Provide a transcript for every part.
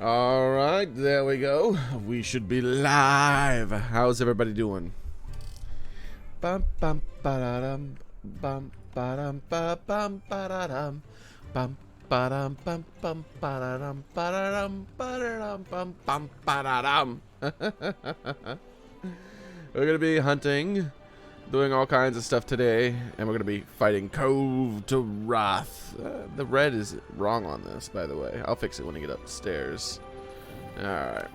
All right, there we go. We should be live. How's everybody doing? Bum bum ba-da-dum, bum ba-dum ba-bum ba-da-dum, bum ba-dum bum bum ba-da-dum ba-da-dum ba-da-dum bum bum ba-da-dum. We're gonna be hunting, doing all kinds of stuff today, and we're gonna be fighting Taroth. The red is wrong on this, by the way. I'll fix it when I get upstairs. All right.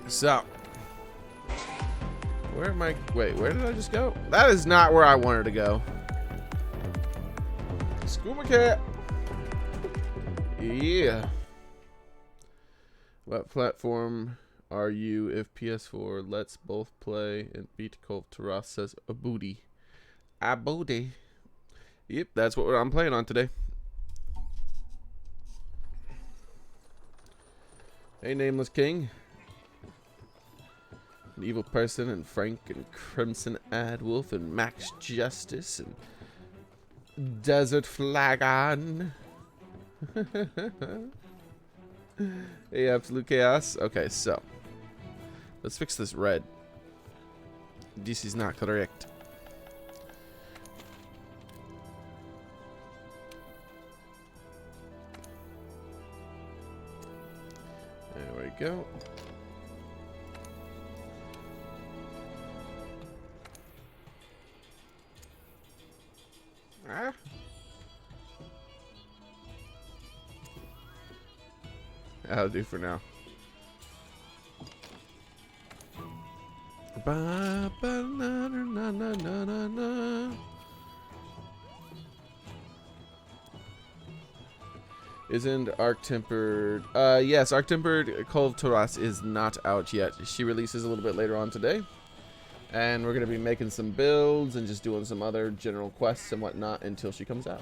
So, where am I? Wait, where did I just go? That is not where I wanted to go. Scuba cat. Yeah. What platform are you if PS4 lets both play and beat Taroth says a booty. A booty. Yep, that's what I'm playing on today. Hey, Nameless King. An evil person and Frank and Crimson Adwolf and Max Justice and Desert Flagon. Hey, Absolute Chaos. Okay, so let's fix this red. This is not correct. There we go. Ah. That'll do for now. Ba, ba, na, na, na, na, na, na. Isn't Arc Tempered? Yes, Arc Tempered Cove Taroth is not out yet. She releases a little bit later on today. And we're going to be making some builds and just doing some other general quests and whatnot until she comes out.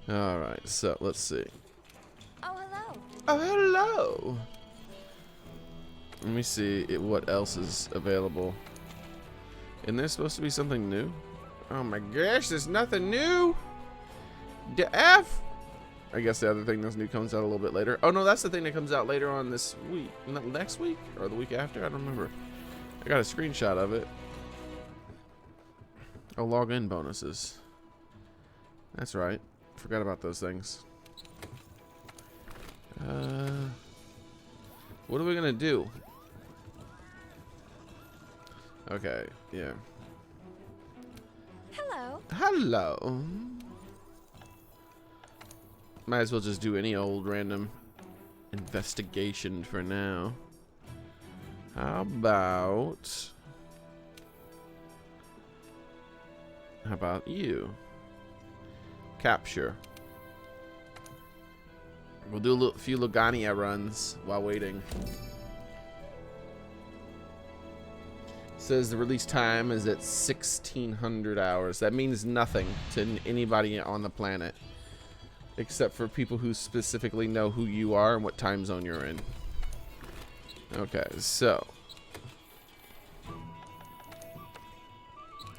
Alright, so let's see. Oh, hello. Oh, hello. Let me see what else is available. Isn't there supposed to be something new? Oh my gosh, there's nothing new. The F. I guess the other thing that's new comes out a little bit later. Oh no, that's the thing that comes out later on this week. Not next week or the week after. I don't remember. I got a screenshot of it. Oh, login bonuses. That's right. Forgot about those things. What are we gonna do? Okay, yeah. Hello. Hello. Might as well just do any old random investigation for now. How about you? Capture. We'll do a few Logania runs while waiting. Says the release time is at 1600 hours. That means nothing to anybody on the planet, except for people who specifically know who you are and what time zone you're in. Okay, so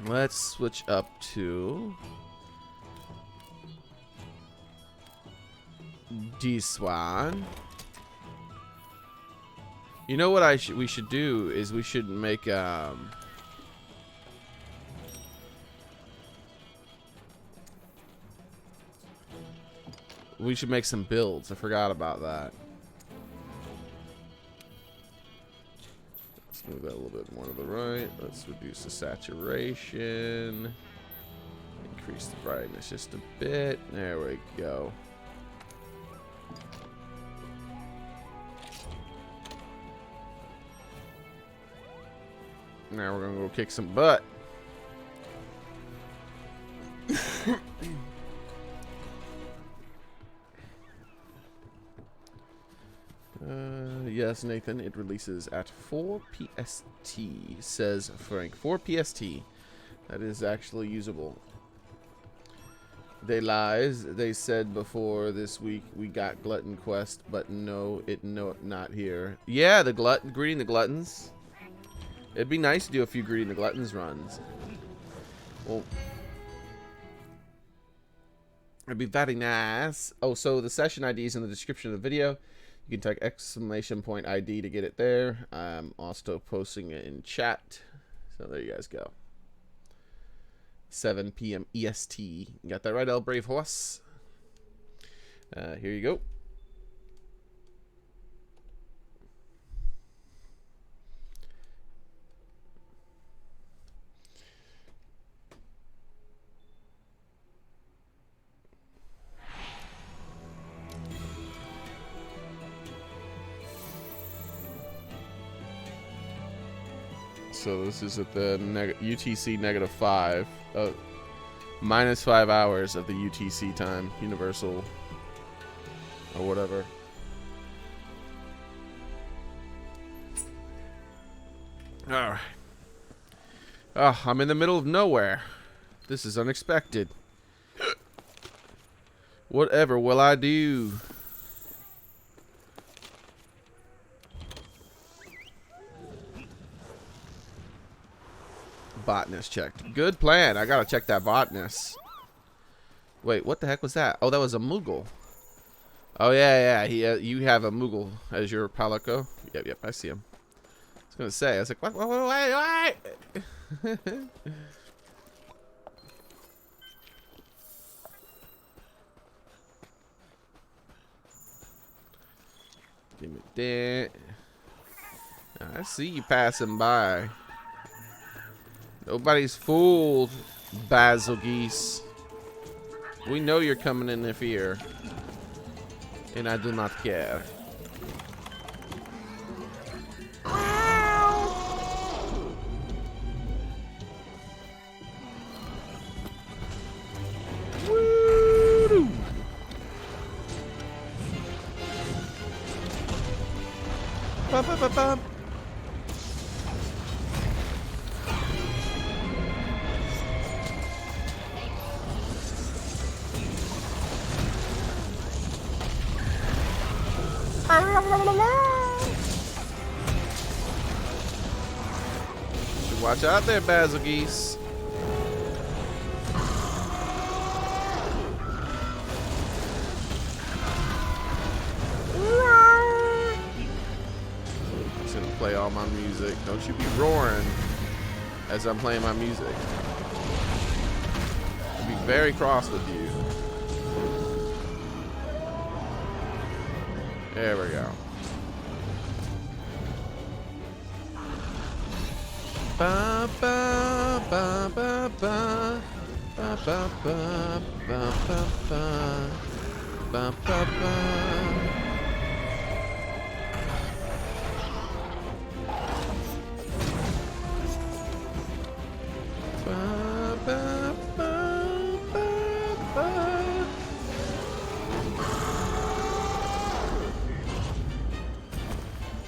let's switch up to this one. You know what we should do is we should make we should make some builds. I forgot about that. Let's move that a little bit more to the right. Let's reduce the saturation. Increase the brightness just a bit. There we go. Now we're gonna go kick some butt. Yes, Nathan, it releases at 4 PST, says Frank. 4 PST. That is actually usable. They lies. They said before this week we got Glutton Quest, but no, not here. Yeah, the greeting the Gluttons. It'd be nice to do a few greeting the Gluttons runs. Well, It'd be very nice. Oh, so the session ID is in the description of the video. You can type !ID to get it there. I'm also posting it in chat. So there you guys go. 7 p.m. EST. You got that right, El Brave Horse? Here you go. So this is at the UTC -5. -5 hours of the UTC time. Universal. Or whatever. Alright. Oh, I'm in the middle of nowhere. This is unexpected. Whatever will I do? Botanist checked. Good plan. I gotta check that botanist. Wait, what the heck was that? Oh, that was a Moogle. Oh yeah, yeah. You have a Moogle as your Palico. Yep. I see him. I was gonna say. I was like, what? Wait. Give me that. I see you passing by. Nobody's fooled, Bazelgeuse. We know you're coming in here, and I do not care. Woo! Bum, bum, bum, bum. Watch out there, Bazelgeuse. I'm just gonna play all my music. Don't you be roaring as I'm playing my music. I'll be very cross with you. There we go. Ba ba ba ba ba ba ba ba ba ba ba ba ba.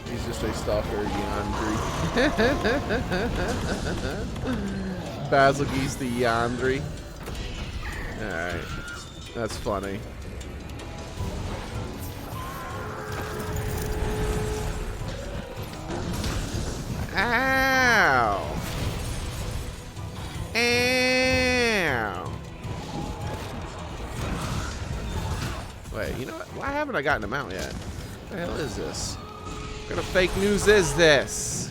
He's just a stalker, Yandri. Bazelgeuse the Yandri. Alright. That's funny. Ow! Ow! Wait, you know what? Why haven't I gotten him out yet? What the hell is this? What kind of fake news is this?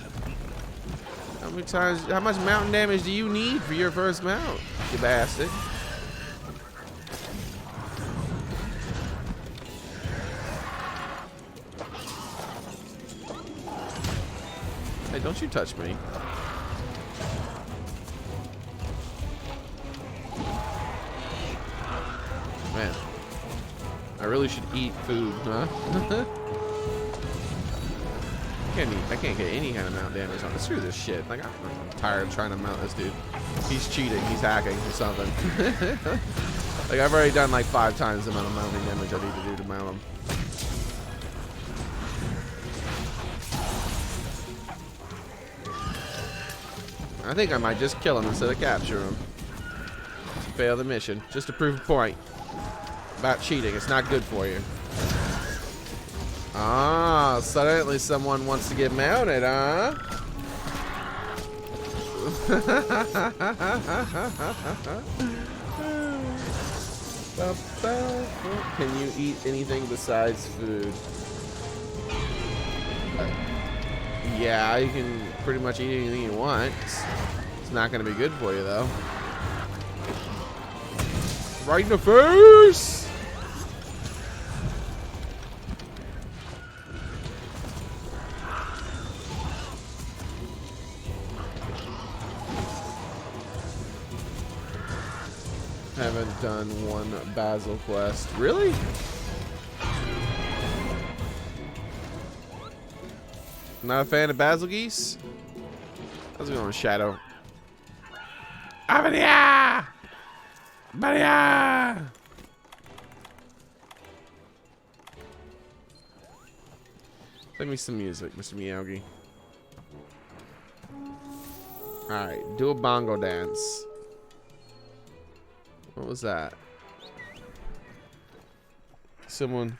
How much mountain damage do you need for your first mount, you bastard? Hey, don't you touch me. Man, I really should eat food, huh? I can't get any kind of mount damage on this. Screw this shit. Like, I'm tired of trying to mount this dude. He's cheating. He's hacking or something. Like, I've already done like 5 times the amount of mounting damage I need to do to mount him. I think I might just kill him instead of capture him. Fail the mission. Just to prove a point about cheating. It's not good for you. Ah, suddenly someone wants to get mounted, huh? Can you eat anything besides food? Yeah, you can pretty much eat anything you want. It's not going to be good for you, though. Right in the face! Haven't done one Basil quest. Really? Not a fan of Bazelgeuse? How's it going, Shadow? Avadia! Avadia! Play me some music, Mr. Miyagi. Alright, do a bongo dance. What was that? Someone...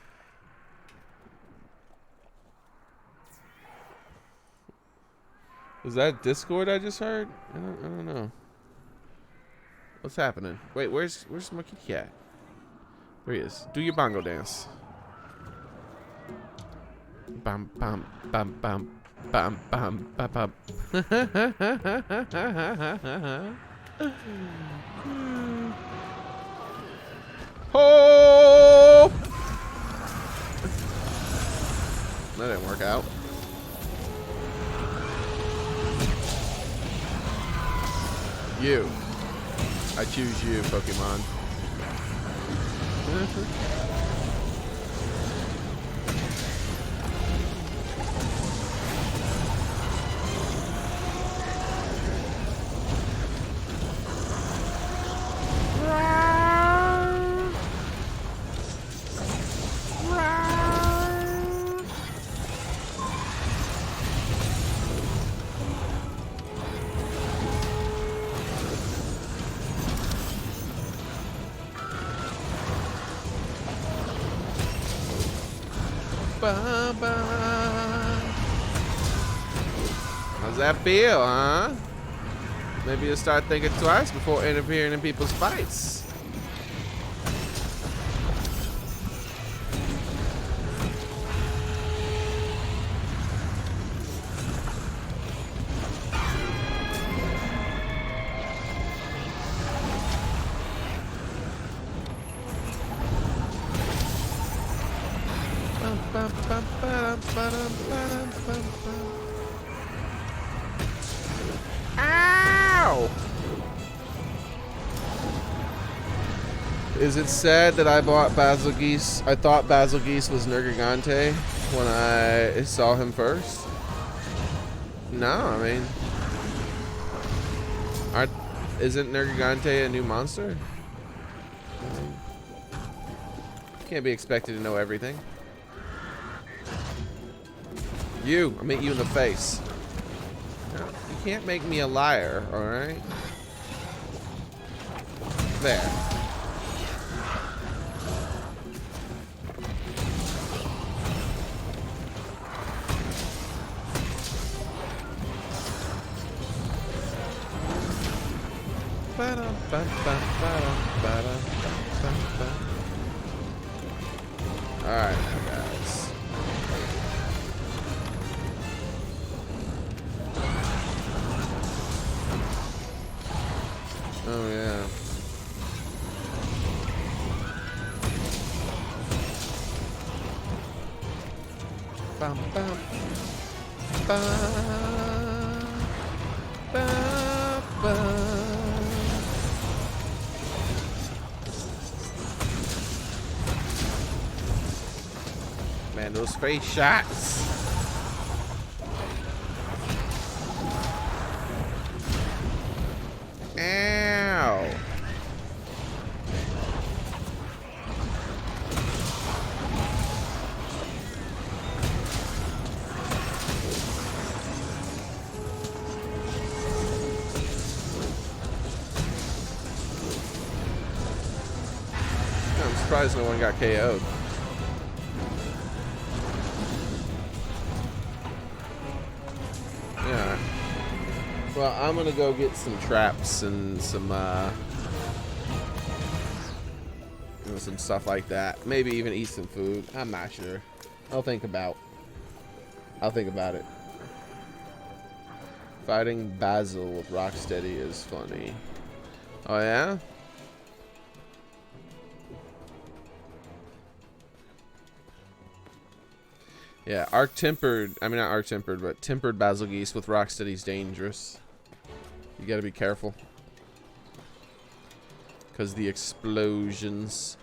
Was that Discord I just heard? I don't know. What's happening? Wait, where's my kitty cat? There he is. Do your bongo dance. Bam bam bam bam bam bam bam bam. Oh! That didn't work out. You. I choose you, Pokemon. How's that feel, huh? Maybe you'll start thinking twice before interfering in people's fights. Ow! Is it sad that I bought Bazelgeuse? I thought Bazelgeuse was Nergigante when I saw him first. No, I mean, isn't Nergigante a new monster? Can't be expected to know everything. You, I meet you in the face. No, you can't make me a liar, alright? There. Alright, guys. Oh, yeah. Bum, bum. Bum, bum, bum. Man, those face shots. Ow. I'm surprised no one got KO'd. Yeah. Well, I'm gonna go get some traps and some and some stuff like that. Maybe even eat some food. I'm not sure. I'll think about it. Fighting Basil with Rocksteady is funny. Oh yeah? Yeah, tempered Bazelgeuse with Rocksteady's dangerous. You gotta be careful. Because the explosions.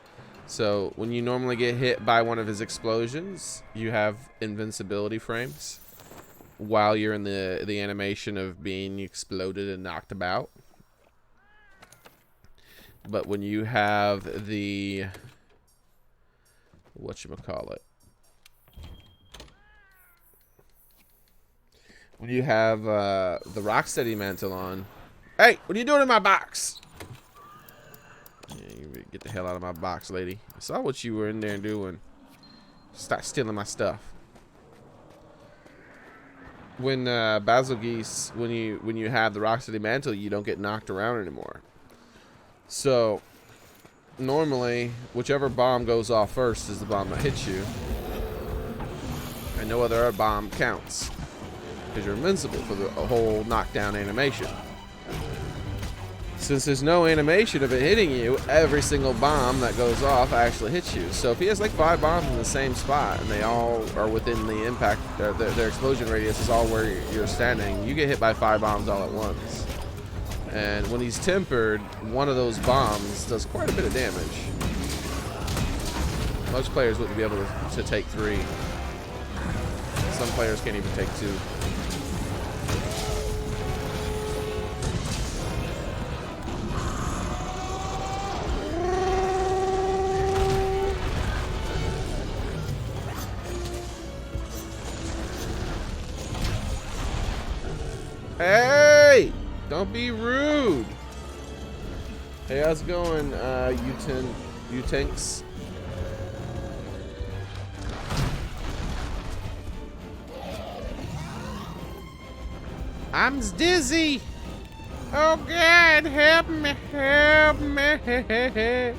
So, when you normally get hit by one of his explosions, you have invincibility frames while you're in the animation of being exploded and knocked about. But when you have the whatchamacallit, when you have the Rocksteady mantle on, hey, what are you doing in my box? Yeah, you get the hell out of my box, lady. I saw what you were in there doing. Stop stealing my stuff. When Bazelgeuse, when you have the Rocksteady mantle, you don't get knocked around anymore. So normally, whichever bomb goes off first is the bomb that hits you, and no other bomb counts because you're invincible for the whole knockdown animation. Since there's no animation of it hitting you, every single bomb that goes off actually hits you. So if he has like 5 bombs in the same spot and they all are within the impact, their explosion radius is all where you're standing, you get hit by 5 bombs all at once. And when he's tempered, one of those bombs does quite a bit of damage. Most players wouldn't be able to take 3. Some players can't even take 2. Hey! Don't be rude. Hey, how's it going, you tanks? I'm dizzy. Oh God, help me, help me.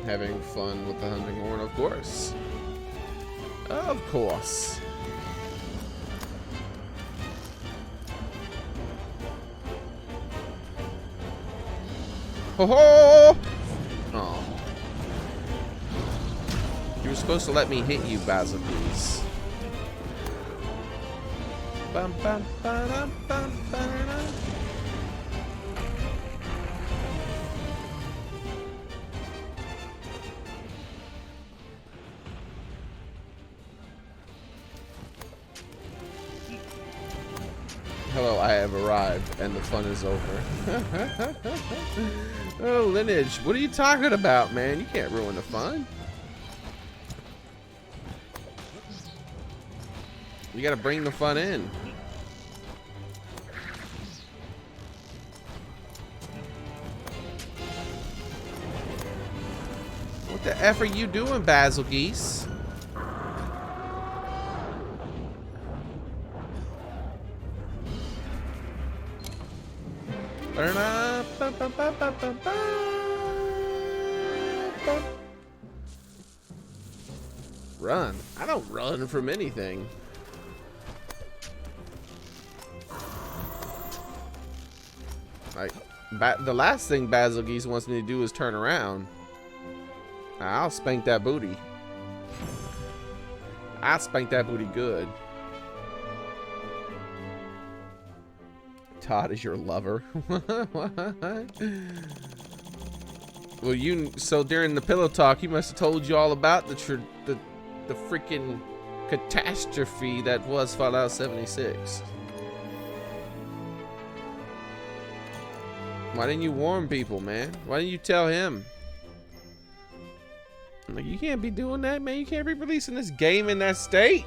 Having fun with the hunting horn, of course. Of course. Ho ho! Oh. You were supposed to let me hit you, Bazelgeuse. Bum bum ba-dum, bum ba-da-dum. Hello, I have arrived, and the fun is over. Oh, Lineage, what are you talking about, man? You can't ruin the fun. You gotta bring the fun in. What the F are you doing, Bazelgeuse? Run? I don't run from anything. Like, the last thing Bazelgeuse wants me to do is turn around. I'll spank that booty. I'll spank that booty good. Todd is your lover. Well, so during the pillow talk, he must have told you all about the freaking catastrophe that was Fallout 76. Why didn't you warn people, man? Why didn't you tell him? Like, you can't be doing that, man. You can't be releasing this game in that state.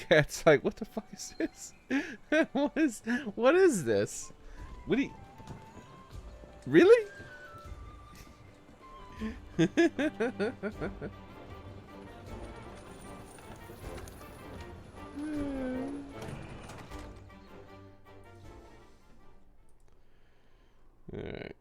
Cat's like, what the fuck is this? what is this? What do you really? All right.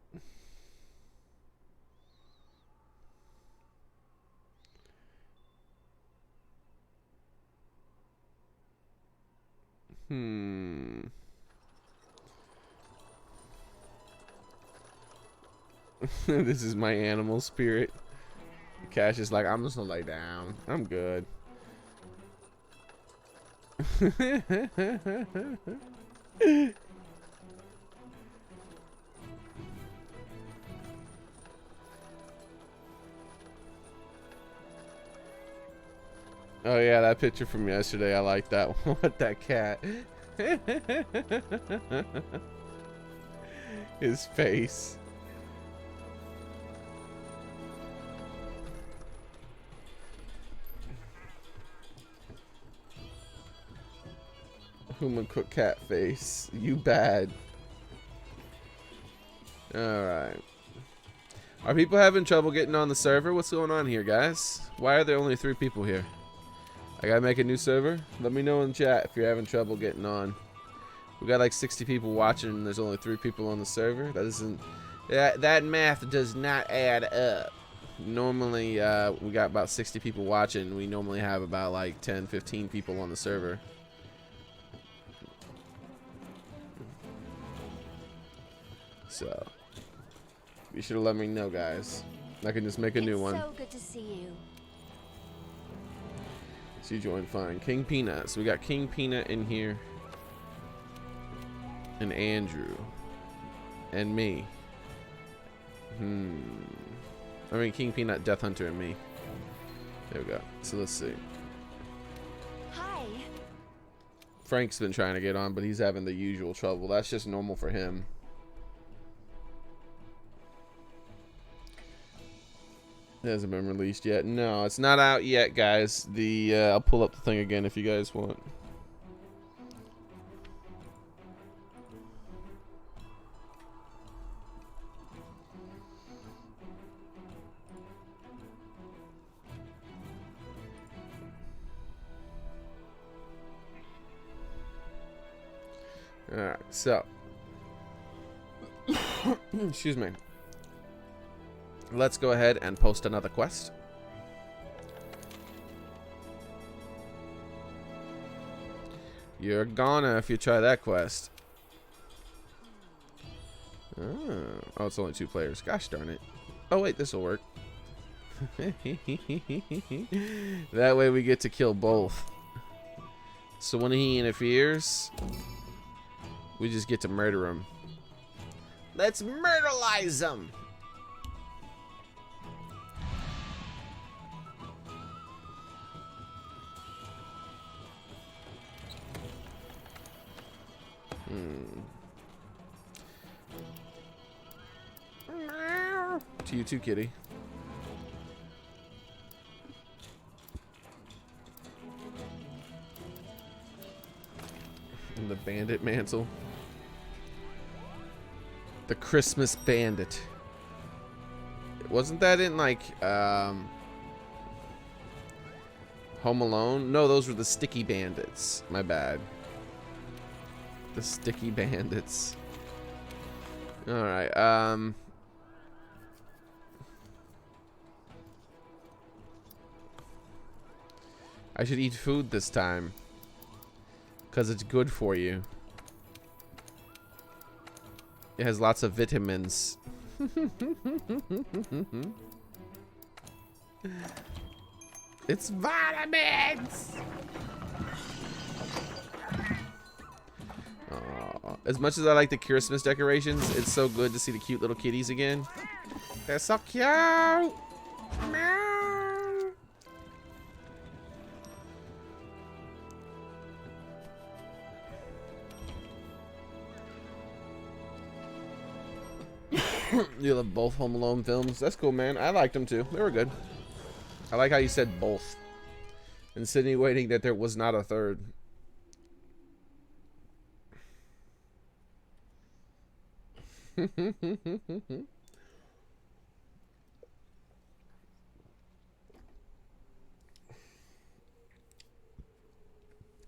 This is my animal spirit. Cash is like, I'm just gonna lay down. I'm good. Oh yeah, that picture from yesterday. I like that one with that cat. His face. Human cook cat face. You bad. Alright. Are people having trouble getting on the server? What's going on here, guys? Why are there only 3 people here? I gotta make a new server? Let me know in the chat if you're having trouble getting on. We got like 60 people watching and there's only 3 people on the server. That isn't... That math does not add up. Normally, we got about 60 people watching. We normally have about like 10, 15 people on the server. So, you should have let me know, guys. I can just make a new one. So good to see you. So you joined fine. King Peanut. So we got King Peanut in here. And Andrew. And me. I mean, King Peanut, Death Hunter, and me. There we go. So let's see. Hi. Frank's been trying to get on, but he's having the usual trouble. That's just normal for him. It hasn't been released yet. No, it's not out yet, guys. The I'll pull up the thing again if you guys want. All right, so excuse me. Let's go ahead and post another quest. You're gonna if you try that quest. Oh, it's only 2 players. Gosh darn it. Oh wait, this will work. That way we get to kill both. So when he interferes, we just get to murder him. Let's murderize him. To you too, kitty. And the bandit mantle. The Christmas bandit. Wasn't that in like Home Alone? No, those were the sticky bandits. My bad. The sticky bandits. Alright, I should eat food this time. 'Cause it's good for you. It has lots of vitamins. It's vitamins! As much as I like the Christmas decorations, it's so good to see the cute little kitties again. They're so cute! You love both Home Alone films? That's cool, man. I liked them too. They were good. I like how you said both, insinuating that there was not a third.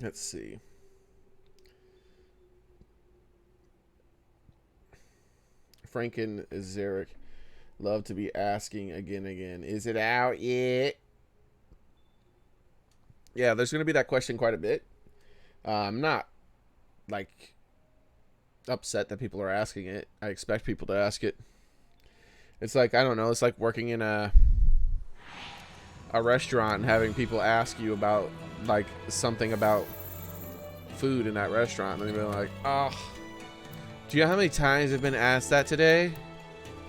Let's see. Frank and Xearrik love to be asking again and again, is it out yet? Yeah, there's going to be that question quite a bit. I'm not, like, upset that people are asking it. I expect people to ask it. It's like, I don't know, it's like working in a restaurant and having people ask you about, like, something about food in that restaurant. And they're like, oh, do you know how many times I've been asked that today?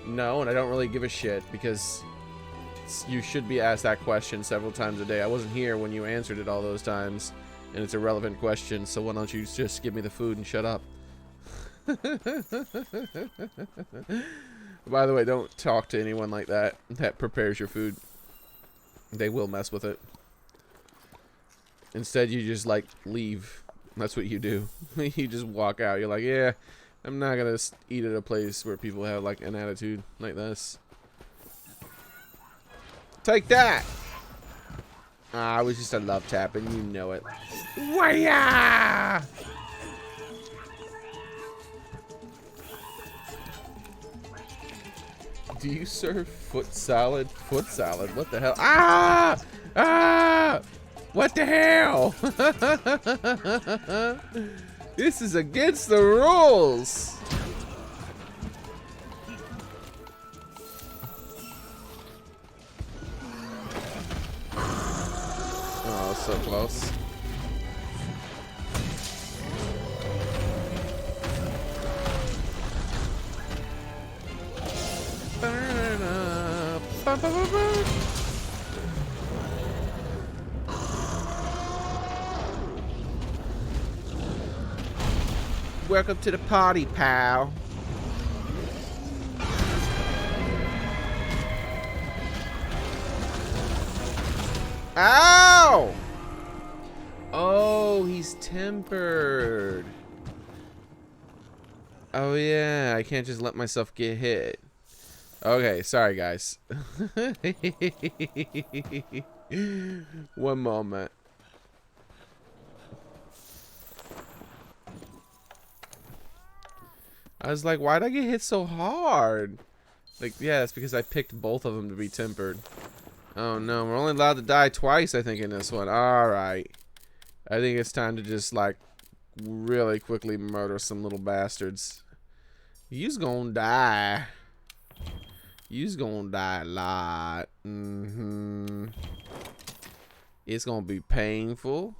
No, and I don't really give a shit because you should be asked that question several times a day. I wasn't here when you answered it all those times, and it's a relevant question, so why don't you just give me the food and shut up? By the way, don't talk to anyone like that prepares your food. They will mess with it. Instead, you just, like, leave. That's what you do. You just walk out. You're like, yeah, I'm not gonna eat at a place where people have, like, an attitude like this. Take that! Ah, it was just a love tap, and you know it. Waya! Do you serve foot salad? Foot salad? What the hell? Ah! Ah! What the hell? This is against the rules. Oh, so close. Welcome to the party, pal. Ow! Oh, he's tempered. Oh yeah, I can't just let myself get hit. Okay, sorry guys. One moment. I was like, why'd I get hit so hard? Like, yeah, it's because I picked both of them to be tempered. Oh no, we're only allowed to die twice, I think, in this one. Alright. I think it's time to just, like, really quickly murder some little bastards. You's gonna die. You's gonna die a lot. It's gonna be painful.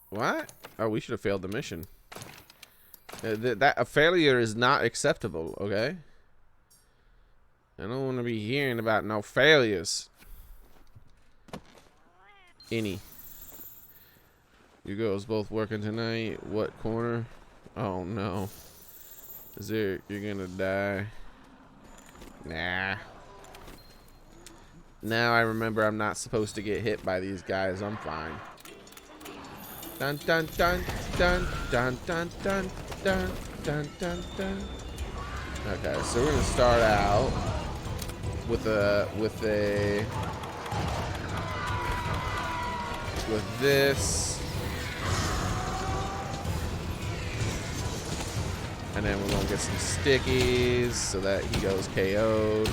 What? Oh, we should have failed the mission. A failure is not acceptable, okay? I don't want to be hearing about no failures. Any. You girls both working tonight? What corner? Oh no. Xearrik, you're gonna die. Nah. Now I remember I'm not supposed to get hit by these guys. I'm fine. Dun dun dun dun dun dun dun dun dun dun dun. Okay, so we're gonna start out with this, and then we're gonna get some stickies so that he goes KO'd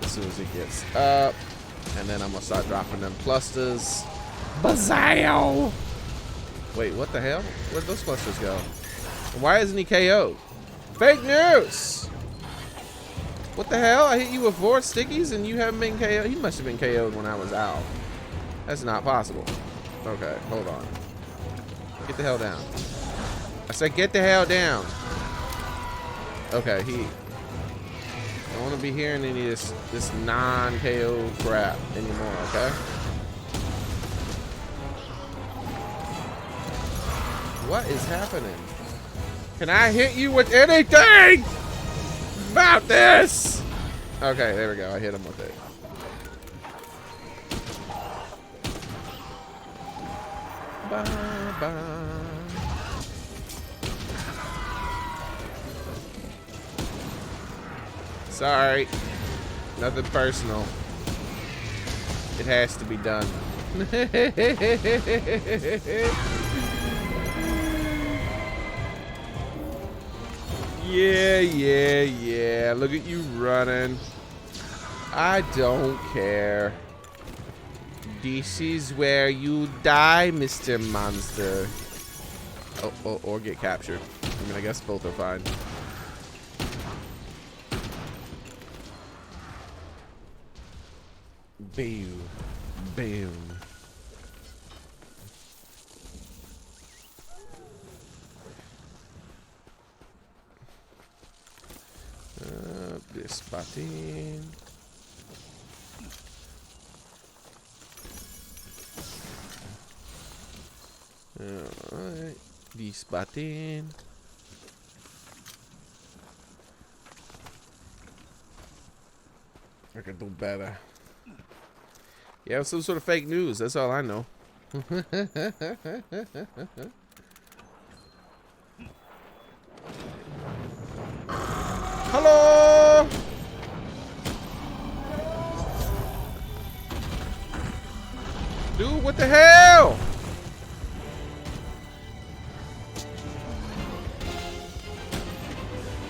as soon as he gets up, and then I'm gonna start dropping them clusters. Bazel! Wait, what the hell? Where'd those clusters go? Why isn't he KO'd? Fake news! What the hell? I hit you with 4 stickies and you haven't been KO'd? He must have been KO'd when I was out. That's not possible. Okay, hold on. Get the hell down. I said get the hell down. Okay, he... I don't want to be hearing any of this non-KO crap anymore, okay? What is happening? Can I hit you with anything about this? Okay, there we go. I hit him with it. Bye-bye. Sorry. Nothing personal. It has to be done. Yeah. Look at you running. I don't care. This is where you die, Mr. Monster. Oh, or get captured. I mean, I guess both are fine. Boom. Boom. This button. Alright. This button. I can do better. Yeah, some sort of fake news. That's all I know. Hello. Dude, what the hell?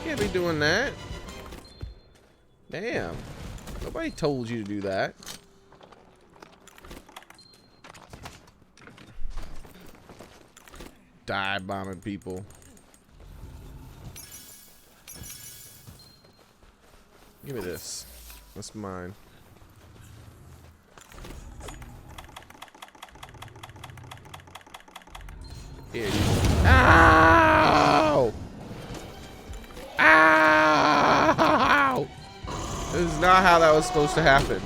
Can't be doing that. Damn. Nobody told you to do that. Die bombing people. Give me this. That's mine. Here you go. Ow! Ow! This is not how that was supposed to happen.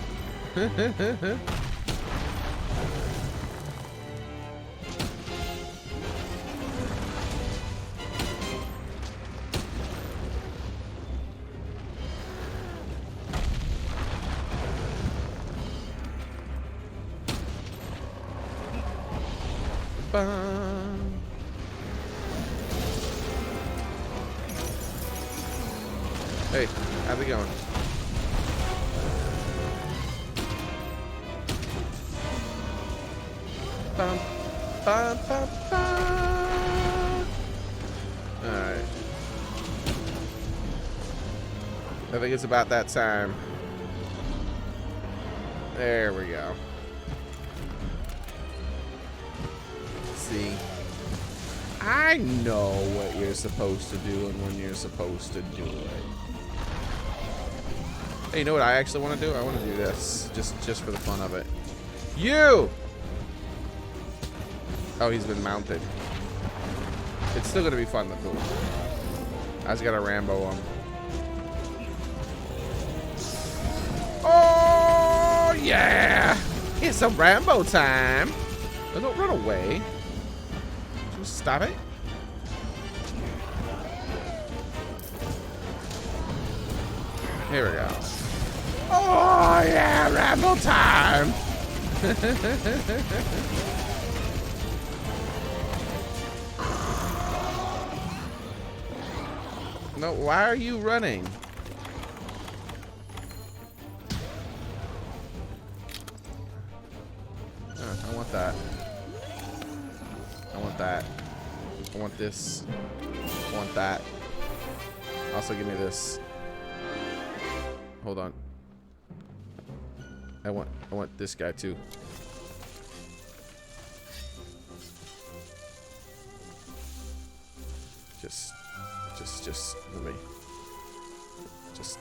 Hey, how's it going? Bum, bum, bum, bum. Alright. I think it's about that time. There we go. See, I know what you're supposed to do and when you're supposed to do it. Hey, you know what I actually want to do? I want to do this just for the fun of it. You! Oh, he's been mounted. It's still gonna be fun to do. I just gotta Rambo him. Oh yeah! It's a Rambo time. Don't run away. Just stop it. Here we go. Oh yeah, Rambo time. No, why are you running? I want that. I want that. I want this. I want that. Also, give me this. Hold on. I want this guy too. Just let me. Just.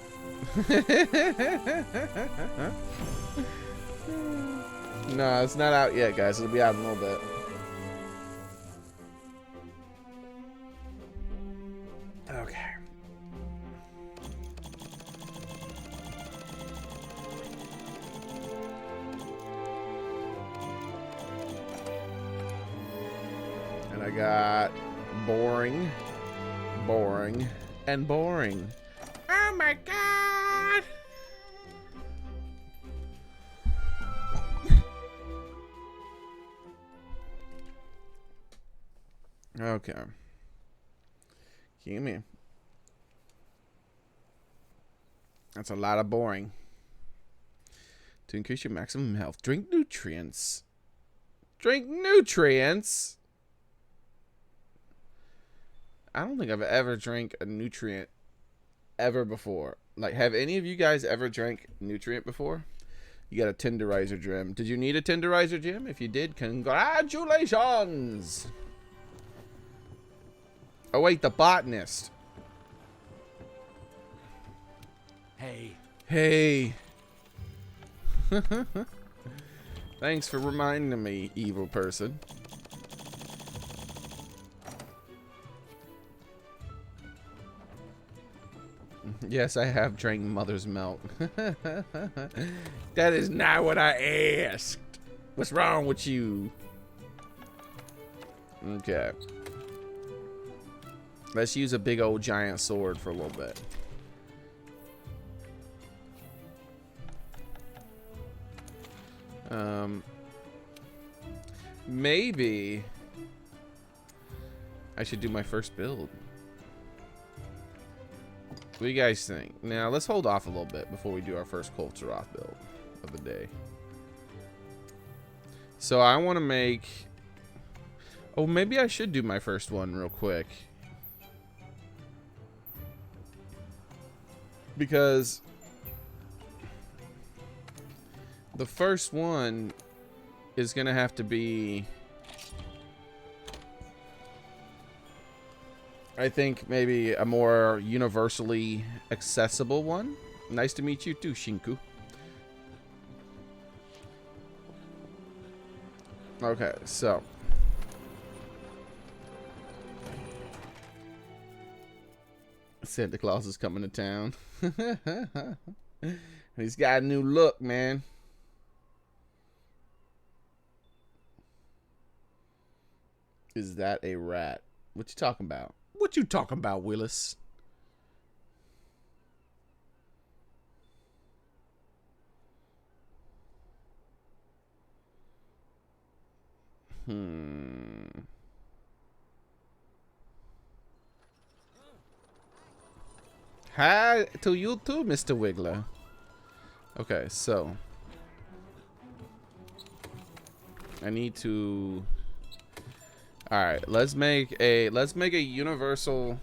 No, it's not out yet, guys. It'll be out in a little bit. Okay. And I got boring, boring, and boring. Oh my god! Okay. Give me. That's a lot of boring. To increase your maximum health, drink nutrients. Drink nutrients? I don't think I've ever drank a nutrient ever before. Like, have any of you guys ever drank nutrient before? You got a tenderizer gem. Did you need a tenderizer gem? If you did, congratulations! Oh wait, the botanist. Hey. Hey. Thanks for reminding me, evil person. Yes, I have drank mother's milk. That is not what I asked. What's wrong with you? Okay. Let's use a big old giant sword for a little bit. Maybe I should do my first build. What do you guys think? Now, let's hold off a little bit before we do our first Taroth build of the day. So I want to make... Oh, maybe I should do my first one real quick. Because the first one is going to have to be... I think maybe a more universally accessible one. Nice to meet you too, Shinku. Okay, so Santa Claus is coming to town. He's got a new look, man. Is that a rat? What you talking about? What you talking about, Willis? Hi to you too, Mr. Wiggler. Okay, so I need to... Alright, let's make a universal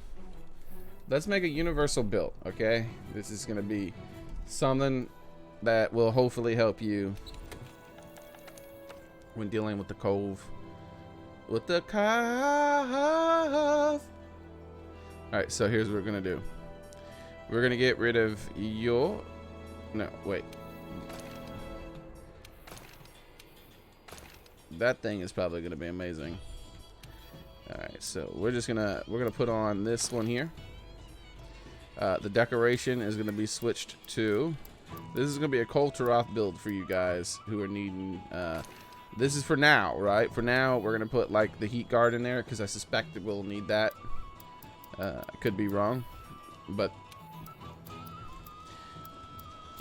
build, okay? This is gonna be something that will hopefully help you when dealing with the cove. With the cove. Alright, so here's what we're gonna do. We're gonna get rid of your... No, wait. That thing is probably gonna be amazing. Alright, so we're gonna put on this one here. The decoration is gonna be switched to... This is gonna be a Taroth build for you guys who are needing... this is for now, right? For now, we're gonna put like the heat guard in there because I suspect that we'll need that. I could be wrong, but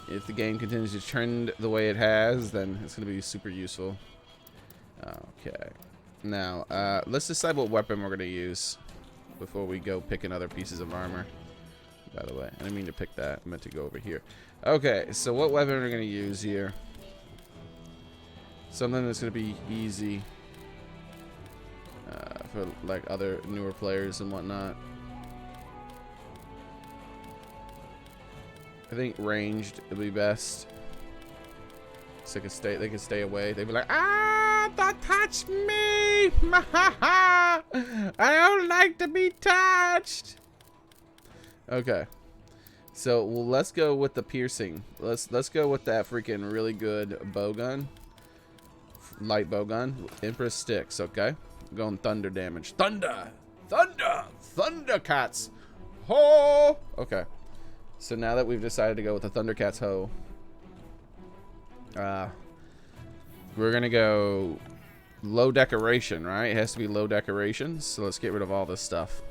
if the game continues to trend the way it has, then it's gonna be super useful. Okay. Now, let's decide what weapon we're going to use before we go picking other pieces of armor. By the way, I didn't mean to pick that. I meant to go over here. Okay, so what weapon are we going to use here? Something that's going to be easy for like other newer players and whatnot. I think ranged would be best. So they can stay away. They'd be like, ah, don't touch me! I don't like to be touched. Okay, so well, let's go with the piercing. Let's go with that freaking really good bowgun, light bowgun, Empress sticks. Okay, going thunder damage. Thunder cats. Ho! Okay. So now that we've decided to go with the Thundercats Ho, we're gonna go low decoration, right? It has to be low decoration. So let's get rid of all this stuff.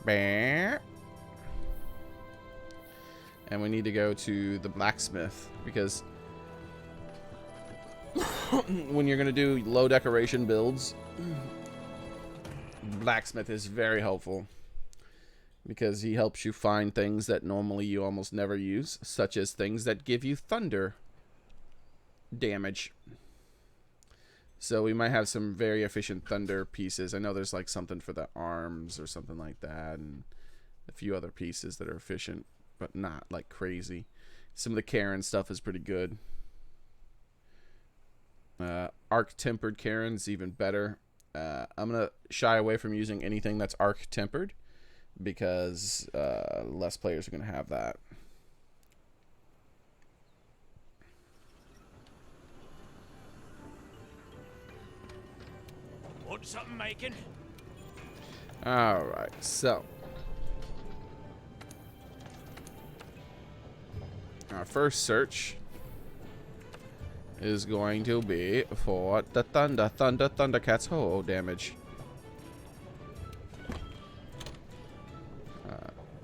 And we need to go to the blacksmith because when you're gonna do low decoration builds, blacksmith is very helpful because he helps you find things that normally you almost never use, such as things that give you thunder damage. So we might have some very efficient thunder pieces. I know there's like something for the arms or something like that, and a few other pieces that are efficient, but not like crazy. Some of the Karen stuff is pretty good. Arc tempered Karen's even better. I'm gonna shy away from using anything that's arc tempered because less players are gonna have that. Want something making? All right, so our first search is going to be for the Thundercats Ho damage.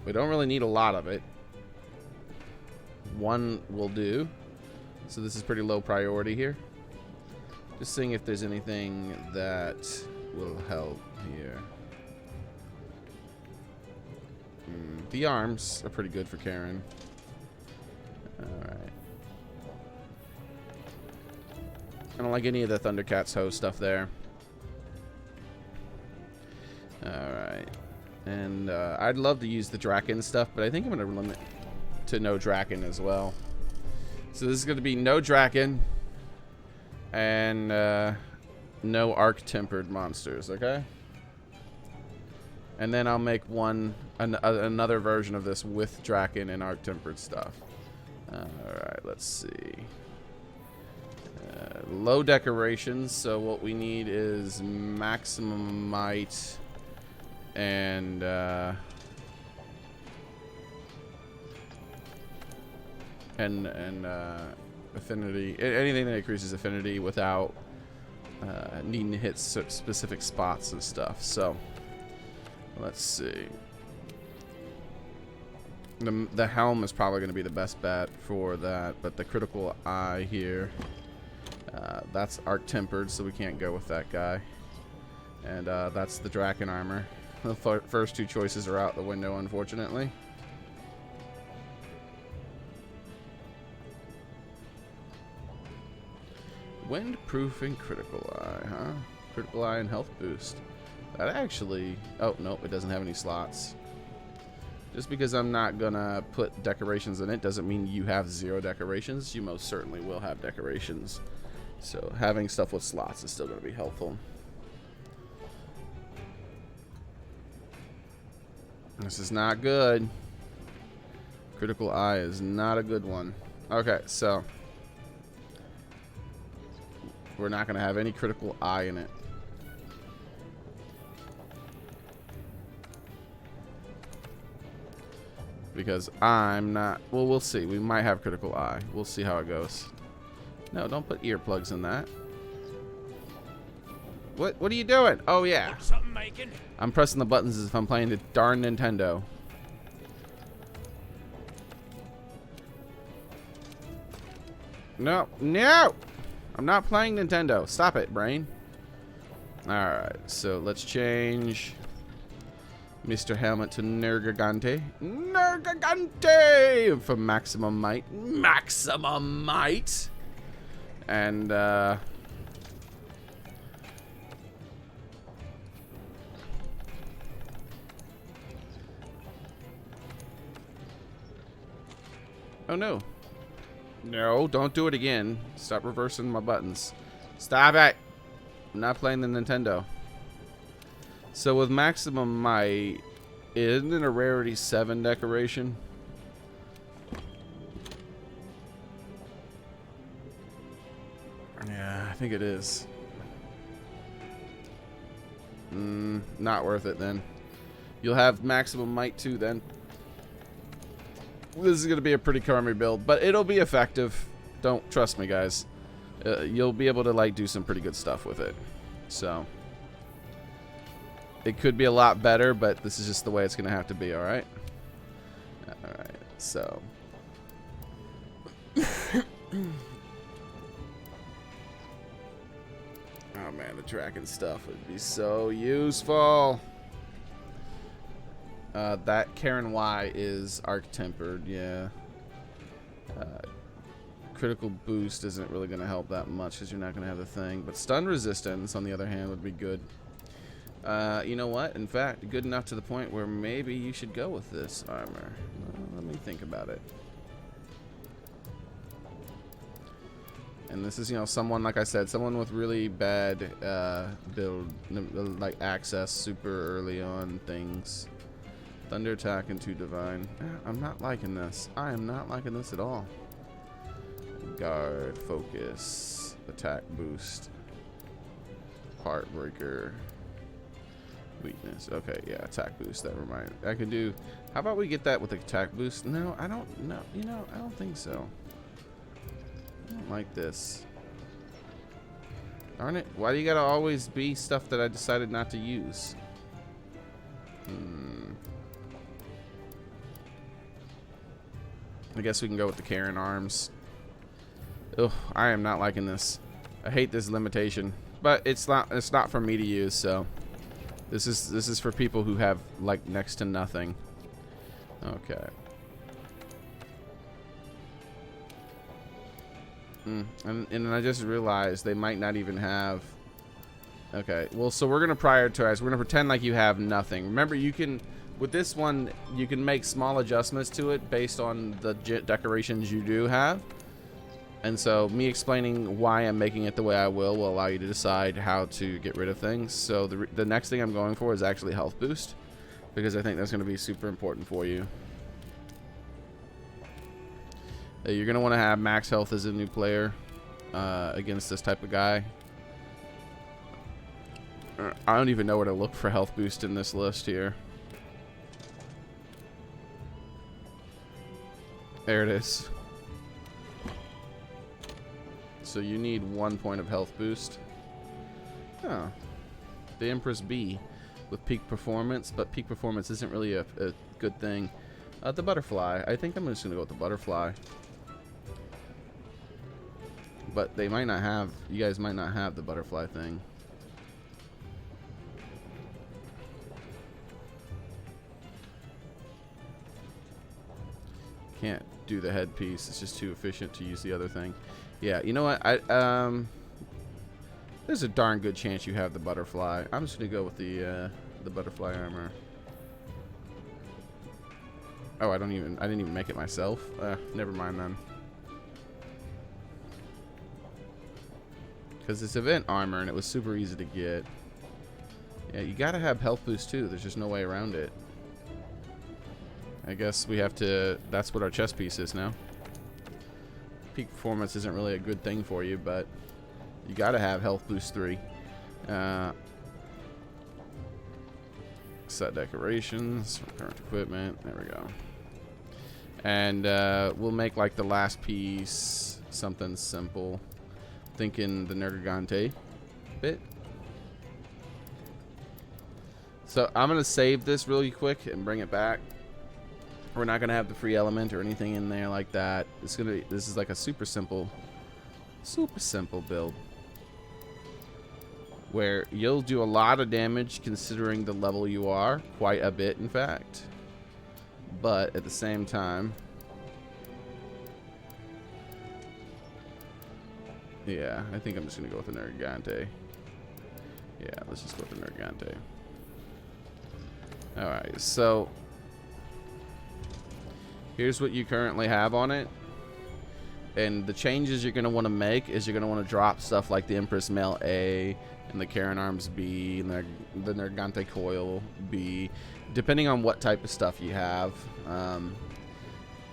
We don't really need a lot of it. One will do. So this is pretty low priority here. Just seeing if there's anything that will help here. The arms are pretty good for Karen. Alright. I don't like any of the Thundercats Ho stuff there. Alright. And I'd love to use the Draken stuff, but I think I'm going to limit to no Draken as well. So this is going to be no Draken and no arc-tempered monsters, okay? And then I'll make another version of this with Draken and arc-tempered stuff. Alright, let's see. Low decorations, so what we need is maximum might and affinity. Anything that increases affinity without needing to hit specific spots and stuff. So let's see. The helm is probably going to be the best bet for that, but the critical eye here, that's arc tempered, so we can't go with that guy. And that's the Draken armor. The first two choices are out the window, unfortunately. Windproof and critical eye, huh? Critical eye and health boost. That actually... Oh, nope, it doesn't have any slots. Just because I'm not gonna put decorations in it doesn't mean you have 0 decorations. You most certainly will have decorations. So having stuff with slots is still gonna be helpful. This is not good. Critical eye is not a good one. Okay, so we're not gonna have any critical eye in it. Because I'm not... Well, we'll see. We might have critical eye. We'll see how it goes. No, don't put earplugs in that. What are you doing? Oh, yeah. I'm pressing the buttons as if I'm playing the darn Nintendo. No. No! I'm not playing Nintendo. Stop it, brain. Alright, so let's change Mr. Helmet to Nergigante. Nergigante! For maximum might. Maximum might! And, oh no. No, don't do it again. Stop reversing my buttons. Stop it! I'm not playing the Nintendo. So with maximum might, isn't it a rarity 7 decoration? Yeah, I think it is. Not worth it then. You'll have maximum might too then. This is going to be a pretty crummy build, but it'll be effective. Don't trust me, guys. You'll be able to like do some pretty good stuff with it. So it could be a lot better, but this is just the way it's going to have to be. All right. All right. So. Oh man, the tracking stuff would be so useful. That Karen Y is arc tempered, yeah. Critical boost isn't really going to help that much because you're not going to have the thing. But stun resistance, on the other hand, would be good. You know what? In fact, good enough to the point where maybe you should go with this armor. Well, let me think about it. And this is, you know, someone, like I said, someone with really bad build, like access super early on things. Thunder attack into divine. I'm not liking this. I am not liking this at all. Guard, focus, attack boost, heartbreaker, weakness. Okay, yeah, attack boost. That reminds me. I can do. How about we get that with attack boost? No, I don't. No, you know, I don't think so. I don't like this. Darn it! Why do you gotta always be stuff that I decided not to use? I guess we can go with the Karen arms. Ugh, I am not liking this. I hate this limitation, but it's not for me to use. So this is for people who have like next to nothing. Okay. And I just realized they might not even have. Okay, well, so we're gonna prioritize. We're gonna pretend like you have nothing. Remember, you can. With this one, you can make small adjustments to it based on the decorations you do have. And so me explaining why I'm making it the way I will allow you to decide how to get rid of things. So the next thing I'm going for is actually health boost, because I think that's going to be super important for you. You're going to want to have max health as a new player against this type of guy. I don't even know where to look for health boost in this list here. There it is. So you need 1 point of health boost. Oh. The Empress B with peak performance, but peak performance isn't really a good thing. The butterfly. I think I'm just going to go with the butterfly. But they might not have, you guys might not have the butterfly thing. Can't do the headpiece. It's just too efficient to use the other thing. Yeah, you know what? There's a darn good chance you have the butterfly. I'm just gonna go with the butterfly armor. Oh, I didn't even make it myself. Never mind then. Because it's event armor and it was super easy to get. Yeah, you gotta have health boost too. There's just no way around it. I guess we have to. That's what our chest piece is now. Peak performance isn't really a good thing for you, but you gotta have health boost 3. Set decorations, current equipment. There we go. And we'll make like the last piece something simple. Thinking the Nergigante bit. So I'm gonna save this really quick and bring it back. We're not gonna have the free element or anything in there like that. It's gonna be, this is like a super simple build where you'll do a lot of damage considering the level you are, quite a bit in fact. But at the same time, yeah, I think I'm just gonna go with the Nergigante. Yeah, let's just go with the Nergigante. All right, so here's what you currently have on it. And the changes you're going to want to make is you're going to want to drop stuff like the Empress Mail A and the Karen Arms B and the Nergigante Coil B, depending on what type of stuff you have.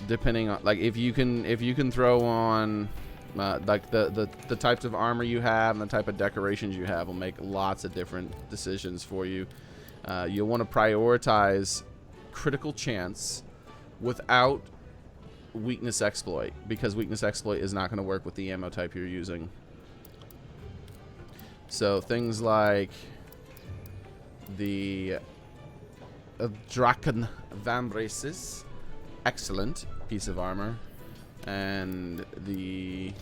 Depending on, like, if you can throw on like the types of armor you have and the type of decorations you have will make lots of different decisions for you. You'll want to prioritize critical chance without weakness exploit, because weakness exploit is not going to work with the ammo type you're using. So things like the Draken Vambraces, excellent piece of armor, and the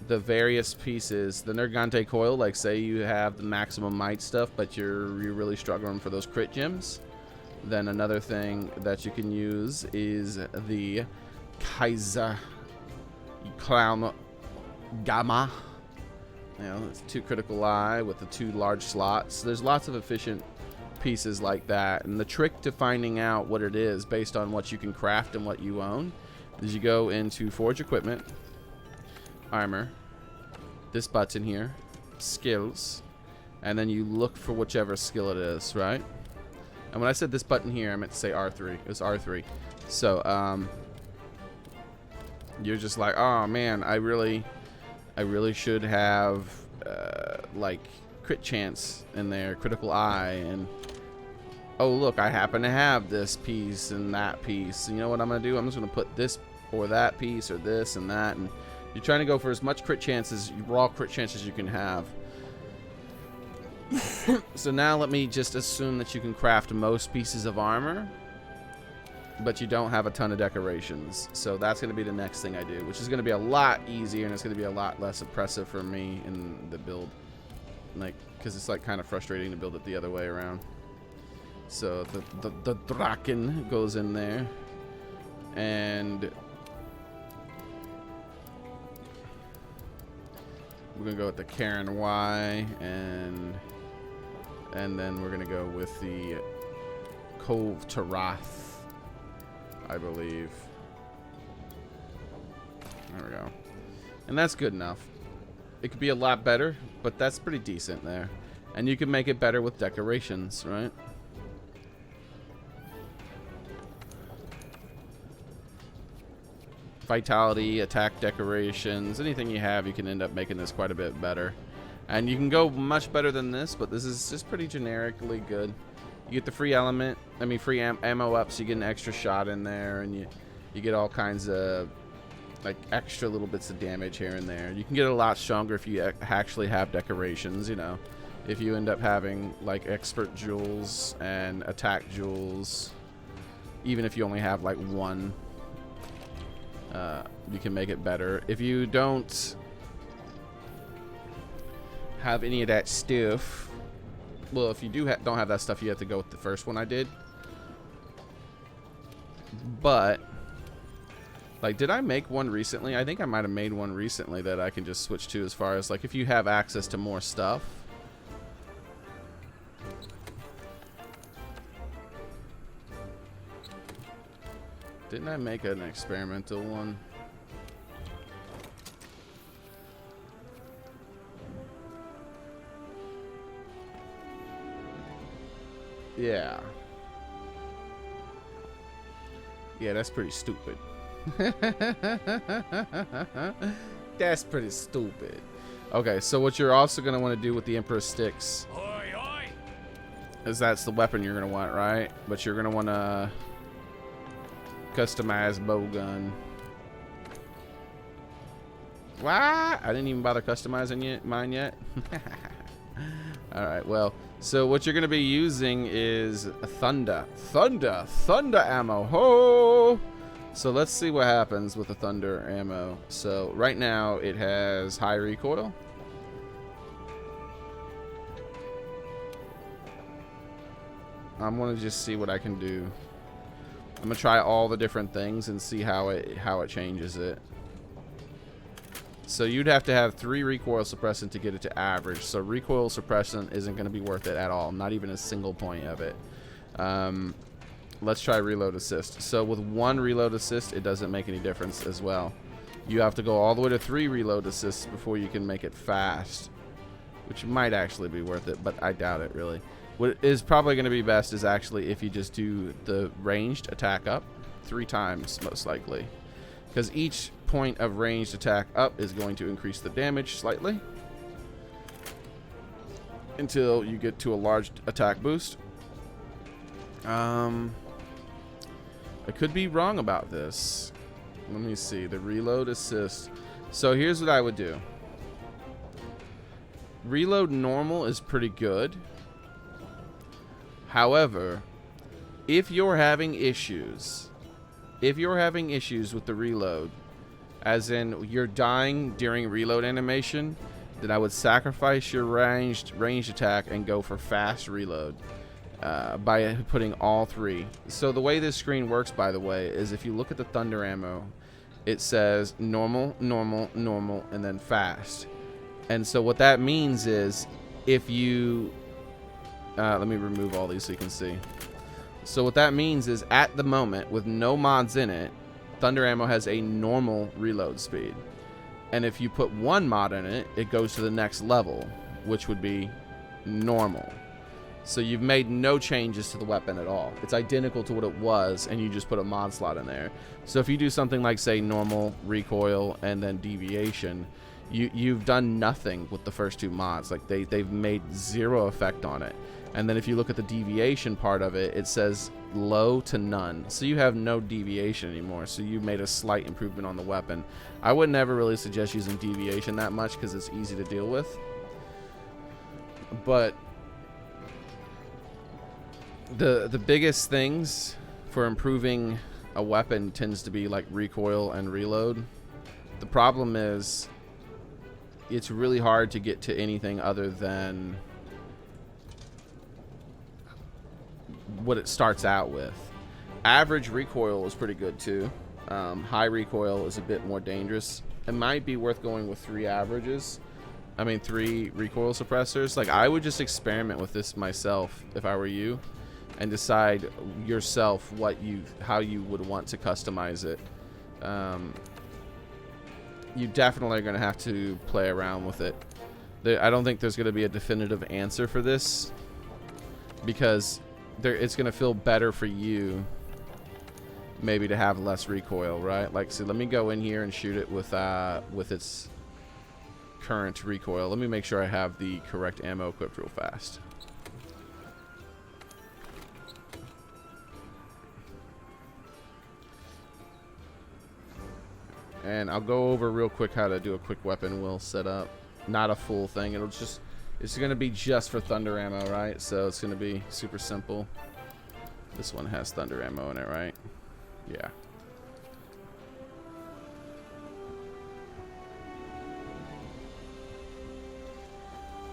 various pieces, the Nergante coil, like say you have the maximum might stuff, but you're really struggling for those crit gems. Then another thing that you can use is the Kaiser Clown Gamma. You know, it's 2 critical eye with the 2 large slots. There's lots of efficient pieces like that. And the trick to finding out what it is based on what you can craft and what you own is you go into Forge Equipment, Armor, this button here, Skills, and then you look for whichever skill it is, right? And when I said this button here, I meant to say R3. It was R3. So, you're just like, oh man, I really should have, like, crit chance in there, critical eye, and oh look, I happen to have this piece and that piece. And you know what I'm gonna do? I'm just gonna put this or that piece or this and that, and you're trying to go for as much crit chances, raw crit chances you can have. So now let me just assume that you can craft most pieces of armor, but you don't have a ton of decorations. So that's going to be the next thing I do, which is going to be a lot easier, and it's going to be a lot less oppressive for me in the build. Like, because it's like kind of frustrating to build it the other way around. So the Draken goes in there, and we're going to go with the Karen Y, and then we're going to go with the Cove Taroth, I believe. There we go. And that's good enough. It could be a lot better, but that's pretty decent there. And you can make it better with decorations, right? Vitality, attack decorations, anything you have, you can end up making this quite a bit better. And you can go much better than this, but this is just pretty generically good. You get the free element, free ammo ups, you get an extra shot in there, and you get all kinds of like extra little bits of damage here and there. You can get a lot stronger if you actually have decorations, you know. If you end up having like expert jewels and attack jewels, even if you only have like one, you can make it better. If you don't have any of that stuff, well, if you don't have that stuff, you have to go with the first one I did. But like, did I make one recently? I think I might have made one recently that I can just switch to, as far as like if you have access to more stuff. Didn't I make an experimental one? Yeah. Yeah, that's pretty stupid. That's pretty stupid. Okay, so what you're also going to want to do with the Emperor's Sticks is that's the weapon you're going to want, right? But you're going to want to customize Bowgun. What? I didn't even bother customizing mine yet. Alright, well, so what you're going to be using is thunder ammo. Ho! So let's see what happens with the thunder ammo. So right now it has high recoil. I'm going to just see what I can do. I'm going to try all the different things and see how it changes it. So you'd have to have 3 recoil suppressant to get it to average. So recoil suppressant isn't going to be worth it at all. Not even a single point of it. Let's try reload assist. So with 1 reload assist, it doesn't make any difference as well. You have to go all the way to 3 reload assists before you can make it fast, which might actually be worth it, but I doubt it really. What is probably going to be best is actually if you just do the ranged attack up 3 times, most likely, because each point of ranged attack up is going to increase the damage slightly. until you get to a large attack boost. I could be wrong about this. Let me see. The reload assist. So here's what I would do. Reload normal is pretty good. However, if you're having issues with the reload, as in you're dying during reload animation, then I would sacrifice your ranged attack and go for fast reload by putting all 3. So the way this screen works, by the way, is if you look at the thunder ammo, it says normal, normal, normal, and then fast. And so what that means is if you let me remove all these so you can see. So what that means is at the moment, with no mods in it, thunder ammo has a normal reload speed. And if you put 1 mod in it, it goes to the next level, which would be normal. So you've made no changes to the weapon at all. It's identical to what it was, and you just put a mod slot in there. So if you do something like, say, normal, recoil, and then deviation, you've done nothing with the first 2 mods. Like they've made 0 effect on it. And then if you look at the deviation part of it, it says low to none. So you have no deviation anymore. So you made a slight improvement on the weapon. I would never really suggest using deviation that much because it's easy to deal with. But the biggest things for improving a weapon tends to be like recoil and reload. The problem is it's really hard to get to anything other than what it starts out with. Average recoil is pretty good too. High recoil is a bit more dangerous. It might be worth going with 3 averages. I mean 3 recoil suppressors. Like I would just experiment with this myself if I were you, and decide yourself how you would want to customize it. You definitely are going to have to play around with it. I don't think there's going to be a definitive answer for this, because it's going to feel better for you maybe to have less recoil, right? Like, so let me go in here and shoot it with its current recoil. Let me make sure I have the correct ammo equipped real fast. And I'll go over real quick how to do a quick weapon wheel setup. Not a full thing. It's going to be just for thunder ammo, right? So it's going to be super simple. This one has thunder ammo in it, right? Yeah.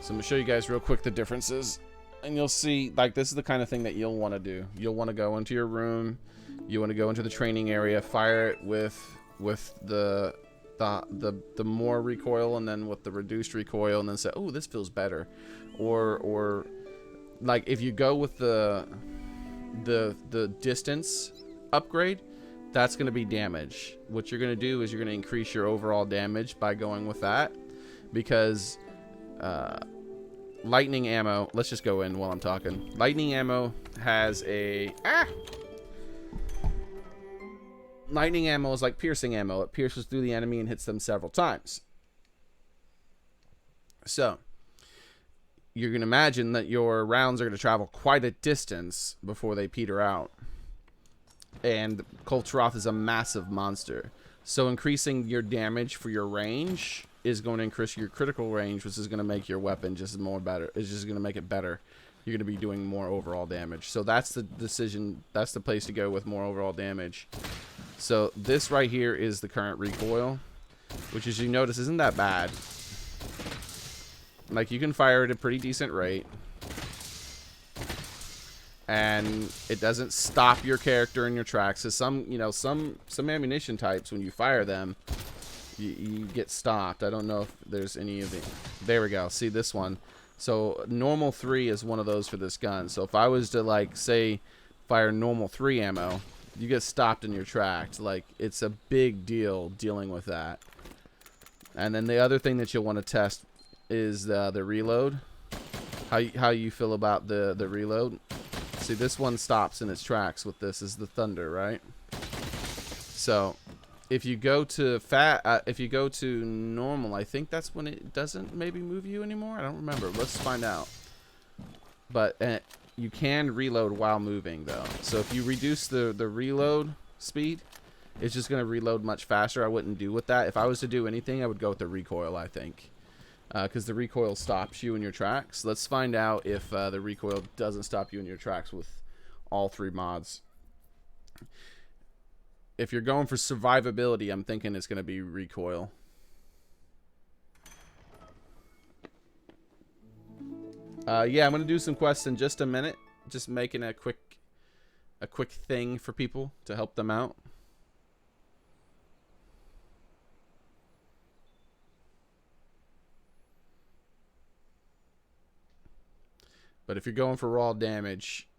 So I'm going to show you guys real quick the differences. And you'll see, like, this is the kind of thing that you'll want to do. You'll want to go into your room. You want to go into the training area, fire it with the more recoil, and then with the reduced recoil, and then say, oh, this feels better. Or like if you go with the distance upgrade, that's going to be damage. What you're going to do is you're going to increase your overall damage by going with that, because lightning ammo, let's just go in while I'm talking. Lightning ammo has a lightning ammo is like piercing ammo. It pierces through the enemy and hits them several times. So you're going to imagine that your rounds are going to travel quite a distance before they peter out. And Taroth is a massive monster. So increasing your damage for your range is going to increase your critical range, which is going to make your weapon just more better. It's just going to make it better. You're going to be doing more overall damage. So that's the decision. That's the place to go with more overall damage. So this right here is the current recoil, which, as you notice, isn't that bad. Like, you can fire at a pretty decent rate, and it doesn't stop your character in your tracks. So some ammunition types, when you fire them, you get stopped. I don't know if there's any of the. There we go. See this one. So normal 3 is one of those for this gun. So if I was to, like, say, fire normal 3 ammo, you get stopped in your tracks. Like, it's a big deal dealing with that. And then the other thing that you'll want to test is the reload. How you feel about the reload. See, this one stops in its tracks with this is the thunder, right? So if you go to normal, I think that's when it doesn't maybe move you anymore. I don't remember. Let's find out. but you can reload while moving though. So if you reduce the reload speed, it's just going to reload much faster. I wouldn't do with that. If I was to do anything, I would go with the recoil, I think. Because the recoil stops you in your tracks. Let's find out if the recoil doesn't stop you in your tracks with all 3 mods. If you're going for survivability, I'm thinking it's going to be recoil. Yeah, I'm going to do some quests in just a minute. Just making a quick thing for people to help them out. But if you're going for raw damage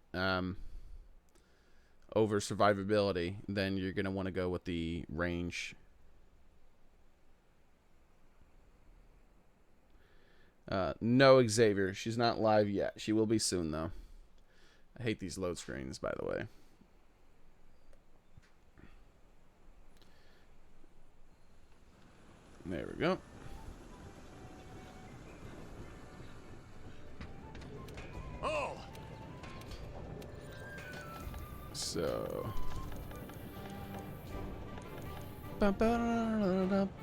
over survivability, then you're going to want to go with the range. No, Xavier. She's not live yet. She will be soon, though. I hate these load screens, by the way. There we go. Oh. So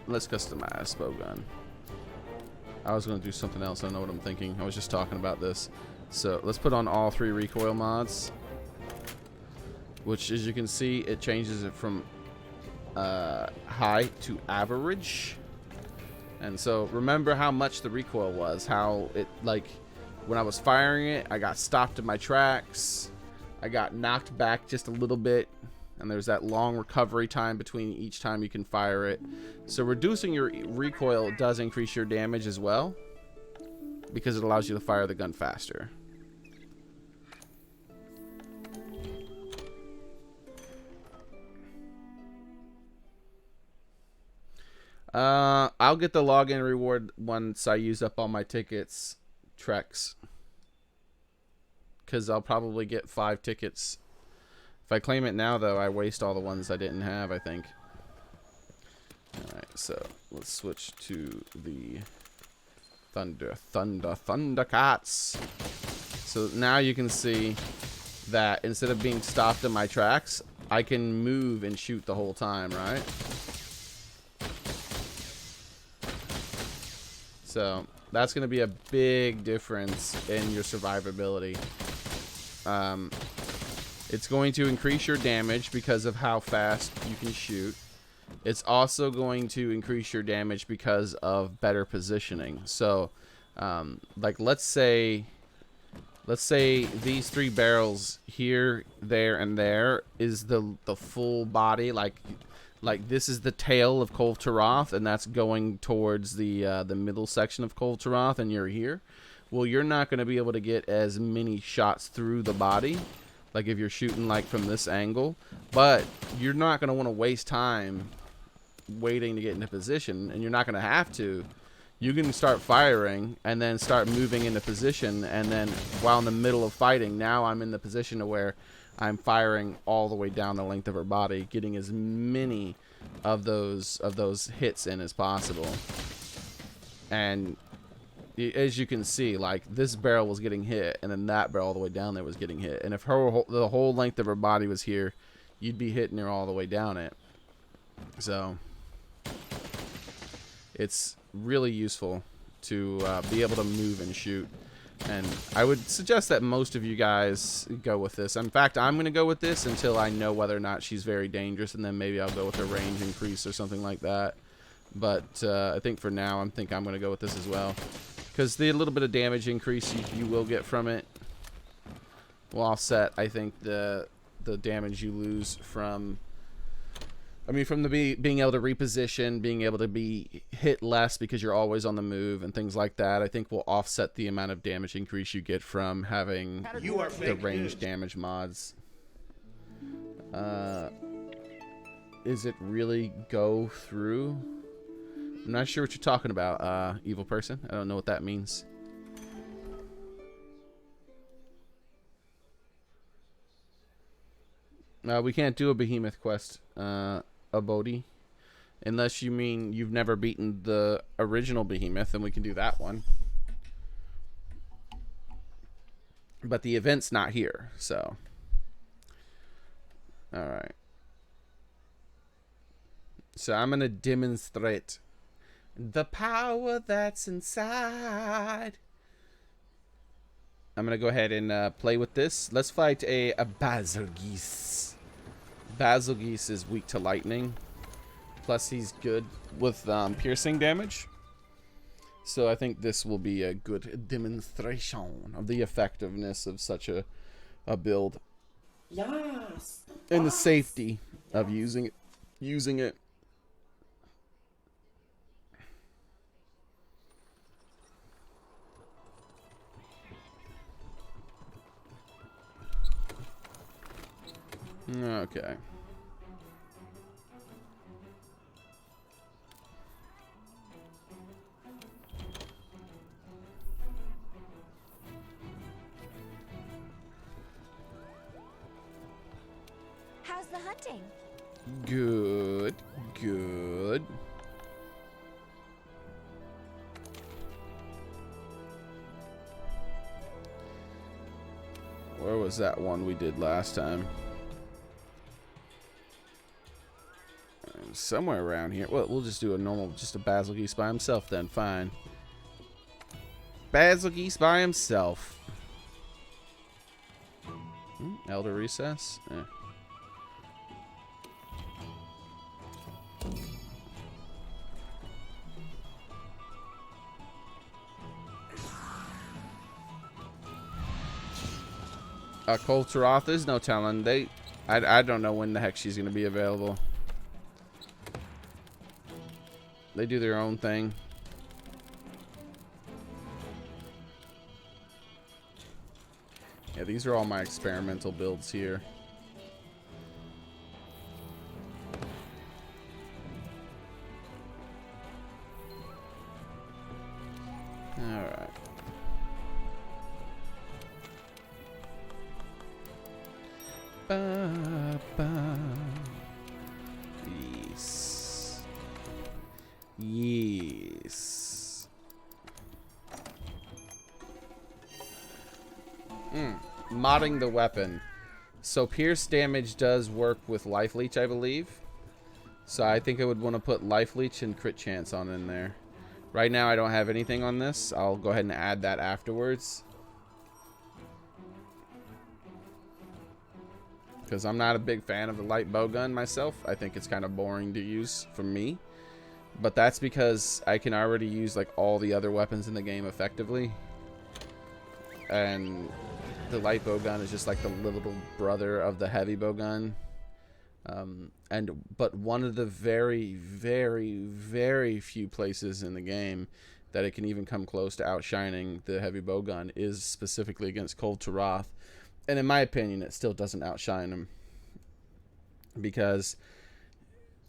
let's customize Bowgun. I was going to do something else. I don't know what I'm thinking. I was just talking about this. So let's put on all 3 recoil mods, which, as you can see, it changes it from high to average. And so remember how much the recoil was, how it, like, when I was firing it, I got stopped in my tracks, I got knocked back just a little bit, and there's that long recovery time between each time you can fire it. So reducing your recoil does increase your damage as well, because it allows you to fire the gun faster. I'll get the login reward once I use up all my tickets, treks, because I'll probably get 5 tickets. If I claim it now, though, I waste all the ones I didn't have, I think. Alright, so let's switch to the Thundercats. So now you can see that instead of being stopped in my tracks, I can move and shoot the whole time, right? So that's going to be a big difference in your survivability. It's going to increase your damage because of how fast you can shoot. It's also going to increase your damage because of better positioning. So, like, let's say these 3 barrels here, there, and there is the full body. Like this is the tail of Kulve Taroth, and that's going towards the middle section of Kulve Taroth, and you're here. Well, you're not going to be able to get as many shots through the body, like if you're shooting like from this angle. But you're not going to want to waste time waiting to get into position, and you're not going to have to. You can start firing and then start moving into position, and then while in the middle of fighting, now I'm in the position to where I'm firing all the way down the length of her body, getting as many of those hits in as possible. And as you can see, like, this barrel was getting hit, and then that barrel all the way down there was getting hit. And if the whole length of her body was here, you'd be hitting her all the way down it. So it's really useful to be able to move and shoot. And I would suggest that most of you guys go with this. In fact, I'm going to go with this until I know whether or not she's very dangerous, and then maybe I'll go with a range increase or something like that. But I think for now, I'm going to go with this as well, because the little bit of damage increase you will get from it will offset, I think, the damage you lose from, from the being able to reposition, being able to be hit less because you're always on the move and things like that. I think will offset the amount of damage increase you get from having the range damage mods. Is it really go through? I'm not sure what you're talking about, evil person. I don't know what that means. We can't do a Behemoth quest, Abodi, unless you mean you've never beaten the original Behemoth, and we can do that one. But the event's not here, so. Alright. So I'm going to demonstrate the power that's inside. I'm going to go ahead and play with this. Let's fight a Bazelgeuse. Bazelgeuse is weak to lightning. Plus he's good with piercing damage. So I think this will be a good demonstration of the effectiveness of such a build. Yes. And the safety of using it. Okay. How's the hunting? Good. Good. Where was that one we did last time? Somewhere around here. Well, we'll just do a normal, just a Bazelgeuse by himself then. Fine. Bazelgeuse by himself. Elder Recess? Taroth, there's no telling. I don't know when the heck she's going to be available. They do their own thing. Yeah, these are all my experimental builds here. Alright. Yes. Yes. Modding the weapon. So pierce damage does work with life leech, I believe. So I think I would want to put life leech and crit chance on in there. Right now I don't have anything on this. I'll go ahead and add that afterwards. Because I'm not a big fan of the light bowgun myself. I think it's kind of boring to use for me. But that's because I can already use like all the other weapons in the game effectively. And the light bowgun is just like the little brother of the heavy bowgun. But one of the very, very, very few places in the game that it can even come close to outshining the heavy bowgun is specifically against Taroth. And in my opinion, it still doesn't outshine him. Because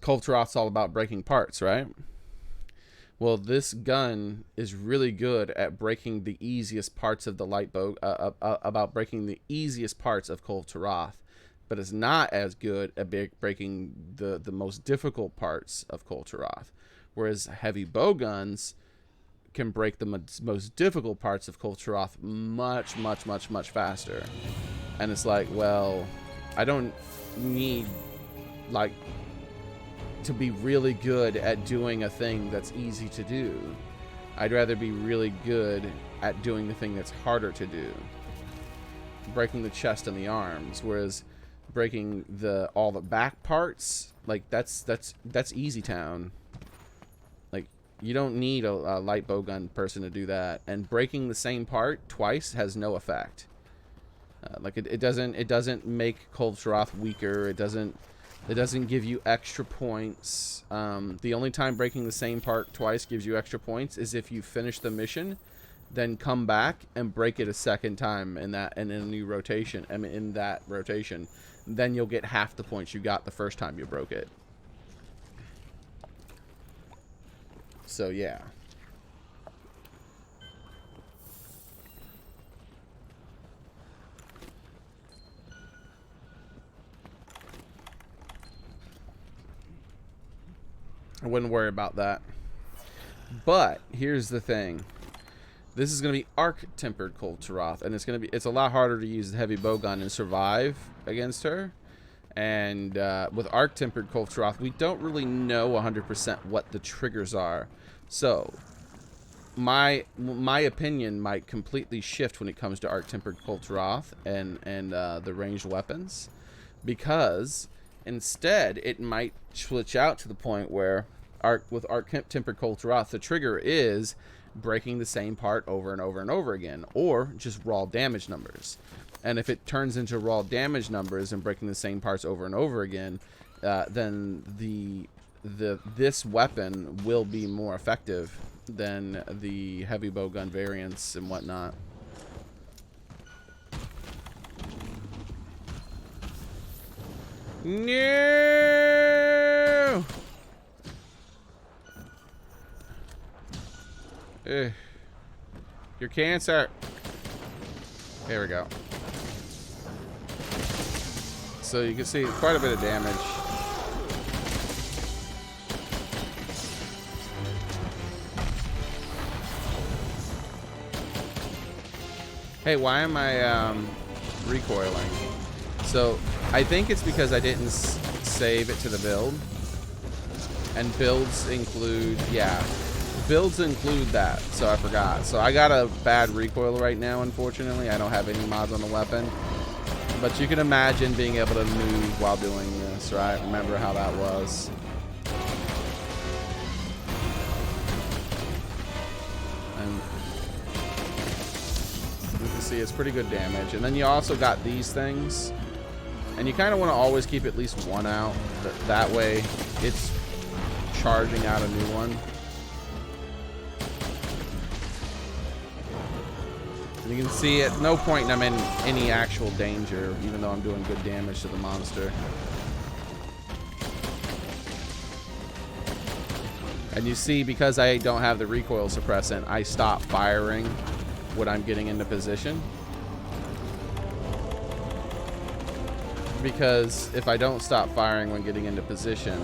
Taroth's all about breaking parts, right? Well, this gun is really good at breaking the easiest parts of the light bow, about breaking the easiest parts of Taroth, but it's not as good at breaking the most difficult parts of Taroth. Whereas heavy bowguns can break the most difficult parts of Taroth much, much, much, much faster. And it's like, well, I don't need like to be really good at doing a thing that's easy to do. I'd rather be really good at doing the thing that's harder to do. Breaking the chest and the arms, whereas breaking all the back parts, like that's easy town. Like you don't need a light bowgun person to do that, and breaking the same part twice has no effect. Like it doesn't make Taroth weaker. It doesn't give you extra points. The only time breaking the same part twice gives you extra points is if you finish the mission, then come back and break it a second time in a new rotation. I mean, in that rotation, then you'll get half the points you got the first time you broke it. So yeah. I wouldn't worry about that. But here's the thing. This is going to be arc-tempered Cold Taroth, and it's a lot harder to use the heavy bowgun and survive against her. And with arc-tempered Cold Taroth, we don't really know 100% what the triggers are. So my opinion might completely shift when it comes to arc-tempered Cold Taroth and the ranged weapons, because instead it might switch out to the point where with arc-tempered Cold Taroth, the trigger is breaking the same part over and over and over again, or just raw damage numbers. And if it turns into raw damage numbers and breaking the same parts over and over again, then this weapon will be more effective than the heavy bowgun variants and whatnot. No! Your cancer. Here we go. So you can see quite a bit of damage. Hey, why am I recoiling? So I think it's because I didn't save it to the build. And builds include, yeah. Builds include that, so I forgot. So I got a bad recoil right now, unfortunately. I don't have any mods on the weapon. But you can imagine being able to move while doing this, right? Remember how that was. And you can see it's pretty good damage. And then you also got these things. And you kind of want to always keep at least one out. That way it's charging out a new one. You can see at no point I'm in any actual danger, even though I'm doing good damage to the monster. And you see, because I don't have the recoil suppressant, I stop firing when I'm getting into position. Because if I don't stop firing when getting into position,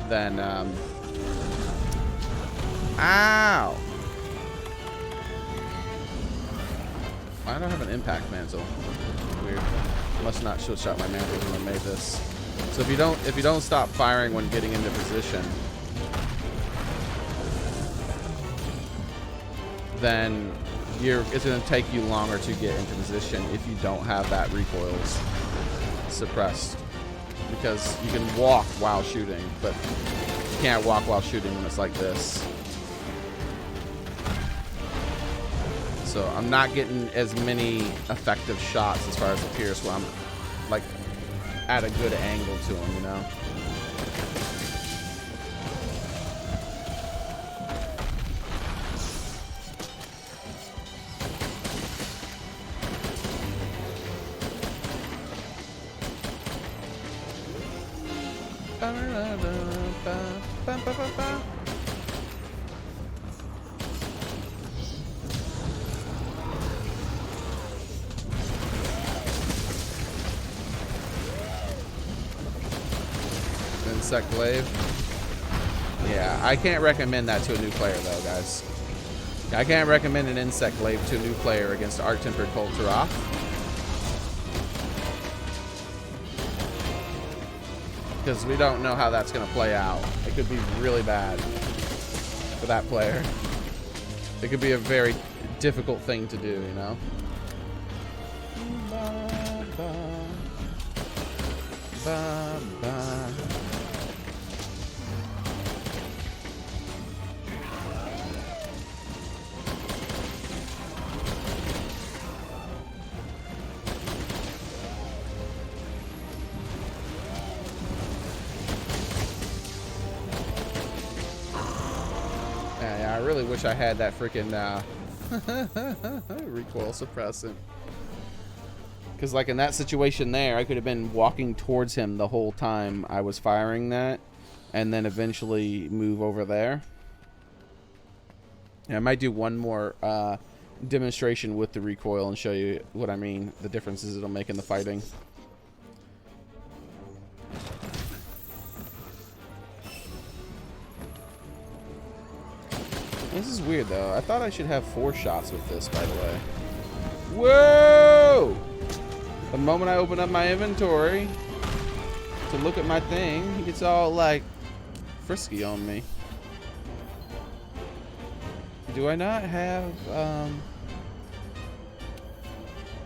then, ow! I don't have an impact mantle. Weird. Must not switch out my mantles when I made this. So if you don't stop firing when getting into position, then it's going to take you longer to get into position if you don't have that recoils suppressed. Because you can walk while shooting, but you can't walk while shooting when it's like this. So I'm not getting as many effective shots as far as the pierce where I'm like at a good angle to him, you know? Insect glaive. Yeah, I can't recommend that to a new player though, guys. I can't recommend an insect glaive to a new player against arc-tempered Cold Taroth. Because we don't know how that's going to play out. It could be really bad for that player. It could be a very difficult thing to do, you know? Ba, ba, ba, ba. I really wish I had that freaking recoil suppressant. Because like in that situation there, I could have been walking towards him the whole time I was firing that, and then eventually move over there. And I might do one more demonstration with the recoil and show you what I mean, the differences it'll make in the fighting. This is weird, though. I thought I should have 4 shots with this, by the way. Whoa! The moment I open up my inventory to look at my thing, he gets all, like, frisky on me. Do I not have,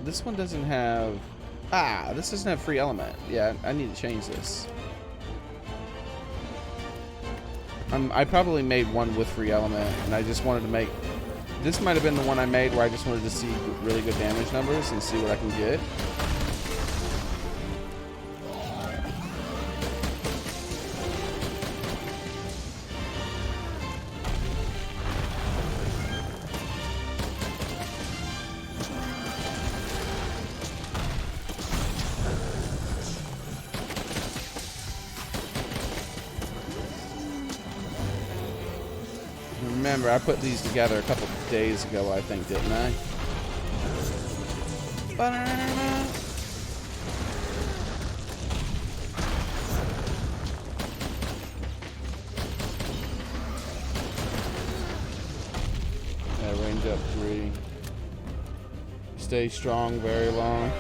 this one doesn't have... Ah, this doesn't have free element. Yeah, I need to change this. I probably made one with free element, and I just wanted to make... This might have been the one I made where I just wanted to see really good damage numbers and see what I can get. Remember, I put these together a couple days ago, I think, didn't I? Yeah, range up 3. Stay strong very long.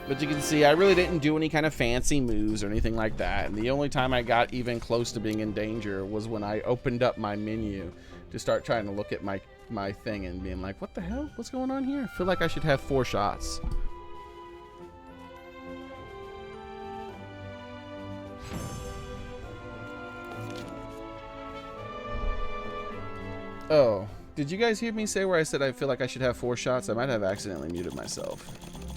But you can see I really didn't do any kind of fancy moves or anything like that. And the only time I got even close to being in danger was when I opened up my menu to start trying to look at my thing and being like, what the hell? What's going on here? I feel like I should have 4 shots. Oh, did you guys hear me say where I said I feel like I should have 4 shots? I might have accidentally muted myself.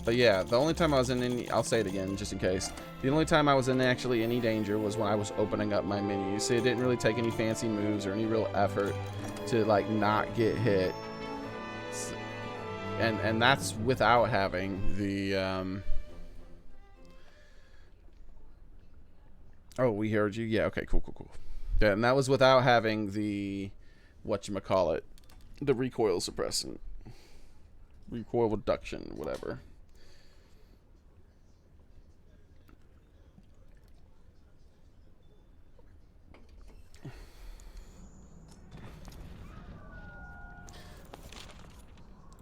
But yeah, the only time I was in any... I'll say it again, just in case. The only time I was in actually any danger was when I was opening up my menu. See, it didn't really take any fancy moves or any real effort to, like, not get hit. And that's without having the... Oh, we heard you? Yeah, okay, cool. Yeah, and that was without having the... Whatchamacallit. The recoil suppressant. Recoil reduction, whatever.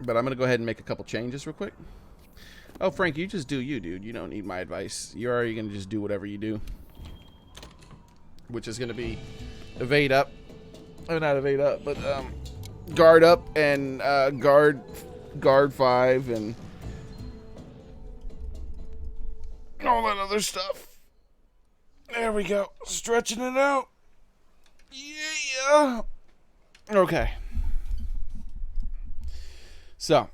But I'm going to go ahead and make a couple changes real quick. Oh, Frank, you just do you, dude. You don't need my advice. You're already going to just do whatever you do. Which is going to be evade up. Oh, not evade up, but guard up and guard 5 and all that other stuff. There we go. Stretching it out. Yeah. Okay. So,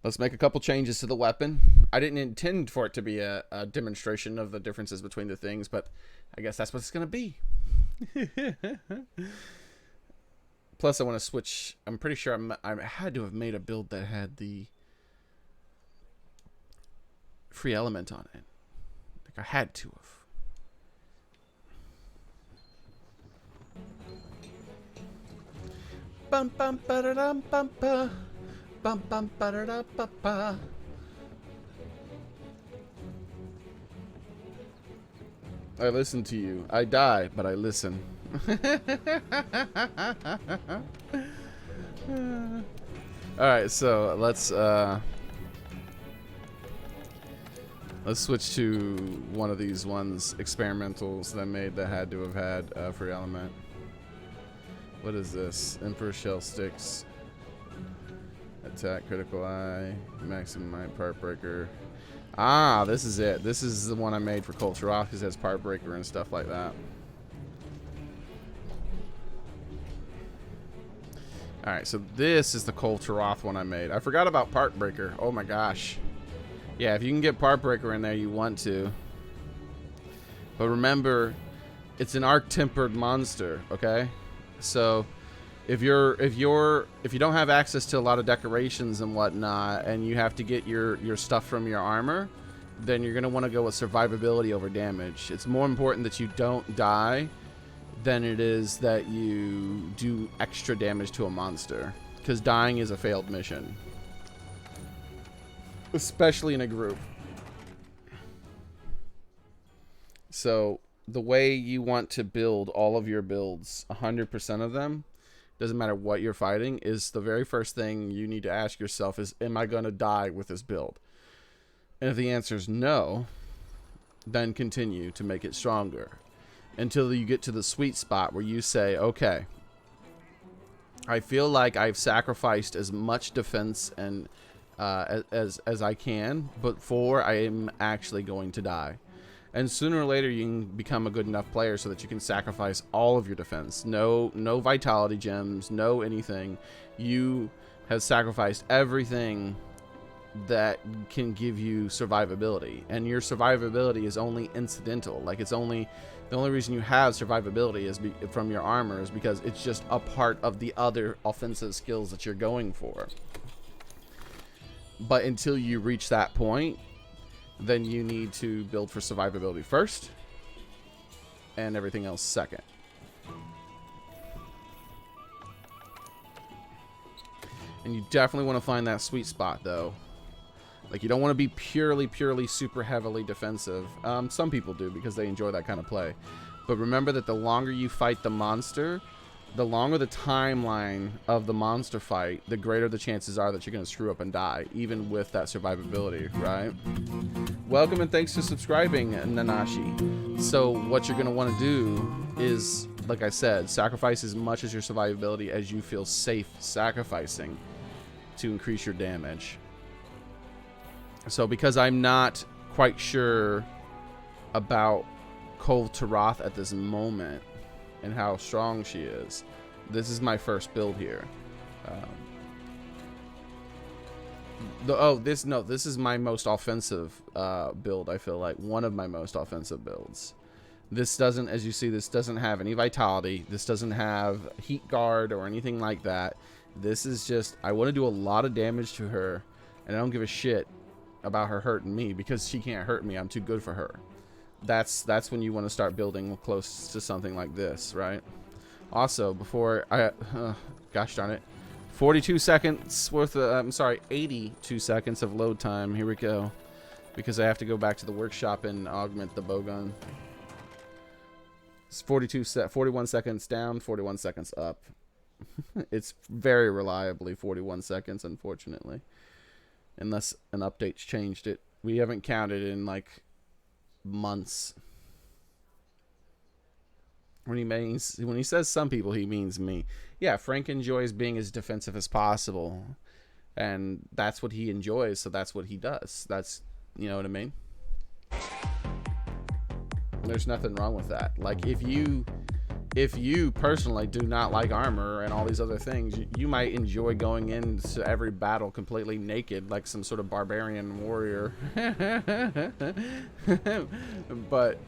let's make a couple changes to the weapon. I didn't intend for it to be a demonstration of the differences between the things, but I guess that's what it's going to be. Plus, I want to switch. I'm pretty sure I had to have made a build that had the free element on it. Like I had to have. Bum bum ba da dum bum ba. Bum bum ba da da ba ba. I listen to you. I die, but I listen. Alright, so let's switch to one of these experimentals that I made that had to have had free element. What is this? Emperor Shell Sticks. Attack, critical eye, maximum mind, part breaker. Ah, this is it. This is the one I made for Taroth because it has part breaker and stuff like that. Alright, so this is the Taroth one I made. I forgot about part breaker. Oh my gosh. Yeah, if you can get part breaker in there, you want to. But remember, it's an arc-tempered monster, okay? So if you don't have access to a lot of decorations and whatnot, and you have to get your stuff from your armor, then you're gonna want to go with survivability over damage. It's more important that you don't die than it is that you do extra damage to a monster, because dying is a failed mission. especially in a group. So the way you want to build all of your builds, 100% of them, doesn't matter what you're fighting, is the very first thing you need to ask yourself is, am I going to die with this build? And if the answer is no, then continue to make it stronger until you get to the sweet spot where you say, okay, I feel like I've sacrificed as much defense and as I can before I am actually going to die. And sooner or later, you can become a good enough player so that you can sacrifice all of your defense. No vitality gems, no anything. You have sacrificed everything that can give you survivability. And your survivability is only incidental. Like, it's only... The only reason you have survivability is from your armor is because it's just a part of the other offensive skills that you're going for. But until you reach that point, then you need to build for survivability first and everything else second. And you definitely want to find that sweet spot, though. Like, you don't want to be purely super heavily defensive. Some people do because they enjoy that kind of play. But remember that the longer you fight the monster, the longer the timeline of the monster fight, the greater the chances are that you're going to screw up and die, even with that survivability, right? Welcome and thanks for subscribing, Nanashi. So what you're going to want to do is, like I said, sacrifice as much as your survivability as you feel safe sacrificing to increase your damage. So because I'm not quite sure about Taroth at this moment and how strong she is, this is my first build here. This is my most offensive build. I feel like one of my most offensive builds. This doesn't, as you see, this doesn't have any vitality. This doesn't have heat guard or anything like that. This is just, I want to do a lot of damage to her, and I don't give a shit about her hurting me because she can't hurt me. I'm too good for her. That's when you want to start building close to something like this, right? Also, before I gosh darn it, 42 seconds worth of, I'm sorry, 82 seconds of load time. Here we go, because I have to go back to the workshop and augment the bowgun. It's 41 seconds down, 41 seconds up. It's very reliably 41 seconds, unfortunately. Unless an update's changed it. We haven't counted in like months. When he says some people, he means me. Yeah, Frank enjoys being as defensive as possible, and that's what he enjoys, so that's what he does. That's, you know what I mean? There's nothing wrong with that. Like, if you personally do not like armor and all these other things, you might enjoy going into every battle completely naked like some sort of barbarian warrior. But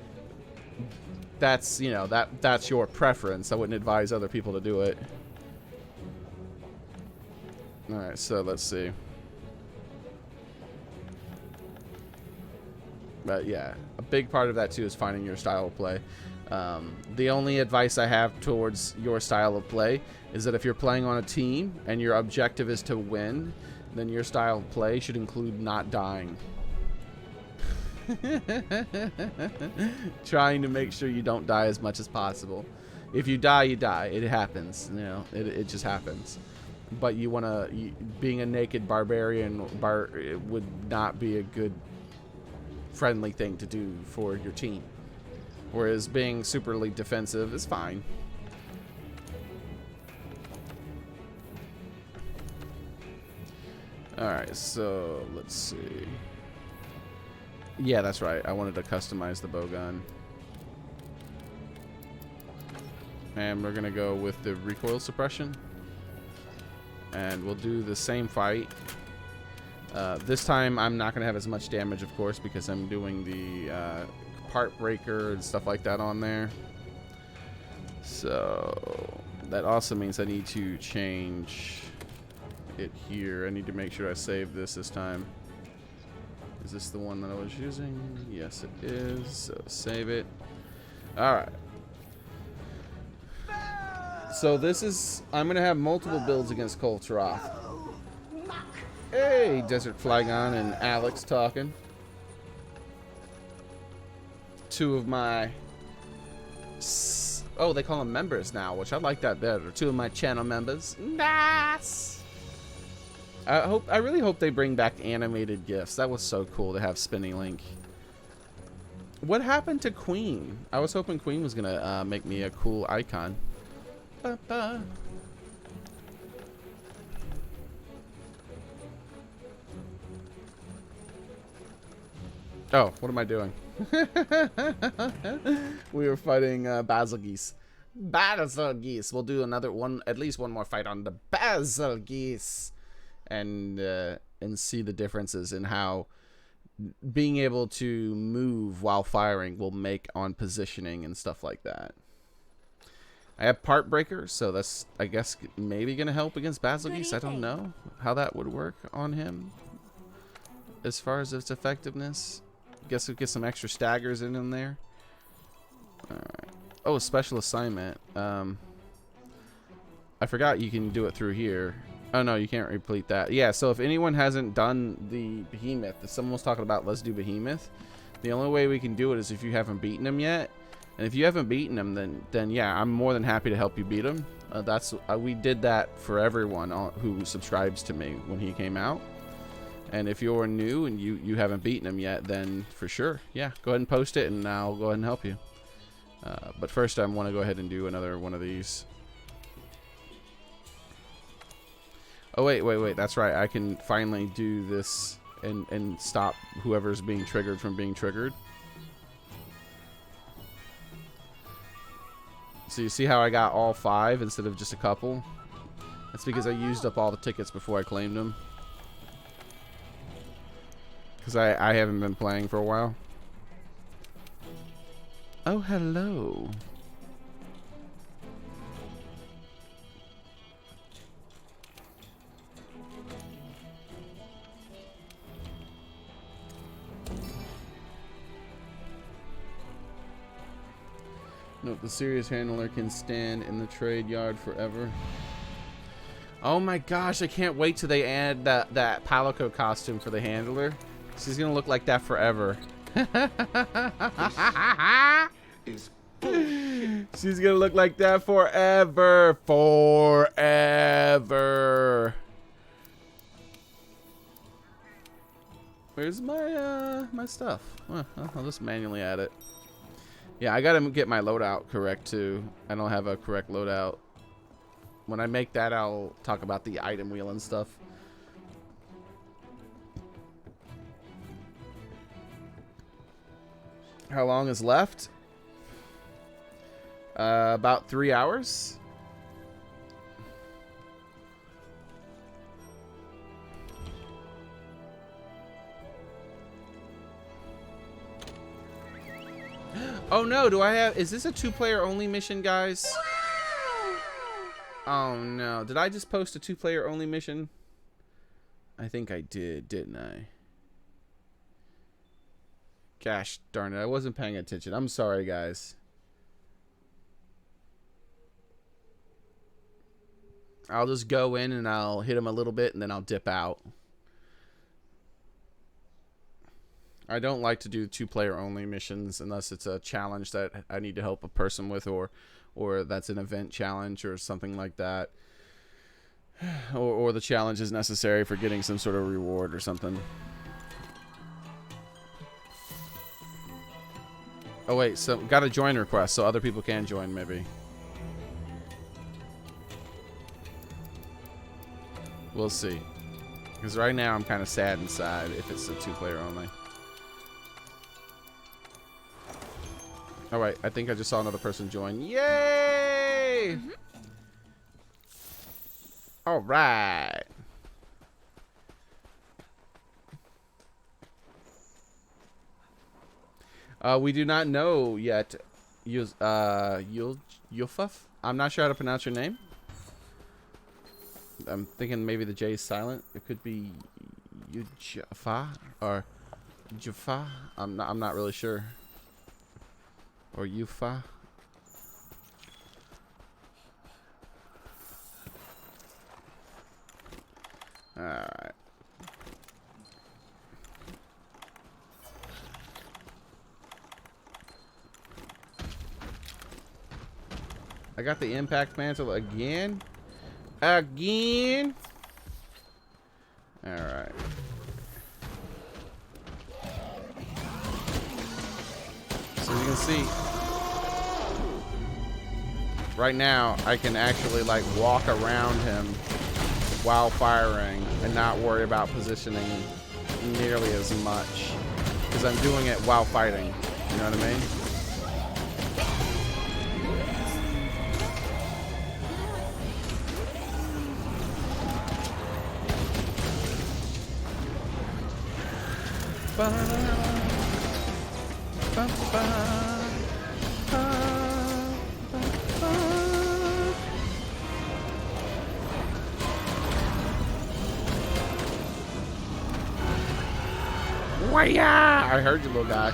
that's, you know, that's your preference. I wouldn't advise other people to do it. Alright, so let's see. But yeah, a big part of that too is finding your style of play. The only advice I have towards your style of play is that if you're playing on a team and your objective is to win, then your style of play should include not dying. Trying to make sure you don't die as much as possible. If you die, you die. It happens. You know, it just happens. But you want to, being a naked barbarian would not be a good friendly thing to do for your team. Whereas being superly defensive is fine. Alright, so let's see. Yeah, that's right. I wanted to customize the bowgun. And we're going to go with the recoil suppression. And we'll do the same fight. This time I'm not going to have as much damage, of course, because I'm doing the part breaker and stuff like that on there. So that also means I need to change it here. I need to make sure I save this time. Is this the one that I was using? Yes, it is. So save it. Alright. So this is, I'm going to have multiple builds against Taroth. Hey, Desert Flygon and Alex talking. Two of my... Oh, they call them members now, which I like that better. Two of my channel members. Nice! I really hope they bring back animated GIFs. That was so cool to have Spinning Link. What happened to Queen? I was hoping Queen was gonna make me a cool icon. Ba-ba. Oh, what am I doing? We were fighting Bazelgeuse. Bazelgeuse. We'll do another one, at least one more fight on the Bazelgeuse, and see the differences in how being able to move while firing will make on positioning and stuff like that. I have Part Breaker, so that's, I guess, maybe gonna help against Bazelgeuse. I don't know how that would work on him as far as its effectiveness. Guess we'll get some extra staggers in there. Alright. Oh, special assignment. I forgot you can do it through here. Oh no, you can't replete that. Yeah, so if anyone hasn't done the Behemoth, if someone was talking about let's do Behemoth, the only way we can do it is if you haven't beaten him yet. And if you haven't beaten him, then yeah, I'm more than happy to help you beat him. We did that for everyone who subscribes to me when he came out. And if you're new and you haven't beaten him yet, then for sure, yeah, go ahead and post it and I'll go ahead and help you. But first I want to go ahead and do another one of these. Oh, wait, that's right. I can finally do this and stop whoever's being triggered from being triggered. So you see how I got all 5 instead of just a couple? That's because I used up all the tickets before I claimed them. Because I haven't been playing for a while. Oh, hello. Note the serious handler can stand in the trade yard forever. Oh my gosh, I can't wait till they add that Palico costume for the handler. She's gonna look like that forever. She's gonna look like that forever. Forever. Where's my my stuff? I'll just manually add it. Yeah, I gotta get my loadout correct too. I don't have a correct loadout. When I make that, I'll talk about the item wheel and stuff. How long is left? About 3 hours. Oh no, do I have... Is this a 2-player only mission, guys? Oh no, did I just post a 2-player only mission? I think I did, didn't I? Gosh darn it, I wasn't paying attention. I'm sorry, guys. I'll just go in and I'll hit him a little bit and then I'll dip out. I don't like to do 2-player only missions unless it's a challenge that I need to help a person with, or that's an event challenge or something like that. Or the challenge is necessary for getting some sort of reward or something. Oh wait, so got a join request so other people can join maybe. We'll see. Because right now I'm kind of sad inside if it's a 2-player only. All right, I think I just saw another person join. Yay! Mm-hmm. All right. We do not know yet. Yulfuf? I'm not sure how to pronounce your name. I'm thinking maybe the J is silent. It could be Yujafa or Jufa. I'm not really sure. Or Yufa. Alright. I got the impact mantle again. Again. All right. So you can see, right now I can actually like walk around him while firing and not worry about positioning nearly as much because I'm doing it while fighting. You know what I mean? Why-ya! I heard you, little guy.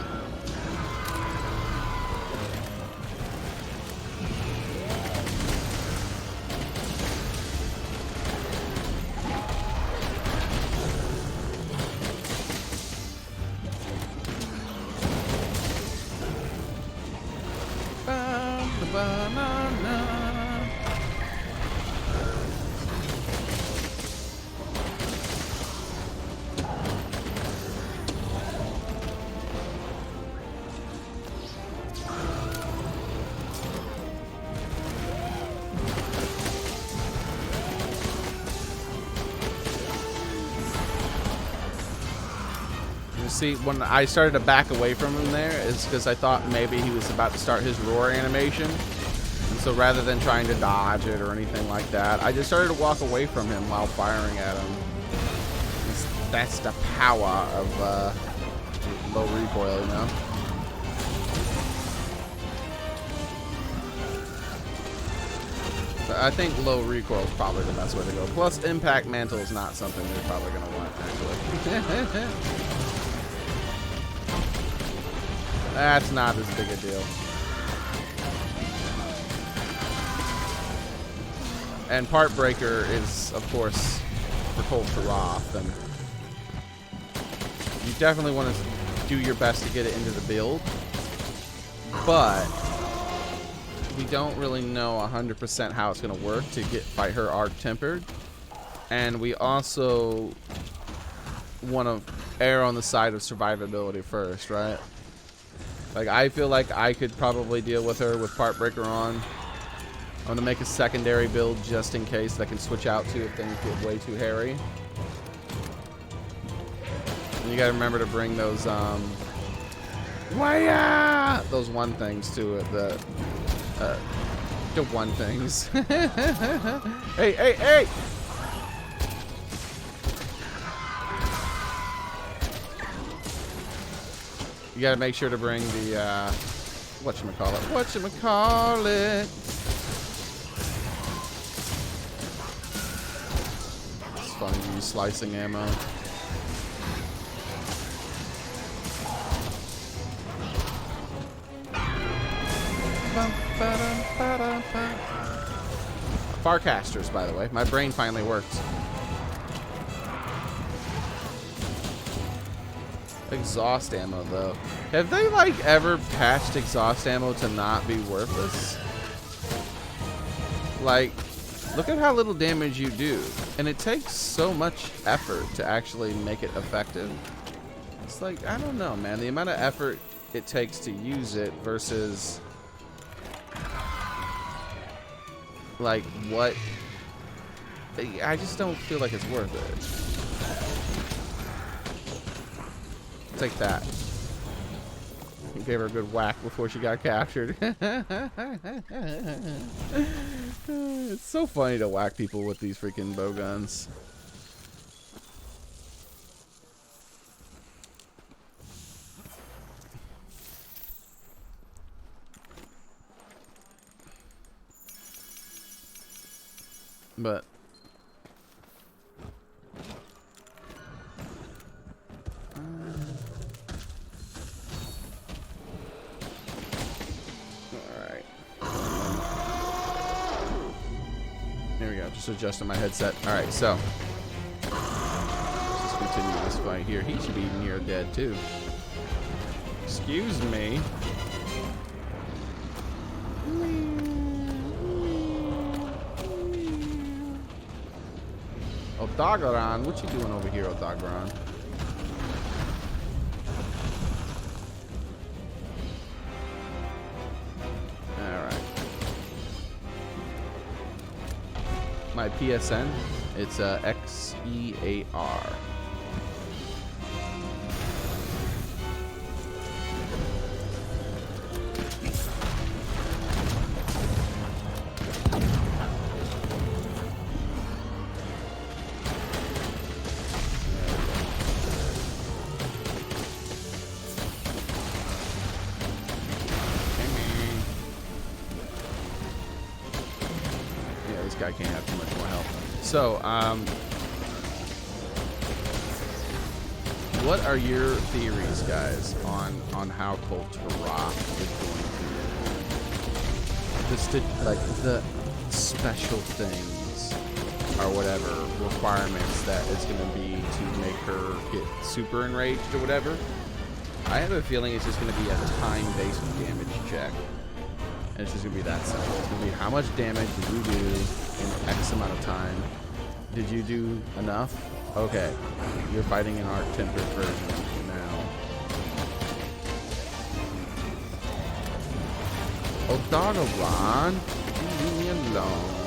See, when I started to back away from him there, is because I thought maybe he was about to start his roar animation. And so rather than trying to dodge it or anything like that, I just started to walk away from him while firing at him. That's the power of low recoil, you know? So I think low recoil is probably the best way to go. Plus, impact mantle is not something you're probably going to want, actually. That's not as big a deal. And Part Breaker is, of course, for Cold Taroth, and you definitely want to do your best to get it into the build, but we don't really know 100% how it's going to work to fight her Arc Tempered, and we also want to err on the side of survivability first, right? Like, I feel like I could probably deal with her with Part Breaker on. I'm going to make a secondary build just in case that I can switch out to if things get way too hairy. And you got to remember to bring those, those one things to it. The one things. Hey, hey, hey! You gotta make sure to bring the, whatchamacallit. It's fun to use slicing ammo. Farcasters, by the way. My brain finally worked. Exhaust ammo, though. Have they, like, ever patched exhaust ammo to not be worthless? Like, look at how little damage you do. And it takes so much effort to actually make it effective. It's like, I don't know, man. The amount of effort it takes to use it versus, like, what... I just don't feel like it's worth it. Take that. You gave her a good whack before she got captured. It's so funny to whack people with these freaking bowguns. But just adjusting my headset. Alright, so let's just continue this fight here. He should be near dead too. Excuse me. Doggeron, what you doing over here, Doggeron? Alright. My PSN, it's XEAR. I can't have too much more health. So, what are your theories, guys, on how Taroth is going to like the special things or whatever requirements that it's going to be to make her get super enraged or whatever? I have a feeling it's just going to be a time-based damage check. And it's just going to be that simple. It's going to be how much damage did you do in X amount of time? Did you do enough? Okay. You're fighting in our tempered version now. Oh, Doggeron, leave me alone.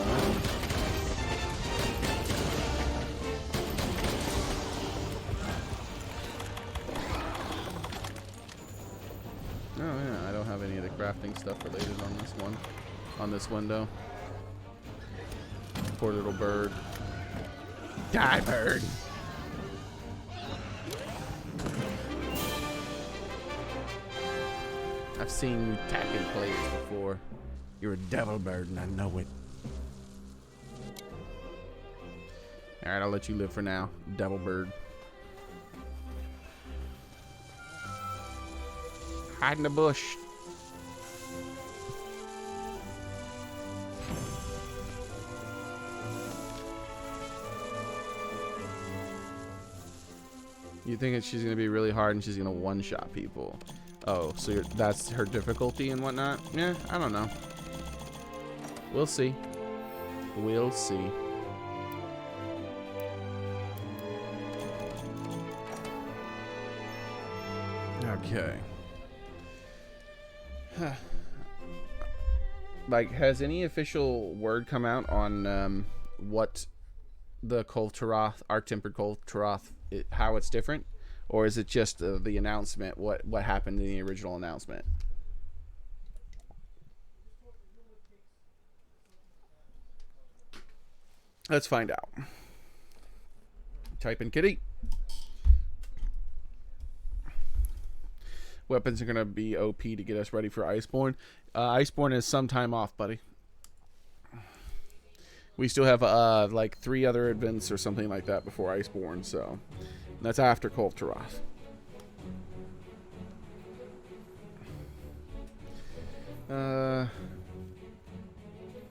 Oh yeah, I don't have any of the crafting stuff related on this one, on this window. Poor little bird. Die, bird! I've seen you attacking players before. You're a devil bird and I know it. Alright, I'll let you live for now, devil bird. Hide in the bush. You think she's gonna be really hard and she's gonna one-shot people? Oh, so that's her difficulty and whatnot? Yeah, I don't know. We'll see. We'll see. Okay. Like, has any official word come out on what the Taroth, our tempered Taroth, how it's different, or is it just the announcement? What happened in the original announcement? Let's find out. Type in kitty. Weapons are gonna be OP to get us ready for Iceborne. Iceborne is some time off, buddy. We still have like 3 other events or something like that before Iceborne, so that's after Taroth.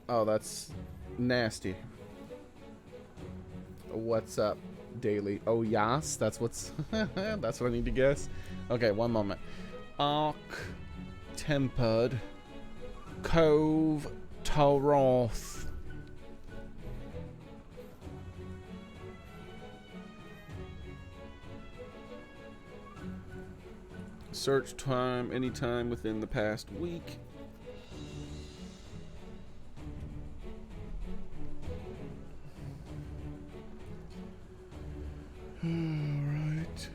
Oh, that's nasty. What's up, daily? Oh, yas, that's what's that's what I need to guess. Okay, one moment. Arc tempered Cove Taroth. Search time anytime within the past week. All right.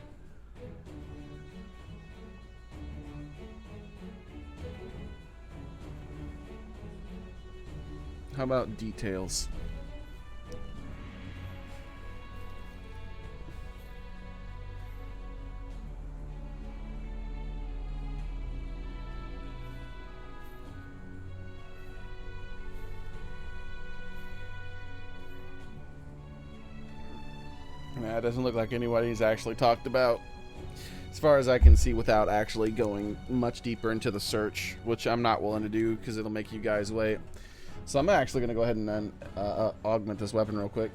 How about details? Nah, it doesn't look like anybody's actually talked about, as far as I can see, without actually going much deeper into the search, which I'm not willing to do because it'll make you guys wait. So I'm actually going to go ahead and augment this weapon real quick.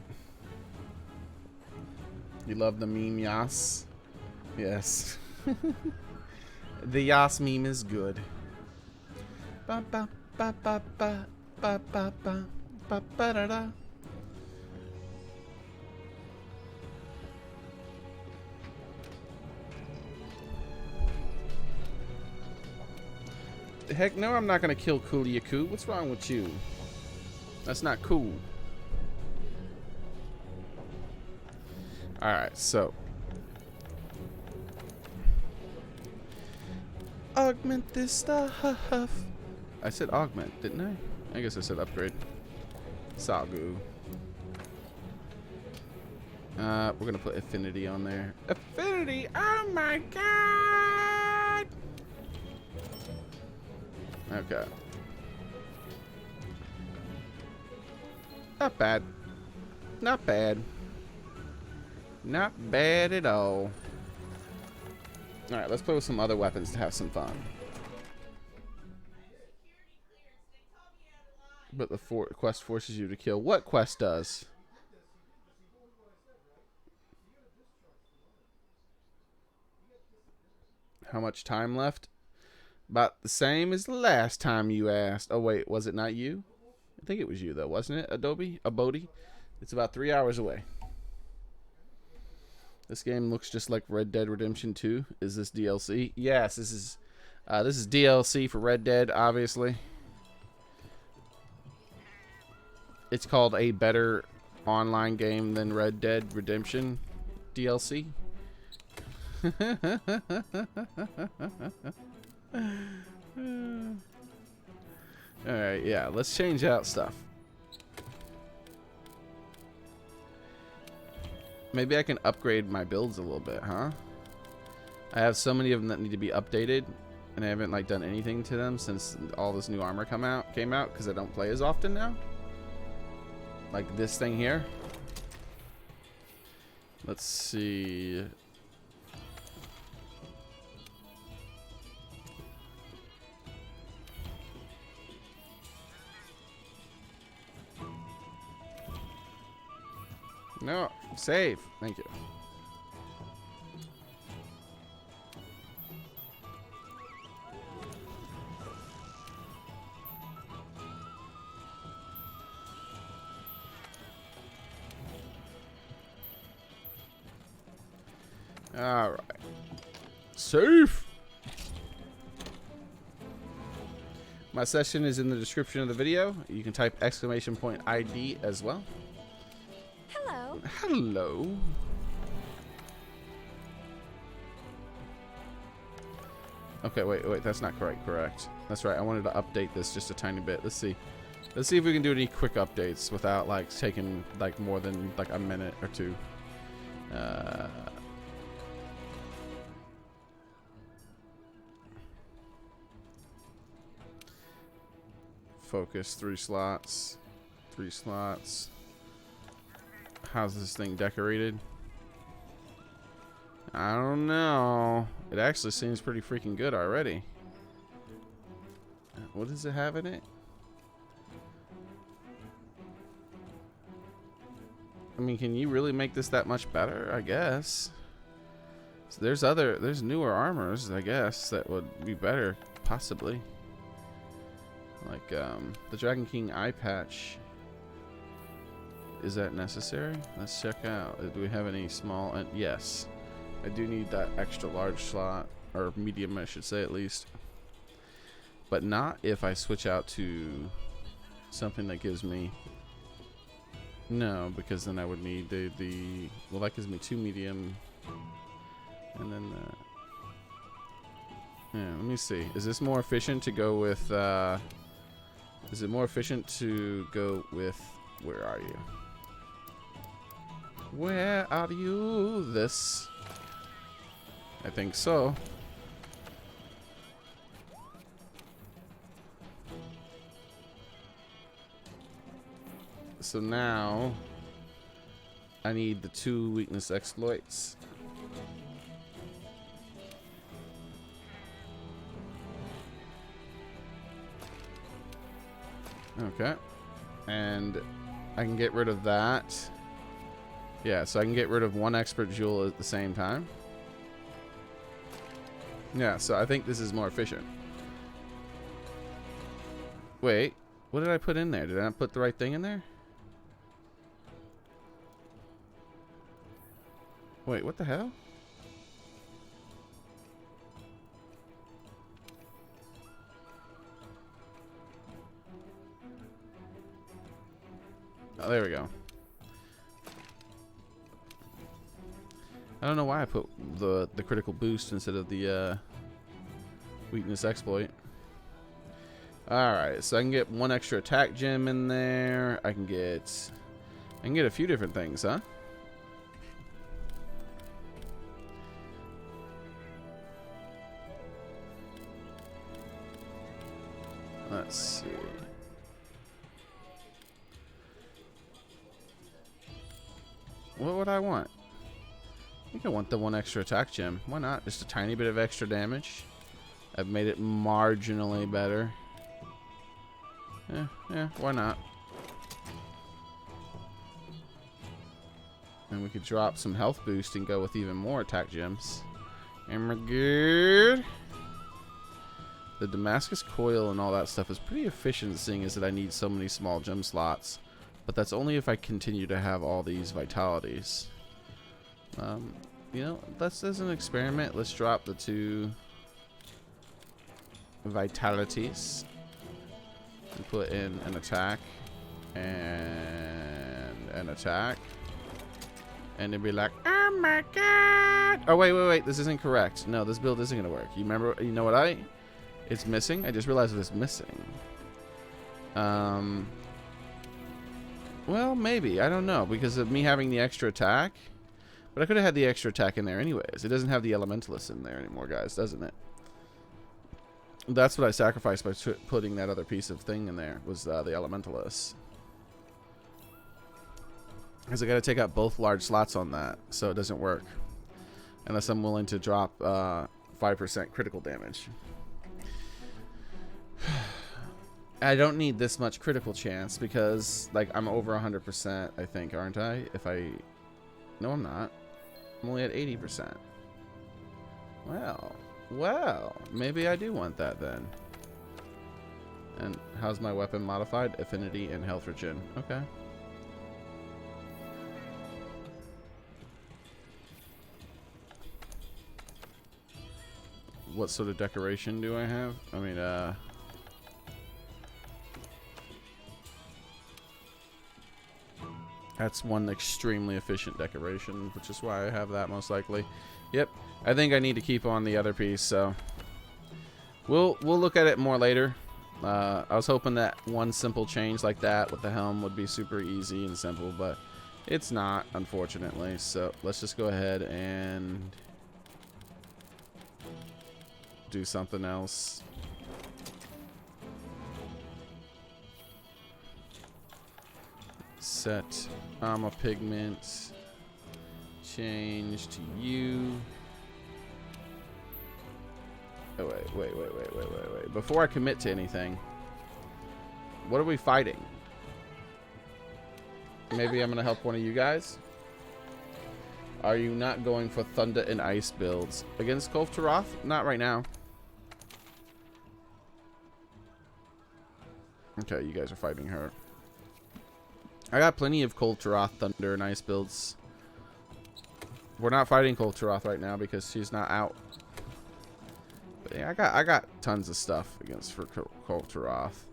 You love the meme, Yas? Yes. The Yas meme is good. Ba ba ba ba ba ba ba ba ba ba da da. Heck no, I'm not gonna kill Kulve. What's wrong with you? That's not cool. Alright, so. Augment this stuff. I said augment, didn't I? I guess I said upgrade. Sagu. We're gonna put affinity on there. Affinity! Oh my god! Okay. Not bad. Not bad. Not bad at all. Alright, let's play with some other weapons to have some fun. But the quest forces you to kill. What quest does? How much time left? About the same as the last time you asked. Oh wait, was it not you? I think it was you though, wasn't it? Abodi? It's about 3 hours away. This game looks just like Red Dead Redemption 2. Is this DLC? Yes, this is DLC for Red Dead, obviously. It's called a better online game than Red Dead Redemption DLC. Alright, yeah, let's change out stuff. Maybe I can upgrade my builds a little bit, huh? I have so many of them that need to be updated, and I haven't like done anything to them since all this new armor came out because I don't play as often now. Like this thing here. Let's see. No, save. Thank you. All right. Safe. My session is in the description of the video. You can type !ID as well. Hello. Hello. Okay, wait, that's not correct. That's right, I wanted to update this just a tiny bit. Let's see if we can do any quick updates without like taking like more than like a minute or two. Focus, 3 slots. How's this thing decorated? I don't know. It actually seems pretty freaking good already. What does it have in it? I mean, can you really make this that much better? I guess. So there's newer armors, I guess, that would be better, possibly. Like the Dragon King eye patch. Is that necessary? Let's check out. Do we have any small? Yes. I do need that extra large slot, or medium I should say at least. But not if I switch out to something that gives me... No, because then I would need the well, that gives me 2 medium. And then yeah, let me see. Is this more efficient to go with is it more efficient to go with, where are you? Where are you? This. I think so. So now I need the 2 weakness exploits. Okay. And I can get rid of that. Yeah, so I can get rid of 1 expert jewel at the same time. Yeah, so I think this is more efficient. Wait, what did I put in there? Did I not put the right thing in there? Wait, what the hell? Oh, there we go. I don't know why I put the critical boost instead of the weakness exploit. Alright, so I can get 1 extra attack gem in there. I can get a few different things, huh? Let's see. What would I want? I think I want the 1 extra attack gem. Why not? Just a tiny bit of extra damage. I've made it marginally better. Yeah, why not? And we could drop some health boost and go with even more attack gems. And we're good. The Damascus coil and all that stuff is pretty efficient, seeing as that I need so many small gem slots. But that's only if I continue to have all these vitalities. You know, let's, as an experiment, let's drop the 2 vitalities and put in an attack and an attack. And it'd be like, oh my god! Oh, wait, this isn't correct. No, this build isn't gonna work. You remember, you know what it's missing? I just realized it's missing. Well, maybe. I don't know. Because of me having the extra attack. But I could have had the extra attack in there anyways. It doesn't have the elementalist in there anymore, guys, doesn't it? That's what I sacrificed by putting that other piece of thing in there, was the elementalist. Because I got to take out both large slots on that, so it doesn't work. Unless I'm willing to drop 5% critical damage. I don't need this much critical chance because, like, I'm over 100%, I think, aren't I? If I... No, I'm not. I'm only at 80%. Well, maybe I do want that then. And how's my weapon modified? Affinity and health regen. Okay. What sort of decoration do I have? I mean, that's one extremely efficient decoration, which is why I have that most likely. Yep, I think I need to keep on the other piece, so we'll look at it more later. I was hoping that one simple change like that with the helm would be super easy and simple, but it's not, unfortunately. So let's just go ahead and do something else. Set armor pigment, change to you. Oh, wait. Before I commit to anything, what are we fighting? Maybe I'm gonna help one of you guys. Are you not going for thunder and ice builds against Kulve Taroth? Not right now. Okay, you guys are fighting her. I got plenty of Kulve Taroth thunder and ice builds. We're not fighting Kulve Taroth right now because she's not out. But yeah, I got tons of stuff against for Kulve Taroth.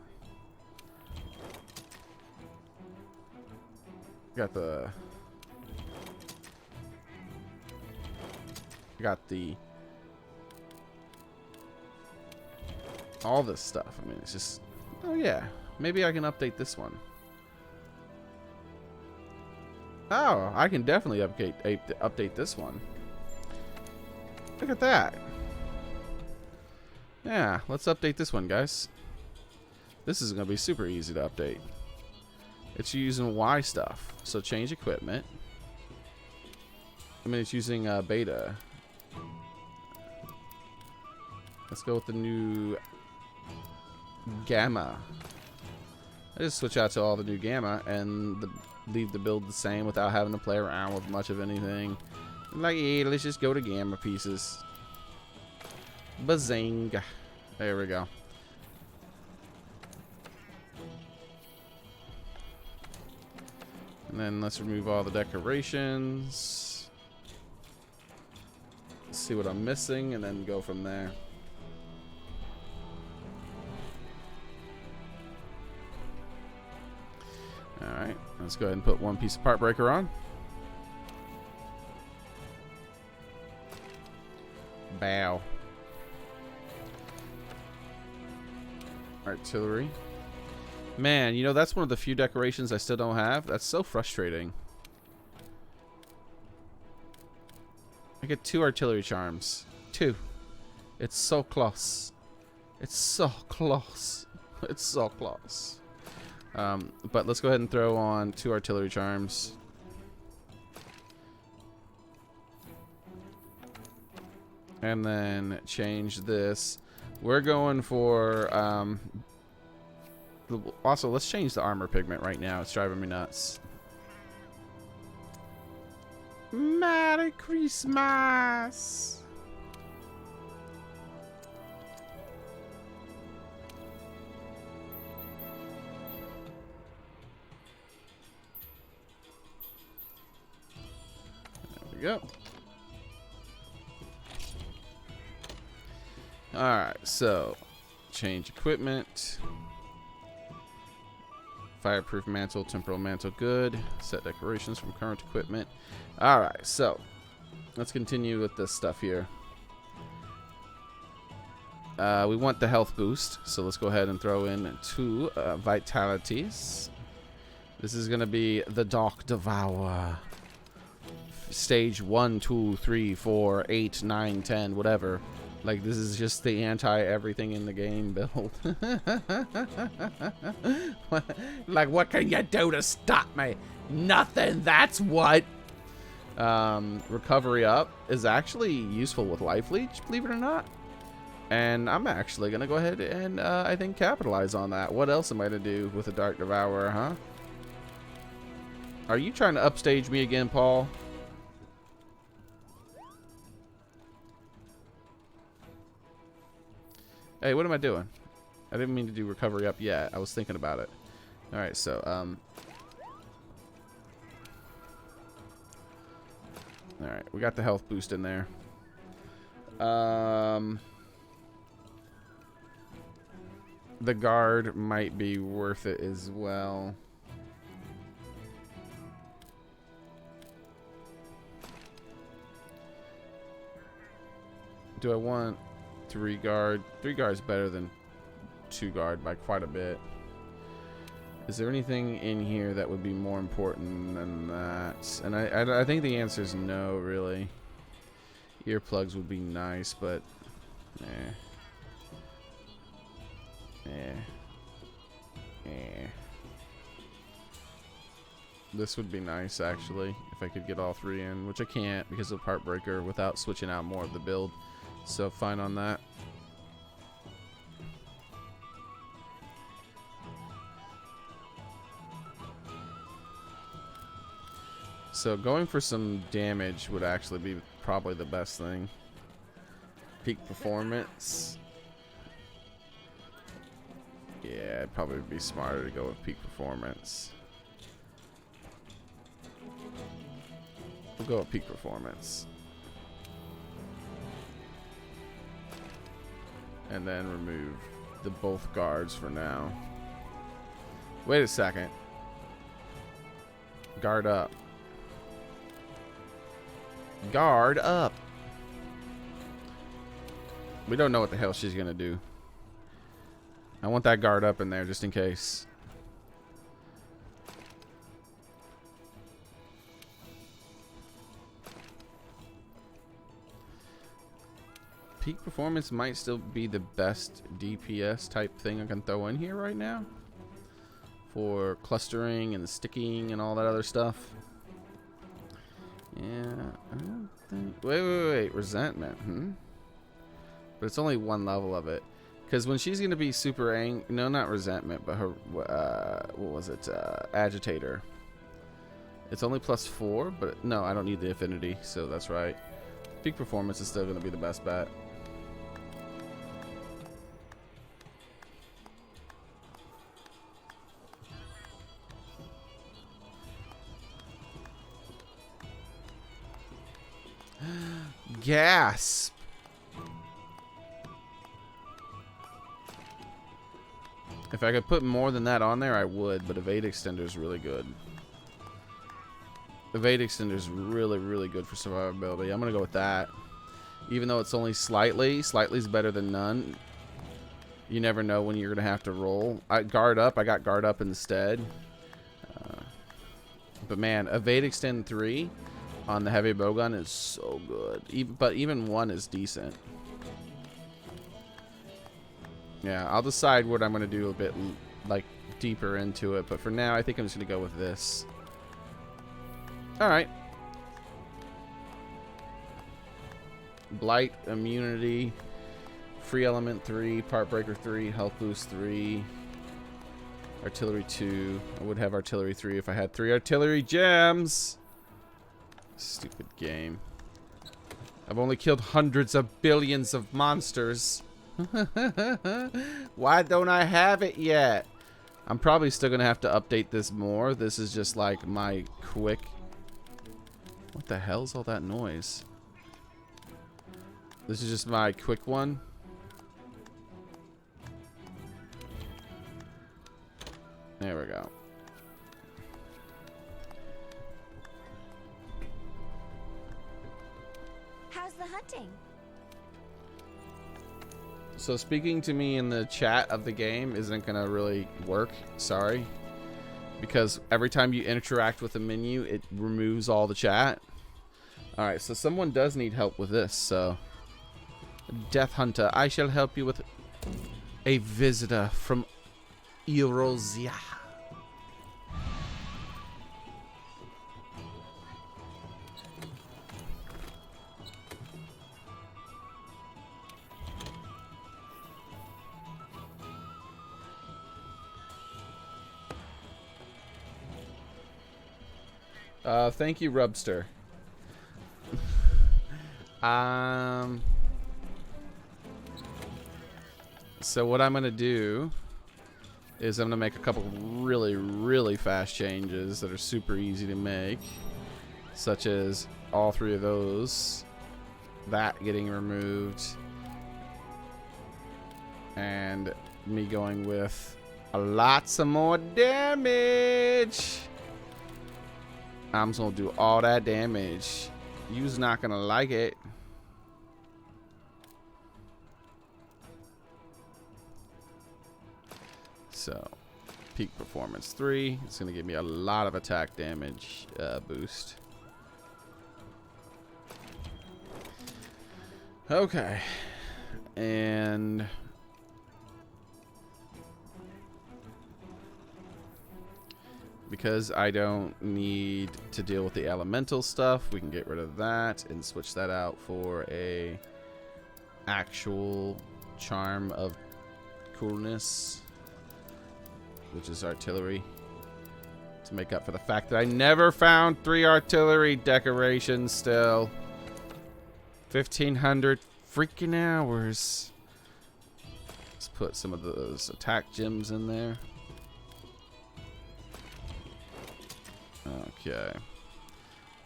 Got all this stuff. I mean, it's just, oh yeah, maybe I can update this one. Oh, I can definitely update this one. Look at that. Yeah, let's update this one, guys. This is going to be super easy to update. It's using Y stuff. So change equipment. I mean, it's using beta. Let's go with the new gamma. I just switch out to all the new gamma and leave the build the same without having to play around with much of anything. Like, yeah, let's just go to gamma pieces. Bazing. There we go. And then let's remove all the decorations. See what I'm missing and then go from there. Alright. Alright, let's go ahead and put one piece of part breaker on. Bow. Artillery. Man, you know, that's one of the few decorations I still don't have. That's so frustrating. I get 2 artillery charms. 2. It's so close. It's so close. It's so close. But let's go ahead and throw on 2 artillery charms. And then change this. We're going for... also, let's change the armor pigment right now. It's driving me nuts. Merry Christmas! There we go. Alright, so change equipment. Fireproof mantle, temporal mantle, good. Set decorations from current equipment. Alright, so let's continue with this stuff here. We want the health boost, so let's go ahead and throw in 2 vitalities. This is going to be the Dark Devour. Stage 1, 2, 3, 4, 8, 9, 10, whatever. Like, this is just the anti-everything in the game build. Like, what can you do to stop me? Nothing, that's what. Recovery up is actually useful with life leech, believe it or not. And I'm actually going to go ahead and, I think, capitalize on that. What else am I going to do with the Dark Devourer, huh? Are you trying to upstage me again, Paul? Hey, what am I doing? I didn't mean to do recovery up yet. I was thinking about it. Alright, so, alright, we got the health boost in there. The guard might be worth it as well. Do I want 3 guard? 3 guard is better than 2 guard by quite a bit. Is there anything in here that would be more important than that? And I think the answer is no, really. Earplugs would be nice, but this would be nice, actually, if I could get all 3 in, which I can't because of Heartbreaker without switching out more of the build. So fine on that. So going for some damage would actually be probably the best thing. Peak performance. Yeah, it'd probably be smarter to go with peak performance. We'll go with peak performance. And then remove the both guards for now. Wait a second. Guard up. Guard up. We don't know what the hell she's gonna do. I want that guard up in there just in case. Peak performance might still be the best DPS type thing I can throw in here right now. For clustering and sticking and all that other stuff. Yeah, I don't think... Wait. Resentment, But it's only 1 level of it. Because when she's going to be super angry... No, not resentment, but her... what was it? Agitator. It's only +4, but no, I don't need the affinity, so that's right. Peak performance is still going to be the best bet. Gasp. If I could put more than that on there, I would, but evade extender is really good. Evade extender is really, really good for survivability. I'm going to go with that. Even though it's only slightly. Slightly is better than none. You never know when you're going to have to roll. I got guard up instead. But man, evade extend 3 on the heavy bowgun is so good. But even 1 is decent. Yeah, I'll decide what I'm going to do a bit like deeper into it. But for now, I think I'm just going to go with this. Alright. Blight, immunity, free element 3, part breaker 3, health boost 3, artillery 2. I would have artillery 3 if I had 3 artillery gems. Stupid game. I've only killed hundreds of billions of monsters. Why don't I have it yet? I'm probably still gonna have to update this more. This is just like my quick. What the hell's all that noise? This is just my quick one. There we go. How's the hunting? So speaking to me in the chat of the game isn't gonna really work. Sorry. Because every time you interact with the menu, it removes all the chat. Alright, so someone does need help with this, so... Death Hunter, I shall help you with a visitor from Erosia. Thank you, Rubster. So what I'm gonna do is I'm gonna make a couple really, really fast changes that are super easy to make, such as all 3 of those, that getting removed, and me going with lots of more damage. I'm just gonna do all that damage. You's not gonna like it. So, peak performance 3. It's gonna give me a lot of attack damage boost. Okay, and because I don't need to deal with the elemental stuff, we can get rid of that and switch that out for a actual charm of coolness, which is artillery, to make up for the fact that I never found 3 artillery decorations still. 1,500 freaking hours. Let's put some of those attack gems in there. Okay,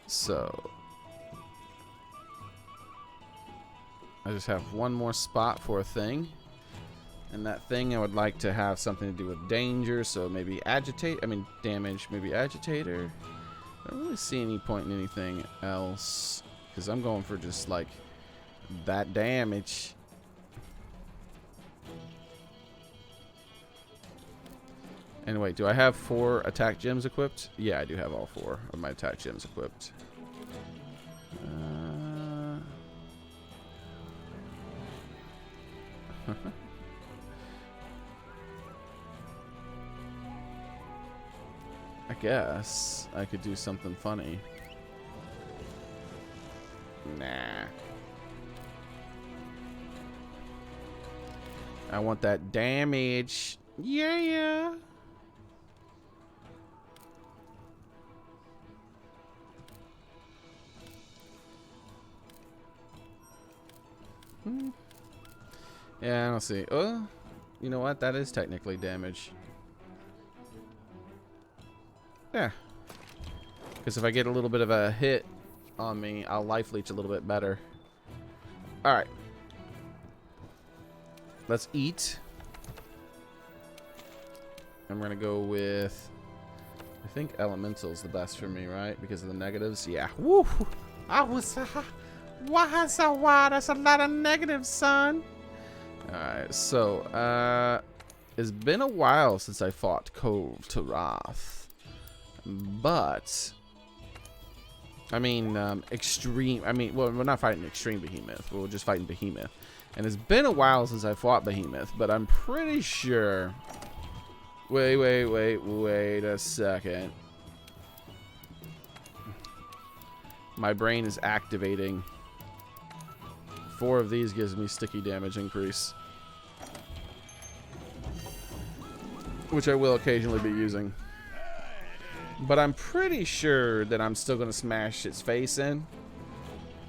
so I just have one more spot for a thing, and that thing I would like to have something to do with danger, so maybe damage, maybe agitator. I don't really see any point in anything else, because I'm going for just like that damage. Anyway, do I have 4 attack gems equipped? Yeah, I do have all 4 of my attack gems equipped. I guess I could do something funny. Nah. I want that damage. Yeah. Yeah, I don't see. Oh, you know what? That is technically damage. Yeah. Because if I get a little bit of a hit on me, I'll life leech a little bit better. Alright. Let's eat. I'm gonna go with, I think elemental's the best for me, right? Because of the negatives. Yeah. Woo! That's a lot of negatives, son. Alright, so it's been a while since I fought Taroth. But I mean extreme, well, we're not fighting extreme Behemoth, we're just fighting Behemoth. And it's been a while since I fought Behemoth, but I'm pretty sure. Wait a second. My brain is activating. 4 of these gives me sticky damage increase, which I will occasionally be using. But I'm pretty sure that I'm still going to smash its face in,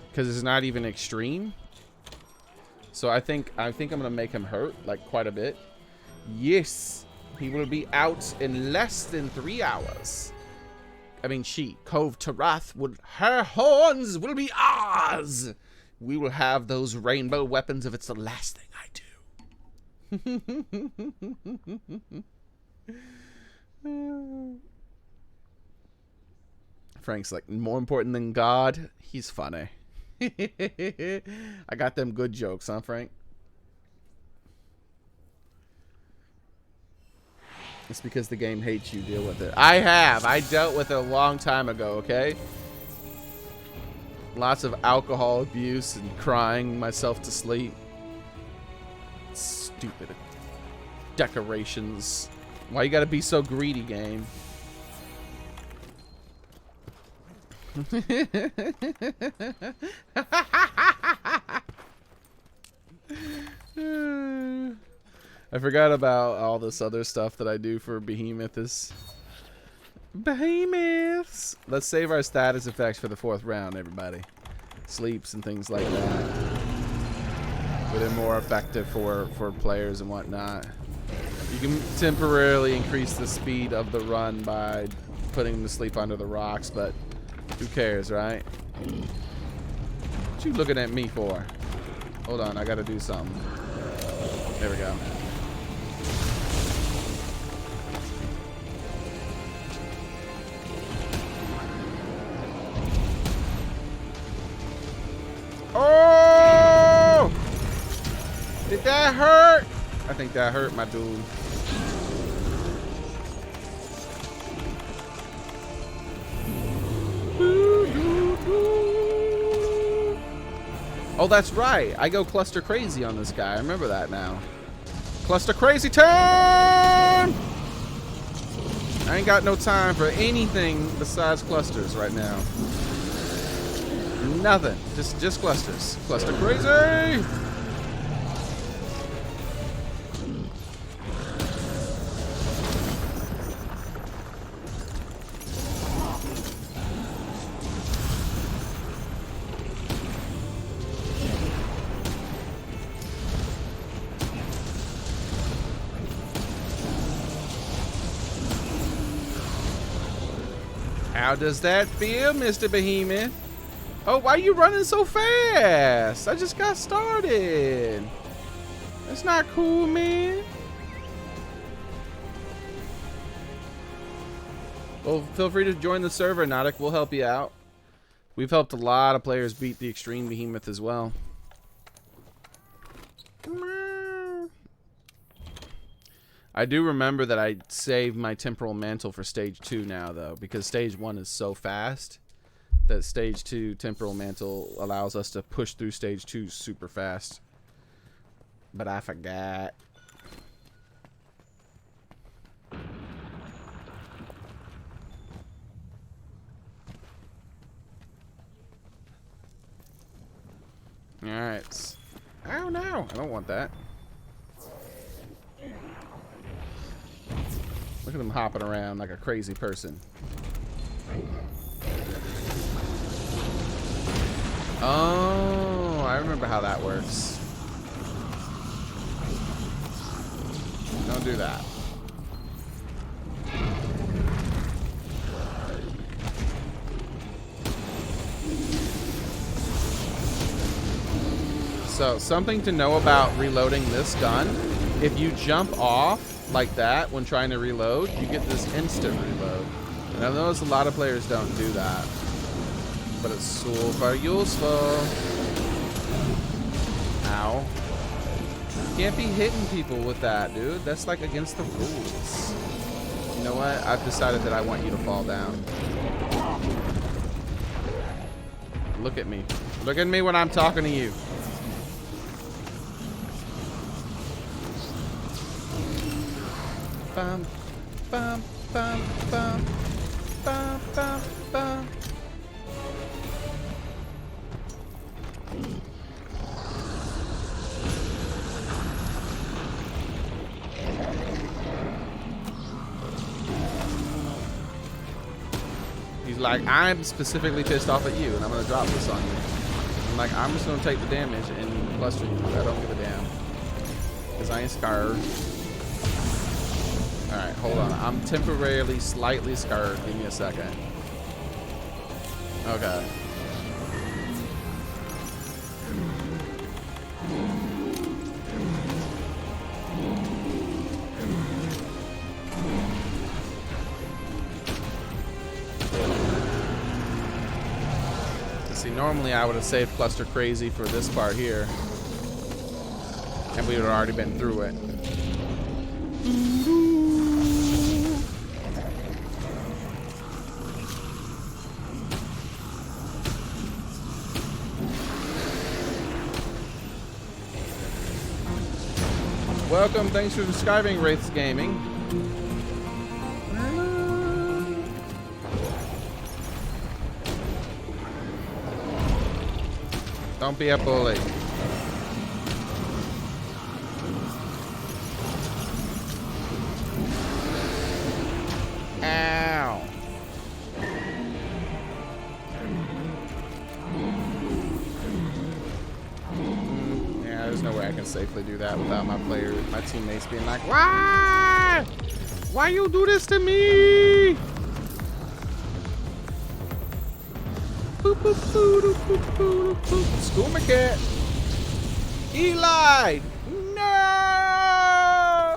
because it's not even extreme. So I think I'm going to make him hurt like quite a bit. Yes. He will be out in less than 3 hours. I mean, Cove Taroth, her horns will be ours. We will have those rainbow weapons if it's the last thing I do. Frank's like, more important than God? He's funny. I got them good jokes, huh, Frank? It's because the game hates you. Deal with it. I have. I dealt with it a long time ago, okay? Lots of alcohol abuse and crying myself to sleep. Stupid decorations. Why you gotta be so greedy, game? I forgot about all this other stuff that I do for Behemoths. Behemoths! Let's save our status effects for the 4th round, everybody. Sleeps and things like that. But they're more effective for players and whatnot. You can temporarily increase the speed of the run by putting them to sleep under the rocks, but who cares, right? What you looking at me for? Hold on, I gotta do something. There we go. Oh! Did that hurt? I think that hurt, my dude. Oh, that's right. I go cluster crazy on this guy. I remember that now. Cluster crazy time! I ain't got no time for anything besides clusters right now. Nothing. Just clusters. Cluster crazy! How does that feel, Mr. Behemoth? Oh, why are you running so fast? I just got started. That's not cool, man. Well, feel free to join the server, Nautic. We'll help you out. We've helped a lot of players beat the Extreme Behemoth as well. I do remember that I saved my Temporal Mantle for Stage 2 now, though, because Stage 1 is so fast that Stage 2 Temporal Mantle allows us to push through Stage 2 super fast. But I forgot. Alright. Oh no, I don't want that. Look at him hopping around like a crazy person. Oh, I remember how that works. Don't do that. So, something to know about reloading this gun if you jump off like that when trying to reload, you get this instant reload. And I notice a lot of players don't do that, but it's super useful. Ow. You can't be hitting people with that, dude. That's like against the rules. You know what? I've decided that I want you to fall down. Look at me. Look at me when I'm talking to you. Bum, bum, bum, bum, bum, bum, bum. He's like, I'm specifically pissed off at you, and I'm gonna drop this on you. I'm like, I'm just gonna take the damage and cluster you. I don't give a damn, cause I ain't scared. All right, hold on. I'm temporarily slightly scared. Give me a second. Okay. See, normally I would have saved Cluster Crazy for this part here, and we would have already been through it. Welcome, thanks for subscribing, Wraiths Gaming. Don't be a bully. Ow. Yeah, there's no way I can safely do that without my teammates being like, why? Why you do this to me? Boop, boop, boop, boop, boop, boop, boop. School my cat. Eli! No!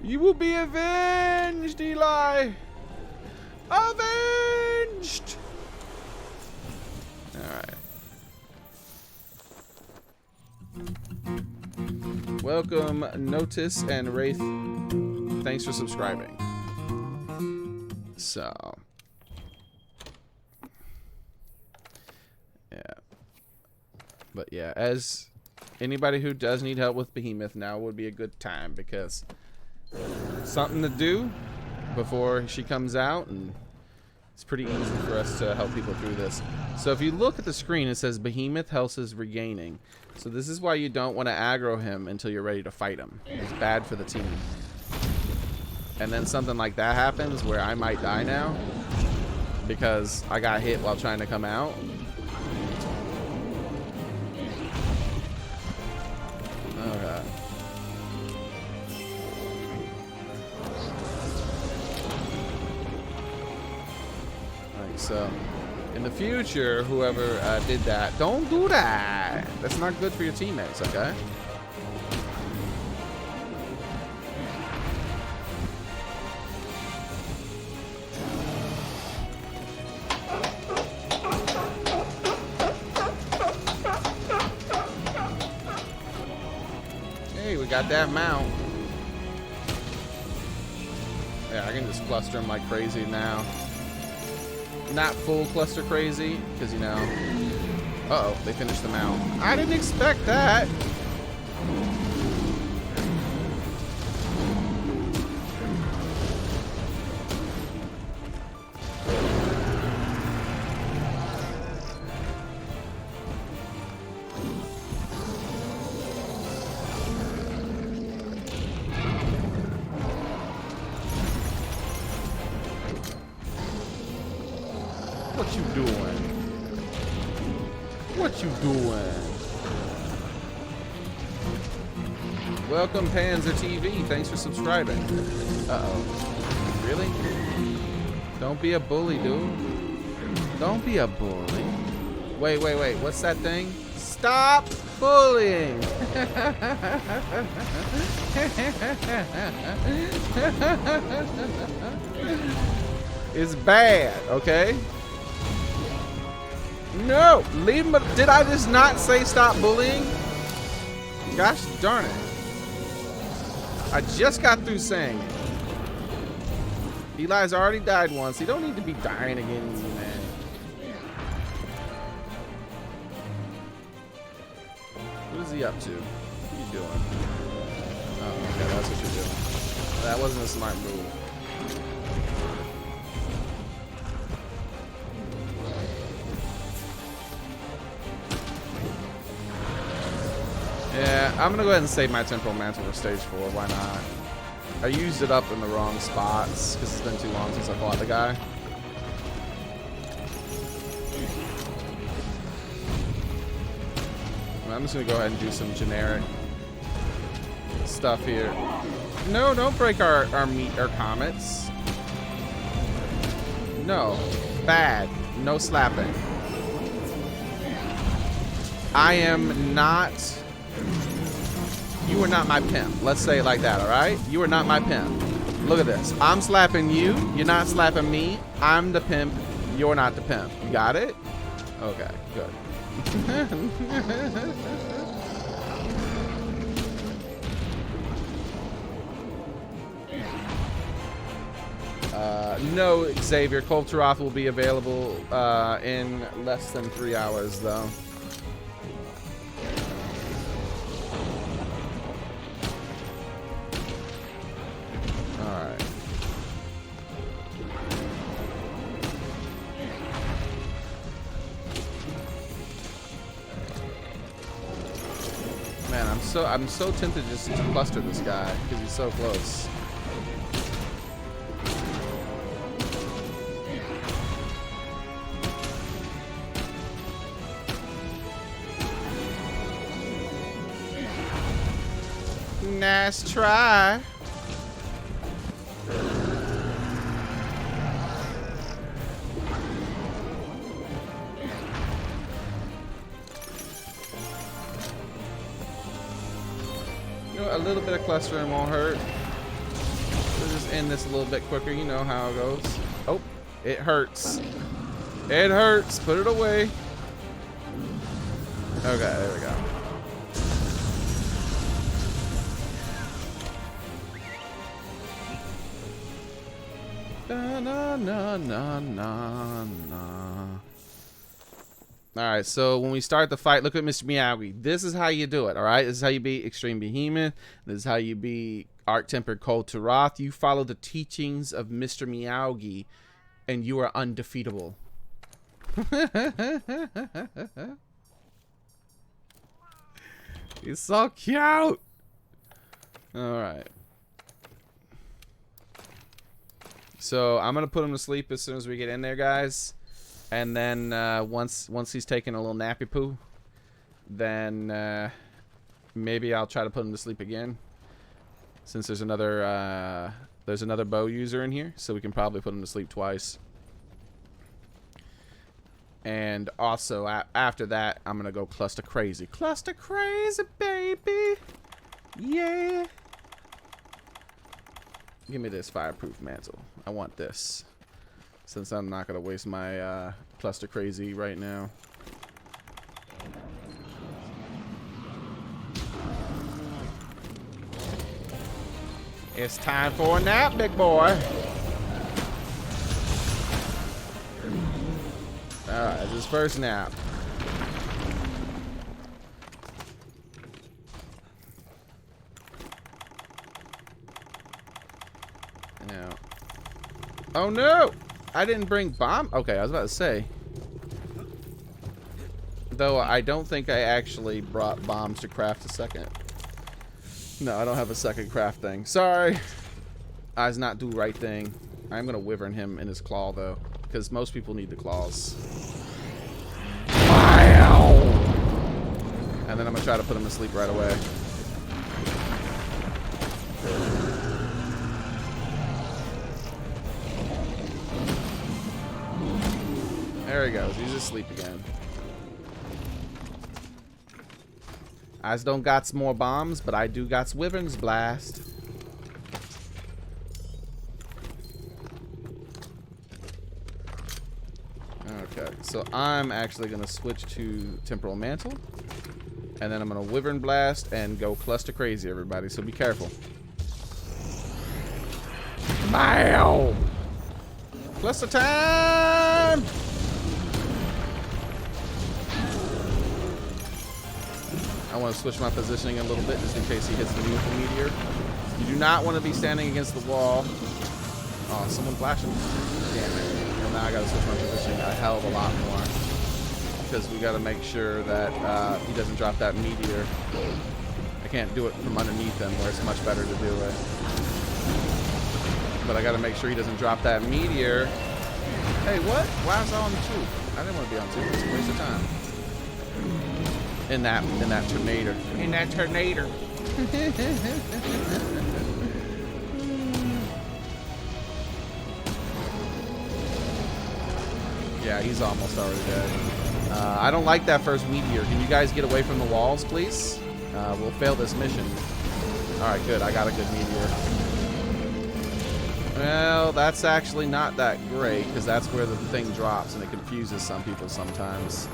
You will be avenged, Eli! Avenged! Alright. Welcome, Notice and Wraith. Thanks for subscribing. So. Yeah. But yeah, as anybody who does need help with Behemoth, now would be a good time, because something to do before she comes out, and it's pretty easy for us to help people through this. So if you look at the screen, it says Behemoth health is regaining. So this is why you don't want to aggro him until you're ready to fight him. It's bad for the team. And then something like that happens where I might die now because I got hit while trying to come out. Okay. Alright, so in the future, whoever did that, don't do that. That's not good for your teammates, okay? We got that mount. Yeah, I can just cluster them like crazy now. Not full cluster crazy, because, you know. Uh-oh, they finished the mount. I didn't expect that. What you doing? What you doing? Welcome, Panzer TV. Thanks for subscribing. Uh-oh. Really? Don't be a bully, dude. Don't be a bully. Wait. What's that thing? Stop! bullying. It's bad, okay? No, leave him. Did I just not say stop bullying? Gosh darn it. I just got through saying it. Eli's already died once. He don't need to be dying again, man. What is he up to? What are you doing? Oh, okay, that's what you're doing. That wasn't a smart move. Yeah, I'm gonna go ahead and save my temporal mantle for stage 4. Why not? I used it up in the wrong spots because it's been too long since I fought the guy. I'm just gonna go ahead and do some generic stuff here. No, don't break our comets. No, bad. No slapping. I am not. You are not my pimp. Let's say it like that, all right? You are not my pimp. Look at this. I'm slapping you. You're not slapping me. I'm the pimp. You're not the pimp. You got it? Okay, good. No, Xavier. Taroth will be available in less than 3 hours, though. Man, I'm so tempted just to cluster this guy because he's so close. Nice try. A little bit of clustering won't hurt. We'll just end this a little bit quicker. You know how it goes. Oh, it hurts. It hurts. Put it away. Okay, there we go. Na na na na na na. Alright, so when we start the fight, look at Mr. Meowgie. This is how you do it, alright? This is how you beat Extreme Behemoth. This is how you beat Arc-Tempered Cold Taroth. You follow the teachings of Mr. Meowgie, and you are undefeatable. He's so cute! Alright. So, I'm going to put him to sleep as soon as we get in there, guys. And then once he's taken a little nappy poo, then maybe I'll try to put him to sleep again. Since there's another bow user in here, so we can probably put him to sleep twice. And also after that, I'm gonna go cluster crazy, baby. Yeah. Give me this fireproof mantle. I want this. Since I'm not going to waste my cluster crazy right now. It's time for a nap, big boy. Alright, it's his first nap. Now. Oh no! I didn't bring bomb. Okay, I was about to say. Though I don't think I actually brought bombs to craft a second. No, I don't have a second craft thing. Sorry. I did not do the right thing. I'm going to wyvern him in his claw, though. Because most people need the claws. Wow! And then I'm going to try to put him to sleep right away. There he goes. He's asleep again. I don't got more bombs, but I do got Wyvern's Blast. Okay, so I'm actually going to switch to Temporal Mantle. And then I'm going to Wyvern Blast and go cluster crazy, everybody. So be careful. Wow! Cluster time! I want to switch my positioning a little bit just in case he hits me with the meteor. You do not want to be standing against the wall. Oh, someone flashing. Damn it. Well, now I got to switch my positioning a hell of a lot more. Because we got to make sure that he doesn't drop that meteor. I can't do it from underneath him where it's much better to do it. But I got to make sure he doesn't drop that meteor. Hey, what? Why was I on 2? I didn't want to be on 2. It's a waste of time. In that tornado. In that tornado. Yeah, he's almost already dead. I don't like that first meteor. Can you guys get away from the walls, please? We'll fail this mission. Alright, good. I got a good meteor. Well, that's actually not that great, because that's where the thing drops, and it confuses some people sometimes.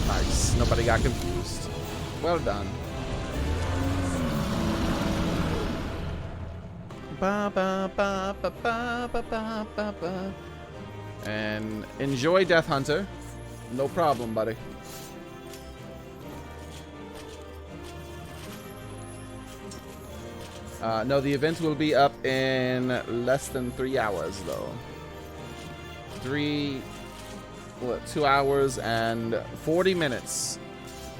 Nice. Nobody got confused. Well done. Ba, ba, ba, ba, ba, ba, ba, ba, ba. And enjoy Death Hunter. No problem, buddy. No, the event will be up in less than 3 hours, though. 2 hours and 40 minutes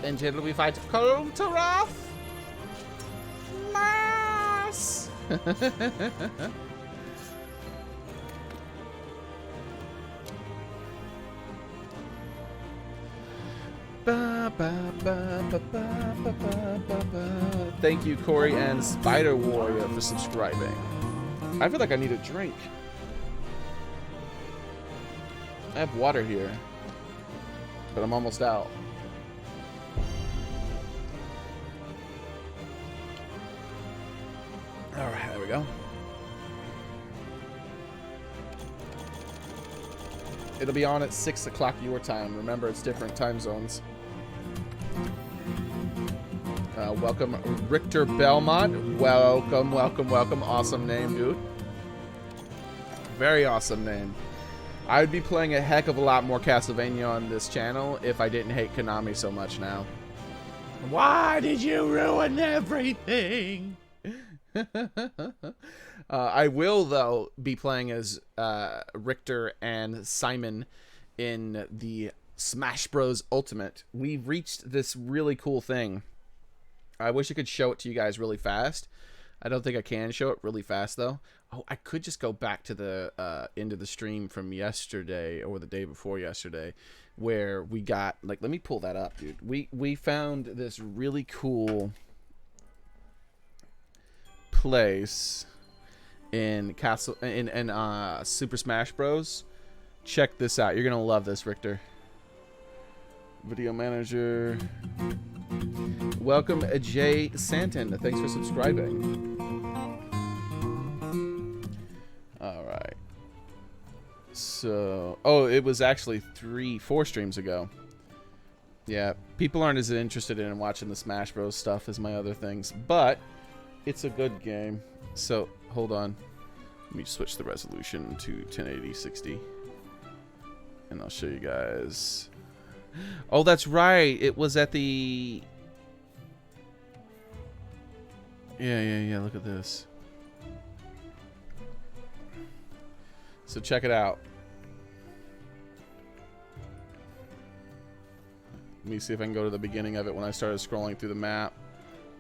until we fight Taroth. Nice. Thank you, Corey and Spider Warrior, for subscribing. I feel like I need a drink. I have water here, but I'm almost out. All right, there we go. It'll be on at 6 o'clock your time. Remember, it's different time zones. Welcome, Richter Belmont. Welcome, welcome, welcome. Awesome name, dude. Very awesome name. I would be playing a heck of a lot more Castlevania on this channel if I didn't hate Konami so much now. Why did you ruin everything? I will, though, be playing as Richter and Simon in the Smash Bros. Ultimate. We've reached this really cool thing. I wish I could show it to you guys really fast. I don't think I can show it really fast, though. Oh, I could just go back to the end of the stream from yesterday or the day before yesterday where we got, like, let me pull that up, dude. We found this really cool place in Super Smash Bros. Check this out. You're gonna love this, Richter. Video manager. Welcome, Jay Santon. Thanks for subscribing. All right. So, oh, it was actually 4 streams ago. Yeah, people aren't as interested in watching the Smash Bros. Stuff as my other things, but it's a good game. So, hold on. Let me switch the resolution to 1080-60. And I'll show you guys. Oh, that's right. It was at the... Yeah. Look at this. So, check it out. Let me see if I can go to the beginning of it when I started scrolling through the map.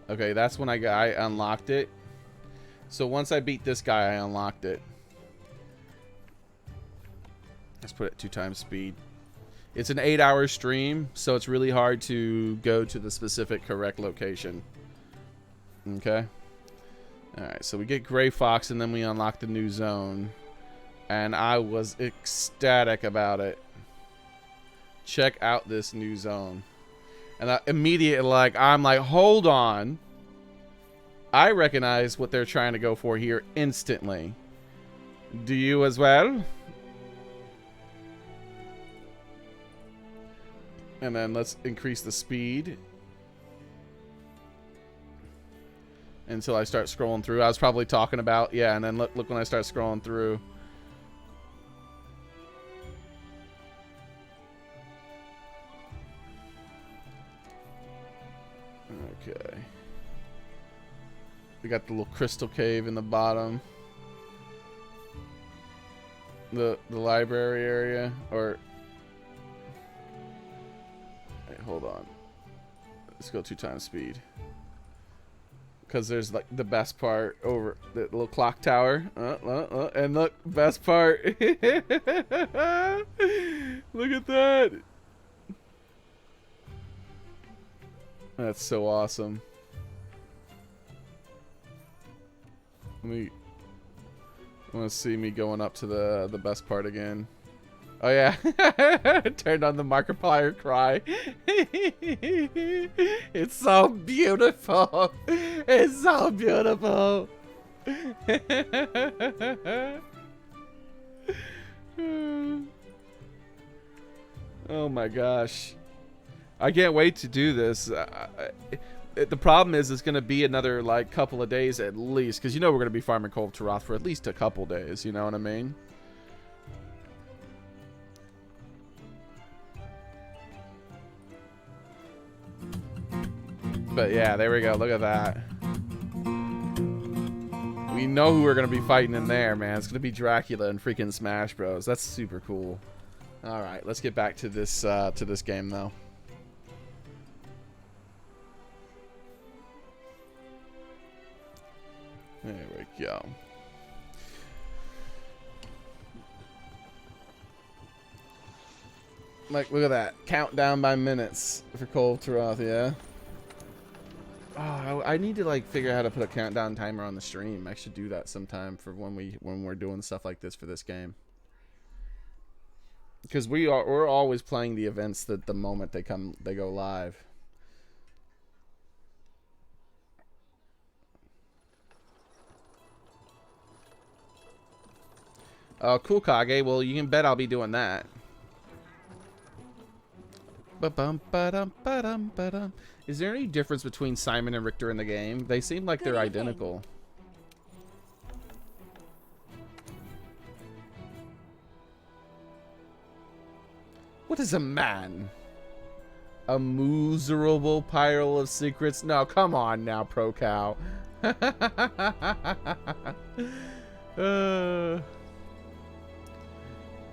Okay, that's when I unlocked it. So once I beat this guy, I unlocked it. Let's put it at 2 times speed. It's an 8-hour stream, so it's really hard to go to the specific correct location. Okay. Alright, so we get Gray Fox, and then we unlock the new zone. And I was ecstatic about it. check out this new zone. And I immediately, I'm like, hold on. I recognize what they're trying to go for here instantly. Do you as well? And then let's increase the speed until I start scrolling through. I was probably talking about, yeah, and then look when I start scrolling through. Okay. We got the little crystal cave in the bottom. The library area, or wait, hold on. Let's go 2 times speed. Because there's like the best part over the little clock tower. And look, best part. Look at that. That's so awesome. I want to see me going up to the best part again. Oh yeah, turned on the Markiplier cry. It's so beautiful. It's so beautiful. Oh my gosh, I can't wait to do this. The problem is it's going to be another like couple of days at least, because you know we're going to be farming Kulve Taroth for at least a couple days, you know what I mean? But yeah, there we go. Look at that. We know who we're going to be fighting in there, man. It's going to be Dracula and freaking Smash Bros. That's super cool. All right, let's get back to this game though. There we go. Like, look at that. Countdown by minutes for Kulve Taroth, yeah? Oh, I need to, like, figure out how to put a countdown timer on the stream. I should do that sometime for when we're doing stuff like this for this game. Because we're always playing the events that the moment they go live. Oh, cool, Kage. Well, you can bet I'll be doing that. Is there any difference between Simon and Richter in the game? They seem like they're identical. What is a man? A miserable pile of secrets? No, come on now, Pro Cow.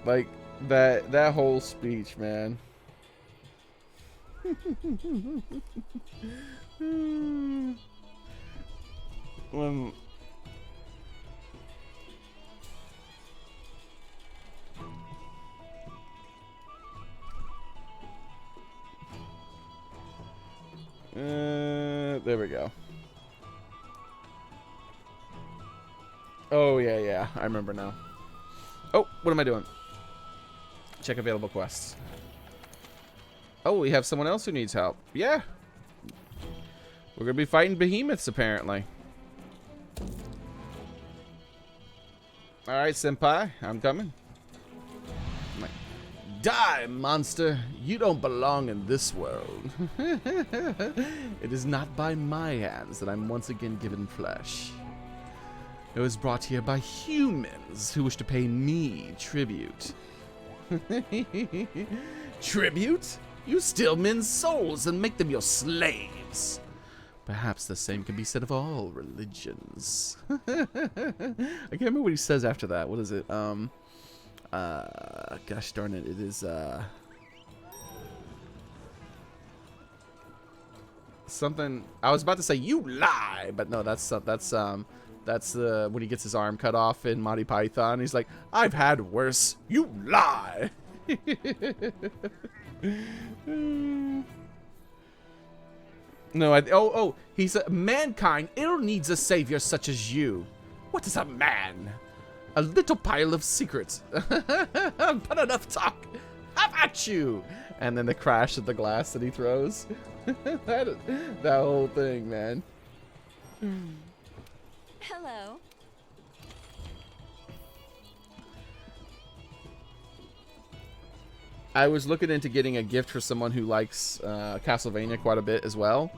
Like that whole speech, man. There we go. Oh yeah, I remember now. Oh, what am I doing? Check available quests. Oh, we have someone else who needs help. Yeah. We're gonna be fighting behemoths, apparently. Alright, senpai. I'm coming. I'm like, die, monster. You don't belong in this world. It is not by my hands that I'm once again given flesh. It was brought here by humans who wish to pay me tribute. Tribute? You steal men's souls and make them your slaves. Perhaps the same can be said of all religions. I can't remember what he says after that. What is it? Gosh darn it. It is, something. I was about to say, you lie. But no, that's when he gets his arm cut off in Monty Python. He's like, I've had worse. You lie. No, he said, mankind ill needs a savior such as you. What is a man? A little pile of secrets. But enough talk. How about you? And then the crash of the glass that he throws. that whole thing, man. Hello. I was looking into getting a gift for someone who likes Castlevania quite a bit as well.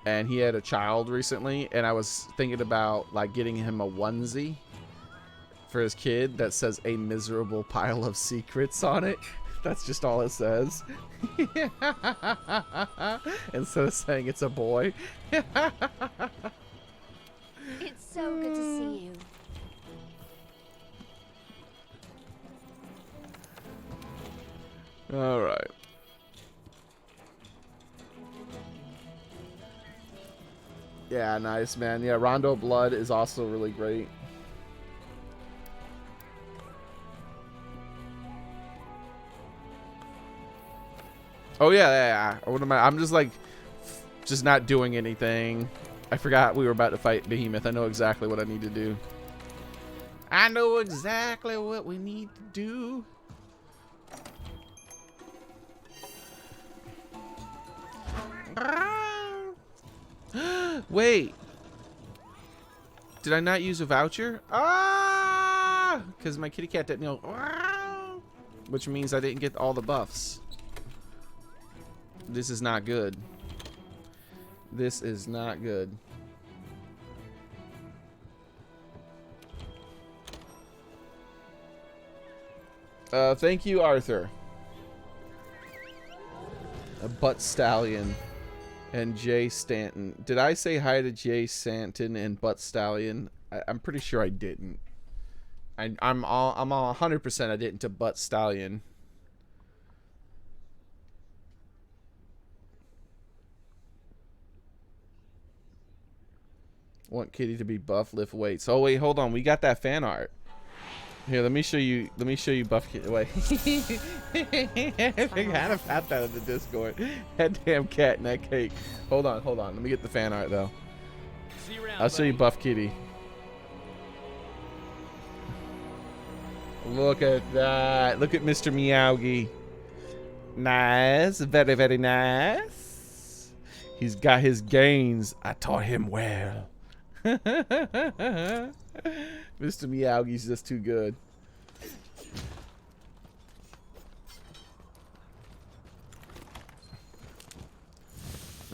And he had a child recently, and I was thinking about like getting him a onesie for his kid that says "a miserable pile of secrets" on it. That's just all it says. Instead of saying it's a boy. It's so good to see you. All right. Yeah, nice, man. Yeah, Rondo Blood is also really great. Oh yeah. What am I? I'm just like, just not doing anything. I forgot we were about to fight Behemoth. I know exactly what I need to do. I know exactly what we need to do. Wait. Did I not use a voucher? Because my kitty cat didn't know. Which means I didn't get all the buffs. This is not good. This is not good. Thank you, Arthur. A butt stallion. And Jay Stanton. Did I say hi to Jay Stanton and Butt Stallion? I'm pretty sure I didn't. I'm all 100% I didn't to Butt Stallion. Want Kitty to be buff, lift weights. Oh wait, hold on. We got that fan art. Here, let me show you. Let me show you Buff Kitty. Wait. I had to pat that in the Discord. That damn cat and that cake. Hold on. Let me get the fan art though. See you around, I'll show you buddy. Buff Kitty. Look at that. Look at Mr. Meowgie. Nice. Very, very nice. He's got his gains. I taught him well. Mr. Meowgie's just too good.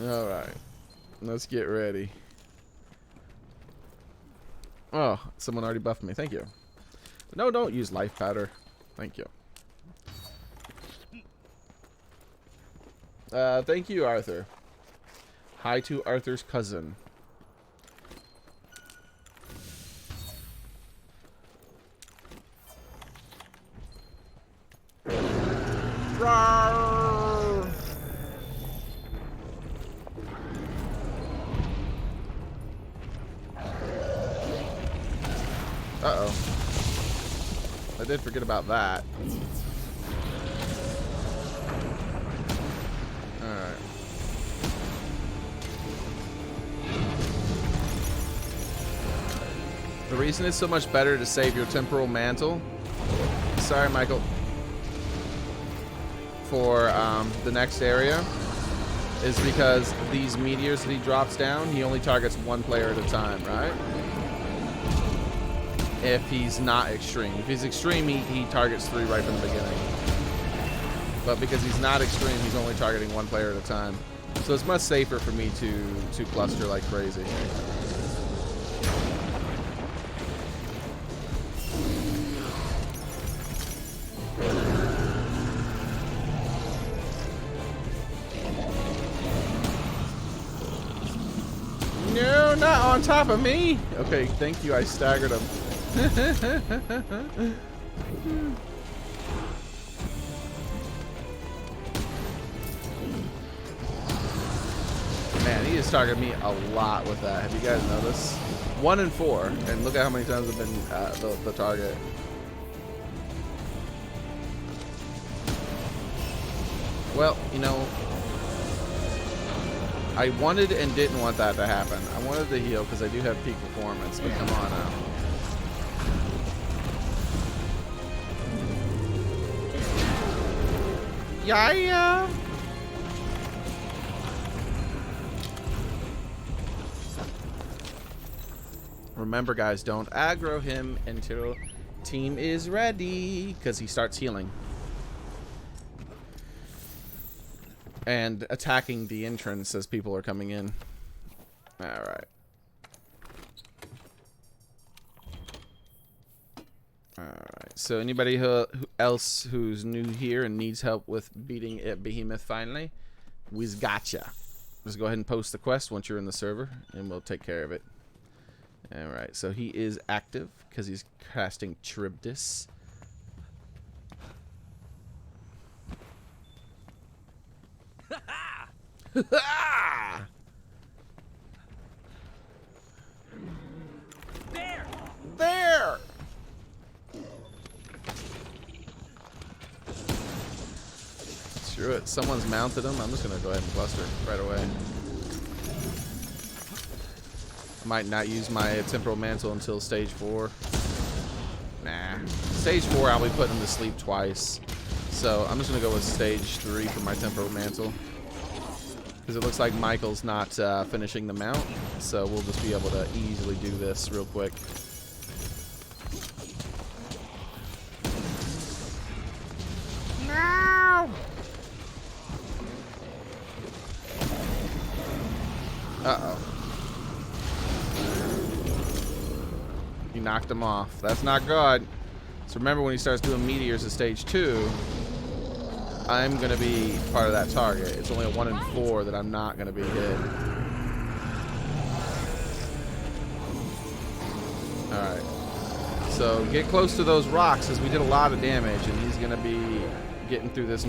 Alright. Let's get ready. Oh, someone already buffed me. Thank you. No, don't use life powder. Thank you. Thank you, Arthur. Hi to Arthur's cousin. Rawr! Uh-oh. I did forget about that. Alright. The reason it's so much better to save your temporal mantle, sorry Michael, for the next area is because these meteors that he drops down, he only targets one player at a time, right? If he's not extreme. If he's extreme, he targets 3 right from the beginning. But because he's not extreme, he's only targeting one player at a time. So it's much safer for me to cluster like crazy. No, not on top of me. Okay, thank you. I staggered him. Man, he has targeted me a lot with that. Have you guys noticed? 1 and 4, and look at how many times I've been the target. Well, you know, I wanted and didn't want that to happen. I wanted to heal because I do have peak performance, but come on now. Yeah. Remember, guys, don't aggro him until team is ready, because he starts healing. And attacking the entrance as people are coming in. Alright. Alright, so anybody else who's new here and needs help with beating Behemoth finally, we's gotcha. Just go ahead and post the quest once you're in the server, and we'll take care of it. Alright, so he is active because he's casting Tribdis. There! Screw it. Someone's mounted him. I'm just going to go ahead and cluster right away. Might not use my temporal mantle until stage 4. Nah. Stage 4 I'll be putting him to sleep twice. So I'm just going to go with stage 3 for my temporal mantle. Because it looks like Michael's not finishing the mount. So we'll just be able to easily do this real quick. No! Uh-oh. He knocked him off. That's not good. So remember, when he starts doing meteors at stage 2, I'm going to be part of that target. It's only a 1 in 4 that I'm not going to be hit. Alright. So get close to those rocks, because we did a lot of damage, and he's going to be getting through this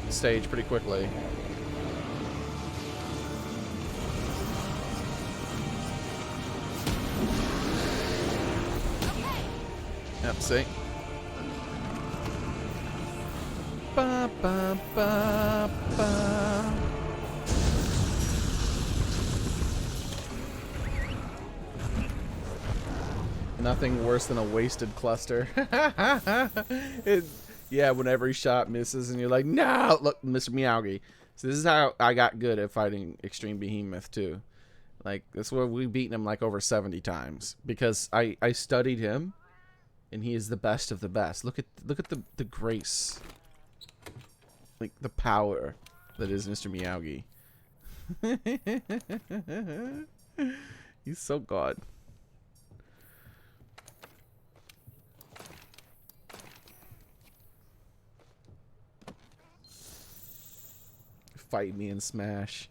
stage pretty quickly. Yep, see? Ba, ba, ba, ba. Nothing worse than a wasted cluster. Yeah, when every shot misses and you're like, no! Look, Mr. Meowgi. So this is how I got good at fighting Extreme Behemoth, too. Like, that's where we've beaten him like over 70 times. Because I studied him, and he is the best of the best. Look at the grace. Like, the power that is Mr. Meowgi. He's so god. Fight me in Smash.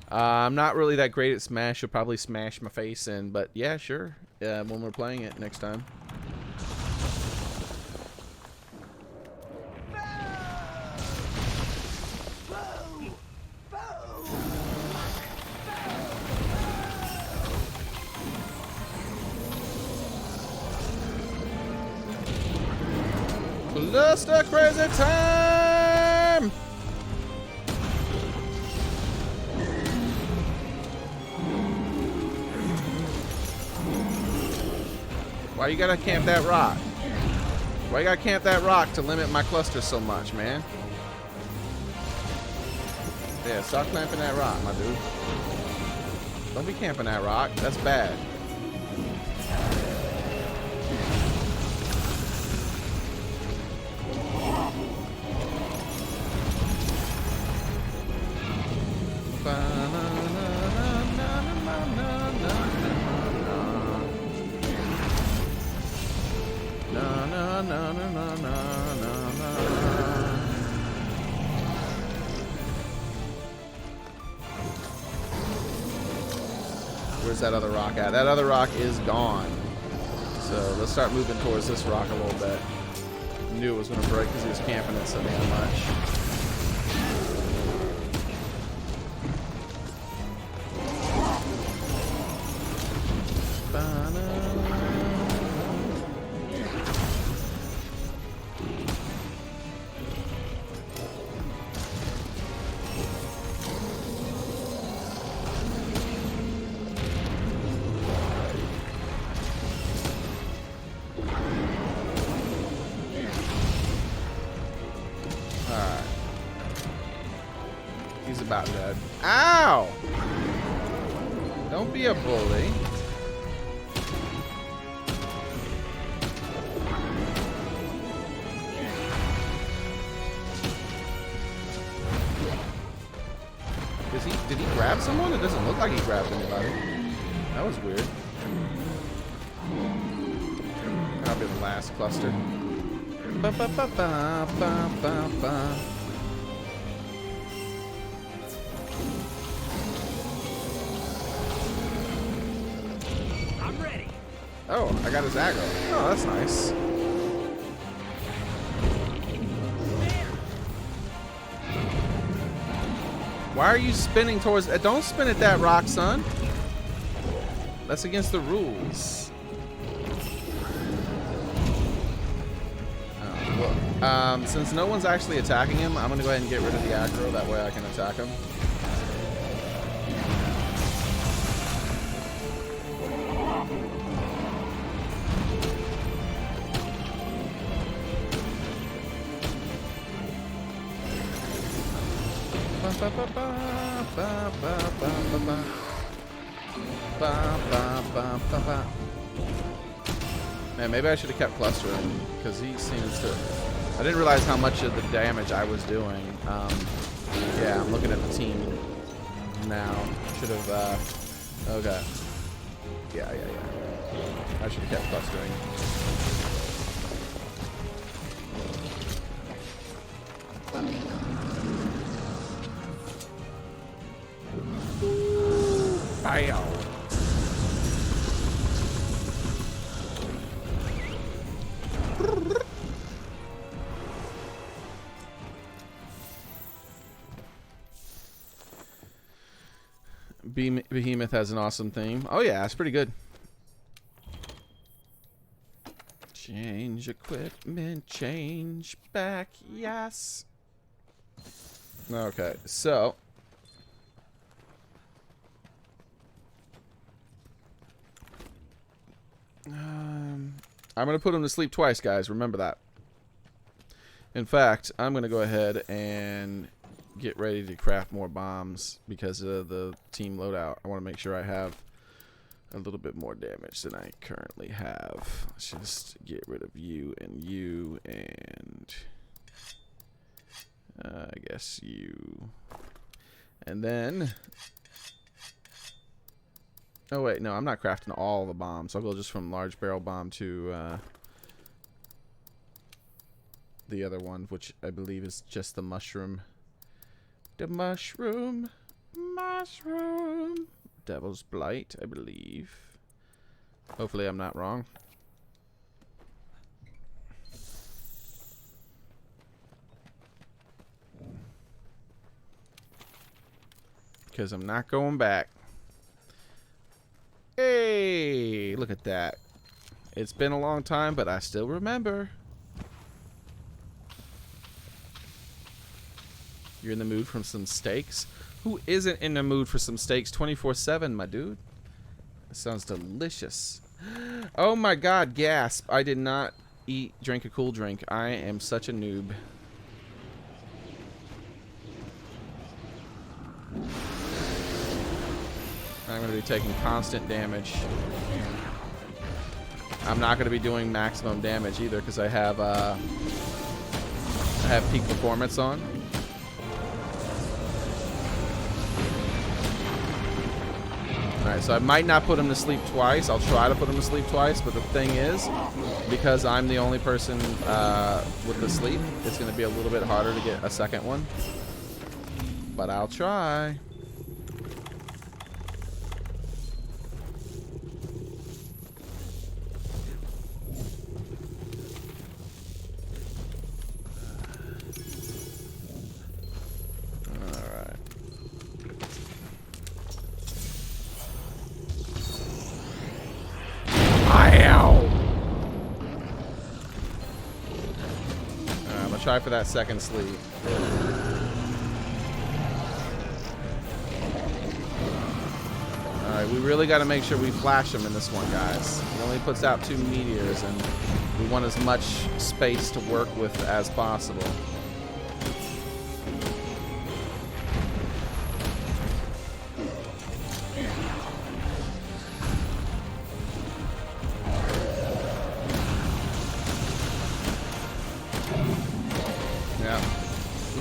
I'm not really that great at Smash. You'll probably smash my face in, but yeah, sure. Yeah, when we're playing it next time. Cluster crazy time! Why you gotta camp that rock? Why you gotta camp that rock to limit my cluster so much, man? Yeah, stop clamping that rock, my dude. Don't be camping that rock. That's bad. Where's that other rock at? That other rock is gone. So let's start moving towards this rock a little bit. Knew it was going to break because he was camping it so damn much. Alright. about dead. Ow! Don't be a bully. Did he grab someone? It doesn't look like he grabbed anybody. That was weird. That'll be the last cluster. Ba, ba, ba, ba, ba, ba, ba. I'm ready. Oh, I got his aggro. Oh, that's nice. Why are you spinning towards... don't spin at that rock, son. That's against the rules. Oh, well, since no one's actually attacking him, I'm going to go ahead and get rid of the aggro. That way I can attack him. Man, maybe I should have kept clustering because he seems to. I didn't realize how much of the damage I was doing. Yeah, I'm looking at the team now. Should have. Okay. Yeah. I should have kept clustering. Bam. Behemoth has an awesome theme. Oh yeah, it's pretty good. Change equipment, change back, yes. Okay, so I'm gonna put him to sleep twice, guys. Remember that. In fact, I'm gonna go ahead and get ready to craft more bombs because of the team loadout. I want to make sure I have a little bit more damage than I currently have. Let's just get rid of you and I guess you. And then, oh wait, no, I'm not crafting all the bombs. I'll go just from large barrel bomb to the other one, which I believe is just the mushroom. The mushroom. Devil's Blight, I believe. Hopefully I'm not wrong. Because I'm not going back. Hey, look at that. It's been a long time, but I still remember. You're in the mood for some steaks? Who isn't in the mood for some steaks 24/7, my dude? That sounds delicious. Oh my god, gasp. I did not drink a cool drink. I am such a noob. I'm going to be taking constant damage. I'm not going to be doing maximum damage either because I have peak performance on. Alright, so I might not put him to sleep twice. I'll try to put him to sleep twice, but the thing is, because I'm the only person with the sleep, it's going to be a little bit harder to get a second one. But I'll try. Try for that second sleep. Alright, we really got to make sure we flash him in this one, guys. He only puts out 2 meteors, and we want as much space to work with as possible.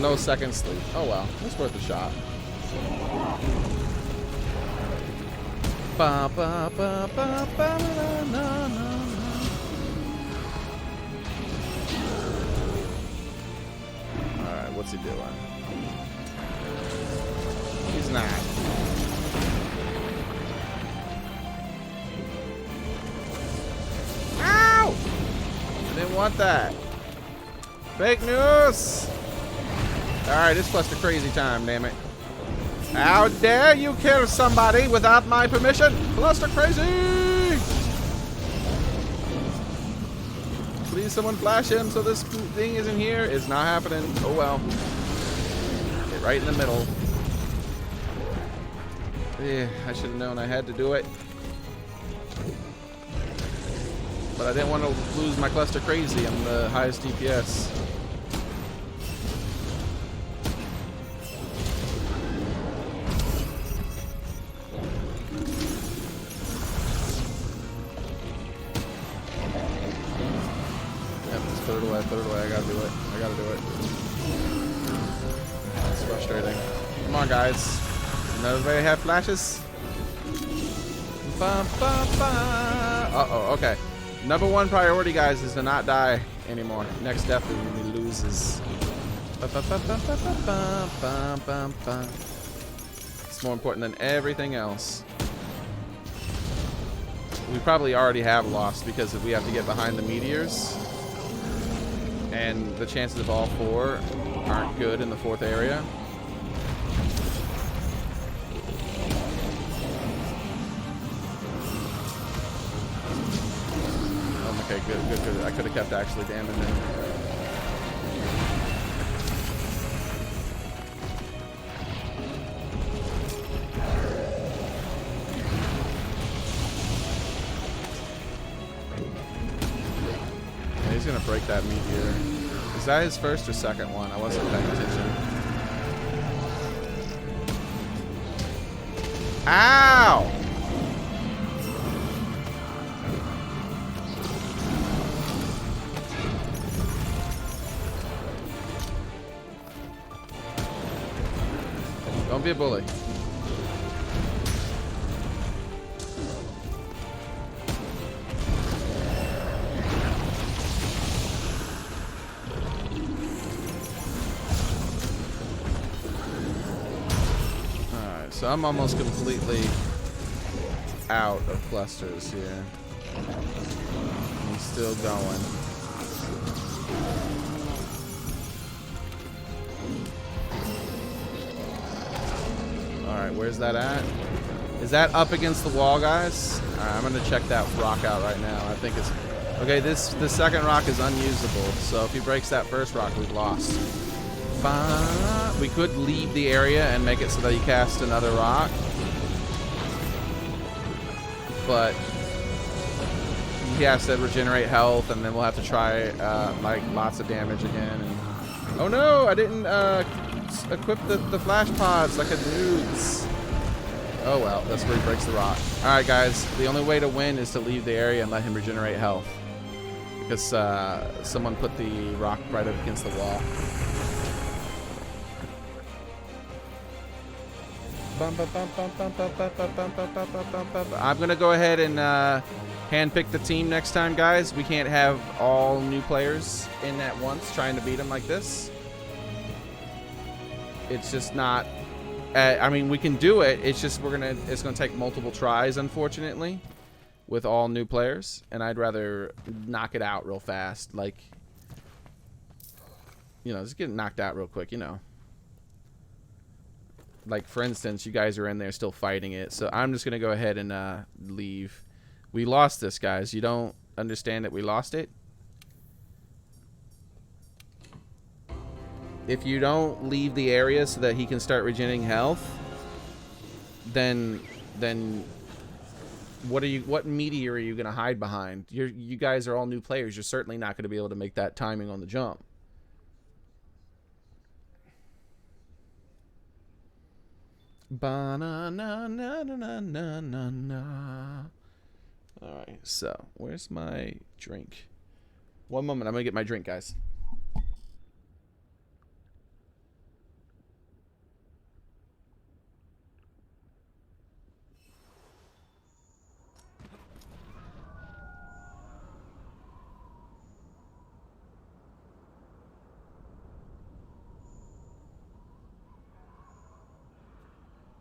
No second sleep. Oh well, it's worth a shot. Ba, ba, ba, ba, ba, na, na, na. Alright, what's he doing? He's not. Ow! I didn't want that. Fake news! Alright, it's cluster crazy time, damn it. How dare you kill somebody without my permission? Cluster crazy! Please someone flash him so this thing isn't here. It's not happening. Oh well. Get right in the middle. Yeah, I should have known I had to do it. But I didn't want to lose my cluster crazy. I'm the highest DPS. Throw it away, I gotta do it. I gotta do it. It's frustrating. Come on, guys. Nobody have flashes? Ba, ba, ba. Uh-oh, okay. Number one priority, guys, is to not die anymore. Next death is when he loses. Ba, ba, ba, ba, ba, ba, ba, ba, ba. It's more important than everything else. We probably already have lost because we have to get behind the meteors. And the chances of all four aren't good in the fourth area. Oh, okay, good. I could have kept actually damaging him. He's gonna break that meteor. Is that his first or second one? I wasn't paying attention. Ow! Don't be a bully. So I'm almost completely out of clusters here. He's still going. Alright, where's that at? Is that up against the wall, guys? Alright, I'm gonna check that rock out right now. I think it's... Okay, this second rock is unusable. So if he breaks that first rock, we've lost. We could leave the area and make it so that he casts another rock. But he has to regenerate health, and then we'll have to try like lots of damage again. And oh no, I didn't equip the flash pods like a dudes. Oh well, that's where he breaks the rock. Alright guys, the only way to win is to leave the area and let him regenerate health. Because someone put the rock right up against the wall. I'm gonna go ahead and handpick the team next time, guys. We can't have all new players in at once trying to beat them like this. It's just not. I mean, we can do it. It's just it's gonna take multiple tries, unfortunately, with all new players. And I'd rather knock it out real fast, like, you know, just get knocked out real quick, you know. Like, for instance, you guys are in there still fighting it. So I'm just going to go ahead and leave. We lost this, guys. You don't understand that we lost it? If you don't leave the area so that he can start regenerating health, then what meteor are you going to hide behind? You guys are all new players. You're certainly not going to be able to make that timing on the jump. Ba-na-na-na-na-na-na-na. Alright, so where's my drink? One moment, I'm gonna get my drink, guys.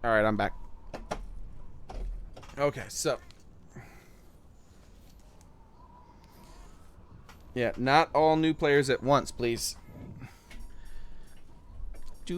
All right, I'm back. Okay, so yeah, not all new players at once, please. I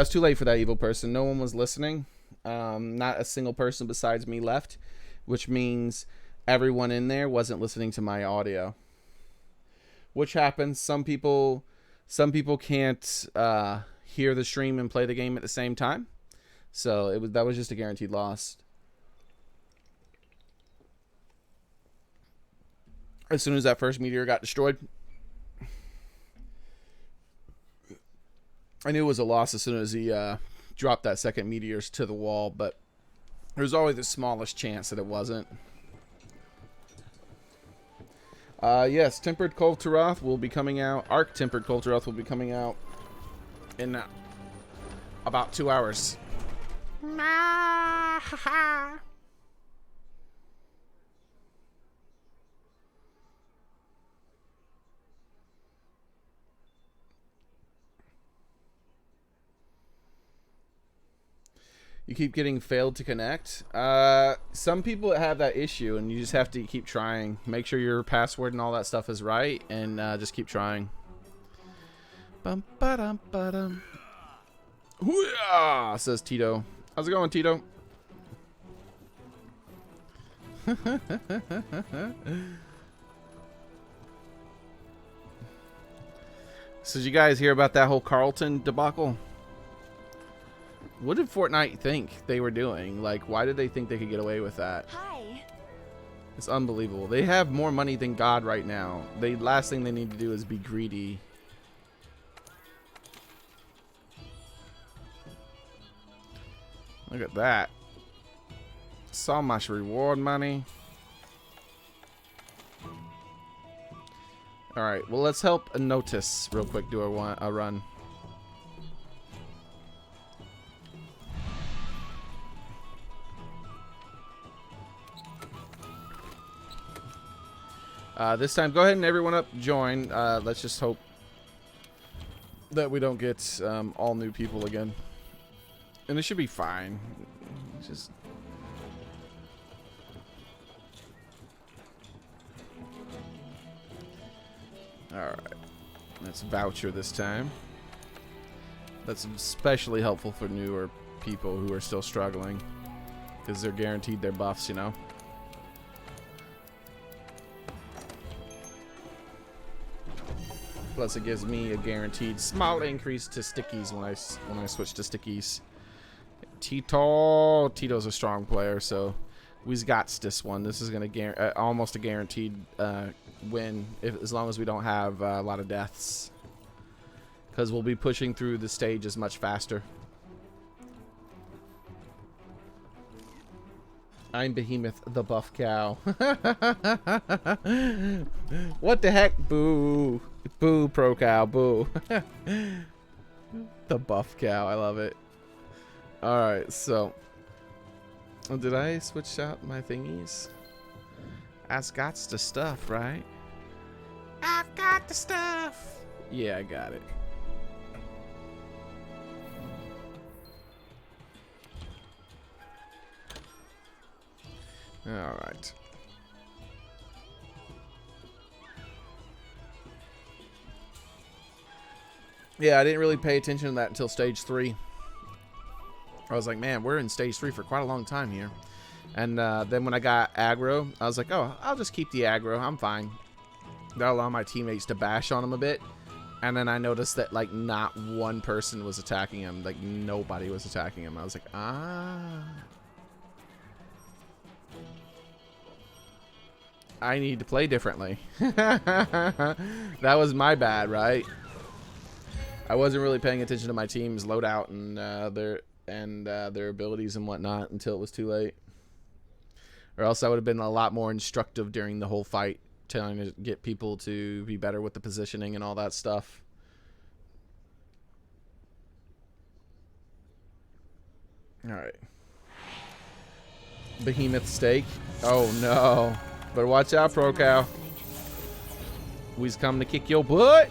was too late for that evil person. No one was listening. Not a single person besides me left, which means everyone in there wasn't listening to my audio. Which happens. Some people can't hear the stream and play the game at the same time. So that was just a guaranteed loss. As soon as that first meteor got destroyed, I knew it was a loss as soon as he dropped that second meteor to the wall, but there's always the smallest chance that it wasn't. Yes, Tempered Cold Taroth will be coming out. Arc Tempered Cold Taroth will be coming out in about 2 hours. You keep getting failed to connect. Some people have that issue, and you just have to keep trying. Make sure your password and all that stuff is right, and just keep trying. Bum ba dum ba dum. Hoo-yah, says Tito. How's it going, Tito? So did you guys hear about that whole Carlton debacle? What did Fortnite think they were doing? Like, why did they think they could get away with that? Hi. It's unbelievable. They have more money than God right now. The last thing they need to do is be greedy. Look at that. So much reward money. Alright, well, let's help a Notice real quick do a run. This time, go ahead and everyone up join. Let's just hope that we don't get all new people again. And it should be fine. Just... Alright. Let's voucher this time. That's especially helpful for newer people who are still struggling. Because they're guaranteed their buffs, you know? Plus, it gives me a guaranteed small increase to stickies when I switch to stickies. Tito's a strong player, so we've got this one. This is gonna almost a guaranteed win as long as we don't have a lot of deaths, because we'll be pushing through the stages much faster. I'm Behemoth, the buff cow. What the heck? Boo. Boo, pro cow. Boo. The buff cow. I love it. Alright, so. Did I switch out my thingies? I've got the stuff, right? I've got the stuff. Yeah, I got it. Alright. Yeah, I didn't really pay attention to that until stage 3. I was like, man, we're in stage 3 for quite a long time here. And then when I got aggro, I was like, oh, I'll just keep the aggro. I'm fine. That'll allow my teammates to bash on him a bit. And then I noticed that, like, not one person was attacking him. Like, nobody was attacking him. I was like, ah. I need to play differently. That was my bad, right? I wasn't really paying attention to my team's loadout and their abilities and whatnot until it was too late. Or else I would have been a lot more instructive during the whole fight, trying to get people to be better with the positioning and all that stuff. All right. Behemoth steak. Oh no. Better watch out, Pro Cow. We's coming to kick your butt.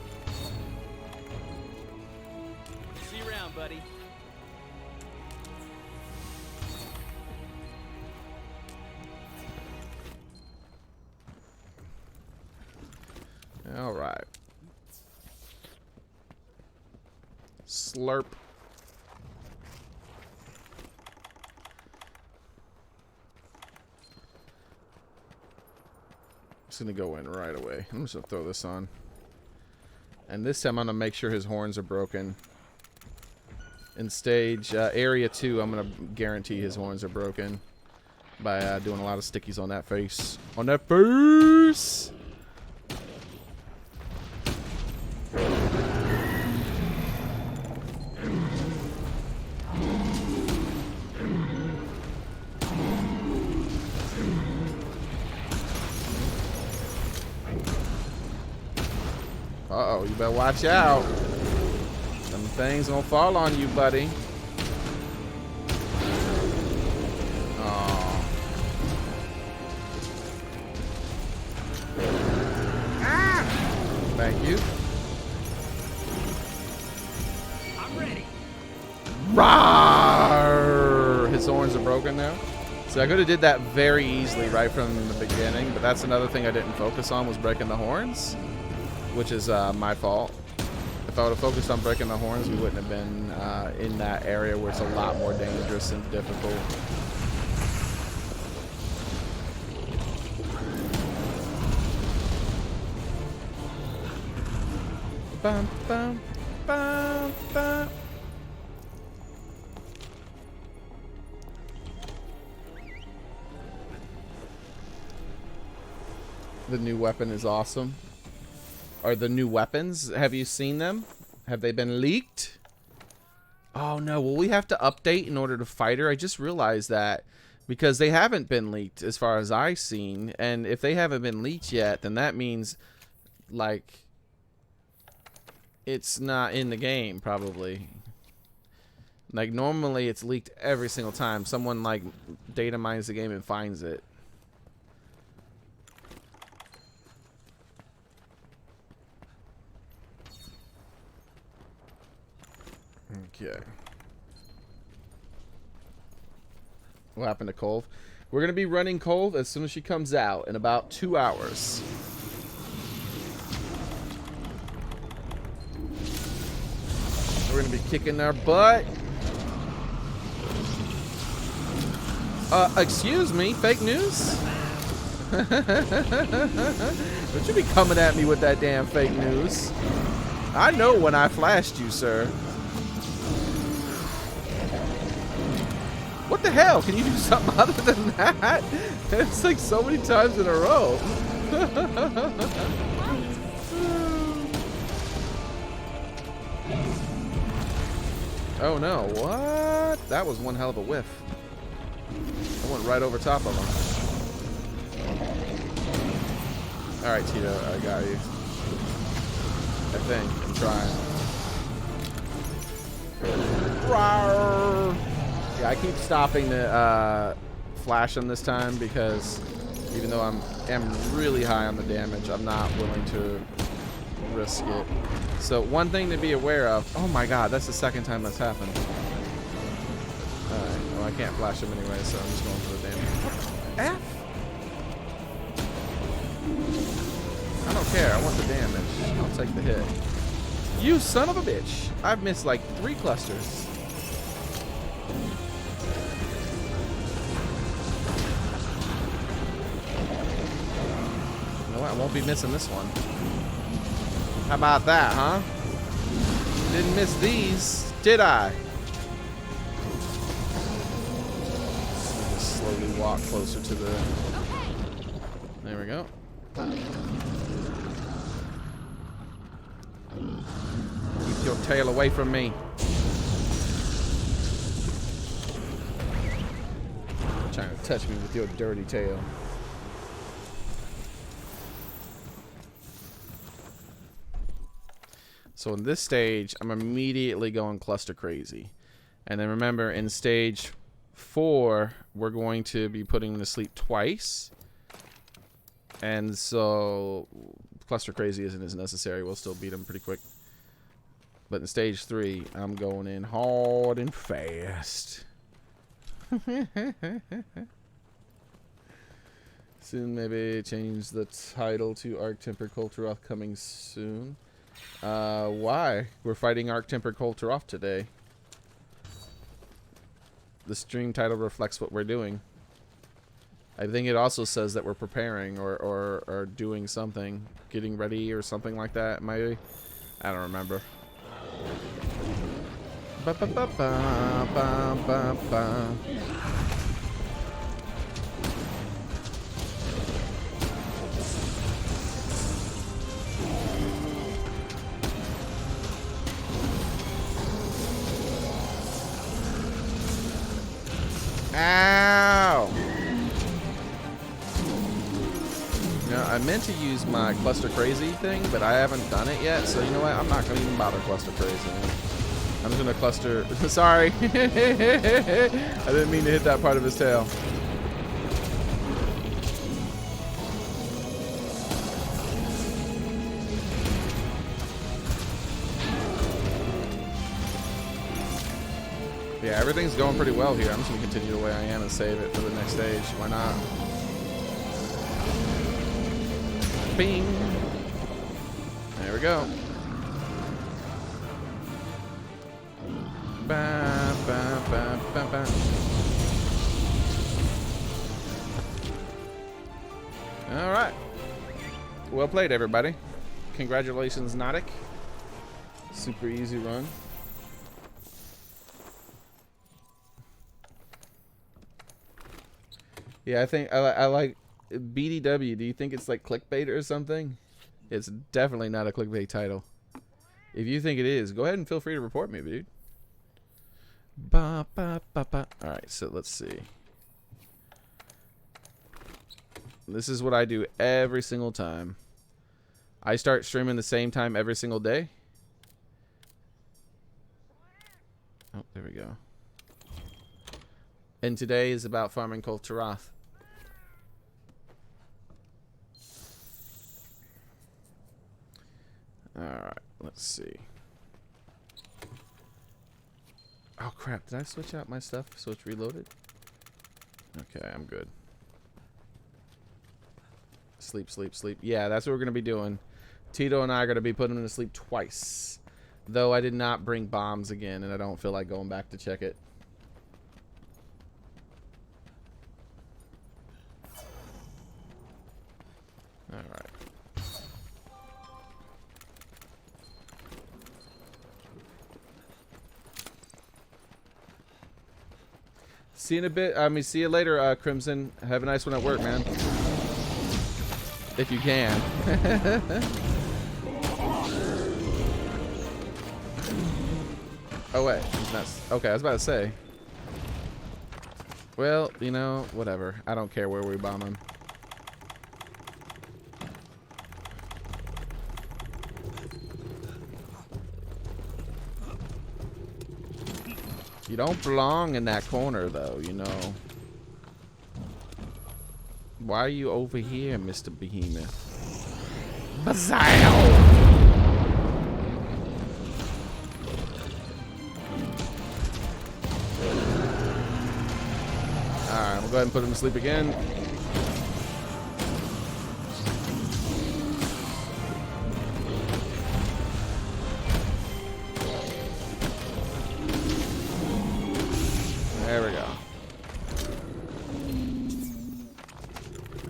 See you around, buddy. All right. Slurp. Just gonna go in right away. I'm just gonna throw this on. And this time I'm gonna make sure his horns are broken. In stage area 2, I'm gonna guarantee his horns are broken by doing a lot of stickies on that face. On that face! Uh-oh, you better watch out. Some things gonna fall on you, buddy. Oh. Ah! Thank you. I'm ready. Rawr! His horns are broken now. So I could have did that very easily right from the beginning, but that's another thing I didn't focus on was breaking the horns, which is my fault. If I would have focused on breaking the horns, we wouldn't have been in that area where it's a lot more dangerous and difficult. Bum, bum, bum, bum. The new weapon is awesome. Are the new weapons, have you seen them? Have they been leaked? Oh no, will we have to update in order to fight her? I just realized that because they haven't been leaked as far as I've seen. And if they haven't been leaked yet, then that means like it's not in the game probably. Like normally it's leaked every single time. Someone like data mines the game and finds it. Okay. What happened to Kulve? We're going to be running Kulve as soon as she comes out in about 2 hours. We're going to be kicking our butt. Excuse me, fake news? Don't you be coming at me with that damn fake news. I know when I flashed you, sir. What the hell? Can you do something other than that? It's like so many times in a row. Oh no, what? That was one hell of a whiff. I went right over top of him. Alright, Tito, I got you. I think. I'm trying. Rawr! Yeah, I keep stopping to flash him this time because even though I'm really high on the damage, I'm not willing to risk it. So one thing to be aware of. Oh my god, that's the second time that's happened. Alright, well I can't flash him anyway, so I'm just going for the damage. F? I don't care, I want the damage. I'll take the hit. You son of a bitch! I've missed like 3 clusters. I won't be missing this one. How about that, huh? Didn't miss these, did I? Just slowly walk closer to the... There we go. Keep your tail away from me. You're trying to touch me with your dirty tail. So in this stage, I'm immediately going cluster crazy. And then remember, in stage 4, we're going to be putting them to sleep twice. And so cluster crazy isn't as necessary. We'll still beat them pretty quick. But in stage 3, I'm going in hard and fast. Soon, maybe change the title to Arch-Tempered Kultaroth coming soon. Why? We're fighting Arch-Tempered Kultaroth today. The stream title reflects what we're doing. I think it also says that we're preparing or doing something, getting ready or something like that. Maybe, I don't remember. Ba ba ba ba ba ba ba. Ow! Yeah, I meant to use my cluster crazy thing, but I haven't done it yet. So you know what? I'm not gonna even bother cluster crazy. I'm just gonna cluster. Sorry, I didn't mean to hit that part of his tail. Yeah, everything's going pretty well here. I'm just gonna continue the way I am and save it for the next stage. Why not? Bing. There we go. Ba, ba, ba, ba, ba. All right. Well played, everybody. Congratulations, Nautic. Super easy run. Yeah, I think I like BDW. Do you think it's like clickbait or something? It's definitely not a clickbait title. If you think it is, go ahead and feel free to report me, dude. Ba, ba, ba, ba. All right, so let's see. This is what I do every single time. I start streaming the same time every single day. Oh, there we go. And today is about farming Kultaroth. Alright, let's see. Oh crap, did I switch out my stuff so it's reloaded? Okay, I'm good. Sleep, sleep, sleep. Yeah, that's what we're going to be doing. Tito and I are going to be putting him to sleep twice. Though I did not bring bombs again, and I don't feel like going back to check it. Alright. See you in a bit. See you later, Crimson. Have a nice one at work, man. If you can. Oh, wait. He's not. Okay, I was about to say. Well, you know, whatever. I don't care where we bomb him. You don't belong in that corner, though, you know. Why are you over here, Mr. Behemoth? Bazel! Alright, we'll go ahead and put him to sleep again. There we go.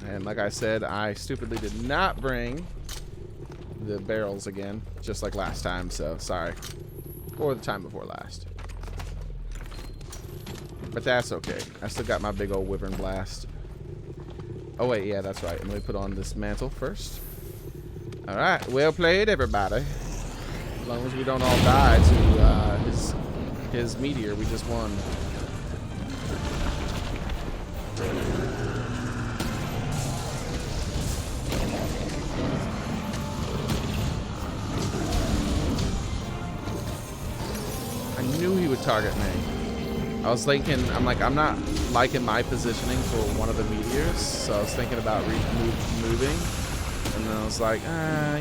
And like I said, I stupidly did not bring the barrels again, just like last time, so sorry. Or the time before last. But that's okay. I still got my big old wyvern blast. Oh wait, yeah, that's right. Let me put on this mantle first. Alright, well played, everybody. As long as we don't all die to his meteor, we just won. I knew he would target me. I was thinking, I'm like, I'm not liking my positioning for one of the meteors, so I was thinking about moving, and then I was like,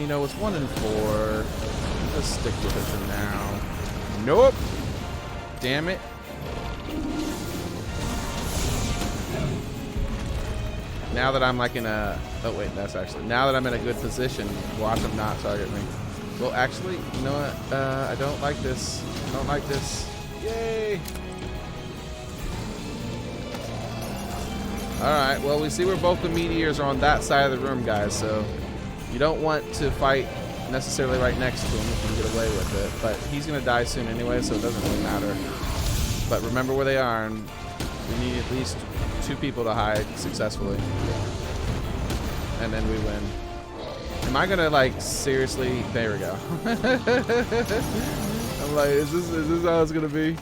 you know, it's 1 and 4. Let's stick with it for now. Nope. Damn it. Now that I'm like in a, oh wait, that's actually, now that I'm in a good position, watch them not target me. Well, actually, you know what? I don't like this. I don't like this. Yay. Alright, well, we see where both the meteors are on that side of the room, guys, so you don't want to fight necessarily right next to him if you can get away with it, but he's going to die soon anyway, so it doesn't really matter. But remember where they are, and we need at least 2 people to hide successfully. And then we win. Am I going to, like, seriously? There we go. I'm like, is this how it's going to be?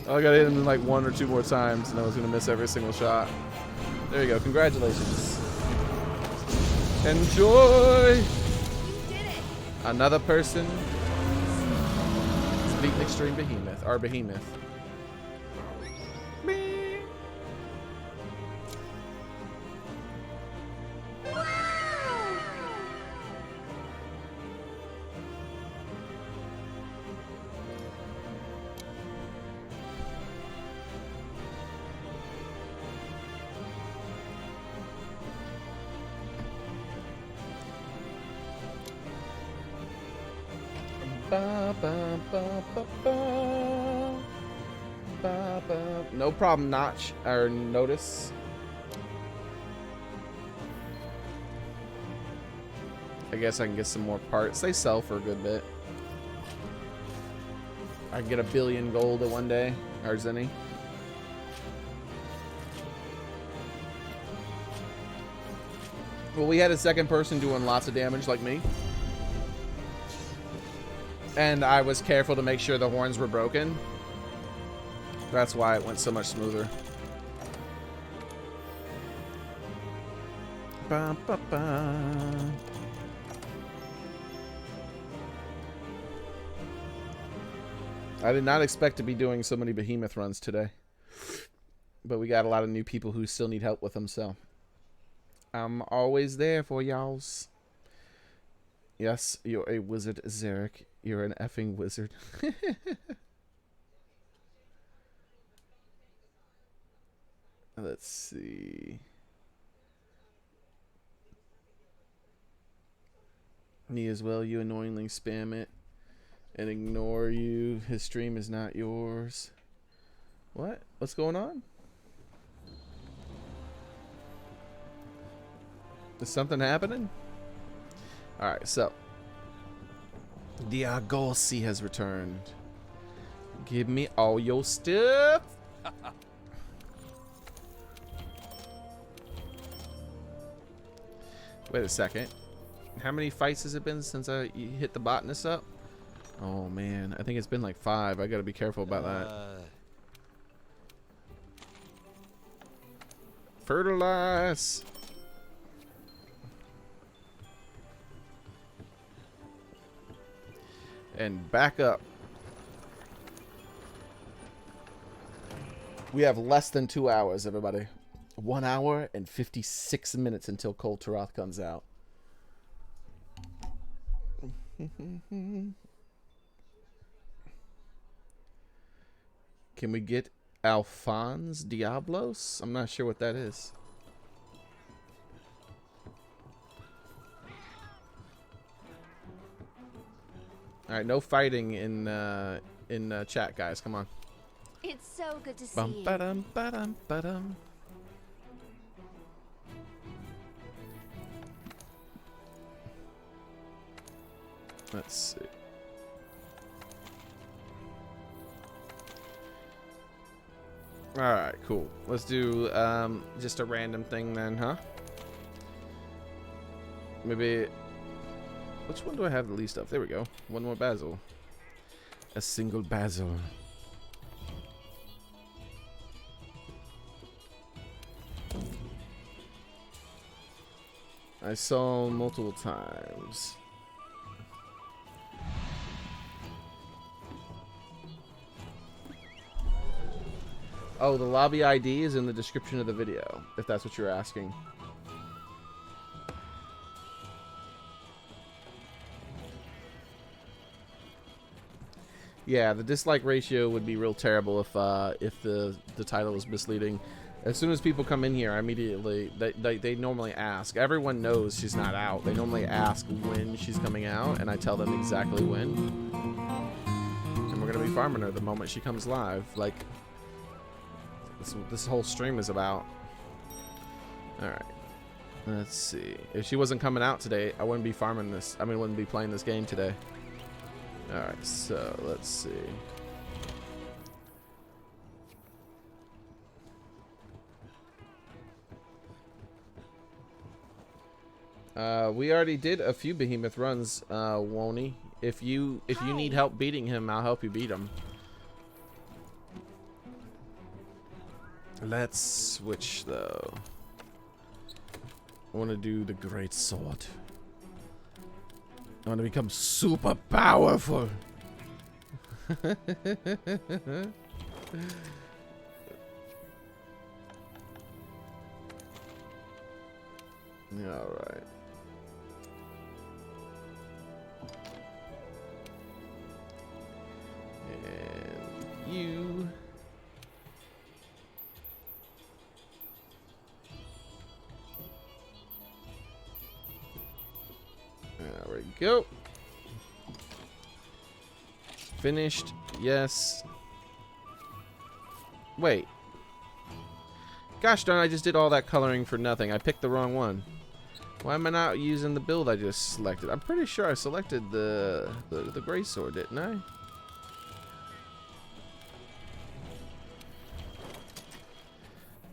I got to hit him like 1 or 2 more times, and I was going to miss every single shot. There you go. Congratulations. Enjoy. You did it. Another person is beating Extreme Behemoth. Our Behemoth. Ba, ba, ba, ba, ba. Ba, ba. No problem, Notch or Notice. I guess I can get some more parts. They sell for a good bit. I can get 1 billion gold at one day, or Zenny. Well, we had a second person doing lots of damage like me. And I was careful to make sure the horns were broken. That's why it went so much smoother. Ba, ba, ba. I did not expect to be doing so many Behemoth runs today. But we got a lot of new people who still need help with them, so I'm always there for y'alls. Yes, you're a wizard, Xearrik. You're an effing wizard. Let's see. Me as well. You annoyingly spam it and ignore you. His stream is not yours. What? What's going on? Is something happening? Alright, so the Argosy has returned. Give me all your stuff. Wait a second. How many fights has it been since I hit the botanist up? Oh man, I think it's been like 5. I gotta be careful about that. Fertilize. And back up. We have less than 2 hours, everybody. 1 hour and 56 minutes until Cold Taroth comes out. Can we get Alphonse Diablos? I'm not sure what that is. All right, no fighting in chat, guys. Come on. It's so good to see Bum, you. ba-dum, ba-dum, ba-dum. Let's see. All right, cool. Let's do just a random thing then, huh? Maybe. Which one do I have the least of? There we go. One more basil. A single basil. I saw multiple times. Oh, the lobby ID is in the description of the video, if that's what you're asking. Yeah, the dislike ratio would be real terrible if the title was misleading. As soon as people come in here, I immediately they normally ask. Everyone knows she's not out. They normally ask when she's coming out, and I tell them exactly when. And we're gonna be farming her the moment she comes live. Like this whole stream is about. All right, let's see. If she wasn't coming out today, I wouldn't be farming this. I mean, wouldn't be playing this game today. All right, so let's see. We already did a few Behemoth runs, Woney. If you need help beating him, I'll help you beat him. Let's switch though. I want to do the great sword. I want to become super powerful. All right. And you. There we go. Finished. Yes. Wait. Gosh darn, I just did all that coloring for nothing. I picked the wrong one. Why am I not using the build I just selected? I'm pretty sure I selected the gray sword, didn't I?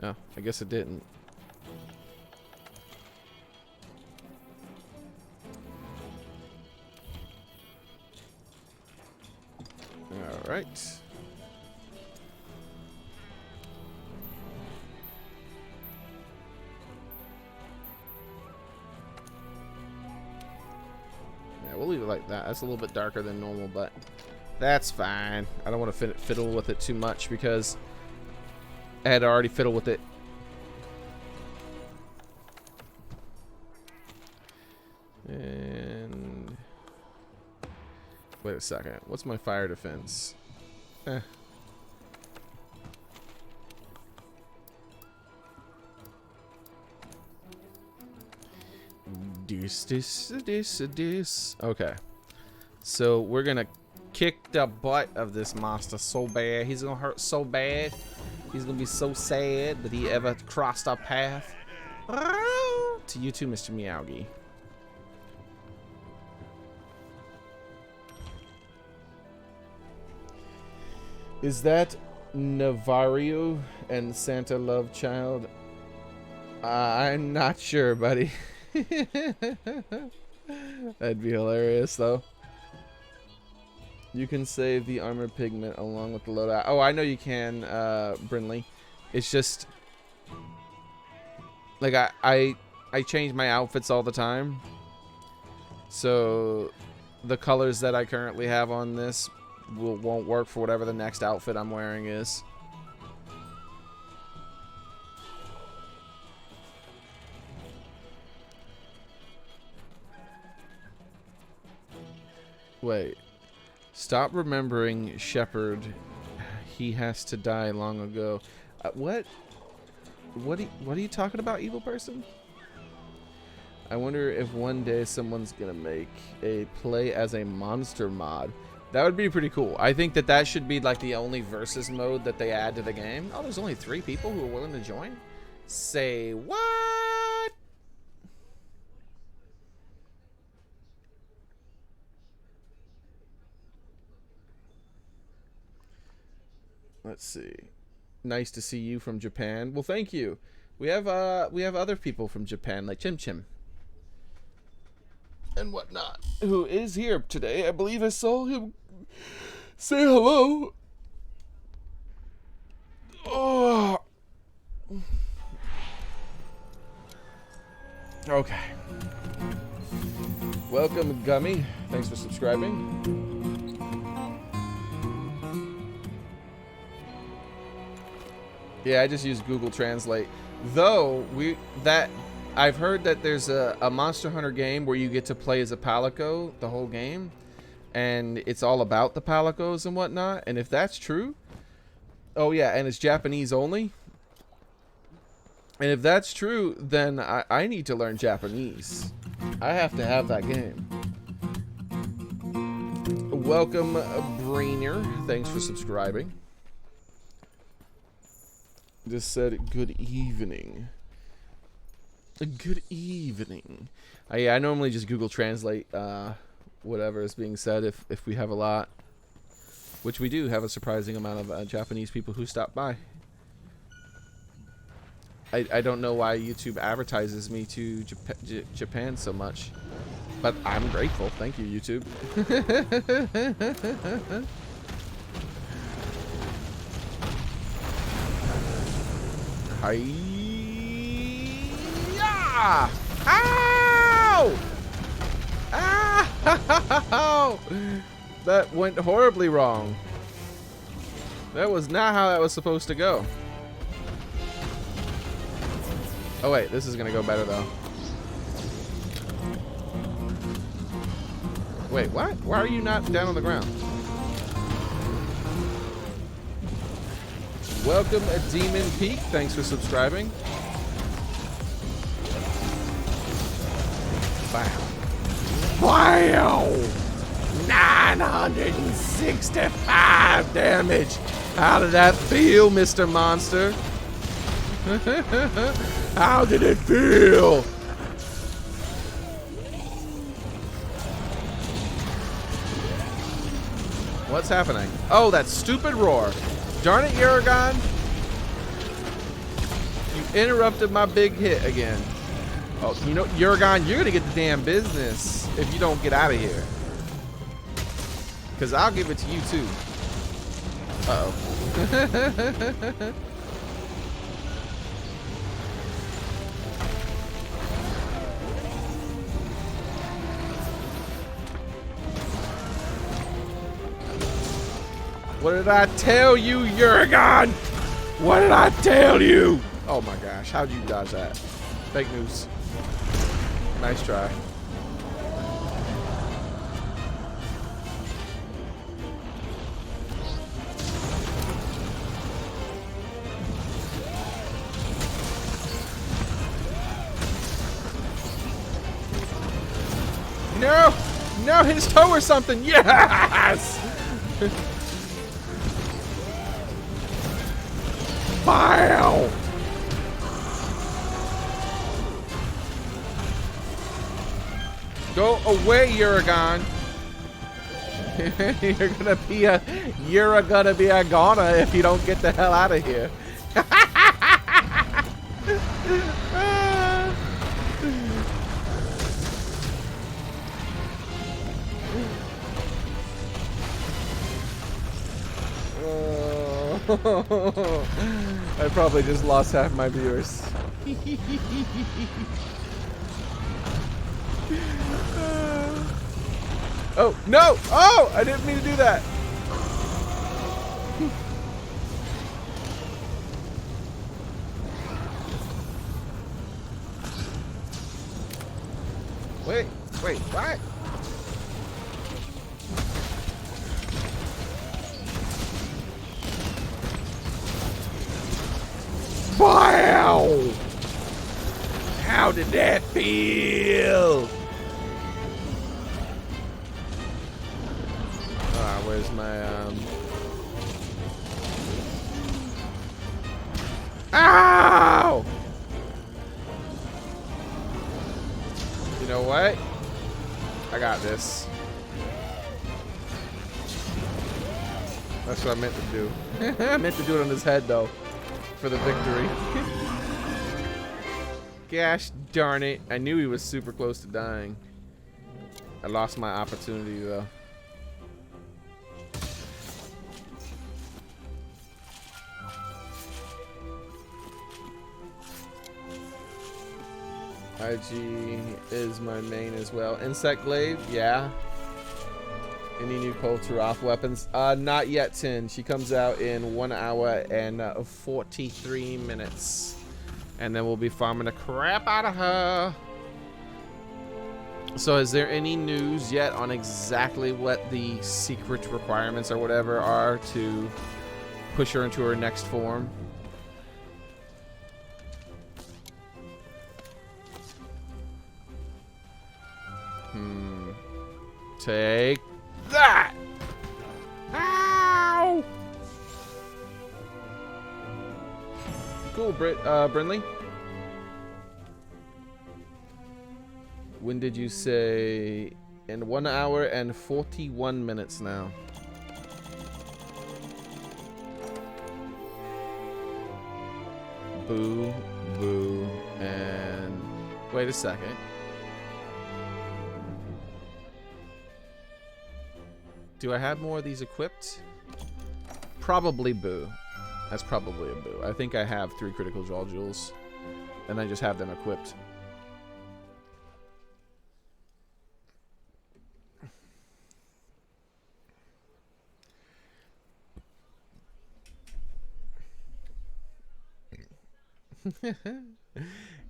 Oh, I guess it didn't. All right. Yeah, we'll leave it like that. That's a little bit darker than normal, but that's fine. I don't want to fiddle with it too much because I had already fiddled with it. And wait a second. What's my fire defense? This. Okay. So we're gonna kick the butt of this monster so bad. He's gonna hurt so bad. He's gonna be so sad that he ever crossed our path. To you too, Mr. Meowgie. Is that Navario and Santa Love Child? I'm not sure, buddy. That'd be hilarious, though. You can save the armor pigment along with the loadout. Oh, I know you can, Brinley. It's just like I change my outfits all the time. So the colors that I currently have on this won't work for whatever the next outfit I'm wearing is. Wait. Stop remembering Shepherd. He has to die long ago. What? What are you talking about, evil person? I wonder if one day someone's gonna make a play as a monster mod. That would be pretty cool. I think that should be like the only versus mode that they add to the game. Oh, there's only 3 people who are willing to join? Say what? Let's see. Nice to see you from Japan. Well, thank you. We have other people from Japan, like Chim Chim and whatnot, who is here today. I believe I saw him say hello. Oh. Okay. Welcome, Gummy. Thanks for subscribing. Yeah, I just use Google Translate. Though I've heard that there's a Monster Hunter game where you get to play as a palico the whole game, and it's all about the palicos and whatnot. And if that's true, oh yeah, and it's Japanese only. And if that's true, then I need to learn Japanese. I have to have that game. Welcome, Brainer. Thanks for subscribing. Just said good evening. Good evening. Yeah, I normally just Google Translate whatever is being said if we have a lot. Which we do have a surprising amount of Japanese people who stop by. I don't know why YouTube advertises me to Japan so much. But I'm grateful. Thank you, YouTube. Hi-ya! Ow! Ow! That went horribly wrong. That was not how that was supposed to go. Oh wait, this is gonna go better though. Wait, what? Why are you not down on the ground? Welcome, Demon Peak. Thanks for subscribing. Wow. Wow! 965 damage. How did that feel, Mr. Monster? How did it feel? What's happening? Oh, that stupid roar. Darn it, Uragon. You interrupted my big hit again. Oh, you know, Uragon, you're going to get the damn business if you don't get out of here. Because I'll give it to you, too. Uh-oh. What did I tell you, Uragon? What did I tell you? Oh my gosh, how'd you dodge that? Fake news. Nice try. No! No, his toe or something! Yes! Wow! Go away, Uragon. You're gonna be a goner if you don't get the hell out of here. I probably just lost half my viewers. Oh, no! Oh, I didn't mean to do that. Wait, what? Wow! How did that feel? Where's my Ow! You know what? I got this. That's what I meant to do. I meant to do it on his head though. For the victory. Gosh darn it. I knew he was super close to dying. I lost my opportunity though. IG is my main as well. Insect Glaive, yeah. Any new Taroth weapons? Not yet, Tin. She comes out in 1 hour and 43 minutes. And then we'll be farming the crap out of her. So is there any news yet on exactly what the secret requirements or whatever are to push her into her next form? Take that! Ow! Cool, Brinley. When did you say? In 1 hour and 41 minutes now. Boo, boo, and wait a second. Do I have more of these equipped? Probably boo. That's probably a boo. I think I have 3 critical draw jewels, and I just have them equipped.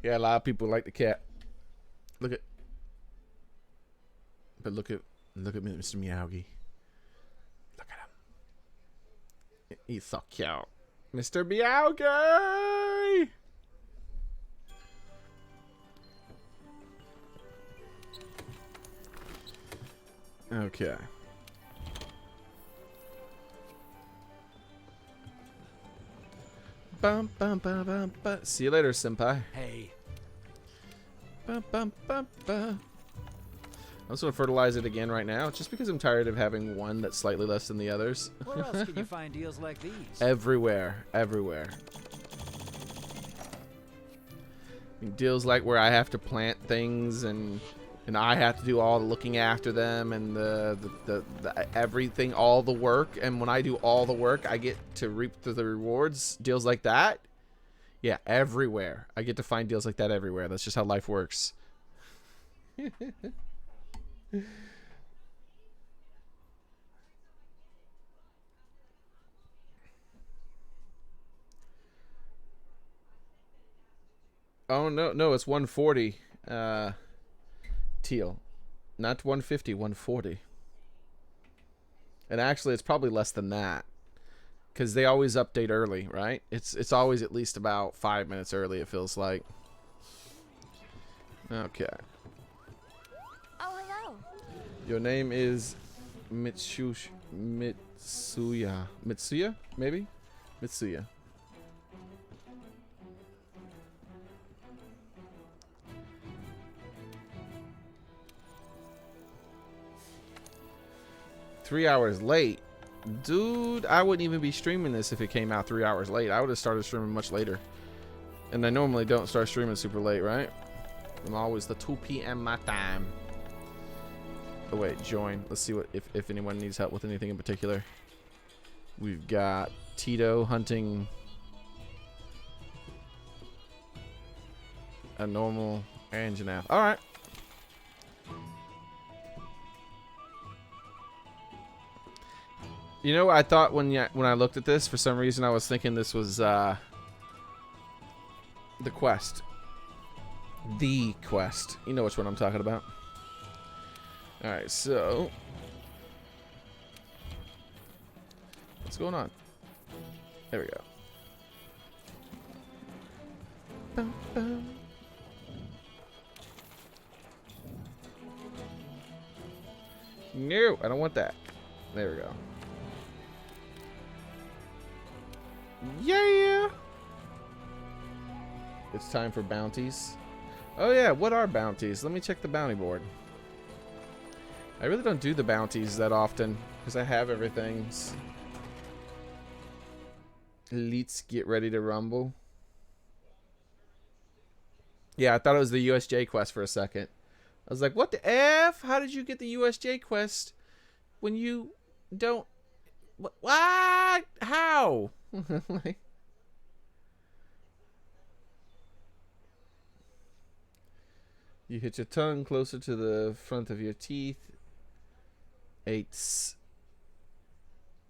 Yeah, a lot of people like the cat. Look at Mr. Meowgie. Look at him. He's so cute. Mr. Meowgie! Okay. Bum, bum, bum, bum, bum. See you later, senpai. Hey. Bum, bum, bum, bum. I'm just gonna fertilize it again right now, just because I'm tired of having one that's slightly less than the others. Where else can you find deals like these? Everywhere, everywhere. Deals like where I have to plant things and I have to do all the looking after them and the everything, all the work. And when I do all the work, I get to reap the rewards. Deals like that, yeah, everywhere. I get to find deals like that everywhere. That's just how life works. Oh no, it's 140 teal, not 150, 140. And actually it's probably less than that, because they always update early, right? It's always at least about 5 minutes early, it feels like. Okay. Oh, hello. Your name is Mitsuya, maybe? Mitsuya. Three hours late? Dude, I wouldn't even be streaming this if it came out 3 hours late. I would have started streaming much later. And I normally don't start streaming super late, right? I'm always the 2 p.m. my time. Oh wait, join. Let's see what if anyone needs help with anything in particular. We've got Tito hunting a normal engine app. Alright. You know, I thought when I looked at this, for some reason I was thinking this was the quest. The quest. You know which one I'm talking about. Alright, so what's going on? There we go. Bum, bum. No, I don't want that. There we go. Yeah! It's time for bounties. Oh yeah, what are bounties? Let me check the bounty board. I really don't do the bounties that often, because I have everything. Let's get ready to rumble. Yeah, I thought it was the USJ quest for a second. I was like, what the F? How did you get the USJ quest when you don't... What? How? Like, you hit your tongue closer to the front of your teeth. 8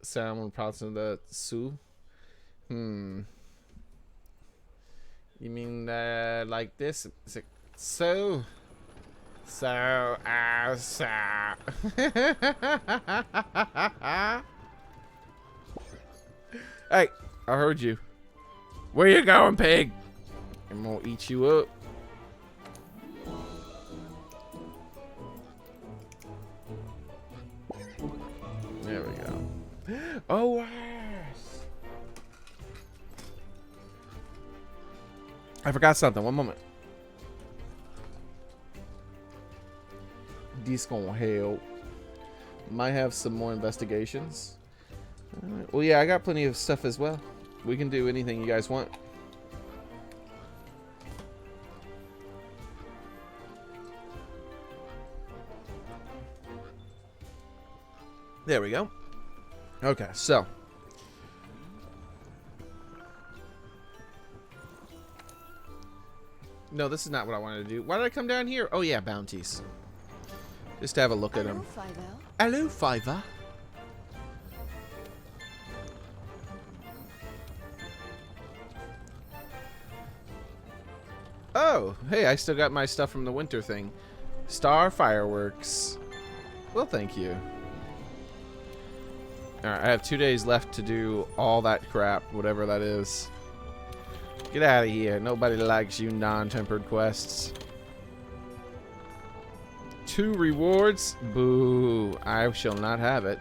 sound when pronouncing the su. You mean like this? It's like, so. So. Hey, I heard you. Where you going, pig? I'm gonna eat you up. There we go. Oh, yes. I forgot something. One moment. This gonna help. Might have some more investigations. Well, yeah, I got plenty of stuff as well. We can do anything you guys want. There we go. Okay, so. No, this is not what I wanted to do. Why did I come down here? Oh, yeah, bounties. Just to have a look at them. Hello, Fiver. Oh, hey, I still got my stuff from the winter thing. Star fireworks. Well, thank you. Alright, I have 2 days left to do all that crap, whatever that is. Get out of here. Nobody likes you non-tempered quests. 2 rewards? Boo. I shall not have it.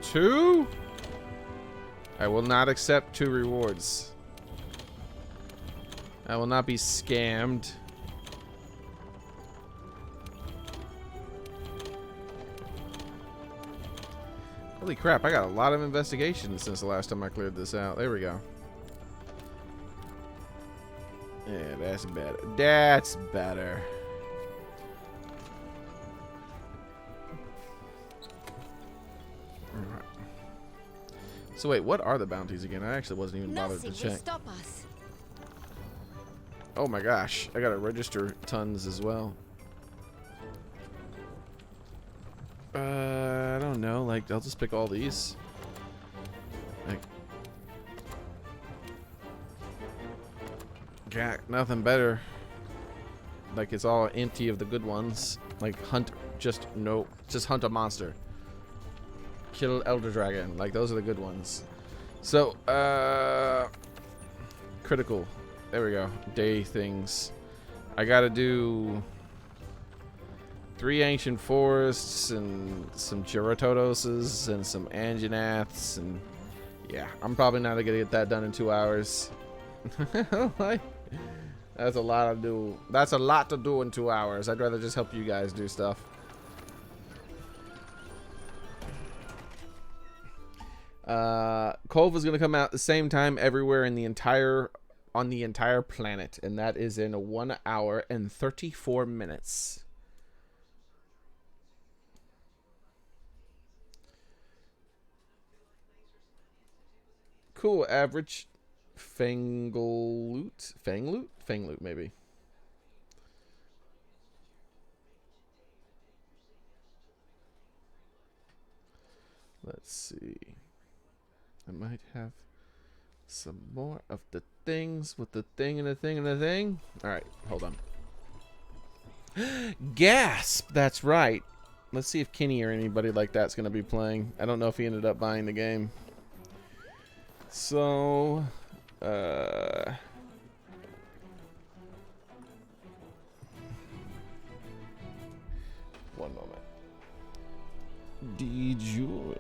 2? I will not accept 2 rewards. I will not be scammed. Holy crap, I got a lot of investigations since the last time I cleared this out. There we go. Yeah, that's better. That's better. Alright. So wait, what are the bounties again? I actually wasn't even bothered to check. Stop us. Oh my gosh, I gotta register tons as well. I don't know. Like, I'll just pick all these. Like, got nothing better. Like, it's all empty of the good ones. Like, hunt, just hunt a monster. Kill Elder Dragon. Like, those are the good ones. So, critical. There we go. Day things. I gotta do 3 ancient forests and some Geratodoses and some Anginaths, and yeah, I'm probably not gonna get that done in 2 hours. Like, that's a lot to do. That's a lot to do in 2 hours. I'd rather just help you guys do stuff. Kulve is gonna come out the same time everywhere in the entire planet, and that is in 1 hour and 34 minutes. Cool, average Fangloot maybe. Let's see. I might have some more of the things with the thing and the thing and the thing. All right, hold on. Gasp! That's right. Let's see if Kenny or anybody like that's gonna be playing. I don't know if he ended up buying the game. So, 1 moment. Dejoin.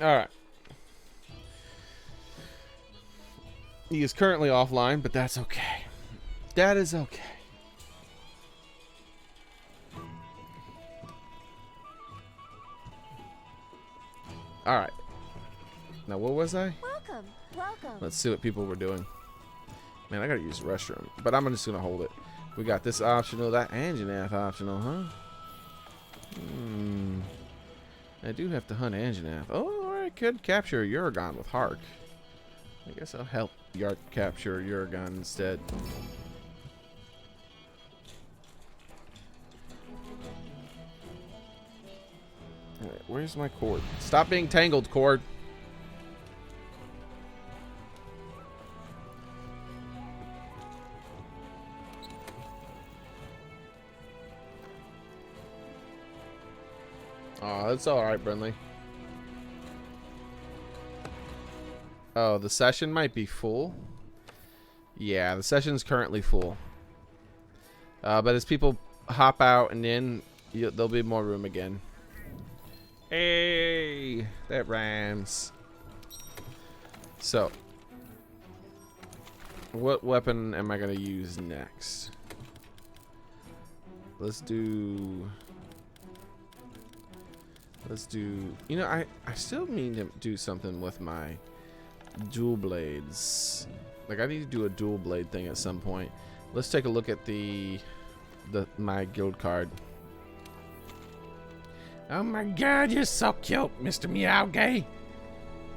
All right. He is currently offline, but that's okay. That is okay. All right. Now, what was I? Welcome. Let's see what people were doing. Man, I gotta use the restroom, but I'm just gonna hold it. We got this optional, that Anjanath optional, huh? I do have to hunt Anjanath. Oh, I could capture Uragon with Hark. I guess I'll help Yark capture Uragon instead. Alright, where's my cord? Stop being tangled, cord. Oh, that's alright, Brinley. Oh, the session might be full. Yeah, the session's currently full. But as people hop out and in, there'll be more room again. Hey, that rhymes. So, what weapon am I going to use next? Let's do... You know, I still need to do something with my dual blades. Like, I need to do a dual blade thing at some point. Let's take a look at my guild card. Oh my god, you're so cute, Mr. Meowgay.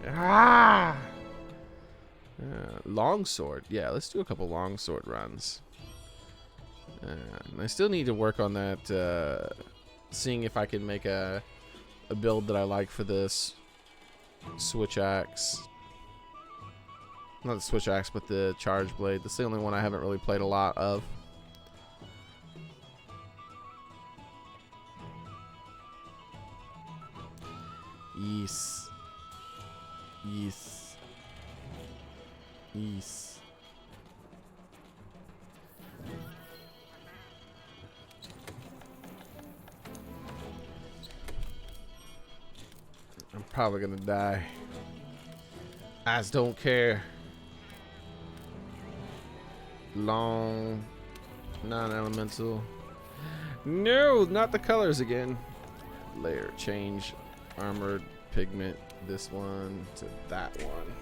Ah! Longsword. Yeah, let's do a couple longsword runs. I still need to work on that, seeing if I can make a build that I like for this switch axe. Not the switch axe, but the charge blade. That's the only one I haven't really played a lot of. Yes. Yes. Yes. I'm probably gonna die. I just don't care. Long, non-elemental. No, not the colors again. Layer change, armored pigment. This one to that one.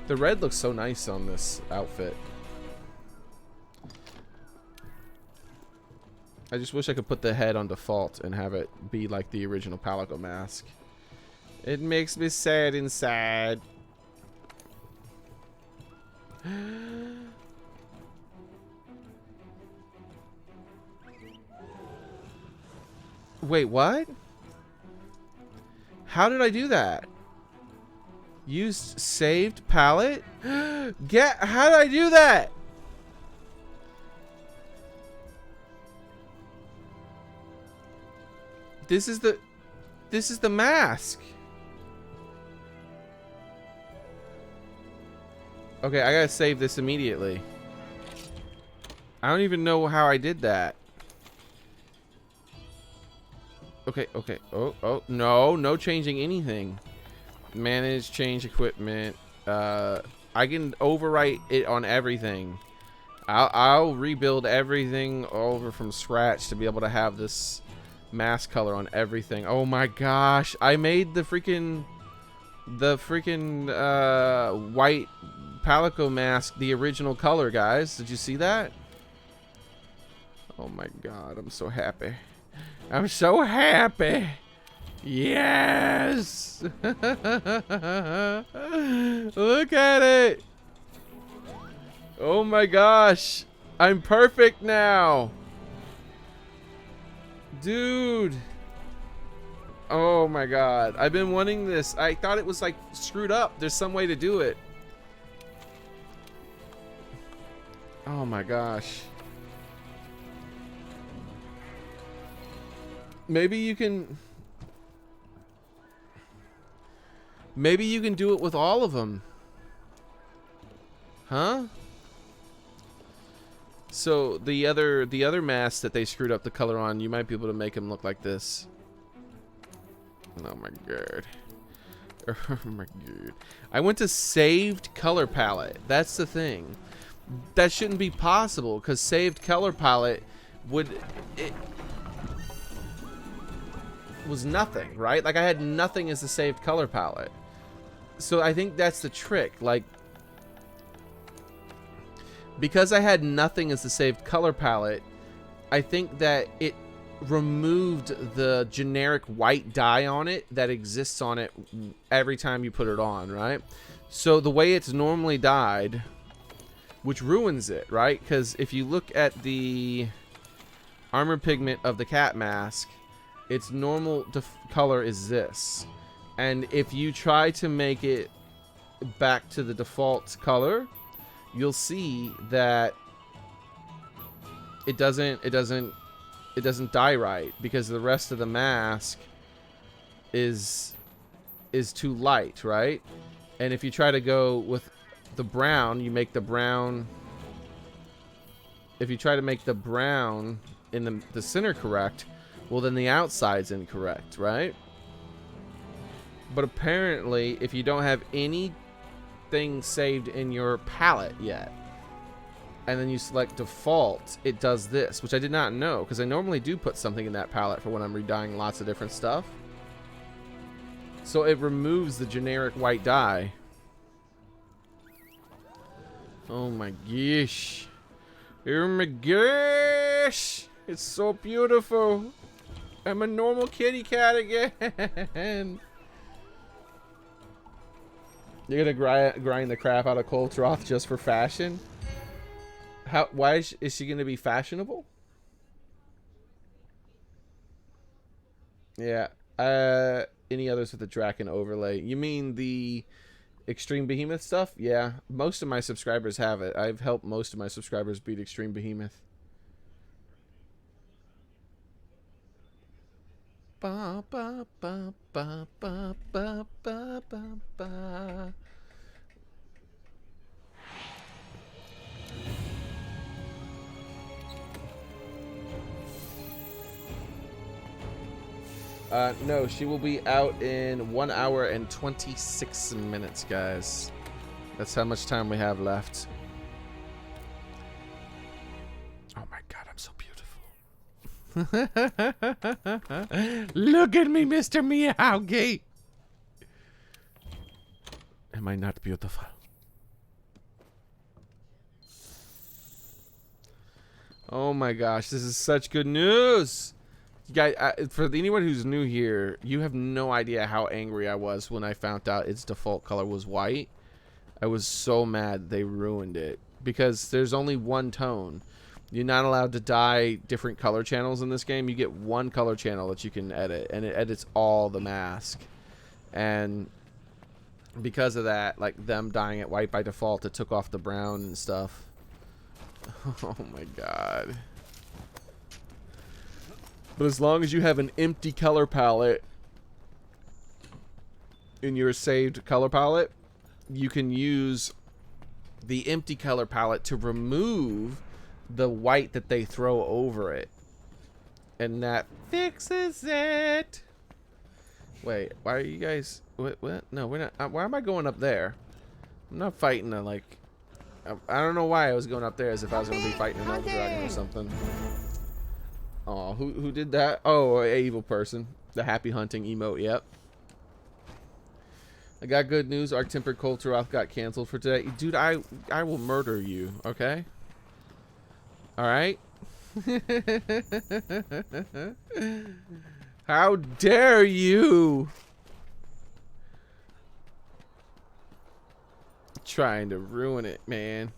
The red looks so nice on this outfit. I just wish I could put the head on default and have it be like the original Palico mask. It makes me sad inside. Wait, what? How did I do that? Used saved palette? How did I do that? This is the mask. Okay, I gotta save this immediately. I don't even know how I did that. Okay, okay. Oh, no changing anything. Manage, change equipment. I can overwrite it on everything. I'll rebuild everything over from scratch to be able to have this mask color on everything. Oh my gosh, I made the freaking white Palico mask the original color, guys. Did you see that? Oh my god, I'm so happy. I'm so happy. Yes. Look at it. Oh my gosh, I'm perfect now. Dude. Oh my god. I've been wanting this. I thought it was like screwed up. There's some way to do it. Oh my gosh. Maybe you can do it with all of them. Huh? So the other masks that they screwed up the color on, you might be able to make them look like this. Oh my god. Oh my god. I went to saved color palette. That's the thing. That shouldn't be possible because saved color palette was nothing, right? Like I had nothing as the saved color palette. So I think that's the trick. Like because I had nothing as the saved color palette, I think that it removed the generic white dye on it that exists on it every time you put it on, right? So the way it's normally dyed, which ruins it, right? Because if you look at the armor pigment of the cat mask, its normal color is this. And if you try to make it back to the default color, you'll see that it doesn't dye right, because the rest of the mask is too light, right? And if you try to go with the brown, you make the brown, if you try to make the brown in the center correct, well, then the outside's incorrect, right? But apparently, if you don't have anything saved in your palette yet, and then you select default, it does this, which I did not know, because I normally do put something in that palette for when I'm redying lots of different stuff. So it removes the generic white dye. Oh my gosh. Oh my gosh. It's so beautiful. I'm a normal kitty cat again. You're gonna grind the crap out of Taroth just for fashion? Why is she gonna be fashionable? Yeah. Any others with the Draken overlay? You mean the Extreme Behemoth stuff? Yeah. Most of my subscribers have it. I've helped most of my subscribers beat Extreme Behemoth. Ba ba ba ba ba ba ba ba ba. No, she will be out in 1 hour and 26 minutes, guys. That's how much time we have left. Oh my god, I'm so beautiful. Look at me, Mr. Meowgate. Am I not beautiful? Oh my gosh, this is such good news. You guys, for anyone who's new here, you have no idea how angry I was when I found out its default color was white. I was so mad they ruined it, because there's only one tone. You're not allowed to dye different color channels in this game. You get one color channel that you can edit, and it edits all the mask. And because of that, like them dyeing it white by default, it took off the brown and stuff. Oh my god. But as long as you have an empty color palette in your saved color palette, you can use the empty color palette to remove the white that they throw over it. And that fixes it. Wait, why are you guys... What? No, we're not... why am I going up there? I'm not fighting a, like... I don't know why I was going up there, as if I was going to be fighting an old dragon or something. Oh, who did that? Oh, an evil person. The happy hunting emote, yep. I got good news. Arc Tempered Taroth got canceled for today. Dude, I will murder you, okay? Alright? How dare you! Trying to ruin it, man.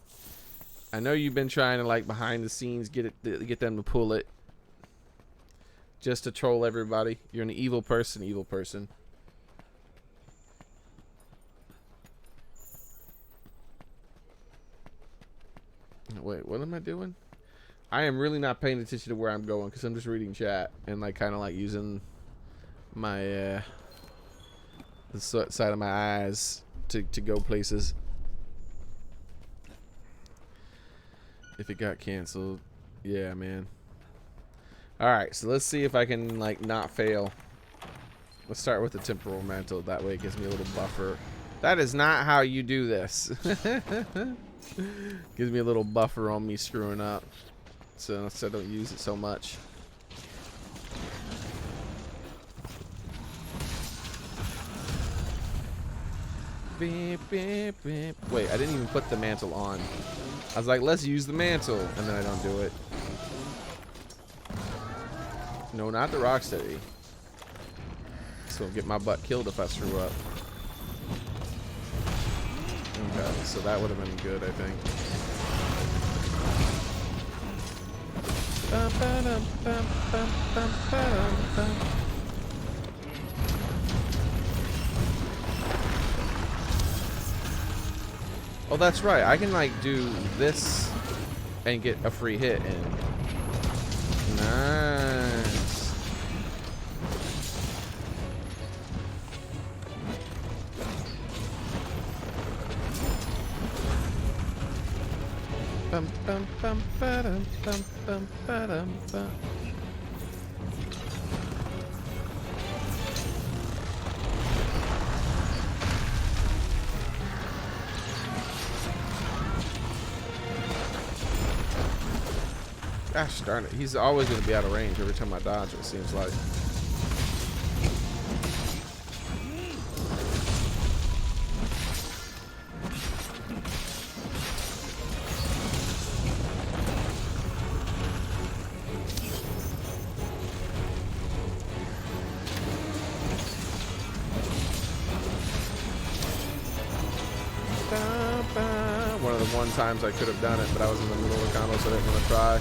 I know you've been trying to, like, behind the scenes get them to pull it. Just to troll everybody. You're an evil person, evil person. Wait, what am I doing? I am really not paying attention to where I'm going, because I'm just reading chat and like kind of like using my the side of my eyes to go places. If it got canceled, yeah, man. All right, so let's see if I can like not fail. Let's start with the temporal mantle. That way it gives me a little buffer. That is not how you do this. Gives me a little buffer on me screwing up, so I don't use it so much. Beep, beep, beep. Wait, I didn't even put the mantle on. I was like, let's use the mantle, and then I don't do it. No, not the Rocksteady. So I'll get my butt killed if I screw up. Okay, so that would have been good, I think. Oh, that's right. I can like do this and get a free hit in. Nice. Bum bum bum ba-dum bum bum ba-dum bum. Gosh darn it, he's always going to be out of range every time I dodge, it seems like. One of the times I could have done it, but I was in the middle of the combo, so I didn't want to try.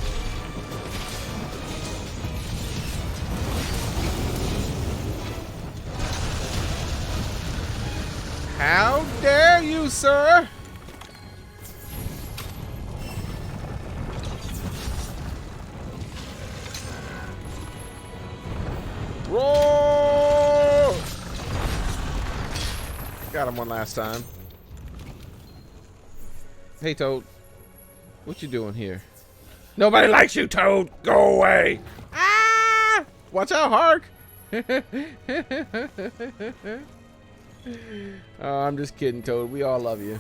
How dare you, sir? Roar! Got him one last time. Hey, Toad. What you doing here? Nobody likes you, Toad. Go away. Ah! Watch out, Hark. Oh, I'm just kidding, Toad. We all love you.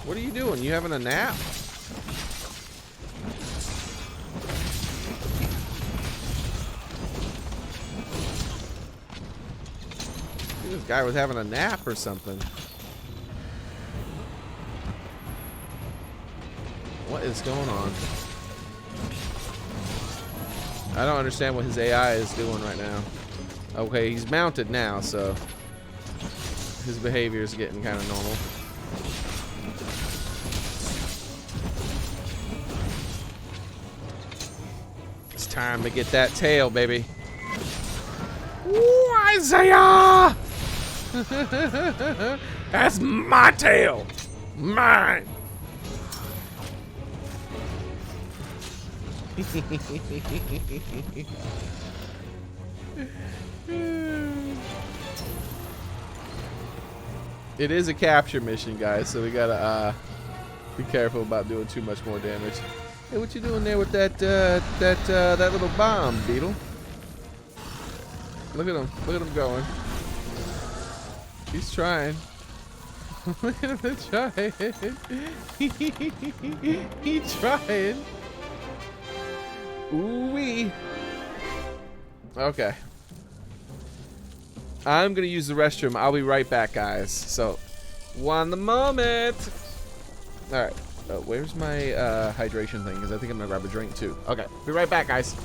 What are you doing? You having a nap? This guy was having a nap or something. What is going on? I don't understand what his AI is doing right now. Okay, he's mounted now, so his behavior is getting kind of normal. It's time to get that tail, baby. Ooh, Isaiah! That's my tail. Mine. It is a capture mission, guys, so we gotta be careful about doing too much more damage. Hey, what you doing there with that that little bomb, Beetle? Look at him. Look at him going. He's trying. Look at him trying. He's trying. Ooh-wee. Okay. I'm gonna use the restroom. I'll be right back, guys. So, one moment. All right. Where's my hydration thing? Because I think I'm gonna grab a drink too. Okay. Be right back, guys.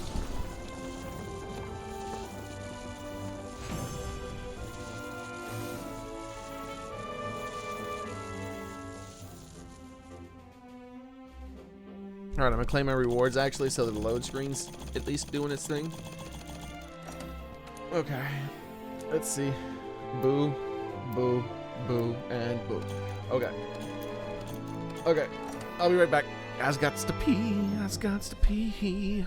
Alright, I'm gonna claim my rewards actually, so that the load screen's at least doing its thing. Okay. Let's see. Boo, boo, boo, and boo. Okay. Okay. I'll be right back. I's got to pee. I's got to pee.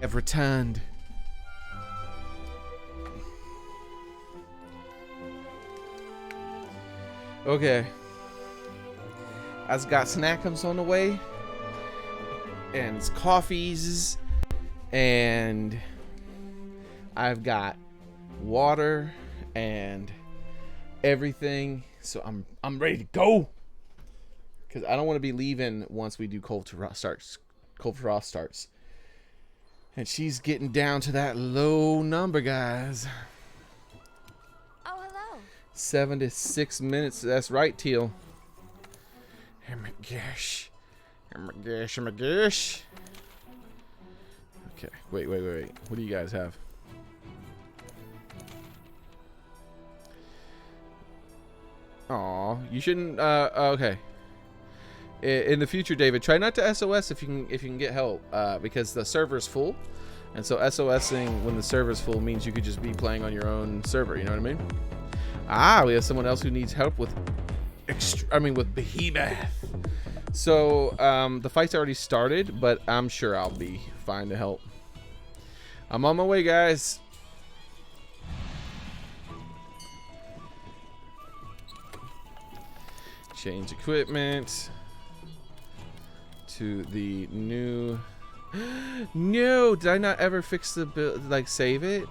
have returned. Okay. I've got snackums on the way. And coffees. And I've got water and everything. So I'm ready to go. Because I don't want to be leaving once we do Cold Frost starts. And she's getting down to that low number, guys. Oh, hello. 7 to 6 minutes. That's right, Teal. Oh my gosh. Oh my gosh. Oh my gosh. Okay. Wait. What do you guys have? Aw, you shouldn't. Okay. In the future, David, try not to SOS if you can get help, because the server's full, and so SOSing when the server's full means you could just be playing on your own server. You know what I mean? Ah, we have someone else who needs help with, with Behemoth. So the fight's already started, but I'm sure I'll be fine to help. I'm on my way, guys. Change equipment to the new. No, did I not ever fix the build? Like save it?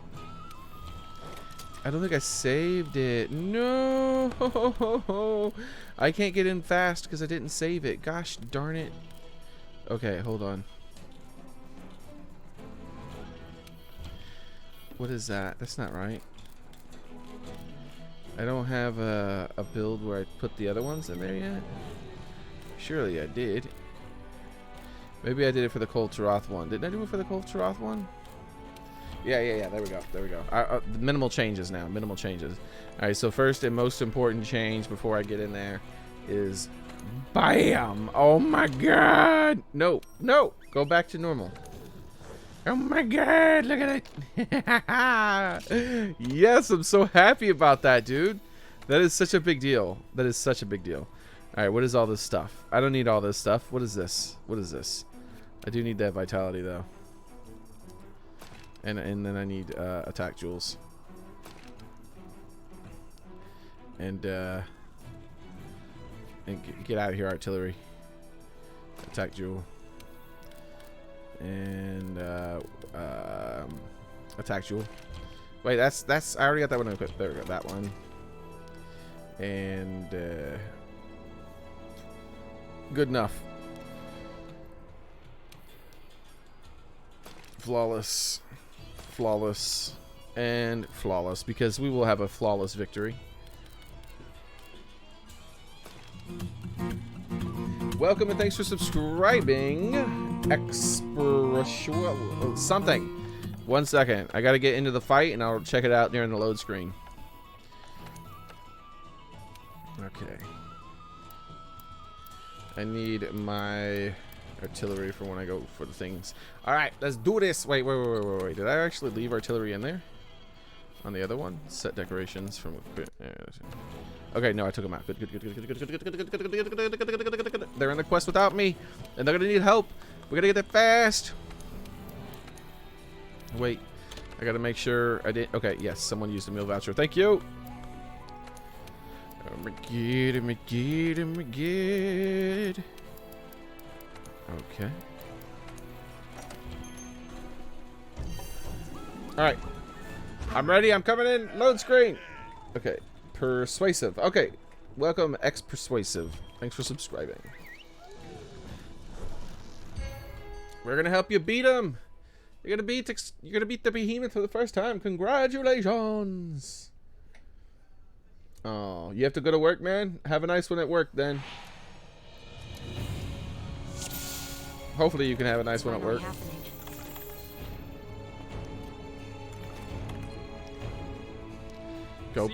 I don't think I saved it. No, I can't get in fast because I didn't save it. Gosh darn it. Okay, hold on. What is that? That's not right. I don't have a build where I put the other ones in there yet. Surely I did. Maybe I did it for the Cold Taroth one. Didn't I do it for the Cold Taroth one? Yeah. There we go. Minimal changes now. Minimal changes. All right. So first and most important change before I get in there is, bam! Oh my God! No. Go back to normal. Oh my God, look at it. Yes, I'm so happy about that, dude. That is such a big deal. All right, what is all this stuff? I don't need all this stuff. What is this? I do need that vitality, though. And then I need attack jewels. And get out of here, artillery. Attack jewel. And attack jewel. Wait, that's I already got that one equipped. There we go, that one. And good enough. Flawless, and flawless, because we will have a flawless victory. Welcome and thanks for subscribing. Something. 1 second. I gotta get into the fight and I'll check it out during the load screen. Okay. I need my artillery for when I go for the things. Alright, let's do this. Wait. Did I actually leave artillery in there? On the other one? Set decorations from. Okay, no, I took them out. Good. They're in the quest without me, and they're gonna need help. We gotta get there fast. Wait, I gotta make sure I didn't. Okay, yes, someone used a meal voucher. Thank you. Oh my god. Okay. All right. I'm ready. I'm coming in. Load screen. Okay. Persuasive. Okay. Welcome, Persuasive. Thanks for subscribing. We're gonna help you beat him. You're gonna beat the Behemoth for the first time. Congratulations. Oh, you have to go to work, man. Have a nice one at work, then. Hopefully, you can have a nice one at work. Go.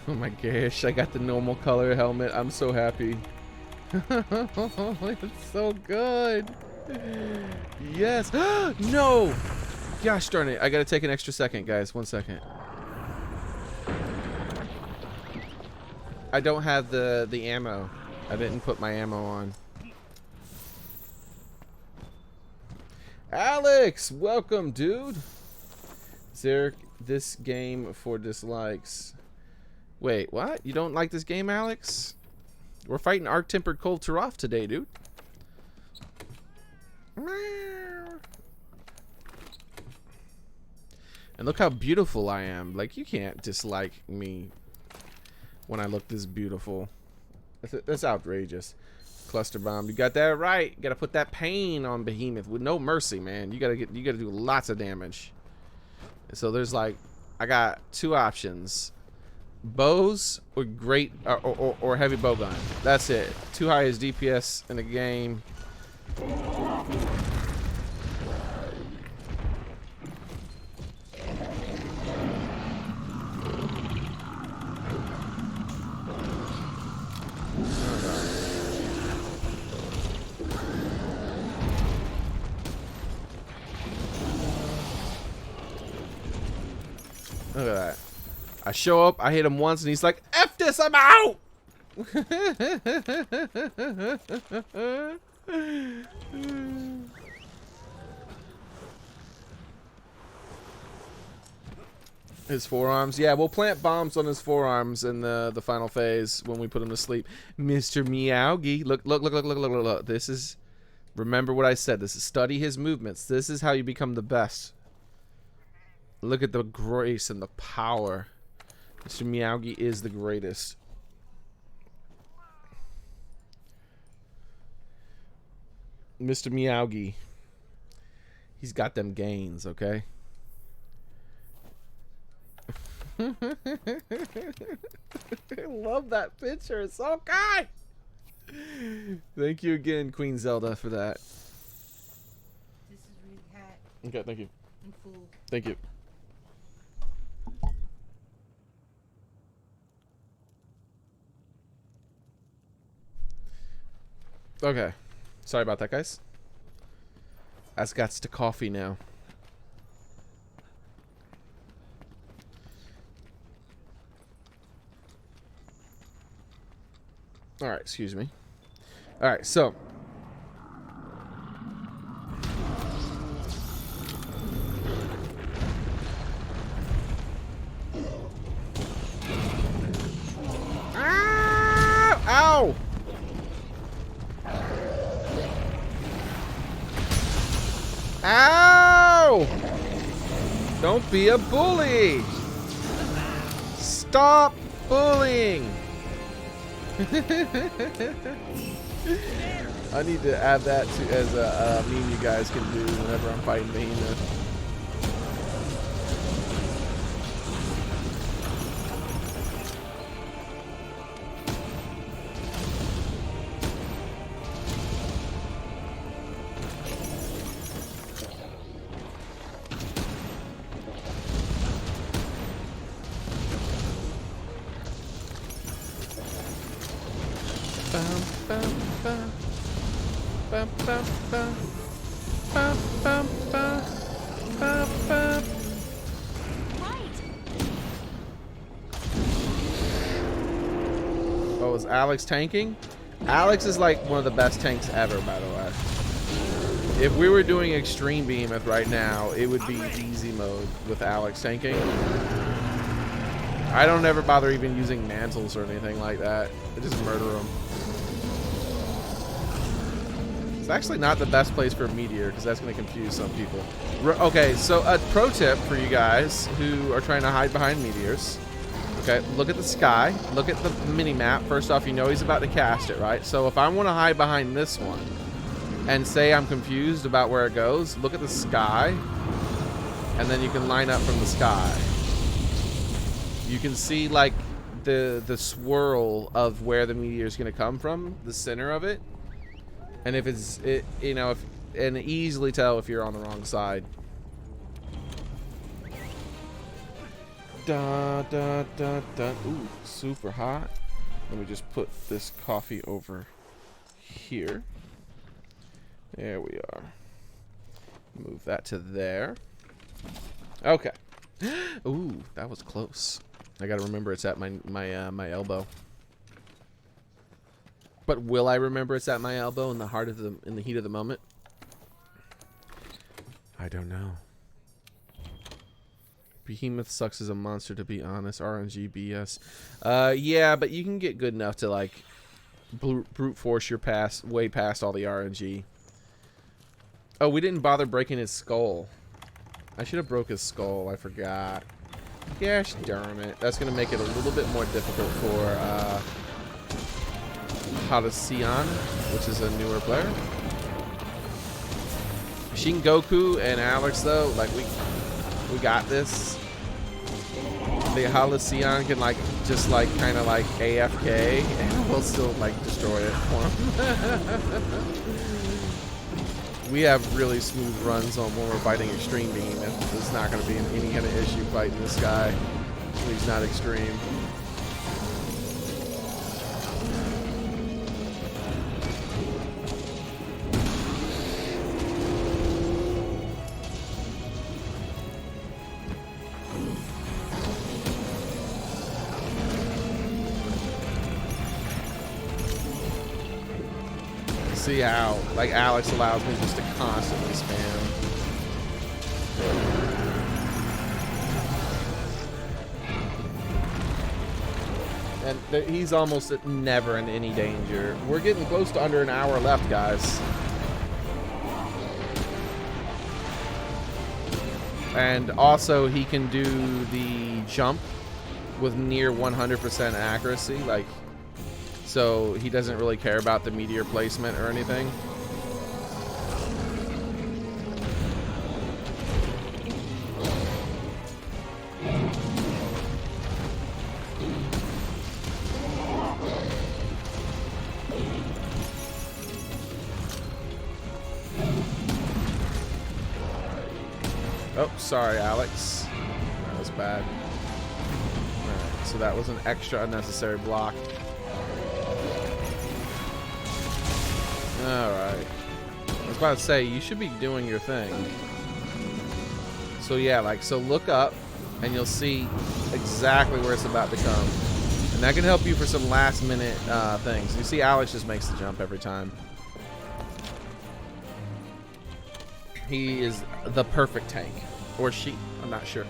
Oh my gosh, I got the normal color helmet. I'm so happy. It's so good. Yes. No. Gosh darn it. I gotta take an extra second, guys. 1 second. I don't have the ammo. I didn't put my ammo on. Alex, welcome, dude. Xearrik, this game for dislikes. Wait, what? You don't like this game, Alex? We're fighting Arc-Tempered Cold Taroth today, dude. And look how beautiful I am. Like, you can't dislike me when I look this beautiful. That's outrageous. Cluster bomb. You got that right. You gotta put that pain on Behemoth with no mercy, man. You gotta do lots of damage. So there's like, I got two options: bows or great or heavy bowgun. That's it. Two highest DPS in the game. Look at that. I show up, I hit him once, and he's like, F this, I'm out! His forearms. Yeah, we'll plant bombs on his forearms in the final phase when we put him to sleep. Mr. Meowgie. Look. This is, remember what I said. This is study his movements. This is how you become the best. Look at the grace and the power. Mr. Meowgie is the greatest. Mr. Meowgie. He's got them gains, okay? I love that picture. It's so good. Thank you again, Queen Zelda, for that. This is really hot Okay, thank you. and full. Thank you. Okay. Sorry about that, guys. I've got to coffee now. Alright, excuse me. Alright, so. Ow! Ow! Ow! Don't be a bully! Stop bullying! I need to add that to as a meme you guys can do whenever I'm fighting Behemoth. Oh, is Alex tanking? Alex is like one of the best tanks ever, by the way. If we were doing extreme Behemoth right now, it would be easy mode with Alex tanking. I don't ever bother even using mantles or anything like that. I just murder them. It's actually not the best place for a meteor because that's going to confuse some people. Okay, so a pro tip for you guys who are trying to hide behind meteors. Okay, look at the sky. Look at the mini-map. First off, you know he's about to cast it, right? So if I want to hide behind this one and say I'm confused about where it goes, look at the sky, and then you can line up from the sky. You can see like the swirl of where the meteor is going to come from, the center of it. And if it's, you know, and easily tell if you're on the wrong side. Da da da da. Ooh, super hot. Let me just put this coffee over here. There we are. Move that to there. Okay. Ooh, that was close. I gotta remember it's at my elbow. But will I remember it's at my elbow in the heat of the moment? I don't know. Behemoth sucks as a monster, to be honest. RNG BS. Yeah, but you can get good enough to like brute force your way past all the RNG. Oh, we didn't bother breaking his skull. I should have broke his skull. I forgot. Gosh darn it. That's gonna make it a little bit more difficult for Halcyon, which is a newer player. Shin Goku and Alex though, like we got this. The Halcyon can like just like kind of like AFK and we'll still like destroy it for him. We have really smooth runs on when we're fighting Extreme Beam, and there's not going to be any kind of issue fighting this guy. He's not extreme. See how, like, Alex allows me just to constantly spam. And he's almost never in any danger. We're getting close to under an hour left, guys. And also, he can do the jump with near 100% accuracy, like... So he doesn't really care about the meteor placement or anything. Oh, sorry, Alex. That was bad. Alright, so that was an extra unnecessary block. Alright. I was about to say, you should be doing your thing. So yeah, like, so look up, and you'll see exactly where it's about to come. And that can help you for some last minute things. You see Alex just makes the jump every time. He is the perfect tank. Or she, I'm not sure.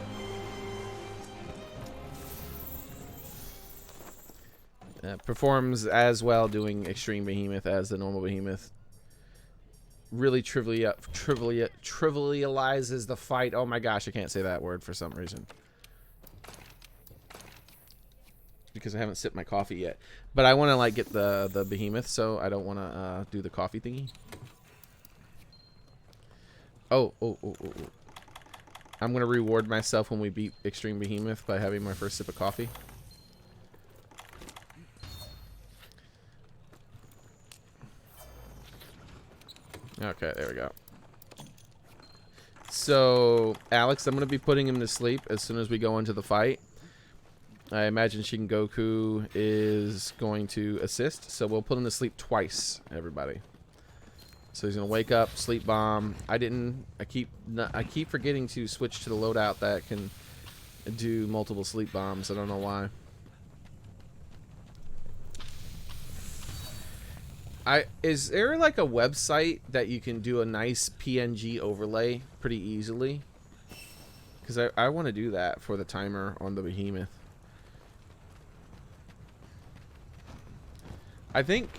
Performs as well doing Extreme Behemoth as the normal Behemoth. Really trivializes the fight. Oh my gosh, I can't say that word for some reason. Because I haven't sipped my coffee yet. But I want to like get the Behemoth, so I don't want to do the coffee thingy. Oh. I'm going to reward myself when we beat Extreme Behemoth by having my first sip of coffee. Okay, there we go. So, Alex, I'm going to be putting him to sleep as soon as we go into the fight. I imagine Shin Goku is going to assist, so we'll put him to sleep twice, everybody. So he's going to wake up, sleep bomb. I keep forgetting to switch to the loadout that can do multiple sleep bombs. I don't know why. Is there like a website that you can do a nice PNG overlay pretty easily? Because I want to do that for the timer on the Behemoth. I think,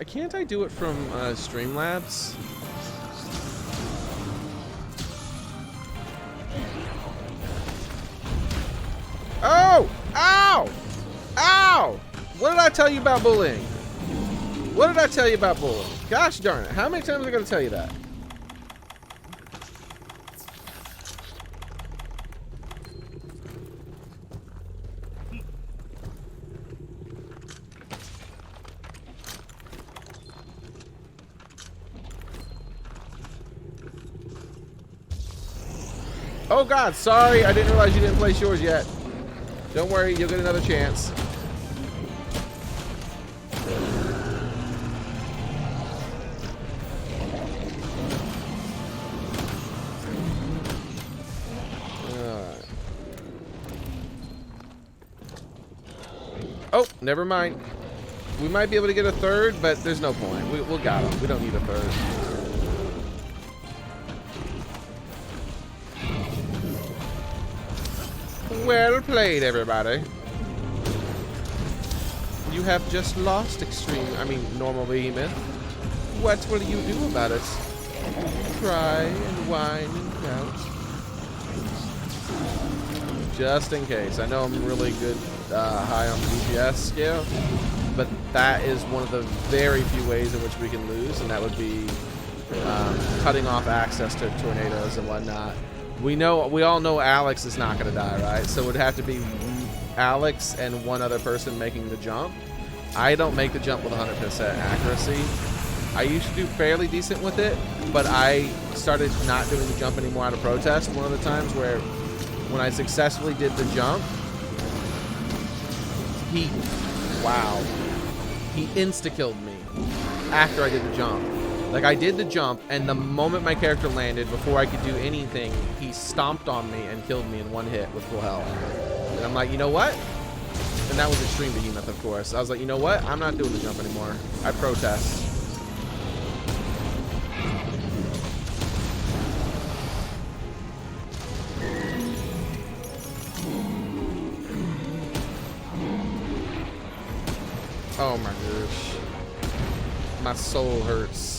can't I do it from Streamlabs? Oh! Ow! Ow! What did I tell you about bullying? What did I tell you about bullying? Gosh darn it. How many times am I going to tell you that? Oh God, sorry. I didn't realize you didn't place yours yet. Don't worry, you'll get another chance. Oh, never mind. We might be able to get a third, but there's no point. We'll got him. We don't need a third. Well played, everybody. You have just lost normal Behemoth. What will you do about it? Cry and whine and pout. Just in case. I know I'm really good high on the DPS scale, but that is one of the very few ways in which we can lose, and that would be cutting off access to tornadoes and whatnot. We all know Alex is not going to die, right? So it would have to be Alex and one other person making the jump. I don't make the jump with 100% accuracy. I used to do fairly decent with it, but I started not doing the jump anymore out of protest. One of the times where when I successfully did the jump, he insta-killed me after I did the jump. Like, I did the jump, and the moment my character landed, before I could do anything, he stomped on me and killed me in one hit with full health. And I'm like, you know what? And that was Extreme Behemoth, of course. I was like, you know what? I'm not doing the jump anymore. I protest. Oh my gosh. My soul hurts.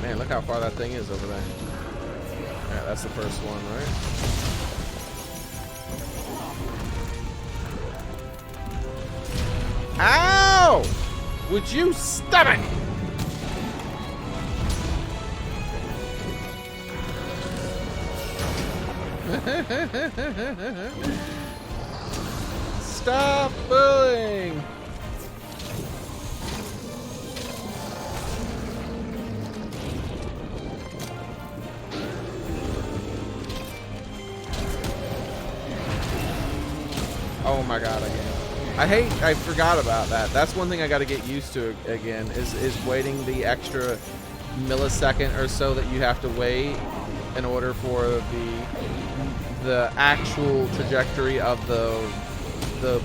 Man, look how far that thing is over there. Yeah, that's the first one, right? Ow! Would you stop it? Stop bullying! Oh my god, again. I forgot about that. That's one thing I gotta get used to again, is waiting the extra millisecond or so that you have to wait in order for the actual trajectory of the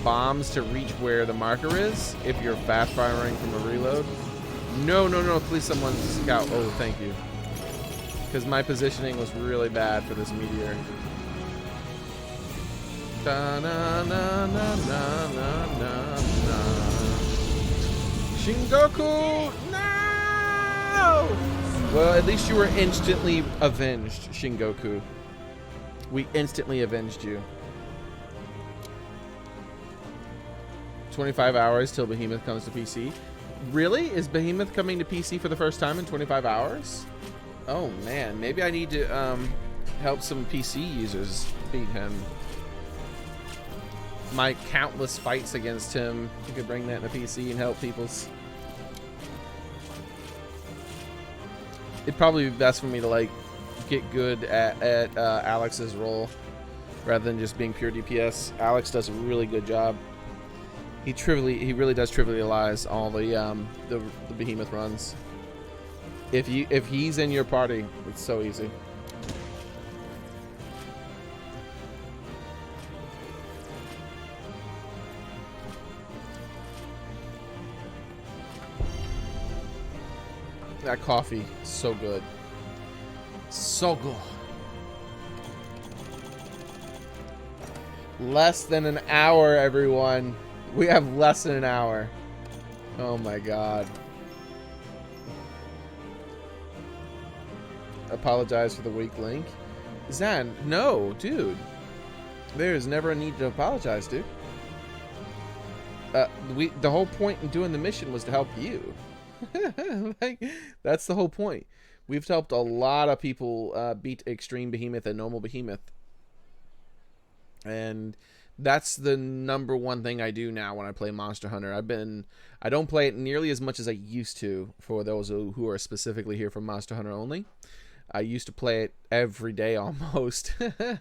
bombs to reach where the marker is, if you're fast firing from a reload. No, please someone scout. Oh, thank you. Because my positioning was really bad for this meteor. Da na na na na na na na. Shingoku! No! Well, at least you were instantly avenged, Shingoku. We instantly avenged you. 25 hours till Behemoth comes to PC. Really? Is Behemoth coming to PC for the first time in 25 hours? Oh man, maybe I need to help some PC users beat him. My countless fights against him, you could bring that to PC and help people's. It'd probably be best for me to like get good at Alex's role rather than just being pure DPS. Alex does a really good job. He really does trivialize all the Behemoth runs. If he's in your party, it's so easy. That coffee, so good. So good. Less than an hour, everyone. We have less than an hour. Oh my god. Apologize for the weak link. Zan, no, dude. There's never a need to apologize, dude. The whole point in doing the mission was to help you. Like, that's the whole point. We've helped a lot of people beat Extreme Behemoth and Normal Behemoth. And that's the #1 thing I do now when I play Monster Hunter. I don't play it nearly as much as I used to, for those who are specifically here for Monster Hunter only. I used to play it every day almost,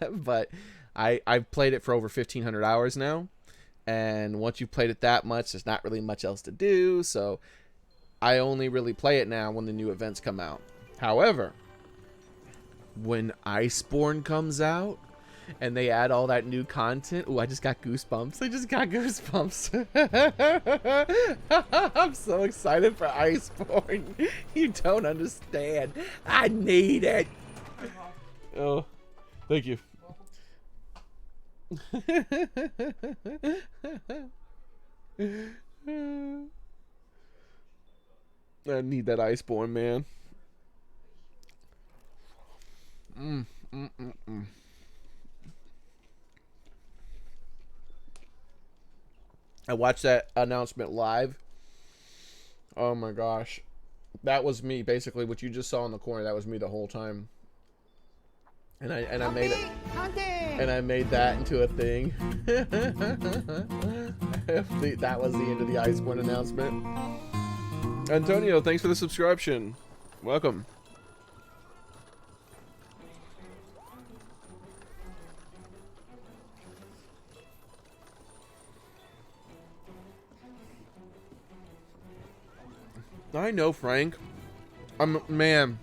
but I've played it for over 1,500 hours now. And once you've played it that much, there's not really much else to do. So I only really play it now when the new events come out. However, when Iceborne comes out, and they add all that new content. Oh, I just got goosebumps. I just got goosebumps. I'm so excited for Iceborne. You don't understand. I need it. Oh, thank you. I need that Iceborne, man. I watched that announcement live. Oh my gosh. That was me, basically what you just saw in the corner. That was me the whole time. And I made it. And I made that into a thing. That was the end of the Iceborne announcement. Antonio, thanks for the subscription. Welcome. I know, Frank. Man.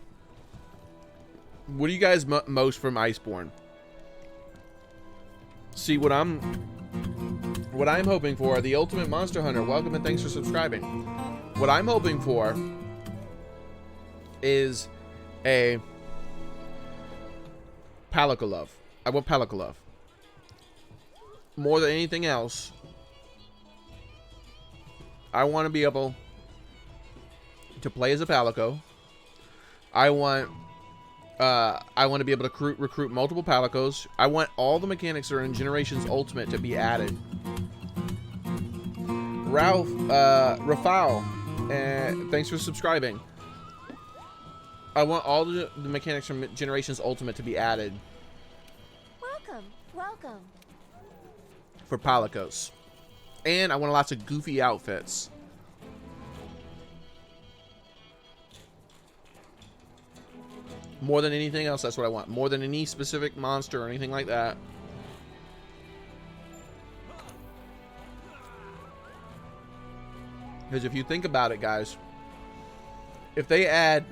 What do you guys most from Iceborne? See, what I'm hoping for, the Ultimate Monster Hunter. Welcome and thanks for subscribing. What I'm hoping for is a Palikolov. I want Palikolov. More than anything else, I want to be able to play as a Palico. I want to be able to recruit multiple Palicos. I want all the mechanics that are in Generations Ultimate to be added. Rafal, thanks for subscribing. I want all the mechanics from Generations Ultimate to be added. Welcome. For Palicos. And I want lots of goofy outfits. More than anything else, that's what I want. More than any specific monster or anything like that. Because if you think about it, guys, if they add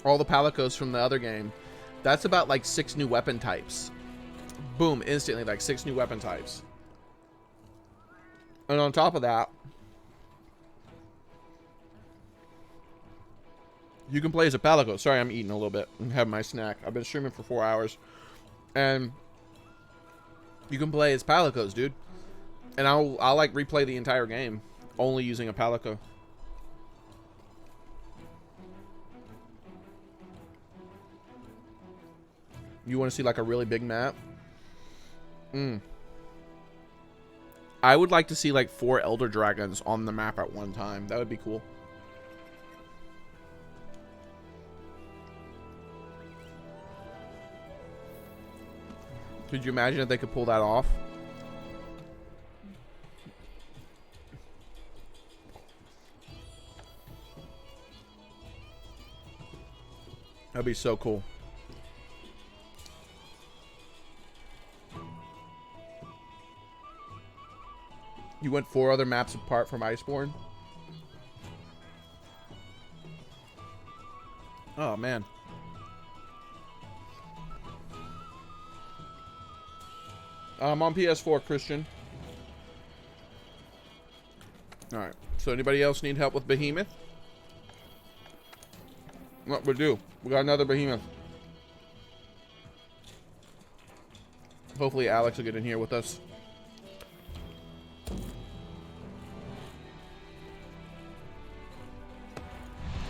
all the Palicos from the other game, that's about like 6 new weapon types. Boom, instantly, like 6 new weapon types. And on top of that, you can play as a Palico. Sorry, I'm eating a little bit and having my snack. I've been streaming for 4 hours. And you can play as Palicos, dude. And I'll like replay the entire game only using a Palico. You want to see like a really big map? I would like to see like 4 Elder Dragons on the map at one time. That would be cool. Could you imagine if they could pull that off? That'd be so cool. You went 4 other maps apart from Iceborne? Oh, man. I'm on PS4, Christian. Alright. So anybody else need help with Behemoth? What we do? We got another Behemoth. Hopefully Alex will get in here with us.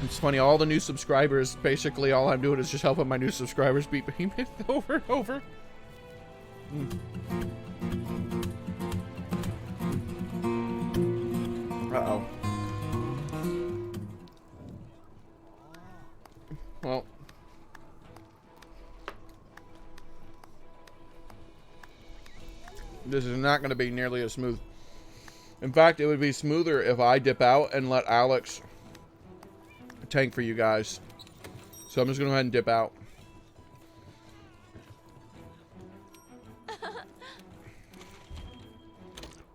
It's funny, all the new subscribers, basically all I'm doing is just helping my new subscribers beat Behemoth over and over. Uh-oh. Well. This is not going to be nearly as smooth. In fact, it would be smoother if I dip out and let Alex tank for you guys. So I'm just going to go ahead and dip out.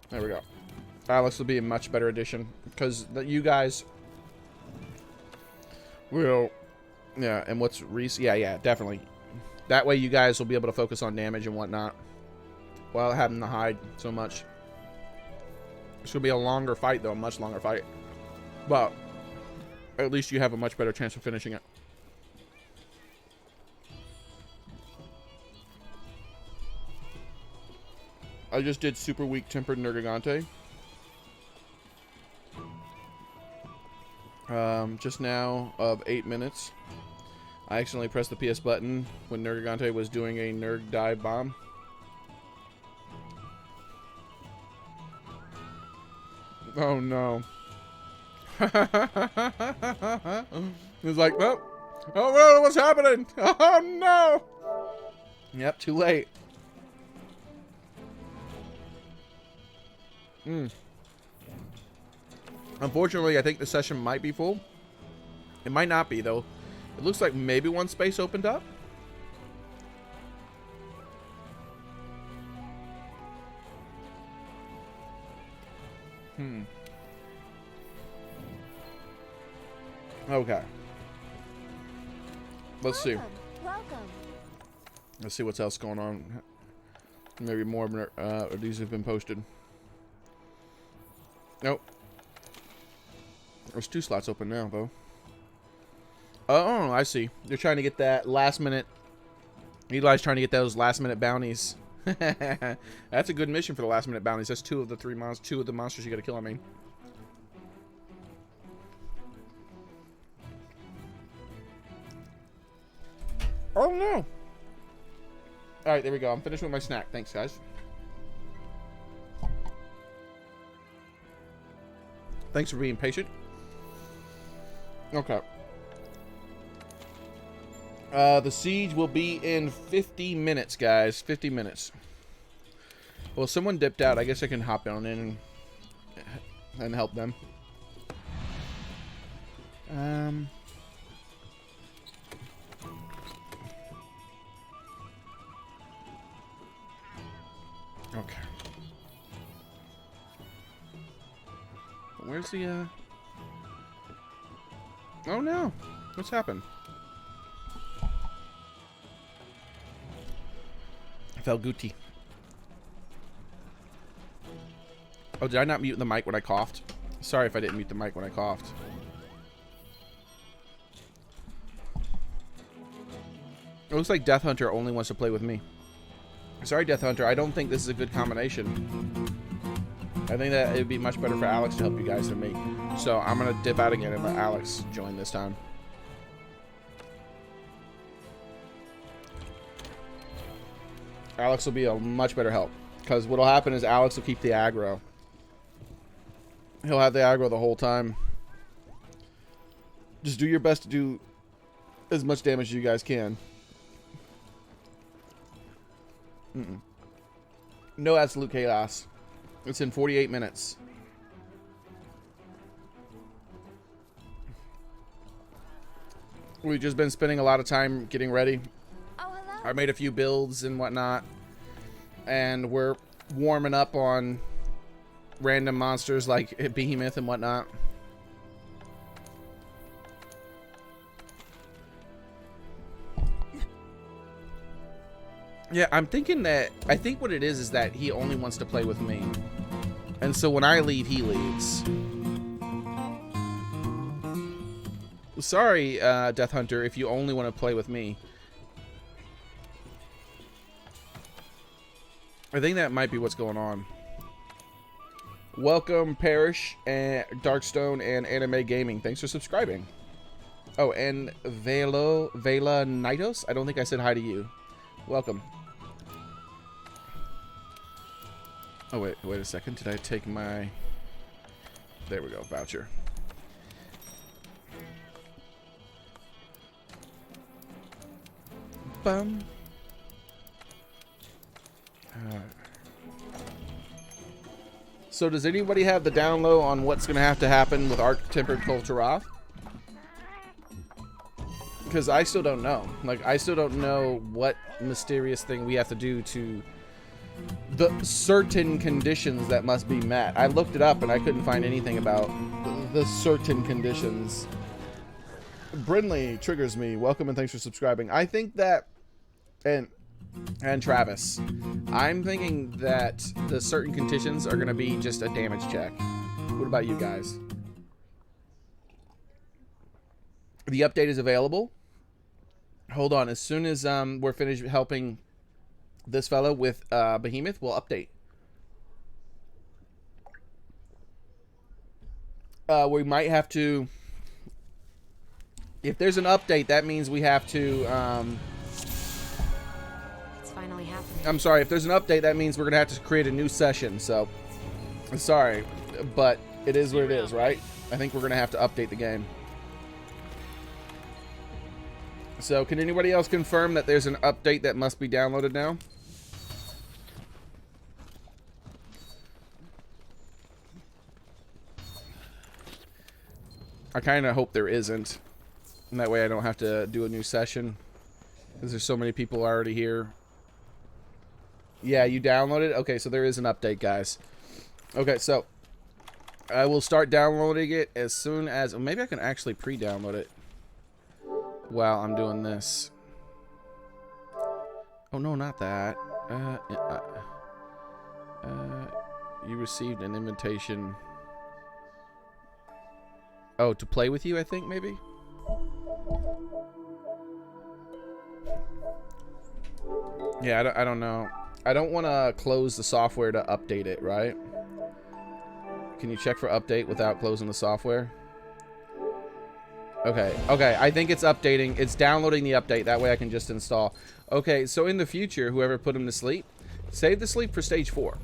There we go. Alex will be a much better addition because you guys will, yeah. And what's Reese? Yeah, definitely. That way you guys will be able to focus on damage and whatnot while having to hide so much. It's going to be a longer fight, though. A much longer fight. But at least you have a much better chance of finishing it. I just did super weak tempered Nergigante. Just now of 8 minutes. I accidentally pressed the PS button when Nergigante was doing a Nerg dive bomb. Oh no. It's like, oh no, what's happening? Oh no. Yep, too late. Unfortunately, I think the session might be full. It might not be, though. It looks like maybe one space opened up. Okay. Let's see. Welcome. Let's see what's else going on. Maybe more of these have been posted. Nope. There's 2 slots open now, though. Oh, I see. They're trying to get that last minute. Eli's trying to get those last minute bounties. That's a good mission for the last minute bounties. That's 2 of the 3 monsters. 2 of the monsters you gotta kill, I mean. Oh no! Alright, there we go. I'm finished with my snack. Thanks, guys. Thanks for being patient. Okay. The siege will be in 50 minutes, guys. 50 minutes. Well, someone dipped out. I guess I can hop on in and help them. Okay. Where's the, Oh no! What's happened? I felt guilty. Oh, did I not mute the mic when I coughed? Sorry if I didn't mute the mic when I coughed. It looks like Death Hunter only wants to play with me. Sorry, Death Hunter. I don't think this is a good combination. I think that it would be much better for Alex to help you guys than me. So I'm going to dip out again and let Alex join this time. Alex will be a much better help. Because what will happen is Alex will keep the aggro. He'll have the aggro the whole time. Just do your best to do as much damage as you guys can. No absolute chaos. It's in 48 minutes. We've just been spending a lot of time getting ready. Oh, hello. I made a few builds and whatnot. And we're warming up on random monsters like Behemoth and whatnot. Yeah, I'm thinking that... I think what it is that he only wants to play with me. And so when I leave, he leaves. Sorry, Death Hunter, if you only want to play with me. I think that might be what's going on. Welcome, Parish, and Darkstone, and Anime Gaming. Thanks for subscribing. Oh, and Vela Nitos? I don't think I said hi to you. Welcome. Oh, wait a second. Did I take my... There we go, voucher. Bum. So does anybody have the down low on what's going to have to happen with Arc-Tempered Taroth? Because I still don't know. Like, I still don't know what mysterious thing we have to do to the certain conditions that must be met. I looked it up and I couldn't find anything about the certain conditions. Brinley triggers me. Welcome and thanks for subscribing. I think that and Travis. I'm thinking that the certain conditions are going to be just a damage check. What about you guys? The update is available. Hold on. As soon as we're finished helping this fellow with Behemoth, we'll update. We might have to... If there's an update, that means we have to... It's finally happening. I'm sorry. If there's an update, that means we're going to have to create a new session. So, sorry. But it is what it is, right? I think we're going to have to update the game. So, can anybody else confirm that there's an update that must be downloaded now? I kind of hope there isn't. And that way I don't have to do a new session. Because there's so many people already here. Yeah, you downloaded? Okay, so there is an update, guys. Okay, so I will start downloading it as soon as... Maybe I can actually pre-download it while I'm doing this. Oh, no, not that. You received an invitation... Oh, to play with you, I think, maybe? Yeah, I don't know. I don't want to close the software to update it, right? Can you check for update without closing the software? Okay, okay, I think it's updating. It's downloading the update. That way I can just install. Okay, so in the future, whoever put him to sleep, save the sleep for stage 4.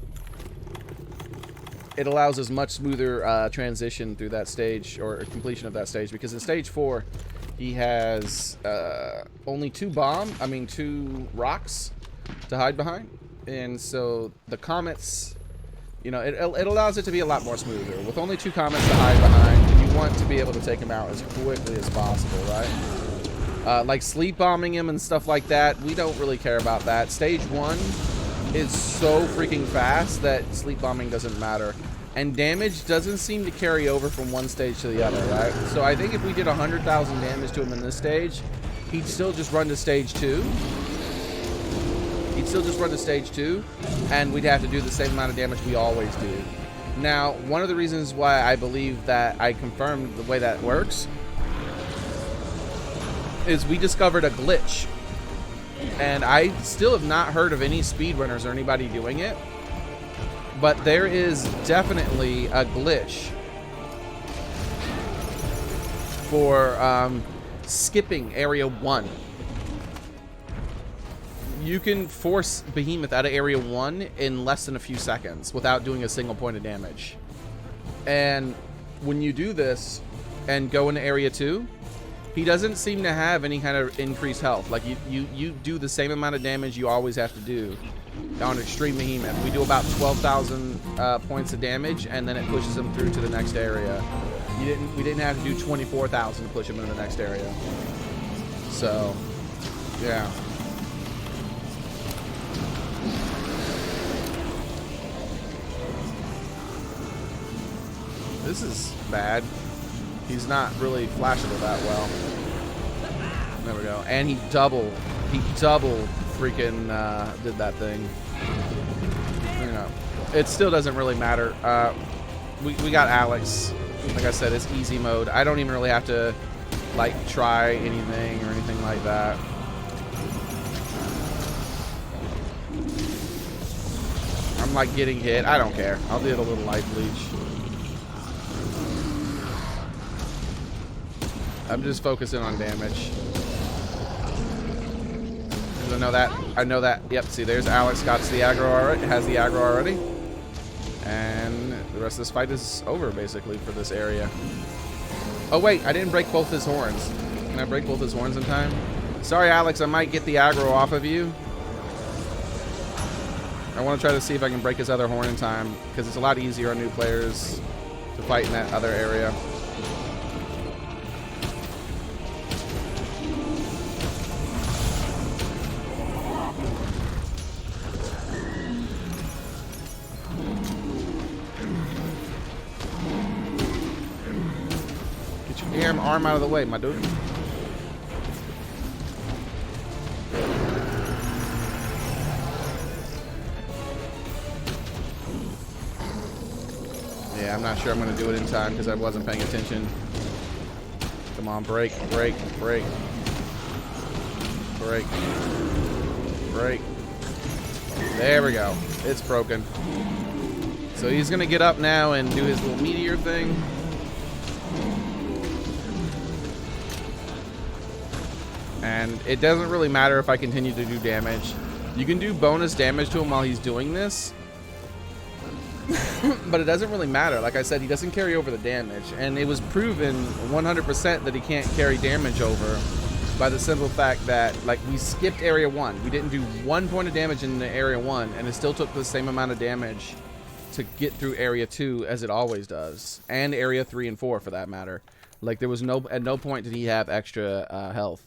It allows us much smoother transition through that stage, or completion of that stage, because in stage 4 he has only 2 rocks to hide behind, and so the comets, you know, it allows it to be a lot more smoother. With only 2 comets to hide behind, you want to be able to take them out as quickly as possible, right? Like sleep bombing him and stuff like that, we don't really care about that. Stage 1 is so freaking fast that sleep bombing doesn't matter, and damage doesn't seem to carry over from one stage to the other, right? So I think if we did 100,000 damage to him in this stage, he'd still just run to stage 2. He'd still just run to stage 2, and we'd have to do the same amount of damage we always do. Now, one of the reasons why I believe that I confirmed the way that works is we discovered a glitch. And I still have not heard of any speedrunners or anybody doing it. But there is definitely a glitch for skipping Area 1. You can force Behemoth out of Area 1 in less than a few seconds without doing a single point of damage. And when you do this and go into Area 2, he doesn't seem to have any kind of increased health. Like, you do the same amount of damage you always have to do on Extreme Behemoth. We do about 12,000 points of damage, and then it pushes him through to the next area. We didn't have to do 24,000 to push him into the next area. So, yeah. This is bad. He's not really flashable that well. There we go. And he double freaking did that thing. You know, it still doesn't really matter. We got Alex. Like I said, it's easy mode. I don't even really have to like try anything or anything like that. I'm like getting hit. I don't care. I'll do a little light bleach. I'm just focusing on damage. I know that. Yep, see, there's Alex got the aggro already. Has the aggro already. And the rest of this fight is over, basically, for this area. Oh, wait, I didn't break both his horns. Can I break both his horns in time? Sorry, Alex, I might get the aggro off of you. I want to try to see if I can break his other horn in time, because it's a lot easier on new players to fight in that other area. Damn arm out of the way, my dude. Yeah, I'm not sure I'm going to do it in time because I wasn't paying attention. Come on, break, break, break. Break. Break. There we go. It's broken. So he's going to get up now and do his little meteor thing. And it doesn't really matter if I continue to do damage. You can do bonus damage to him while he's doing this. But it doesn't really matter. Like I said, he doesn't carry over the damage. And it was proven 100% that he can't carry damage over by the simple fact that, like, we skipped area 1. We didn't do 1 point of damage in area 1, and it still took the same amount of damage to get through area 2 as it always does. And area 3 and 4 for that matter. Like, there was at no point did he have extra health.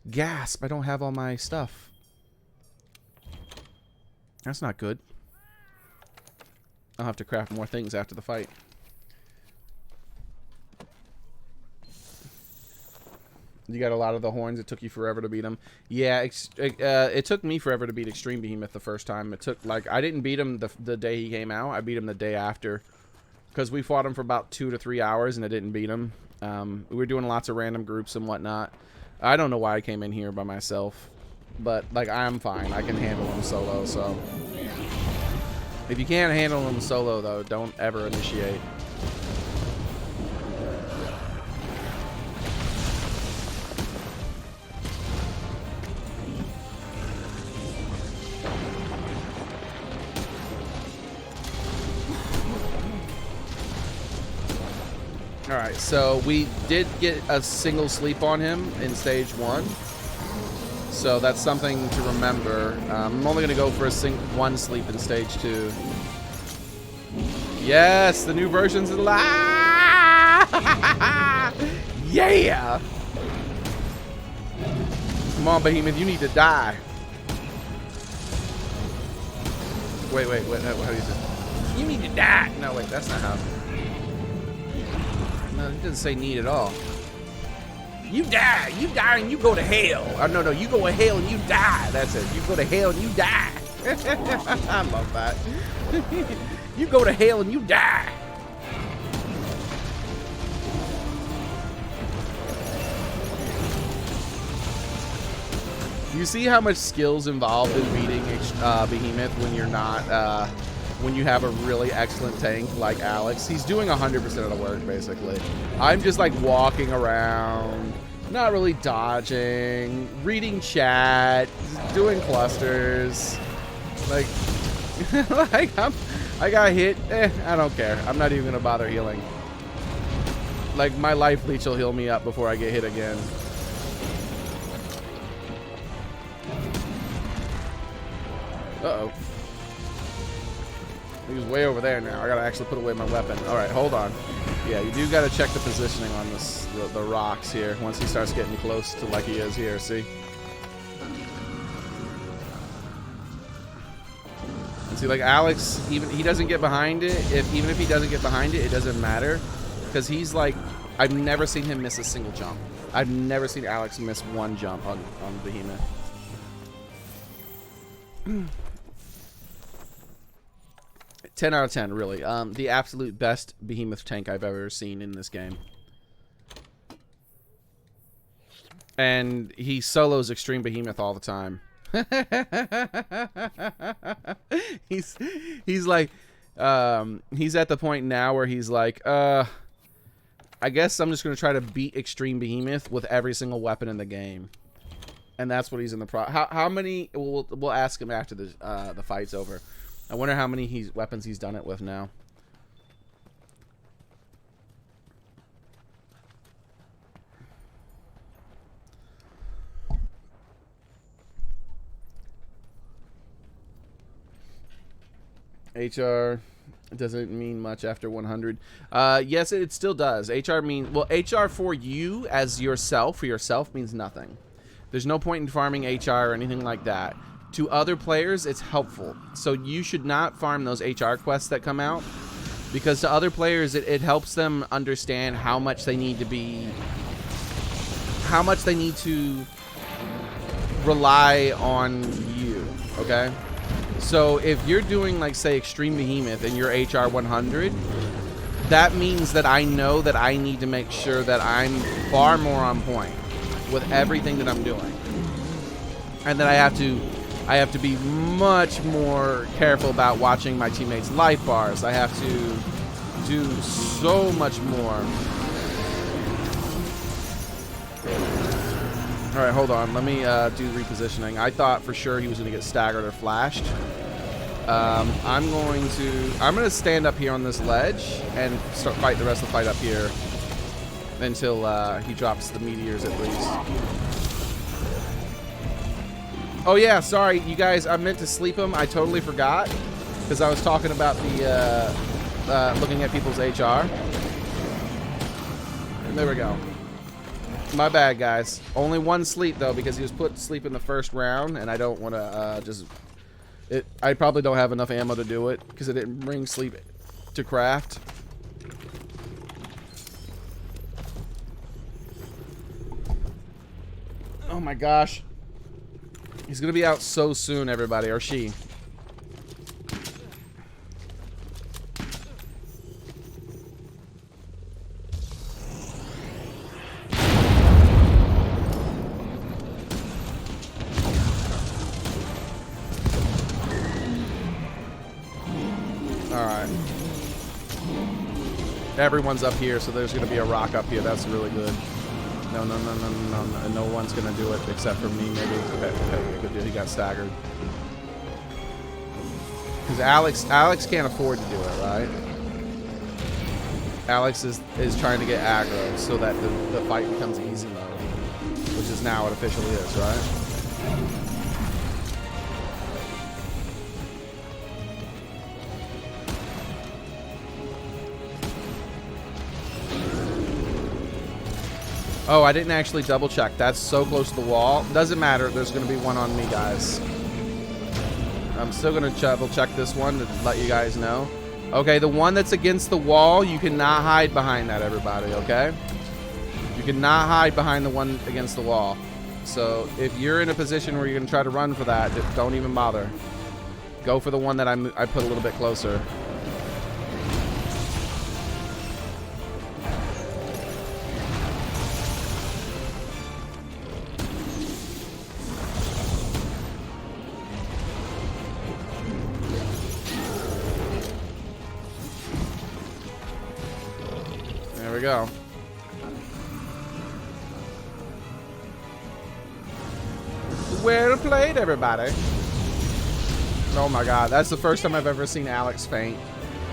Gasp, I don't have all my stuff. That's not good. I'll have to craft more things after the fight. You got a lot of the horns. It took you forever to beat him. Yeah, it took me forever to beat Extreme Behemoth the first time. It took, like, I didn't beat him the day he came out. I beat him the day after. Because we fought him for about 2 to 3 hours and I didn't beat him. We were doing lots of random groups and whatnot. I don't know why I came in here by myself. But, like, I'm fine. I can handle him solo, so... If you can't handle him solo, though, don't ever initiate. Alright, so we did get a single sleep on him in stage 1. So that's something to remember. I'm only going to go for one sleep in stage 2. Yes, the new version's alive! Yeah! Come on, Behemoth, you need to die. Wait, how do you say? You need to die! No, wait, that's not how. No, it doesn't say need at all. You die and you go to hell. Oh, no, you go to hell and you die. That's it. You go to hell and you die. I love that. You go to hell and you die. You see how much skill's involved in beating Behemoth when you're not, when you have a really excellent tank like Alex. He's doing 100% of the work, basically. I'm just, like, walking around, not really dodging, reading chat, doing clusters. Like, I got hit. I don't care. I'm not even gonna bother healing. Like, my life leech will heal me up before I get hit again. Uh-oh. He's way over there now. I gotta actually put away my weapon. Alright, hold on. Yeah, you do gotta check the positioning on this, the rocks here once he starts getting close to like he is here, see? And see, like Alex, even he doesn't get behind it. Even if he doesn't get behind it, it doesn't matter. Because he's like, I've never seen him miss a single jump. I've never seen Alex miss one jump on Behemoth. 10 out of 10, really. The absolute best Behemoth tank I've ever seen in this game. And he solos Extreme Behemoth all the time. he's like, he's at the point now where he's like, I guess I'm just going to try to beat Extreme Behemoth with every single weapon in the game. And that's what he's in the how many, we'll ask him after the fight's over. I wonder how many weapons he's done it with now. HR doesn't mean much after 100. Yes, it still does. HR means, well, HR for you as yourself, for yourself, means nothing. There's no point in farming HR or anything like that. To other players, it's helpful. So you should not farm those HR quests that come out, because to other players, it helps them understand how much they need to rely on you, okay? So if you're doing, like, say, Extreme Behemoth and you're HR 100, that means that I know that I need to make sure that I'm far more on point with everything that I'm doing. And that I have to be much more careful about watching my teammates' life bars. I have to do so much more. All right, hold on. Let me do repositioning. I thought for sure he was going to get staggered or flashed. I'm going to stand up here on this ledge and start fight the rest of the fight up here until he drops the meteors at least. Oh yeah, sorry you guys. I meant to sleep him. I totally forgot because I was talking about the looking at people's HR. And there we go. My bad, guys. Only one sleep though because he was put to sleep in the first round, and I don't want to just. I probably don't have enough ammo to do it because I didn't bring sleep to craft. Oh my gosh. He's gonna be out so soon, everybody, or she. Alright. Everyone's up here, so there's gonna be a rock up here. That's really good. No, no one's gonna do it except for me, maybe. Okay, good deal. He got staggered. Because Alex can't afford to do it, right? Alex is trying to get aggro so that the fight becomes easy mode, which is now what officially is, right? Oh, I didn't actually double check. That's so close to the wall. Doesn't matter. There's going to be one on me, guys. I'm still going to double check this one to let you guys know. Okay, the one that's against the wall, you cannot hide behind that, everybody, okay? You cannot hide behind the one against the wall. So if you're in a position where you're going to try to run for that, don't even bother. Go for the one that I put a little bit closer. There we go. Well played, everybody. Oh my god, that's the first time I've ever seen Alex faint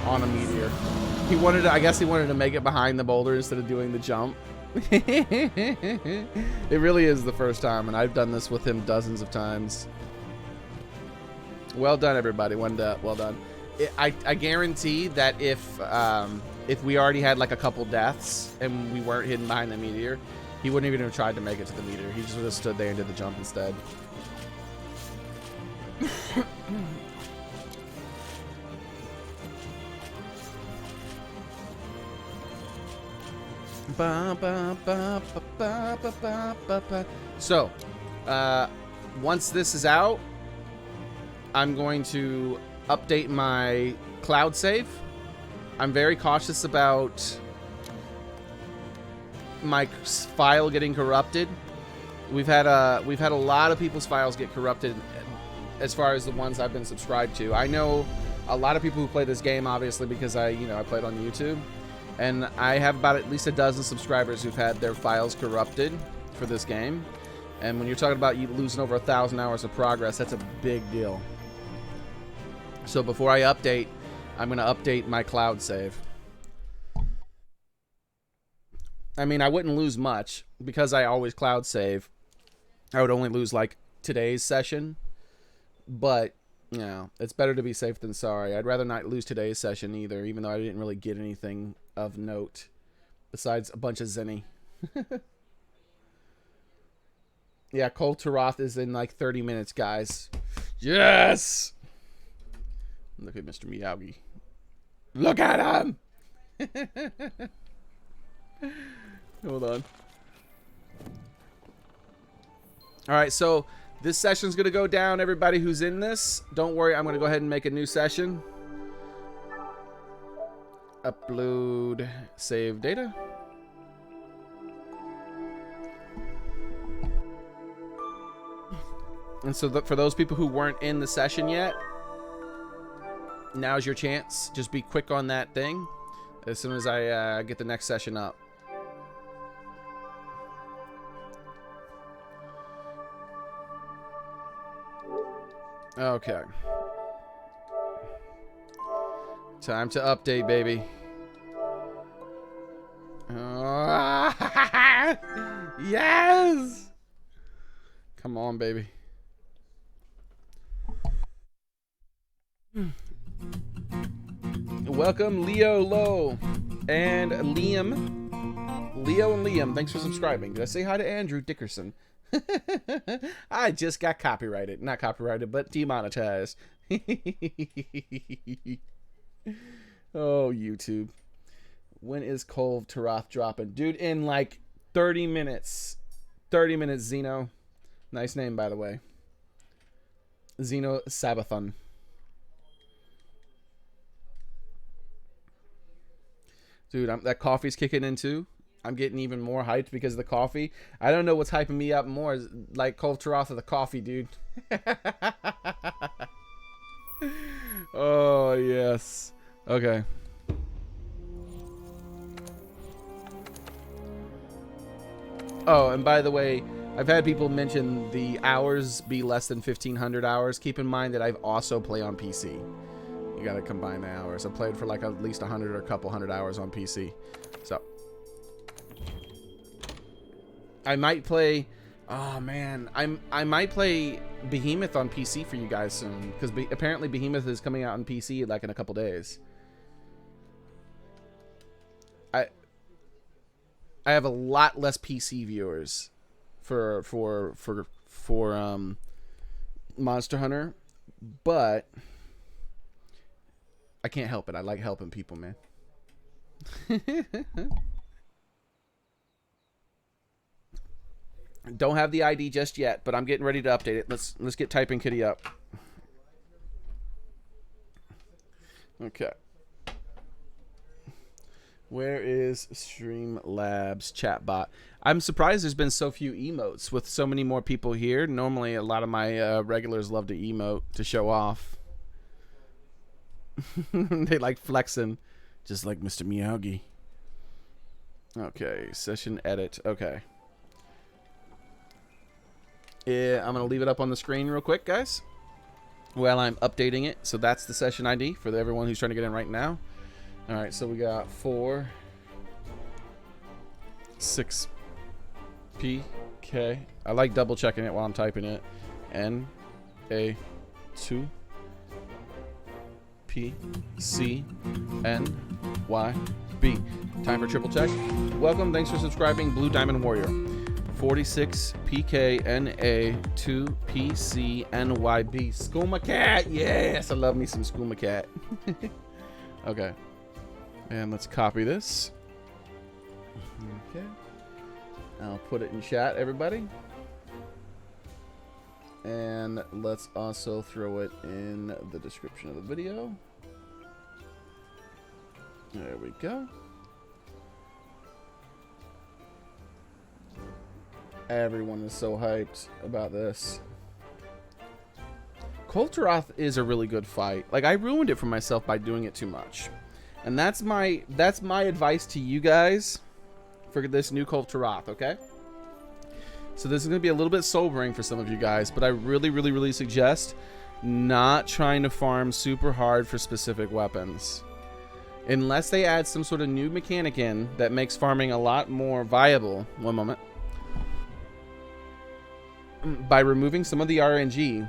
on a meteor. He wanted to, I guess he wanted to make it behind the boulder instead of doing the jump. It really is the first time, and I've done this with him dozens of times. Well done, everybody. Well done. I guarantee that if we already had like a couple deaths and we weren't hidden behind the meteor, he wouldn't even have tried to make it to the meteor. He just would have stood there and did the jump instead. So, once this is out, I'm going to update my cloud save. I'm very cautious about my file getting corrupted. We've had a lot of people's files get corrupted as far as the ones I've been subscribed to. I know a lot of people who play this game, obviously, because I played on YouTube, and I have about at least a dozen subscribers who've had their files corrupted for this game. And when you're talking about you losing over 1,000 hours of progress, that's a big deal. So before I update, I'm going to update my cloud save. I mean, I wouldn't lose much because I always cloud save. I would only lose like today's session, but you know, it's better to be safe than sorry. I'd rather not lose today's session either, even though I didn't really get anything of note besides a bunch of Zenny. Yeah, Cold Taroth is in like 30 minutes, guys. Yes! Look at Mr. Miyagi. Look at him! Hold on. Alright, so this session's going to go down. Everybody who's in this, don't worry. I'm going to go ahead and make a new session. Upload save data. And so for those people who weren't in the session yet, now's your chance. Just be quick on that thing as soon as I get the next session up. Okay. Time to update, baby. Yes! Come on, baby. Welcome, Leo Low and Liam. Leo and Liam, thanks for subscribing. Did I say hi to Andrew Dickerson? I just got copyrighted. Not copyrighted, but demonetized. Oh, YouTube. When is Kulve Taroth dropping? Dude, in like 30 minutes. 30 minutes, Xeno. Nice name, by the way. Xeno Sabathon. Dude, that coffee's kicking in too. I'm getting even more hyped because of the coffee. I don't know what's hyping me up more, like Kulve Taroth or the coffee, dude. Oh, yes. Okay. Oh, and by the way, I've had people mention the hours be less than 1,500 hours. Keep in mind that I've also played on PC. You gotta combine the hours. I played for like at least 100 or a couple hundred hours on PC. So I might play. Oh man, I might play Behemoth on PC for you guys soon because apparently Behemoth is coming out on PC like in a couple days. I have a lot less PC viewers for Monster Hunter, but I can't help it. I like helping people, man. Don't have the ID just yet, but I'm getting ready to update it. Let's get Typing Kitty up. Okay. Where is Streamlabs chatbot? I'm surprised there's been so few emotes with so many more people here. Normally, a lot of my regulars love to emote to show off. They like flexing, just like Mr. Miyagi. Okay, session edit. Okay. Yeah, I'm going to leave it up on the screen real quick, guys, while I'm updating it. So that's the session ID for everyone who's trying to get in right now. All right, so we got 4, 6, P, K. I like double checking it while I'm typing it. N, A, 2, P, C, N, Y, B. Time for triple check. Welcome, thanks for subscribing, Blue Diamond Warrior. 46 PKNA 2 PCNYB. Skooma Cat. Yes, I love me some Skooma Cat. Okay. And let's copy this. Okay. I'll put it in chat, everybody. And let's also throw it in the description of the video. There we go. Everyone is so hyped about this. Kulve Taroth is a really good fight. Like, I ruined it for myself by doing it too much. And that's my advice to you guys for this new Kulve Taroth, okay? So this is going to be a little bit sobering for some of you guys, but I really, really, really suggest not trying to farm super hard for specific weapons. Unless they add some sort of new mechanic in that makes farming a lot more viable. One moment. By removing some of the RNG,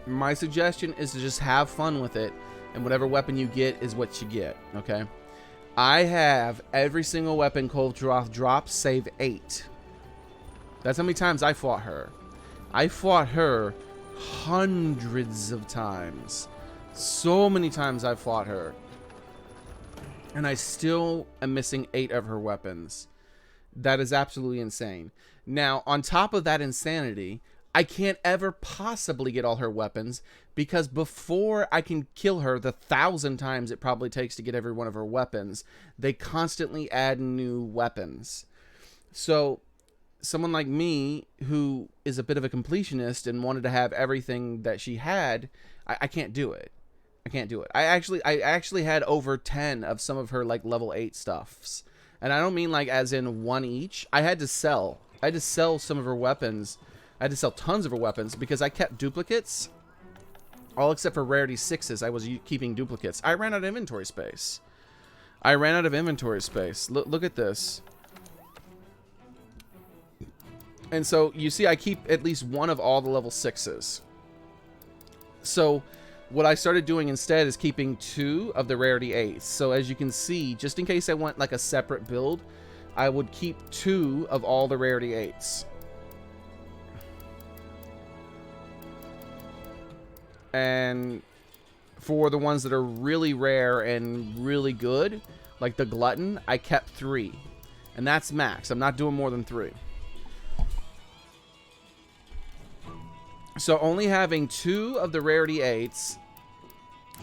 my suggestion is to just have fun with it, and whatever weapon you get is what you get, okay? I have every single weapon Kulve Taroth drops save 8. That's how many times I fought her. I fought her hundreds of times. So many times I fought her. And I still am missing 8 of her weapons. That is absolutely insane. Now, on top of that insanity, I can't ever possibly get all her weapons because before I can kill her the 1,000 times it probably takes to get every one of her weapons, they constantly add new weapons. So someone like me who is a bit of a completionist and wanted to have everything that she had, I can't do it. I can't do it. I actually had over 10 of some of her like level 8 stuffs. And I don't mean like as in one each. I had to sell some of her weapons. I had to sell tons of her weapons because I kept duplicates. All except for rarity 6s, I was keeping duplicates. I ran out of inventory space. Look at this. And so you see I keep at least one of all the level 6s. So what I started doing instead is keeping 2 of the rarity 8s. So as you can see, just in case I want like a separate build, I would keep 2 of all the rarity 8s. And for the ones that are really rare and really good, like the glutton, I kept 3. And that's max. I'm not doing more than 3. So only having 2 of the rarity 8s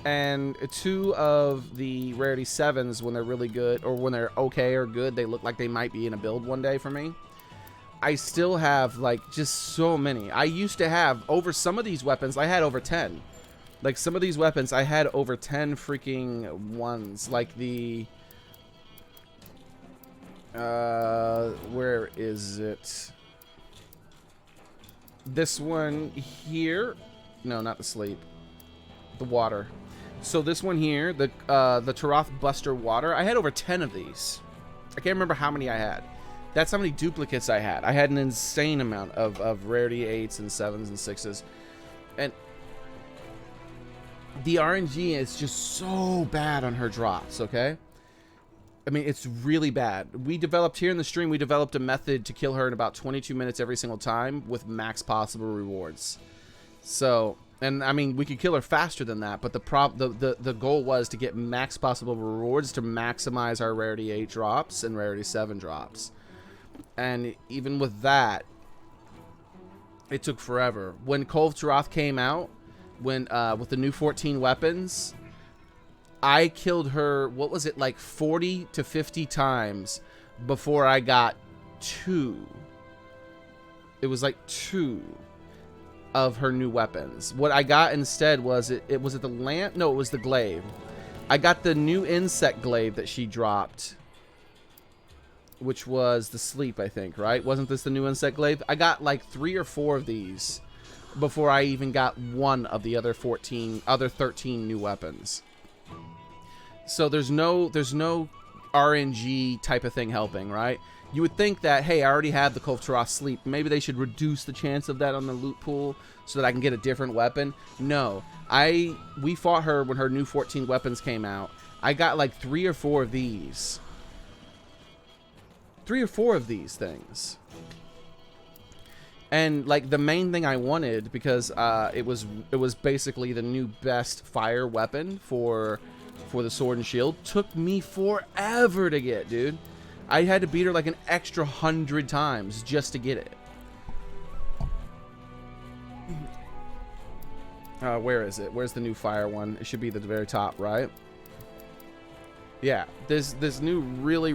and 2 of the rarity 7s when they're really good, or when they're okay or good, they look like they might be in a build one day for me. I still have like just so many. I used to have over some of these weapons, I had over 10. Like some of these weapons, I had over 10 freaking ones. Like the where is it? This one here. No, not the sleep. The water. So this one here, the Taroth Buster water. I had over 10 of these. I can't remember how many I had. That's how many duplicates I had. I had an insane amount of rarity 8s and 7s and 6s. And the RNG is just so bad on her drops, okay? I mean, it's really bad. We developed here in the stream, we developed a method to kill her in about 22 minutes every single time with max possible rewards. So, and I mean, we could kill her faster than that, but the goal was to get max possible rewards to maximize our rarity 8 drops and rarity 7 drops. And even with that, it took forever. When Kulve Taroth came out, when with the new 14 weapons, I killed her, what was it, like 40 to 50 times before I got 2. It was like 2 of her new weapons. What I got instead was, it was it the lamp? No, it was the glaive. I got the new insect glaive that she dropped, which was the sleep, I think, right? Wasn't this the new insect glaive? I got like 3 or 4 of these before I even got one of the other 13 new weapons. So there's no RNG type of thing helping, right? You would think that, hey, I already have the Kulve Taroth sleep. Maybe they should reduce the chance of that on the loot pool so that I can get a different weapon. No. We fought her when her new 14 weapons came out. I got like 3 or 4 of these. 3 or 4 of these things. And like the main thing I wanted, because it was basically the new best fire weapon for the sword and shield, took me forever to get, dude. I had to beat her like an extra 100 times just to get it. Where is it? Where's the new fire one? It should be at the very top, right? Yeah, this new really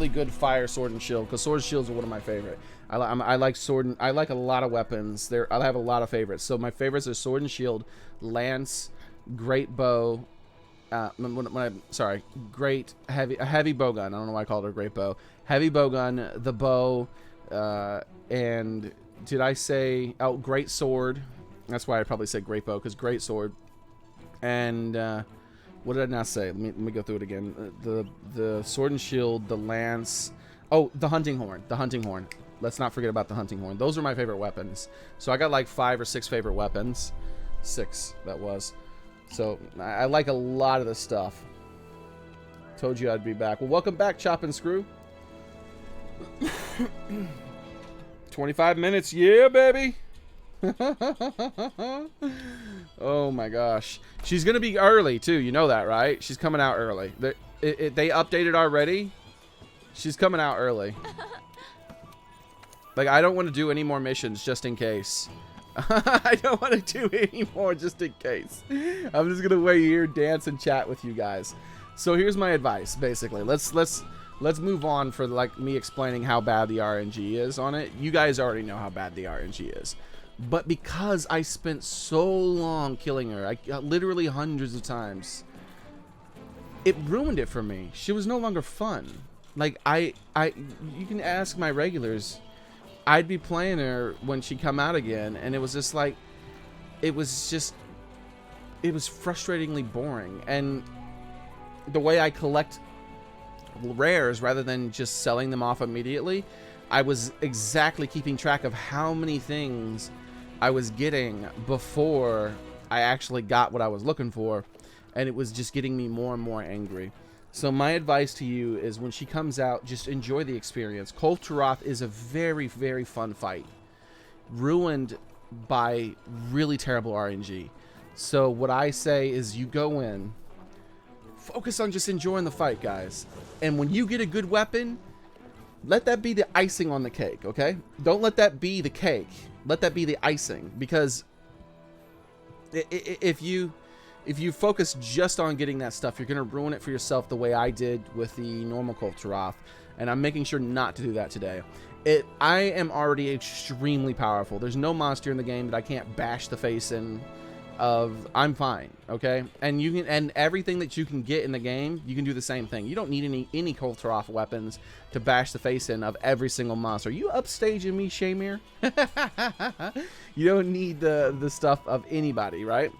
good fire sword and shield, because sword and shields are one of my favorite. I like sword and I like a lot of weapons. I have a lot of favorites. So my favorites are sword and shield, lance, great bow. Great heavy bowgun. I don't know why I called it a great bow. Heavy bowgun, the bow, and did I say great sword? That's why I probably said great bow, because great sword. And what did I not say? Let me go through it again. The sword and shield, the lance. Oh, the hunting horn. The hunting horn. Let's not forget about the hunting horn. Those are my favorite weapons. So I got like 5 or 6 favorite weapons. 6, that was. So I like a lot of this stuff. Told you I'd be back. Well, welcome back, Chop and Screw. 25 minutes. Yeah, baby. Oh my gosh. She's gonna be early too, you know that, right? She's coming out early. They updated already. She's coming out early. Like, I don't want to do any more missions just in case. I don't want to do any more just in case. I'm just gonna wait here, dance, and chat with you guys. So here's my advice, basically. Let's move on for like me explaining how bad the RNG is on it. You guys already know how bad the RNG is. But because I spent so long killing her, literally hundreds of times, it ruined it for me. She was no longer fun. Like, you can ask my regulars. I'd be playing her when she come out again, and it was just like, it was frustratingly boring. And the way I collect rares rather than just selling them off immediately, I was exactly keeping track of how many things I was getting before I actually got what I was looking for, and it was just getting me more and more angry. So my advice to you is when she comes out, just enjoy the experience. Taroth is a very, very fun fight, ruined by really terrible RNG. So what I say is you go in, focus on just enjoying the fight, guys. And when you get a good weapon, let that be the icing on the cake, okay? Don't let that be the cake. Let that be the icing, because if you focus just on getting that stuff, you're going to ruin it for yourself the way I did with the normal Taroth, and I'm making sure not to do that today. I am already extremely powerful. There's no monster in the game that I can't bash the face in of. I'm fine, okay? And you can, and everything that you can get in the game, you can do the same thing. You don't need any Taroth weapons to bash the face in of every single monster. You upstaging me, Shamir? You don't need the stuff of anybody, right?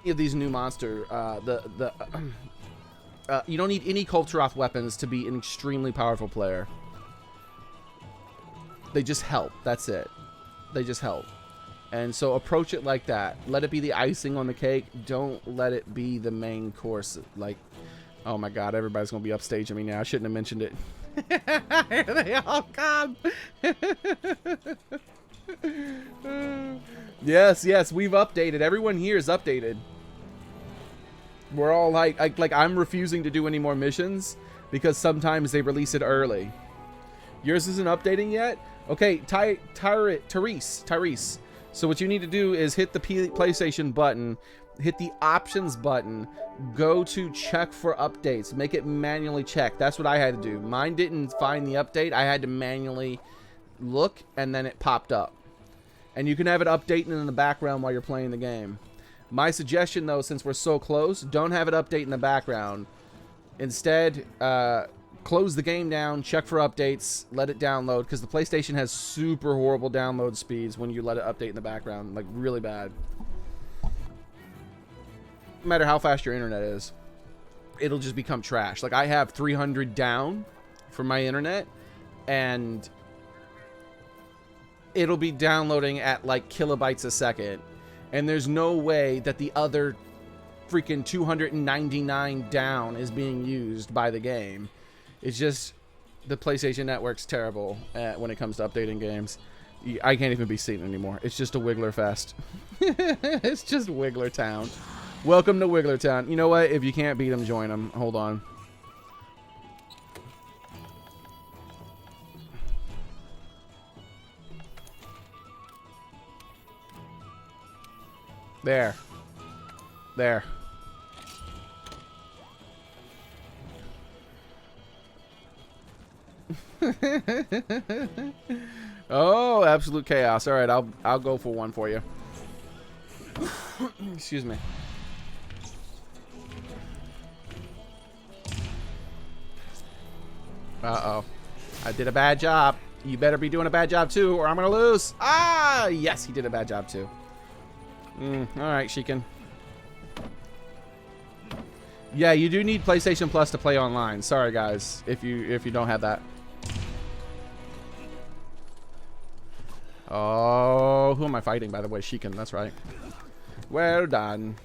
Of these new monster, you don't need any Taroth weapons to be an extremely powerful player. They just help. That's it. They just help. And so approach it like that. Let it be the icing on the cake. Don't let it be the main course. Like, oh my God, everybody's gonna be upstaging me now. I shouldn't have mentioned it. Here they all come. Yes, we've updated. Everyone here is updated. We're all like I'm refusing to do any more missions because sometimes they release it early. Yours isn't updating yet? Okay, Tyrese. So what you need to do is hit the PlayStation button, hit the options button, go to check for updates, make it manually check. That's what I had to do. Mine didn't find the update. I had to manually look, and then it popped up. And you can have it updating in the background while you're playing the game. My suggestion, though, since we're so close, don't have it update in the background. Instead, close the game down, check for updates, let it download, because the PlayStation has super horrible download speeds when you let it update in the background, like really bad. No matter how fast your internet is, it'll just become trash. Like, I have 300 down for my internet, and it'll be downloading at like kilobytes a second, and there's no way that the other freaking 299 down is being used by the game. It's just the PlayStation Network's terrible when it comes to updating games. I can't even be seen anymore. It's just a Wiggler fest. It's just Wiggler Town. Welcome to Wiggler Town. You know what? If you can't beat them, join them. Hold on. There. Oh, absolute chaos. All right, I'll go for one for you. Excuse me. Uh-oh. I did a bad job. You better be doing a bad job too, or I'm gonna lose. Ah, yes, he did a bad job too. All right, Sheekin. Yeah, you do need PlayStation Plus to play online. Sorry, guys, if you don't have that. Oh, who am I fighting, by the way? Sheekin, that's right. Well done.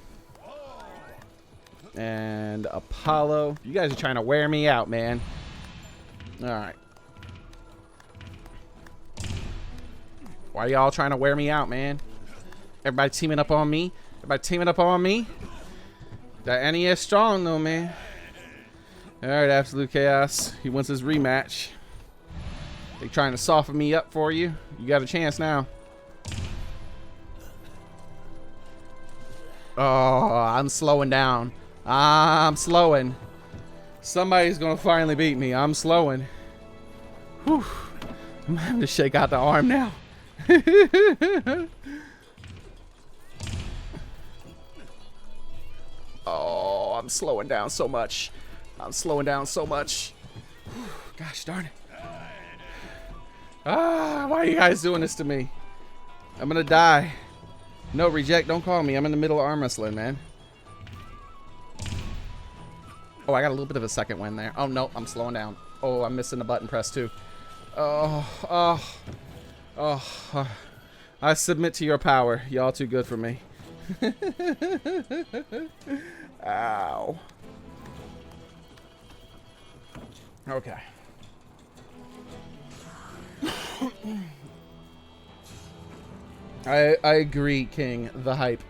And Apollo. You guys are trying to wear me out, man. All right. Why y'all trying to wear me out, man? Everybody teaming up on me? That NES strong, though, man. All right, absolute chaos. He wants his rematch. They trying to soften me up for you. You got a chance now. Oh, I'm slowing down. I'm slowing. Somebody's gonna finally beat me. I'm slowing. Whew. I'm having to shake out the arm now. Oh, I'm slowing down so much. I'm slowing down so much. Whew. Gosh darn it. Ah, why are you guys doing this to me? I'm gonna die. No, reject, don't call me. I'm in the middle of arm wrestling, man. Oh, I got a little bit of a second win there. Oh, no, I'm slowing down. Oh, I'm missing the button press, too. Oh. I submit to your power. Y'all too good for me. Ow. Okay. I agree, King. The hype.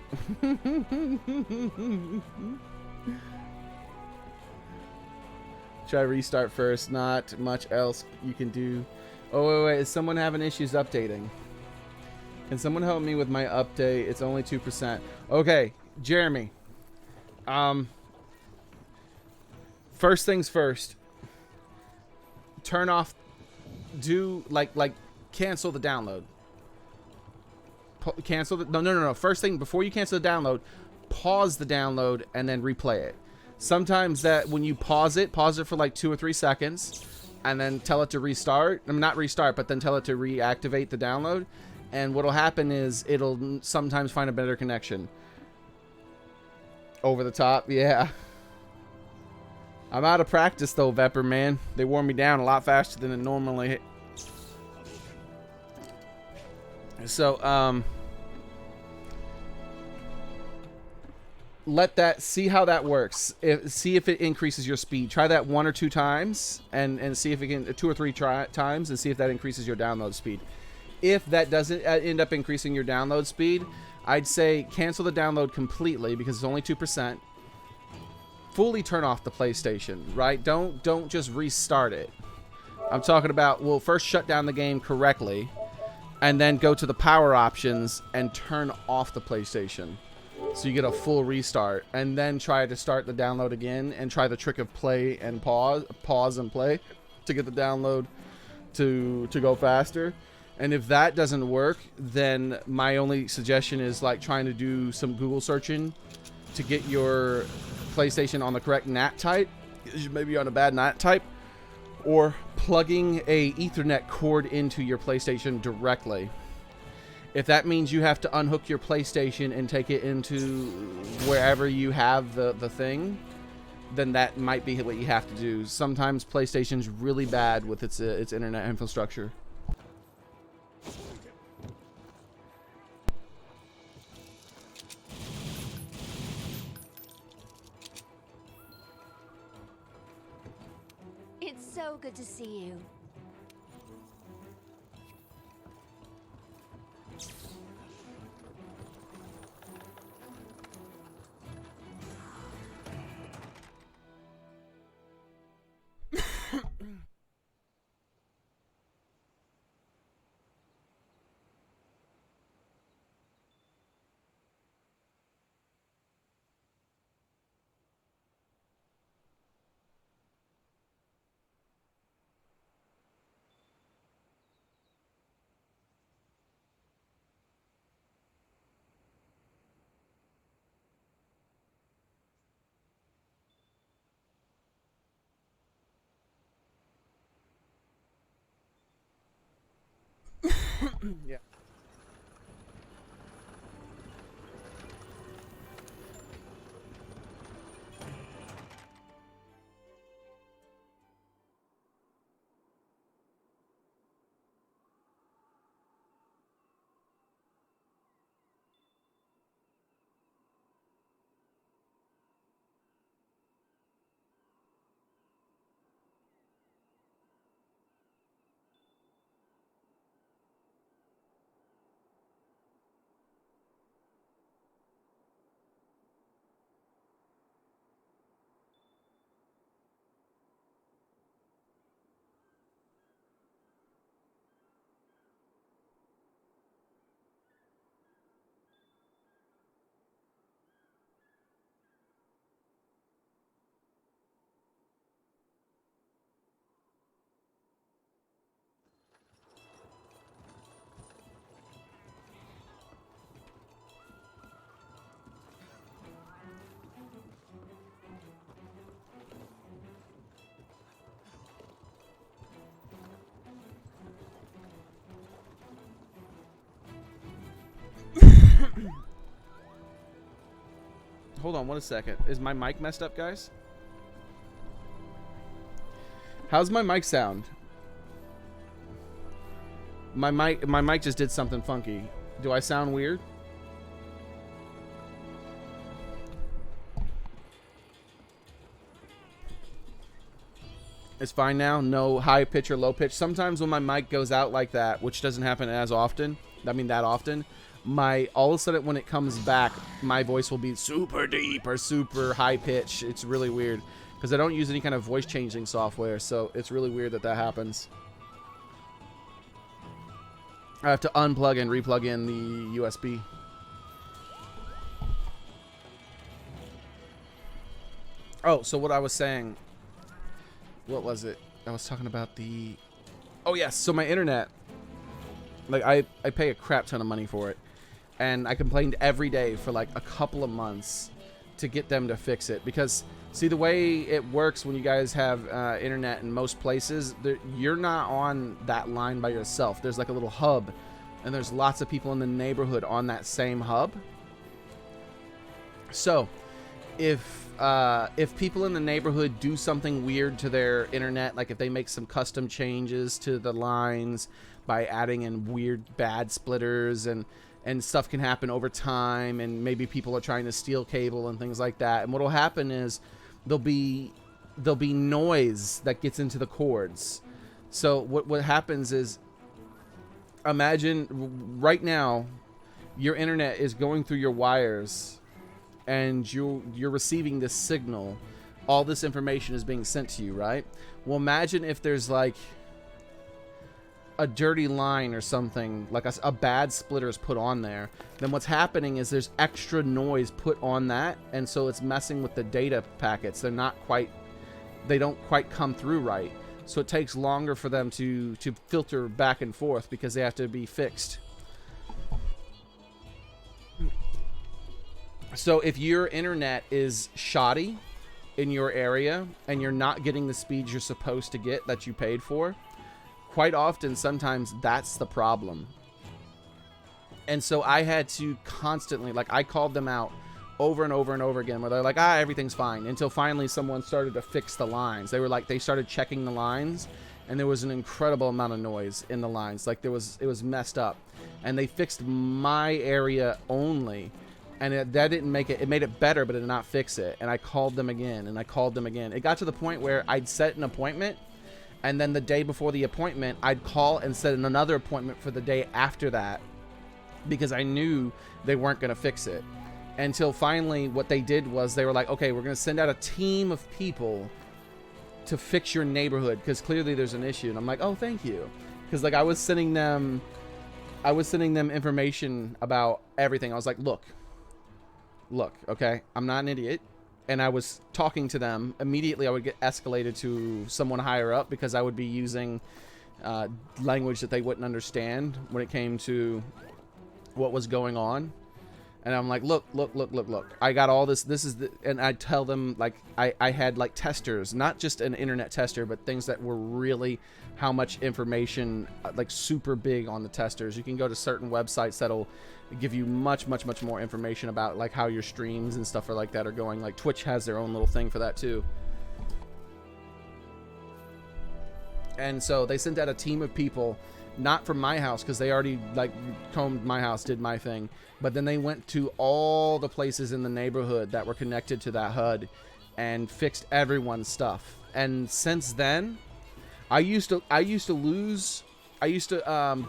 Try restart first. Not much else you can do. Oh, wait. Is someone having issues updating? Can someone help me with my update? It's only 2%. Okay, Jeremy. First things first. Turn off. Do like cancel the download. Cancel the no. First thing before you cancel the download, pause the download and then replay it. Sometimes that when you pause it for like 2 or 3 seconds, and then tell it to restart. I mean, not restart, but then tell it to reactivate the download. And what'll happen is it'll sometimes find a better connection. Over the top, yeah. I'm out of practice though, Vepper, man. They wore me down a lot faster than it normally hit. So, let that, see how that works. See if it increases your speed. Try that 1 or 2 times and see if it can, 2 or 3 times, and see if that increases your download speed. If that doesn't end up increasing your download speed, I'd say cancel the download completely because it's only 2%. Fully turn off the PlayStation, right? Don't just restart it. I'm talking about, well, first shut down the game correctly and then go to the power options and turn off the PlayStation. So you get a full restart, and then try to start the download again and try the trick of play and pause and play to get the download to go faster. And if that doesn't work, then my only suggestion is like trying to do some Google searching to get your PlayStation on the correct NAT type. You may be on a bad NAT type, or plugging a Ethernet cord into your PlayStation directly. If that means you have to unhook your PlayStation and take it into wherever you have the thing, then that might be what you have to do. Sometimes PlayStation's really bad with its internet infrastructure. It's so good to see you. Yeah. Hold on 1 second. Is my mic messed up, guys? How's my mic sound? My mic just did something funky. Do I sound weird? It's fine now. No high pitch or low pitch. Sometimes when my mic goes out like that, which doesn't happen as often, that often, all of a sudden when it comes back, my voice will be super deep or super high pitch. It's really weird because I don't use any kind of voice changing software, so it's really weird that happens. I have to unplug and replug in the USB. Oh, so what I was saying, what was it? I was talking about the... Oh, yes. So my internet, like, I pay a crap ton of money for it. And I complained every day for, like, a couple of months to get them to fix it. Because, see, the way it works when you guys have internet in most places, you're not on that line by yourself. There's, like, a little hub. And there's lots of people in the neighborhood on that same hub. So, if people in the neighborhood do something weird to their internet, like if they make some custom changes to the lines by adding in weird bad splitters and stuff can happen over time, and maybe people are trying to steal cable and things like that, and what'll happen is there'll be noise that gets into the cords. So what happens is, imagine right now your internet is going through your wires and you're receiving this signal. All this information is being sent to you, right? Well, imagine if there's like a dirty line or something, like a bad splitter is put on there. Then what's happening is there's extra noise put on that, and so it's messing with the data packets. They don't quite come through right. So it takes longer for them to filter back and forth because they have to be fixed. So if your internet is shoddy in your area and you're not getting the speeds you're supposed to get that you paid for, quite often, sometimes that's the problem. And so I had to constantly, like, I called them out over and over and over again where they're like, everything's fine, until finally someone started to fix the lines. They were like, they started checking the lines, and there was an incredible amount of noise in the lines. Like, it was messed up. And they fixed my area only. And that didn't make it. It made it better, but it did not fix it. And I called them again, and I called them again. It got to the point where I'd set an appointment, and then the day before the appointment, I'd call and set another appointment for the day after that, because I knew they weren't going to fix it. Until finally, what they did was they were like, okay, we're going to send out a team of people to fix your neighborhood, because clearly there's an issue. And I'm like, oh, thank you. Because, like, I was sending them information about everything. I was like, look, okay, I'm not an idiot. And I was talking to them. Immediately I would get escalated to someone higher up because I would be using language that they wouldn't understand when it came to what was going on. And I'm like, look, I got all this. This is the, and I'd tell them, like, I had like testers, not just an internet tester, but things that were really how much information, like super big on the testers. You can go to certain websites that'll give you much more information about like how your streams and stuff are like that are going. Like Twitch has their own little thing for that too. And so they sent out a team of people, not from my house, because they already like combed my house, did my thing, but then they went to all the places in the neighborhood that were connected to that HUD and fixed everyone's stuff. And since then, I used to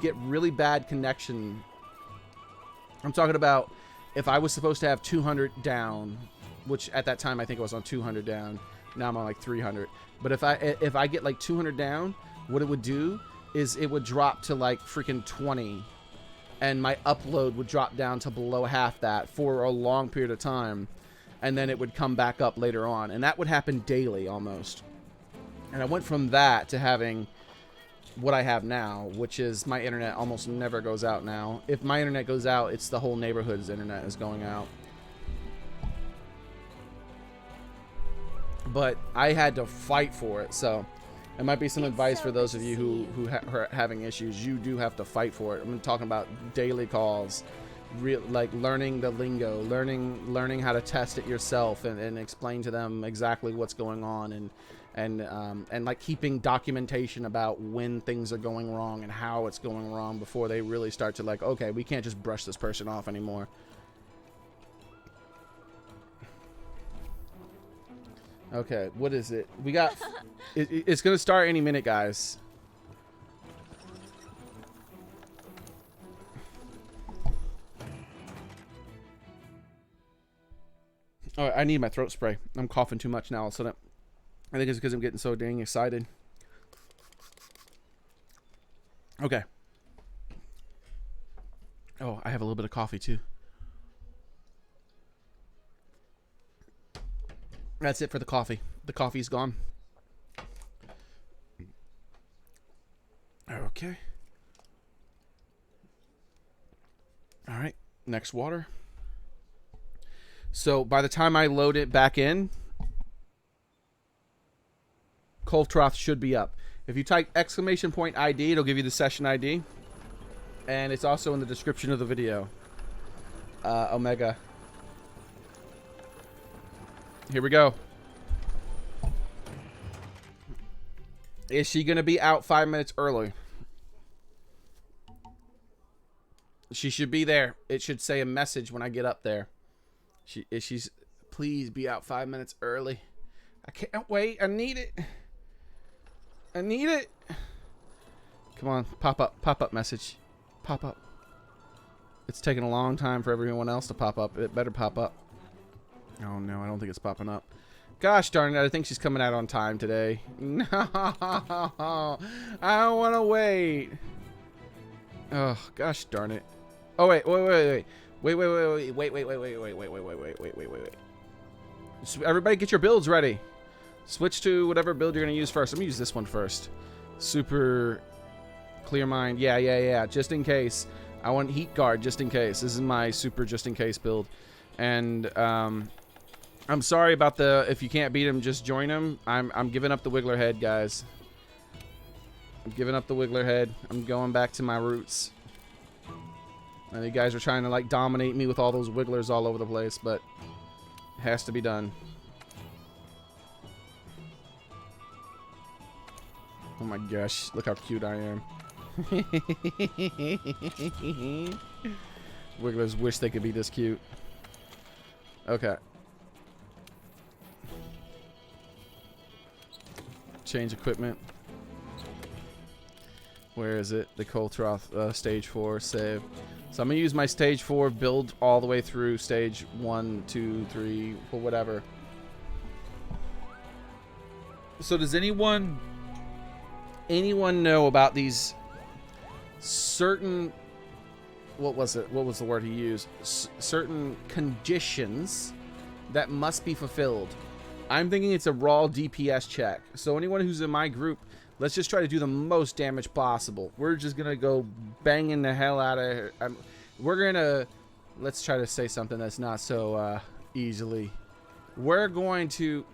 get really bad connection. I'm talking about if I was supposed to have 200 down, which at that time I think I was on 200 down. Now I'm on like 300. But if I get like 200 down, what it would do is it would drop to like freaking 20, and my upload would drop down to below half that for a long period of time, and then it would come back up later on, and that would happen daily almost. And I went from that to having what I have now, which is my internet almost never goes out now. If my internet goes out, it's the whole neighborhood's internet is going out. But I had to fight for it, so it might be some advice for those of you who are having issues. You do have to fight for it. I'm talking about daily calls, like learning the lingo, learning how to test it yourself, and explain to them exactly what's going on, and like keeping documentation about when things are going wrong and how it's going wrong before they really start to like, okay, we can't just brush this person off anymore. Okay, what is it? We got... it's going to start any minute, guys. Oh, I need my throat spray. I'm coughing too much now, so I think it's because I'm getting so dang excited. Okay. Oh, I have a little bit of coffee, too. That's it for the coffee. The coffee's gone. Okay. All right. Next water. So by the time I load it back in, Taroth should be up. If you type !ID, it'll give you the session ID. And it's also in the description of the video. Omega. Here we go. Is she going to be out 5 minutes early? She should be there. It should say a message when I get up there. She's please be out 5 minutes early. I can't wait. I need it. I need it. Come on, pop up message. Pop up. It's taking a long time for everyone else to pop up. It better pop up. Oh no, I don't think it's popping up. Gosh darn it, I think she's coming out on time today. No, I don't want to wait. Oh, gosh darn it. Oh wait. So everybody get your builds ready. Switch to whatever build you're going to use first. Let me use this one first. Super clear mind. Yeah. Just in case. I want heat guard just in case. This is my super just in case build. And I'm sorry about the if you can't beat him, just join him. I'm giving up the Wiggler head, guys. I'm giving up the Wiggler head. I'm going back to my roots. And you guys are trying to like dominate me with all those Wigglers all over the place, but it has to be done. Oh my gosh, look how cute I am. Wigglers wish they could be this cute. Okay. Change equipment. Where is it? The Taroth stage 4 save. So I'm going to use my stage 4 build all the way through stage 1, 2, 3, or whatever. So does anyone know about these certain, what was it? What was the word he used? Certain conditions that must be fulfilled. I'm thinking it's a raw DPS check. So anyone who's in my group, let's just try to do the most damage possible. We're just going to go banging the hell out of her. We're going to, let's try to say something that's not so easily. We're going to,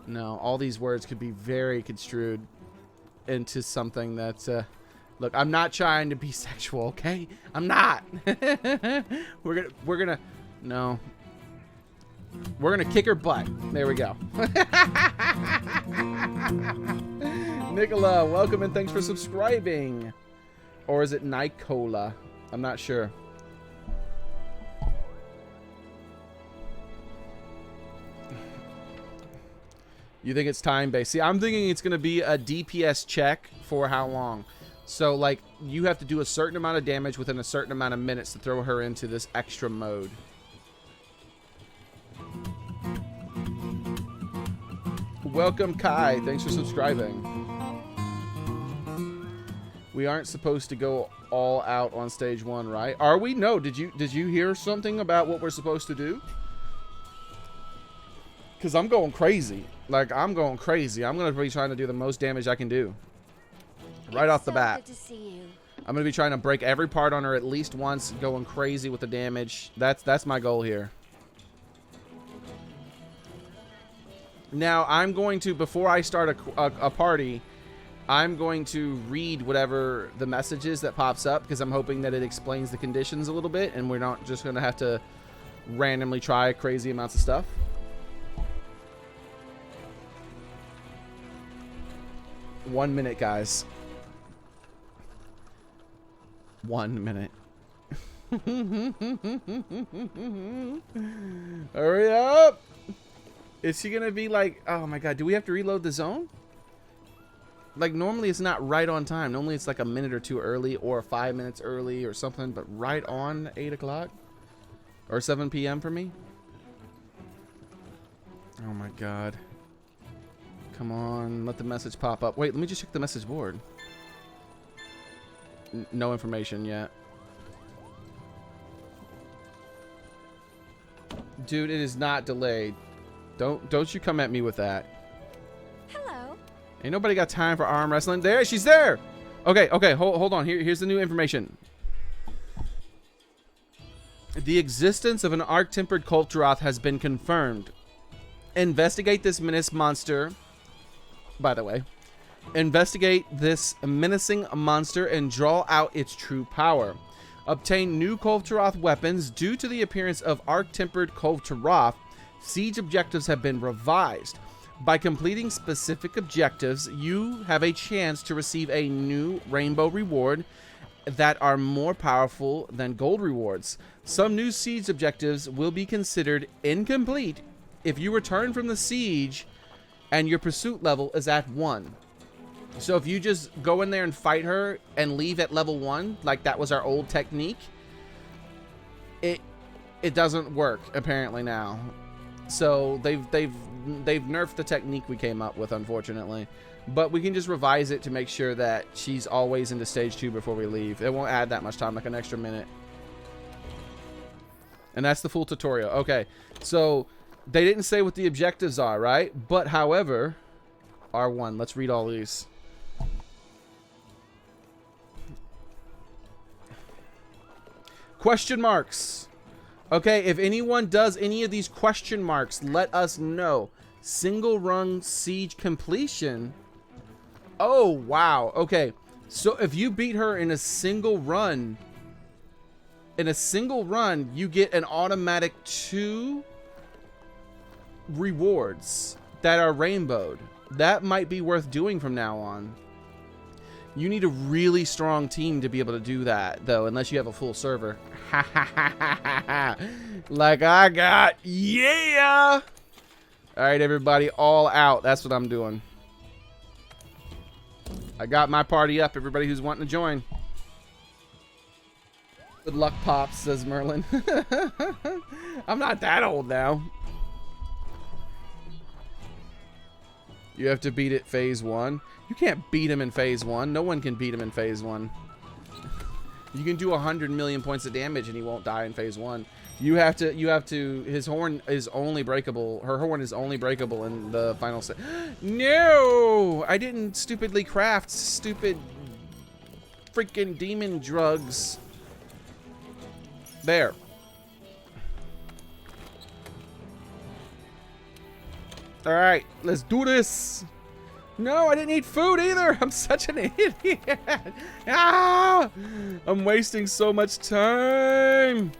no, all these words could be very construed into something that's, look, I'm not trying to be sexual, okay? I'm not. We're gonna, no. We're gonna kick her butt. There we go. Nicola, welcome and thanks for subscribing. Or is it Nicola? I'm not sure. You think it's time-based? See, I'm thinking it's going to be a DPS check for how long. So, like, you have to do a certain amount of damage within a certain amount of minutes to throw her into this extra mode. Welcome, Kai. Thanks for subscribing. We aren't supposed to go all out on stage 1, right? Are we? No. Did you hear something about what we're supposed to do? Because I'm going crazy. Like, I'm going crazy. I'm going to be trying to do the most damage I can do. Right off the bat. Good to see you. I'm going to be trying to break every part on her at least once, going crazy with the damage. That's my goal here. Now, I'm going to, before I start a party, I'm going to read whatever the message is that pops up because I'm hoping that it explains the conditions a little bit and we're not just going to have to randomly try crazy amounts of stuff. One minute, guys. 1 minute. Hurry up! Is she gonna be like, oh my god, do we have to reload the zone? Like, normally it's not right on time. Normally it's like a minute or two early or 5 minutes early or something, but right on 8 o'clock or 7 p.m. for me. Oh my god. Come on, let the message pop up. Wait, let me just check the message board. No information yet. Dude, it is not delayed. Don't you come at me with that. Hello. Ain't nobody got time for arm wrestling. There, she's there. Okay, hold on. Here's the new information. The existence of an arc-tempered Taroth has been confirmed. Investigate this menace monster. By the way, investigate this menacing monster and draw out its true power. Obtain new Taroth weapons. Due to the appearance of arc-tempered Taroth, siege objectives have been revised. By completing specific objectives, you have a chance to receive a new rainbow reward that are more powerful than gold rewards. Some new siege objectives will be considered incomplete if you return from the siege and your pursuit level is at 1. So if you just go in there and fight her and leave at level 1, like that was our old technique, it doesn't work apparently now. So they've nerfed the technique we came up with, unfortunately. But we can just revise it to make sure that she's always into stage 2 before we leave. It won't add that much time, like an extra minute. And that's the full tutorial. Okay, so they didn't say what the objectives are, right? But however, R1, let's read all these. Question marks. Okay, if anyone does any of these question marks, let us know. Single run siege completion. Oh, wow. Okay, so if you beat her in a single run, you get an automatic 2 rewards that are rainbowed. That might be worth doing from now on. You need a really strong team to be able to do that, though, unless you have a full server. Like I got. Yeah! Alright, everybody, all out. That's what I'm doing. I got my party up, everybody who's wanting to join. Good luck, Pops, says Merlin. I'm not that old now. You have to beat it phase 1. You can't beat him in phase 1. No one can beat him in phase 1. You can do 100 million points of damage and he won't die in phase 1. You have to, his horn is only breakable. Her horn is only breakable in the final set. No! I didn't stupidly craft stupid freaking demon drugs. There. Alright, let's do this. No, I didn't eat food either. I'm such an idiot. Ah! I'm wasting so much time.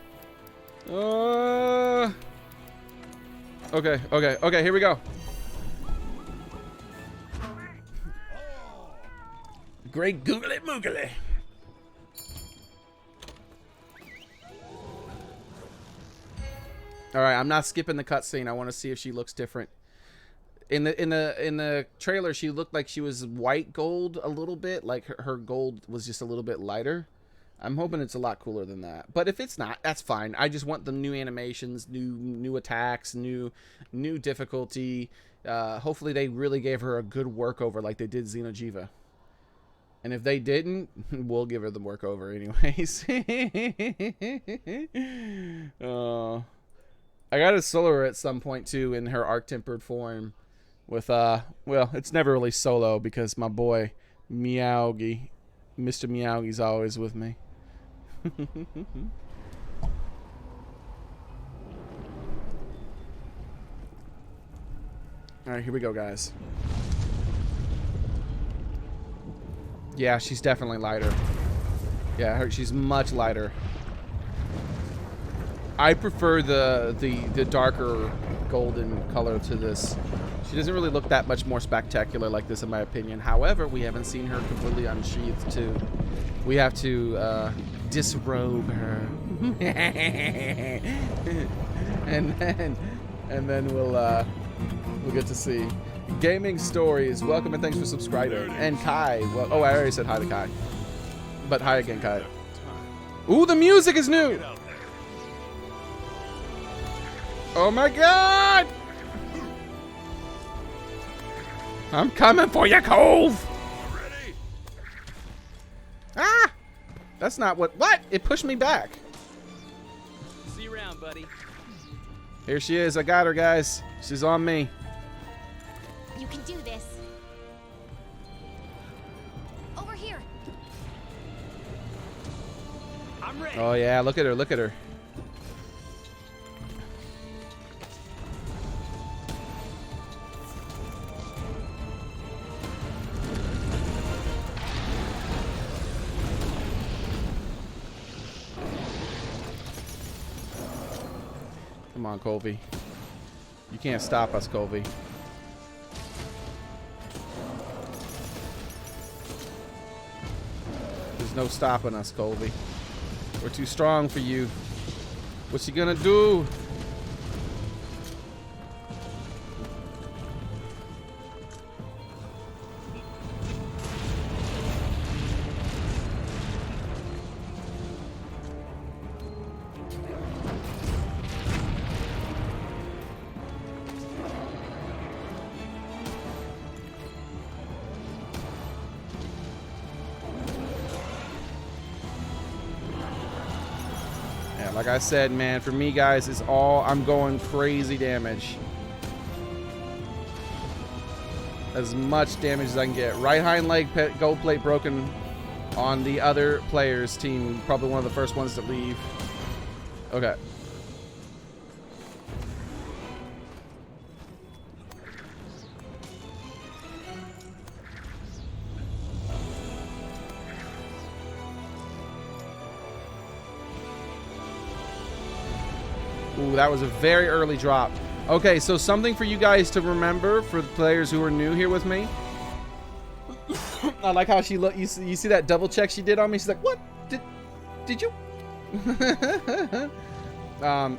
Okay, here we go. Great googly moogly. Alright, I'm not skipping the cutscene. I want to see if she looks different. In the trailer, she looked like she was white gold a little bit, like her gold was just a little bit lighter. I'm hoping it's a lot cooler than that. But if it's not, that's fine. I just want the new animations, new attacks, new difficulty. Hopefully they really gave her a good workover like they did Xeno'jiiva. And if they didn't, we'll give her the workover anyways. I gotta solo her at some point too in her arc-tempered form. With well, it's never really solo because my boy Meowgie, Mr. Meowgie's always with me. All right, here we go, guys. Yeah, she's definitely lighter. Yeah, she's much lighter. I prefer the darker golden color to this. She doesn't really look that much more spectacular like this, in my opinion. However, we haven't seen her completely unsheathed, too. We have to disrobe her, and then we'll get to see. Gaming Stories, welcome and thanks for subscribing. And Kai, well, oh, I already said hi to Kai, but hi again, Kai. Ooh, the music is new. Oh my God! I'm coming for you, Cove! Ah! That's not what it pushed me back. See you around, buddy. Here she is. I got her, guys. She's on me. You can do this. Over here. I'm ready. Oh yeah, look at her, look at her. Come on, Colby. You can't stop us, Colby. There's no stopping us, Colby. We're too strong for you. What's she gonna do? Like I said, man, for me, guys, it's all I'm going crazy damage. As much damage as I can get. Right hind leg gold plate broken on the other player's team. Probably one of the first ones to leave. Okay. Ooh, that was a very early drop. Okay, so something for you guys to remember for the players who are new here with me. I like how she looked. You see that double check she did on me? She's like, "What? Did you?" Nope,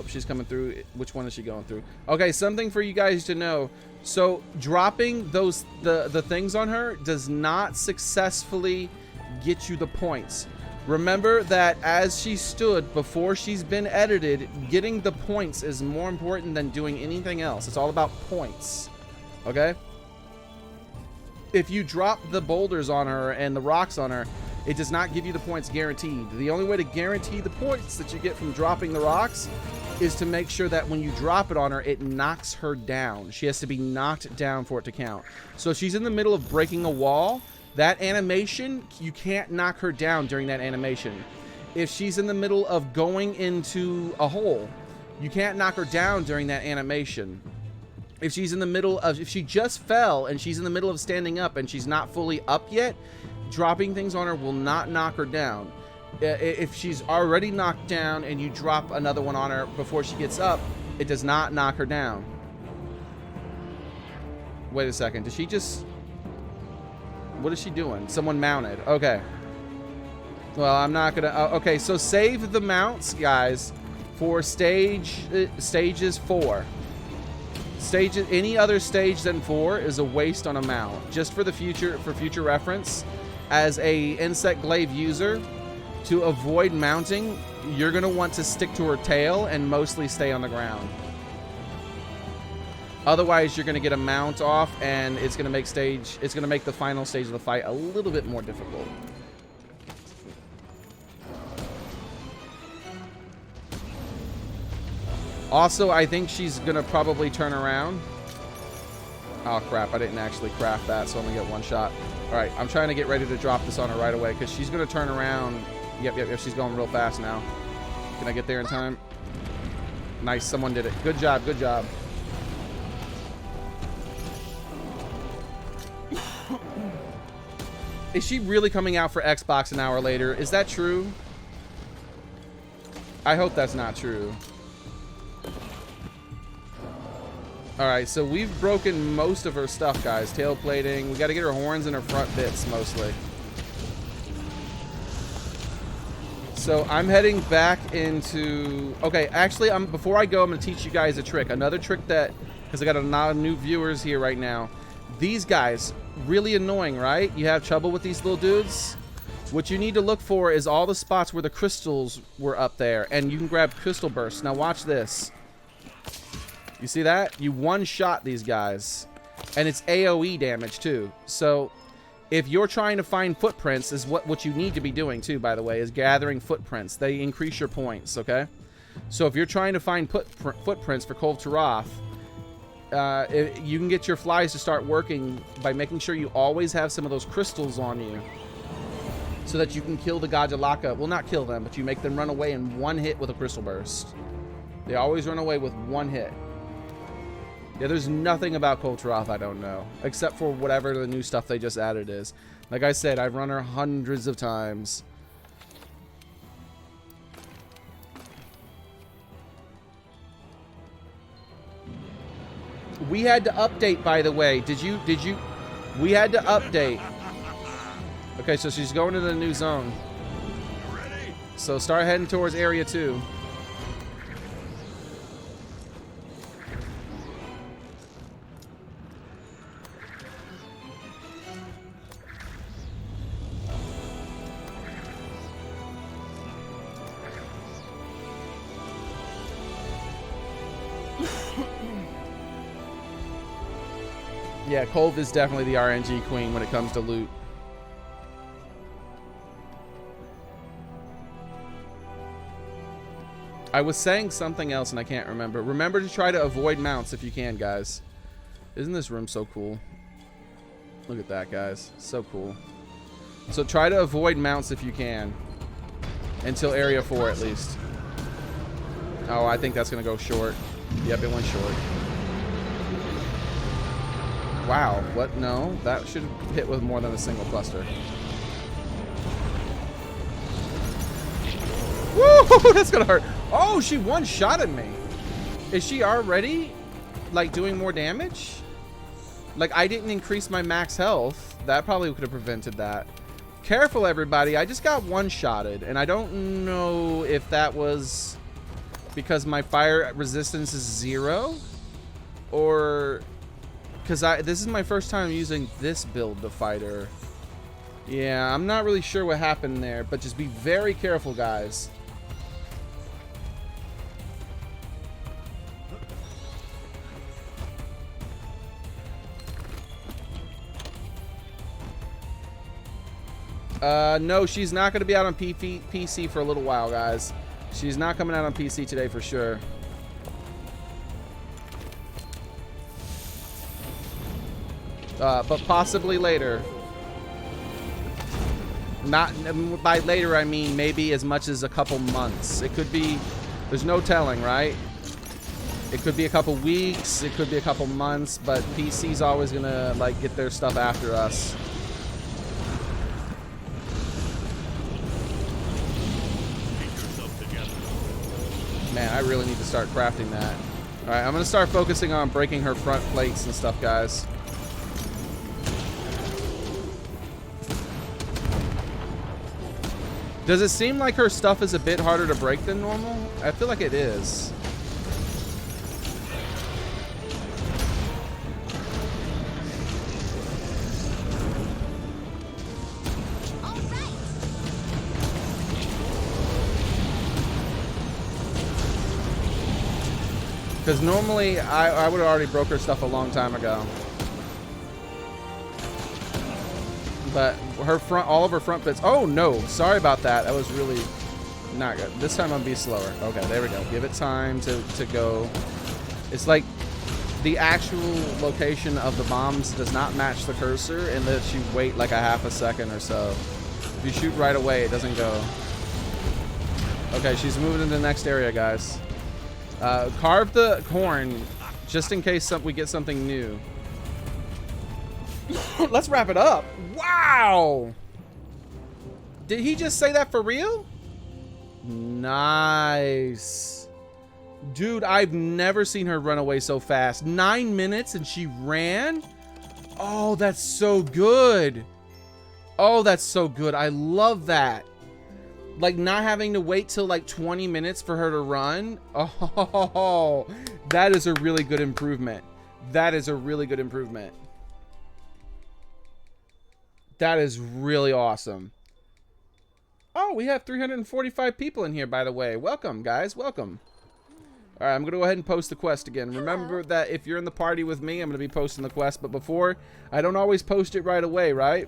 she's coming through. Which one is she going through? Okay, something for you guys to know. So dropping those the things on her does not successfully get you the points. Remember that as she stood before she's been edited, getting the points is more important than doing anything else. It's all about points. Okay? If you drop the boulders on her and the rocks on her, it does not give you the points guaranteed. The only way to guarantee the points that you get from dropping the rocks is to make sure that when you drop it on her, it knocks her down. She has to be knocked down for it to count. So if she's in the middle of breaking a wall, that animation, you can't knock her down during that animation. If she's in the middle of going into a hole, you can't knock her down during that animation. If she's in the middle of, if she just fell and she's in the middle of standing up and she's not fully up yet, dropping things on her will not knock her down. If she's already knocked down and you drop another one on her before she gets up, it does not knock her down. Wait a second, did she just... What is she doing? Someone mounted. Okay. Well, I'm not gonna... okay, so save the mounts, guys, for stages 4. Any other stage than 4 is a waste on a mount. Just for the future, for future reference, as a insect glaive user, to avoid mounting, you're gonna want to stick to her tail and mostly stay on the ground. Otherwise, you're going to get a mount off, and it's going to make the final stage of the fight a little bit more difficult. Also, I think she's going to probably turn around. Oh, crap. I didn't actually craft that, so I'm going to get one shot. All right, I'm trying to get ready to drop this on her right away, because she's going to turn around. Yep, she's going real fast now. Can I get there in time? Nice, someone did it. Good job, good job. Is she really coming out for Xbox an hour later? Is that true? I hope that's not true. Alright, so we've broken most of her stuff, guys. Tail plating. We got to get her horns and her front bits, mostly. So I'm heading back into... Okay, actually, before I go, I'm going to teach you guys a trick. Another trick that... Because I got a lot of new viewers here right now. These guys, really annoying, right? You have trouble with these little dudes? What you need to look for is all the spots where the crystals were up there. And you can grab crystal bursts. Now watch this. You see that? You one-shot these guys. And it's AoE damage, too. So... if you're trying to find footprints, is what you need to be doing too, by the way, is gathering footprints. They increase your points, okay? So if you're trying to find footprints for Kulve Taroth, you can get your flies to start working by making sure you always have some of those crystals on you so that you can kill the Gajalaka. Well, not kill them, but you make them run away in one hit with a crystal burst. They always run away with one hit. Yeah, there's nothing about Kulve Taroth I don't know, except for whatever the new stuff they just added is. Like I said, I've run her hundreds of times. We had to update, by the way. Did you? We had to update. Okay, so she's going to the new zone. So start heading towards Area 2. Yeah, Kulve is definitely the RNG queen when it comes to loot. I was saying something else and I can't remember. Remember to try to avoid mounts if you can, guys. Isn't this room so cool? Look at that, guys. So cool. So try to avoid mounts if you can. Until Area 4, at least. Oh, I think that's going to go short. Yep, it went short. Wow, what? No, that should have hit with more than a single cluster. Woo! That's gonna hurt. Oh, she one-shotted me. Is she already, like, doing more damage? Like, I didn't increase my max health. That probably could have prevented that. Careful, everybody. I just got one-shotted, and I don't know if that was because my fire resistance is 0, or... because this is my first time using this build to fight her. Yeah, I'm not really sure what happened there, but just be very careful, guys. No, she's not going to be out on PC for a little while, guys. She's not coming out on PC today for sure. But possibly later. Not by later, I mean maybe as much as a couple months. It could be, there's no telling, right? It could be a couple weeks, it could be a couple months, but PC's always gonna like get their stuff after us. Man, I really need to start crafting that. All right, I'm gonna start focusing on breaking her front plates and stuff, guys. Does it seem like her stuff is a bit harder to break than normal? I feel like it is. Because normally I would have already broke her stuff a long time ago. But her front, all of her front bits. Oh no, sorry about that. That was really not good. This time I'm gonna be slower. Okay, there we go. Give it time to go. It's like the actual location of the bombs does not match the cursor unless you wait like a half a second or so. If you shoot right away, it doesn't go. Okay, she's moving into the next area, guys. Carve the horn just in case we get something new. Let's wrap it up. Wow! Did he just say that for real? Nice. Dude, I've never seen her run away so fast. 9 minutes and she ran? Oh, that's so good. Oh, that's so good. I love that. Like, not having to wait till like 20 minutes for her to run. Oh, that is a really good improvement. That is a really good improvement. That is really awesome. Oh, we have 345 people in here, by the way. Welcome, guys. Welcome. All right, I'm going to go ahead and post the quest again. Remember that if you're in the party with me, I'm going to be posting the quest. But before, I don't always post it right away, right?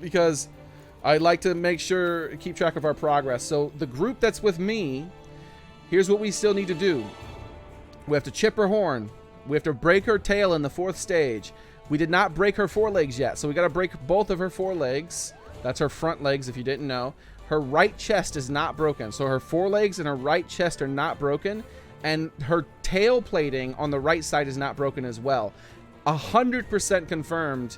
Because I like to make sure, keep track of our progress. So the group that's with me, here's what we still need to do. We have to chip her horn. We have to break her tail in the 4th stage. We did not break her forelegs yet, so we got to break both of her forelegs. That's her front legs, if you didn't know. Her right chest is not broken. So her forelegs and her right chest are not broken. And her tail plating on the right side is not broken as well. 100% confirmed.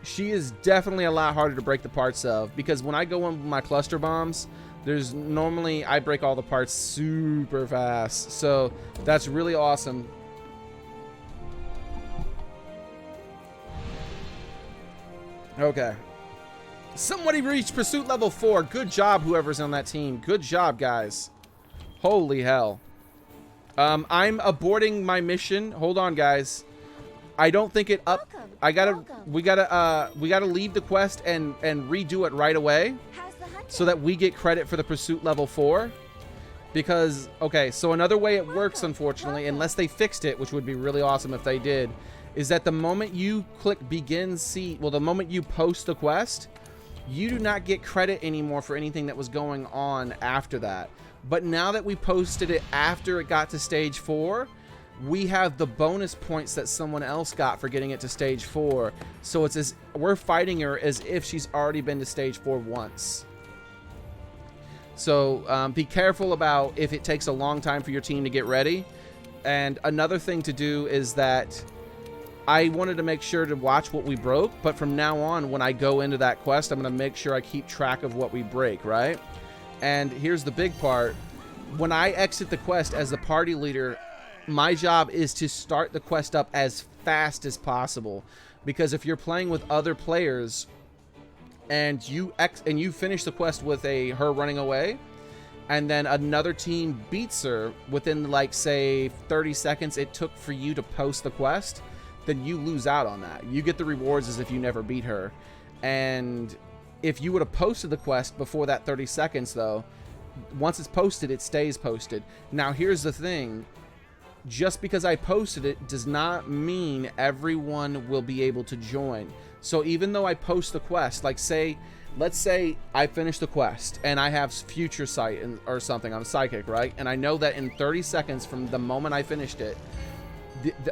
She is definitely a lot harder to break the parts of. Because when I go in with my cluster bombs, there's normally, I break all the parts super fast. So that's really awesome. Okay. Somebody reached pursuit level 4. Good job, whoever's on that team. Good job, guys. Holy hell. I'm aborting my mission. Hold on, guys. I don't think it up. We gotta leave the quest and redo it right away, so that we get credit for the pursuit level 4. Because, okay, so another way it works, unfortunately, unless they fixed it, which would be really awesome if they did, is that the moment you click begin the moment you post the quest, you do not get credit anymore for anything that was going on after that. But now that we posted it after it got to stage 4, we have the bonus points that someone else got for getting it to stage 4. So it's as we're fighting her as if she's already been to stage 4 once. So be careful about if it takes a long time for your team to get ready. And another thing to do is that I wanted to make sure to watch what we broke, but from now on, when I go into that quest, I'm going to make sure I keep track of what we break, right? And here's the big part. When I exit the quest as the party leader, my job is to start the quest up as fast as possible. Because if you're playing with other players and you finish the quest with her running away, and then another team beats her within, like, say, 30 seconds it took for you to post the quest, then you lose out on that. You get the rewards as if you never beat her. And if you would have posted the quest before that 30 seconds, though, once it's posted, it stays posted. Now, here's the thing. Just because I posted it does not mean everyone will be able to join. So even though I post the quest, like, let's say I finish the quest and I have future sight or something. I'm psychic, right? And I know that in 30 seconds from the moment I finished it,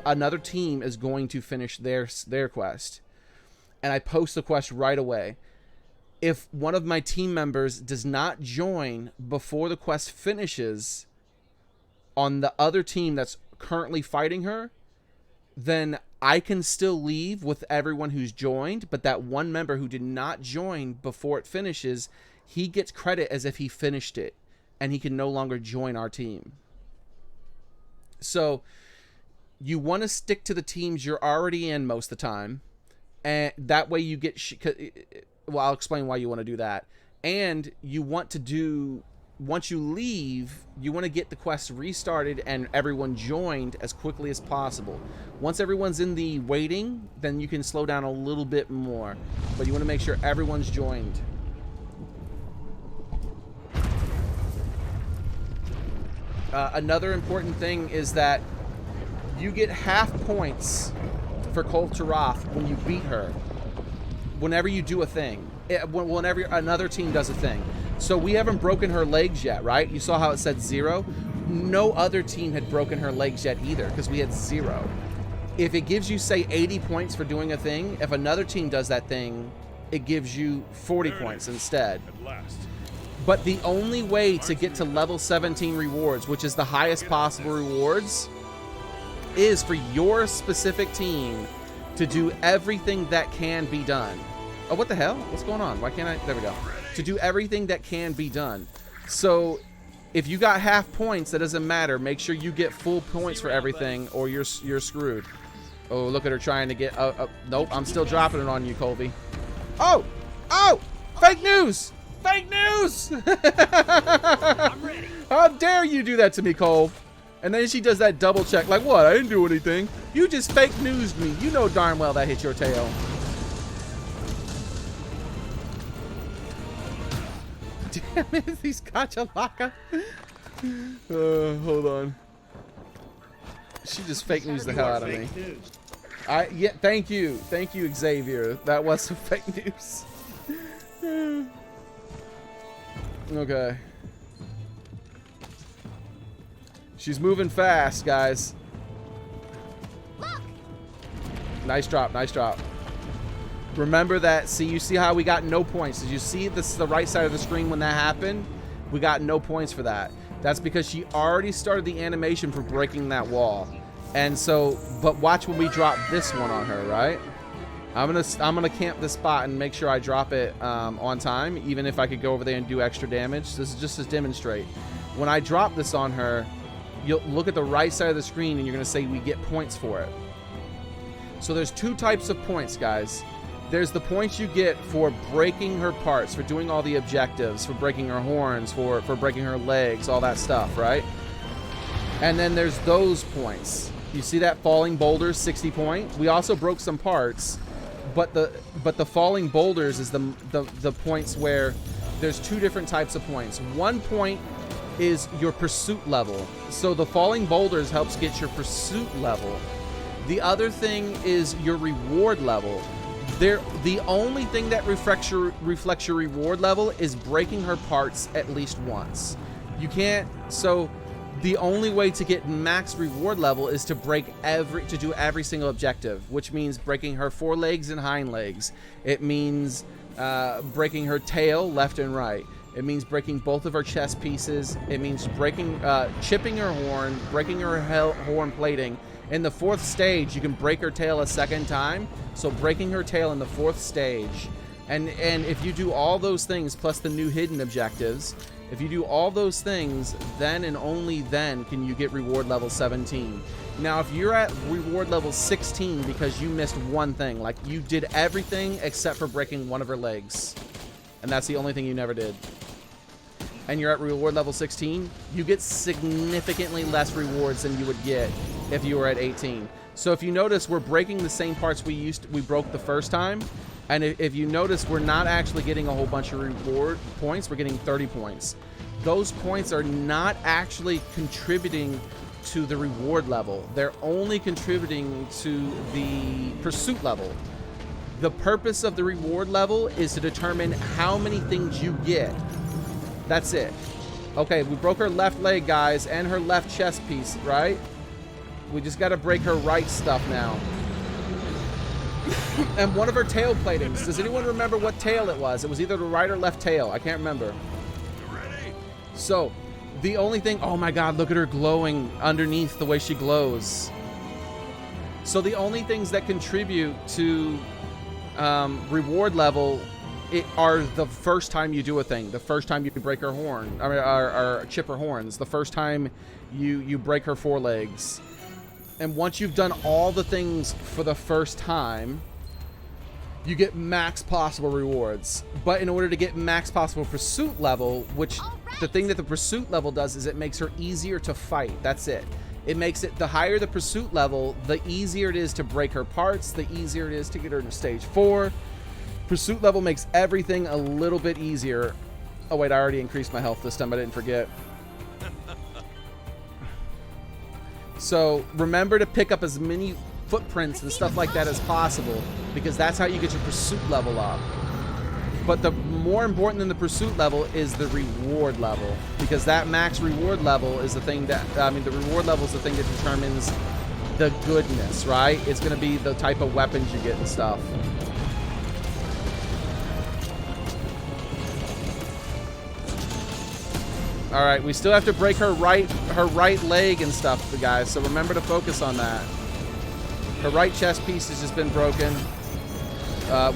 another team is going to finish their quest, and I post the quest right away. If one of my team members does not join before the quest finishes on the other team that's currently fighting her, then I can still leave with everyone who's joined, but that one member who did not join before it finishes, he gets credit as if he finished it, and he can no longer join our team. So you want to stick to the teams you're already in most of the time, and that way you get well, I'll explain why you want to do that. And you want to do, once you leave, you want to get the quest restarted and everyone joined as quickly as possible. Once everyone's in the waiting, then you can slow down a little bit more, but you want to make sure everyone's joined. Another important thing is that you get half points for Taroth when you beat her. Whenever you do a thing. Whenever another team does a thing. So we haven't broken her legs yet, right? You saw how it said 0? No other team had broken her legs yet either, because we had 0. If it gives you, say, 80 points for doing a thing, if another team does that thing, it gives you 40 points instead. But the only way to get to level 17 rewards, which is the highest possible rewards, is for your specific team to do everything that can be done. Oh, what the hell? What's going on? Why can't I? There we go. To do everything that can be done. So if you got half points, that doesn't matter. Make sure you get full points for everything or you're screwed. Oh, look at her trying to get... nope, I'm still dropping it on you, Kulve. Oh! Oh! Fake news! Fake news! I'm ready. How dare you do that to me, Kulve? And then she does that double check. Like, what? I didn't do anything. You just fake newsed me. You know darn well that hit your tail. Damn it, these Kachalaka. Hold on. She just fake news the hell out of me. Yeah, thank you, Xavier. That was some fake news. Okay. She's moving fast, guys. Look! Nice drop, nice drop. Remember that. See, you see how we got no points? Did you see this? The right side of the screen when that happened? We got no points for that. That's because she already started the animation for breaking that wall. And so, but watch when we drop this one on her, right? I'm gonna camp this spot and make sure I drop it on time, even if I could go over there and do extra damage. This is just to demonstrate. When I drop this on her, you'll look at the right side of the screen and you're gonna say we get points for it. So there's two types of points, guys. There's the points you get for breaking her parts, for doing all the objectives, for breaking her horns, for breaking her legs, all that stuff, right? And then there's those points. You see that falling boulder, 60 point? We also broke some parts, but the falling boulders is the points where there's two different types of points. One point is your pursuit level. So the falling boulders helps get your pursuit level. The other thing is your reward level. The only thing that reflects your reward level is breaking her parts at least once. You can't. So the only way to get max reward level is to do every single objective, which means breaking her forelegs and hind legs. It means breaking her tail left and right. It means breaking both of her chest pieces. It means chipping her horn, breaking her horn plating. In the fourth stage, you can break her tail a second time. So breaking her tail in the fourth stage. And if you do all those things, plus the new hidden objectives, if you do all those things, then and only then can you get reward level 17. Now, if you're at reward level 16 because you missed one thing, like you did everything except for breaking one of her legs, and that's the only thing you never did, and you're at reward level 16, you get significantly less rewards than you would get if you were at 18. So if you notice, we're breaking the same parts we broke the first time, and if you notice, we're not actually getting a whole bunch of reward points. We're getting 30 points. Those points are not actually contributing to the reward level. They're only contributing to the pursuit level. The purpose of the reward level is to determine how many things you get. That's it. Okay, we broke her left leg, guys, and her left chest piece, right? We just got to break her right stuff now. And one of her tail platings. Does anyone remember what tail it was? It was either the right or left tail. I can't remember. So, the only thing... Oh my god, look at her glowing underneath the way she glows. So the only things that contribute to reward level are the first time you do a thing. The first time you break her horn. I mean, or chip her horns. The first time you break her forelegs. And once you've done all the things for the first time, you get max possible rewards. But in order to get max possible pursuit level, which the thing that the pursuit level does is it makes her easier to fight. That's it. It makes it, the higher the pursuit level, the easier it is to break her parts, the easier it is to get her to stage 4. Pursuit level makes everything a little bit easier. Oh wait, I already increased my health this time. I didn't forget. So remember to pick up as many footprints and stuff like that as possible, because that's how you get your pursuit level up. But the more important than the pursuit level is the reward level, because that max reward level is the thing that, the reward level is the thing that determines the goodness, right? It's going to be the type of weapons you get and stuff. All right, we still have to break her right leg and stuff, guys. So remember to focus on that. Her right chest piece has just been broken.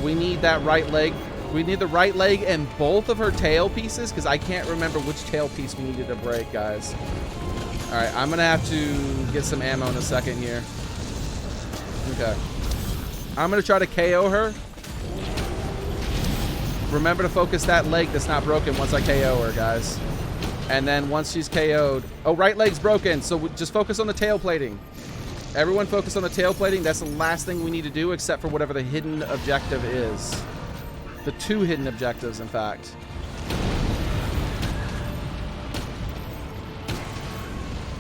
We need that right leg. We need the right leg and both of her tail pieces, because I can't remember which tail piece we needed to break, guys. All right, I'm going to have to get some ammo in a second here. Okay. I'm going to try to KO her. Remember to focus that leg that's not broken once I KO her, guys. And then once she's KO'd... Oh, right leg's broken, so just focus on the tail plating. Everyone focus on the tail plating. That's the last thing we need to do, except for whatever the hidden objective is. The 2 hidden objectives, in fact.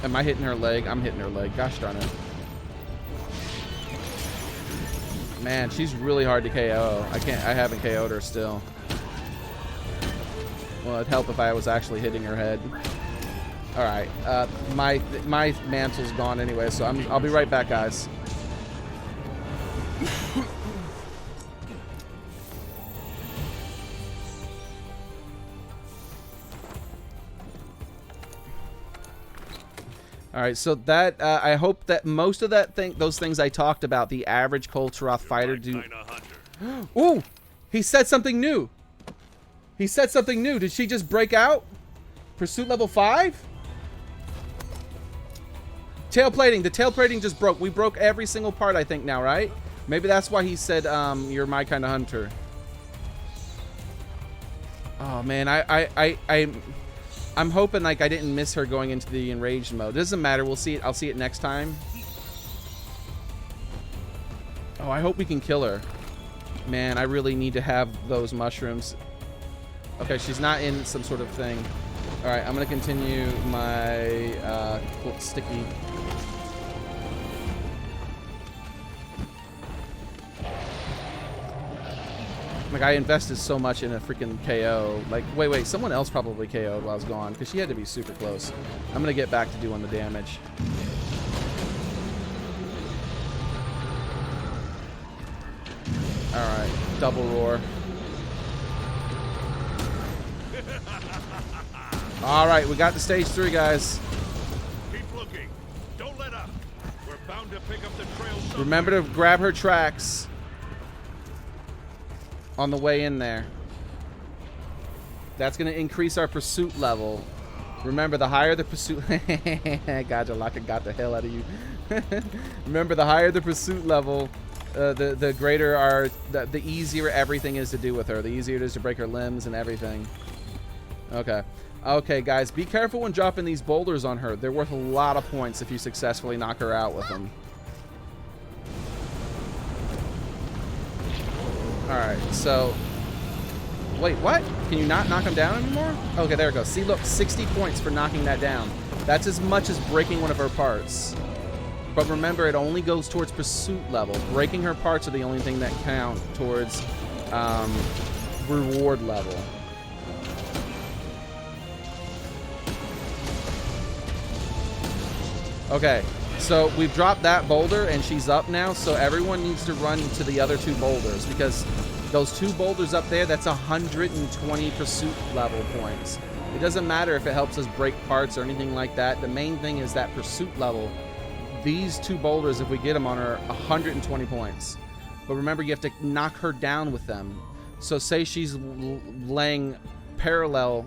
Am I hitting her leg? I'm hitting her leg. Gosh darn it. Man, she's really hard to KO. I haven't KO'd her still. Well, it'd help if I was actually hitting her head. All right. My mantle's gone anyway, so I'll be right back, guys. All right, so that I hope that most of those things I talked about, the average Taroth fighter do. Ooh, he said something new. He said something new. Did she just break out? Pursuit level 5? Tail plating. The tail plating just broke. We broke every single part, I think, now, right? Maybe that's why he said, you're my kind of hunter. Oh, man, I'm hoping like I didn't miss her going into the enraged mode. It doesn't matter. We'll see it. I'll see it next time. Oh, I hope we can kill her. Man, I really need to have those mushrooms. Okay, she's not in some sort of thing. All right, I'm gonna continue my sticky. Like, I invested so much in a freaking KO. Like, wait, someone else probably KO'd while I was gone, because she had to be super close. I'm going to get back to doing the damage. Alright, double roar. Alright, we got the stage 3, guys. Keep looking. Don't let up. We're bound to pick up the trail somewhere. Remember to grab her tracks on the way in there. That's going to increase our pursuit level. Remember, the higher the pursuit... Bazelgeuse got the hell out of you. Remember, the higher the pursuit level, the greater our... The easier everything is to do with her. The easier it is to break her limbs and everything. Okay. Okay, guys, be careful when dropping these boulders on her. They're worth a lot of points if you successfully knock her out with them. Alright, so... Wait, what? Can you not knock him down anymore? Okay, there it goes. See, look, 60 points for knocking that down. That's as much as breaking one of her parts. But remember, it only goes towards pursuit level. Breaking her parts are the only thing that count towards reward level. Okay, so we've dropped that boulder and she's up now, so everyone needs to run to the other 2 boulders, because those 2 boulders up there, that's 120 pursuit level points. It doesn't matter if it helps us break parts or anything like that. The main thing is that pursuit level. These 2 boulders, if we get them on her, 120 points. But remember, you have to knock her down with them. So say she's laying parallel,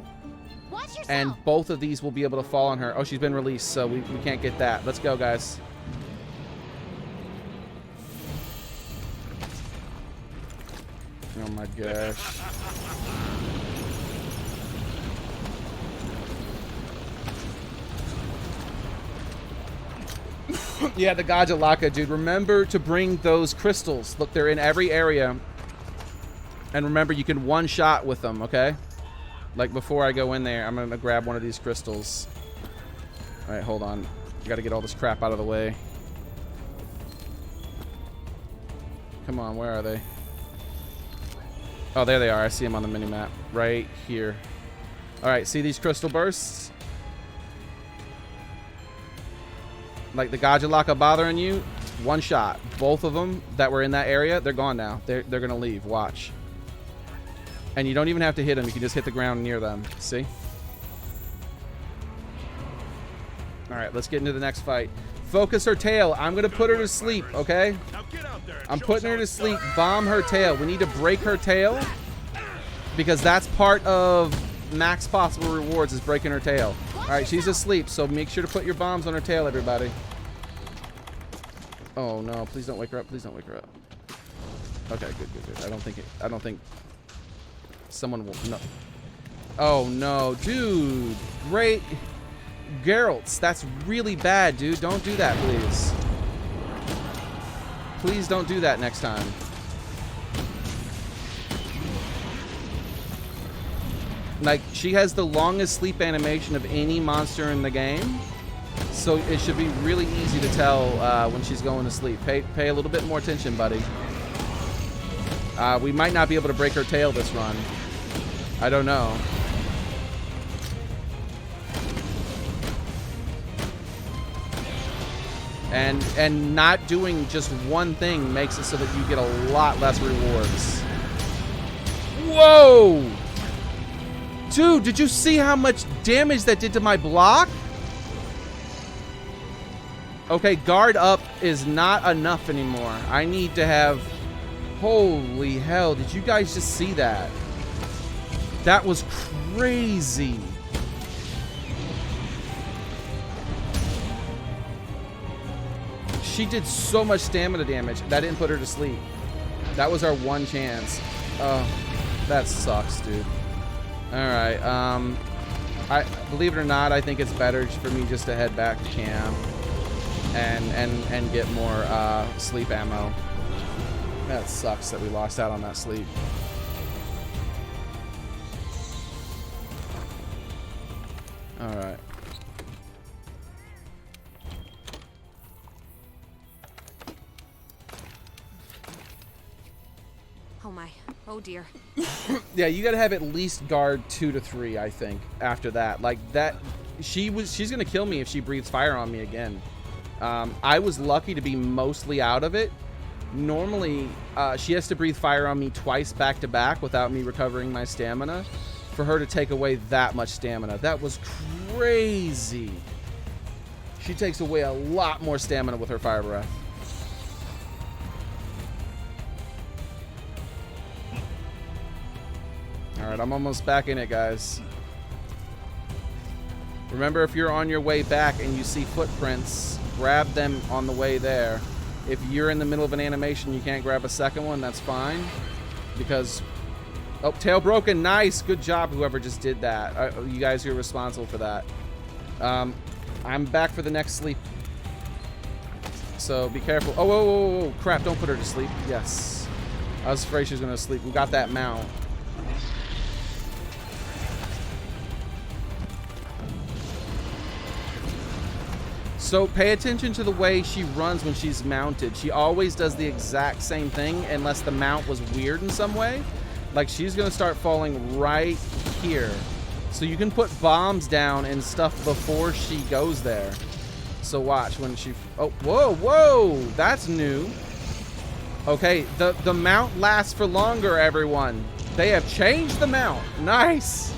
and both of these will be able to fall on her. Oh, she's been released, so we can't get that. Let's go, guys. Oh my gosh. Yeah, the Bazelgeuse, dude. Remember to bring those crystals. Look, they're in every area. And remember, you can one-shot with them, okay? Like, before I go in there, I'm going to grab one of these crystals. All right, hold on. I got to get all this crap out of the way. Come on, where are they? Oh, there they are. I see them on the mini-map. Right here. All right, see these crystal bursts? Like the Bazelgeuse bothering you? One shot. Both of them that were in that area, they're gone now. They're going to leave. Watch. And you don't even have to hit them. You can just hit the ground near them. See? All right, let's get into the next fight. Focus her tail. I'm going to put her to sleep, okay? Now get out there and I'm show us putting how her to it's sleep. done. Bomb her tail. We need to break her tail because that's part of max possible rewards is breaking her tail. All right, she's asleep, so make sure to put your bombs on her tail, everybody. Oh no! Please don't wake her up. Please don't wake her up. Okay, good. I don't think someone will. No. Oh no, dude! Great, Geralt's. That's really bad, dude. Don't do that, please. Please don't do that next time. Like, she has the longest sleep animation of any monster in the game. So it should be really easy to tell when she's going to sleep. Pay a little bit more attention, buddy. We might not be able to break her tail this run. I don't know. And not doing just one thing makes it so that you get a lot less rewards. Whoa! Dude, did you see how much damage that did to my block? Okay, guard up is not enough anymore. I need to have... Holy hell, did you guys just see that? That was crazy. She did so much stamina damage. That didn't put her to sleep. That was our one chance. Oh, that sucks, dude. Alright, I believe it or not, I think it's better for me just to head back to camp and get more sleep ammo. That sucks that we lost out on that sleep. Alright. Oh my. Oh dear. Yeah, you gotta have at least guard 2 to 3, I think, after that. Like, that... She's gonna kill me if she breathes fire on me again. I was lucky to be mostly out of it. Normally, she has to breathe fire on me twice back to back without me recovering my stamina for her to take away that much stamina. That was crazy. She takes away a lot more stamina with her fire breath. Alright, I'm almost back in it, guys. Remember, if you're on your way back and you see footprints, grab them on the way there. If you're in the middle of an animation, you can't grab a second one, that's fine. Because... Oh, tail broken. Nice. Good job, whoever just did that. You guys are responsible for that. I'm back for the next sleep. So be careful. Oh, whoa, whoa, whoa. Crap, don't put her to sleep. Yes. I was afraid she was going to sleep. We got that mount. So pay attention to the way she runs when she's mounted. She always does the exact same thing unless the mount was weird in some way. Like, she's going to start falling right here. So you can put bombs down and stuff before she goes there. So watch when she... Oh, whoa, whoa! That's new. Okay, the mount lasts for longer, everyone. They have changed the mount. Nice.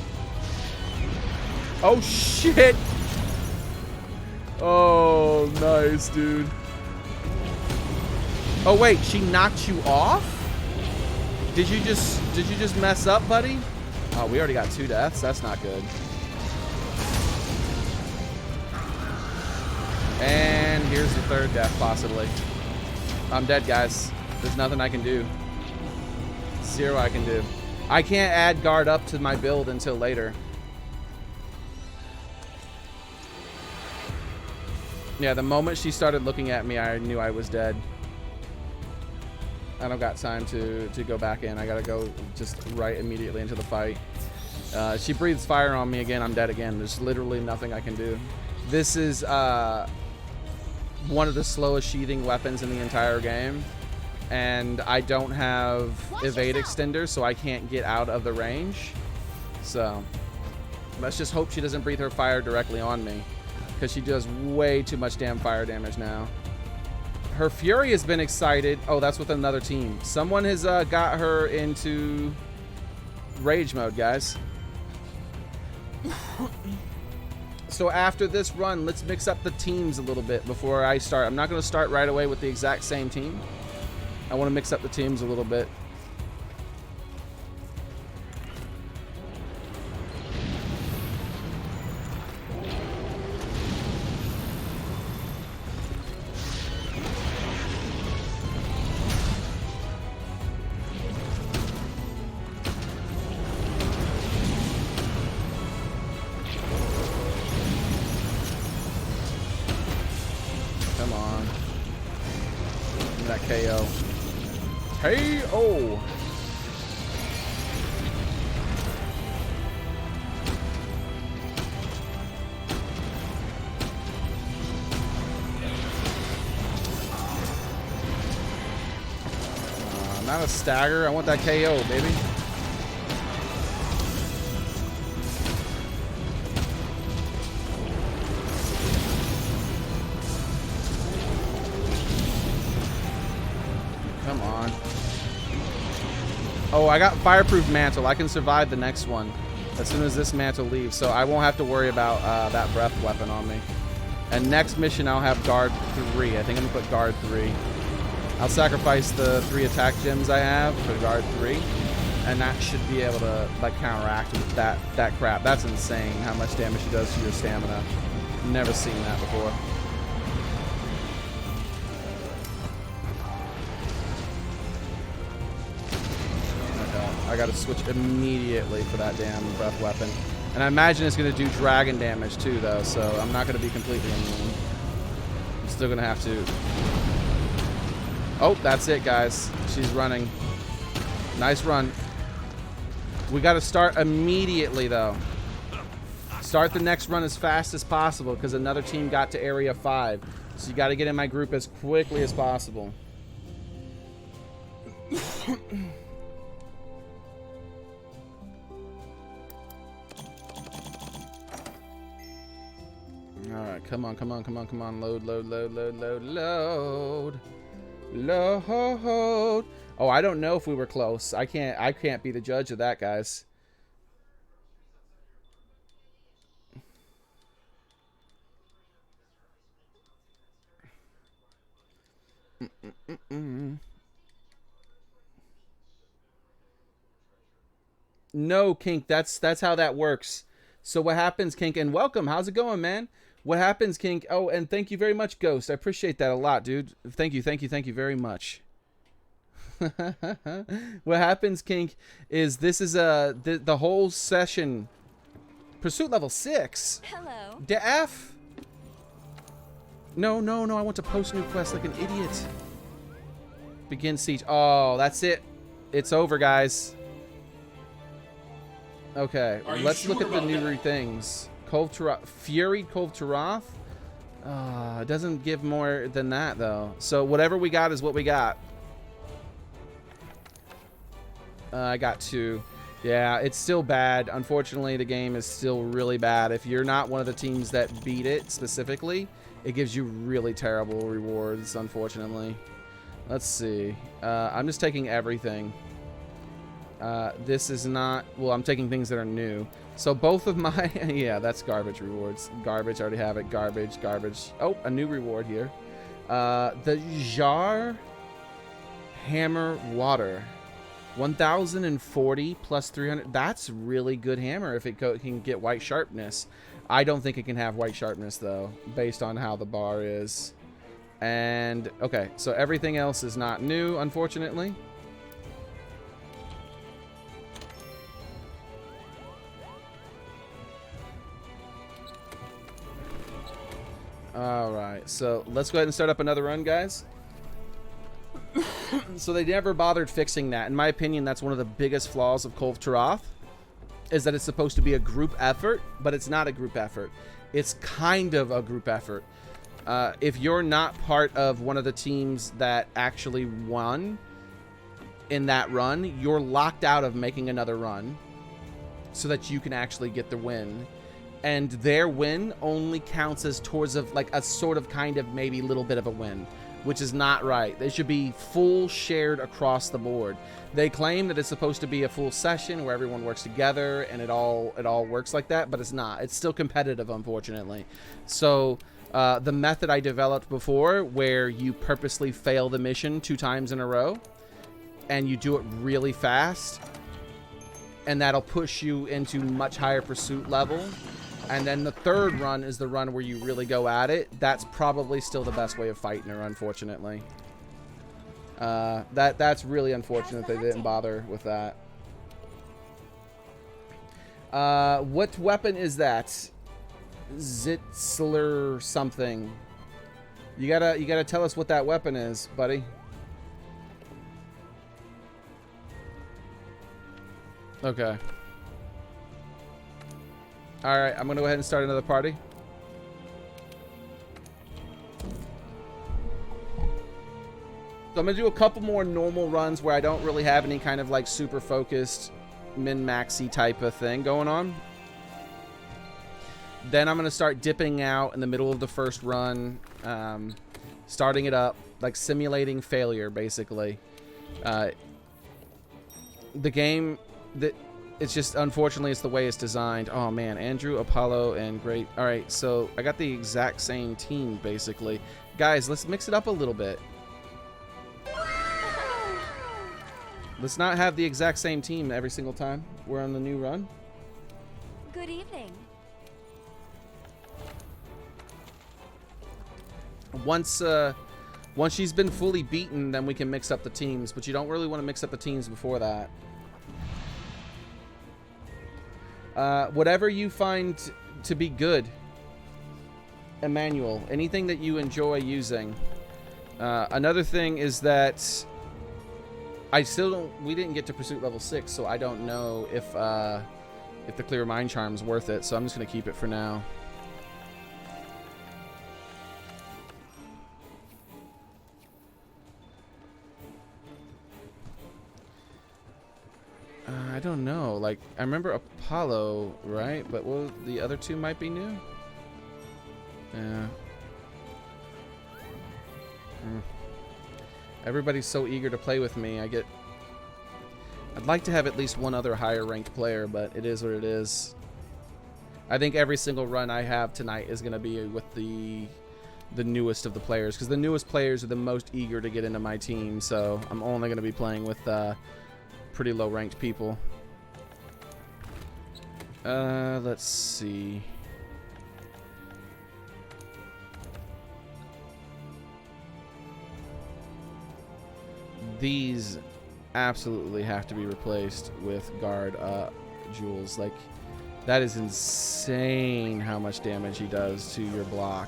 Oh, shit. Oh, nice, dude. Oh, wait, she knocked you off? Did you just mess up, buddy? Oh, we already got 2 deaths. That's not good. And here's the 3rd death, possibly. I'm dead, guys. There's nothing I can do. 0 I can do. I can't add guard up to my build until later. Yeah, the moment she started looking at me, I knew I was dead. I don't got time to go back in. I gotta go just right immediately into the fight. She breathes fire on me again, I'm dead again. There's literally nothing I can do. This is one of the slowest sheathing weapons in the entire game. And I don't have evade extender, so I can't get out of the range. So, let's just hope she doesn't breathe her fire directly on me. Because she does way too much damn fire damage now. Her Fury has been excited. Oh, that's with another team. Someone has got her into rage mode, guys. So after this run, let's mix up the teams a little bit before I start. I'm not going to start right away with the exact same team. I want to mix up the teams a little bit. Come on. Give me that KO. KO! Not a stagger. I want that KO, baby. Come on. Oh, I got fireproof mantle. I can survive the next one as soon as this mantle leaves, so I won't have to worry about that breath weapon on me. And next mission, I'll have guard 3. I think I'm gonna put guard 3. I'll sacrifice the 3 attack gems I have for guard 3, and that should be able to like counteract with that crap. That's insane how much damage it does to your stamina. Never seen that before. I gotta switch immediately for that damn breath weapon. And I imagine it's gonna do dragon damage too though, so I'm not gonna be completely immune. I'm still gonna have to. Oh, that's it, guys. She's running. Nice run. We gotta start immediately though. Start the next run as fast as possible because another team got to area 5. So you gotta get in my group as quickly as possible. Alright, come on, come on, come on, come on. Load, load, load, load, load, load. Load. Oh, I don't know if we were close. I can't be the judge of that, guys. No, Kink, that's how that works. So what happens, Kink, and welcome. How's it going, man? What happens, Kink? Oh, and thank you very much, Ghost. I appreciate that a lot, dude. Thank you, thank you, thank you very much. What happens, Kink, is this is the whole session. Pursuit level 6. Hello. The F. No, no, no. I want to post new quest like an idiot. Begin siege. Oh, that's it. It's over, guys. Okay, let's look at the new things. Kulve Taroth, Fury Kulve Taroth. It doesn't give more than that though. So whatever we got is what we got. I got 2. Yeah, it's still bad. Unfortunately, the game is still really bad. If you're not one of the teams that beat it specifically, it gives you really terrible rewards, unfortunately. Let's see. I'm just taking everything. This is not... Well, I'm taking things that are new. So both of my... Yeah, that's garbage rewards. Garbage, I already have it. Garbage, garbage. Oh, a new reward here. The Jar Hammer Water. 1040 plus 300. That's really good hammer if it can get white sharpness. I don't think it can have white sharpness, though, based on how the bar is. And, okay, so everything else is not new, unfortunately. Alright, so let's go ahead and start up another run, guys. So they never bothered fixing that. In my opinion, that's one of the biggest flaws of Kulve Taroth, is that it's supposed to be a group effort, but it's not a group effort. It's kind of a group effort. If you're not part of one of the teams that actually won in that run, you're locked out of making another run so that you can actually get the win. And their win only counts as towards of like a sort of kind of maybe little bit of a win. which is not right. They should be full shared across the board. They claim that it's supposed to be a full session where everyone works together and it all works like that, but it's not. It's still competitive, unfortunately. So the method I developed before, where you purposely fail the mission 2 times in a row and you do it really fast, and that'll push you into much higher pursuit level. And then the 3rd run is the run where you really go at it. That's probably still the best way of fighting her, unfortunately. That's really unfortunate they didn't bother with that. What weapon is that? Zitzler something. You gotta tell us what that weapon is, buddy. Okay. Alright, I'm gonna go ahead and start another party. So I'm gonna do a couple more normal runs where I don't really have any kind of like super focused min-maxy type of thing going on. Then I'm gonna start dipping out in the middle of the first run, starting it up, like simulating failure, basically. The game, it's just, unfortunately, it's the way it's designed. Oh man, Andrew, Apollo, and Great. All right, so I got the exact same team, basically. Guys, let's mix it up a little bit. Let's not have the exact same team every single time we're on the new run. Good evening. Once she's been fully beaten, then we can mix up the teams, but you don't really want to mix up the teams before that. Whatever you find to be good, Emmanuel, anything that you enjoy using. Another thing is that we didn't get to pursuit level 6, so I don't know if the clear mind charm's worth it, so I'm just gonna keep it for now. I don't know. Like, I remember Apollo, right? But the other 2 might be new. Yeah. Everybody's so eager to play with me. I'd like to have at least one other higher ranked player, but it is what it is. I think every single run I have tonight is going to be with the newest of the players, because the newest players are the most eager to get into my team, so I'm only going to be playing with pretty low ranked people. Let's see. These absolutely have to be replaced with guard jewels. Like, that is insane how much damage he does to your block.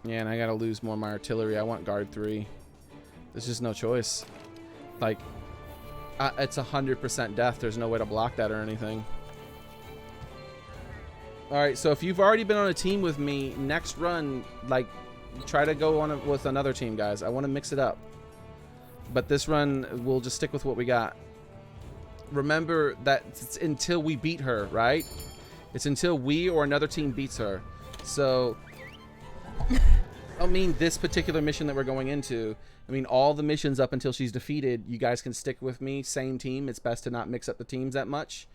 Yeah, and I gotta lose more of my artillery. I want guard 3. There's just no choice. Like, it's 100% death. There's no way to block that or anything. Alright, so if you've already been on a team with me, next run, like, try to go on with another team, guys. I want to mix it up. But this run, we'll just stick with what we got. Remember that it's until we beat her, right? It's until we or another team beats her. So, I mean this particular mission that we're going into. I mean all the missions up until she's defeated, you guys can stick with me. Same team. It's best to not mix up the teams that much.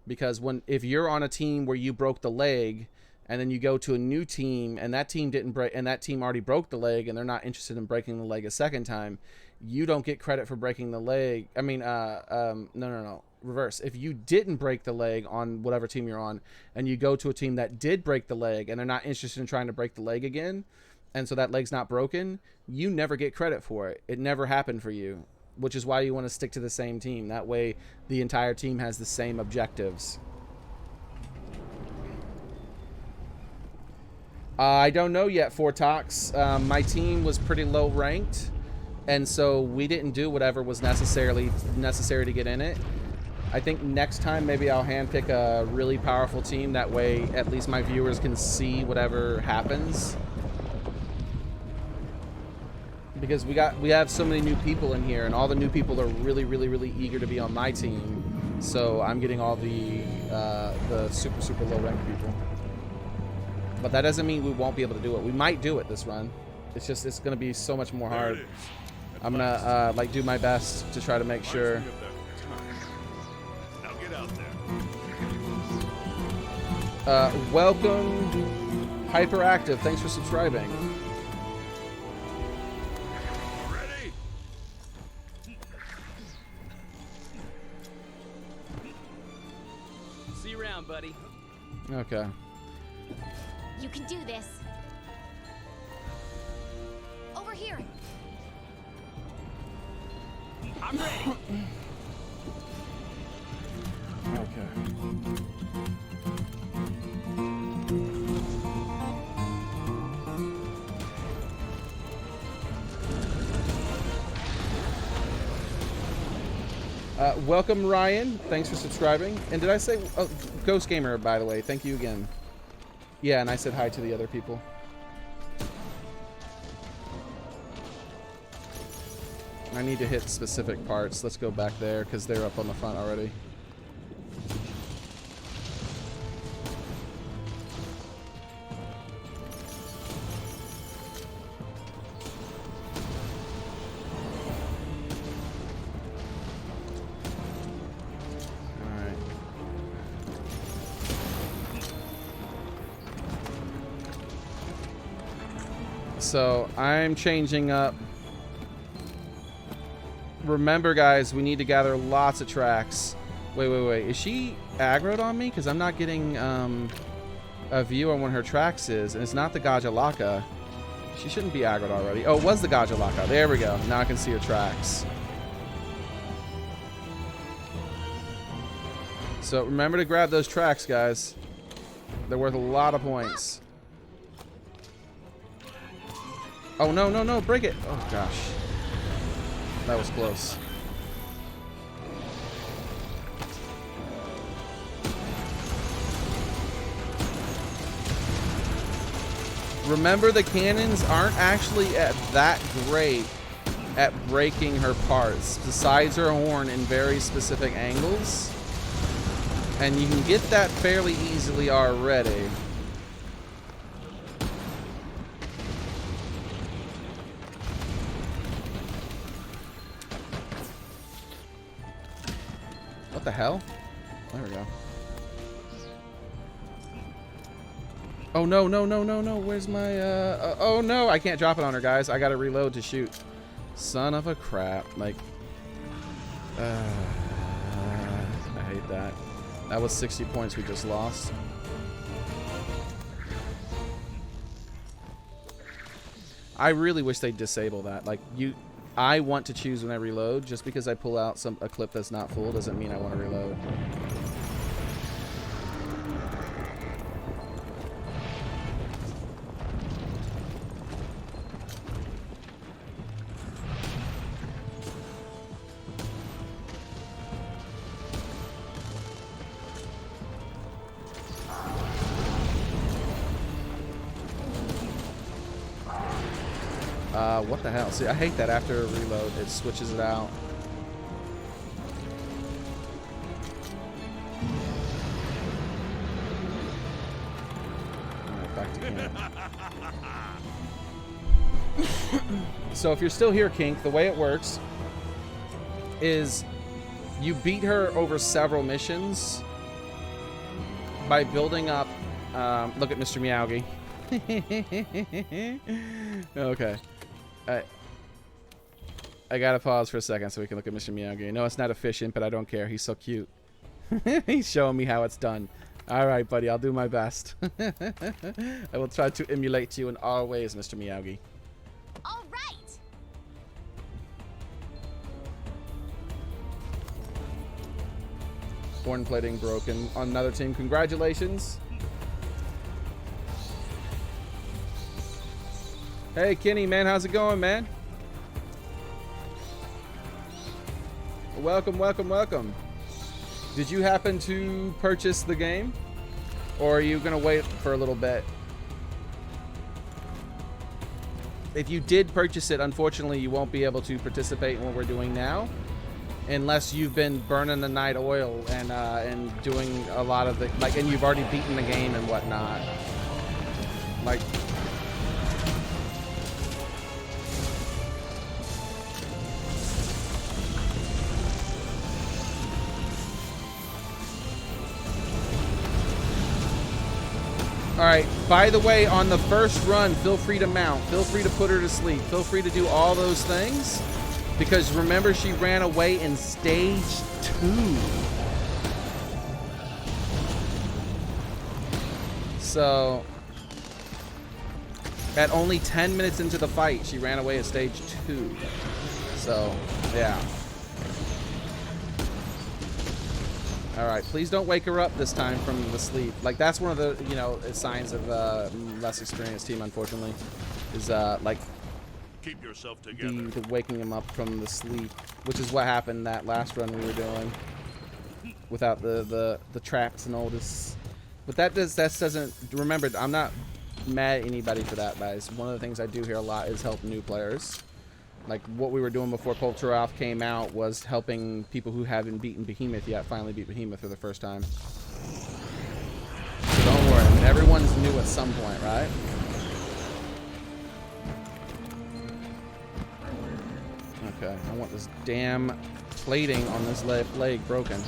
Because if you're on a team where you broke the leg, and then you go to a new team, and that team didn't break, and that team already broke the leg, and they're not interested in breaking the leg a second time, you don't get credit for breaking the leg. I mean, no. Reverse. If you didn't break the leg on whatever team you're on, and you go to a team that did break the leg, and they're not interested in trying to break the leg again, and so that leg's not broken, you never get credit for it. It never happened for you. Which is why you want to stick to the same team. That way, the entire team has the same objectives. I don't know yet, Fortox. My team was pretty low ranked, and so we didn't do whatever was necessary to get in it. I think next time maybe I'll handpick a really powerful team. That way, at least my viewers can see whatever happens. Because we have so many new people in here, and all the new people are really eager to be on my team. So I'm getting all the super low rank people. But that doesn't mean we won't be able to do it. We might do it this run. It's just it's gonna be so much more hard. I'm gonna like do my best to try to make sure. Now get out there. Welcome, Hyperactive. Thanks for subscribing. Ready? See you around, buddy. Okay. You can do this. Over here. I'm ready. Okay. Welcome, Ryan. Thanks for subscribing. And did I say Ghost Gamer, by the way? Thank you again. Yeah, and I said hi to the other people. I need to hit specific parts. Let's go back there because they're up on the front already. So I'm changing up. Remember, guys, we need to gather lots of tracks. Wait. Is she aggroed on me? Because I'm not getting a view on when her tracks is. And it's not the Gajalaka. She shouldn't be aggroed already. Oh, it was the Gajalaka. There we go. Now I can see her tracks. So remember to grab those tracks, guys. They're worth a lot of points. Oh, no, break it. Oh, gosh. That was close. Remember, the cannons aren't actually that great at breaking her parts, besides her horn in very specific angles. And you can get that fairly easily already. What the hell? There we go. Oh, no. Where's my, oh, no. I can't drop it on her, guys. I gotta reload to shoot. Son of a crap. Like, I hate that. That was 60 points we just lost. I really wish they'd disable that. Like, I want to choose when I reload. Just because I pull out a clip that's not full doesn't mean I want to reload. What the hell? See, I hate that after a reload, it switches it out. Alright, back to camp. So if you're still here, Kink, the way it works is you beat her over several missions by building up... look at Mr. Meowgy. Okay. I gotta pause for a second so we can look at Mr. Miyagi. No, it's not efficient, but I don't care. He's so cute. He's showing me how it's done. All right, buddy. I'll do my best. I will try to emulate you in all ways, Mr. Miyagi. All right. Horn plating broken on another team. Congratulations. Hey, Kenny, man. How's it going, man? Welcome. Did you happen to purchase the game? Or are you going to wait for a little bit? If you did purchase it, unfortunately, you won't be able to participate in what we're doing now. unless you've been burning the night oil and doing a lot of the like, and you've already beaten the game and whatnot. Like, all right, by the way, on the first run, feel free to mount, feel free to put her to sleep, feel free to do all those things, because remember, she ran away in stage 2. So, at only 10 minutes into the fight, she ran away at stage 2. So, yeah. All right, please don't wake her up this time from the sleep. Like, that's one of the, you know, signs of less experienced team, unfortunately, is like Keep yourself together. the waking him up from the sleep, which is what happened that last run we were doing without the traps and all this. But that doesn't, remember, I'm not mad at anybody for that, guys. One of the things I do here a lot is help new players. Like, what we were doing before Taroth came out was helping people who haven't beaten Behemoth yet finally beat Behemoth for the first time. So don't worry, I mean, everyone's new at some point, right? Okay, I want this damn plating on this leg broken.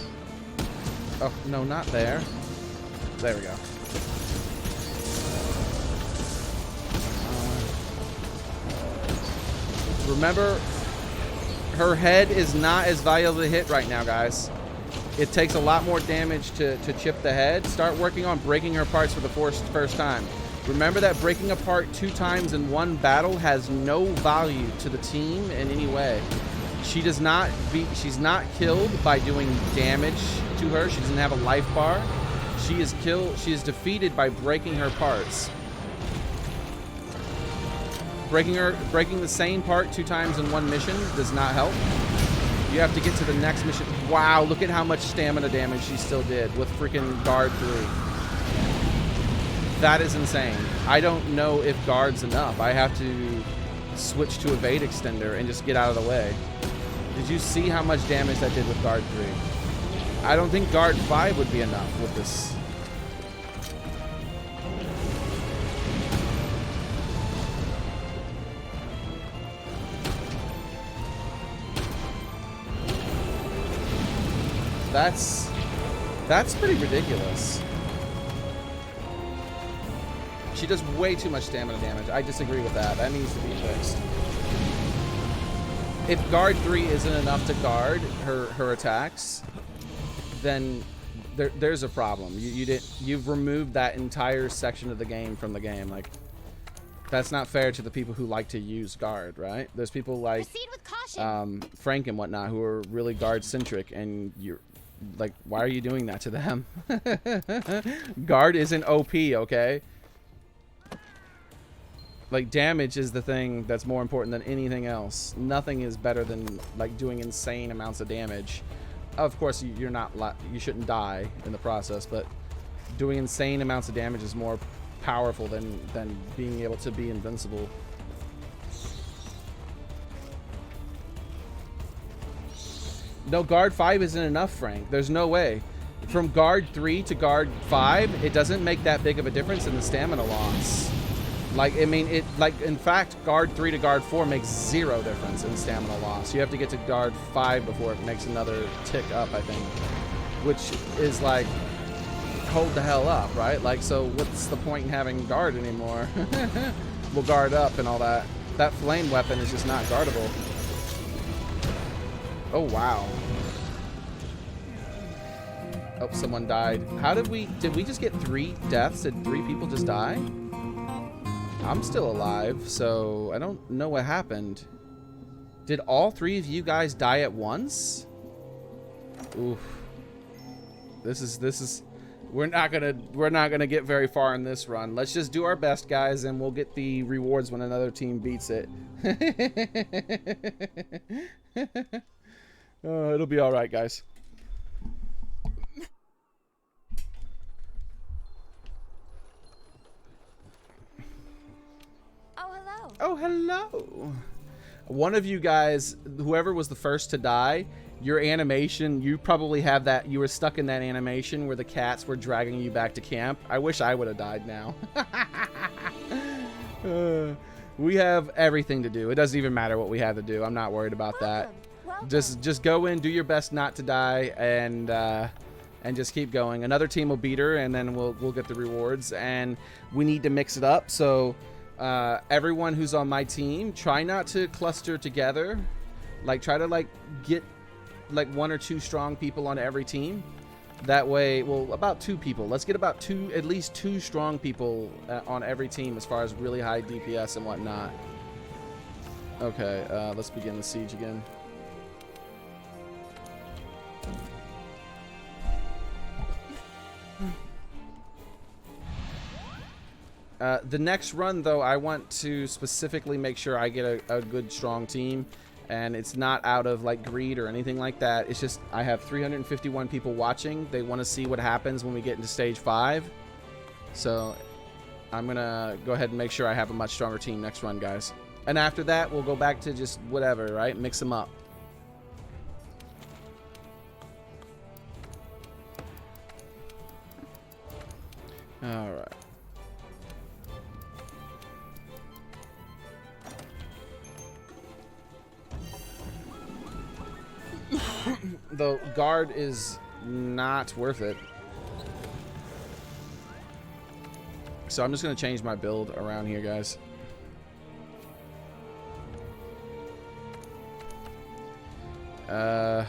Oh, no, not there. There we go. Remember, her head is not as valuable to hit right now, guys. It takes a lot more damage to chip the head. Start working on breaking her parts for the first time. Remember that breaking apart 2 times in one battle has no value to the team in any way. She's not killed by doing damage to her. She doesn't have a life bar. She is defeated by breaking her parts. Breaking the same part 2 times in one mission does not help. You have to get to the next mission. Wow, look at how much stamina damage she still did with freaking guard 3. That is insane. I don't know if guard's enough. I have to switch to evade extender and just get out of the way. Did you see how much damage that did with guard 3? I don't think guard 5 would be enough with this. That's pretty ridiculous. She does way too much stamina damage. I disagree with that. That needs to be fixed. If guard 3 isn't enough to guard her attacks, then there's a problem. You've removed that entire section of the game from the game. Like, that's not fair to the people who like to use guard, right? There's people like Proceed with caution. Frank and whatnot who are really guard centric, and you're like, why are you doing that to them? Guard isn't OP, okay? Like, damage is the thing that's more important than anything else. Nothing is better than like doing insane amounts of damage. Of course, you shouldn't die in the process, but doing insane amounts of damage is more powerful than being able to be invincible. No, guard 5 isn't enough, Frank. There's no way. From guard 3 to guard 5, it doesn't make that big of a difference in the stamina loss. Like, I mean, in fact, guard 3 to guard 4 makes 0 difference in stamina loss. You have to get to guard 5 before it makes another tick up, I think. Which is like, hold the hell up, right? Like, so what's the point in having guard anymore? We'll guard up and all that. That flame weapon is just not guardable. Oh, wow. Oh, someone died. How did we just get 3 deaths? Did 3 people just die? I'm still alive, so I don't know what happened. Did all 3 of you guys die at once? Oof. This is we're not gonna get very far in this run. Let's just do our best, guys, and we'll get the rewards when another team beats it. It'll be all right, guys. Oh, hello. Oh, hello. One of you guys, whoever was the first to die, your animation, you probably have that. You were stuck in that animation where the cats were dragging you back to camp. I wish I would have died now. We have everything to do. It doesn't even matter what we have to do. I'm not worried about that. Welcome. Just go in, do your best not to die, and just keep going. Another team will beat her, and then we'll get the rewards. And we need to mix it up. So everyone who's on my team, try not to cluster together. Like, try to get like 1 or 2 strong people on every team. That way, well, about 2 people. Let's get about at least 2 strong people on every team as far as really high DPS and whatnot. Okay, let's begin the siege again. The next run, though, I want to specifically make sure I get a good, strong team. And it's not out of like greed or anything like that. It's just I have 351 people watching. They want to see what happens when we get into stage 5. So I'm gonna go ahead and make sure I have a much stronger team next run, guys. And after that, we'll go back to just whatever, right? Mix them up. All right. The guard is not worth it. So I'm just going to change my build around here, guys. The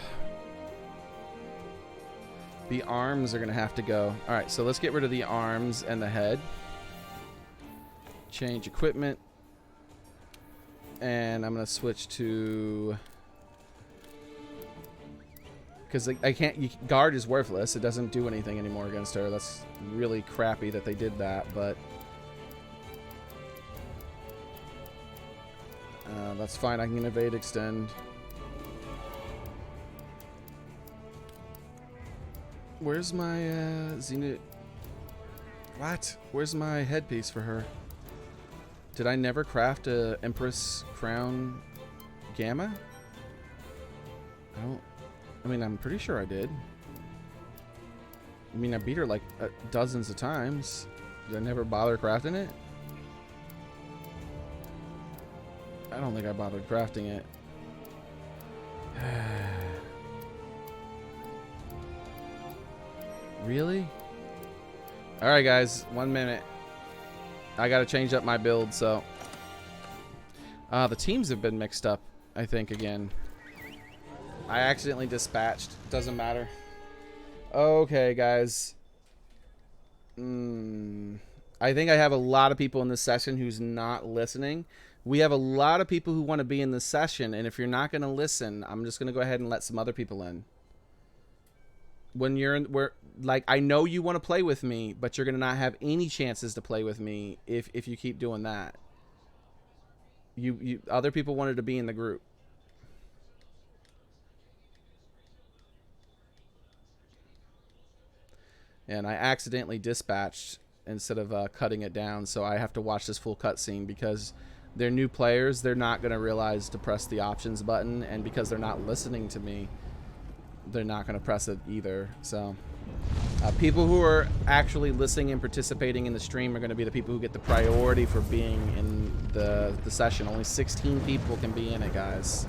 arms are going to have to go. All right, so let's get rid of the arms and the head. Change equipment. And I'm going to switch to... Because I can't... Guard is worthless. It doesn't do anything anymore against her. That's really crappy that they did that, but... that's fine. I can evade, extend. Where's my Xena... What? Where's my headpiece for her? Did I never craft a Empress Crown Gamma? I mean, I'm pretty sure I did. I mean, I beat her like dozens of times. Did I never bother crafting it? I don't think I bothered crafting it. Really? Alright, guys. 1 minute. I gotta change up my build, so... the teams have been mixed up, I think, again. I accidentally dispatched. Doesn't matter. Okay, guys. I think I have a lot of people in this session who's not listening. We have a lot of people who want to be in this session, and if you're not going to listen, I'm just going to go ahead and let some other people in. When you're in, like, I know you want to play with me, but you're going to not have any chances to play with me if you keep doing that. Other people wanted to be in the group. And I accidentally dispatched instead of cutting it down, so I have to watch this full cutscene because they're new players. They're not going to realize to press the options button, and because they're not listening to me, they're not going to press it either. So people who are actually listening and participating in the stream are going to be the people who get the priority for being in the session. Only 16 people can be in it, guys.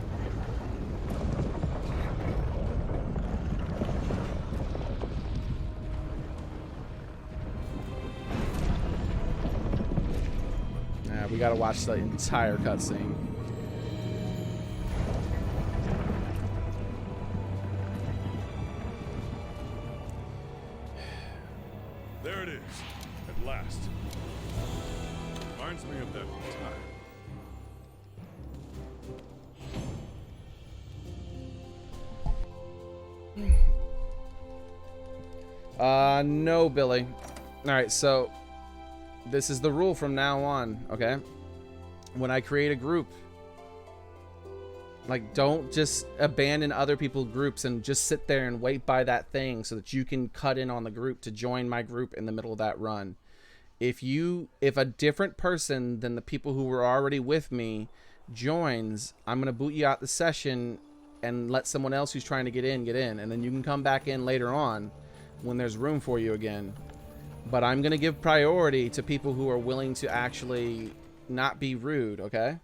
We gotta watch the entire cutscene. There it is, at last. Reminds me of that time. No, Billy. Alright, so this is the rule from now on, okay? When I create a group, like, don't just abandon other people's groups and just sit there and wait by that thing so that you can cut in on the group to join my group in the middle of that run. If a different person than the people who were already with me joins, I'm gonna boot you out the session and let someone else who's trying to get in, and then you can come back in later on when there's room for you again. But I'm going to give priority to people who are willing to actually not be rude, okay?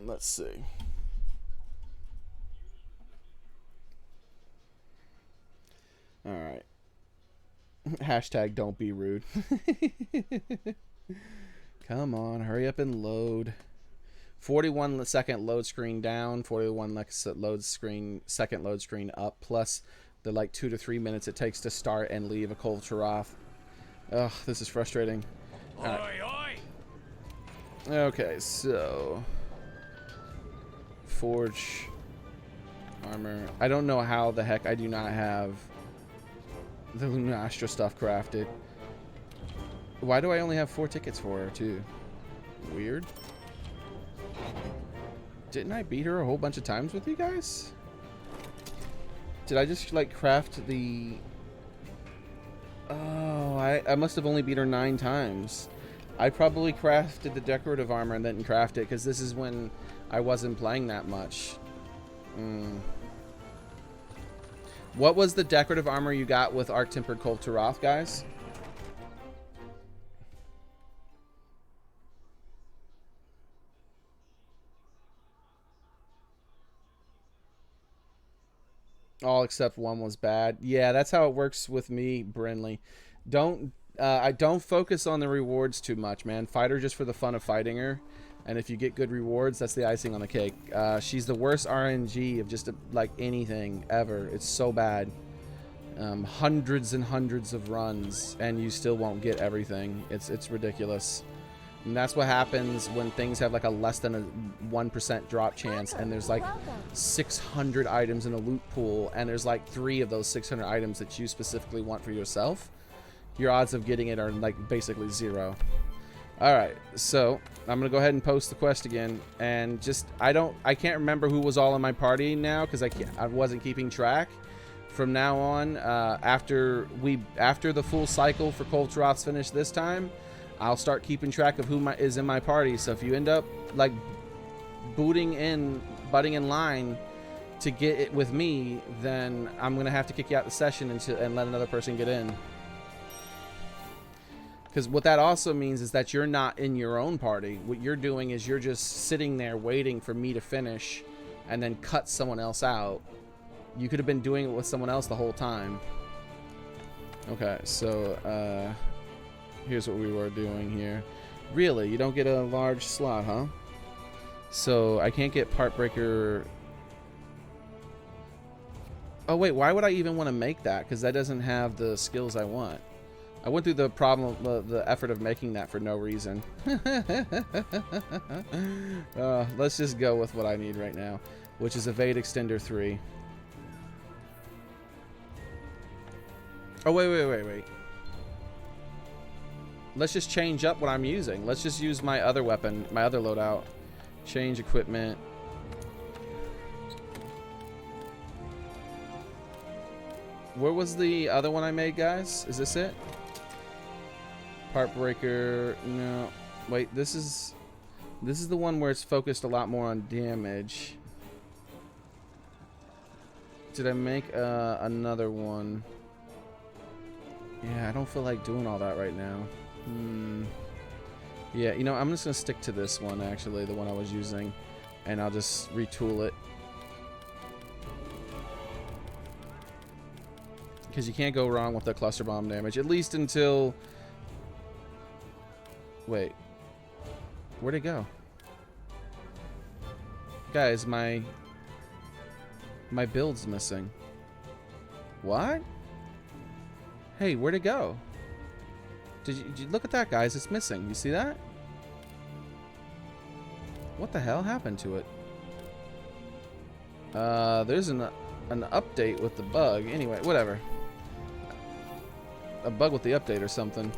Let's see. All right. Hashtag don't be rude. Come on, hurry up and load. 41 second load screen down, 41 load screen, second load screen up, plus the like 2 to 3 minutes it takes to start and leave a cold Taroth. Ugh, this is frustrating. All right. Okay, so forge armor. I don't know how the heck I do not have the Lunastra stuff crafted. Why do I only have 4 tickets for her too? Weird. Didn't I beat her a whole bunch of times with you guys? Did I just like craft the... Oh, I must have only beat her 9 times. I probably crafted the decorative armor and then crafted it because this is when I wasn't playing that much. What was the decorative armor you got with Arc Tempered Cold Taroth, guys? All except one was bad. Yeah, that's how it works with me, Brinley. I don't focus on the rewards too much, man. Fight her just for the fun of fighting her. And if you get good rewards, that's the icing on the cake. She's the worst RNG of just like anything ever. It's so bad. Hundreds and hundreds of runs, and you still won't get everything. It's ridiculous. And that's what happens when things have like a less than a 1% drop chance, and there's like 600 items in a loot pool, and there's like 3 of those 600 items that you specifically want for yourself. Your odds of getting it are like basically 0. Alright, so I'm gonna go ahead and post the quest again, and just I can't remember who was all in my party now because I wasn't keeping track. From now on, after the full cycle for Cold Taroth's finished this time, I'll start keeping track of who is in my party. So if you end up like butting in line to get it with me, then I'm gonna have to kick you out the session and let another person get in. Because what that also means is that you're not in your own party. What you're doing is you're just sitting there waiting for me to finish and then cut someone else out. You could have been doing it with someone else the whole time. Okay, so here's what we were doing here. Really, you don't get a large slot, huh? So I can't get part breaker. Oh wait, why would I even want to make that? Because that doesn't have the skills I want. I went through the effort of making that for no reason. Let's just go with what I need right now, which is Evade Extender 3. Oh, wait. Let's just change up what I'm using. Let's just use my other weapon, my other loadout. Change equipment. Where was the other one I made, guys? Is this it? Part breaker. No. Wait, this is the one where it's focused a lot more on damage. Did I make another one? Yeah, I don't feel like doing all that right now. Yeah, you know, I'm just gonna stick to this one, actually, the one I was using, and I'll just retool it. Because you can't go wrong with the cluster bomb damage, at least until... Wait. Where'd it go? Guys, my build's missing. What? Hey, where'd it go? Did you look at that, guys? It's missing. You see that? What the hell happened to it? There's an update with the bug. Anyway, whatever. A bug with the update or something.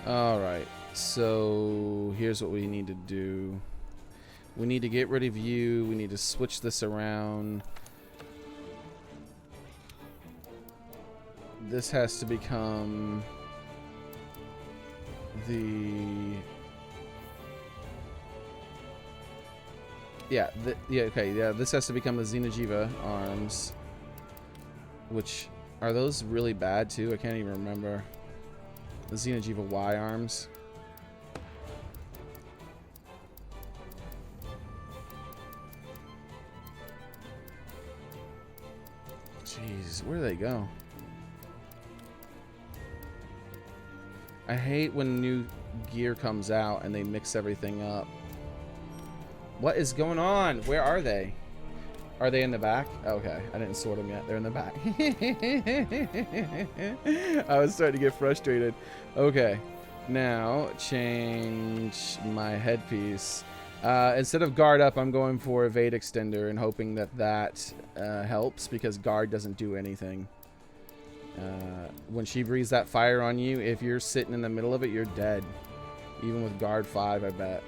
Alright. So here's what we need to do. We need to get rid of you. We need to switch this around. This has to become the... Yeah, okay, yeah, this has to become the Xenojiva arms. Which, are those really bad too? I can't even remember. The Xenojiva Y arms. Jeez, where do they go? I hate when new gear comes out and they mix everything up. What is going on? Where are they? Are they in the back? Okay, I didn't sort them yet. They're in the back. I was starting to get frustrated. Okay, now change my headpiece. Instead of guard up, I'm going for evade extender and hoping that that helps because guard doesn't do anything. When she breathes that fire on you, if you're sitting in the middle of it, you're dead. Even with guard 5, I bet.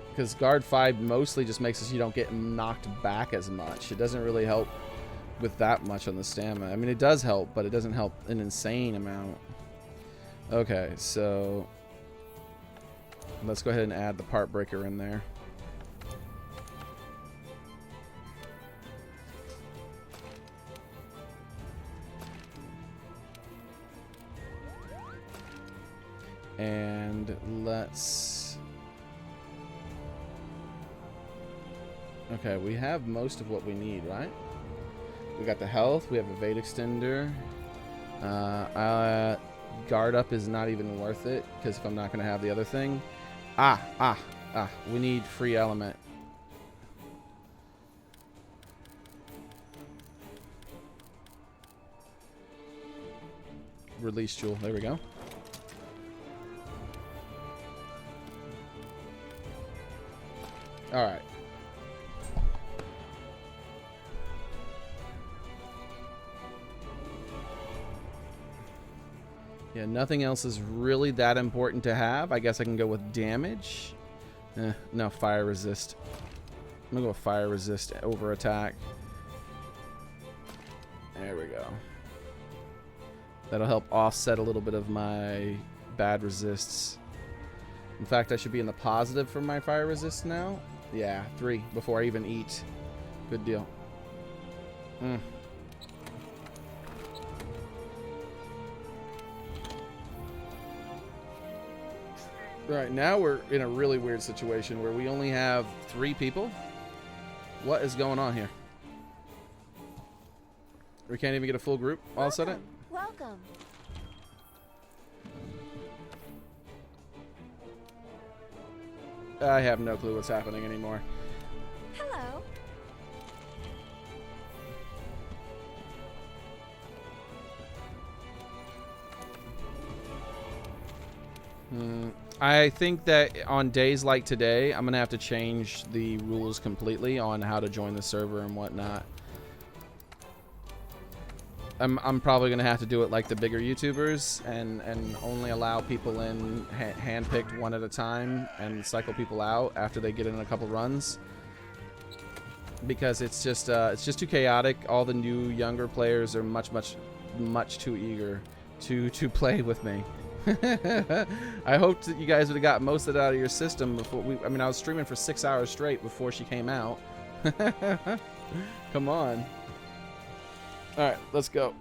Because guard 5 mostly just makes it so you don't get knocked back as much. It doesn't really help with that much on the stamina. I mean, it does help, but it doesn't help an insane amount. Okay, so let's go ahead and add the part breaker in there. And let's... Okay, we have most of what we need, right? We got the health, we have evade extender. Guard up is not even worth it, because if I'm not going to have the other thing. We need free element. Release jewel, there we go. Alright. Yeah, nothing else is really that important to have. I guess I can go with damage. No, fire resist. I'm gonna go with fire resist over attack. There we go. That'll help offset a little bit of my bad resists. In fact, I should be in the positive for my fire resist now. Yeah, 3 before I even eat. Good deal. Right, now we're in a really weird situation where we only have 3 people. What is going on here? We can't even get a full group all of a sudden? Welcome. I have no clue what's happening anymore. Hello. I think that on days like today, I'm going to have to change the rules completely on how to join the server and whatnot. I'm probably going to have to do it like the bigger YouTubers and only allow people in handpicked one at a time and cycle people out after they get in a couple runs. Because it's just too chaotic. All the new younger players are much too eager to play with me. I hoped that you guys would have got most of it out of your system before I mean, I was streaming for 6 hours straight before she came out. Come on. Alright, let's go.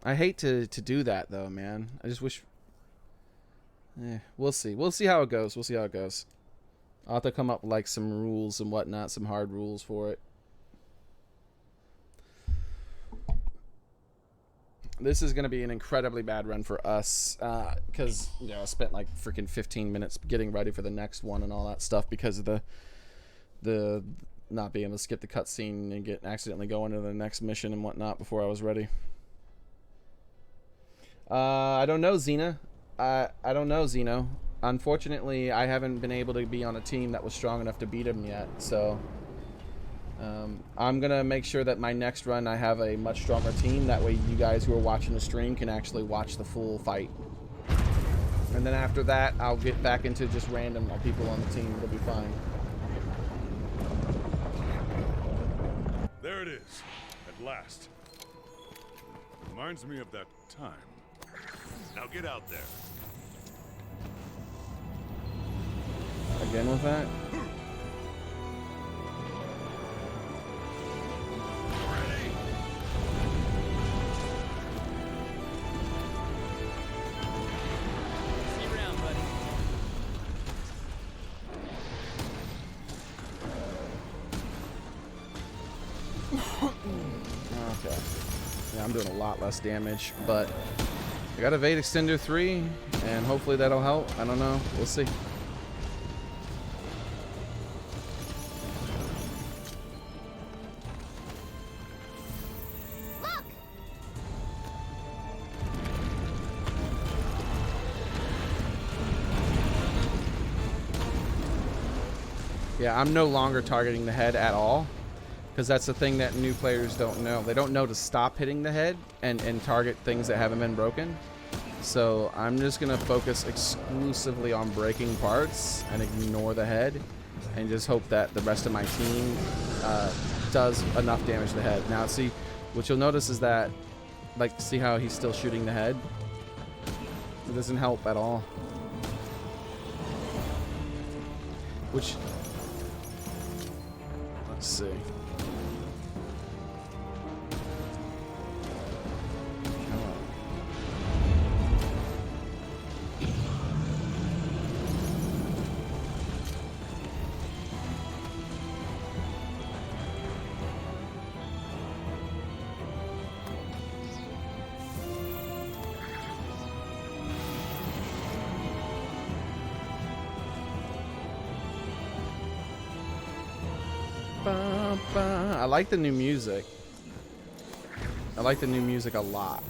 I hate to do that though, man. I just wish... we'll see. We'll see how it goes. We'll see how it goes. I'll have to come up with like some rules and whatnot, some hard rules for it. This is going to be an incredibly bad run for us because I spent like freaking 15 minutes getting ready for the next one and all that stuff because of the not being able to skip the cutscene and accidentally going to the next mission and whatnot before I was ready. I don't know, Xena. I don't know, Xeno. unfortunately, I haven't been able to be on a team that was strong enough to beat him yet. So I'm going to make sure that my next run I have a much stronger team. That way you guys who are watching the stream can actually watch the full fight. And then after that, I'll get back into just random people on the team. It'll be fine. There it is, at last. Reminds me of that time. Now get out there. Again with that? Ready? See you around, buddy. Okay. Yeah, I'm doing a lot less damage, but I got Evade Extender 3, and hopefully that'll help. I don't know. We'll see. Look! Yeah, I'm no longer targeting the head at all, because that's the thing that new players don't know. They don't know to stop hitting the head and target things that haven't been broken. So I'm just going to focus exclusively on breaking parts and ignore the head, and just hope that the rest of my team does enough damage to the head. Now, see, what you'll notice is that, like, see how he's still shooting the head? It doesn't help at all. Which, let's see. I like the new music. I like the new music a lot.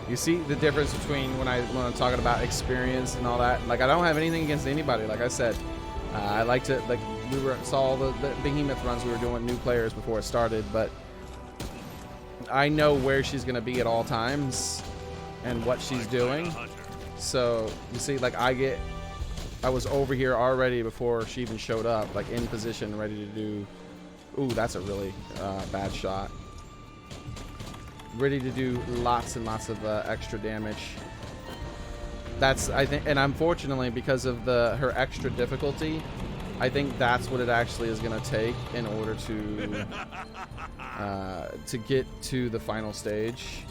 You see the difference between when I'm talking about experience and all that. Like, I don't have anything against anybody. Like I said, I like to, like, saw all the Behemoth runs we were doing with new players before it started, but I know where she's gonna be at all times and what she's doing. So you see, like, I was over here already before she even showed up, like in position, ready to do. Ooh, that's a really bad shot. Ready to do lots and lots of extra damage. That's, I think, and unfortunately, because of her extra difficulty, I think that's what it actually is going to take in order to get to the final stage.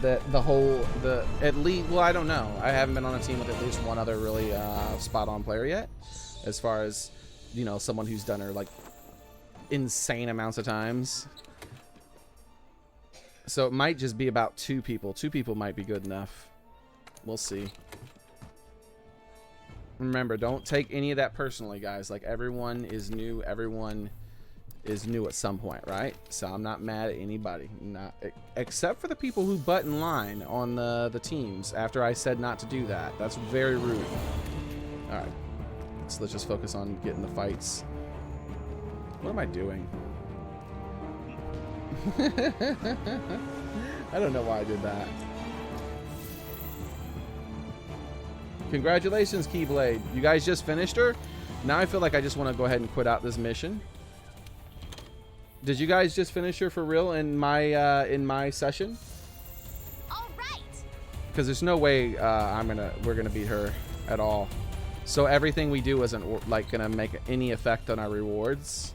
At least, well, I don't know. I haven't been on a team with at least one other really spot-on player yet, as far as, you know, someone who's done her like insane amounts of times. So it might just be about 2 people. 2 people might be good enough. We'll see. Remember, don't take any of that personally, guys. Like, everyone is new. Everyone is new at some point, right? So I'm not mad at anybody, not except for the people who butt in line on the teams after I said not to do that. That's very rude. All right, so let's just focus on getting the fights. What am I doing? I don't know why I did that. Congratulations, Keyblade. You guys just finished her? Now I feel like I just want to go ahead and quit out this mission. Did you guys just finish her for real in my session? All right. Because there's no way we're gonna beat her at all. So everything we do isn't like gonna make any effect on our rewards.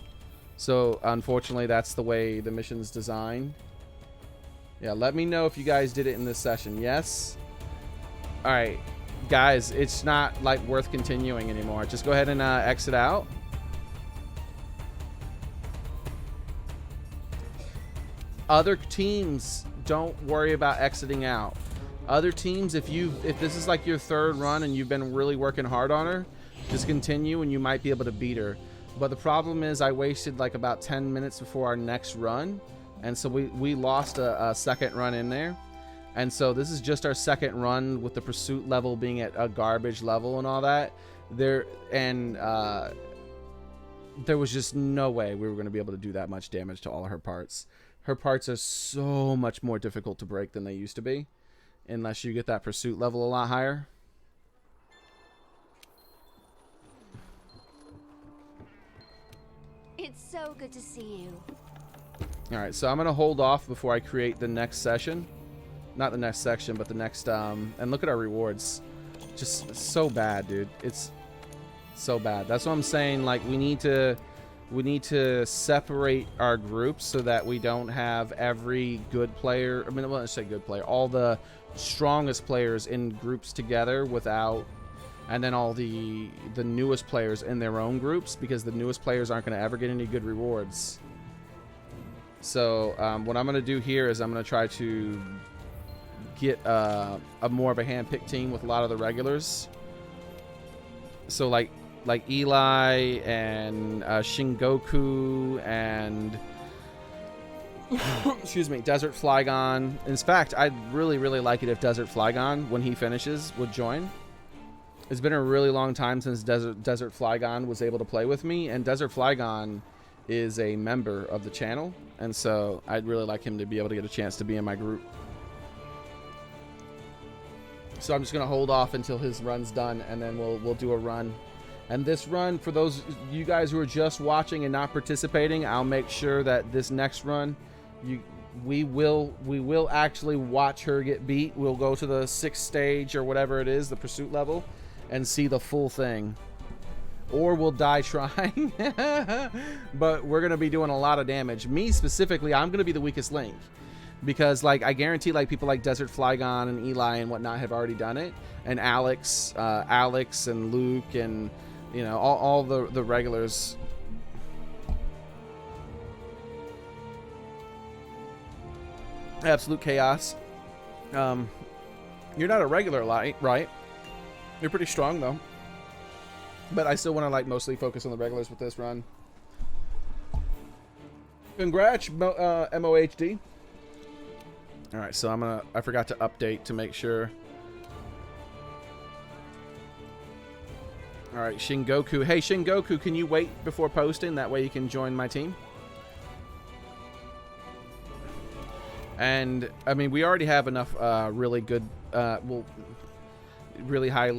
So unfortunately, that's the way the mission's designed. Yeah, let me know if you guys did it in this session. Yes. All right, guys, it's not like worth continuing anymore. Just go ahead and exit out. Other teams, don't worry about exiting out. Other teams, if this is like your 3rd run and you've been really working hard on her, just continue and you might be able to beat her. But the problem is I wasted like about 10 minutes before our next run. And so we lost a second run in there. And so this is just our second run with the pursuit level being at a garbage level and all that. There was just no way we were going to be able to do that much damage to all of her parts. Her parts are so much more difficult to break than they used to be. Unless you get that pursuit level a lot higher. It's so good to see you. Alright, so I'm going to hold off before I create the next session. Not the next section, but the next, and look at our rewards. Just so bad, dude. It's so bad. That's what I'm saying. Like, we need to separate our groups so that we don't have every good player. I mean, well, let's say good player. All the strongest players in groups together without, and then all the newest players in their own groups, because the newest players aren't going to ever get any good rewards. So what I'm going to do here is I'm going to try to get a more of a hand-picked team with a lot of the regulars. So like Eli and Shingoku and excuse me, Desert Flygon. In fact, I'd really like it if Desert Flygon, when he finishes, would join. It's been a really long time since Desert Flygon was able to play with me, and Desert Flygon is a member of the channel, and so I'd really like him to be able to get a chance to be in my group. So I'm just gonna hold off until his run's done, and then we'll do a run. And this run, for those you guys who are just watching and not participating, I'll make sure that this next run, we will actually watch her get beat. We'll go to the 6th stage or whatever it is, the pursuit level, and see the full thing. Or we'll die trying. But we're gonna be doing a lot of damage. Me specifically, I'm gonna be the weakest link. Because, like, I guarantee, like, people like Desert Flygon and Eli and whatnot have already done it. And Alex and Luke and, you know, all the regulars. Absolute chaos. You're not a regular light, right? You're pretty strong, though. But I still want to, like, mostly focus on the regulars with this run. Congrats, MOHD. Alright, so I forgot to update to make sure. Alright, Shingoku. Hey, Shingoku, can you wait before posting? That way you can join my team. And, I mean, we already have enough really good, really high,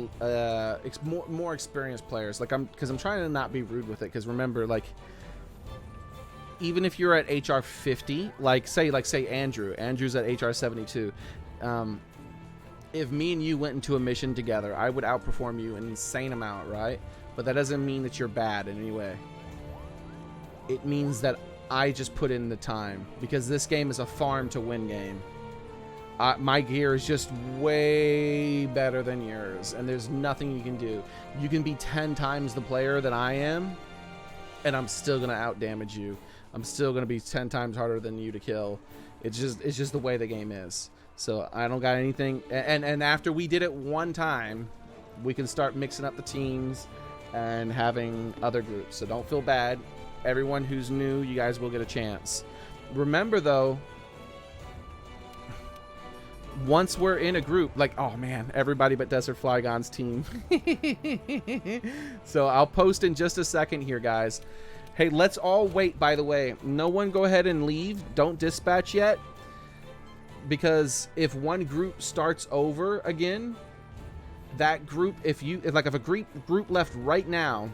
more experienced players. Like, because I'm trying to not be rude with it. Because remember, like, even if you're at HR 50, like say Andrew's at HR 72, if me and you went into a mission together, I would outperform you an insane amount, right? But that doesn't mean that you're bad in any way. It means that I just put in the time, because this game is a farm to win game. My gear is just way better than yours, and there's nothing you can do. You can be 10 times the player that I am, and I'm still gonna out damage you. I'm still gonna be 10 times harder than you to kill. It's just the way the game is. So I don't got anything. And after we did it one time, we can start mixing up the teams and having other groups. So don't feel bad. Everyone who's new, you guys will get a chance. Remember though, once we're in a group, like, oh man, everybody but Desert Flygon's team. So I'll post in just a second here, guys. Hey, let's all wait, by the way. No one go ahead and leave. Don't dispatch yet. Because if one group starts over again, that group, if a group left right now,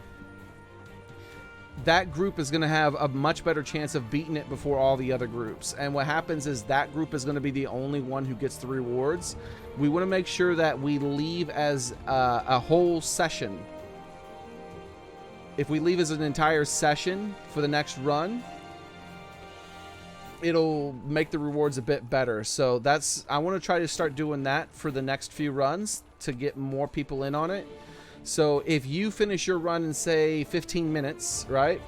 that group is going to have a much better chance of beating it before all the other groups. And what happens is that group is going to be the only one who gets the rewards. We want to make sure that we leave as a whole session. If we leave as an entire session for the next run, it'll make the rewards a bit better. So I want to try to start doing that for the next few runs to get more people in on it. So if you finish your run in, say, 15 minutes, right?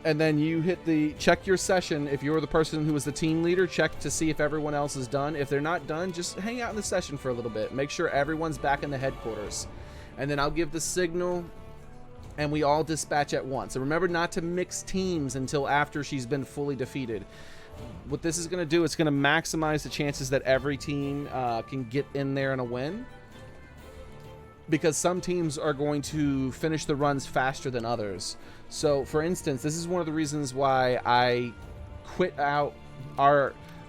And then you check your session. If you're the person who was the team leader, check to see if everyone else is done. If they're not done, just hang out in the session for a little bit. Make sure everyone's back in the headquarters. And then I'll give the signal, and we all dispatch at once. And remember not to mix teams until after she's been fully defeated. What this is going to do, it's going to maximize the chances that every team can get in there and a win. Because some teams are going to finish the runs faster than others. So, for instance, this is one of the reasons why I quit out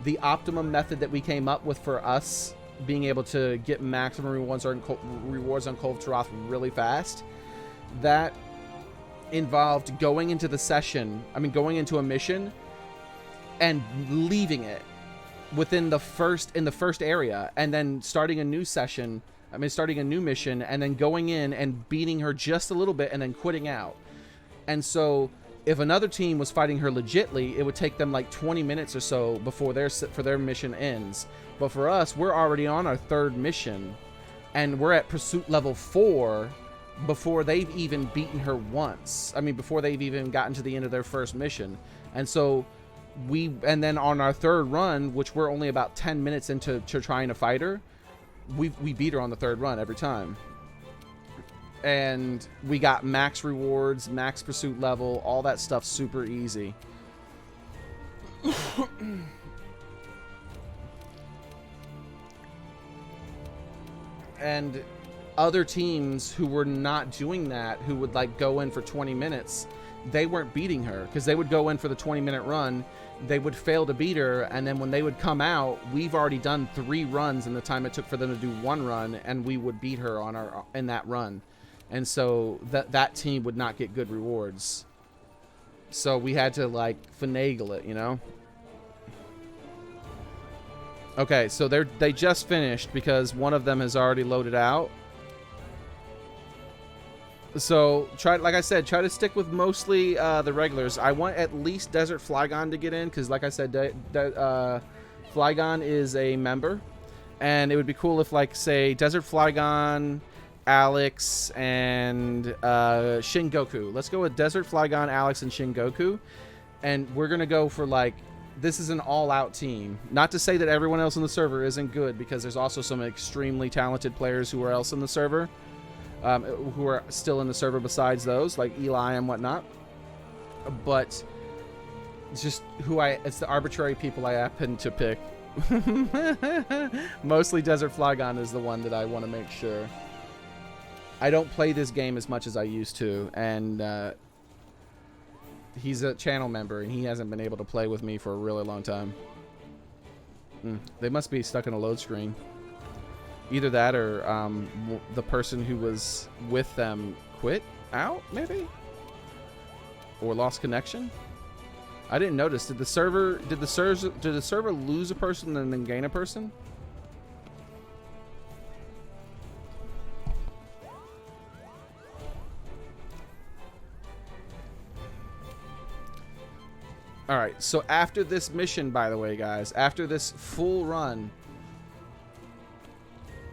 the optimum method that we came up with for us being able to get maximum rewards on Kulve Taroth really fast. That involved going into a mission and leaving it in the first area, and then starting a new mission, and then going in and beating her just a little bit and then quitting out. And so if another team was fighting her legitly, it would take them like 20 minutes or so before their mission ends. But for us, we're already on our third mission, and we're at pursuit level 4 before they've even beaten her once. Before they've even gotten to the end of their first mission. And so and then on our third run, which we're only about 10 minutes into trying to fight her, we beat her on the third run every time. And we got max rewards, max pursuit level, all that stuff super easy. And other teams who were not doing that, who would like go in for 20 minutes, they weren't beating her because they would go in for the 20-minute run, they would fail to beat her, and then when they would come out, we've already done 3 runs in the time it took for them to do 1 run, and we would beat her in that run. And so that team would not get good rewards. So we had to like finagle it, you know? Okay, so they just finished because one of them has already loaded out. So like I said, try to stick with mostly the regulars. I want at least Desert Flygon to get in because, like I said, Flygon is a member, and it would be cool if, like, say, Desert Flygon, Alex, and Shin Goku. Let's go with Desert Flygon, Alex, and Shin Goku, and we're gonna go for like. This is an all-out team. Not to say that everyone else in the server isn't good, because there's also some extremely talented players who are else in the server, who are still in the server besides those, like Eli and whatnot. But it's just it's the arbitrary people I happen to pick. Mostly Desert Flygon is the one that I want to make sure. I don't play this game as much as I used to, and he's a channel member, and he hasn't been able to play with me for a really long time. They must be stuck in a load screen. Either that or the person who was with them quit out, maybe? Or lost connection? I didn't notice. Did the server lose a person and then gain a person? Alright, so after this mission, by the way, guys, after this full run,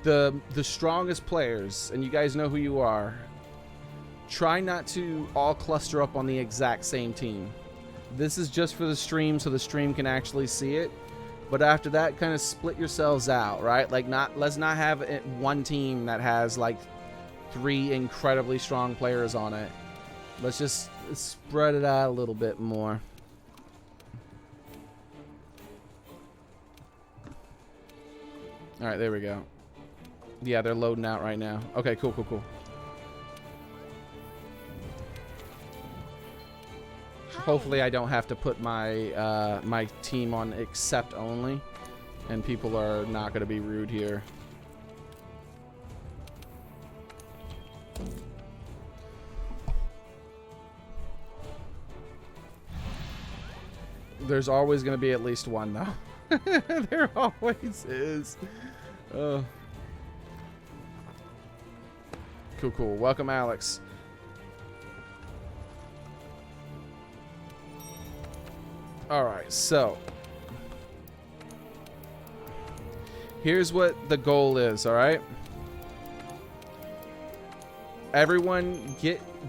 the strongest players, and you guys know who you are, try not to all cluster up on the exact same team. This is just for the stream, so the stream can actually see it. But after that, kind of split yourselves out, right? Like, let's not have one team that has like 3 incredibly strong players on it. Let's just spread it out a little bit more. All right, there we go. Yeah, they're loading out right now. Okay, cool. Hopefully I don't have to put my my team on accept only, and people are not going to be rude here. There's always going to be at least one, though. There always is. Cool. Welcome, Alex. Alright, so here's what the goal is, alright? Everyone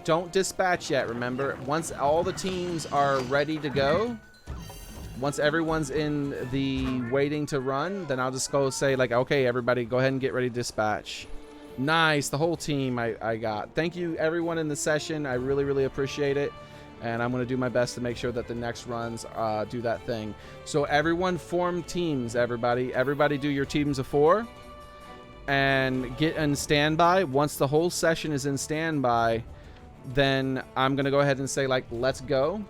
don't dispatch yet, remember? Once all the teams are ready to go, once everyone's in the waiting to run, then I'll just go say, like, okay, everybody go ahead and get ready to dispatch. Nice. The whole team I got. Thank you, everyone in the session. I really, really appreciate it. And I'm going to do my best to make sure that the next runs do that thing. So everyone form teams, everybody. Everybody do your teams of 4. And get in standby. Once the whole session is in standby, then I'm going to go ahead and say, like, let's go.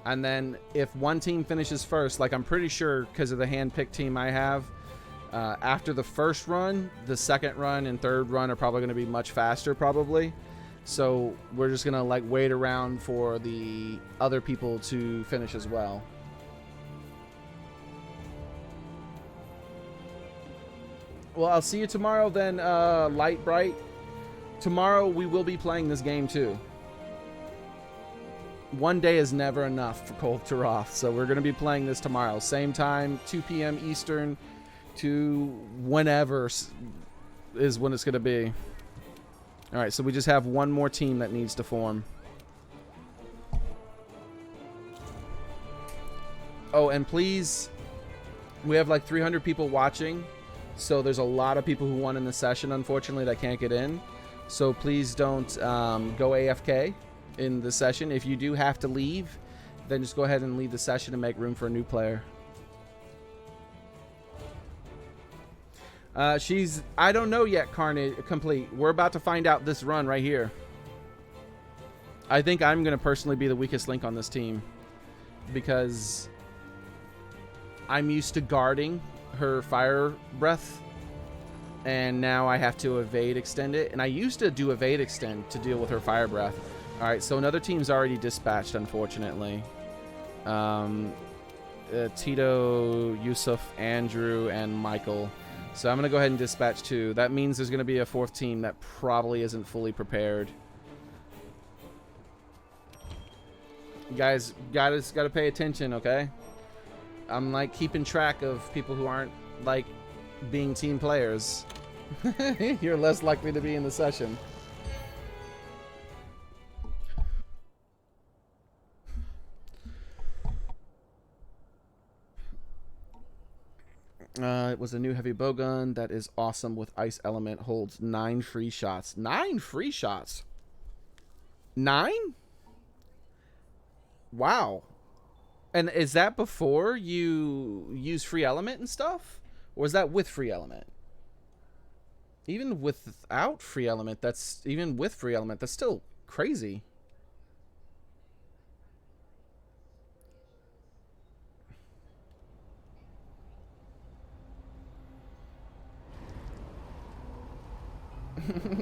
And then if one team finishes first, like I'm pretty sure because of the hand-picked team I have, after the first run, the second run and third run are probably going to be much faster, probably. So we're just going to like wait around for the other people to finish as well. Well, I'll see you tomorrow then, Light Bright. Tomorrow we will be playing this game too. One day is never enough for Kulve Taroth, so we're going to be playing this tomorrow. Same time, 2 p.m. Eastern to whenever is when it's going to be. All right, so we just have one more team that needs to form. Oh, and please, we have like 300 people watching, so there's a lot of people who won in the session, unfortunately, that can't get in. So please don't go AFK in the session. If you do have to leave, then just go ahead and leave the session and make room for a new player. I don't know yet, Carnage Complete. We're about to find out this run right here. I think I'm going to personally be the weakest link on this team because I'm used to guarding her fire breath, and now I have to evade extend it. And I used to do evade extend to deal with her fire breath. All right, so another team's already dispatched, unfortunately. Tito, Yusuf, Andrew, and Michael. So I'm going to go ahead and dispatch 2. That means there's going to be a 4th team that probably isn't fully prepared. You guys got to pay attention, okay? I'm like keeping track of people who aren't like being team players. You're less likely to be in the session. It was a new heavy bowgun that is awesome with ice element. Holds 9 free shots. 9 free shots? 9? Wow. And is that before you use free element and stuff? Or is that with free element? Even without free element, that's still crazy.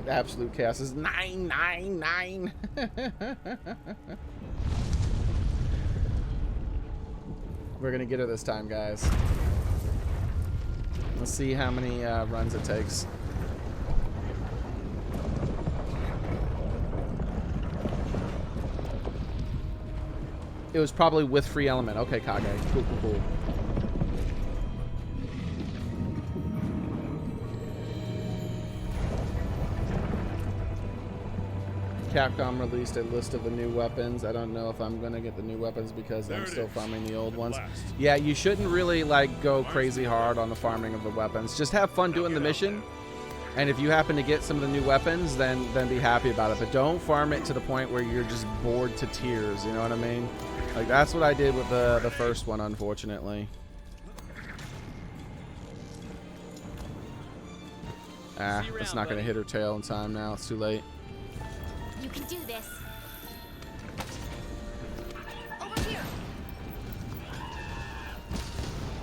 Absolute chaos is 999. We're gonna get her this time, guys. Let's see how many runs it takes. It was probably with free element. Okay, Kage. Cool, cool, cool. Capcom released a list of the new weapons. I don't know if I'm going to get the new weapons because I'm still farming the old ones. Yeah, you shouldn't really like go crazy hard on the farming of the weapons. Just have fun doing the mission. And if you happen to get some of the new weapons, then be happy about it. But don't farm it to the point where you're just bored to tears. You know what I mean? Like that's what I did with the first one, unfortunately. It's not going to hit her tail in time now. It's too late. You can do this. Over here.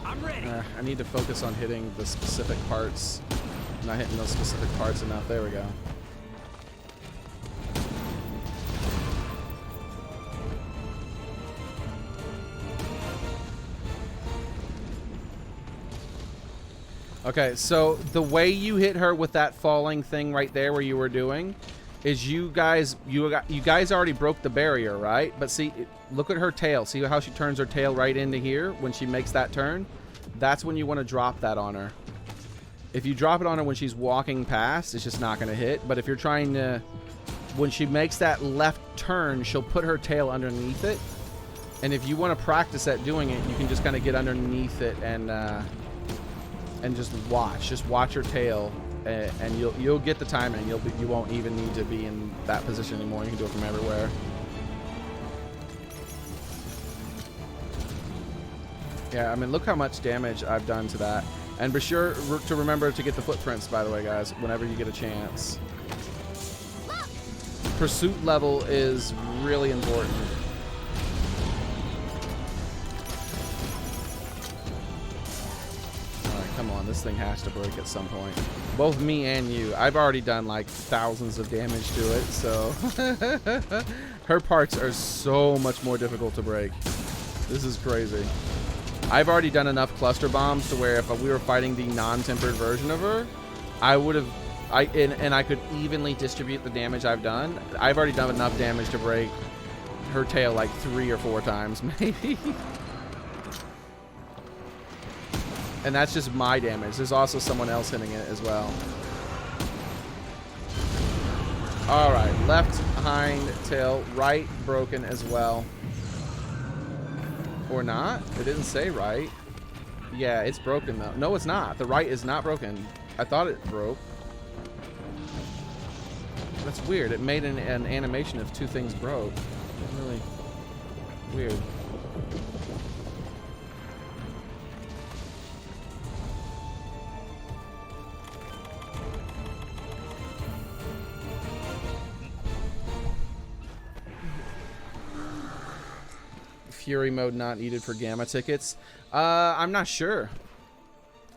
I'm ready. I need to focus on hitting the specific parts. I'm not hitting those specific parts enough. There we go. Okay, so the way you hit her with that falling thing right there where you were doing is you guys already broke the barrier, right? But see, look at her tail. See how she turns her tail right into here when she makes that turn? That's when you want to drop that on her. If you drop it on her when she's walking past, it's just not going to hit. But if you're trying to, when she makes that left turn, she'll put her tail underneath it. And if you want to practice at doing it, you can just kind of get underneath it and just watch her tail and you'll get the timing. You won't even need to be in that position anymore. You can do it from everywhere. Yeah, I mean, look how much damage I've done to that. And be sure to remember to get the footprints, by the way, guys, whenever you get a chance. Pursuit level is really important. Alright, come on. This thing has to break at some point. Both me and you. I've already done like thousands of damage to it, so... Her parts are so much more difficult to break. This is crazy. I've already done enough cluster bombs to where if we were fighting the non-tempered version of her, I would have... and I could evenly distribute the damage I've done. I've already done enough damage to break her tail like 3 or 4 times, maybe. And that's just my damage. There's also someone else hitting it as well. Alright, left hind tail, right broken as well. Or not? It didn't say right. Yeah, it's broken though. No, it's not. The right is not broken. I thought it broke. That's weird. It made an animation of 2 things broke. Really weird. Fury mode not needed for gamma tickets. I'm not sure.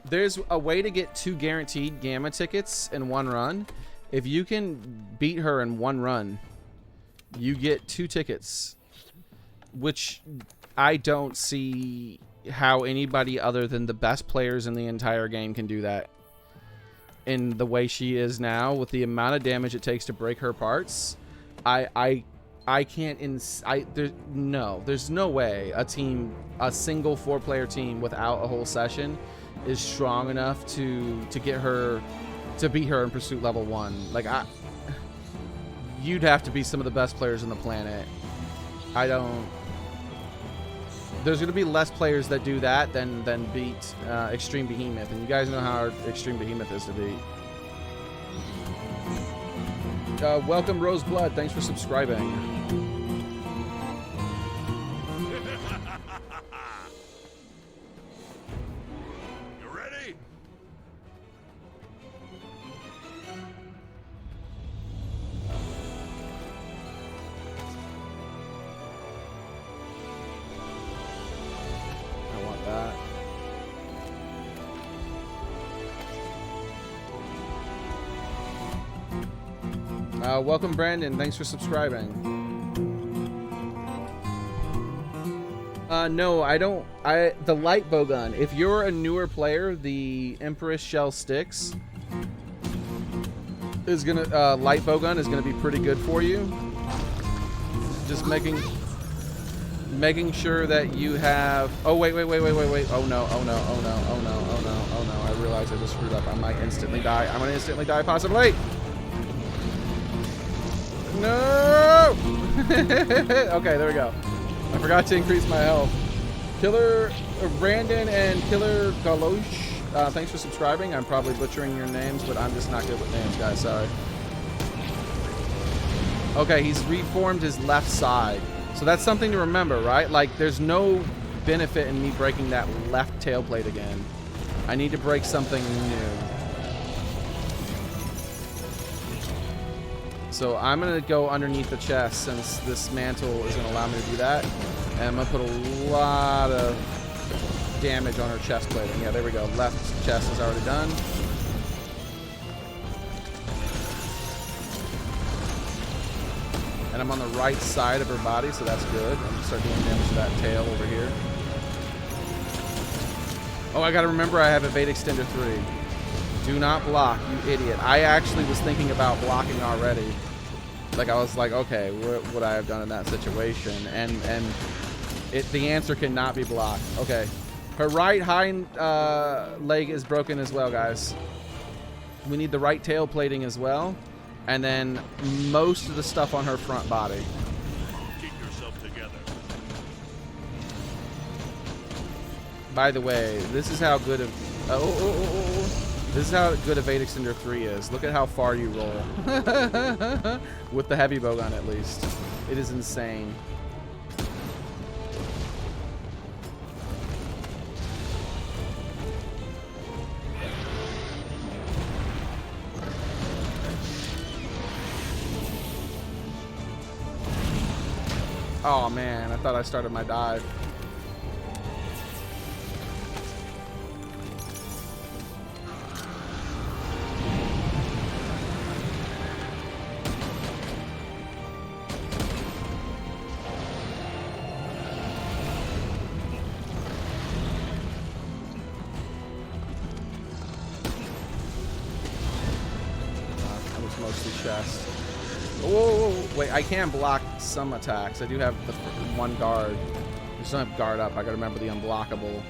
There's a way to get 2 guaranteed gamma tickets in 1 run. If you can beat her in 1 run, you get 2 tickets, which I don't see how anybody other than the best players in the entire game can do that. In the way she is now, with the amount of damage it takes to break her parts, I can't. There's no way a single 4-player team without a whole session is strong enough to get her, to beat her in pursuit level 1. Like you'd have to be some of the best players on the planet. There's gonna be less players that do that than beat Extreme Behemoth, and you guys know how hard Extreme Behemoth is to beat. Welcome, Roseblood. Thanks for subscribing. You ready? I want that. Welcome, Brandon. Thanks for subscribing. No, I don't. The light bowgun. If you're a newer player, the Empress Shell Sticks is gonna light bowgun is gonna be pretty good for you. Just making sure that you have. Oh wait. Oh no. I realize I just screwed up. I might instantly die. I'm gonna instantly die, possibly. No! Okay, there we go. I forgot to increase my health. Killer Brandon and Killer Galosh, thanks for subscribing. I'm probably butchering your names, but I'm just not good with names, guys. Sorry. Okay, he's reformed his left side. So that's something to remember, right? Like, there's no benefit in me breaking that left tail plate again. I need to break something new. So I'm going to go underneath the chest since this mantle is going to allow me to do that. And I'm going to put a lot of damage on her chest plating. Yeah, there we go. Left chest is already done. And I'm on the right side of her body, so that's good. I'm going to start doing damage to that tail over here. Oh, I got to remember I have Evade Extender 3. Do not block, you idiot. I actually was thinking about blocking already. Like, I was like, okay, what would I have done in that situation? And the answer cannot be blocked. Okay. Her right hind leg is broken as well, guys. We need the right tail plating as well. And then most of the stuff on her front body. Keep yourself together. By the way, this is how good of... This is how good Evade Extender 3 is. Look at how far you roll. With the heavy bowgun, at least. It is insane. Oh man, I thought I started my dive. That was mostly chest. Whoa, wait, I can block some attacks. I do have the one guard. I just don't have guard up. I gotta remember the unblockable.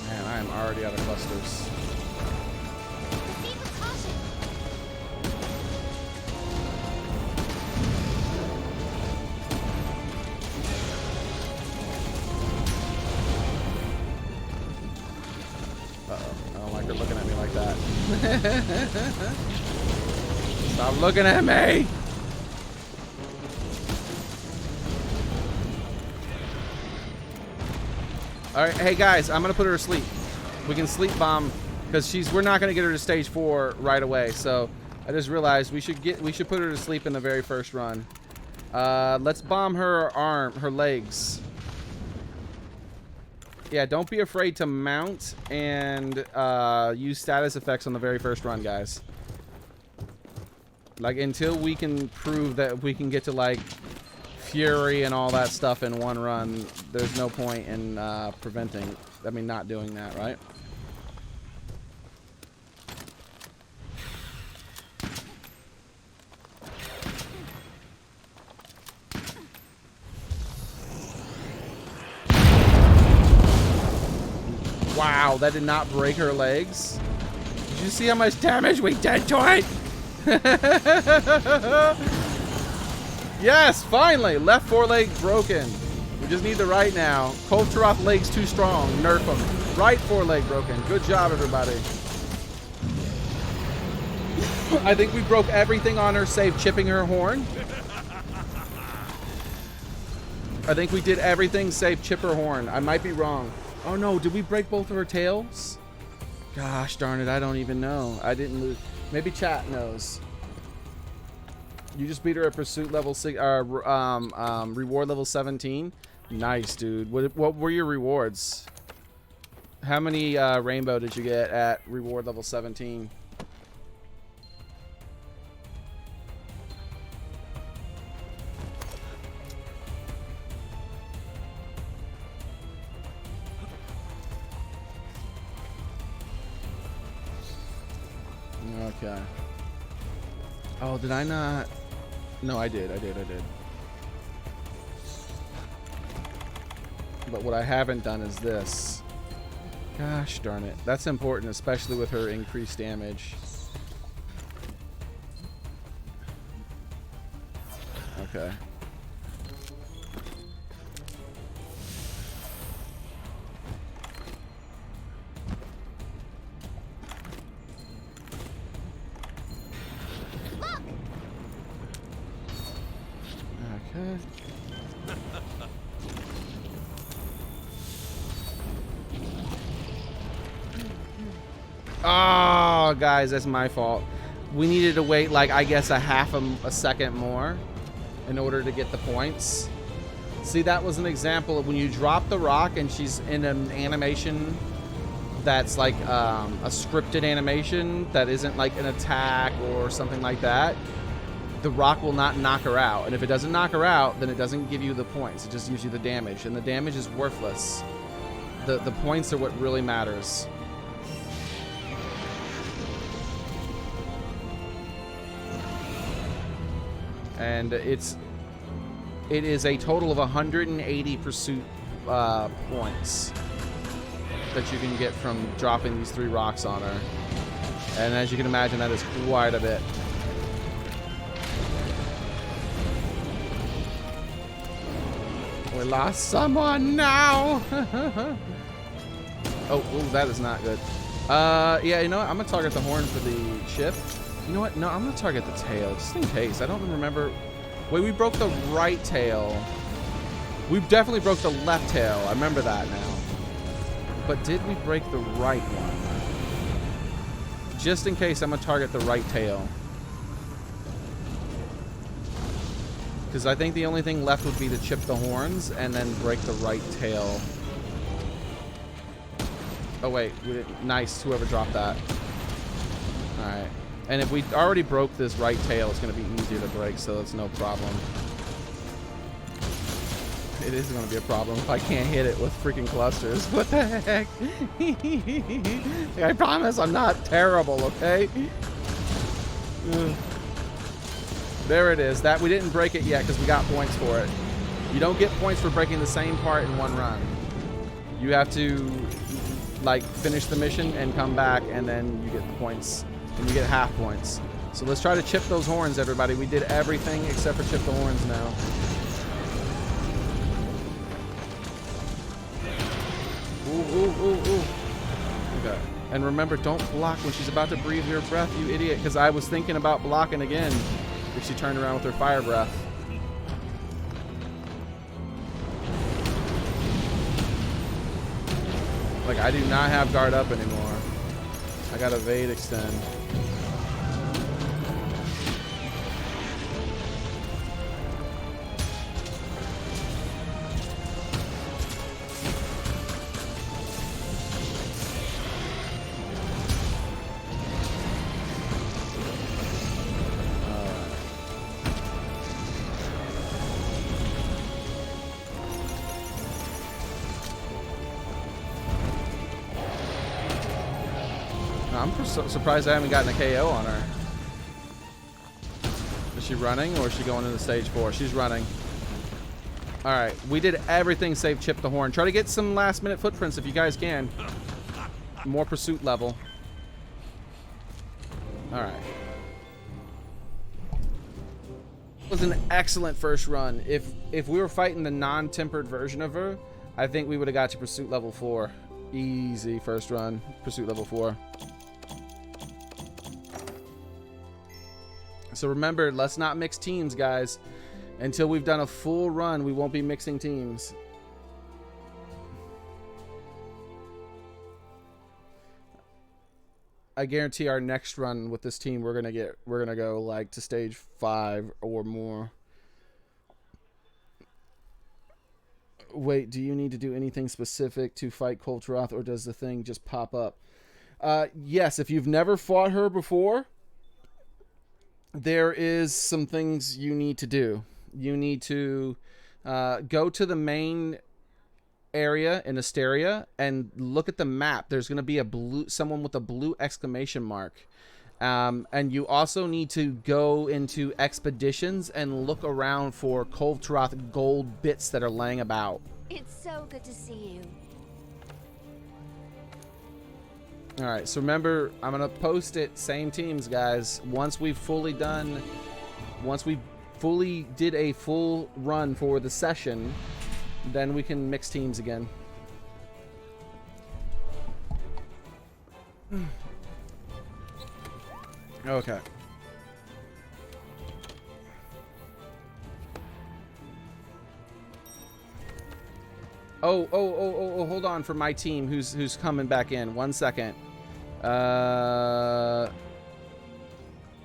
Man, I am already out of clusters. Proceed with caution. Uh-oh. I don't like her looking at me like that. Stop looking at me! Alright, hey guys, I'm gonna put her to sleep. We can sleep bomb because we're not gonna get her to stage 4 right away, so I just realized we should put her to sleep in the very first run. Let's bomb her legs. Yeah, don't be afraid to mount and use status effects on the very first run, guys. Like, until we can prove that we can get to, like, Fury and all that stuff in one run, there's no point in not doing that, right? Wow, that did not break her legs. Did you see how much damage we did to it? Yes, finally! Left foreleg broken. We just need the right now. Taroth legs too strong. Nerf them. Right foreleg broken. Good job, everybody. I think we broke everything on her save chipping her horn. I think we did everything save chip her horn. I might be wrong. Oh no, did we break both of her tails? Gosh darn it, I don't even know. I didn't lose. Maybe chat knows. You just beat her at pursuit level 6, reward level 17. Nice, dude. What were your rewards? How many rainbow did you get at reward level 17? Okay. Oh, did I not? No, I did. But what I haven't done is this. Gosh darn it. That's important, especially with her increased damage. Okay. Okay. Oh, guys, that's my fault. We needed to wait, like, I guess a second more in order to get the points. See, that was an example of when you drop the rock and she's in an animation that's like a scripted animation that isn't like an attack or something like that. The rock will not knock her out. And if it doesn't knock her out, then it doesn't give you the points. It just gives you the damage. And the damage is worthless. The points are what really matters. And it is a total of 180 pursuit points that you can get from dropping these 3 rocks on her. And as you can imagine, that is quite a bit. We lost someone now. Oh, that is not good. Yeah, you know what? I'm gonna target the horn for the chip. You know what? No, I'm gonna target the tail just in case. I don't remember. Wait, we broke the right tail. We definitely broke the left tail. I remember that now. But did we break the right one? Just in case, I'm gonna target the right tail. Because I think the only thing left would be to chip the horns and then break the right tail. Oh wait, nice, whoever dropped that. Alright. And if we already broke this right tail, it's going to be easier to break, so that's no problem. It is going to be a problem if I can't hit it with freaking clusters. What the heck? I promise I'm not terrible, okay? Ugh. There it is. That we didn't break it yet because we got points for it. You don't get points for breaking the same part in one run. You have to like finish the mission and come back, and then you get the points, and you get half points. So let's try to chip those horns, everybody. We did everything except for chip the horns now. Ooh. Okay. And remember, don't block when she's about to breathe your breath, you idiot, because I was thinking about blocking again if she turned around with her fire breath. Like, I do not have guard up anymore. I got evade extend. I'm surprised I haven't gotten a KO on her. Is she running or is she going into stage 4? She's running. Alright, we did everything save chip the horn. Try to get some last minute footprints if you guys can. More pursuit level. Alright. It was an excellent first run. If we were fighting the non-tempered version of her, I think we would have got to pursuit level 4. Easy first run. Pursuit level 4. So remember, let's not mix teams, guys. Until we've done a full run, we won't be mixing teams. I guarantee our next run with this team, we're gonna go like to stage 5 or more. Wait, do you need to do anything specific to fight Taroth, or does the thing just pop up? Yes, if you've never fought her before, there is some things you need to do. You need to go to the main area in Asteria and look at the map. There's going to be someone with a blue exclamation mark. And you also need to go into expeditions and look around for Taroth gold bits that are laying about. It's so good to see you. Alright, so remember, I'm going to post it, same teams, guys. Once we did a full run for the session, then we can mix teams again. Okay. Oh, hold on for my team who's coming back in. 1 second.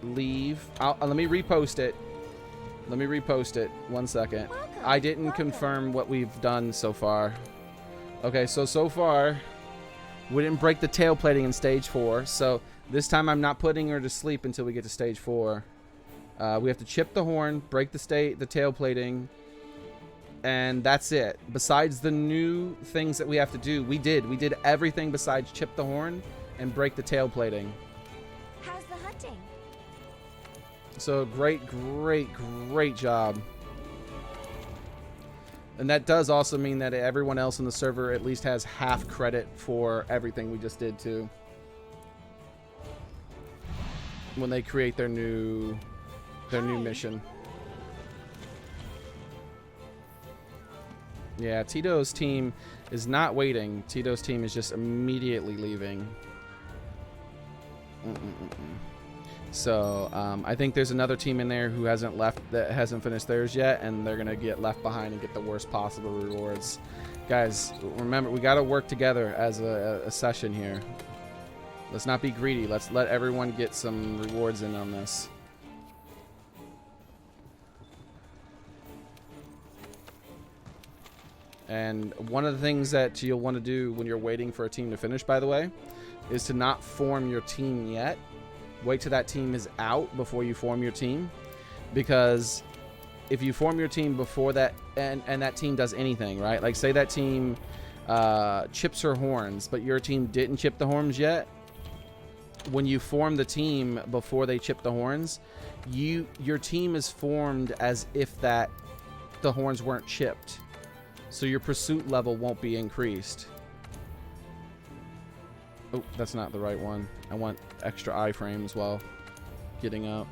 Leave. Let me repost it. 1 second. I didn't confirm what we've done so far. Okay, so far we didn't break the tail plating in stage 4. So this time I'm not putting her to sleep until we get to stage 4. We have to chip the horn, break the tail plating, and that's it. Besides the new things that we have to do, we did everything besides chip the horn and break the tail plating. How's the hunting? So great job. And that does also mean that everyone else in the server at least has half credit for everything we just did too. When they create their new mission. Yeah, Tito's team is not waiting. Tito's team is just immediately leaving. So I think there's another team in there who hasn't left, that hasn't finished theirs yet, and they're gonna get left behind and get the worst possible rewards. Guys, remember, we got to work together as a session here. Let's not be greedy. Let's let everyone get some rewards in on this. And one of the things that you'll want to do when you're waiting for a team to finish, by the way, is to not form your team yet. Wait till that team is out before you form your team. Because if you form your team before that, and that team does anything, right? Like, say that team chips her horns, but your team didn't chip the horns yet. When you form the team before they chip the horns, your team is formed as if the horns weren't chipped. So your pursuit level won't be increased. Oh, that's not the right one. I want extra iframes while getting up.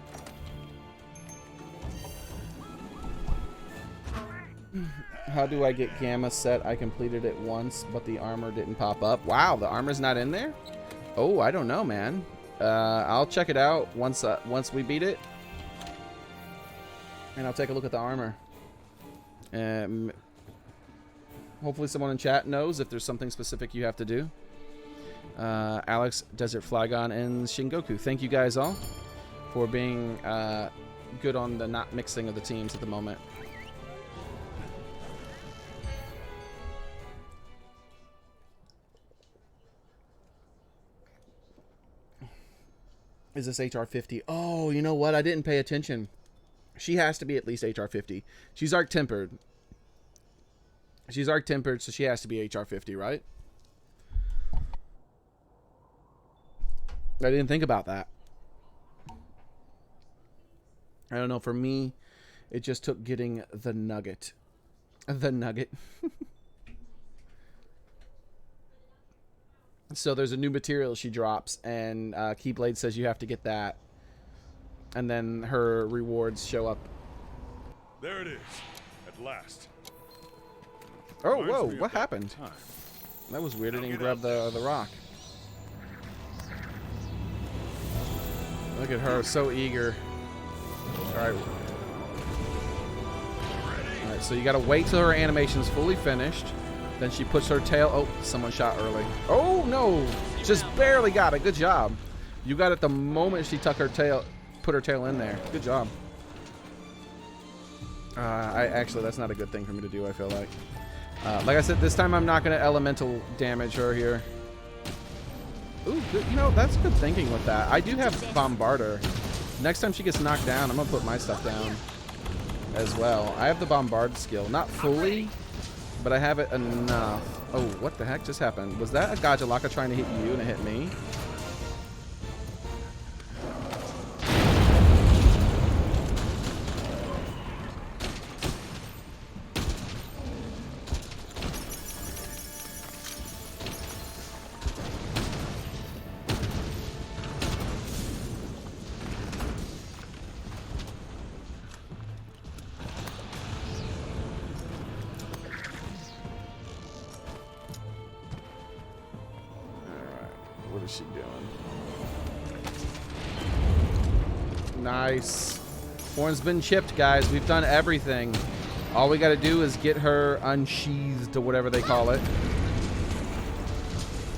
How do I get Gamma set? I completed it once, but the armor didn't pop up. Wow, the armor's not in there? Oh, I don't know, man. I'll check it out once we beat it. And I'll take a look at the armor. Hopefully someone in chat knows if there's something specific you have to do. Alex, Desert Flygon, and Shingoku. Thank you guys all for being good on the not mixing of the teams at the moment. Is this HR 50? Oh, you know what? I didn't pay attention. She has to be at least HR 50. She's arc tempered. She's arc tempered, so she has to be HR 50, right? I didn't think about that. I don't know. For me, it just took getting the nugget. The nugget. So there's a new material she drops, and Keyblade says you have to get that. And then her rewards show up. There it is, at last. Oh, whoa, what happened? Time. That was weird. I didn't grab the rock. Look at her, so eager. Alright. Alright, so you gotta wait till her animation's fully finished. Then she puts her tail. Oh, someone shot early. Oh, no. Just barely got it. Good job. You got it the moment she put her tail in there. Good job. Actually, that's not a good thing for me to do, I feel like. Like I said, this time I'm not going to elemental damage her here. Ooh, good. You know, that's good thinking with that. I do have Bombarder. Next time she gets knocked down, I'm going to put my stuff down as well. I have the Bombard skill. Not fully, but I have it enough. Oh, what the heck just happened? Was that a Gajalaka trying to hit you and it hit me? She doing? Nice. Horn's been chipped, guys. We've done everything. All we got to do is get her unsheathed, or whatever they call it.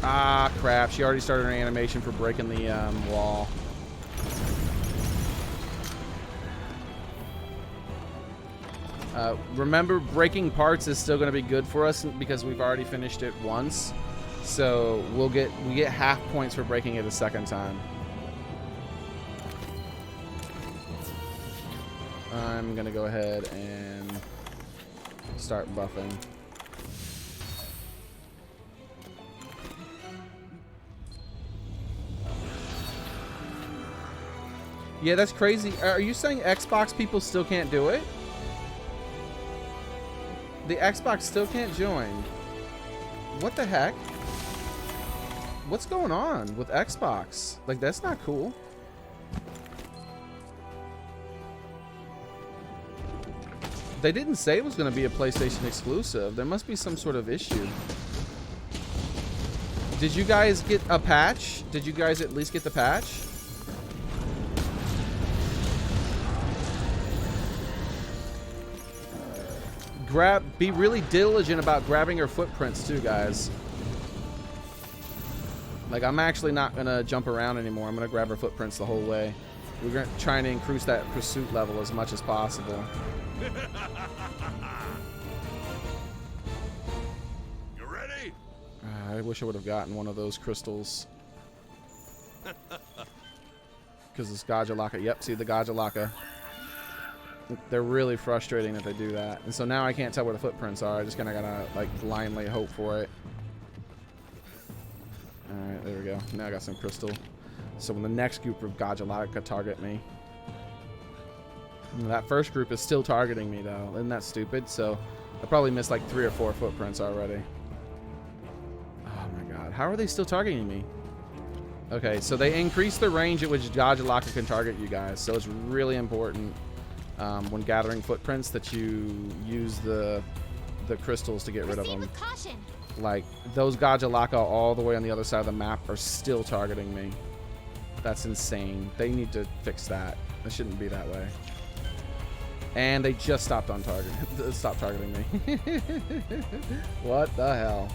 Ah, crap. She already started her animation for breaking the wall. Remember, breaking parts is still going to be good for us because we've already finished it once. So we get half points for breaking it a second time. I'm gonna go ahead and start buffing. Yeah, that's crazy. Are you saying Xbox people still can't do it? The Xbox still can't join. What the heck? What's going on with Xbox? Like, that's not cool. They didn't say it was going to be a PlayStation exclusive. There must be some sort of issue. Did you guys get a patch? Did you guys at least get the patch? Be really diligent about grabbing her footprints too, guys. Like, I'm actually not gonna jump around anymore. I'm gonna grab her footprints the whole way. We're gonna trying to increase that pursuit level as much as possible. You ready? I wish I would have gotten one of those crystals. Because this Gajalaka. Yep, see the Gajalaka. They're really frustrating that they do that. And so now I can't tell where the footprints are. I just kind of gotta, like, blindly hope for it. Alright, there we go. Now I got some crystal. So when the next group of Gajalaka target me. That first group is still targeting me, though. Isn't that stupid? So I probably missed like 3 or 4 footprints already. Oh my god. How are they still targeting me? Okay, so they increase the range at which Gajalaka can target you guys. So it's really important when gathering footprints that you use the crystals to get rid of them. Proceed with caution. Like, those Gajalaka all the way on the other side of the map are still targeting me. That's insane. They need to fix that. It shouldn't be that way. And they just stopped targeting me. What the hell?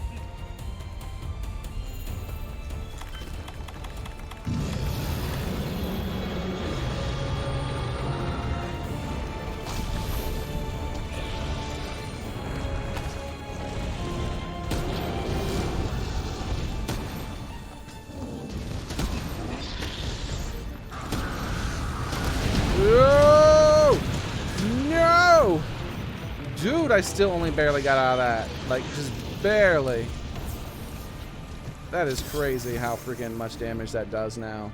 Dude, I still only barely got out of that. Like, just barely. That is crazy how freaking much damage that does now.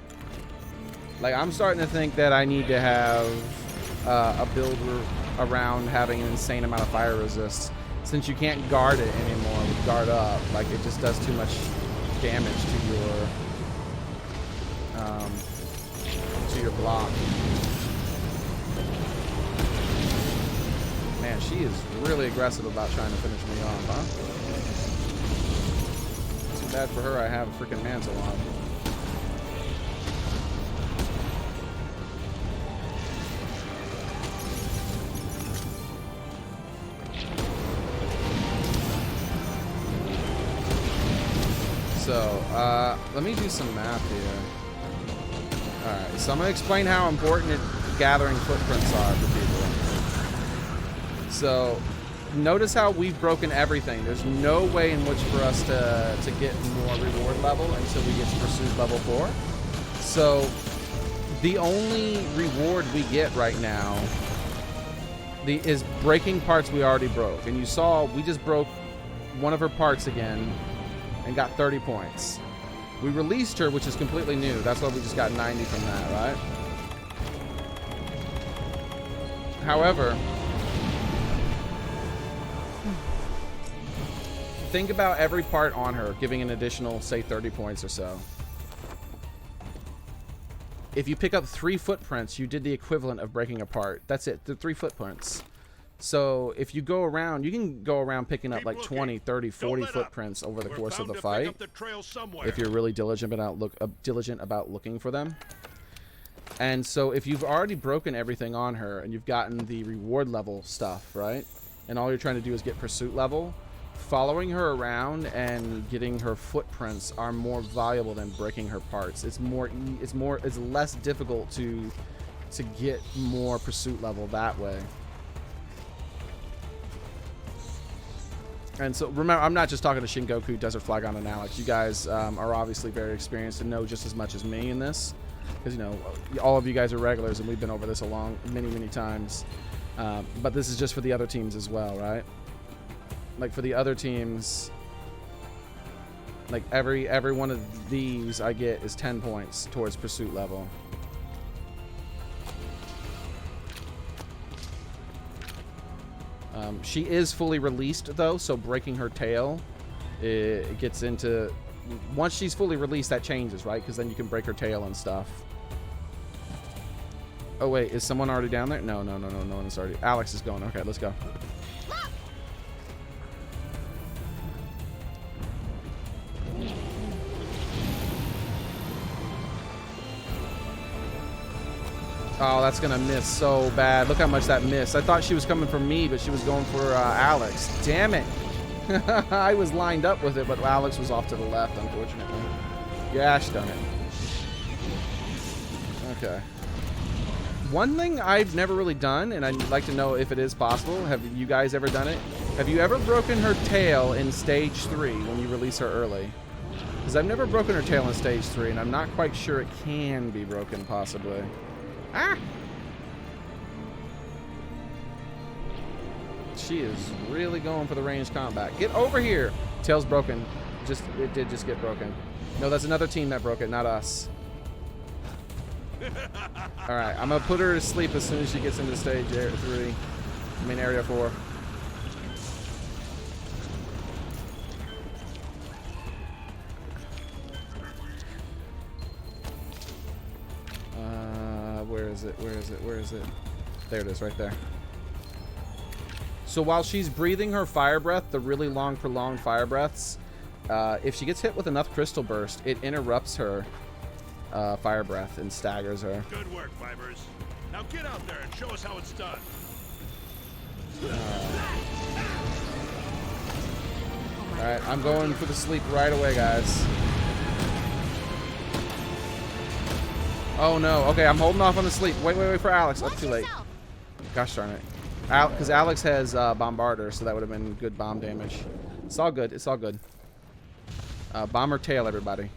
Like, I'm starting to think that I need to have a build around having an insane amount of fire resist. Since you can't guard it anymore with guard up. Like, it just does too much damage to your block. Man, she is really aggressive about trying to finish me off, huh? Too bad for her I have a freaking mantle on. So, let me do some math here. Alright, so I'm going to explain how important gathering footprints are for people. So, notice how we've broken everything. There's no way in which for us to get more reward level until we get to pursuit level 4. So, the only reward we get right now is breaking parts we already broke. And you saw we just broke one of her parts again and got 30 points. We released her, which is completely new. That's why we just got 90 from that, right? However, think about every part on her giving an additional, say, 30 points or so. If you pick up 3 footprints, you did the equivalent of breaking a part. That's it, the 3 footprints. So if you go around, you can go around picking up like 20, 30, 40 footprints over the course of the fight. If you're really diligent about looking for them. And so if you've already broken everything on her and you've gotten the reward level stuff, right? And all you're trying to do is get pursuit level, following her around and getting her footprints are more valuable than breaking her parts. It's less difficult to get more pursuit level that way. And so remember, I'm not just talking to Shingoku, Desert Flygon, and Alex. You guys are obviously very experienced and know just as much as me in this, because you know all of you guys are regulars and we've been over this many times. But this is just for the other teams as well, right? Like for the other teams, like every one of these I get is 10 points towards pursuit level. She is fully released though, so breaking her tail, it gets into, once she's fully released that changes, right? Because then you can break her tail and stuff. Oh, wait. Is someone already down there? No, no, no, no. No one's already. Alex is going. Okay, let's go. Oh, that's going to miss so bad. Look how much that missed. I thought she was coming for me, but she was going for Alex. Damn it. I was lined up with it, but Alex was off to the left, unfortunately. Gosh darn it. Okay. One thing I've never really done, and I'd like to know if it is possible. Have you guys ever done it? Have you ever broken her tail in stage 3 when you release her early? Because I've never broken her tail in stage 3, and I'm not quite sure it can be broken, possibly. Ah! She is really going for the ranged combat. Get over here! Tail's broken. It did just get broken. No, that's another team that broke it, not us. Alright, I'm gonna put her to sleep as soon as she gets into stage 3. I mean, area 4. Where is it? Where is it? Where is it? There it is, right there. So while she's breathing her fire breath, the really long, prolonged fire breaths, if she gets hit with enough crystal burst, it interrupts her fire breath and staggers her. Good work, Fibers. Now get out there and show us how it's done. Alright, I'm going for the sleep right away, guys. Oh no. Okay, I'm holding off on the sleep. Wait for Alex. Up too late. Gosh darn it. Because Alex has Bombarder, so that would have been good bomb damage. It's all good. It's all good. Bomber tail, everybody.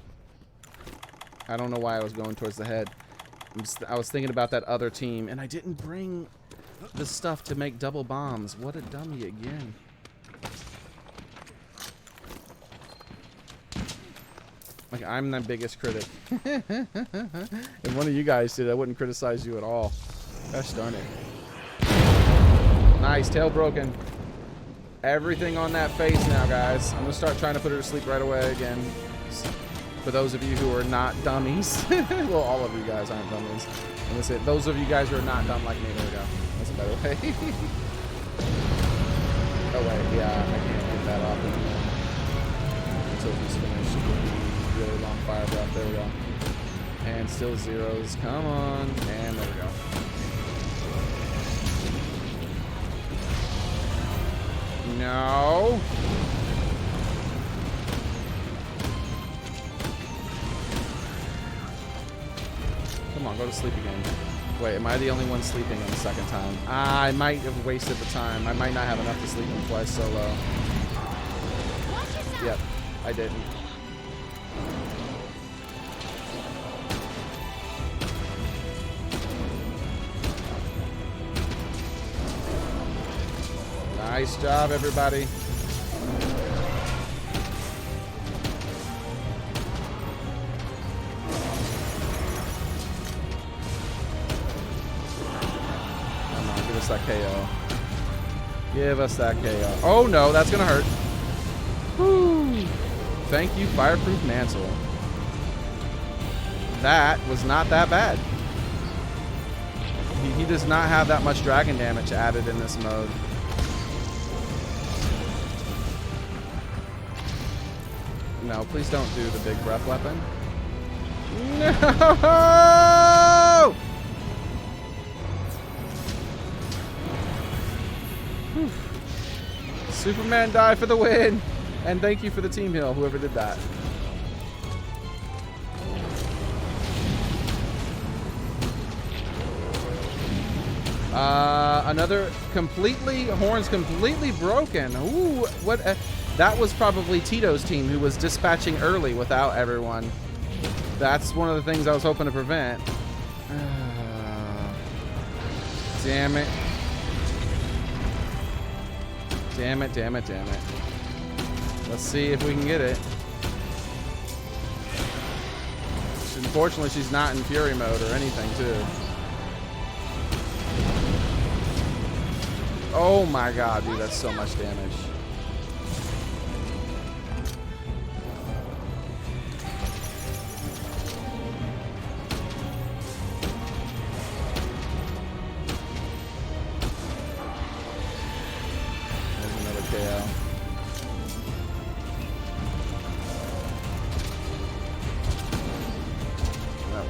I don't know why I was going towards the head. I was thinking about that other team, and I didn't bring the stuff to make double bombs. What a dummy again. Like, I'm the biggest critic. If one of you guys did, I wouldn't criticize you at all. Gosh darn it. Nice, tail broken. Everything on that face now, guys. I'm going to start trying to put her to sleep right away again. For those of you who are not dummies. Well, all of you guys aren't dummies. I'm going to say, those of you guys who are not dumb like me. There we go. That's a better way. Oh, wait. Yeah, I can't get that off anymore. Until he's finished. Really long fire breath. There we go. And still zeros. Come on. And there we go. No. Come on, go to sleep again. Wait, am I the only one sleeping on the second time? I might have wasted the time. I might not have enough to sleep him twice solo. Yep, I didn't. Nice job, everybody. Come on, give us that KO. Give us that KO. Oh no, that's gonna hurt. Woo! Thank you, Fireproof Mantle. That was not that bad. He does not have that much dragon damage added in this mode. No, please don't do the big breath weapon. No! Whew. Superman die for the win. And thank you for the team heal, whoever did that. Another horns completely broken. Ooh, what? That was probably Tito's team who was dispatching early without everyone. That's one of the things I was hoping to prevent. Damn it. Damn it, damn it, damn it. Let's see if we can get it. Unfortunately, she's not in Fury mode or anything, too. Oh my god, dude, that's so much damage.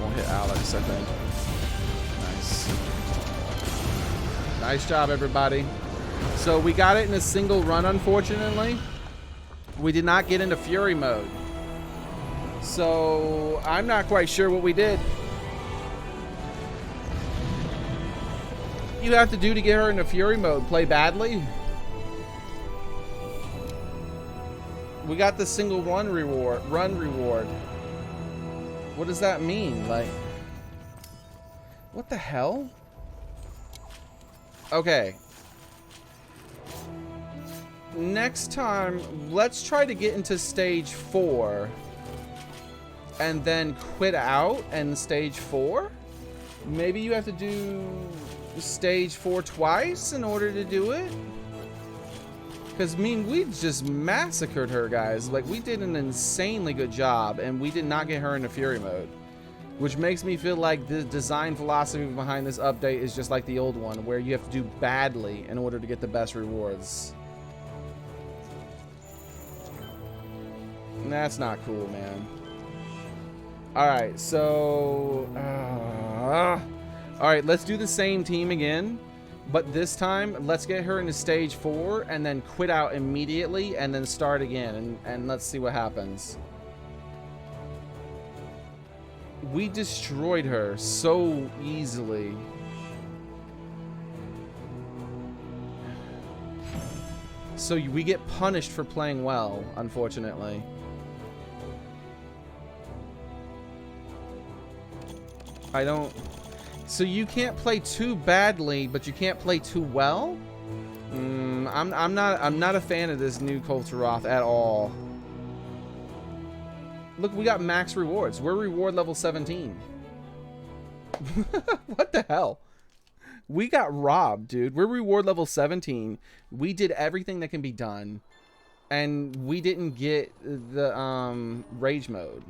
won't hit Alex, I think. Nice. Nice job, everybody. So we got it in a single run, unfortunately. We did not get into Fury mode. So I'm not quite sure what we did. You have to do to get her into Fury mode? Play badly? We got the single run reward. What does that mean? Like, what the hell? Okay. Next time, let's try to get into stage 4 and then quit out and stage 4. Maybe you have to do stage 4 twice in order to do it. Because, I mean, we just massacred her, guys. Like, we did an insanely good job, and we did not get her into Fury mode. Which makes me feel like the design philosophy behind this update is just like the old one, where you have to do badly in order to get the best rewards. That's not cool, man. Alright, so... Alright, let's do the same team again. But this time, let's get her into stage 4 and then quit out immediately and then start again. And let's see what happens. We destroyed her so easily. So we get punished for playing well, unfortunately. I don't... So you can't play too badly, but you can't play too well? I'm not a fan of this new Taroth at all. Look, we got max rewards. We're reward level 17. What the hell? We got robbed, dude. We're reward level 17. We did everything that can be done. And we didn't get the rage mode.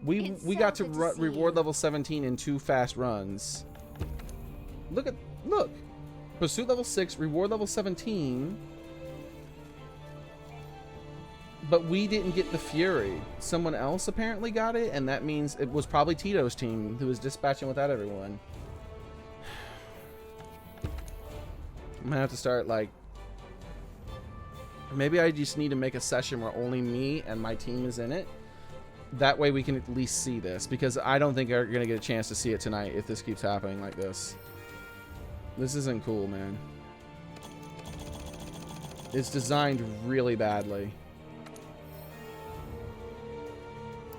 We got to reward level 17 in 2 fast runs. Look. Pursuit level 6, reward level 17. But we didn't get the Fury. Someone else apparently got it, and that means it was probably Tito's team who was dispatching without everyone. I'm gonna have to start, like... Maybe I just need to make a session where only me and my team is in it. That way we can at least see this, because I don't think we're going to get a chance to see it tonight if this keeps happening like this. This isn't cool, man. It's designed really badly.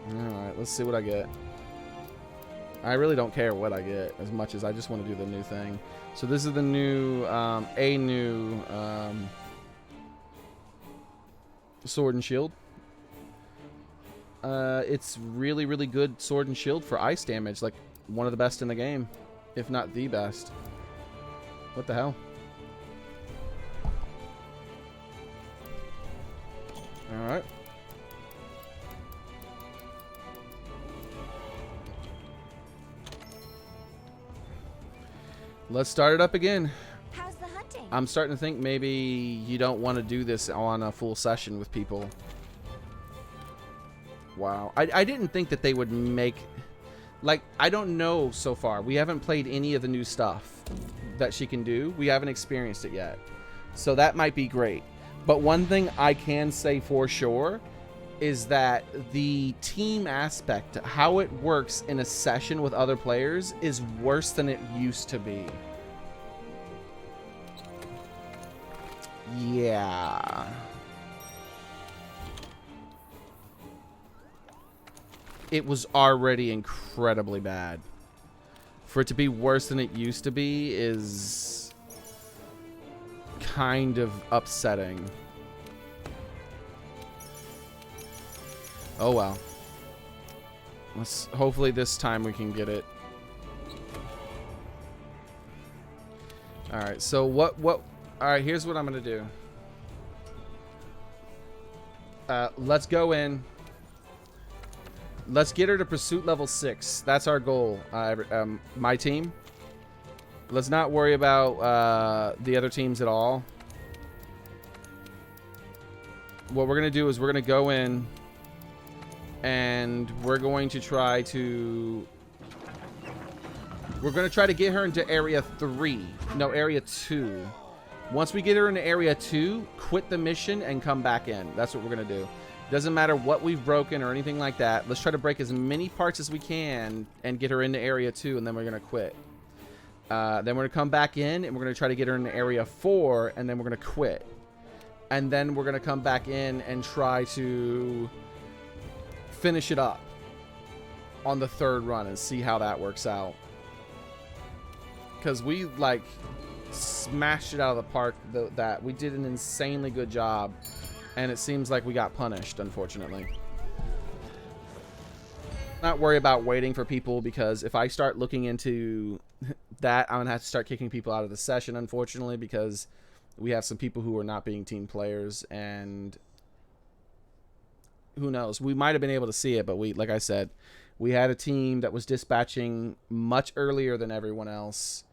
Alright, let's see what I get. I really don't care what I get as much as I just want to do the new thing. So this is the new, sword and shield. It's really, really good sword and shield for ice damage. Like, one of the best in the game. If not the best. What the hell? Alright. Let's start it up again. How's the hunting? I'm starting to think maybe you don't want to do this on a full session with people. Wow. I didn't think that they would make... Like, I don't know so far. We haven't played any of the new stuff that she can do. We haven't experienced it yet. So that might be great. But one thing I can say for sure is that the team aspect, how it works in a session with other players, is worse than it used to be. Yeah. It was already incredibly bad. For it to be worse than it used to be is kind of upsetting. Oh well. Hopefully this time we can get it. Alright, so what alright, here's what I'm gonna do. Let's go in. Let's get her to pursuit level 6. That's our goal. My team. Let's not worry about the other teams at all. What we're going to do is we're going to go in And we're going to try to get her into area 3. No, area 2. Once we get her into area 2, quit the mission and come back in. That's what we're going to do. Doesn't matter what we've broken or anything like that. Let's try to break as many parts as we can and get her into area 2, and then we're going to quit. Then we're going to come back in, and we're going to try to get her into area 4, and then we're going to quit. And then we're going to come back in and try to finish it up on the 3rd run and see how that works out. Because we, like, smashed it out of the park. That we did an insanely good job. And it seems like we got punished, unfortunately. Not worry about waiting for people, because if I start looking into that, I'm going to have to start kicking people out of the session, unfortunately, because we have some people who are not being team players, and who knows? We might have been able to see it, but like I said, we had a team that was dispatching much earlier than everyone else,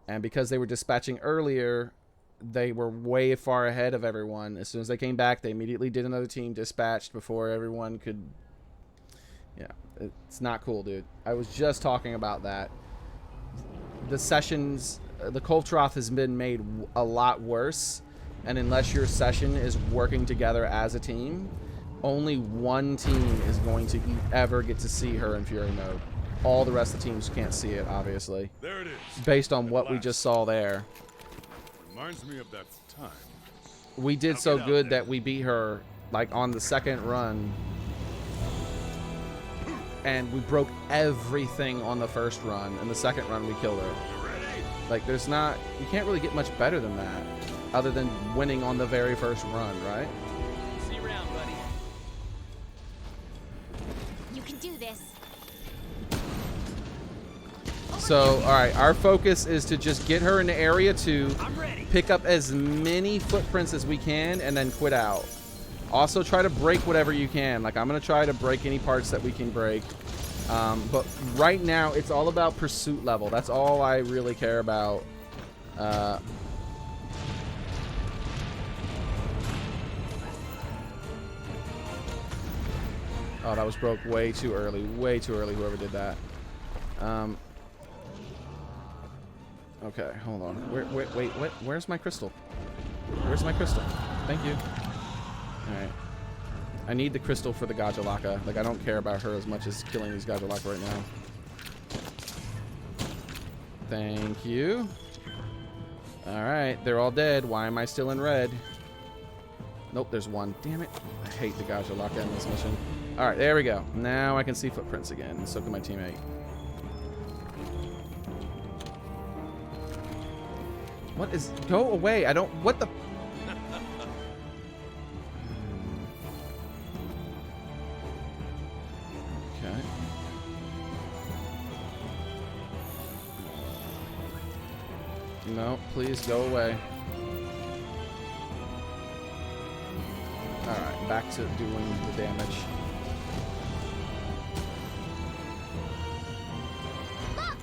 and because they were dispatching earlier, they were way far ahead of everyone. As soon as they came back, they immediately did another team dispatched before everyone could. Yeah, it's not cool, dude. I was just talking about that. The sessions, the Taroth has been made a lot worse, and unless your session is working together as a team, only one team is going to ever get to see her in Fury mode. All the rest of the teams can't see it, obviously. There it is. Based on what we just saw there. Reminds me of that time. We did so good that we beat her, like, on the 2nd run. And we broke everything on the 1st run. And the 2nd run, we killed her. Like, there's not... You can't really get much better than that. Other than winning on the very 1st run, right? See you around, buddy. You can do this. So, alright, our focus is to just get her into area 2, I'm ready. pick up as many footprints as we can, and then quit out. Also, try to break whatever you can. Like, I'm going to try to break any parts that we can break. But right now, it's all about pursuit level. That's all I really care about. Oh, that was broke way too early. Way too early, whoever did that. Okay, hold on. Wait, what? Where's my crystal? Where's my crystal? Thank you. Alright. I need the crystal for the Gajalaka. Like, I don't care about her as much as killing these Gajalaka right now. Thank you. Alright, they're all dead. Why am I still in red? Nope, there's one. Damn it. I hate the Gajalaka in this mission. Alright, there we go. Now I can see footprints again. So can my teammate. What is... Go away. I don't... What the... Okay. No, please go away. Alright, back to doing the damage.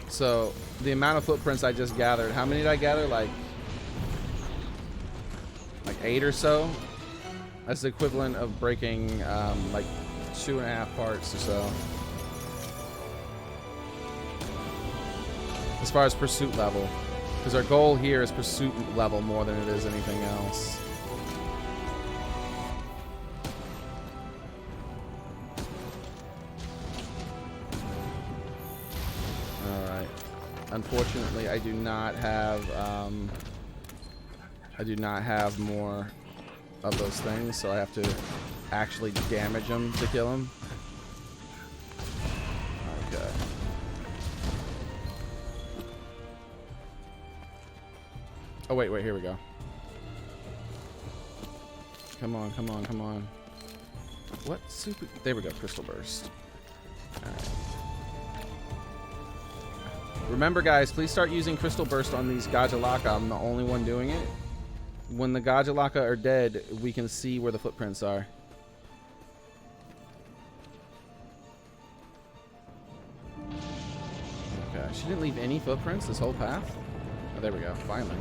So, the amount of footprints I just gathered, how many did I gather? Like 8 or so? That's the equivalent of breaking like 2.5 parts or so. As far as pursuit level. Because our goal here is pursuit level more than it is anything else. Alright. Unfortunately, I do not have more of those things, so I have to actually damage them to kill them. Okay. Oh, wait, here we go. Come on, come on, come on. What super... There we go, Crystal Burst. Alright. Remember, guys, please start using Crystal Burst on these Gajalaka. I'm the only one doing it. When the Gajalaka are dead, we can see where the footprints are. Okay, she didn't leave any footprints this whole path? Oh, there we go, finally.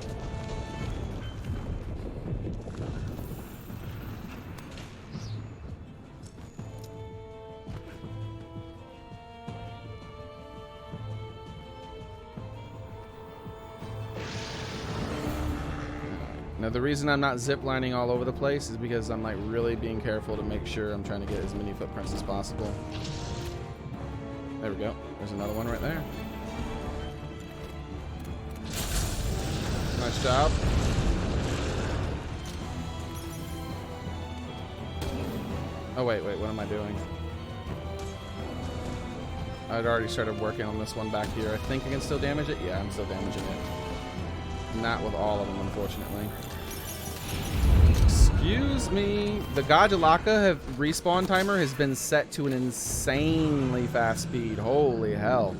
Now the reason I'm not ziplining all over the place is because I'm like really being careful to make sure I'm trying to get as many footprints as possible. There we go. There's another one right there. Nice job. Oh wait, what am I doing? I'd already started working on this one back here. I think I can still damage it. Yeah, I'm still damaging it. Not with all of them, unfortunately. Excuse me. The Gajalaka respawn timer has been set to an insanely fast speed. Holy hell.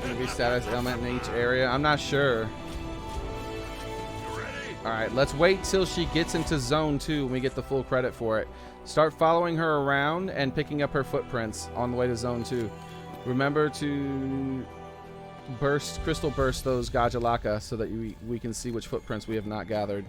Maybe status ailment in each area. I'm not sure. Alright, let's wait till she gets into zone 2 and we get the full credit for it. Start following her around and picking up her footprints on the way to zone 2. Remember to crystal burst those Gajalaka so that we can see which footprints we have not gathered.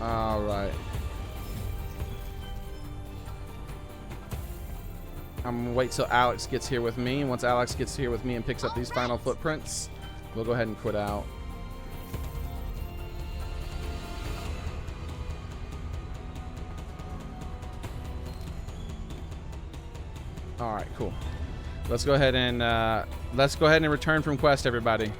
Alright. I'm gonna wait till Alex gets here with me. And once Alex gets here with me and picks up these final footprints, we'll go ahead and quit out. Alright, cool. Let's go ahead and return from quest, everybody.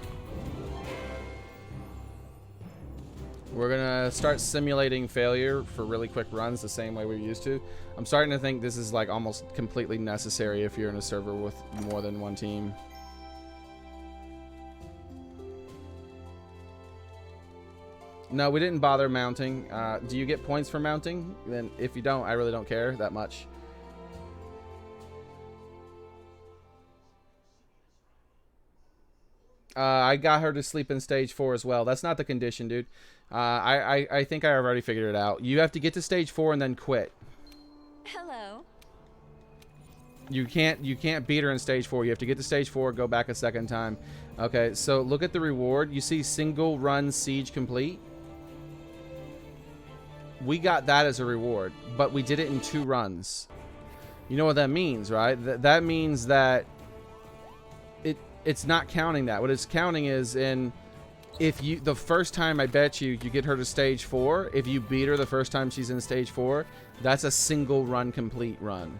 We're gonna start simulating failure for really quick runs the same way we used to. I'm starting to think this is like almost completely necessary if you're in a server with more than one team. No, we didn't bother mounting. Do you get points for mounting? Then if you don't, I really don't care that much. I got her to sleep in stage 4 as well. That's not the condition, dude. I think I already figured it out. You have to get to stage 4 and then quit. Hello. You can't beat her in stage 4. You have to get to stage 4, go back a second time. Okay, so look at the reward. You see single run siege complete. We got that as a reward, but we did it in 2 runs. You know what that means, right? That means that it's not counting that. What it's counting is the first time I bet you get her to stage 4, if you beat her the first time she's in stage 4, that's a single run complete run.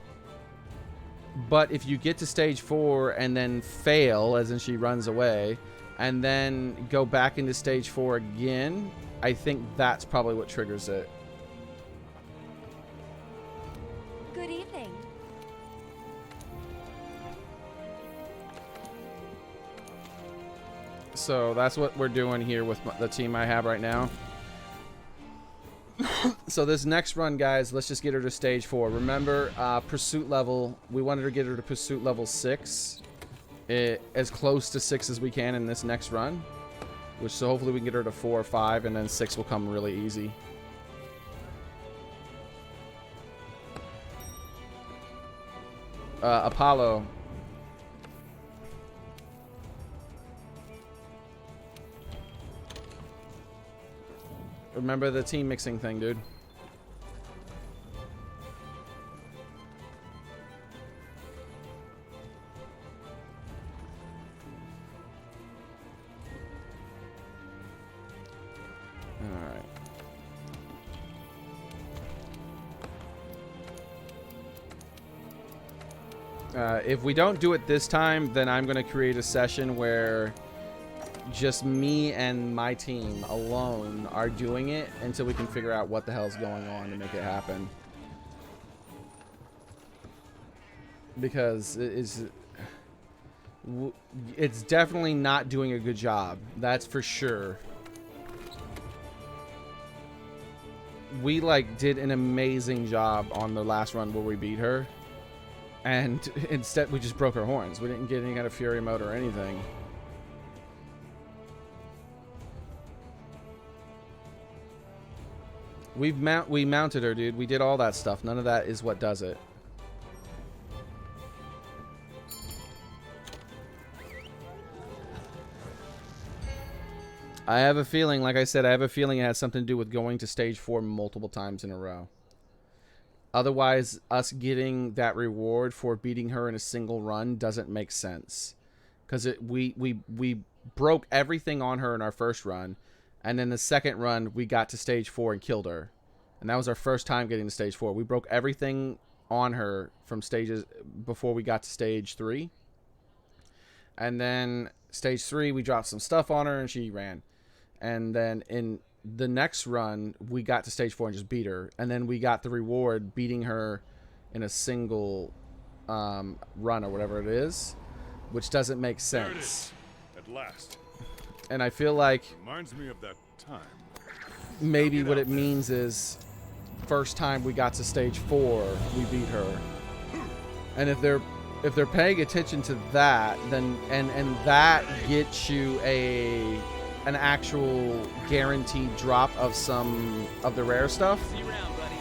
But if you get to stage 4 and then fail, as in she runs away, and then go back into stage 4 again, I think that's probably what triggers it. Good evening. So that's what we're doing here with the team I have right now. So this next run, guys, let's just get her to stage 4. Remember, pursuit level, we wanted to get her to pursuit level 6. As close to 6 as we can in this next run. So hopefully we can get her to 4 or 5, and then 6 will come really easy. Apollo. Remember the team mixing thing, dude. Alright. If we don't do it this time, then I'm going to create a session where just me and my team alone are doing it until we can figure out what the hell's going on to make it happen. Because it's definitely not doing a good job. That's for sure. We like did an amazing job on the last run where we beat her, and instead we just broke her horns. We didn't get any kind of fury mode or anything. We mounted her, dude. We did all that stuff. None of that is what does it. I have a feeling, like I said, I have a feeling it has something to do with going to stage 4 multiple times in a row. Otherwise, us getting that reward for beating her in a single run doesn't make sense. Because we broke everything on her in our first run. And then the second run, we got to stage 4 and killed her. And that was our first time getting to stage 4. We broke everything on her from stages before we got to stage 3. And then stage 3, we dropped some stuff on her and she ran. And then in the next run, we got to stage 4 and just beat her. And then we got the reward beating her in a single run or whatever it is. Which doesn't make sense. There it is. At last. And I feel like Reminds me of that time. maybe what it means is first time we got to stage 4, we beat her. And if they're paying attention to that, then and that gets you an actual guaranteed drop of some of the rare stuff. See you around, buddy.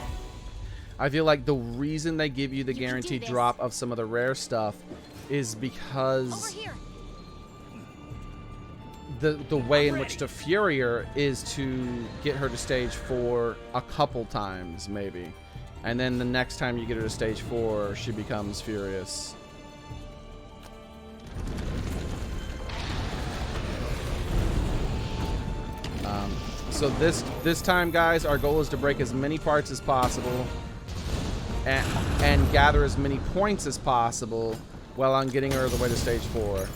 I feel like the reason they give you the You can do guaranteed this. drop of some of the rare stuff is Over because here. the way in which to fury her is to get her to stage 4 a couple times, maybe. And then the next time you get her to stage 4, she becomes furious. So this time, guys, our goal is to break as many parts as possible and gather as many points as possible while I'm getting her the way to stage 4.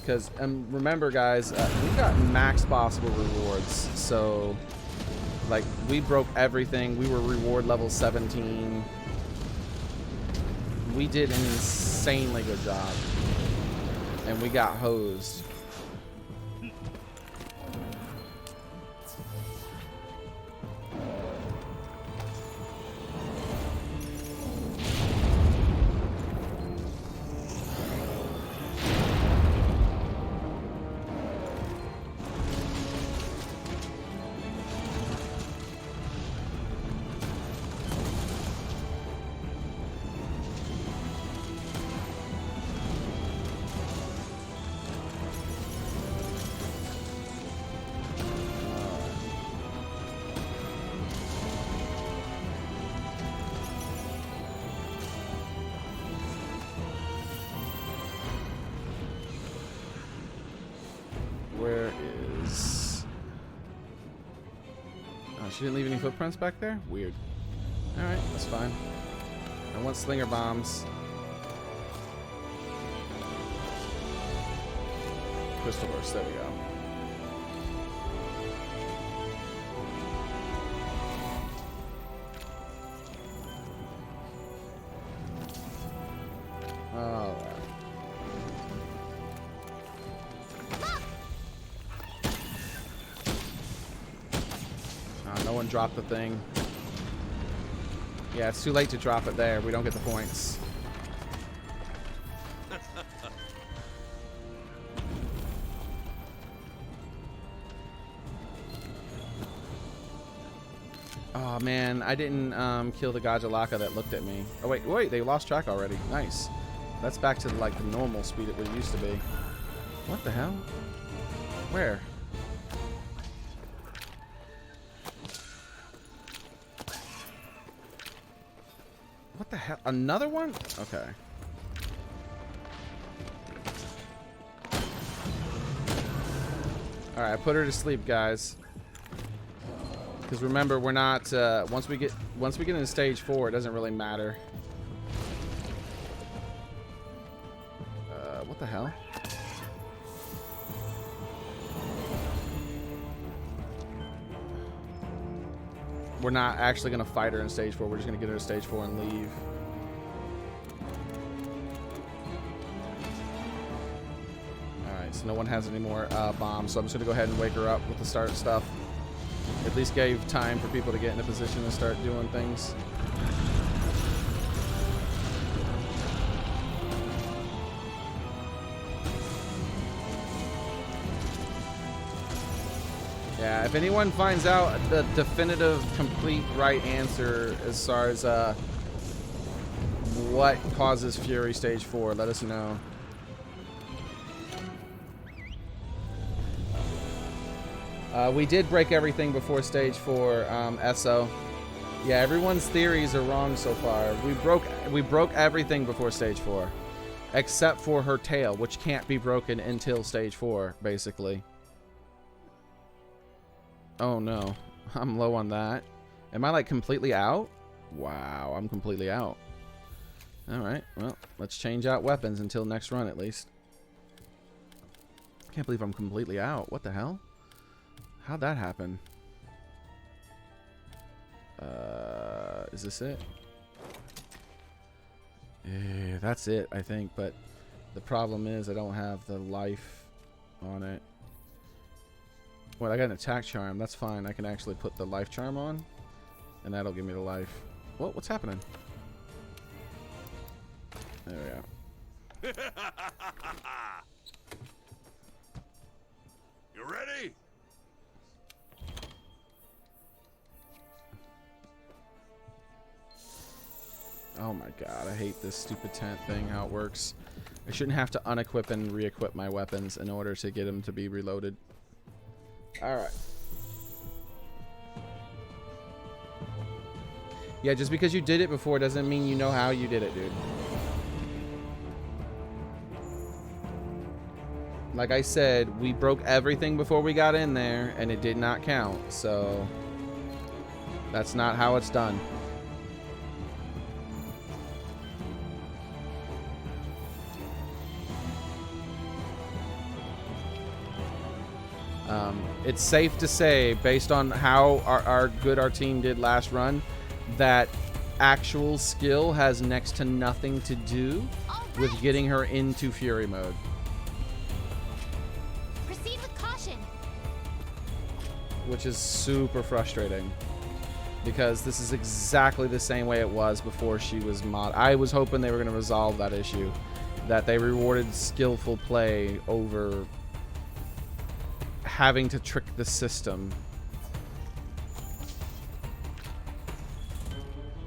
Because remember, guys, we got max possible rewards. So, like, we broke everything. We were reward level 17. We did an insanely good job. And we got hosed. Where is... Oh, she didn't leave any footprints back there? Weird. Alright, that's fine. I want slinger bombs. Crystal burst, there we go. Alright. No one dropped the thing. Yeah, it's too late to drop it there. We don't get the points. Oh man, I didn't kill the Gajalaka that looked at me. Oh wait, they lost track already. Nice. That's back to like the normal speed it used to be. What the hell? Where? What the hell? Another one? Okay. Alright, I put her to sleep, guys. Because remember, we're not once we get into stage 4, it doesn't really matter. What the hell? We're not actually going to fight her in stage 4. We're just going to get her to stage 4 and leave. Alright, so no one has any more bombs. So I'm just going to go ahead and wake her up with the start stuff. At least gave time for people to get in a position to start doing things. Yeah, if anyone finds out the definitive, complete right answer as far as what causes Fury Stage 4, let us know. We did break everything before Stage 4, SO. Yeah, everyone's theories are wrong so far. We broke everything before Stage 4. Except for her tail, which can't be broken until Stage 4, basically. Oh no, I'm low on that. Am I like completely out? Wow, I'm completely out. Alright, well, let's change out weapons until next run at least. Can't believe I'm completely out. What the hell? How'd that happen? Is this it? Yeah, that's it, I think, but the problem is I don't have the life on it. Well, I got an attack charm. That's fine. I can actually put the life charm on, and that'll give me the life. What's happening? There we go. You ready? Oh my god, I hate this stupid tent thing, how it works. I shouldn't have to unequip and re-equip my weapons in order to get them to be reloaded. Alright. Yeah, just because you did it before doesn't mean you know how you did it, dude. Like I said, we broke everything before we got in there, and it did not count, so that's not how it's done. It's safe to say, based on how good our team did last run, that actual skill has next to nothing to do with getting her into Fury mode. Proceed with caution. Which is super frustrating, because this is exactly the same way it was before she was mod. I was hoping they were going to resolve that issue, that they rewarded skillful play over having to trick the system.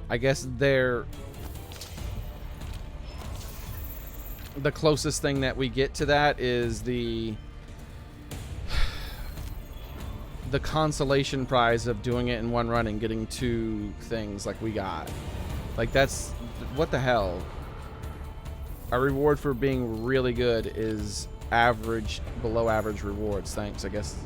I guess they're the closest thing that we get to that is the consolation prize of doing it in one run and getting 2 things like we got. Like, that's what the hell. Our reward for being really good is average, below average rewards. Thanks, I guess.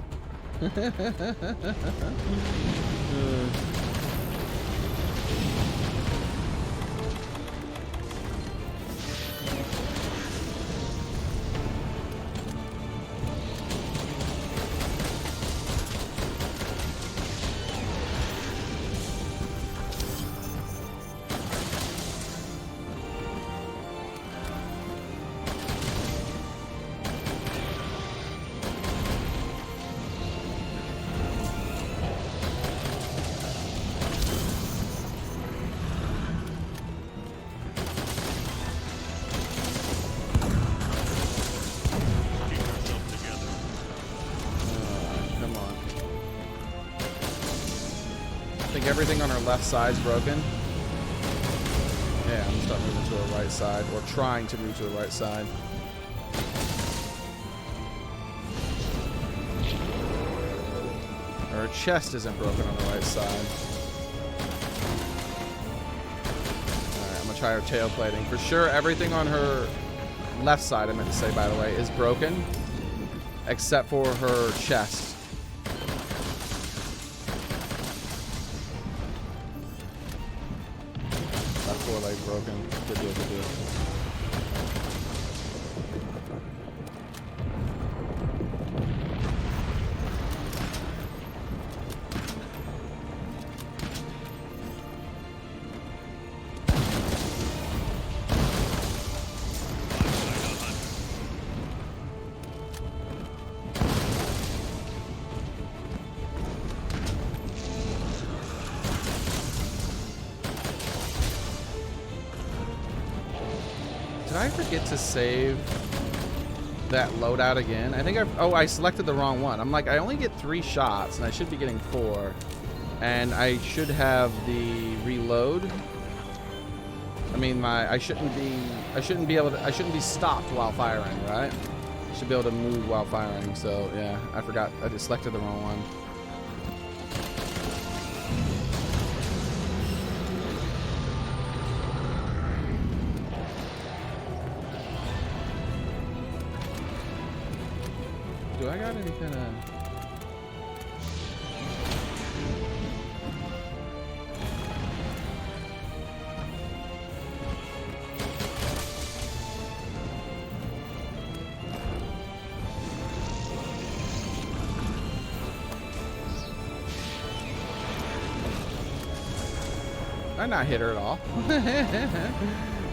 Everything on our left side's broken. Yeah, I'm gonna start moving to the right side, or trying to move to the right side. Her chest isn't broken on the right side. Alright, I'm gonna try her tail plating. For sure, everything on her left side, I meant to say, by the way, is broken, except for her chest. Broken. Good deal, good deal. Did I forget to save that loadout again. I think I selected the wrong one. I'm like, I only get 3 shots, and I should be getting 4. And I should have the reload. I mean, I shouldn't be stopped while firing, right? I should be able to move while firing. So yeah, I forgot. I just selected the wrong one. Do I got any kind of... I not hit her at all. Yeah,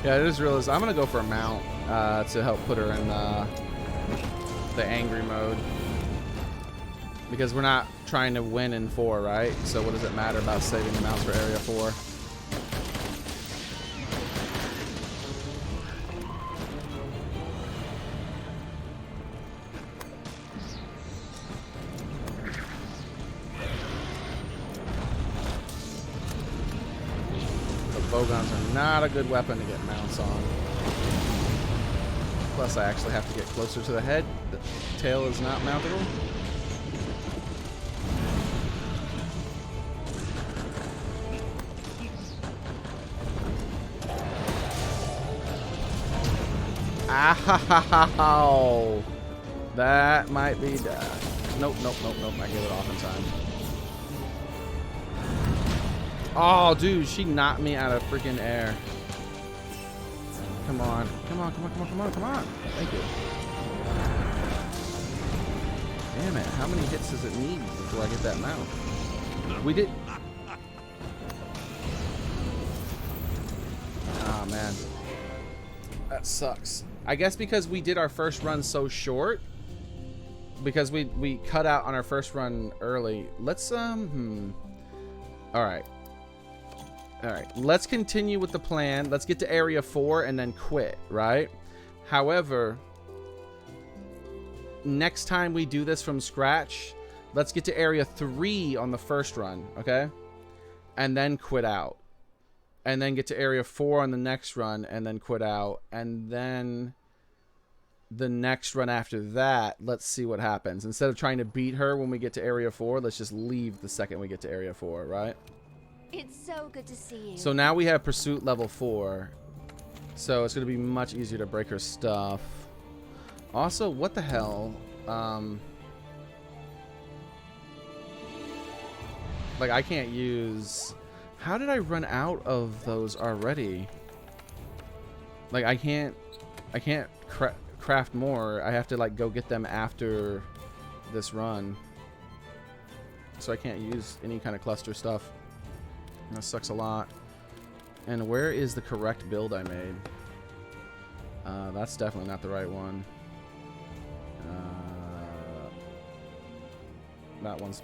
I just realized I'm gonna go for a mount to help put her in the angry mode, because we're not trying to win in 4, right? So what does it matter about saving the mounts for area 4? Bowguns are not a good weapon to get mounts on. Plus, I actually have to get closer to the head. The tail is not mountable. Ow! That might be death. Nope. I get it off in time. Oh, dude, she knocked me out of freaking air. Come on. Thank you. Damn it. How many hits does it need before I get that mount? We did... Oh, man. That sucks. I guess because we did our first run so short, because we cut out on our first run early. Let's, Alright, let's continue with the plan. Let's get to area 4 and then quit, right? However, next time we do this from scratch, let's get to area 3 on the first run, okay? And then quit out. And then get to area 4 on the next run and then quit out. And then the next run after that, let's see what happens. Instead of trying to beat her when we get to area 4, let's just leave the second we get to area 4, right? It's so good to see you. So now we have pursuit level 4. So it's going to be much easier to break her stuff. Also, what the hell? Like, I can't use... How did I run out of those already? Like, I can't craft more. I have to, like, go get them after this run. So I can't use any kind of cluster stuff. That sucks a lot. And where is the correct build I made? That's definitely not the right one. That one's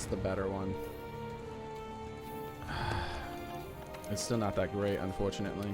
the better one. It's still not that great, unfortunately.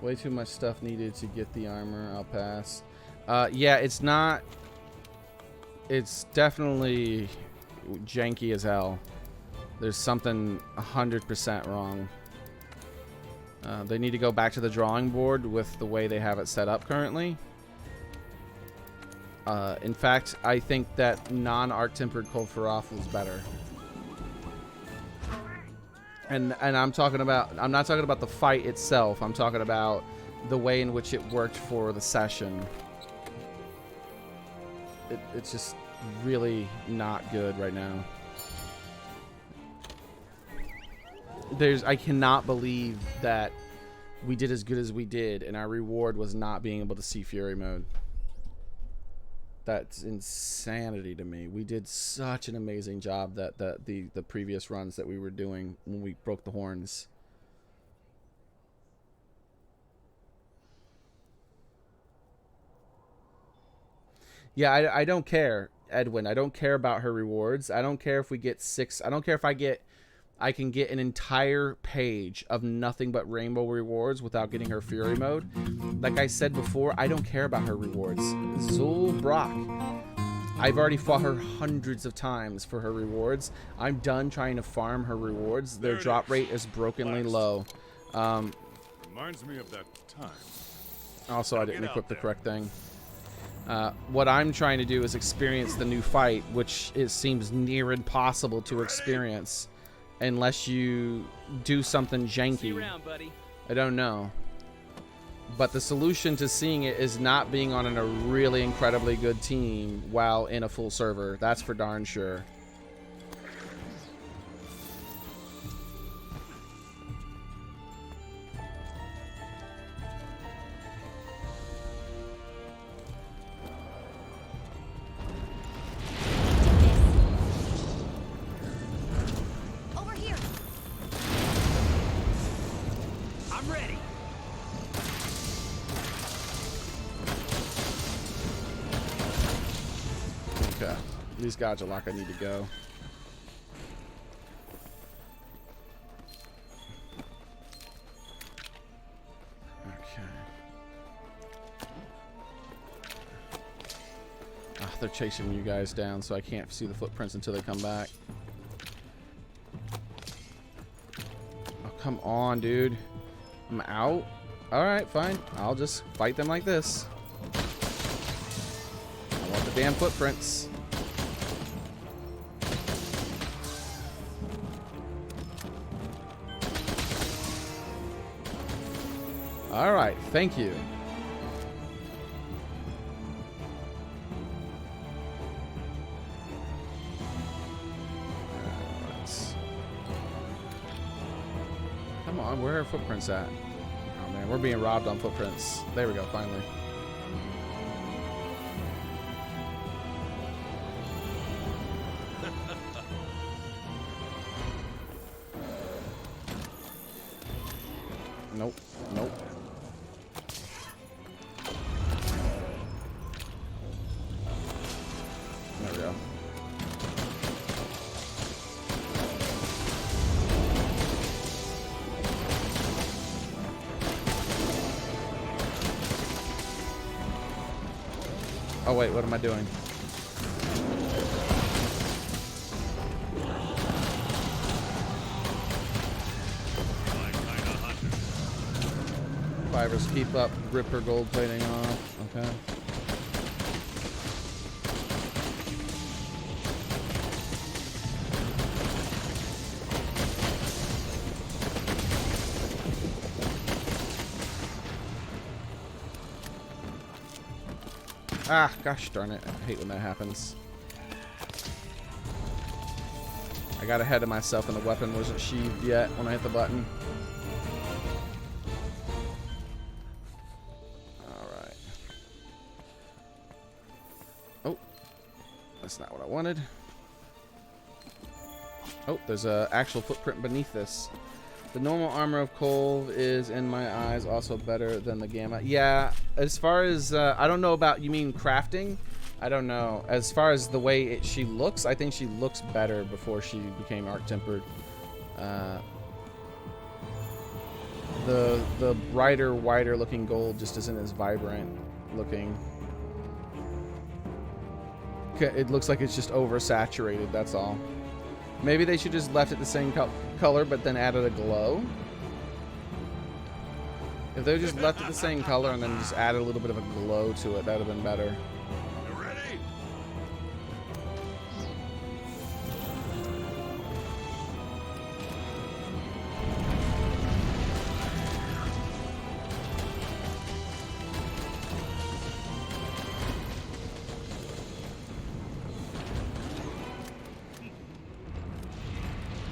Way too much stuff needed to get the armor. I'll pass. Yeah, it's not... It's definitely janky as hell. There's something 100% wrong. They need to go back to the drawing board with the way they have it set up currently. In fact, I think that non-arc tempered cold Feroth is better. And I'm talking about, I'm not talking about the fight itself. I'm talking about the way in which it worked for the session. It's just really not good right now. I cannot believe that we did as good as we did and our reward was not being able to see Fury mode. That's insanity to me. We did such an amazing job that the previous runs that we were doing when we broke the horns. Yeah, I don't care, Edwin. I don't care about her rewards. I don't care if we get 6. I don't care if I can get an entire page of nothing but rainbow rewards without getting her fury mode. Like I said before, I don't care about her rewards. Zul Brock. I've already fought her hundreds of times for her rewards. I'm done trying to farm her rewards. Their drop rate is brokenly low. Reminds me of that time. Also, I didn't equip the correct thing. What I'm trying to do is experience the new fight, which it seems near impossible to experience unless you do something janky. See you around, buddy. I don't know. But the solution to seeing it is not being on a really incredibly good team while in a full server. That's for darn sure. Over here. I'm ready. Okay. These guys are like I need to go. Okay. Ah, they're chasing you guys down, so I can't see the footprints until they come back. Oh, come on, dude. I'm out? Alright, fine. I'll just fight them like this. I want the damn footprints. Alright, thank you. Come on, where are footprints at? Oh man, we're being robbed on footprints. There we go, finally. Nope, nope. There we go. Oh wait, what am I doing? Fivers, keep up, rip her gold plating off. Okay. Ah, gosh darn it. I hate when that happens. I got ahead of myself and the weapon wasn't sheathed yet when I hit the button. Alright. Oh. That's not what I wanted. Oh, there's an actual footprint beneath this. The normal armor of Kulve is, in my eyes, also better than the Gamma. Yeah, as far as, I don't know about, you mean crafting? I don't know. As far as the way she looks, I think she looks better before she became arc-tempered. The brighter, whiter looking gold just isn't as vibrant looking. It looks like it's just oversaturated, that's all. Maybe they should just left it the same color, but then added a glow. If they just left it the same color and then just added a little bit of a glow to it, that would have been better. You ready?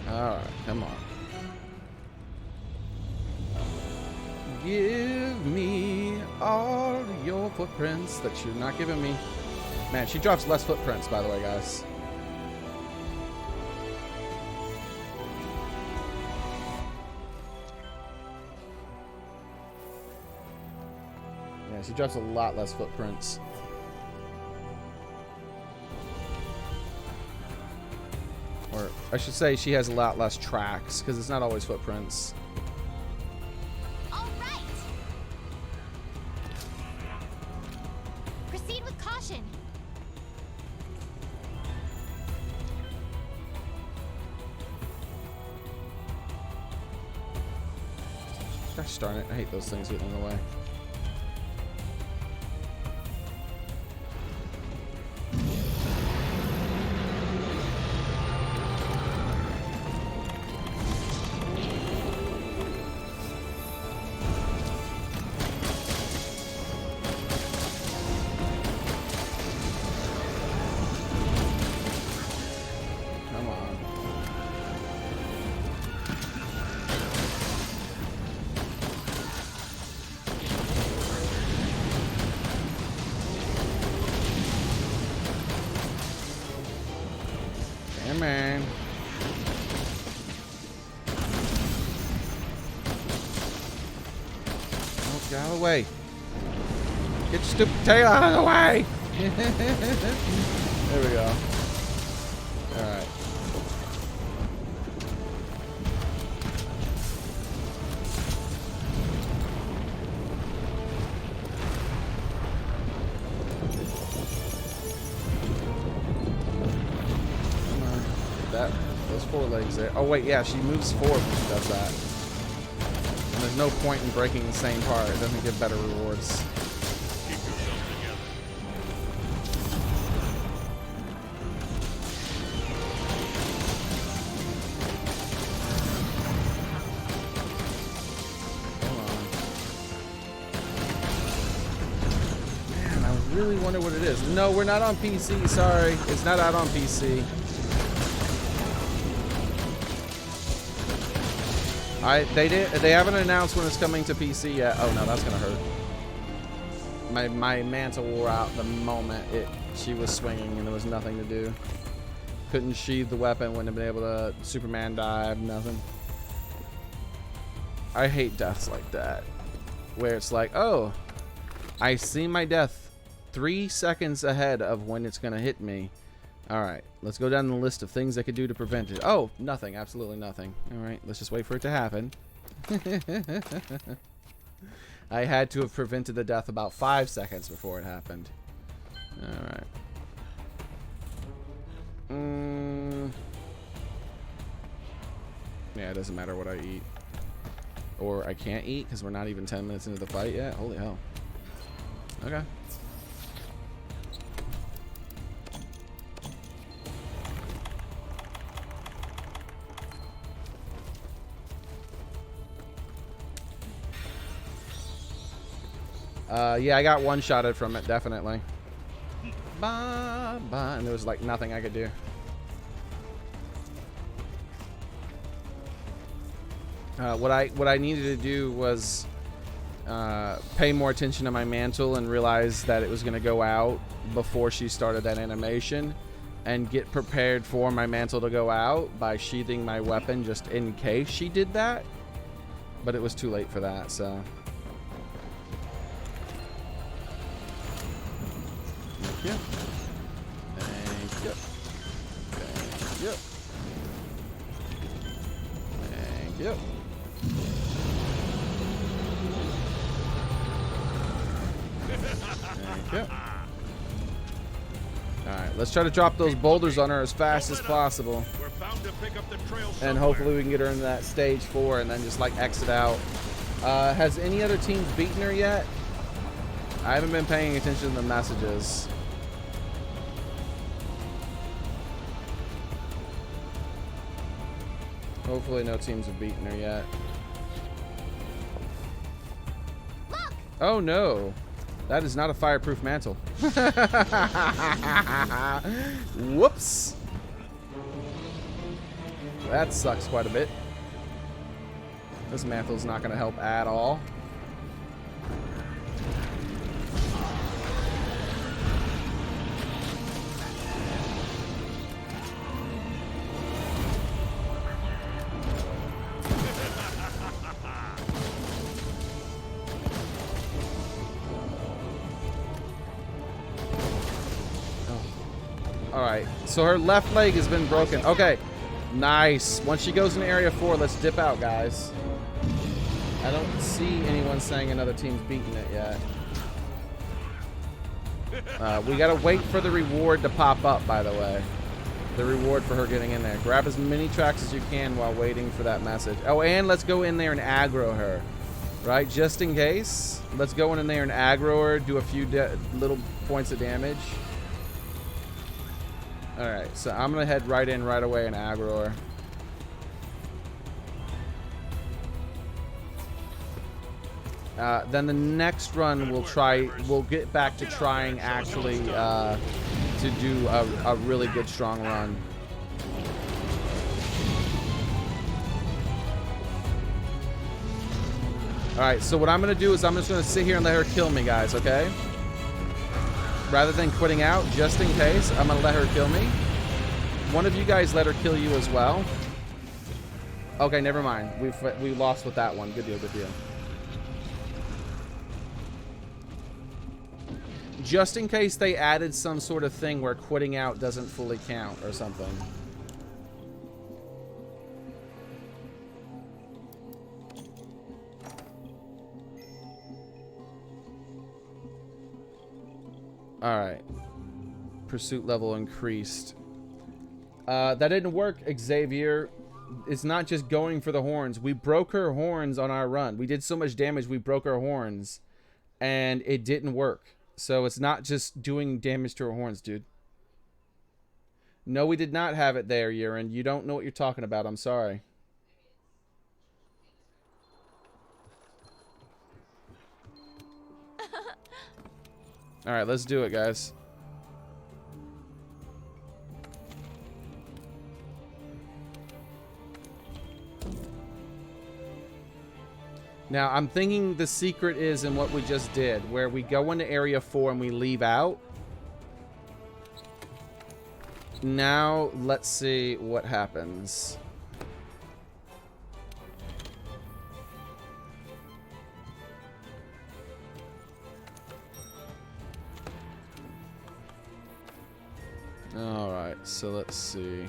Alright, come on. Give me all your footprints that you're not giving me. Man, she drops less footprints, by the way, guys. Yeah, she drops a lot less footprints. Or I should say she has a lot less tracks, because it's not always footprints. All right. Proceed with caution. Gosh darn it, I hate those things getting in the way. Come on. Damn, man. Oh, get out of the way. Get your stupid tail out of the way. There we go. Alright. Come on. That, those forelegs there. Oh wait, yeah, she moves forward when she does that. And there's no point in breaking the same part. It doesn't give better rewards. Keep yourself together. Come on. Man, I really wonder what it is. No, we're not on PC. Sorry. It's not out on PC. They haven't announced when it's coming to PC yet. Oh no, that's gonna hurt. My mantle wore out the moment she was swinging and there was nothing to do. Couldn't sheathe the weapon, wouldn't have been able to Superman dive, nothing. I hate deaths like that. Where it's like, oh, I see my death 3 seconds ahead of when it's gonna hit me. Alright, let's go down the list of things I could do to prevent it. Oh, nothing, absolutely nothing. Alright, let's just wait for it to happen. I had to have prevented the death about 5 seconds before it happened. Alright. Yeah, it doesn't matter what I eat. Or I can't eat because we're not even 10 minutes into the fight yet. Holy hell. Okay. Yeah, I got one-shotted from it, definitely. Bah, bah, and there was like nothing I could do. What I needed to do was pay more attention to my mantle and realize that it was going to go out before she started that animation, and get prepared for my mantle to go out by sheathing my weapon just in case she did that. But it was too late for that, so. Thank you. Thank you. Thank you. Thank you. Thank you. Alright, let's try to drop those boulders on her as fast as possible. We're bound to pick up the trail And somewhere. hopefully we can get her into that stage 4 and then just like exit out. Has any other teams beaten her yet? I haven't been paying attention to the messages. Hopefully no teams have beaten her yet. Look! Oh no. That is not a fireproof mantle. Whoops. That sucks quite a bit. This mantle's not going to help at all. Alright, so her left leg has been broken. Okay, nice. Once she goes into area 4, let's dip out, guys. I don't see anyone saying another team's beating it yet. We gotta wait for the reward to pop up, by the way. The reward for her getting in there. Grab as many tracks as you can while waiting for that message. Oh, and let's go in there and aggro her. Right? Just in case. Let's go in there and aggro her, do a few little points of damage. Alright, so I'm gonna head right in right away and aggro her. Then the next run we'll get back to trying actually to do a really good strong run. Alright, so what I'm gonna do is I'm just gonna sit here and let her kill me, guys, okay? Rather than quitting out, just in case, I'm gonna let her kill me. One of you guys let her kill you as well. Okay, never mind. We lost with that one. Good deal, good deal. Just in case they added some sort of thing where quitting out doesn't fully count or something. Alright. Pursuit level increased. That didn't work, Xavier. It's not just going for the horns. We broke her horns on our run. We did so much damage, we broke her horns. And it didn't work. So it's not just doing damage to her horns, dude. No, we did not have it there, Urine. You don't know what you're talking about. I'm sorry. Alright, let's do it, guys. Now, I'm thinking the secret is in what we just did, where we go into Area 4 and we leave out. Now, let's see what happens. Alright, so let's see.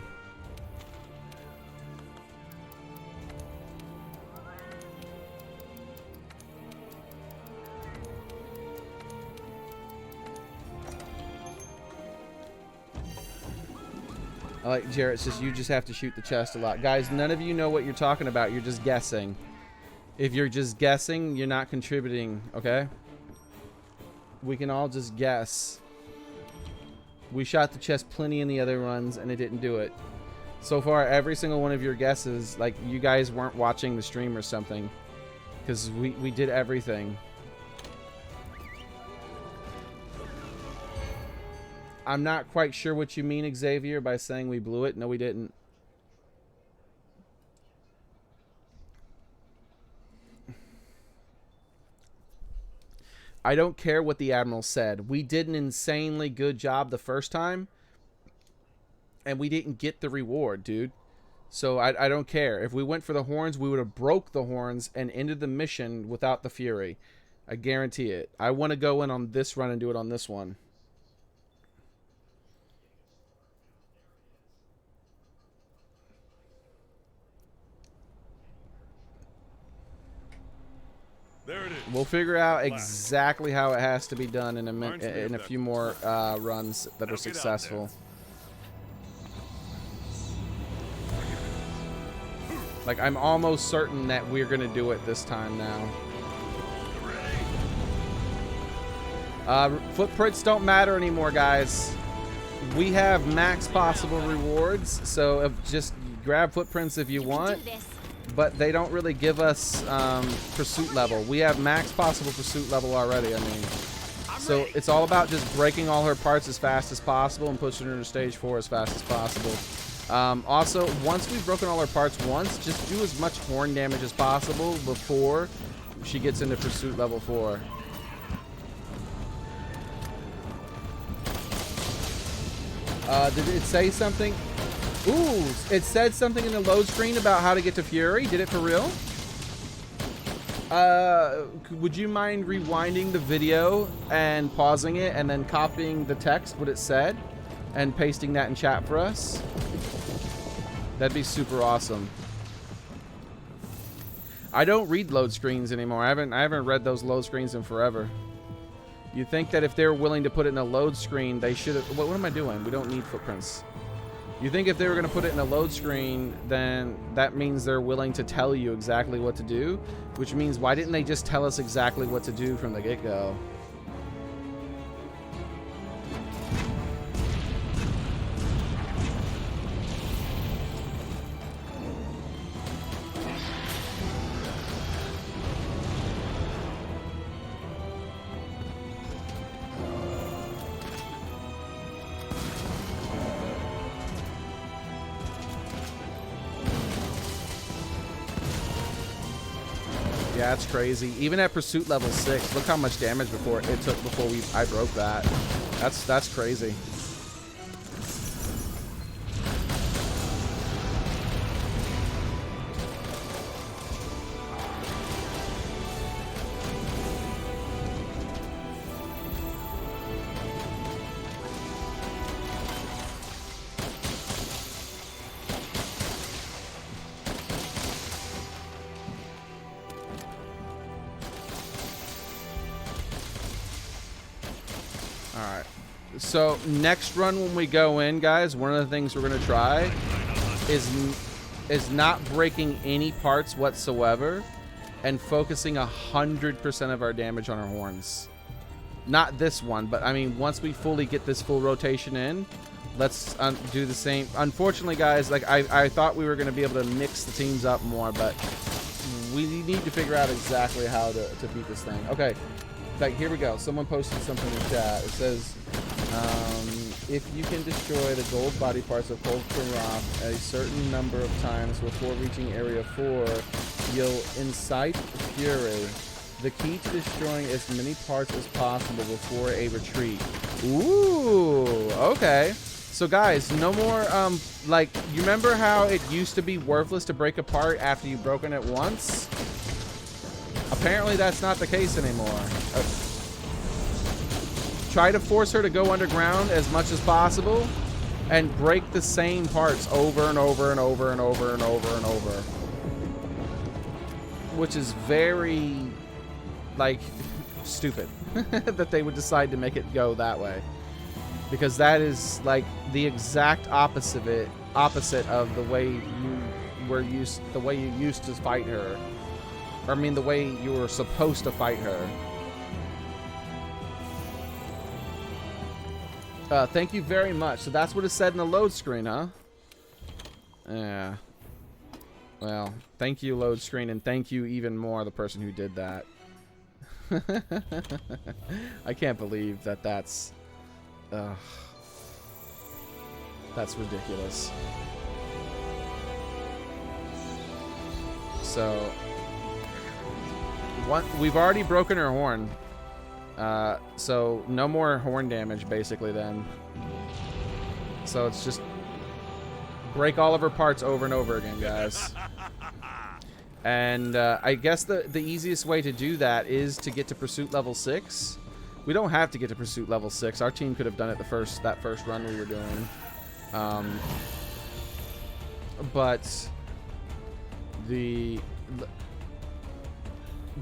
I like Jarrett says you just have to shoot the chest a lot. Guys, none of you know what you're talking about. You're just guessing. If you're just guessing, you're not contributing, okay? We can all just guess. We shot the chest plenty in the other runs, and it didn't do it. So far, every single one of your guesses, like, you guys weren't watching the stream or something. Because we did everything. I'm not quite sure what you mean, Xavier, by saying we blew it. No, we didn't. I don't care what the Admiral said. We did an insanely good job the first time. And we didn't get the reward, dude. So I don't care. If we went for the horns, we would have broke the horns and ended the mission without the Fury. I guarantee it. I want to go in on this run and do it on this one. There it is. We'll figure out exactly how it has to be done in a few more runs that are successful. Like, I'm almost certain that we're going to do it this time now. Footprints don't matter anymore, guys. We have max possible rewards, so just grab footprints if you want. But they don't really give us pursuit level. We have max possible pursuit level already, I mean. So it's all about just breaking all her parts as fast as possible and pushing her to stage 4 as fast as possible. Also, once we've broken all her parts once, just do as much horn damage as possible before she gets into pursuit level 4. Did it say something? Ooh, it said something in the load screen about how to get to Fury. Did it for real? Would you mind rewinding the video and pausing it and then copying the text, what it said? and pasting that in chat for us. That'd be super awesome. I don't read load screens anymore. I haven't read those load screens in forever. You think that if they're willing to put it in a load screen, they should have... What am I doing? We don't need footprints. You think if they were going to put it in a load screen, then that means they're willing to tell you exactly what to do, which means why didn't they just tell us exactly what to do from the get-go? Yeah, that's crazy. Even at pursuit level 6, look how much damage it took before I broke that. That's crazy. So next run when we go in, guys, one of the things we're going to try is not breaking any parts whatsoever and focusing 100% of our damage on our horns. Not this one, but I mean, once we fully get this full rotation in, let's do the same. Unfortunately, guys, like I thought we were going to be able to mix the teams up more, but we need to figure out exactly how to beat this thing. Okay, like here we go. Someone posted something in chat. It says, if you can destroy the gold body parts of Taroth a certain number of times before reaching area 4, you'll incite fury. The key to destroying as many parts as possible before a retreat. Ooh, okay. So guys, no more, like, you remember how it used to be worthless to break apart after you've broken it once? Apparently that's not the case anymore. Try to force her to go underground as much as possible and break the same parts over and over and over and over and over and over. Which is very, like, stupid that they would decide to make it go that way. Because that is, like, the exact opposite of the way you used to fight her. Or, I mean, the way you were supposed to fight her. Thank you very much. So that's what it said in the load screen, huh? Yeah. Well, thank you, load screen, and thank you even more, the person who did that. I can't believe that that's ridiculous. So, we've already broken her horn. So no more horn damage basically then. So it's just break all of her parts over and over again, guys. And I guess the easiest way to do that is to get to pursuit level 6. We don't have to get to pursuit level 6. Our team could have done it that first run we were doing.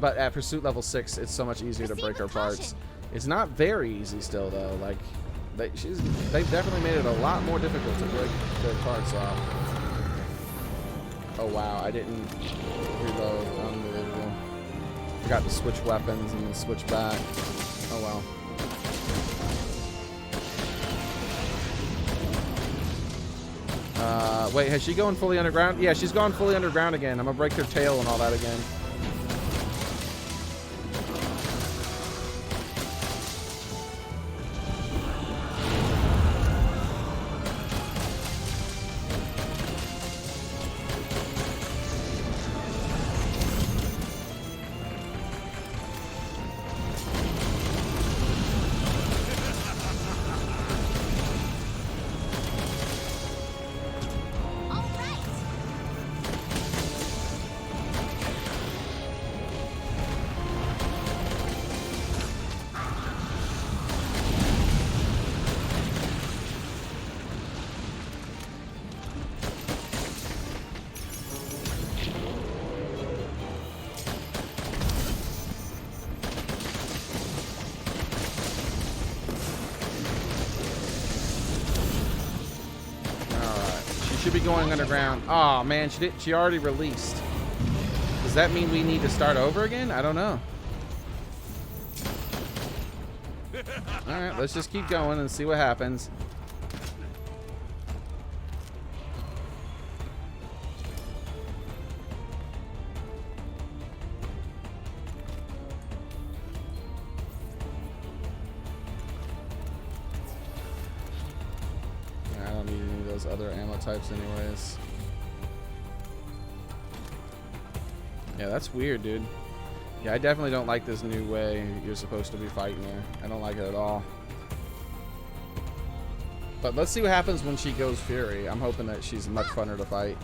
But at pursuit level 6, it's so much easier to break our parts. It's not very easy still, though. Like, they've definitely made it a lot more difficult to break their parts off. Oh wow, I didn't reload. Unbelievable. Forgot to switch weapons and then switch back. Oh well. Wait, has she gone fully underground? Yeah, she's gone fully underground again. I'm gonna break her tail and all that again. should be going underground. Oh man, she already released. Does that mean we need to start over again? I don't know. Alright, let's just keep going and see what happens. I don't need any of those other ammo types anyways. Yeah, that's weird, dude. Yeah, I definitely don't like this new way you're supposed to be fighting her. I don't like it at all. But let's see what happens when she goes Fury. I'm hoping that she's much funner to fight.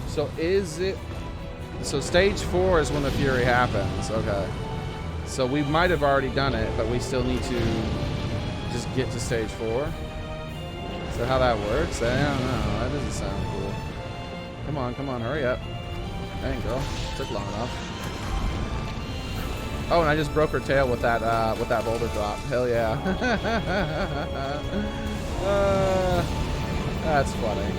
So is it... So stage 4 is when the Fury happens. Okay. So we might have already done it, but we still need to just get to stage 4. Is that how that works? I don't know. That doesn't sound cool. Come on, hurry up. Dang, girl. Took long enough. Oh, and I just broke her tail with that boulder drop. Hell yeah. That's funny.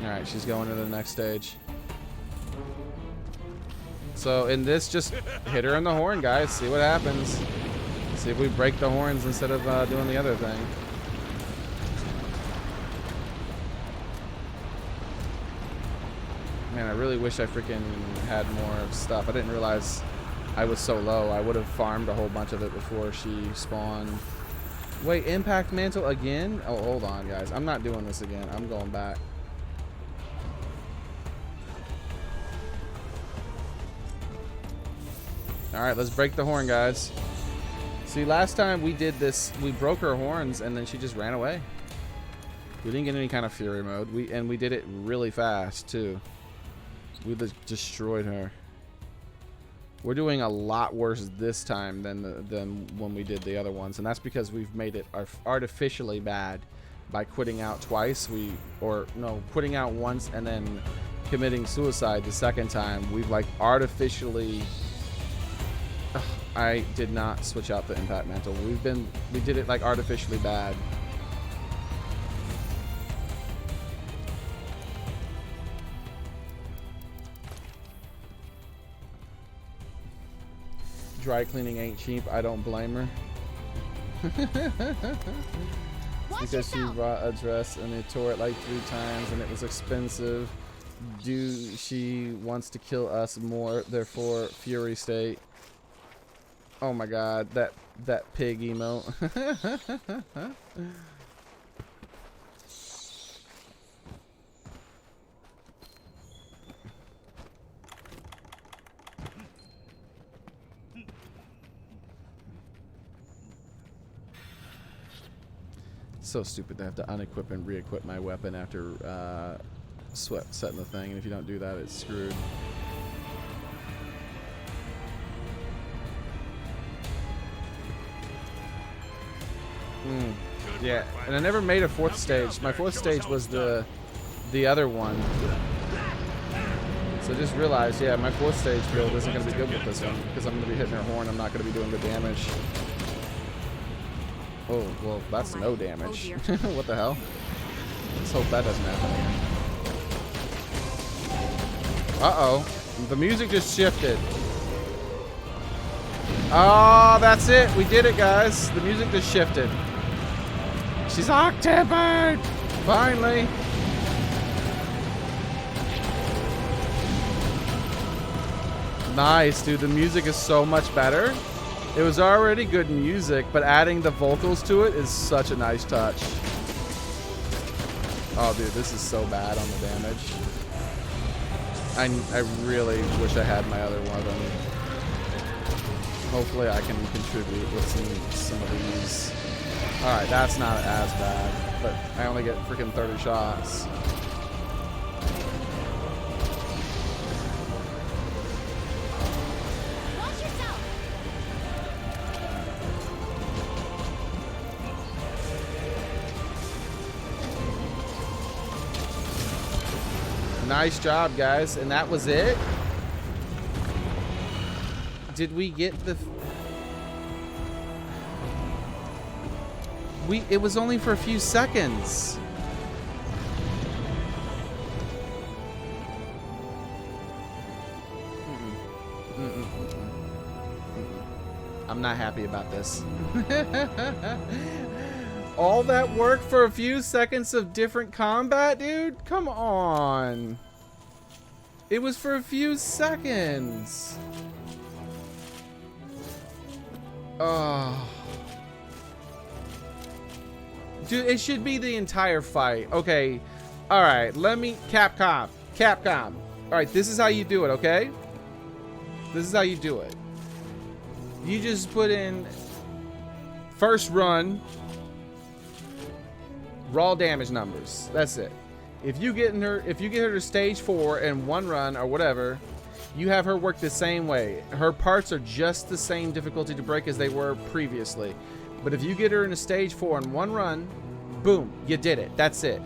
Alright, she's going to the next stage. So in this, just hit her in the horn, guys. See what happens. See if we break the horns instead of doing the other thing. Man, I really wish I freaking had more stuff. I didn't realize I was so low. I would have farmed a whole bunch of it before she spawned. Wait, impact mantle again? Oh, hold on, guys. I'm not doing this again. I'm going back. Alright, let's break the horn, guys. See, last time we did this, we broke her horns and then she just ran away. We didn't get any kind of fury mode. We did it really fast, too. We just destroyed her. We're doing a lot worse this time than when we did the other ones. And that's because we've made it artificially bad by quitting out twice. Quitting out once and then committing suicide the second time. We've like artificially... I did not switch out the impact mantle. We did it like artificially bad. Dry cleaning ain't cheap. I don't blame her. Because she bought a dress and they tore it like 3 times and it was expensive. She wants to kill us more, therefore Fury state. Oh my god, that pig emote. So stupid to have to unequip and re-equip my weapon after setting the thing, and if you don't do that, it's screwed. Yeah, and I never made a 4th stage. My 4th stage was the other one. So just realized, yeah, my 4th stage build isn't going to be good with this one because I'm going to be hitting her horn. I'm not going to be doing the damage. Oh, well, that's no damage. What the hell? Let's hope that doesn't happen again. Uh-oh. The music just shifted. Oh, that's it. We did it, guys. The music just shifted. She's hot-tempered! Finally! Nice, dude. The music is so much better. It was already good music, but adding the vocals to it is such a nice touch. Oh, dude, this is so bad on the damage. I really wish I had my other one of them. Hopefully I can contribute with some of these. Alright, that's not as bad, but I only get freaking 30 shots. Watch yourself. Nice job, guys. And that was it? Did we get the... It was only for a few seconds. I'm not happy about this. All that work for a few seconds of different combat, dude? Come on. It was for a few seconds. Oh. Dude, it should be the entire fight. Okay. All right. Let me... Capcom. All right. This is how you do it, okay? This is how you do it. You just put in first run raw damage numbers. That's it. If you get her to stage 4 in one run or whatever, you have her work the same way. Her parts are just the same difficulty to break as they were previously. But if you get her in a stage 4 in one run, boom, you did it. That's it.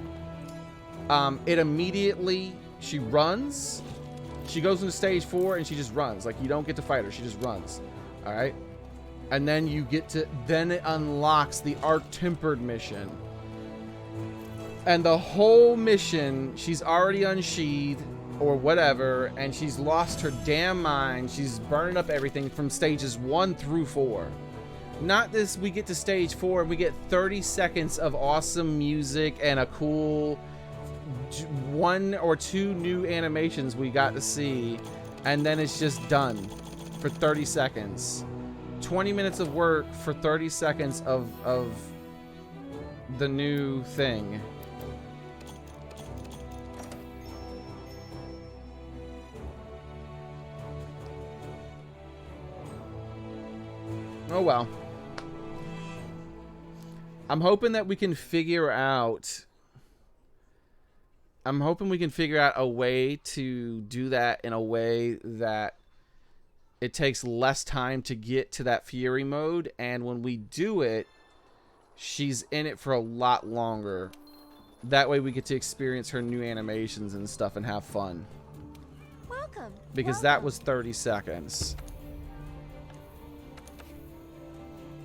It immediately, she runs. She goes into stage 4 and she just runs. Like, you don't get to fight her. She just runs. All right. And then you get to, then it unlocks the Arc-Tempered mission. And the whole mission, she's already unsheathed or whatever, and she's lost her damn mind. She's burning up everything from stages 1 through 4. Not this, we get to stage 4 and we get 30 seconds of awesome music and a cool 1 or 2 new animations we got to see, and then it's just done for 30 seconds. 20 minutes of work for 30 seconds of the new thing. Oh well. I'm hoping that we can figure out... a way to do that in a way that it takes less time to get to that Fury mode, and when we do it, she's in it for a lot longer. That way we get to experience her new animations and stuff and have fun. Welcome. Because that was 30 seconds.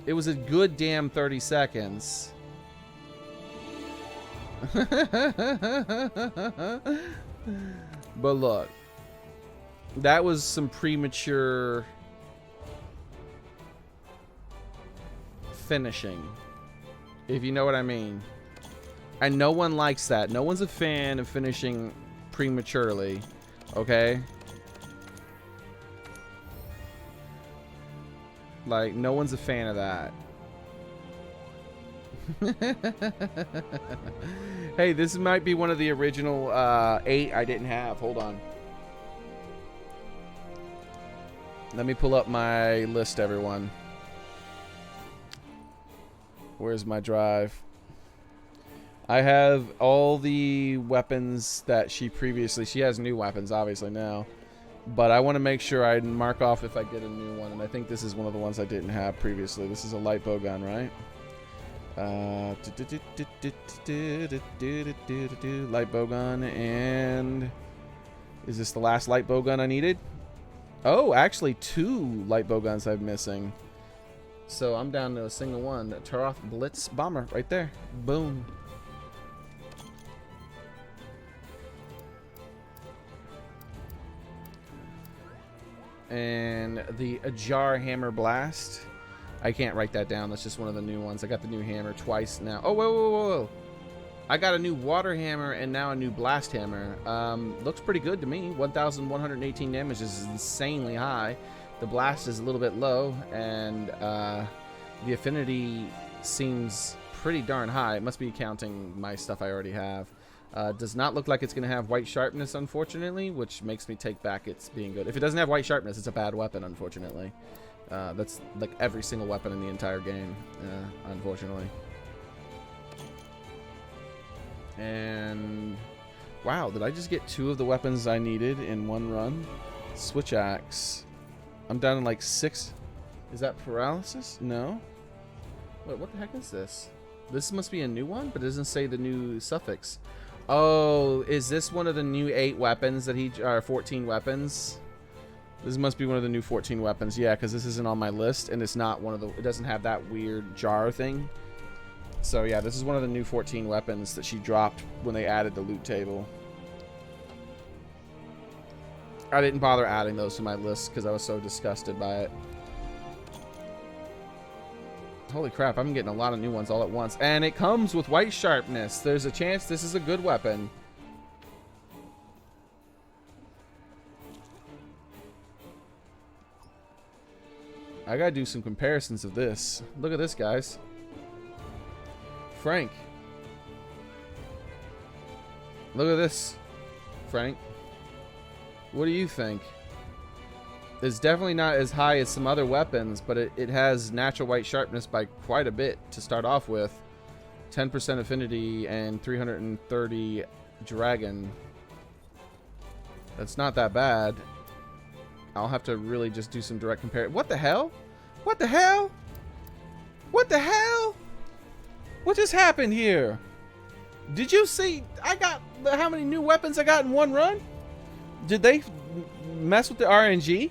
It was a good damn 30 seconds. But look, that was some premature finishing, if you know what I mean. And no one likes that. No one's a fan of finishing prematurely, okay? Like, no one's a fan of that. Hey, this might be one of the original 8 I didn't have. Hold on. Let me pull up my list, everyone. Where's my drive? I have all the weapons that she previously... She has new weapons, obviously, now. But I want to make sure I mark off if I get a new one. And I think this is one of the ones I didn't have previously. This is a light bowgun, right? Light bowgun, and is this the last light bowgun I needed? Oh, actually 2 light bowguns I'm missing. So I'm down to a single one. Taroth Blitz Bomber right there. Boom. And the Ajar Hammer Blast. I can't write that down. That's just one of the new ones. I got the new hammer twice now. Oh, whoa. I got a new water hammer and now a new blast hammer. Looks pretty good to me. 1,118 damage is insanely high. The blast is a little bit low, and the affinity seems pretty darn high. It must be counting my stuff I already have. Does not look like it's going to have white sharpness, unfortunately, which makes me take back its being good. If it doesn't have white sharpness, it's a bad weapon, unfortunately. That's like every single weapon in the entire game, unfortunately. And wow, did I just get 2 of the weapons I needed in one run? Switch axe. I'm down to like 6. Is that paralysis? No. Wait, what the heck is this? This must be a new one, but it doesn't say the new suffix. Oh, is this one of the new 8 weapons that he... or 14 weapons? This must be one of the new 14 weapons. Yeah, because this isn't on my list, and it's not one of the... It doesn't have that weird jar thing. So, yeah, this is one of the new 14 weapons that she dropped when they added the loot table. I didn't bother adding those to my list because I was so disgusted by it. Holy crap, I'm getting a lot of new ones all at once. And it comes with white sharpness. There's a chance this is a good weapon. I gotta do some comparisons of this. Look at this, guys. Frank. Look at this, Frank. What do you think? It's definitely not as high as some other weapons, but it has natural white sharpness by quite a bit to start off with. 10% affinity and 330 dragon. That's not that bad. I'll have to really just do some direct comparison. What the hell? What the hell? What the hell? What just happened here? Did you see? I got how many new weapons I got in one run? Did they mess with the RNG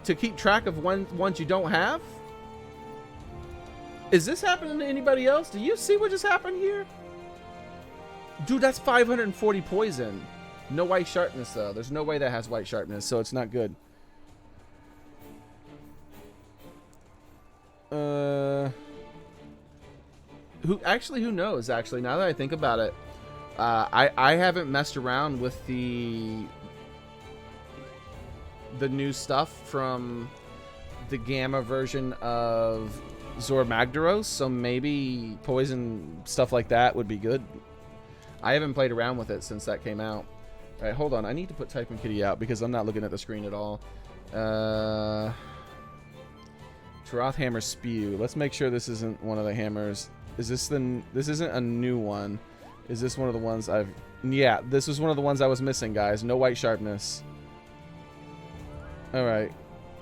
to keep track of ones you don't have? Is this happening to anybody else? Do you see what just happened here? Dude, that's 540 poison. No white sharpness, though. There's no way that has white sharpness, so it's not good. Who knows, actually, now that I think about it. I haven't messed around with the new stuff from the gamma version of Zor Magdaros, so maybe poison stuff like that would be good. I haven't played around with it since that came out. All right, hold on. I need to put Typing Kitty out because I'm not looking at the screen at all. Taroth Hammer Spew. Let's make sure this isn't one of the hammers. Is this this isn't a new one? Is this one of the ones I've... Yeah, this was one of the ones I was missing, guys. No white sharpness. Alright.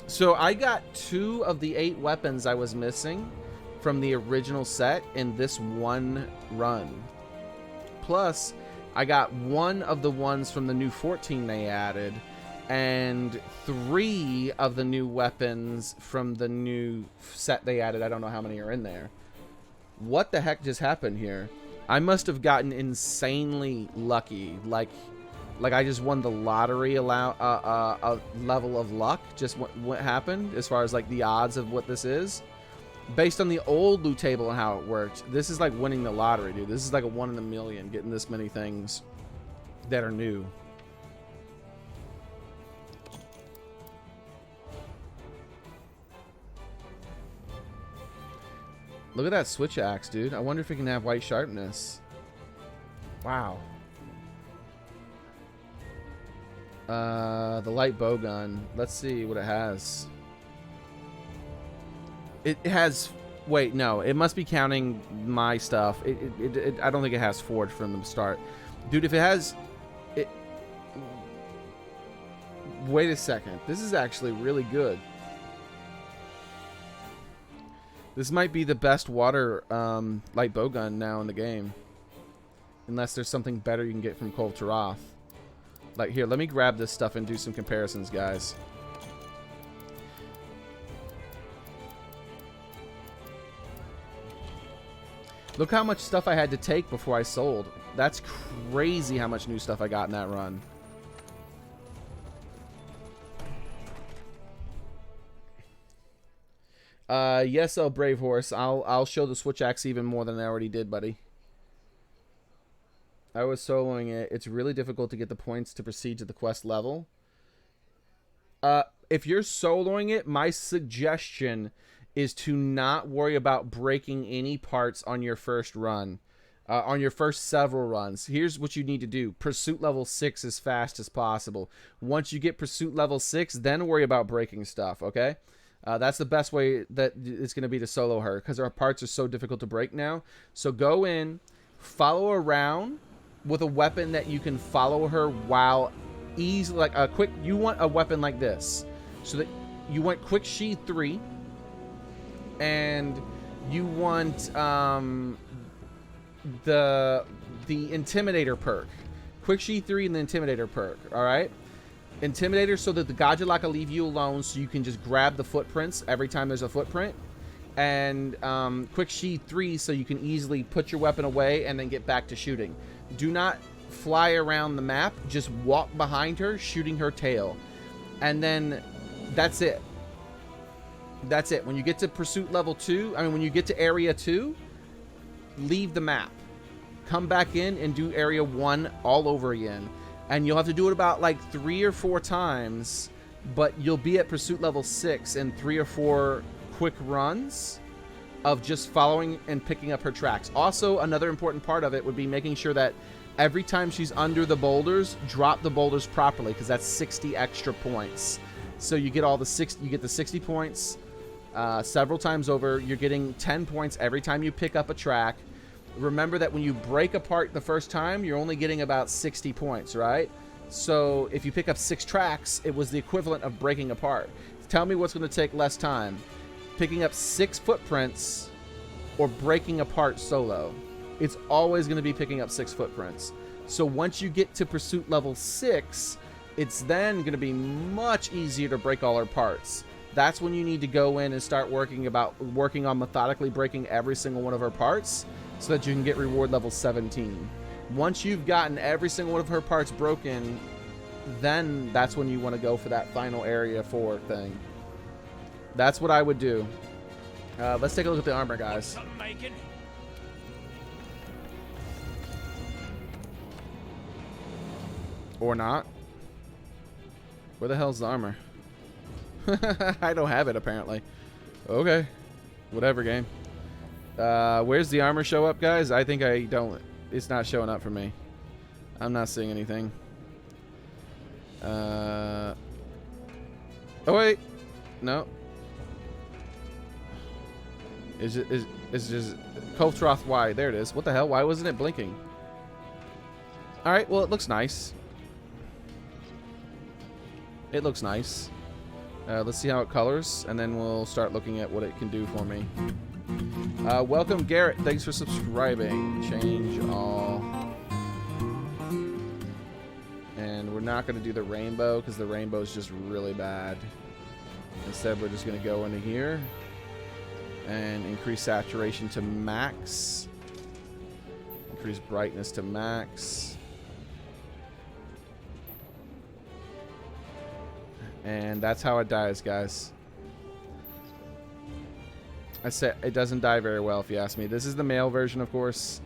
So I got 2 of the 8 weapons I was missing from the original set in this one run. Plus, I got 1 of the ones from the new 14 they added, and 3 of the new weapons from the new set they added. I don't know how many are in there. What the heck just happened here? I must have gotten insanely lucky. Like I just won the lottery a level of luck. Just what happened as far as like the odds of what this is. Based on the old loot table and how it worked, this is like winning the lottery, dude. This is like a 1 in a million getting this many things that are new. Look at that switch axe, dude. I wonder if it can have white sharpness. Wow. The light bowgun. Let's see what it has. It has... Wait, no. It must be counting my stuff. I don't think it has forged from the start. Dude, if it has... Wait a second. This is actually really good. This might be the best water light bowgun now in the game. Unless there's something better you can get from Kulve Taroth. Like, here, let me grab this stuff and do some comparisons, guys. Look how much stuff I had to take before I sold. That's crazy how much new stuff I got in that run. Yes, oh brave horse. I'll show the switch axe even more than I already did, buddy. I was soloing it. It's really difficult to get the points to proceed to the quest level. If you're soloing it, my suggestion is to not worry about breaking any parts on your first run. On your first several runs. Here's what you need to do. Pursuit level 6 as fast as possible. Once you get pursuit level 6, then worry about breaking stuff, okay? That's the best way that it's going to be to solo her, because our parts are so difficult to break now. So go in, follow around with a weapon that you can follow her while easily, like a quick, you want a weapon like this. So that you want quick sheath 3, and you want the Intimidator perk. Quick Sheath 3 and the Intimidator perk, alright? Intimidator so that the Godulak will leave you alone so you can just grab the footprints every time there's a footprint. And Quick Sheath 3 so you can easily put your weapon away and then get back to shooting. Do not fly around the map. Just walk behind her, shooting her tail. And then that's it. That's it. When you get to Pursuit Level 2, when you get to Area 2, leave the map. Come back in and do Area 1 all over again. And you'll have to do it about like 3 or 4 times, but you'll be at Pursuit Level 6 in 3 or 4 quick runs of just following and picking up her tracks. Also, another important part of it would be making sure that every time she's under the boulders, drop the boulders properly, because that's 60 extra points. So you get you get the 60 points several times over. You're getting 10 points every time you pick up a track. Remember that when you break apart the first time, you're only getting about 60 points, right? So if you pick up 6 tracks, it was the equivalent of breaking apart. Tell me what's going to take less time. Picking up 6 footprints or breaking apart solo. It's always going to be picking up 6 footprints. So once you get to Pursuit Level 6, it's then going to be much easier to break all her parts. That's when you need to go in and start working on methodically breaking every single one of her parts so that you can get reward level 17. Once you've gotten every single one of her parts broken, then that's when you want to go for that final Area 4 thing. That's what I would do. Let's take a look at the armor, guys. Or not. Where the hell's the armor? I don't have it, apparently. Okay. Whatever, game. Where's the armor show up, guys? I think I don't. It's not showing up for me. I'm not seeing anything. Oh, wait. No. It's just Taroth Y. There it is. What the hell? Why wasn't it blinking? Alright, well, it looks nice. It looks nice. Let's see how it colors, and then we'll start looking at what it can do for me. Welcome, Garrett. Thanks for subscribing. Change all. And we're not going to do the rainbow, because the rainbow is just really bad. Instead, we're just going to go into here and increase saturation to max. Increase brightness to max. And that's how it dies, guys. I said it doesn't die very well, if you ask me. This is the male version, of course.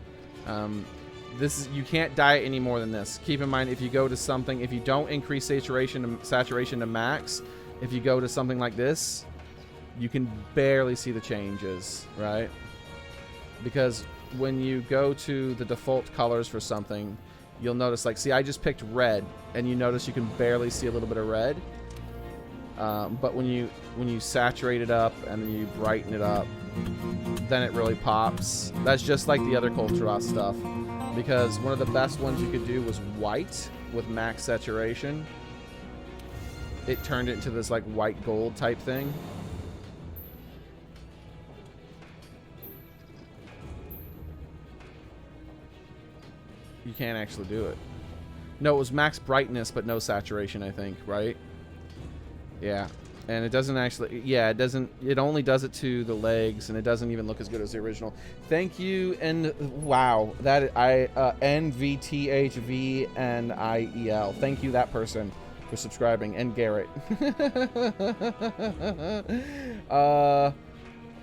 You can't die any more than this. Keep in mind, if you go to something, if you don't increase saturation to max, if you go to something like this, you can barely see the changes, right? Because when you go to the default colors for something, you'll notice, like, see, I just picked red, and you notice you can barely see a little bit of red. But when you saturate it up and then you brighten it up, then it really pops. That's just like the other Taroth stuff, because one of the best ones you could do was white with max saturation. It turned it into this like white gold type thing. You can't actually do it. No, it was max brightness but no saturation, I think, right? Yeah, and it doesn't actually, yeah, it doesn't, it only does it to the legs, and it doesn't even look as good as the original. Thank you, and wow, that, NVTHVNIEL. Thank you, that person, for subscribing, and Garrett.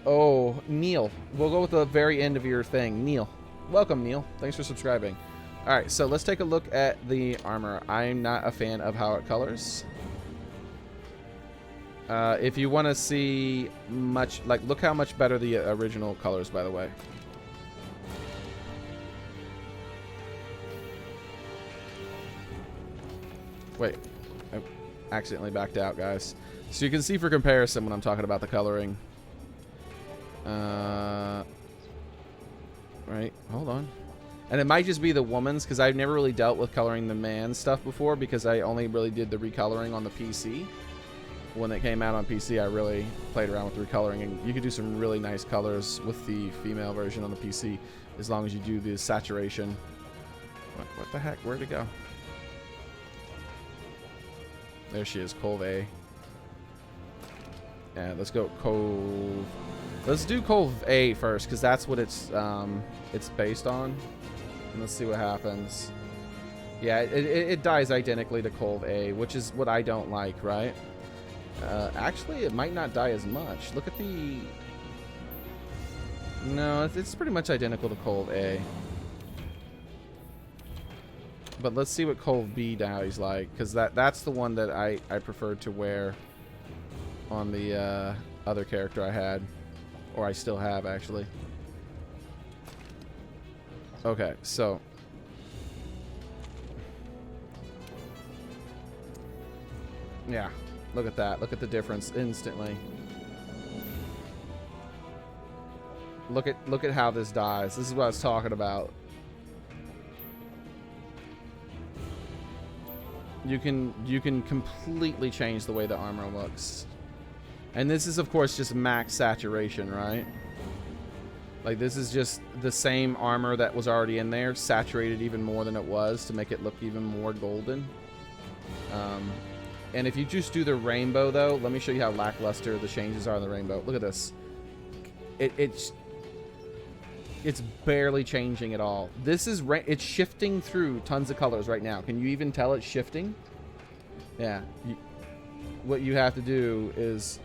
Oh, Neil. We'll go with the very end of your thing. Neil. Welcome, Neil. Thanks for subscribing. Alright, so let's take a look at the armor. I'm not a fan of how it colors. If you want to see much, like, look how much better the original colors, by the way. Wait, I accidentally backed out, guys. So you can see for comparison when I'm talking about the coloring. Right, hold on. And it might just be the woman's, because I've never really dealt with coloring the man stuff before, because I only really did the recoloring on the PC. When it came out on PC, I really played around with recoloring, and you could do some really nice colors with the female version on the PC. as long as you do the saturation. What the heck? Where'd it go? There she is, Kulve. Yeah, let's go Kulve. Let's do Kulve first, because that's what it's based on. And let's see what happens. Yeah, it dies identically to Kulve, which is what I don't like, right? Actually, it might not die as much. Look at the... No, it's pretty much identical to Kulve. But let's see what Kulve dies like, because that's the one that I preferred to wear on the other character I had. Or I still have, actually. Okay, so... Yeah, look at that. Look at the difference instantly. Look at how this dies. This is what I was talking about. You can completely change the way the armor looks. And this is, of course, just max saturation, right? Like, this is just the same armor that was already in there, saturated even more than it was to make it look even more golden. And if you just do the rainbow, though, let me show you how lackluster the changes are in the rainbow. Look at this. It's barely changing at all. This is it's shifting through tons of colors right now. Can you even tell it's shifting? Yeah. What you have to do is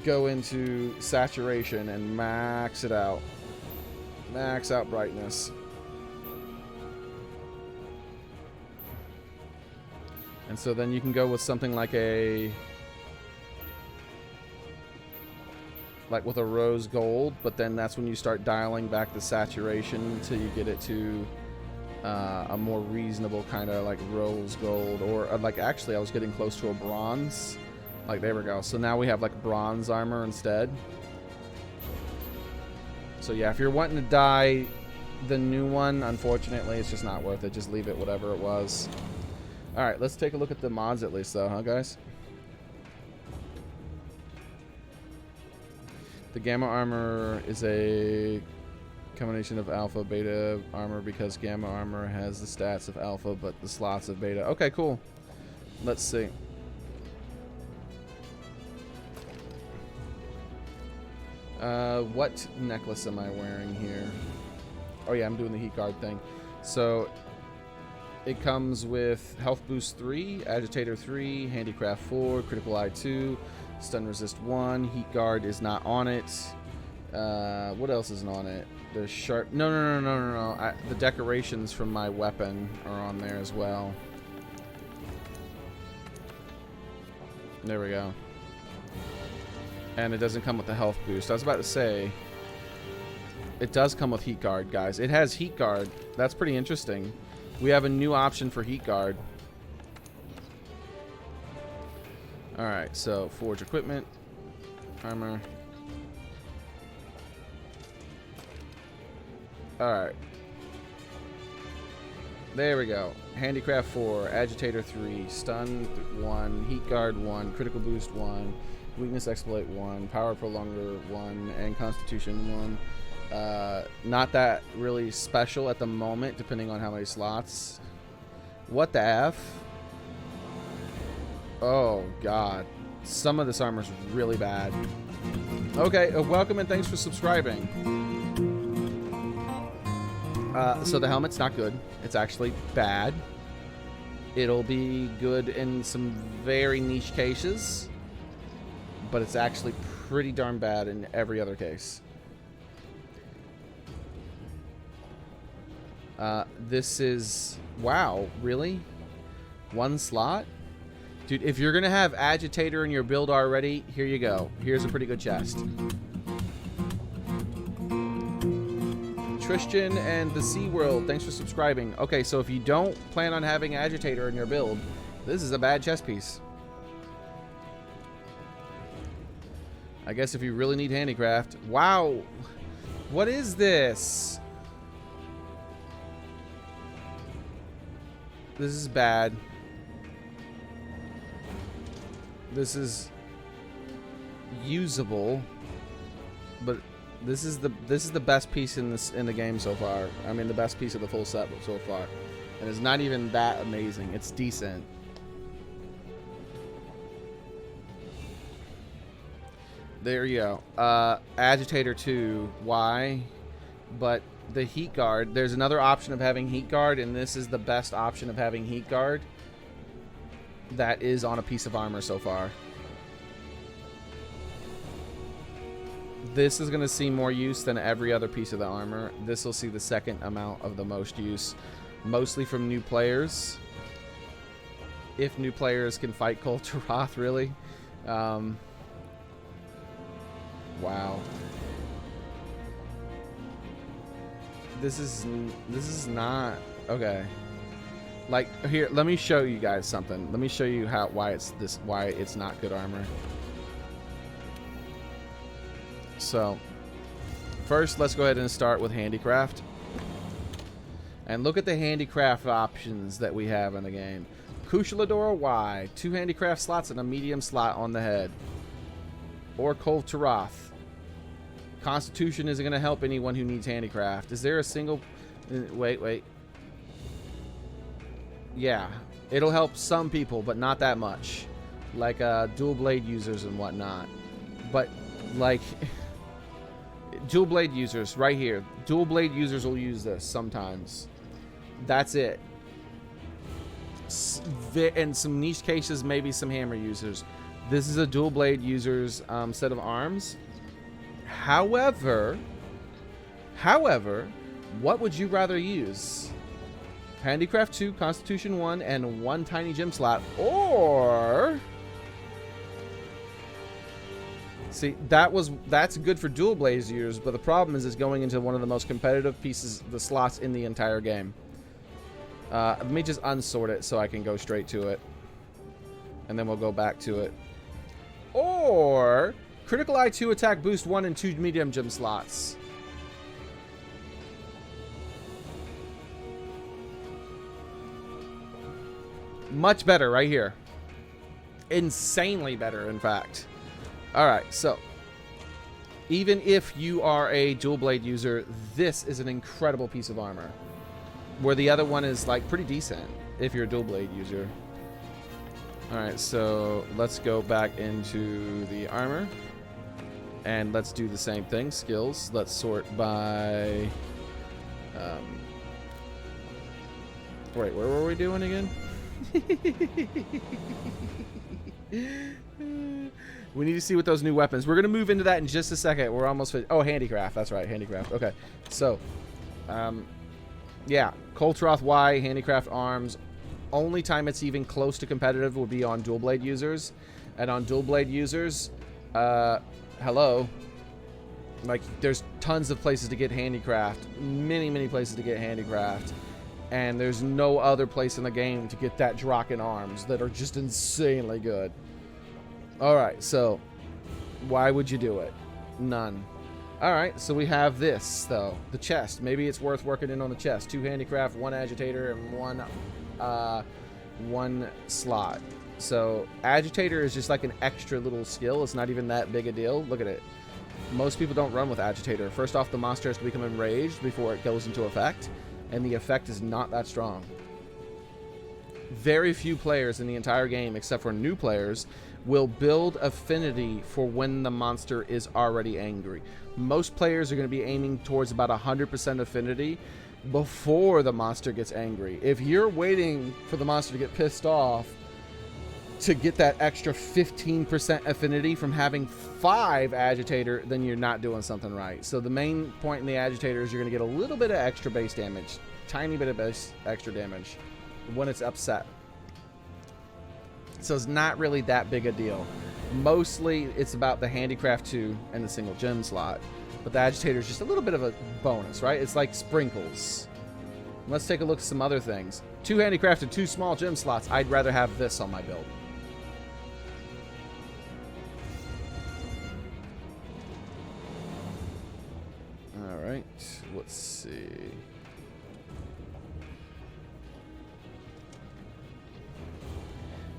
go into saturation and max it out. Max out brightness. And so then you can go with something like with a rose gold, but then that's when you start dialing back the saturation until you get it to a more reasonable kind of like rose gold, or like actually I was getting close to a bronze. Like, there we go. So now we have like bronze armor instead. So yeah, if you're wanting to dye the new one, unfortunately it's just not worth it. Just leave it whatever it was. Alright, let's take a look at the mods at least though, huh guys? The gamma armor is a combination of alpha beta armor because gamma armor has the stats of alpha but the slots of beta. Okay, cool. Let's see. What necklace am I wearing here? Oh yeah, I'm doing the heat guard thing. So it comes with health boost 3, agitator 3, handicraft 4, critical eye 2, stun resist 1, heat guard is not on it. What else isn't on it? The sharp... No. The decorations from my weapon are on there as well. There we go. And it doesn't come with the health boost. I was about to say, it does come with heat guard, guys. It has heat guard. That's pretty interesting. We have a new option for heat guard. Alright, so forge equipment, armor. Alright. There we go. Handicraft 4, agitator 3, stun 1, heat guard 1, critical boost 1, weakness exploit 1, power prolonger 1, and constitution 1. Not that really special at the moment, depending on how many slots. What the F? Oh, God. Some of this armor is really bad. Okay, welcome and thanks for subscribing. So the helmet's not good. It's actually bad. It'll be good in some very niche cases, but it's actually pretty darn bad in every other case. This is... Wow, really? One slot? Dude, if you're gonna have agitator in your build already, here you go. Here's a pretty good chest. Tristan and the Sea World, thanks for subscribing. Okay, so if you don't plan on having agitator in your build, this is a bad chest piece. I guess if you really need handicraft. Wow! What is this? This is bad. This is usable, but This is the best piece in the game so far. I mean, the best piece of the full set so far. And it's not even that amazing. It's decent. There you go. Agitator 2. Why? But the heat guard. There's another option of having heat guard, and this is the best option of having heat guard that is on a piece of armor so far. This is going to see more use than every other piece of the armor. This will see the second amount of the most use. Mostly from new players. If new players can fight Taroth, really. Wow. This is not okay. Like, here, let me show you guys something. Let me show you why it's not good armor. So, first, let's go ahead and start with handicraft. And look at the handicraft options that we have in the game. Kushaladora Y, 2 handicraft slots and a medium slot on the head. Or Taroth. Constitution isn't going to help anyone who needs handicraft. Is there a single... Wait. Yeah. It'll help some people, but not that much. Like dual blade users and whatnot. But, like... dual blade users, right here. Dual blade users will use this sometimes. That's it. In some niche cases, maybe some hammer users. This is a dual blade user's set of arms. However, what would you rather use? Handicraft 2, Constitution 1, and 1 tiny gem slot, or... See, that's good for dual blade users, but the problem is it's going into one of the most competitive pieces, the slots in the entire game. Let me just unsort it so I can go straight to it. And then we'll go back to it. Or critical eye 2 attack boost 1 and 2 medium gem slots. Much better right here. Insanely better, in fact. Alright, so even if you are a dual blade user, this is an incredible piece of armor. Where the other one is like pretty decent if you're a dual blade user. Alright, so let's go back into the armor. And let's do the same thing. Skills. Let's sort by... wait, where were we doing again? We need to see what those new weapons... We're going to move into that in just a second. We're almost... Oh, handicraft. That's right, handicraft. Okay, so... yeah, Taroth Y, handicraft arms. Only time it's even close to competitive would be on dual blade users. And on dual blade users, hello. Like, there's tons of places to get handicraft. Many places to get handicraft. And there's no other place in the game to get that Draken arms that are just insanely good. Alright, so why would you do it? None. Alright, so we have this, though. The chest. Maybe it's worth working in on the chest. 2 handicraft, 1 agitator, and 1 slot. So, agitator is just like an extra little skill. It's not even that big a deal. Look at it. Most people don't run with agitator. First off, the monster has to become enraged before it goes into effect. And the effect is not that strong. Very few players in the entire game, except for new players, will build affinity for when the monster is already angry. Most players are going to be aiming towards about 100% affinity before the monster gets angry. If you're waiting for the monster to get pissed off to get that extra 15% affinity from having 5 agitator, then you're not doing something right. So the main point in the agitator is you're going to get a little bit of extra base damage. Tiny bit of base extra damage when it's upset. So it's not really that big a deal. Mostly it's about the handicraft 2 and the single gem slot. But the agitator is just a little bit of a bonus, right? It's like sprinkles. Let's take a look at some other things. 2 handicraft and 2 small gem slots. I'd rather have this on my build. Alright, let's see.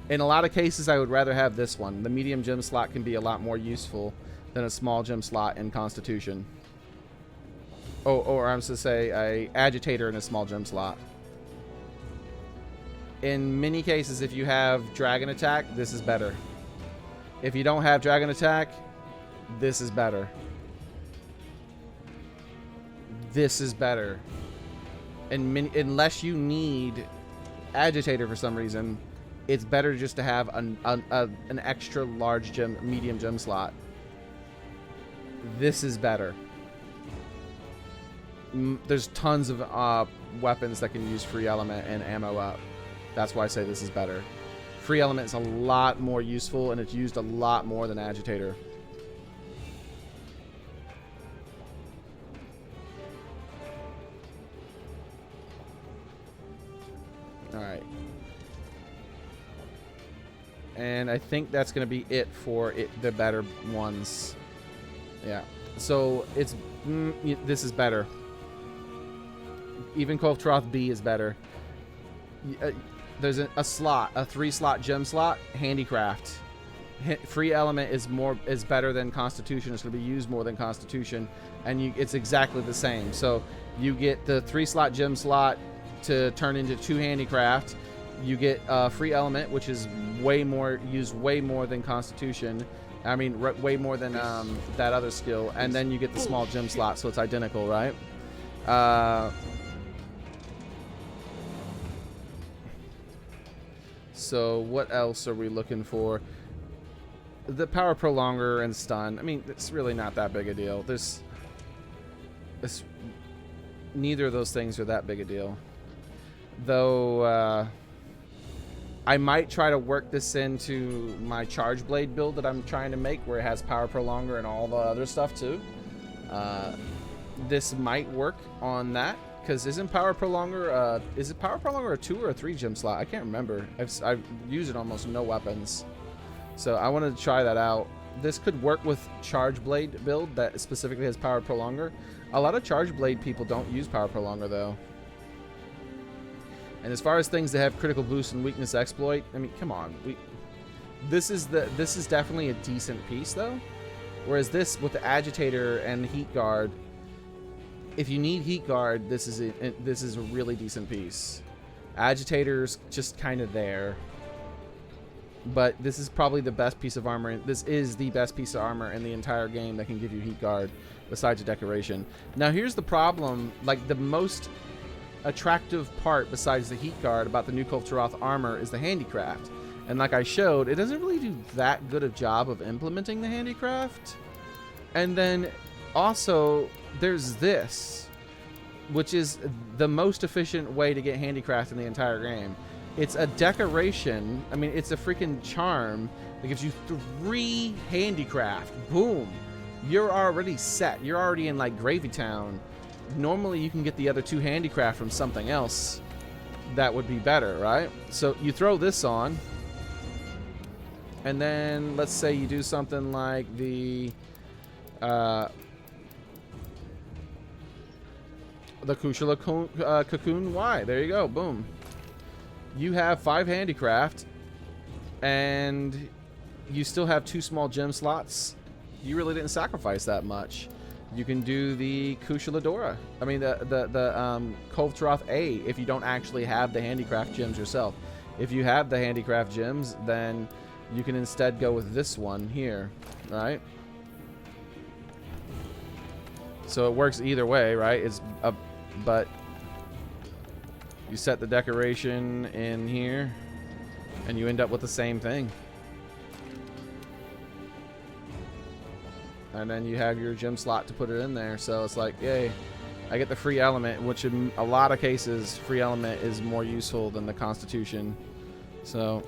In a lot of cases, I would rather have this one. The medium gem slot can be a lot more useful than a small gem slot in Constitution. or I'm supposed to say a agitator and a small gem slot. In many cases, if you have dragon attack, this is better. If you don't have dragon attack, this is better. This is better. And unless you need agitator for some reason, it's better just to have an extra large gem, medium gem slot. This is better. There's tons of weapons that can use free element and ammo up. That's why I say this is better. Free element is a lot more useful, and it's used a lot more than agitator. Alright. And I think that's going to be it for the better ones. Yeah. So it's... this is better. Even Taroth B is better. There's a slot, a 3-slot gem slot, handicraft. Free element is better than Constitution. It's going to be used more than Constitution, and it's exactly the same. So you get the 3-slot gem slot to turn into 2 handicraft. You get free element, which is used way more than Constitution. I mean, way more than that other skill, and then you get the small gem slot, so it's identical, right? So what else are we looking for? The power prolonger and stun. I mean, it's really not that big a deal. Neither of those things are that big a deal. Though I might try to work this into my charge blade build that I'm trying to make, where it has power prolonger and all the other stuff too. This might work on that. Because isn't power prolonger, is it power prolonger a 2 or a 3 gem slot? I can't remember. I've used it almost no weapons. So I wanted to try that out. This could work with charge blade build that specifically has power prolonger. A lot of charge blade people don't use power prolonger though. And as far as things that have critical boost and weakness exploit, I mean, come on. This is definitely a decent piece though. Whereas this with the agitator and heat guard, if you need heat guard, this is a really decent piece. Agitator's just kind of there, but this is probably the best piece of armor. This is the best piece of armor in the entire game that can give you heat guard, besides a decoration. Now here's the problem: like the most attractive part besides the heat guard about the new Taroth armor is the handicraft, and like I showed, it doesn't really do that good a job of implementing the handicraft. And then also, there's this, which is the most efficient way to get handicraft in the entire game. It's a decoration. I mean, it's a freaking charm that gives you 3 handicraft. Boom. You're already set. You're already in, like, Gravy Town. Normally, you can get the other 2 handicraft from something else that would be better, right? So, you throw this on, and then, let's say you do something like the Kushala Cocoon Y. There you go. Boom. You have 5 handicraft, and you still have 2 small gem slots. You really didn't sacrifice that much. You can do the Kushala Dora. I mean, the Taroth A if you don't actually have the handicraft gems yourself. If you have the handicraft gems, then you can instead go with this one here, right? So it works either way, right? But you set the decoration in here, and you end up with the same thing. And then you have your gem slot to put it in there. So it's like, yay, I get the free element, which in a lot of cases, free element is more useful than the Constitution. So,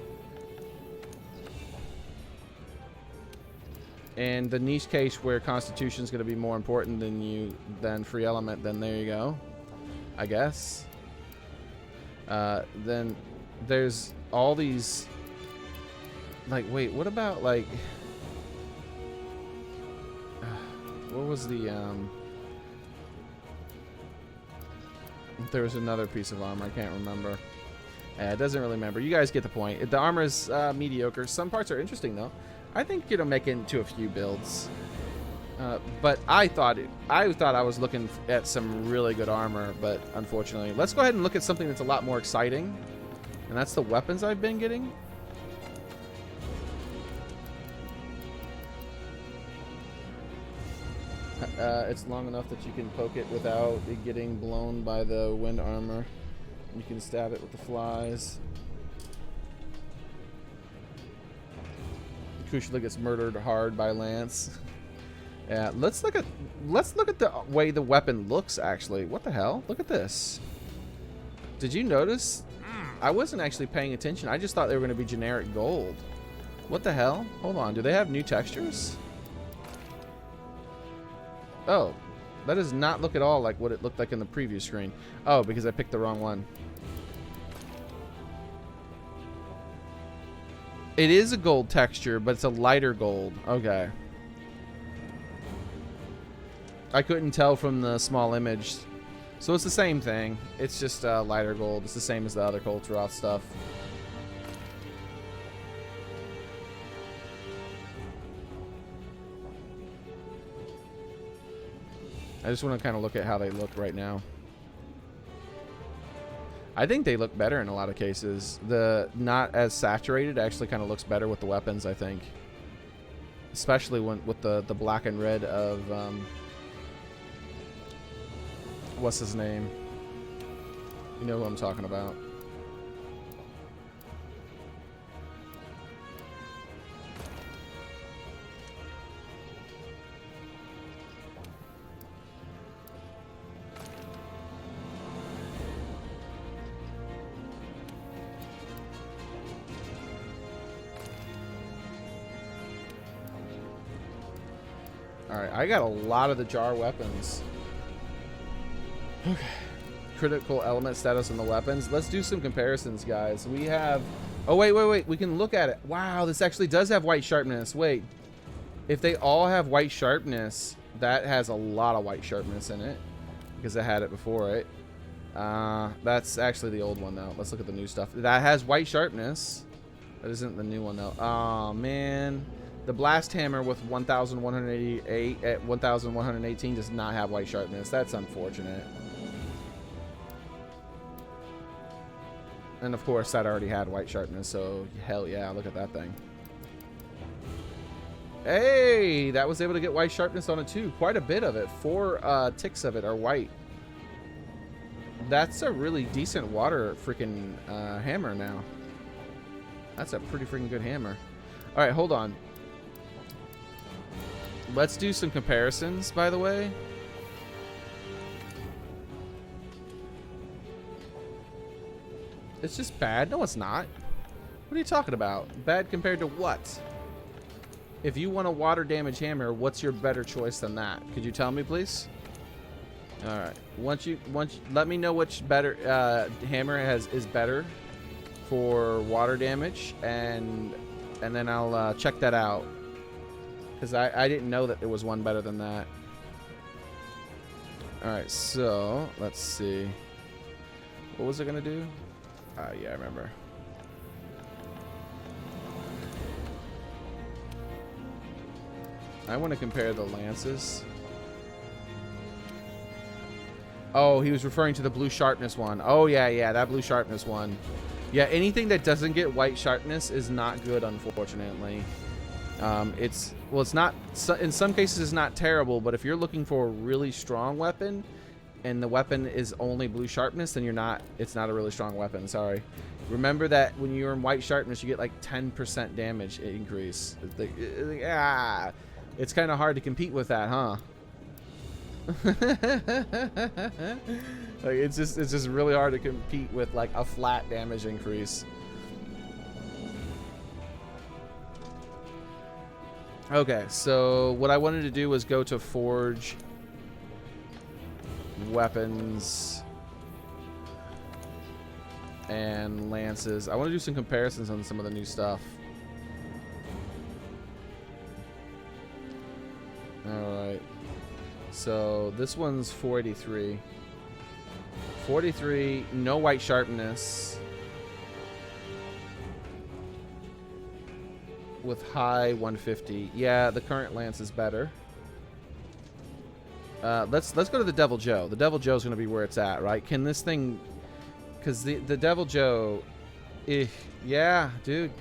and the niche case where Constitution is going to be more important than free element, then there you go, I guess. Then there's all these, like, wait, what about, like, what was the, there was another piece of armor, I can't remember. It doesn't really remember. You guys get the point. The armor is mediocre. Some parts are interesting, though. I think it'll make it into a few builds. But I thought I was looking at some really good armor, but unfortunately. Let's go ahead and look at something that's a lot more exciting. And that's the weapons I've been getting. It's long enough that you can poke it without it getting blown by the wind armor. You can stab it with the flies. Crucially gets murdered hard by Lance. Yeah, let's look at the way the weapon looks actually. What the hell? Look at this. Did you notice? I wasn't actually paying attention. I just thought they were going to be generic gold. What the hell? Hold on. Do they have new textures? Oh, that does not look at all like what it looked like in the previous screen. Oh, because I picked the wrong one. It is a gold texture, but it's a lighter gold. Okay. I couldn't tell from the small image. So it's the same thing. It's just lighter gold. It's the same as the other Taroth stuff. I just want to kind of look at how they look right now. I think they look better in a lot of cases. The not as saturated actually kind of looks better with the weapons, I think. Especially when with the black and red of what's his name? You know who I'm talking about. Alright, I got a lot of the jar weapons. Okay. Critical element status on the weapons. Let's do some comparisons, guys. We have... Oh, wait. We can look at it. Wow, this actually does have white sharpness. Wait. If they all have white sharpness, that has a lot of white sharpness in it. Because I had it before it. That's actually the old one, though. Let's look at the new stuff. That has white sharpness. That isn't the new one, though. Oh, man. The blast hammer with 1,188 at 1,118 does not have white sharpness. That's unfortunate. And of course, that already had white sharpness, so hell yeah, look at that thing. Hey, that was able to get white sharpness on it too. Quite a bit of it. 4 ticks of it are white. That's a really decent water freaking hammer now. That's a pretty freaking good hammer. All right, hold on. Let's do some comparisons, by the way. It's just bad. No, it's not. What are you talking about? Bad compared to what? If you want a water damage hammer, what's your better choice than that? Could you tell me, please? All right. Once you let me know which better hammer is better for water damage, and then I'll check that out. Because I didn't know that there was one better than that. Alright, so let's see. What was it going to do? Yeah, I remember. I want to compare the lances. Oh, he was referring to the blue sharpness one. Oh, yeah, that blue sharpness one. Yeah, anything that doesn't get white sharpness is not good, unfortunately. It's not, in some cases it's not terrible, but if you're looking for a really strong weapon and the weapon is only blue sharpness, then it's not a really strong weapon. Sorry. Remember that when you're in white sharpness, you get like 10% damage increase. It's kind of hard to compete with that, huh? Like it's just really hard to compete with like a flat damage increase. Okay, so what I wanted to do was go to forge weapons and lances. I want to do some comparisons on some of the new stuff. Alright. So this one's 483. 483, no white sharpness. With high 150. Yeah, the current lance is better. Let's go to the Devil Joe. The Devil Joe's gonna be where it's at, right? Can this thing? Because the Devil Joe, yeah, dude,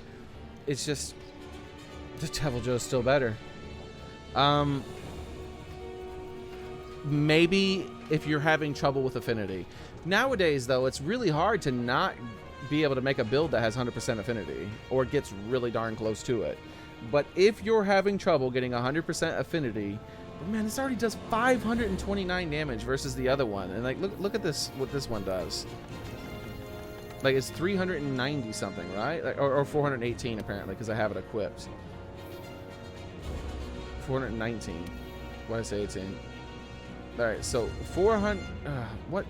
it's just the Devil Joe's still better. Maybe if you're having trouble with affinity. Nowadays, though, it's really hard to not be able to make a build that has 100% affinity or gets really darn close to it. But if you're having trouble getting 100% affinity, man, this already does 529 damage versus the other one. And like, look at this, what this one does. Like, it's 390 something, right? Like, or 418 apparently, because I have it equipped. 419. Why did I say 18? All right, so 400. What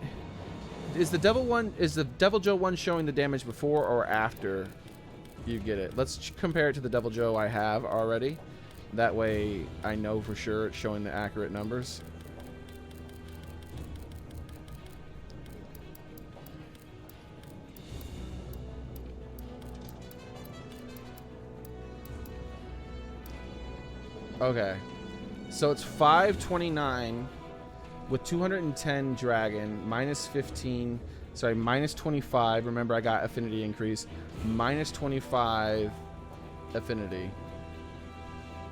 is the Devil one? Is the Devil Joe one showing the damage before or after you get it? Let's compare it to the Devil Joe I have already. That way I know for sure it's showing the accurate numbers. Okay. So it's 529 with 210 dragon, minus 15, sorry, minus 25. Remember, I got affinity increase. Minus 25 affinity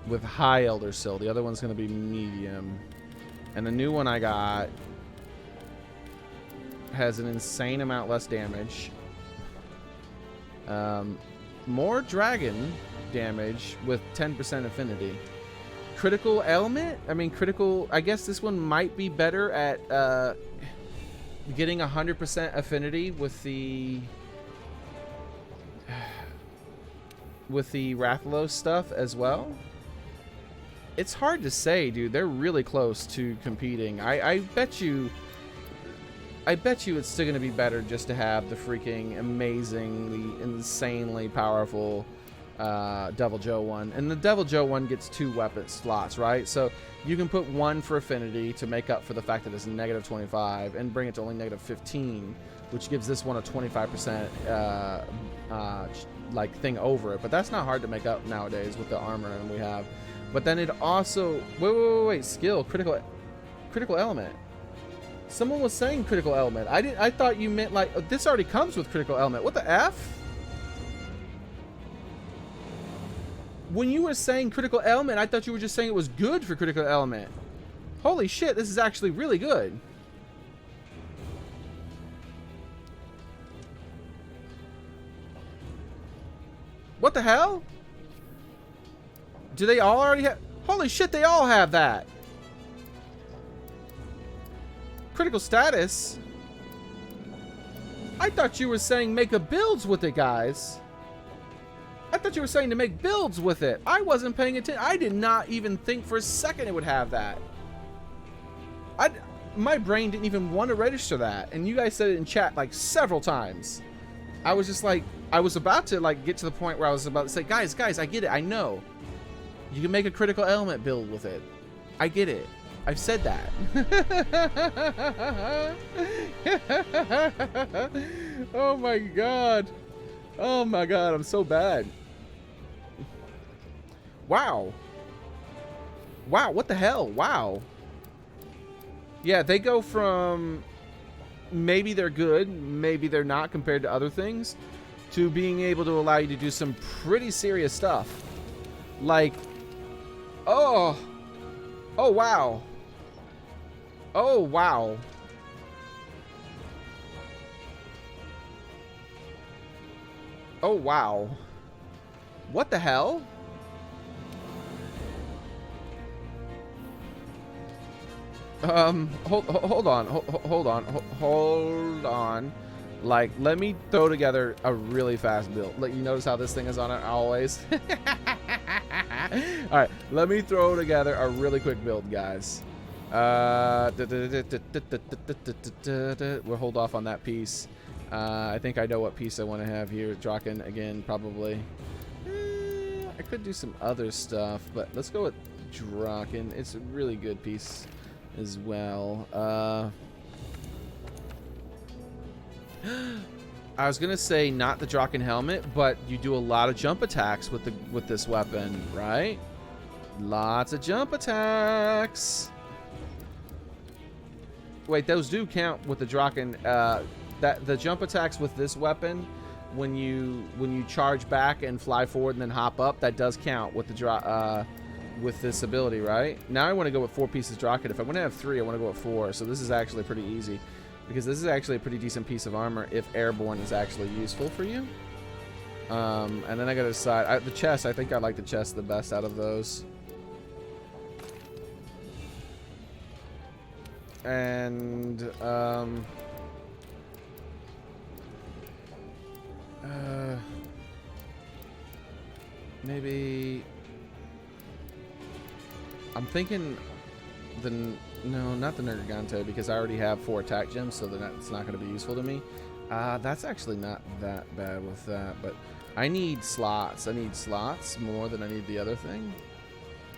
with high Elder Sill. The other one's going to be medium. And the new one I got has an insane amount less damage. More dragon damage with 10% affinity. Critical element? I mean, critical... I guess this one might be better at getting 100% affinity with the... with the Rathalos stuff as well. It's hard to say, dude. They're really close to competing. I bet you... I bet you it's still going to be better just to have the freaking amazingly, insanely powerful... Devil Joe one. And the Devil Joe one gets 2 weapon slots, right? So you can put 1 for affinity to make up for the fact that it's negative 25 and bring it to only negative 15, which gives this one a 25% like thing over it. But that's not hard to make up nowadays with the armor and we have. But then it also... Wait. Skill. Critical element. Someone was saying critical element. I thought you meant like... This already comes with critical element. What the F? When you were saying critical element, I thought you were just saying it was good for critical element. Holy shit, this is actually really good. What the hell? Do they all already have... Holy shit, they all have that. Critical status? I thought you were saying make a builds with it, guys. I thought you were saying to make builds with it. I wasn't paying attention. I did not even think for a second it would have that. My brain didn't even want to register that. And you guys said it in chat like several times. I was just like, I was about to like get to the point where I was about to say, guys, I get it. I know. You can make a critical element build with it. I get it. I've said that. Oh my god. Oh my god, I'm so bad. Wow. Wow, what the hell? Wow. Yeah, they go from maybe they're good, maybe they're not compared to other things, to being able to allow you to do some pretty serious stuff. Like, oh wow. Oh wow. Oh wow. What the hell? Hold on. Like, let me throw together a really fast build. Like, you notice how this thing is on it always? All right, let me throw together a really quick build, guys. We'll hold off on that piece. I think I know what piece I want to have here. Draken again, probably. I could do some other stuff, but let's go with Draken. It's a really good piece as well. I was gonna say not the Draken helmet, but you do a lot of jump attacks with this weapon, right? Lots of jump attacks. Wait, those do count with the Draken. That the jump attacks with this weapon, when you charge back and fly forward and then hop up, that does count with the with this ability, right? Now I want to go with 4 pieces Draken. If I want to have 3, I want to go with 4. So this is actually pretty easy, because this is actually a pretty decent piece of armor if airborne is actually useful for you. And then I gotta decide. The chest, I think I like the chest the best out of those. And maybe I'm thinking no, not the Nergigante, because I already have 4 attack gems, so it's not going to be useful to me. That's actually not that bad with that, but I need slots. I need slots more than I need the other thing.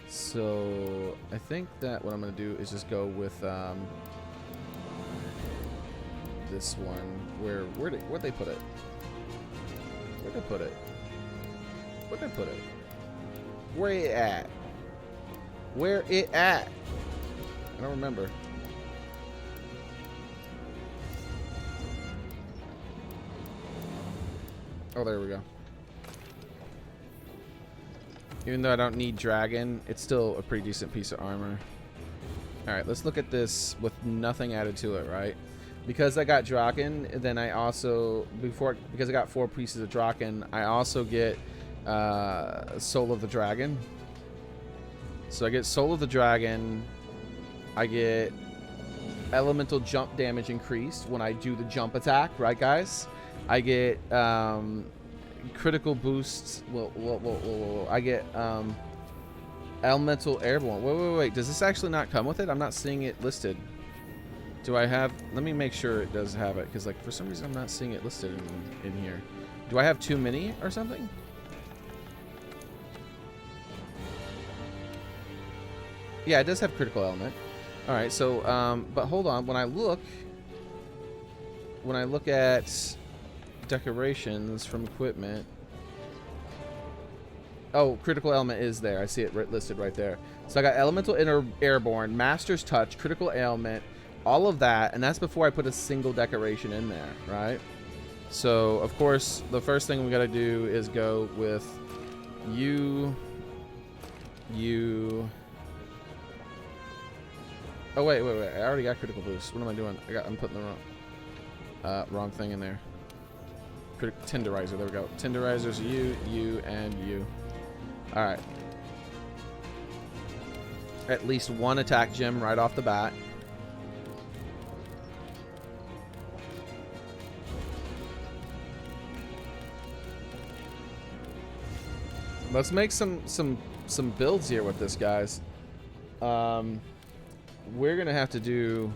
So I think that what I'm going to do is just go with this one. Where'd they put it? Where'd they put it? Where'd they put it? Where it at? Where it at? I don't remember. Oh, there we go. Even though I don't need dragon, it's still a pretty decent piece of armor. Alright, let's look at this with nothing added to it, right? Because I got dragon, then I also, because I got 4 pieces of dragon, I also get Soul of the Dragon. So I get Soul of the Dragon, I get elemental jump damage increased when I do the jump attack, right guys? I get critical boosts. Whoa. I get elemental airborne. Wait. Does this actually not come with it? I'm not seeing it listed. Do I have? Let me make sure it does have it, because like for some reason I'm not seeing it listed in here. Do I have too many or something? Yeah, it does have critical element. All right, so but hold on. When I look at decorations from equipment, oh, critical element is there. I see it listed right there. So I got elemental airborne, master's touch, critical ailment, all of that, and that's before I put a single decoration in there, right? So of course the first thing we got to do is go with you. Oh wait, I already got critical boost. What am I doing? I'm putting the wrong thing in there. Tenderizer, there we go. Tenderizers, you, and you. Alright. At least 1 attack gem right off the bat. Let's make some builds here with this, guys. We're gonna have to do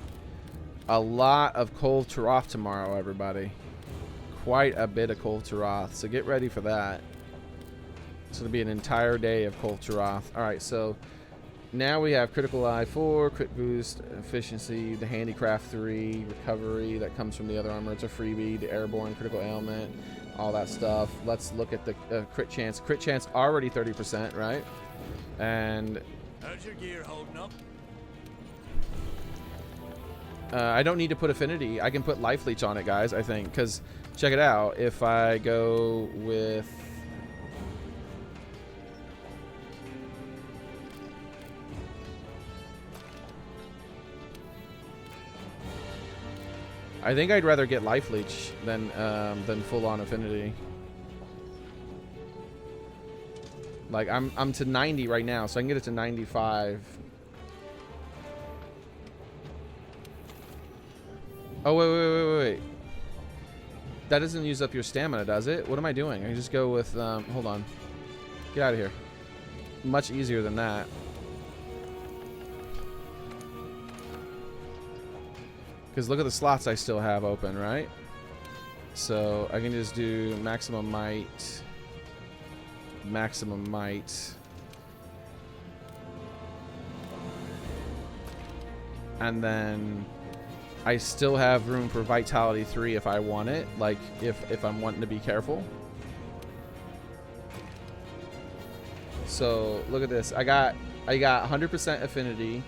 a lot of Cold Taroth tomorrow, everybody. Quite a bit of Cold Taroth, so get ready for that. It's gonna be an entire day of Cold Taroth. Alright, so now we have critical eye 4, crit boost, efficiency, the handicraft 3, recovery that comes from the other armor, it's a freebie, the airborne, critical ailment, all that stuff. Let's look at the crit chance. Crit chance already 30%, right? And how's your gear holding up? I don't need to put affinity. I can put life leech on it, guys, I think, because check it out. If I go with I think I'd rather get life leech than full on affinity. Like I'm to 90 right now, so I can get it to 95. Oh, wait. That doesn't use up your stamina, does it? What am I doing? I can just go with, hold on. Get out of here. Much easier than that. Because look at the slots I still have open, right? So I can just do maximum might. Maximum might. And then I still have room for Vitality 3 if I want it, like if I'm wanting to be careful. So look at this. I got 100% affinity,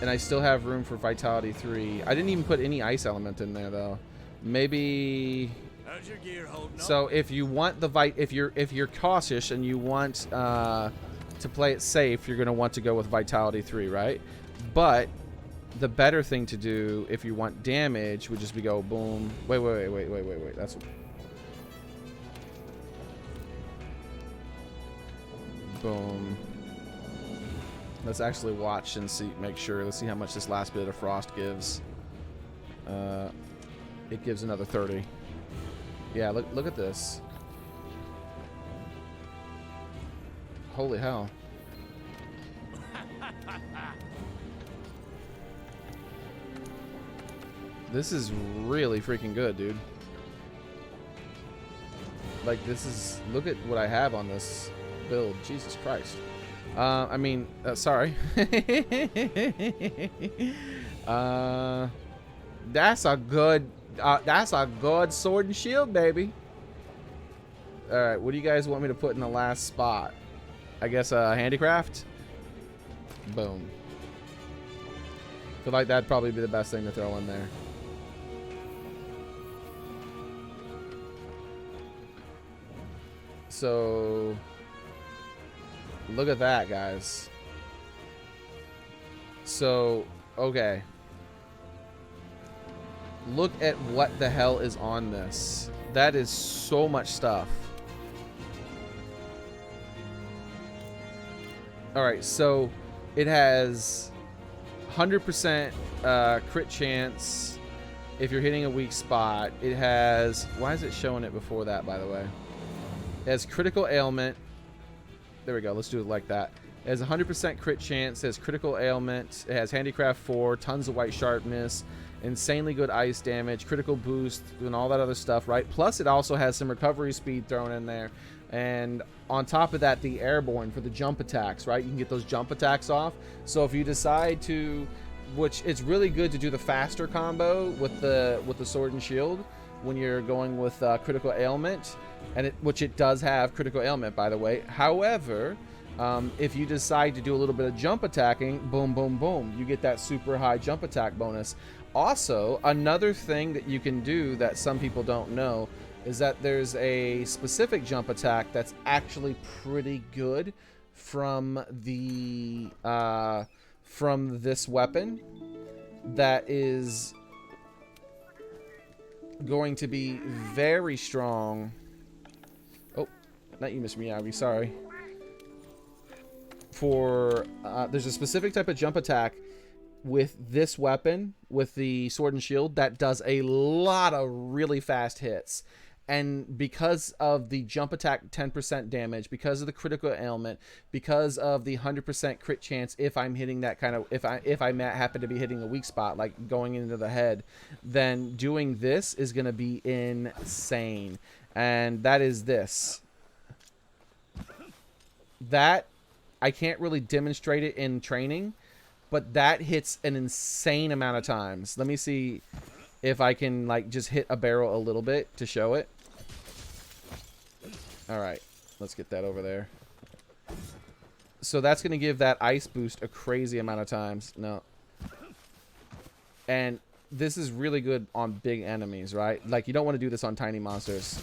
And I still have room for Vitality 3. I didn't even put any ice element in there though. Maybe. How's your gear holding up? So if you want the if you're cautious and you want to play it safe, you're gonna want to go with Vitality 3, right? But the better thing to do if you want damage would just be go boom. Wait. That's. Boom. Let's actually watch and see, make sure. Let's see how much this last bit of frost gives. It gives another 30. Yeah, look at this. Holy hell. This is really freaking good, dude. Like, this is... Look at what I have on this build. Jesus Christ. I mean, sorry. That's a good sword and shield, baby. All right, what do you guys want me to put in the last spot? I guess handicraft. Boom. Feel like that'd probably be the best thing to throw in there. So look at that, guys. So, okay. Look at what the hell is on this. That is so much stuff. Alright, so it has 100% crit chance if you're hitting a weak spot. It has... Why is it showing it before that, by the way? It has critical ailment. There we go. Let's do it like that. It has 100% crit chance. It has critical ailment. It has handicraft 4, tons of white sharpness, insanely good ice damage, critical boost, and all that other stuff, right? Plus, it also has some recovery speed thrown in there. And on top of that, the airborne for the jump attacks, right? You can get those jump attacks off. So if you decide to, which it's really good to do the faster combo with the sword and shield when you're going with critical ailment, and which it does have critical ailment, by the way. However, if you decide to do a little bit of jump attacking, boom, boom, boom, you get that super high jump attack bonus. Also, another thing that you can do that some people don't know is that there's a specific jump attack that's actually pretty good from the from this weapon that is going to be very strong. Oh, not you, Miss Miyagi, sorry. For there's a specific type of jump attack with this weapon, with the sword and shield, that does a lot of really fast hits. And because of the jump attack 10% damage, because of the critical ailment, because of the 100% crit chance if I'm hitting that kind of, if I happen to be hitting a weak spot, like going into the head, then doing this is going to be insane. And that is this. That, I can't really demonstrate it in training, but that hits an insane amount of times. Let me see if I can like just hit a barrel a little bit to show it. All right, let's get that over there. So that's going to give that ice boost a crazy amount of times. No. And this is really good on big enemies, right? Like, you don't want to do this on tiny monsters.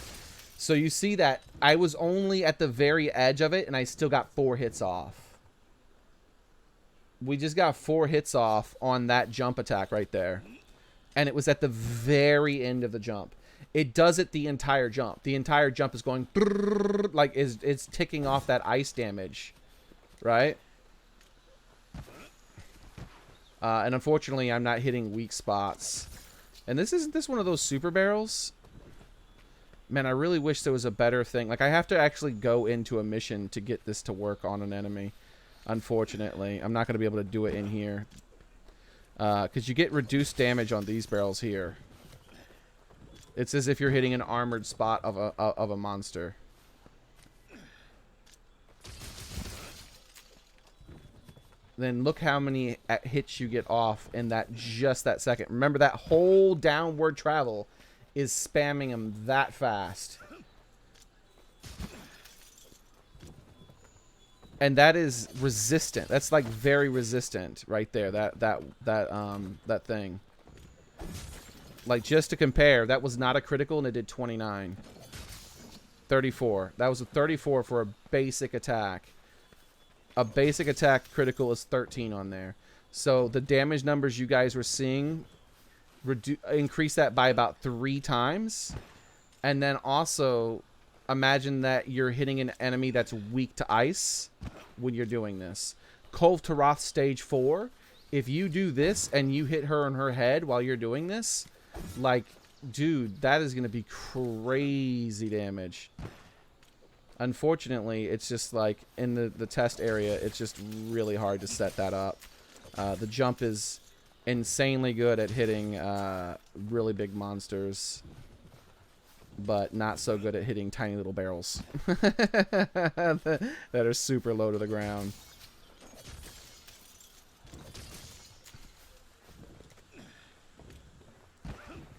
So you see that I was only at the very edge of it, and I still got 4 hits off. We just got 4 hits off on that jump attack right there. And it was at the very end of the jump. It does it the entire jump. The entire jump is going like it's ticking off that ice damage, right? And unfortunately, I'm not hitting weak spots. And isn't this one of those super barrels? Man, I really wish there was a better thing. Like, I have to actually go into a mission to get this to work on an enemy. Unfortunately, I'm not going to be able to do it in here. Because you get reduced damage on these barrels here. It's as if you're hitting an armored spot of a monster. Then look how many hits you get off in just that second. Remember, that whole downward travel is spamming them that fast. And that is resistant. That's like very resistant right there. That thing. Like, just to compare, that was not a critical and it did 29. 34. That was a 34 for a basic attack. A basic attack critical is 13 on there. So the damage numbers you guys were seeing, increase that by about 3 times. And then also, imagine that you're hitting an enemy that's weak to ice when you're doing this. Kulve Taroth stage 4. If you do this and you hit her on her head while you're doing this, like, dude, that is going to be crazy damage. Unfortunately, it's just like in the test area, it's just really hard to set that up. The jump is insanely good at hitting really big monsters, but not so good at hitting tiny little barrels that are super low to the ground.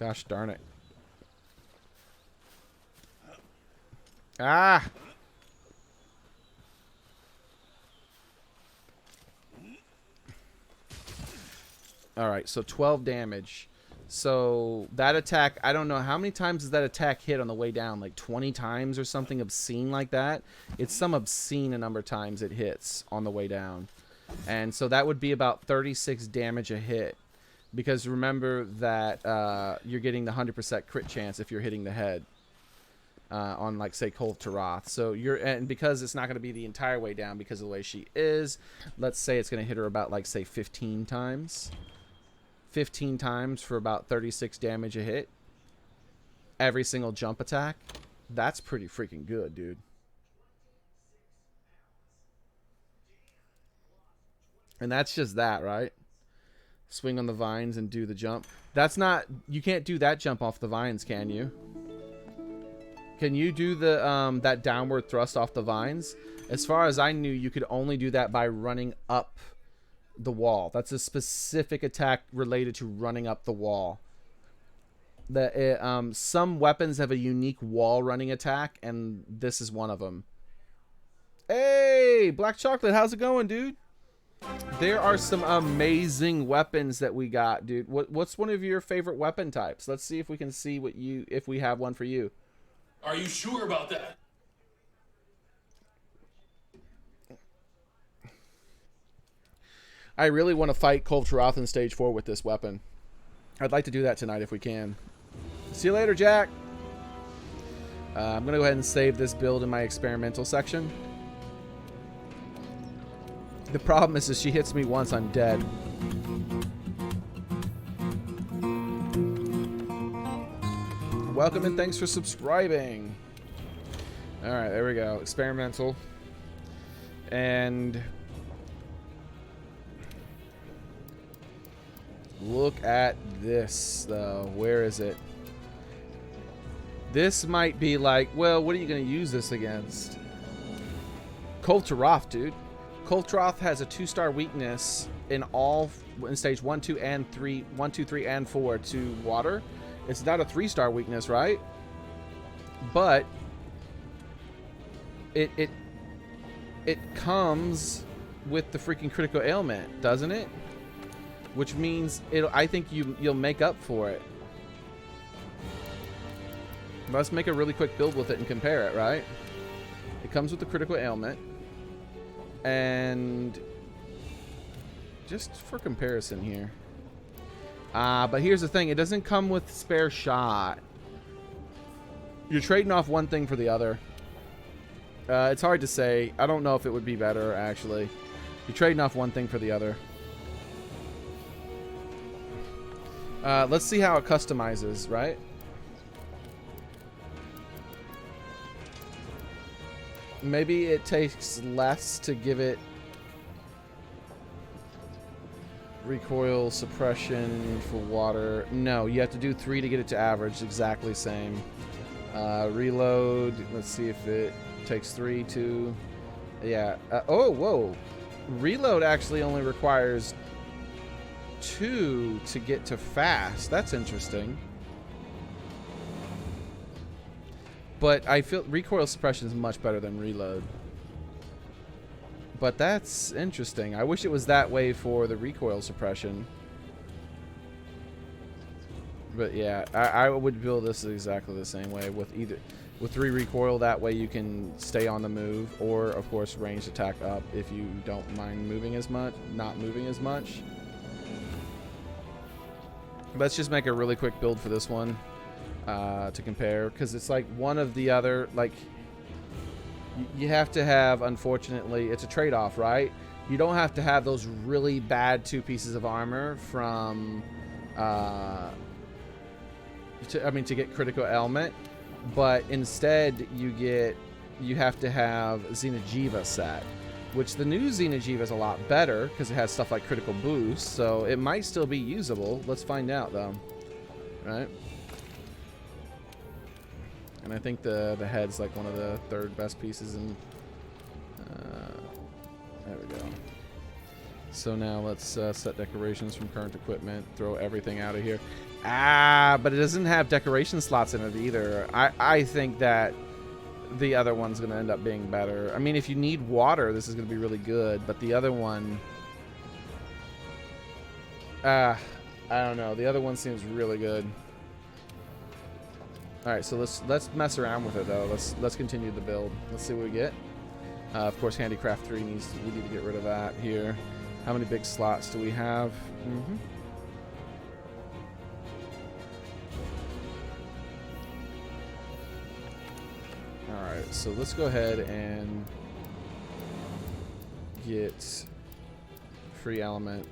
Gosh darn it. Ah! Alright, so 12 damage. So that attack, I don't know how many times does that attack hit on the way down, like 20 times or something obscene like that. It's some obscene number of times it hits on the way down. And so that would be about 36 damage a hit. Because remember that you're getting the 100% crit chance if you're hitting the head on, like, say, Kulve Taroth. So and because it's not going to be the entire way down because of the way she is, let's say it's going to hit her about, like, say, 15 times. 15 times for about 36 damage a hit. Every single jump attack. That's pretty freaking good, dude. And that's just that, right? Swing on the vines and do the jump. That's not... You can't do that jump off the vines, can you? Can you do the that downward thrust off the vines? As far as I knew, you could only do that by running up the wall. That's a specific attack related to running up the wall. Some weapons have a unique wall running attack, and this is one of them. Hey, Black Chocolate, how's it going, dude? There are some amazing weapons that we got, dude. What's one of your favorite weapon types? Let's see if we can see if we have one for you. Are you sure about that? I really want to fight Kulve Taroth in stage 4 with this weapon. I'd like to do that tonight if we can. See you later, Jack. I'm going to go ahead and save this build in my experimental section. The problem is she hits me once, I'm dead. Welcome and thanks for subscribing. Alright, there we go. Experimental. And look at this, though. Where is it? This might be like, well, what are you going to use this against? Kulve Taroth, dude. Kulve Taroth has a 2-star weakness in stage 1, 2, and 3, 1, 2, 3, and 4 to water. It's not a 3-star weakness, right? But it comes with the freaking critical ailment, doesn't it? Which means I think you'll make up for it. Let's make a really quick build with it and compare it, right? It comes with the critical ailment. And just for comparison here. But here's the thing. It doesn't come with spare shot. You're trading off one thing for the other. It's hard to say. I don't know if it would be better, actually. You're trading off one thing for the other. Let's see how it customizes, right? Maybe it takes less to give it recoil suppression for water. No, you have to do 3 to get it to average. Exactly same. Reload. Let's see if it takes 3, 2. Yeah. Oh, whoa. Reload actually only requires 2 to get to fast. That's interesting. But I feel recoil suppression is much better than reload. But that's interesting. I wish it was that way for the recoil suppression. But yeah, I would build this exactly the same way with 3 recoil. That way you can stay on the move, or of course ranged attack up if you don't mind moving as much, not moving as much. Let's just make a really quick build for this one to compare, because it's like one of the other, like you have to have, unfortunately, it's a trade-off, right? You don't have to have those really bad 2 pieces of armor from to get critical element, but instead you have to have Xeno'jiiva set, which the new Xeno'jiiva is a lot better because it has stuff like critical boost, so it might still be usable. Let's find out though, right? And I think the head's like one of the 3rd best pieces in. There we go. So now let's set decorations from current equipment. Throw everything out of here. But it doesn't have decoration slots in it either. I think that the other one's going to end up being better. I mean, if you need water, this is going to be really good. But the other one, I don't know. The other one seems really good. All right, so let's mess around with it though. Let's continue the build. Let's see what we get. Of course, Handicraft 3 we need to get rid of that here. How many big slots do we have? Alright, so let's go ahead and get free element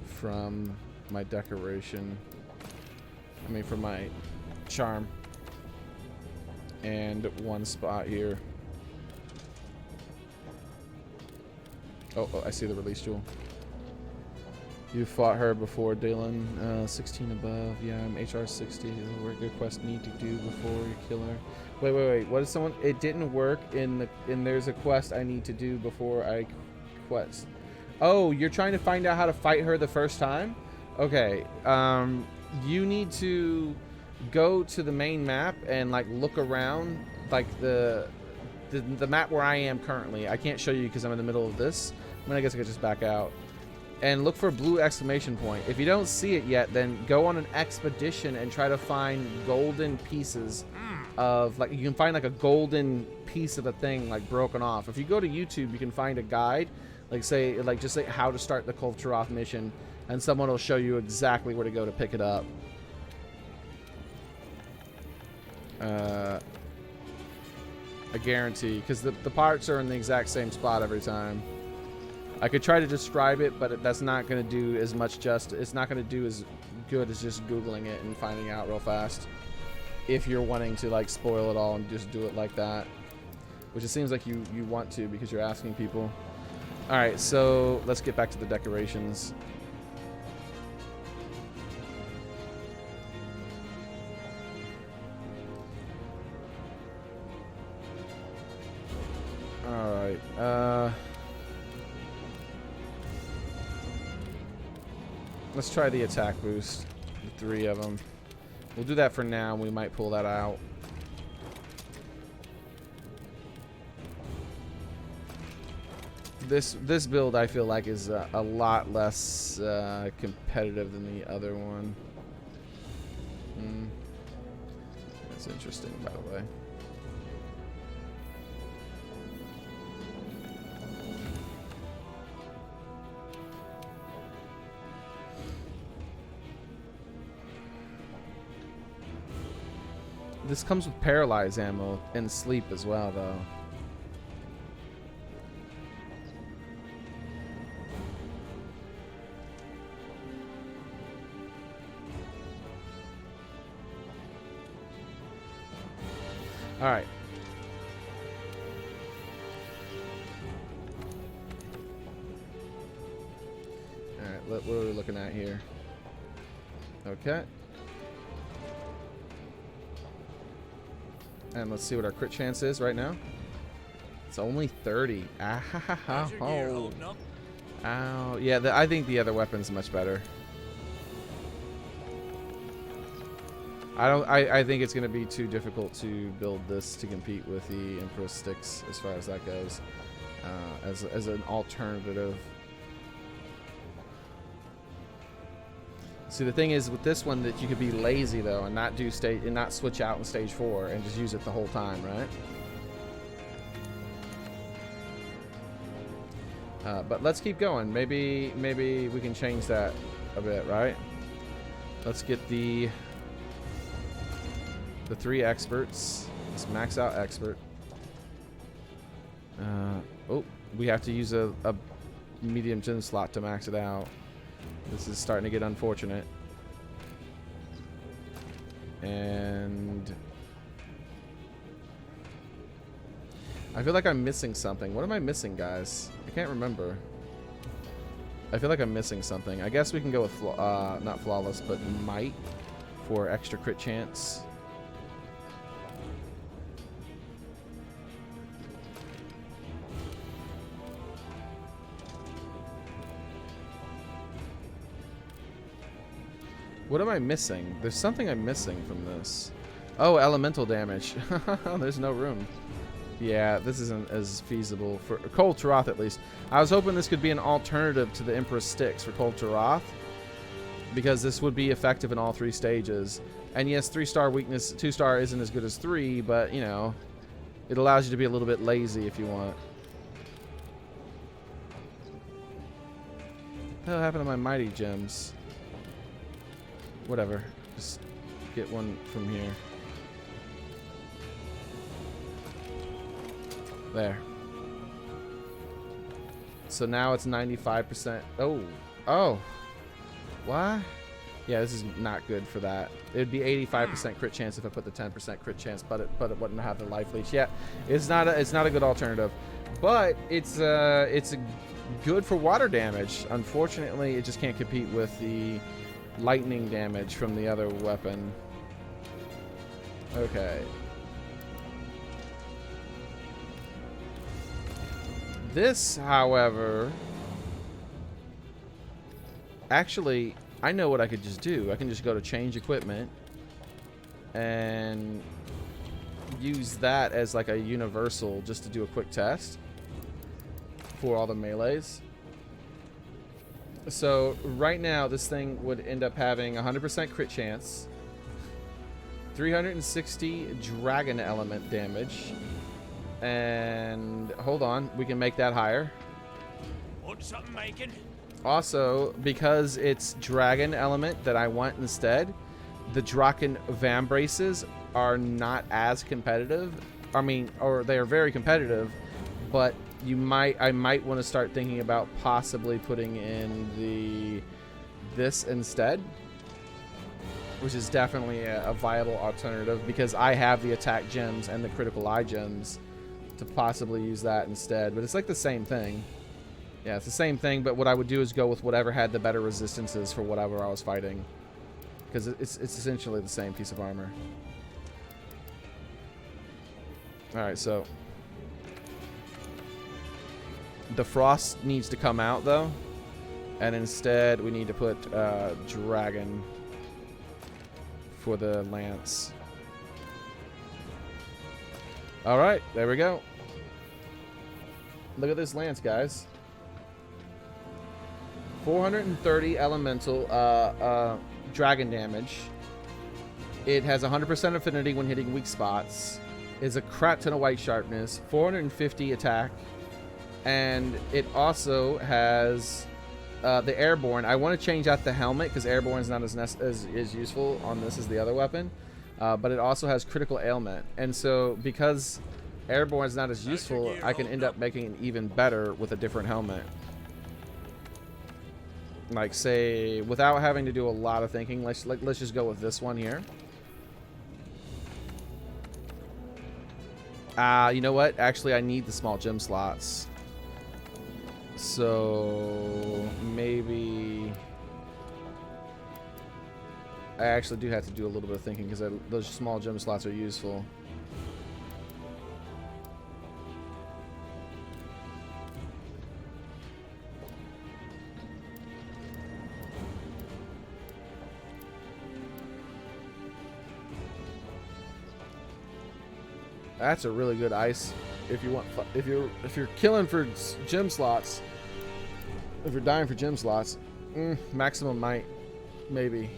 from my decoration. From my charm. And 1 spot here. Oh, I see the release jewel. You fought her before, Dylan. 16 above. Yeah, I'm HR 60. What good quest need to do before you kill her? Wait. What is someone? It didn't work in there's a quest I need to do before I quest. Oh, you're trying to find out how to fight her the first time? Okay. You need to go to the main map and like look around, like the map where I am currently. I can't show you because I'm in the middle of this. I guess I could just back out and look for blue exclamation point. If you don't see it yet, then go on an expedition and try to find golden pieces of, like, you can find like a golden piece of the thing like broken off. If you go to YouTube, you can find a guide, just say how to start the Taroth mission, and someone will show you exactly where to go to pick it up. I guarantee, because the parts are in the exact same spot every time. I could try to describe it, but that's not going to do as much justice. It's not going to do as good as just Googling it and finding out real fast. If you're wanting to like spoil it all and just do it like that, which it seems like you want to because you're asking people. All right, so let's get back to the decorations. All right. Let's try the attack boost. The 3 of them. We'll do that for now. We might pull that out. This build I feel like is a lot less competitive than the other one. That's interesting, by the way. This comes with paralyze ammo and sleep as well, though. All right. All right, what are we looking at here? Okay. And let's see what our crit chance is right now. It's only 30. Ow. Ow. Yeah, I think the other weapon's much better. I think it's going to be too difficult to build this to compete with the Empress sticks as far as that goes. as an alternative. See, the thing is with this one that you could be lazy though and not do stage and not switch out in stage 4 and just use it the whole time, right? But let's keep going. Maybe we can change that a bit, right? Let's get the 3 experts. Let's max out expert. Oh, we have to use a medium gym slot to max it out. This is starting to get unfortunate. And I feel like I'm missing something. What am I missing, guys? I can't remember. I feel like I'm missing something. I guess we can go with not flawless, but might for extra crit chance. What am I missing? There's something I'm missing from this. Oh, elemental damage. There's no room. Yeah, this isn't as feasible for Cold Taroth, at least. I was hoping this could be an alternative to the Emperor's Sticks for Cold Taroth, because this would be effective in all 3 stages. And yes, 3-star weakness, 2-star isn't as good as 3, but you know, it allows you to be a little bit lazy if you want. What the hell happened to my mighty gems? Whatever. Just get one from here. There. So now it's 95%. Oh. Oh. What? Yeah, this is not good for that. It would be 85% crit chance if I put the 10% crit chance, but it wouldn't have the life leech. Yeah, it's not a good alternative, but it's good for water damage. Unfortunately, it just can't compete with the lightning damage from the other weapon. Okay. This, however, actually, I know what I could just do. I can just go to change equipment and use that as like a universal just to do a quick test for all the melees. So right now this thing would end up having 100% crit chance, 360 dragon element damage, and hold on, we can make that higher. Want something making? Also, because it's dragon element that I want instead, the Draken Vambraces are not as competitive. I mean, or they are very competitive, but I might want to start thinking about possibly putting in this instead, which is definitely a viable alternative because I have the attack gems and the critical eye gems to possibly use that instead. But it's like the same thing. Yeah, it's the same thing, but what I would do is go with whatever had the better resistances for whatever I was fighting, because it's essentially the same piece of armor. Alright, so the frost needs to come out though, and instead we need to put dragon for the lance. Alright, there we go. Look at this lance, guys. 430 elemental dragon damage. It has 100% affinity when hitting weak spots. Is a crap ton of white sharpness. 450 attack. And it also has the airborne. I want to change out the helmet because airborne is not as useful on this as the other weapon. But it also has critical ailment. And so because airborne is not as useful, I can end up making it even better with a different helmet. Like, say, without having to do a lot of thinking, let's just go with this one here. You know what? Actually, I need the small gem slots. So maybe I actually do have to do a little bit of thinking because those small gem slots are useful. That's a really good ice if you want, if you're killing for gem slots, if you're dying for gem slots, maximum might, maybe.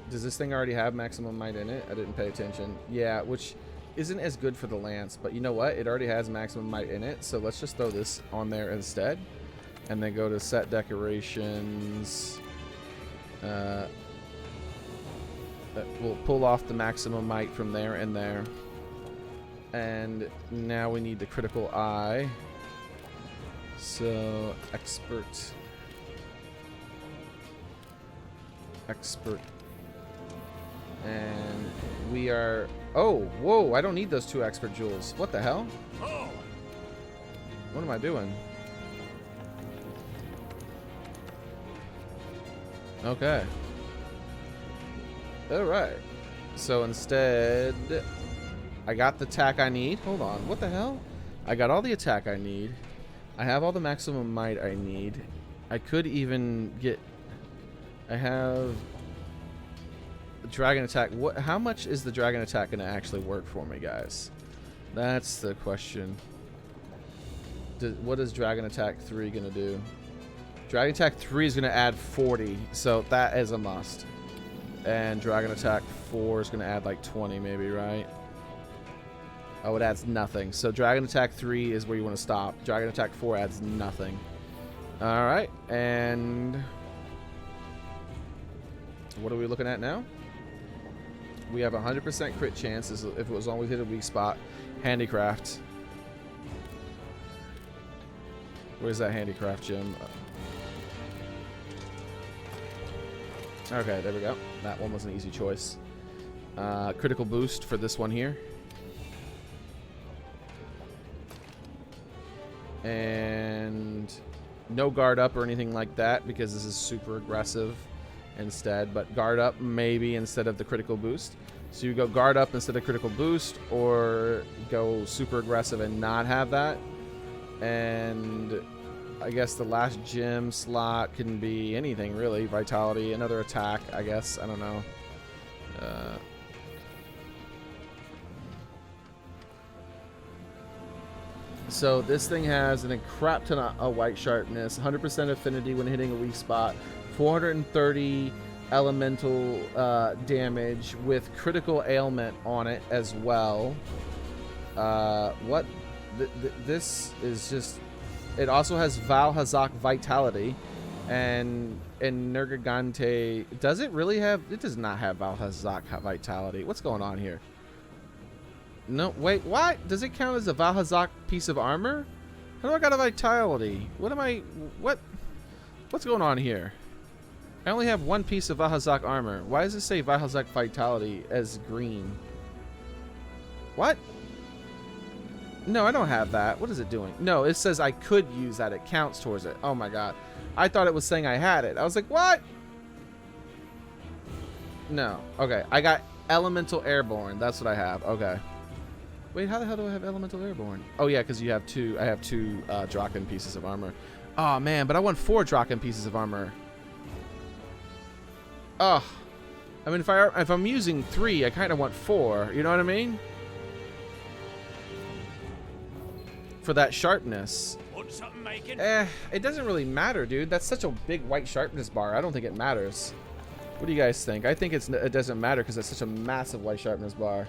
Does this thing already have maximum might in it? I didn't pay attention. Yeah, which isn't as good for the lance, but you know what? It already has maximum might in it, so let's just throw this on there instead, and then go to set decorations. We'll pull off the maximum might from there and there. And now we need the critical eye. So, expert. And we are... Oh, whoa, I don't need those 2 expert jewels. What the hell? What am I doing? Okay. Alright. So instead, I got the attack I need. Hold on. What the hell? I got all the attack I need. I have all the maximum might I need. I could even get... I have... Dragon attack. What? How much is the dragon attack going to actually work for me, guys? That's the question. What is dragon attack 3 going to do? Dragon attack 3 is going to add 40, so that is a must. And dragon attack 4 is going to add like 20 maybe, right? Oh, it adds nothing. So dragon attack 3 is where you want to stop. Dragon attack 4 adds nothing. Alright, and... what are we looking at now? We have 100% crit chances if it was always hit a weak spot. Handicraft. Where's that handicraft gem? Okay, there we go. That one was an easy choice. Critical boost for this one here. And no guard up or anything like that because this is super aggressive instead, but guard up maybe instead of the critical boost. So you go guard up instead of critical boost, or go super aggressive and not have that. And I guess the last gem slot can be anything really. Vitality, another attack, I guess. I don't know. So this thing has a crap ton of white sharpness, 100% affinity when hitting a weak spot, 430 elemental damage with critical ailment on it as well. What? This is just... It also has Valhazak Vitality, and Nergigante. Does it really have... It does not have Valhazak Vitality. What's going on here? No, wait, what? Does it count as a Valhazak piece of armor? How do I got a Vitality? What am I... What's going on here? I only have 1 piece of Valhazak armor. Why does it say Valhazak Vitality as green? What? No, I don't have that. What is it doing? No, it says I could use that. It counts towards it. Oh my god. I thought it was saying I had it. I was like, what? No. Okay, I got Elemental Airborne. That's what I have. Okay. Wait, how the hell do I have Elemental Airborne? Oh yeah, because you have 2. I have 2 Draken pieces of armor. Oh man, but I want 4 Draken pieces of armor. Ugh. I mean, if I'm using 3, I kind of want 4. You know what I mean? For that sharpness. Want something making? It doesn't really matter, dude. That's such a big white sharpness bar. I don't think it matters. What do you guys think? I think it doesn't matter because it's such a massive white sharpness bar.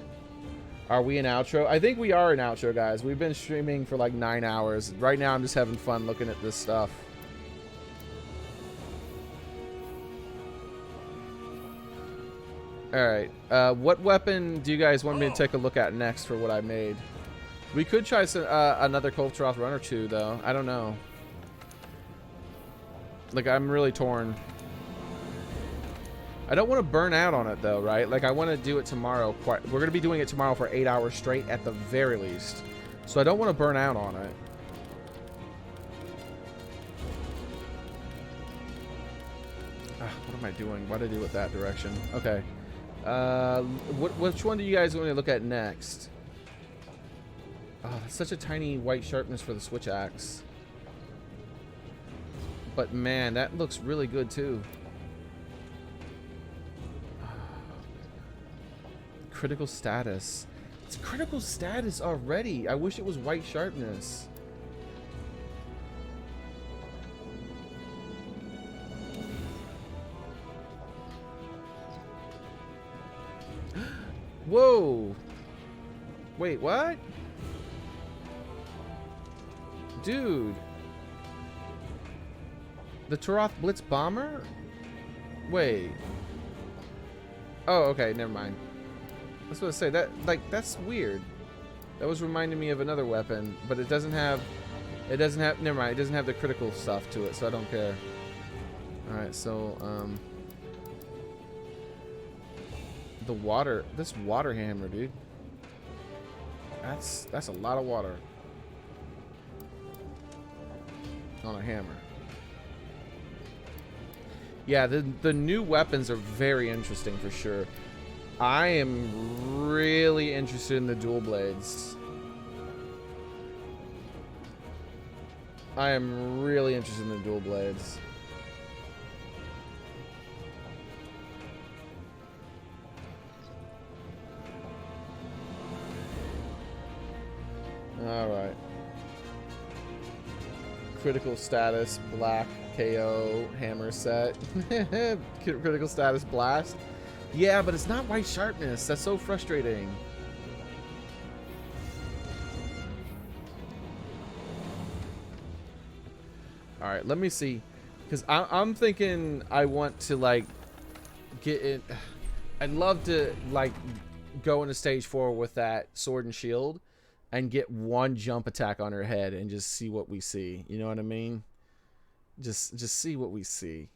Are we in outro? I think we are in outro, guys. We've been streaming for like 9 hours. Right now, I'm just having fun looking at this stuff. Alright, what weapon do you guys want me to take a look at next for what I made? We could try some, another Taroth run or 2, though. I don't know. Like, I'm really torn. I don't want to burn out on it, though, right? Like, I want to do it tomorrow. We're going to be doing it tomorrow for 8 hours straight at the very least. So I don't want to burn out on it. What am I doing? Why did I do it that direction? Okay. Which one do you guys want to look at next? Oh, that's such a tiny white sharpness for the switch axe. But man, that looks really good too. Critical status. It's critical status already. I wish it was white sharpness. Whoa. Wait, what? Dude. The Taroth Blitz Bomber? Wait. Oh, okay, never mind. I was going to say that, like, that's weird. That was reminding me of another weapon, but it doesn't have, never mind, it doesn't have the critical stuff to it, so I don't care. Alright, so, this water hammer, dude. That's a lot of water. On a hammer. Yeah, the new weapons are very interesting for sure. I am really interested in the dual blades. I am really interested in the dual blades. All right. Critical status, black, KO, hammer set. Critical status, blast. Yeah, but it's not white sharpness. That's so frustrating. All right, let me see. Because I'm thinking I want to, like, get it. I'd love to, like, go into stage 4 with that sword and shield and get one jump attack on her head and just see what we see. You know what I mean? Just see what we see.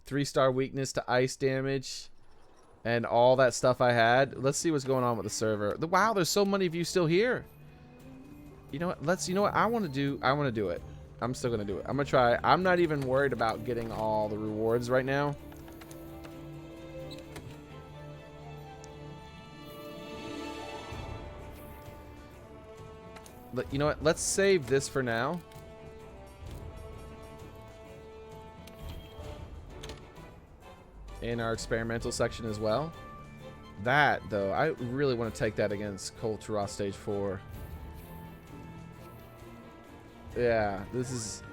3-star weakness to ice damage and all that stuff I had. Let's see what's going on with the server. Wow, there's so many of you still here. You know what? You know what I want to do? I want to do it. I'm still going to do it. I'm going to try. I'm not even worried about getting all the rewards right now. You know what? Let's save this for now. In our experimental section as well. That, though, I really want to take that against Cold Taroth Stage 4. Yeah, this is...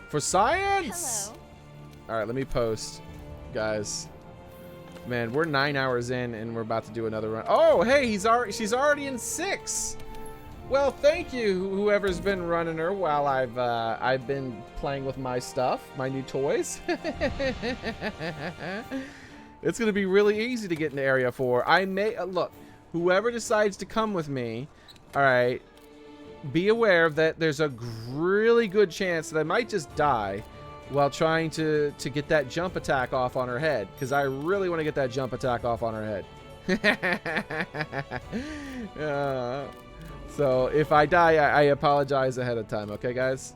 For science! Hello. Alright, let me post, guys. Man, we're 9 hours in, and we're about to do another run. Oh, hey, she's already in 6! Well, thank you, whoever's been running her while I've been playing with my stuff, my new toys. It's gonna be really easy to get into Area 4. I may look, whoever decides to come with me, all right, be aware that there's a really good chance that I might just die while trying to get that jump attack off on her head, because I really want to get that jump attack off on her head. So if I die, I apologize ahead of time, okay, guys?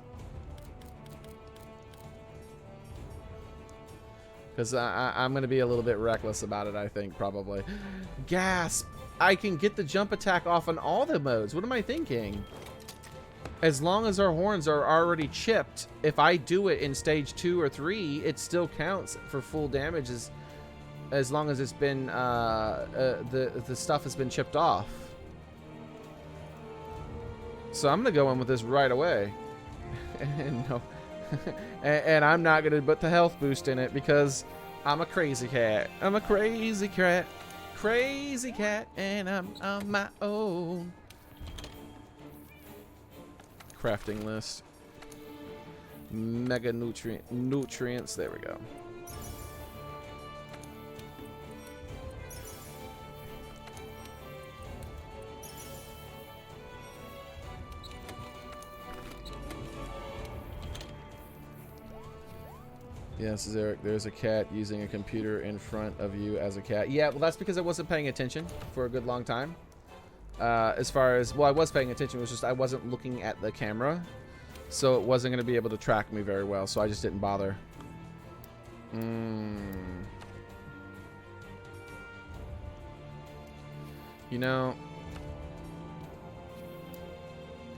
Because I'm going to be a little bit reckless about it, I think, probably. Gasp! I can get the jump attack off on all the modes. What am I thinking? As long as our horns are already chipped, if I do it in stage 2 or 3, it still counts for full damage as long as it's been, the stuff has been chipped off. So I'm going to go in with this right away. And no. And I'm not going to put the health boost in it because I'm a crazy cat. I'm a crazy cat. Crazy cat. And I'm on my own. Crafting list. Mega nutrients. There we go. Yes, Xearrik, there's a cat using a computer in front of you as a cat. Yeah, well, that's because I wasn't paying attention for a good long time. As far as, well, I was paying attention. It was just I wasn't looking at the camera. So it wasn't going to be able to track me very well. So I just didn't bother. You know,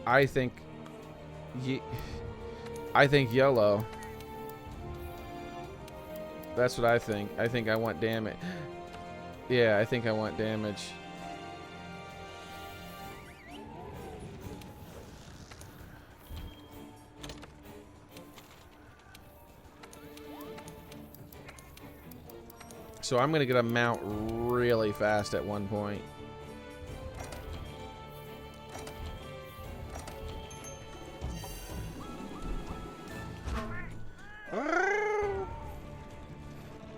I think YOLO. That's what I think. I think I want damage. Yeah, I think I want damage. So I'm gonna get a mount really fast at one point.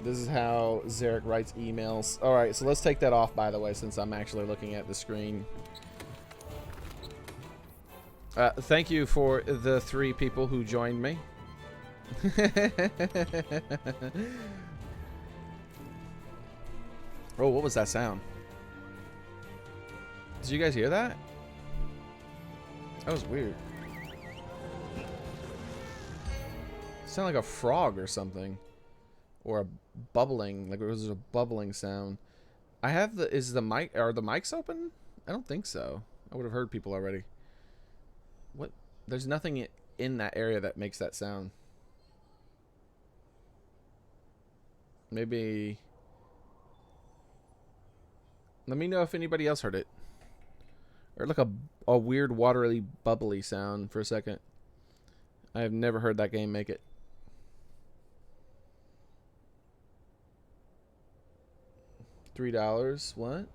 This is how Xearrik writes emails. Alright, so let's take that off, by the way, since I'm actually looking at the screen. Thank you for the 3 people who joined me. Oh, what was that sound? Did you guys hear that? That was weird. It sounded like a frog or something. Or a bubbling, like it was a bubbling sound. I have the, is the mic, are the mics open? I don't think so. I would have heard people already. What? There's nothing in that area that makes that sound. Maybe. Let me know if anybody else heard it. Or like a weird watery bubbly sound for a second. I have never heard that game make it. $3. What?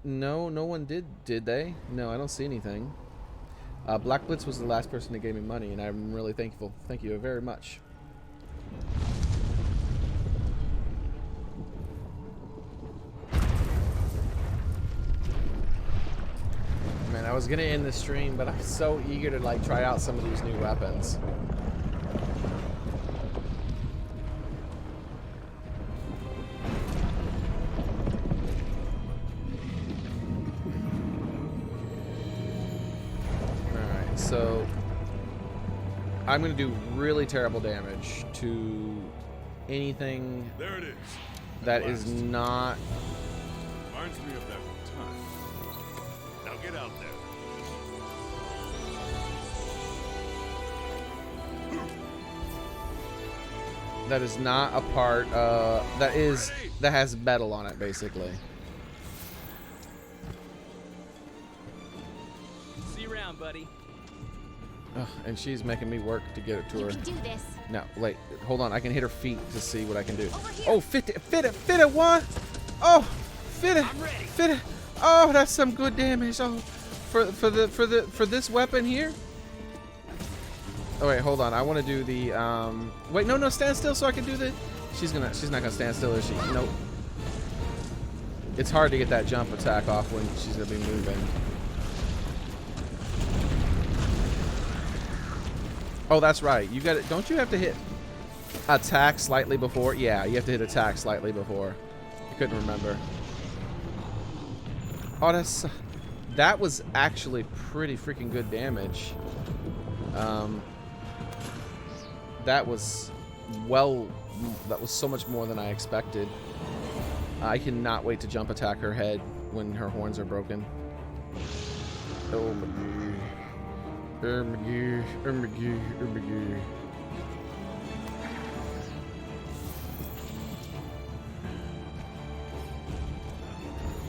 No, no one did they? No, I don't see anything. Black Blitz was the last person that gave me money, and I'm really thankful. Thank you very much. Man, I was gonna end the stream, but I'm so eager to like try out some of these new weapons. So I'm going to do really terrible damage to anything There it is. that is not... Reminds me of that time. Now get out there. That is not a part, that has metal on it, basically. See you around, buddy. Ugh, and she's making me work to get it to You her. can do this. No, wait, hold on. I can hit her feet to see what I can do. Over here. Oh, fit it, one. Oh, fit it. Oh, that's some good damage. Oh, for this weapon here. Oh wait, hold on. I want to do the wait, no, stand still so I can do the. She's not gonna stand still, is she? Nope. It's hard to get that jump attack off when she's gonna be moving. Oh, that's right. You got it. Don't you have to hit attack slightly before? Yeah, you have to hit attack slightly before. I couldn't remember. Oh, that was actually pretty freaking good damage. That was so much more than I expected. I cannot wait to jump attack her head when her horns are broken. Oh my god.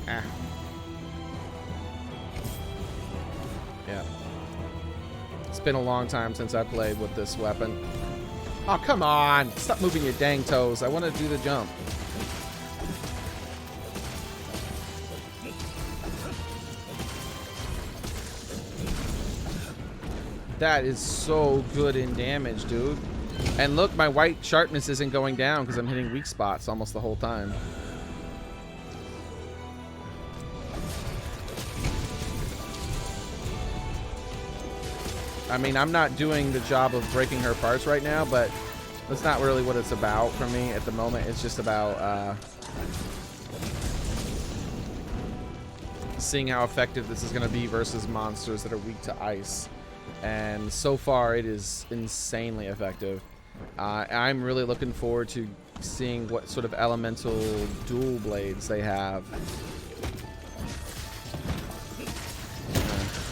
Ah. Yeah. It's been a long time since I played with this weapon. Oh, come on! Stop moving your dang toes. I want to do the jump. That is so good in damage, dude. And look, my white sharpness isn't going down because I'm hitting weak spots almost the whole time. I mean, I'm not doing the job of breaking her parts right now, but that's not really what it's about for me at the moment. It's just about seeing how effective this is going to be versus monsters that are weak to ice. And so far, it is insanely effective. I'm really looking forward to seeing what sort of elemental dual blades they have.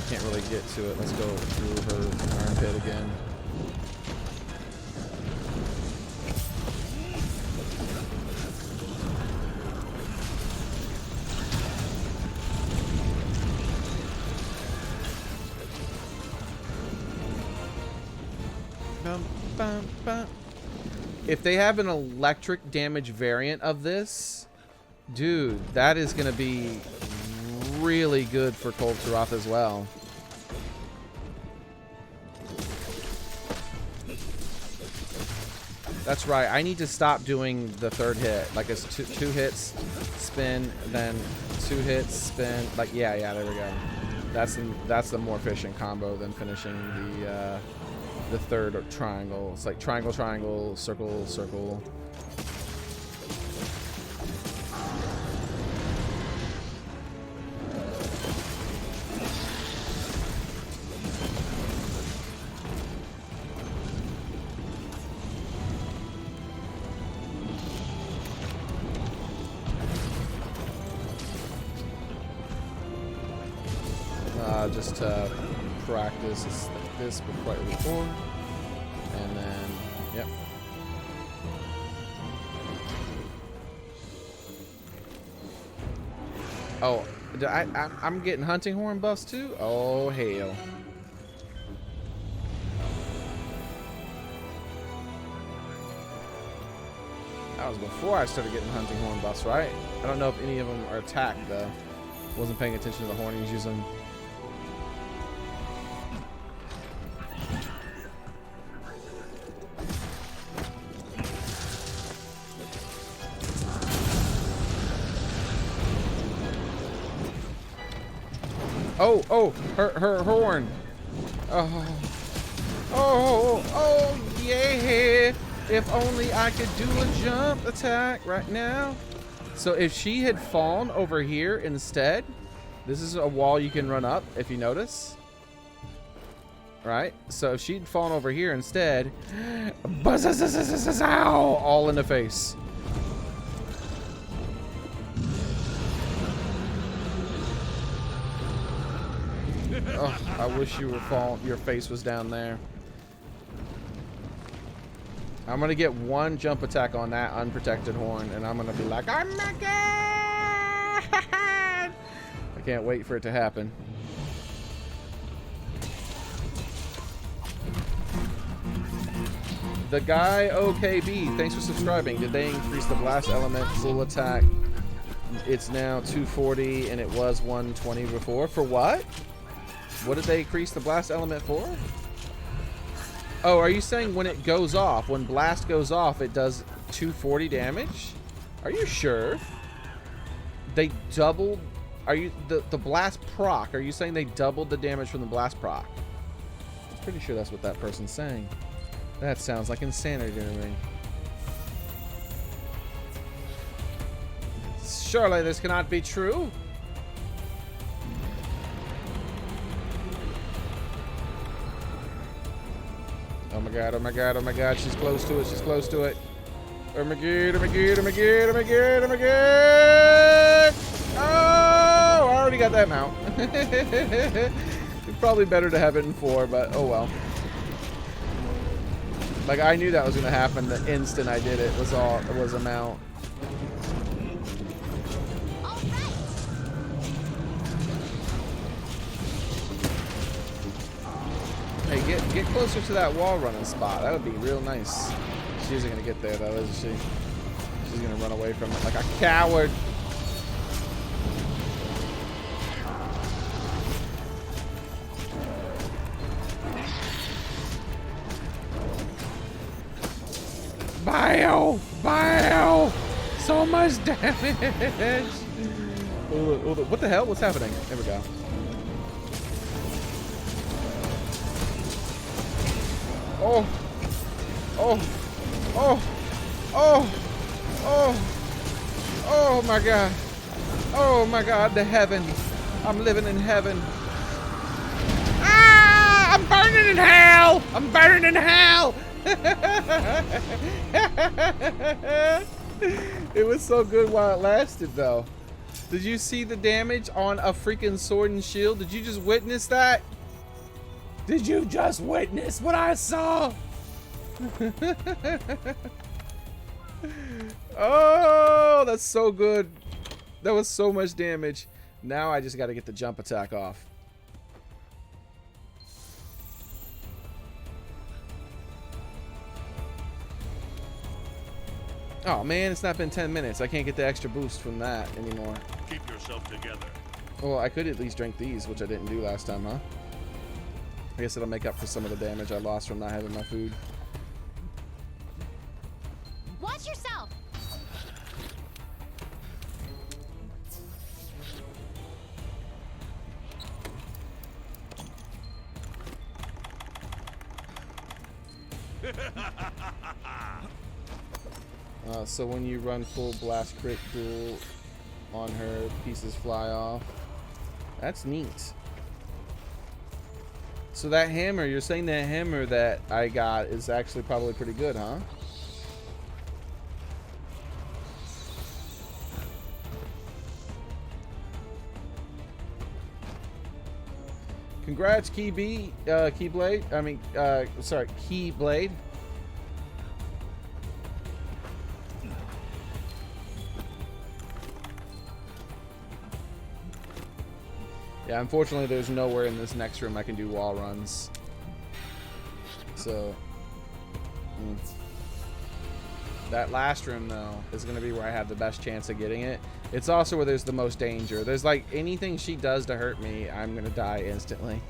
Can't really get to it. Let's go through her armpit again. bum, bum. If they have an electric damage variant of this, dude, that is going to be really good for Cold Taroth as well. That's right. I need to stop doing the third hit. Like it's two hits, spin, then 2 hits, spin. Like yeah, there we go. That's the more efficient combo than finishing the third triangle. It's like triangle, triangle, circle, circle. Just to practice this before, and then yep. Oh, I'm getting hunting horn buffs too. Oh hell! That was before I started getting hunting horn buffs, right? I don't know if any of them are attacked though. Wasn't paying attention to the horn he was using. Oh, her horn. Oh, yeah. If only I could do a jump attack right now. So if she had fallen over here instead, this is a wall you can run up if you notice. Right? So if she'd fallen over here instead, all in the face. Oh, I wish you were your face was down there. I'm gonna get one jump attack on that unprotected horn, and I'm gonna be like, oh my god! I can't wait for it to happen. The guy OKB, thanks for subscribing. Did they increase the blast element full attack? It's now 240 and it was 120 before. For what? What did they increase the blast element for? Oh, are you saying when it goes off, when blast goes off, it does 240 damage? Are you sure? They doubled, are you, the blast proc, are you saying they doubled the damage from the blast proc? I'm pretty sure that's what that person's saying. That sounds like insanity to me. Surely this cannot be true. Oh my god, oh my god, oh my god, she's close to it, she's close to it. Oh my god, oh my god, oh my god, oh my god, oh my god! Oh, I already got that mount. It's probably better to have it in 4, but oh well. Like I knew that was gonna happen the instant I did it. Was a mount. Hey, get closer to that wall running spot. That would be real nice. She isn't gonna get there though, isn't she? She's gonna run away from it like a coward. Bio! So much damage! What the hell? What's happening? There we go. Oh my god. Oh my god, the heaven. I'm living in heaven. Ah! I'm burning in hell! I'm burning in hell! It was so good while it lasted though. Did you see the damage on a freaking sword and shield? Did you just witness that? Did you just witness what I saw? Oh, that's so good. That was so much damage. Now I just got to get the jump attack off. Oh man, it's not been 10 minutes. I can't get the extra boost from that anymore. Keep yourself together. Well, I could at least drink these, which I didn't do last time, huh? I guess it'll make up for some of the damage I lost from not having my food. Watch yourself. So when you run full blast crit duel on her, pieces fly off. That's neat. So that hammer, you're saying that hammer that I got is actually probably pretty good, huh? Congrats, Keyblade. I mean, sorry, Keyblade. Yeah, unfortunately, there's nowhere in this next room I can do wall runs. So, that last room, though, is going to be where I have the best chance of getting it. It's also where there's the most danger. There's, like, anything she does to hurt me, I'm going to die instantly.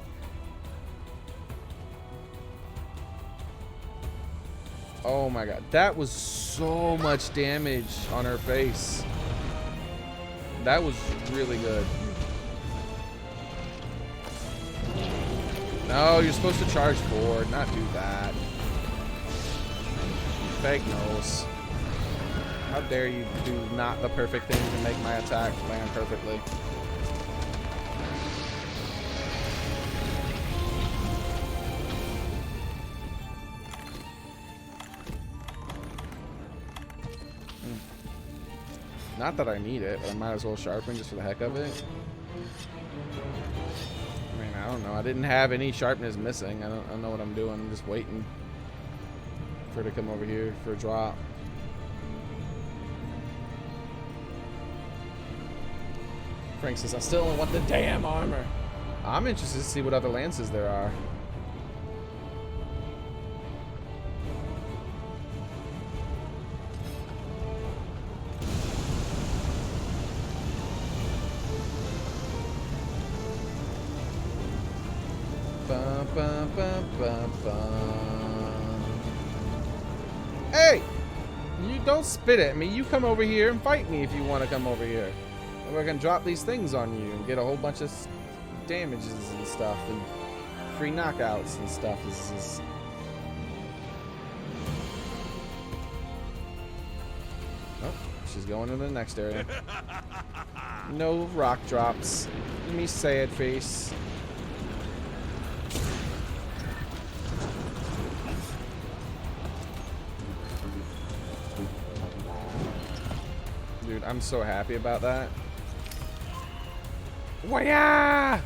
Oh, my God. That was so much damage on her face. That was really good. No, you're supposed to charge forward, not do that. Fake nose. How dare you do not the perfect thing to make my attack land perfectly. Not that I need it, but I might as well sharpen just for the heck of it. I don't know. I didn't have any sharpness missing. I don't know what I'm doing. I'm just waiting for her to come over here for a drop. Frank says, I still only want the damn armor. I'm interested to see what other lances there are. Hey! You don't spit at me. You come over here and fight me if you want to come over here. And we're going to drop these things on you and get a whole bunch of damages and stuff and free knockouts and stuff. This is... Oh, she's going to the next area. No rock drops. Give me sad face. Dude, I'm so happy about that. Waya!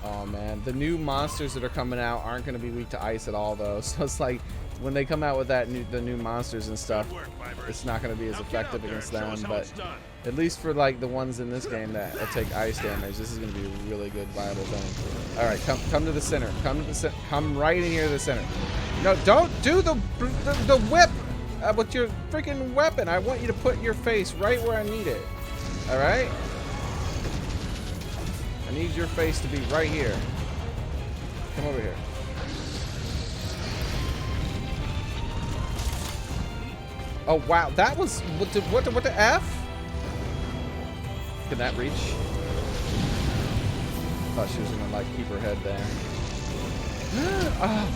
Oh man, the new monsters that are coming out aren't going to be weak to ice at all, though. So it's like when they come out with that the new monsters and stuff, it's not going to be as effective against them. But at least for like the ones in this game that take ice damage, this is going to be a really good, viable thing. All right, come to the center. Come right in here to the center. No, don't do the whip with your freaking weapon. I want you to put your face right where I need it. All right? I need your face to be right here. Come over here. Oh wow, that was what the F? Can that reach? Thought she was gonna like keep her head there. Oh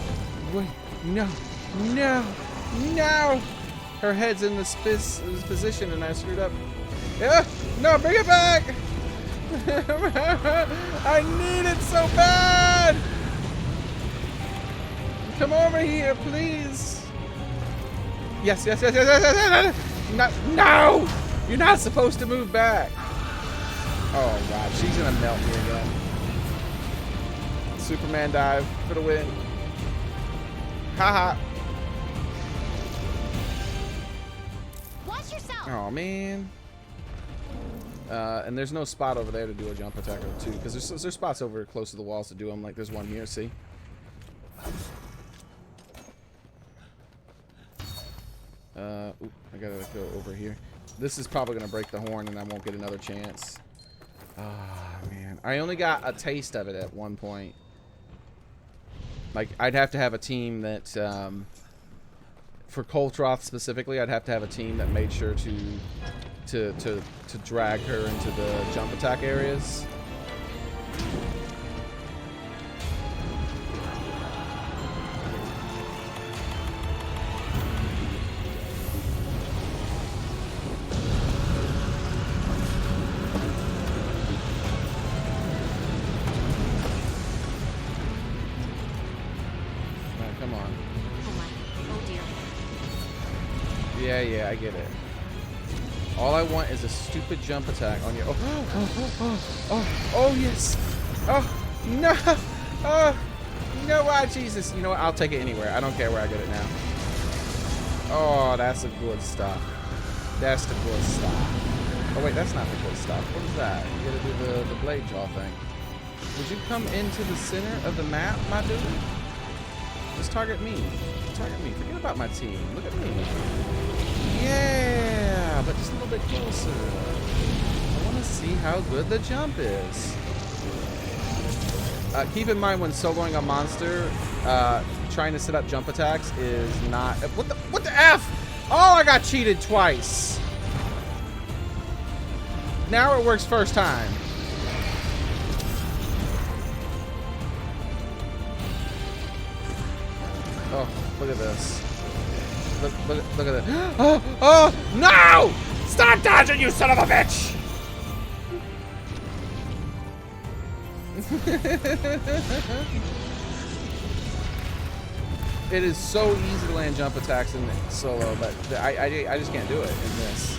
wait, no. Her head's in this position and I screwed up. Yeah, no, bring it back. I need it so bad. Come over here, please. Yes. No! You're not supposed to move back. Oh god, she's gonna melt me again. Superman dive for the win. Haha. Watch yourself. Oh man. And there's no spot over there to do a jump attack too, because there's spots over close to the walls to do them. Like there's one here. See? Oop, I gotta go over here. This is probably gonna break the horn, and I won't get another chance. Ah, man. I only got a taste of it at one point. Like, I'd have to have a team that, for Taroth specifically, I'd have to have a team that made sure to drag her into the jump attack areas. Yeah, I get it. All I want is a stupid jump attack on your... Oh, yes. Oh, no. Oh, no, Jesus. You know what? I'll take it anywhere. I don't care where I get it now. Oh, that's a good stuff. That's the good stuff. Oh, wait, that's not the good stuff. What is that? You gotta do the blade jaw thing. Would you come into the center of the map, my dude? Just target me. Target me. Forget about my team. Look at me. Yeah, but just a little bit closer. I want to see how good the jump is. Keep in mind when soloing a monster, trying to set up jump attacks is not... What the F? Oh, I got cheated twice. Now it works first time. Oh, look at this. Look at that. Oh, no! Stop dodging, you son of a bitch! It is so easy to land jump attacks in solo, but I just can't do it in this.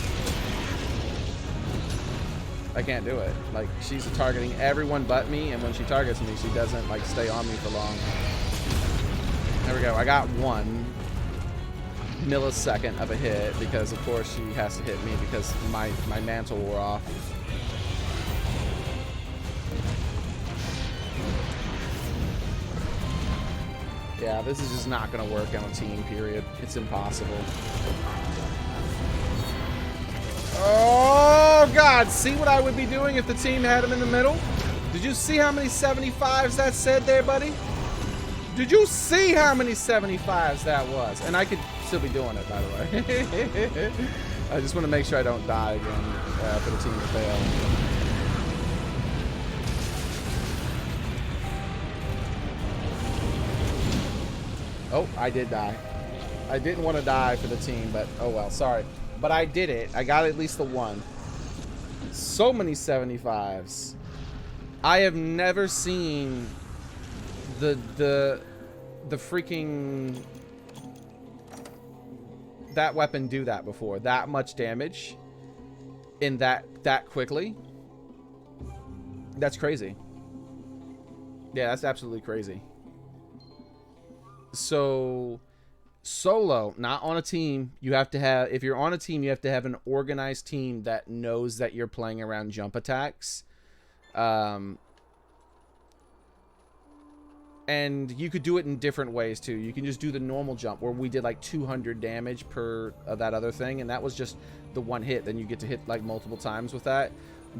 I can't do it. Like, she's targeting everyone but me, and when she targets me, she doesn't, like, stay on me for long. There we go. I got 1 millisecond of a hit because, of course, she has to hit me because my mantle wore off. Yeah, this is just not going to work on a team, period. It's impossible. Oh, God. See what I would be doing if the team had him in the middle? Did you see how many 75s that said there, buddy? Did you see how many 75s that was? And I could still be doing it, by the way. I just want to make sure I don't die again for the team to fail. Oh, I did die. I didn't want to die for the team, but oh well, sorry. But I did it. I got at least the 1. So many 75s. I have never seen the freaking that weapon do that before. That much damage in that quickly. That's crazy. Yeah, that's absolutely crazy. So solo, not on a team. You have to have, if you're on a team, you have to have an organized team that knows that you're playing around jump attacks. And you could do it in different ways too. You can just do the normal jump where we did like 200 damage per that other thing, and that was just the 1 hit. Then you get to hit like multiple times with that.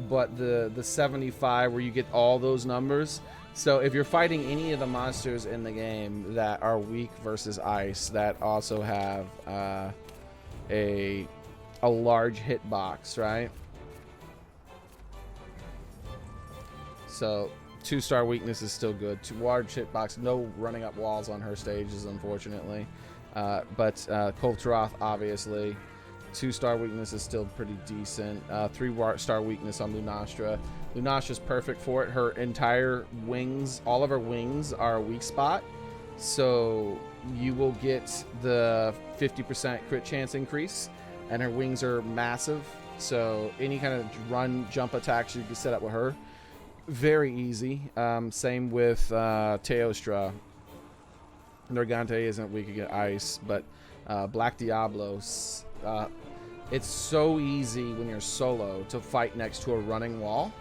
But the 75 where you get all those numbers. So if you're fighting any of the monsters in the game that are weak versus ice, that also have a large hitbox, right? So 2-star weakness is still good. 2 large hitbox, no running up walls on her stages, unfortunately. But Taroth, obviously. 2-star weakness is still pretty decent. 3-star weakness on Lunastra. Lunastra's perfect for it. Her entire wings, all of her wings are a weak spot. So you will get the 50% crit chance increase. And her wings are massive. So any kind of run, jump attacks you can set up with her. Very easy. Same with Teostra. Nergante isn't weak against ice, but Black Diablos. It's so easy when you're solo to fight next to a running wall.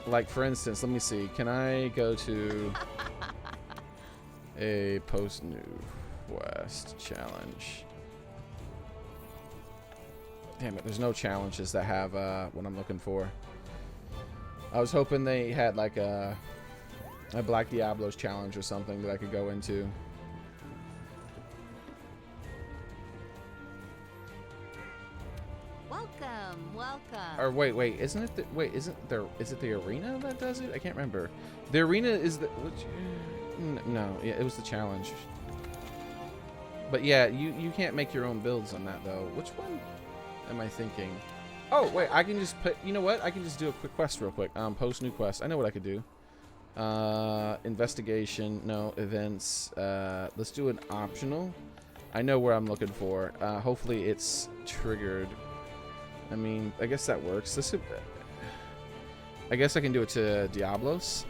Like for instance, let me see. Can I go to? A post-new quest challenge. Damn it, there's no challenges that have what I'm looking for. I was hoping they had like a Black Diablos challenge or something that I could go into. Welcome, welcome. Or wait, isn't it is it the arena that does it? I can't remember. The arena is the no, yeah, it was the challenge. But yeah, you can't make your own builds on that though. Which one am I thinking? Oh wait, I can just put. You know what? I can just do a quick quest real quick. Post new quest. I know what I could do. Investigation. No events. Let's do an optional. I know where I'm looking for. Hopefully it's triggered. I mean, I guess that works. This could, I guess I can do it to Diablos.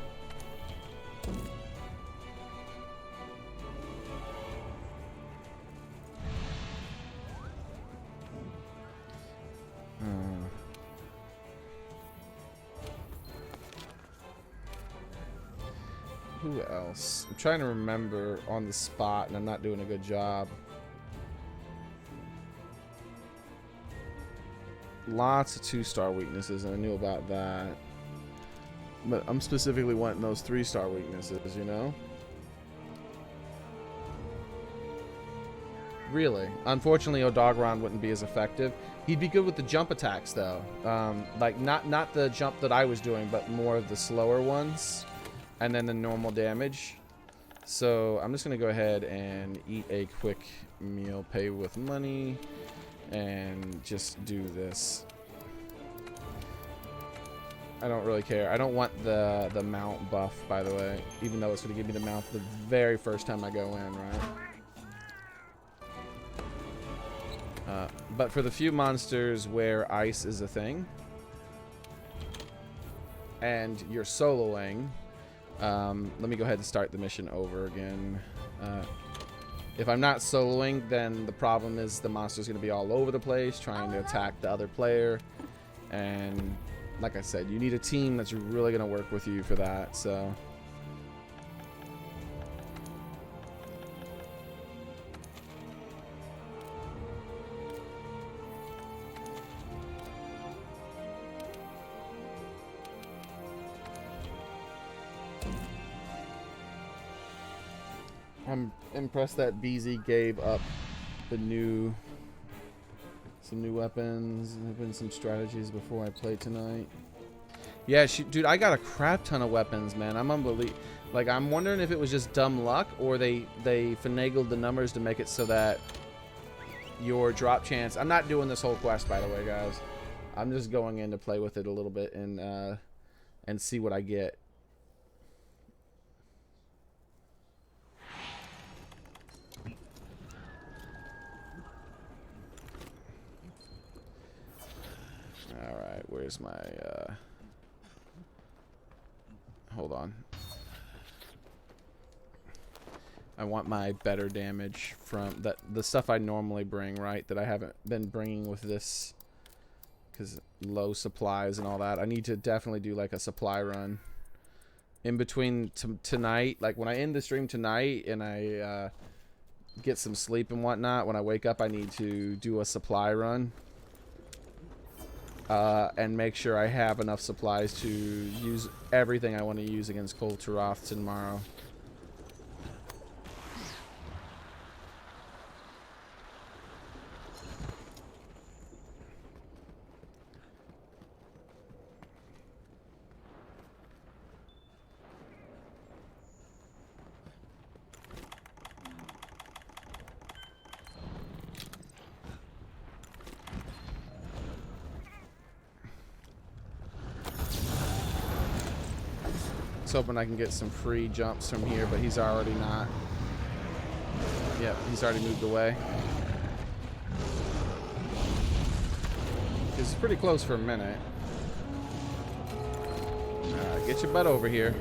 Who else? I'm trying to remember on the spot, and I'm not doing a good job. Lots of 2-star weaknesses, and I knew about that. But I'm specifically wanting those 3-star weaknesses, you know? Really. Unfortunately, Odogron wouldn't be as effective. He'd be good with the jump attacks, though. Like, not the jump that I was doing, but more of the slower ones. And then the normal damage. So, I'm just going to go ahead and eat a quick meal, pay with money, and just do this. I don't really care. I don't want the mount buff, by the way, even though it's going to give me the mount the very first time I go in, right? But for the few monsters where ice is a thing and you're soloing, let me go ahead and start the mission over again. If I'm not soloing, then the problem is the monster's going to be all over the place trying to attack the other player. And like I said, you need a team that's really going to work with you for that. So I'm impressed that BZ gave up some new weapons and some strategies before I play tonight. Yeah, dude, I got a crap ton of weapons, man. I'm unbelievable. Like, I'm wondering if it was just dumb luck or they finagled the numbers to make it so that your drop chance. I'm not doing this whole quest, by the way, guys. I'm just going in to play with it a little bit and see what I get. Alright, where's my, hold on. I want my better damage from the stuff I normally bring, right, that I haven't been bringing with this, because low supplies and all that. I need to definitely do, like, a supply run in between tonight. Like, when I end the stream tonight and I, get some sleep and whatnot, when I wake up, I need to do a supply run. And make sure I have enough supplies to use everything I want to use against Taroth tomorrow. Hoping I can get some free jumps from here, but he's already not. Yep, he's already moved away. He's pretty close for a minute. Get your butt over here.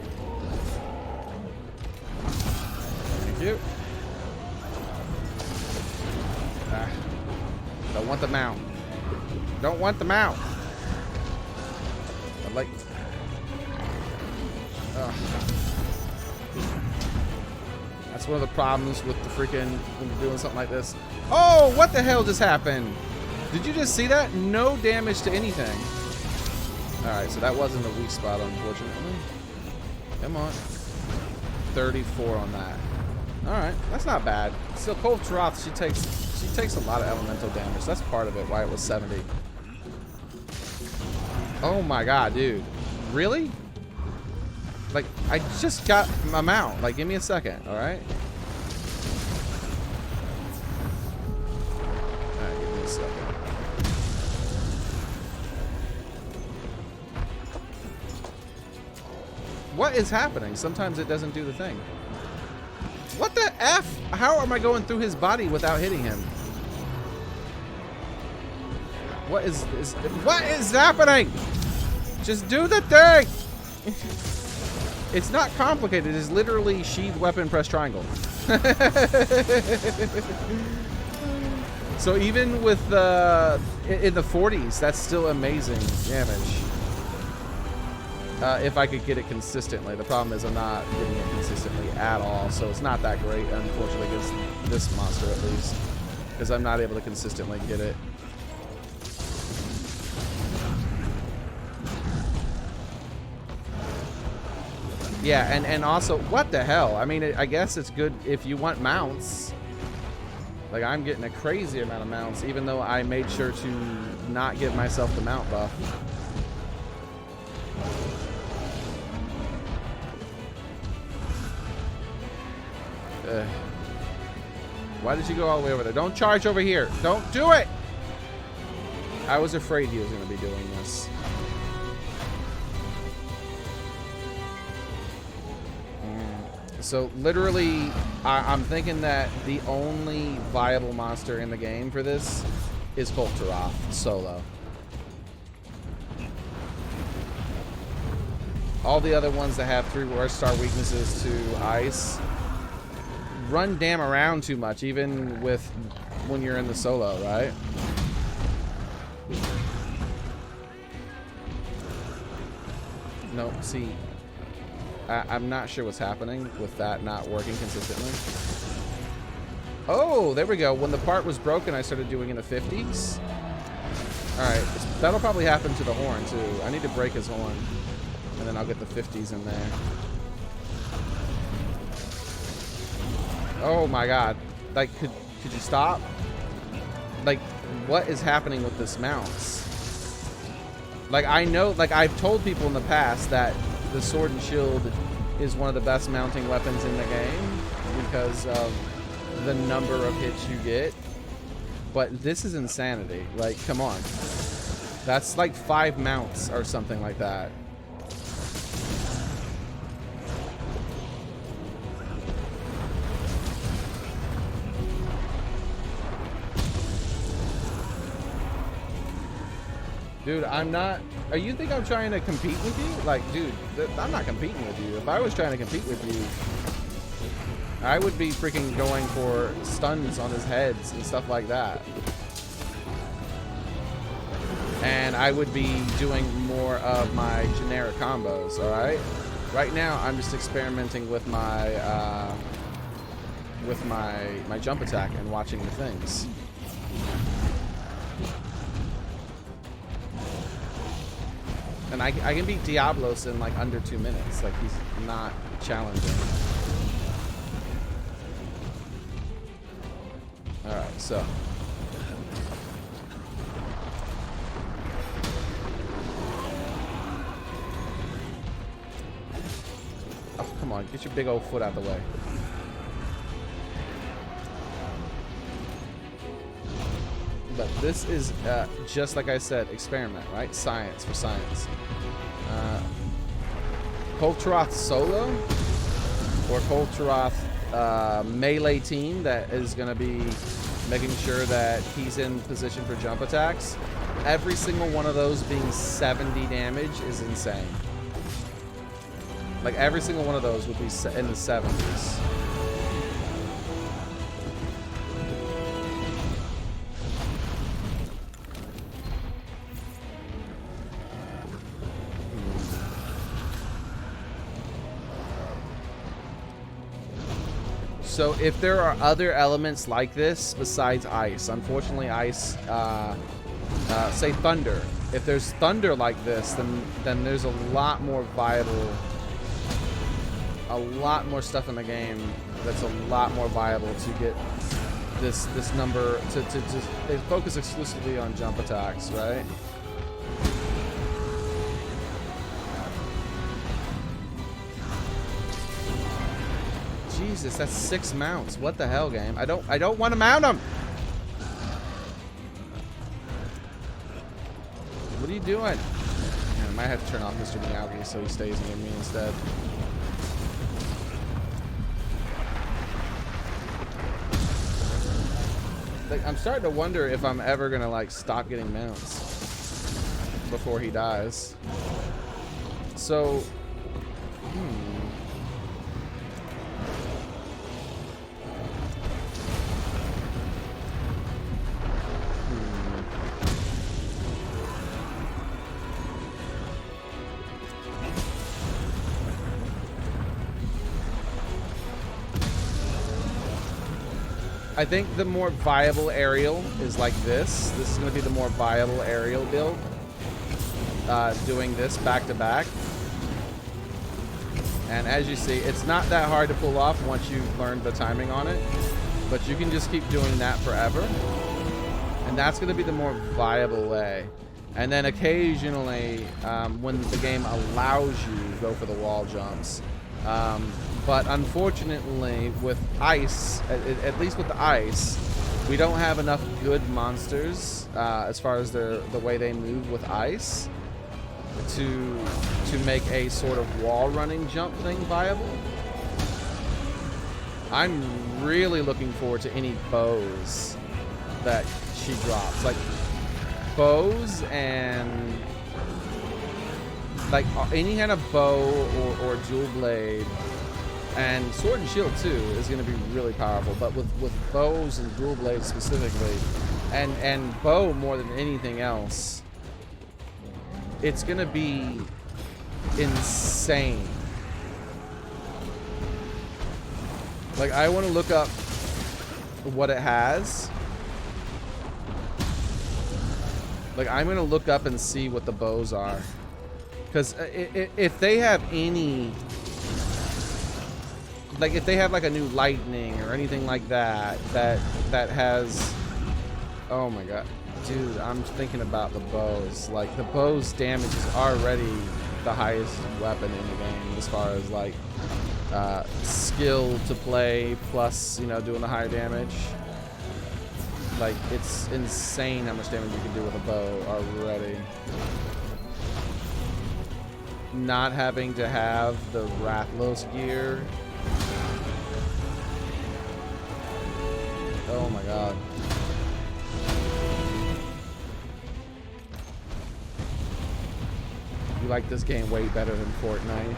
Thank you. Don't want the mount. Don't want the mount. I'd like... That's one of the problems with the freaking when you're doing something like this. Oh, what the hell just happened? Did you just see that? No damage to anything. Alright, so that wasn't a weak spot, unfortunately. Come on. 34 on that. Alright, that's not bad. Still, Kulve Taroth, she takes a lot of elemental damage. That's part of it, why it was 70. Oh my god, dude. Really? Like, I just got my mount. Like, give me a second, alright? Alright, give me a second. What is happening? Sometimes it doesn't do the thing. What the F? How am I going through his body without hitting him? What is happening? Just do the thing! It's not complicated. It's literally sheath weapon, press triangle. So even with in the 40s, that's still amazing damage. If I could get it consistently. The problem is I'm not getting it consistently at all, so it's not that great, unfortunately, against this monster at least, because I'm not able to consistently get it. Yeah, and also, what the hell? I mean, I guess it's good if you want mounts. Like, I'm getting a crazy amount of mounts, even though I made sure to not give myself the mount buff. Why did you go all the way over there? Don't charge over here. Don't do it! I was afraid he was going to be doing this. So literally, I'm thinking that the only viable monster in the game for this is Kulve Taroth solo. All the other ones that have 3 star weaknesses to ice run damn around too much, even with when you're in the solo, right? No, see, I'm not sure what's happening with that not working consistently. Oh, there we go. When the part was broken, I started doing in the 50s. Alright, that'll probably happen to the horn, too. I need to break his horn, and then I'll get the 50s in there. Oh my god. Like, could you stop? Like, what is happening with this mounts? Like, I know, like, I've told people in the past that the sword and shield is one of the best mounting weapons in the game because of the number of hits you get. But this is insanity. Like, come on. That's like 5 mounts or something like that. Dude, I'm not... You think I'm trying to compete with you? Like, dude, I'm not competing with you. If I was trying to compete with you, I would be freaking going for stuns on his heads and stuff like that. And I would be doing more of my generic combos, alright? Right now, I'm just experimenting with my jump attack and watching the things. And I can beat Diablos in like under 2 minutes. Like, he's not challenging. Alright, so. Oh, come on. Get your big old foot out of the way. But this is, just like I said, experiment, right? Science for science. Kulve Taroth solo or Kulve Taroth melee team that is going to be making sure that he's in position for jump attacks. Every single one of those being 70 damage is insane. Like, every single one of those would be in the 70s. So if there are other elements like this besides ice, unfortunately ice, say thunder. If there's thunder like this, then there's a lot more viable, a lot more stuff in the game that's a lot more viable to get this number to focus exclusively on jump attacks, right? Jesus, that's 6 mounts. What the hell, game? I don't want to mount them. What are you doing? Man, I might have to turn off Mr. Miyagi so he stays near me instead. Like, I'm starting to wonder if I'm ever gonna like stop getting mounts before he dies. So, I think the more viable aerial is like this. This is going to be the more viable aerial build. Doing this back to back. And as you see, it's not that hard to pull off once you've learned the timing on it. But you can just keep doing that forever. And that's going to be the more viable way. And then occasionally, when the game allows you to go for the wall jumps. But unfortunately, with ice, at least with the ice, we don't have enough good monsters as far as the way they move with ice to make a sort of wall running jump thing viable. I'm really looking forward to any bows that she drops, like bows and like any kind of bow or dual blade. And sword and shield too is going to be really powerful, but with bows and dual blades specifically, and bow more than anything else, it's going to be insane. Like, I want to look up what it has. Like, I'm going to look up and see what the bows are, because if they have any, like, if they have like a new lightning or anything like that has, oh my god, dude, I'm thinking about the bows. Like, the bow's damage is already the highest weapon in the game as far as like skill to play plus, you know, doing the higher damage. Like, it's insane how much damage you can do with a bow already. Not having to have the Rathlos gear. Oh my god. You like this game way better than Fortnite.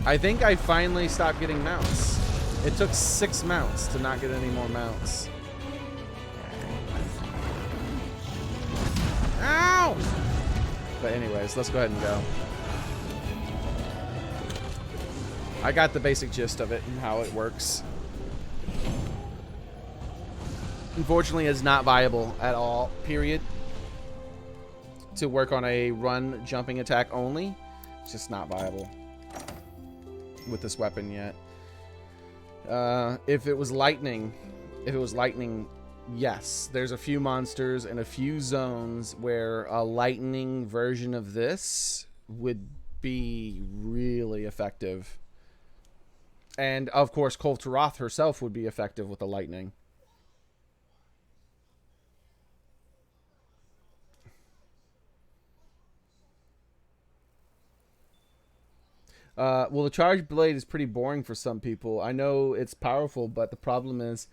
I think I finally stopped getting mounts. It took 6 mounts to not get any more mounts. Ow! But anyways, let's go ahead and go. I got the basic gist of it and how it works. Unfortunately, it's not viable at all, period. To work on a run jumping attack only. It's just not viable with this weapon yet. If it was lightning, yes. There's a few monsters and a few zones where a lightning version of this would be really effective. And of course, Taroth herself would be effective with the lightning. Well, the charge blade is pretty boring for some people. I know it's powerful, but the problem is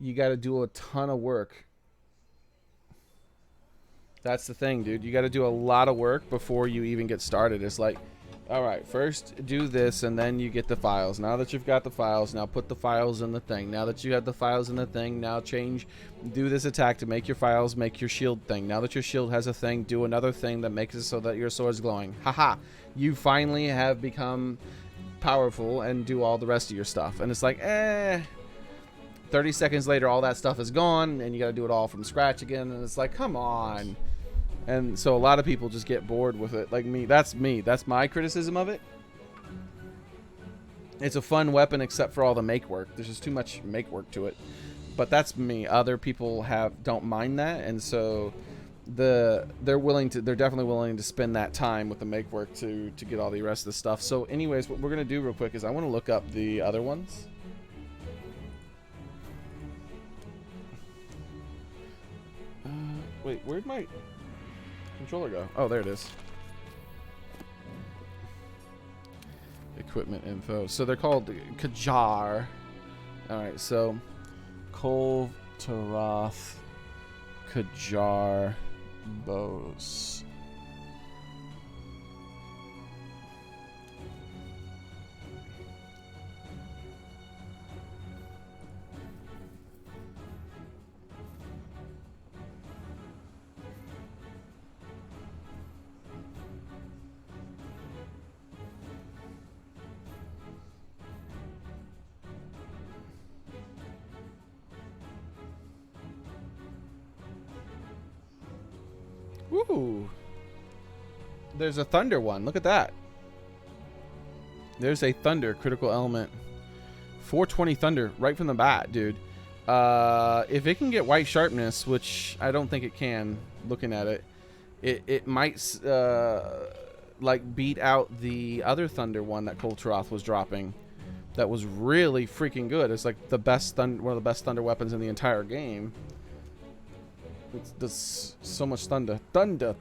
you got to do a ton of work. That's the thing, dude. You got to do a lot of work before you even get started. It's like All right, first do this, and then you get the files. Now that you've got the files, now put the files in the thing. Now that you have the files in the thing, now do this attack to make your files make your shield thing. Now that your shield has a thing, do another thing that makes it so that your sword's glowing. Haha, you finally have become powerful and do all the rest of your stuff. And it's like, 30 seconds later, all that stuff is gone, and you got to do it all from scratch again. And it's like, come on. And so a lot of people just get bored with it. Like me. That's my criticism of it. It's a fun weapon except for all the make work. There's just too much make work to it. But that's me. Other people don't mind that, and so they're definitely willing to spend that time with the make work to get all the rest of the stuff. So anyways, what we're gonna do real quick is I want to look up the other ones. Wait, where'd my controller go? Oh, there it is. Equipment info. So they're called Kajar. Alright, so Kulve, Taroth, Kajar, bows. Woo! There's a thunder one. Look at that. There's a thunder critical element. 420 thunder right from the bat, dude. If it can get white sharpness, which I don't think it can, looking at it, it might like beat out the other thunder one that Taroth was dropping. That was really freaking good. It's like the best one of the best thunder weapons in the entire game. It does so much thunder. Thunder!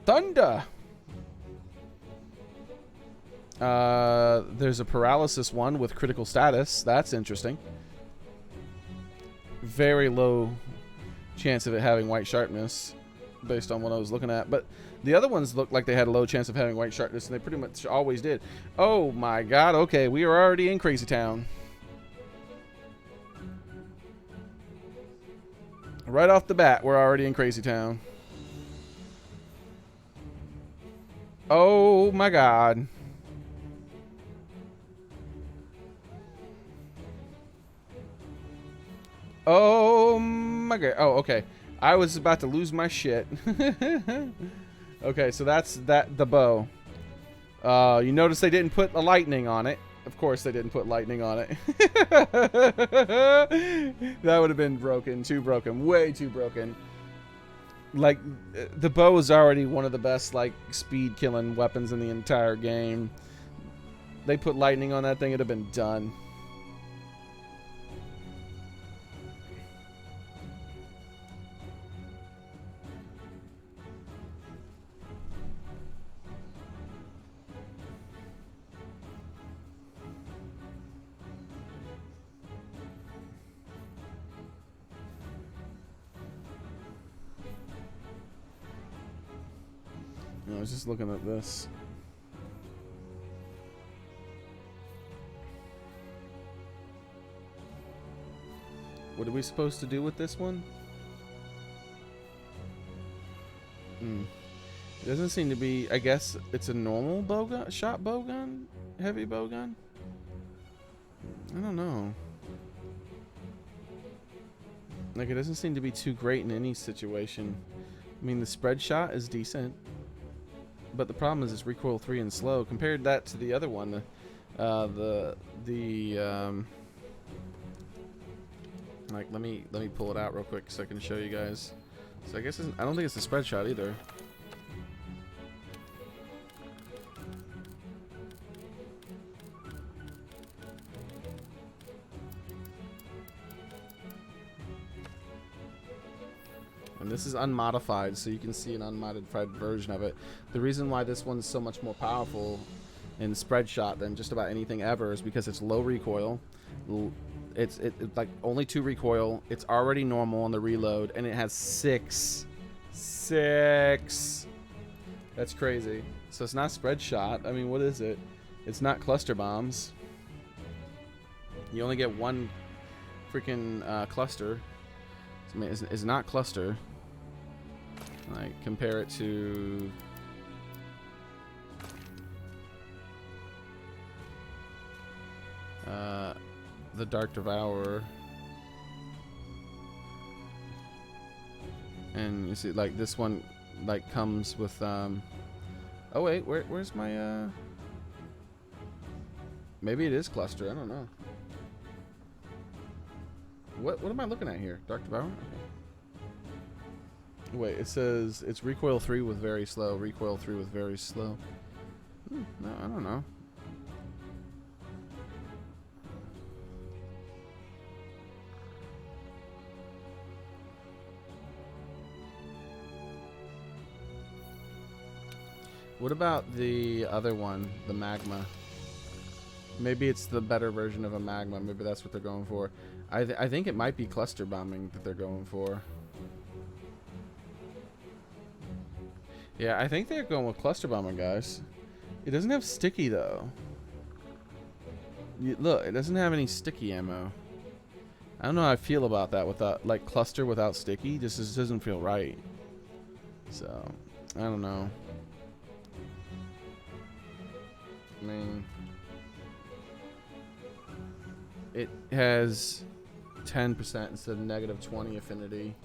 There's a paralysis one with critical status. That's interesting. Very low chance of it having white sharpness based on what I was looking at. But the other ones looked like they had a low chance of having white sharpness, and they pretty much always did. Oh my god, okay, we are already in Crazy Town. Right off the bat, we're already in Crazy Town. Oh my god. Oh my god. Oh, okay. I was about to lose my shit. Okay, so that's the bow. You notice they didn't put the lightning on it. Of course they didn't put lightning on it. That would have been broken. Too broken. Way too broken. Like, the bow is already one of the best, like, speed killing weapons in the entire game. They put lightning on that thing, it'd have been done. I was just looking at this. What are we supposed to do with this one? It doesn't seem to be, I guess it's a normal bowgun, shot bowgun? Heavy bowgun? I don't know. Like, it doesn't seem to be too great in any situation. I mean, the spread shot is decent. But the problem is it's recoil 3 and slow. Compared that to the other one, like let me pull it out real quick so I can show you guys. So I guess I don't think it's the spread shot either. And this is unmodified, so you can see an unmodified version of it. The reason why this one's so much more powerful in spread shot than just about anything ever is because it's low recoil. It's like only 2 recoil. It's already normal on the reload, and it has 6. That's crazy. So it's not spread shot. I mean, what is it? It's not cluster bombs. You only get one freaking cluster. I mean, it's not cluster. Like, compare it to... the Dark Devourer. And you see, like, this one, like, comes with, oh, wait, where's my, maybe it is cluster, I don't know. What am I looking at here? Dark Devourer? Okay. Wait, it says it's recoil 3 with very slow, recoil 3 with very slow. No, I don't know. What about the other one, the magma? Maybe it's the better version of a magma. Maybe that's what they're going for. I think it might be cluster bombing that they're going for. Yeah, I think they're going with cluster bombing, guys. It doesn't have sticky, though. Look, it doesn't have any sticky ammo. I don't know how I feel about that without, like, cluster without sticky. Just doesn't feel right. So, I don't know. I mean, it has 10% instead of negative 20 affinity.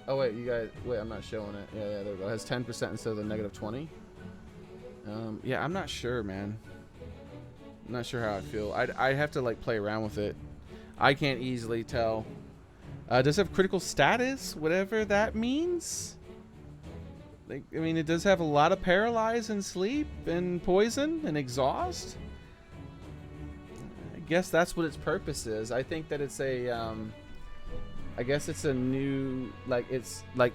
Oh wait, you guys, wait, I'm not showing it. Yeah, there we go. It has 10% instead of the negative 20. Yeah, I'm not sure, man. I'm not sure how I feel. I have to, like, play around with it. I can't easily tell. Does it have critical status, whatever that means? Like, I mean, it does have a lot of paralyze and sleep and poison and exhaust. I guess that's what its purpose is. I think that it's a, I guess it's a new, like, it's like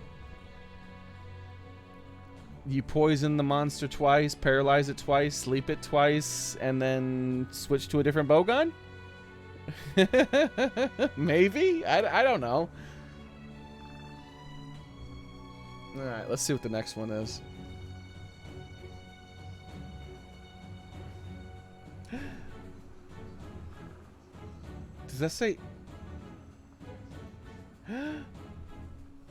you poison the monster twice, paralyze it twice, sleep it twice, and then switch to a different bowgun? Maybe? I don't know. Alright, let's see what the next one is. Does that say...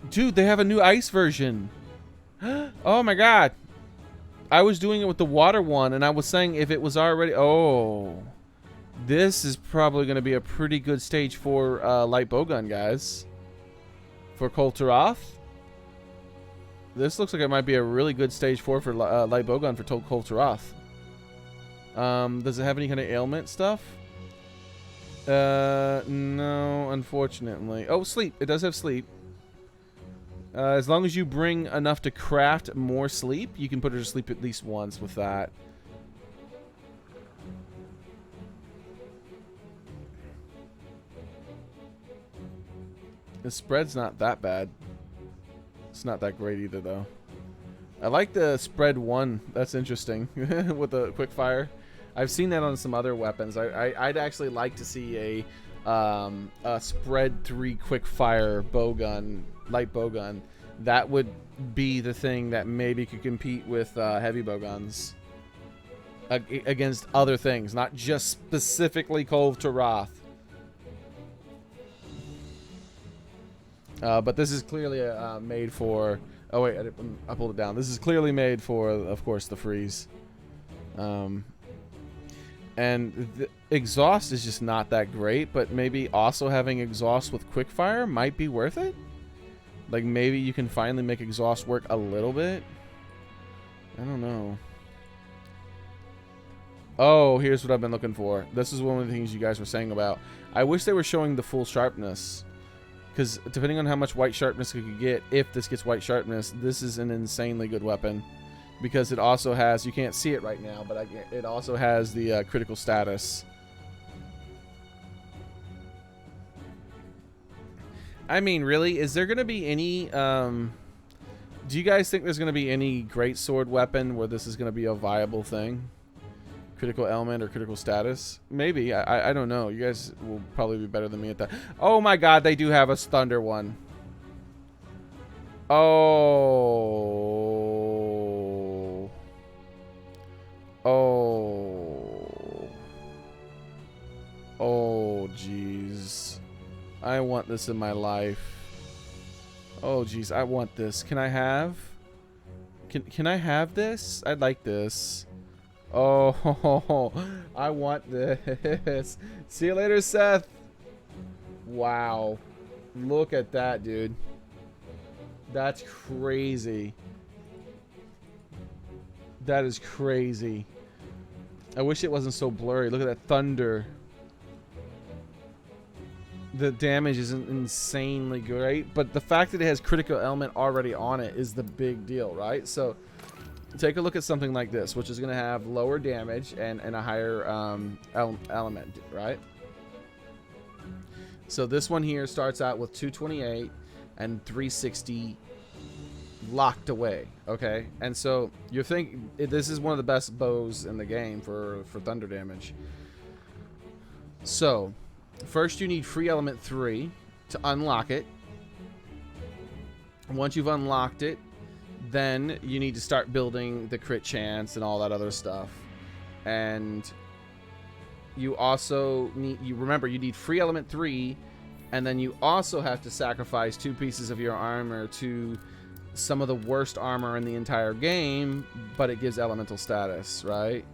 Dude, they have a new ice version. Oh my god. I was doing it with the water one, and I was saying if it was already... Oh. This is probably going to be a pretty good stage for light bowgun, guys. For Taroth. This looks like it might be a really good stage 4 for light bowgun for Taroth. Does it have any kind of ailment stuff? No, unfortunately. Oh, sleep. It does have sleep. As long as you bring enough to craft more sleep, you can put her to sleep at least once with that. The spread's not that bad. It's not that great either, though. I like the spread 1. That's interesting. With the quick fire. I've seen that on some other weapons. I'd actually like to see a spread 3 quick fire bowgun, light bowgun. That would be the thing that maybe could compete with heavy bowguns against other things, not just specifically Taroth. But this is clearly made for... Oh, wait, I pulled it down. This is clearly made for, of course, the freeze. And the exhaust is just not that great, but maybe also having exhaust with quickfire might be worth it? Like, maybe you can finally make exhaust work a little bit? I don't know. Oh, here's what I've been looking for. This is one of the things you guys were saying about. I wish they were showing the full sharpness. Because depending on how much white sharpness you could get, if this gets white sharpness, this is an insanely good weapon. Because it also has, you can't see it right now, but it also has the critical status. I mean, really, is there going to be any... do you guys think there's going to be any greatsword weapon where this is going to be a viable thing? Critical element or critical status? Maybe. I don't know. You guys will probably be better than me at that. Oh my god, they do have a thunder one. Oh. Oh. Oh, jeez. I want this in my life. Oh, jeez. I want this. Can I have? Can I have this? I'd like this. Oh, I want this. See you later, Seth. Wow. Look at that, dude. That's crazy. That is crazy. I wish it wasn't so blurry. Look at that thunder. The damage isn't insanely great, but the fact that it has critical element already on it is the big deal, right? So take a look at something like this, which is going to have lower damage and a higher element, right? So this one here starts out with 228 and 360 locked away, okay? And so you're thinking this is one of the best bows in the game for thunder damage. So first you need free element 3 to unlock it. Once you've unlocked it, then you need to start building the crit chance and all that other stuff. And you also need, remember, you need free element 3, and then you also have to sacrifice 2 pieces of your armor to some of the worst armor in the entire game, but it gives elemental status, right?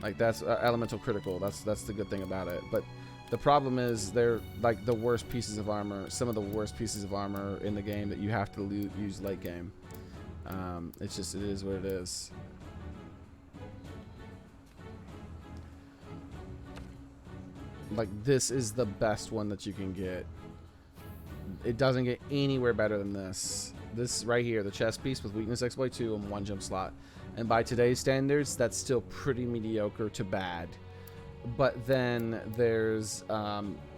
Like that's elemental critical. That's the good thing about it. But the problem is they're like the worst pieces of armor, some of the worst pieces of armor in the game that you have to use late game. It's just, it is what it is. Like this is the best one that you can get. It doesn't get anywhere better than this. This right here, the chest piece with weakness exploit 2 and 1 jump slot. And by today's standards, that's still pretty mediocre to bad. But then there's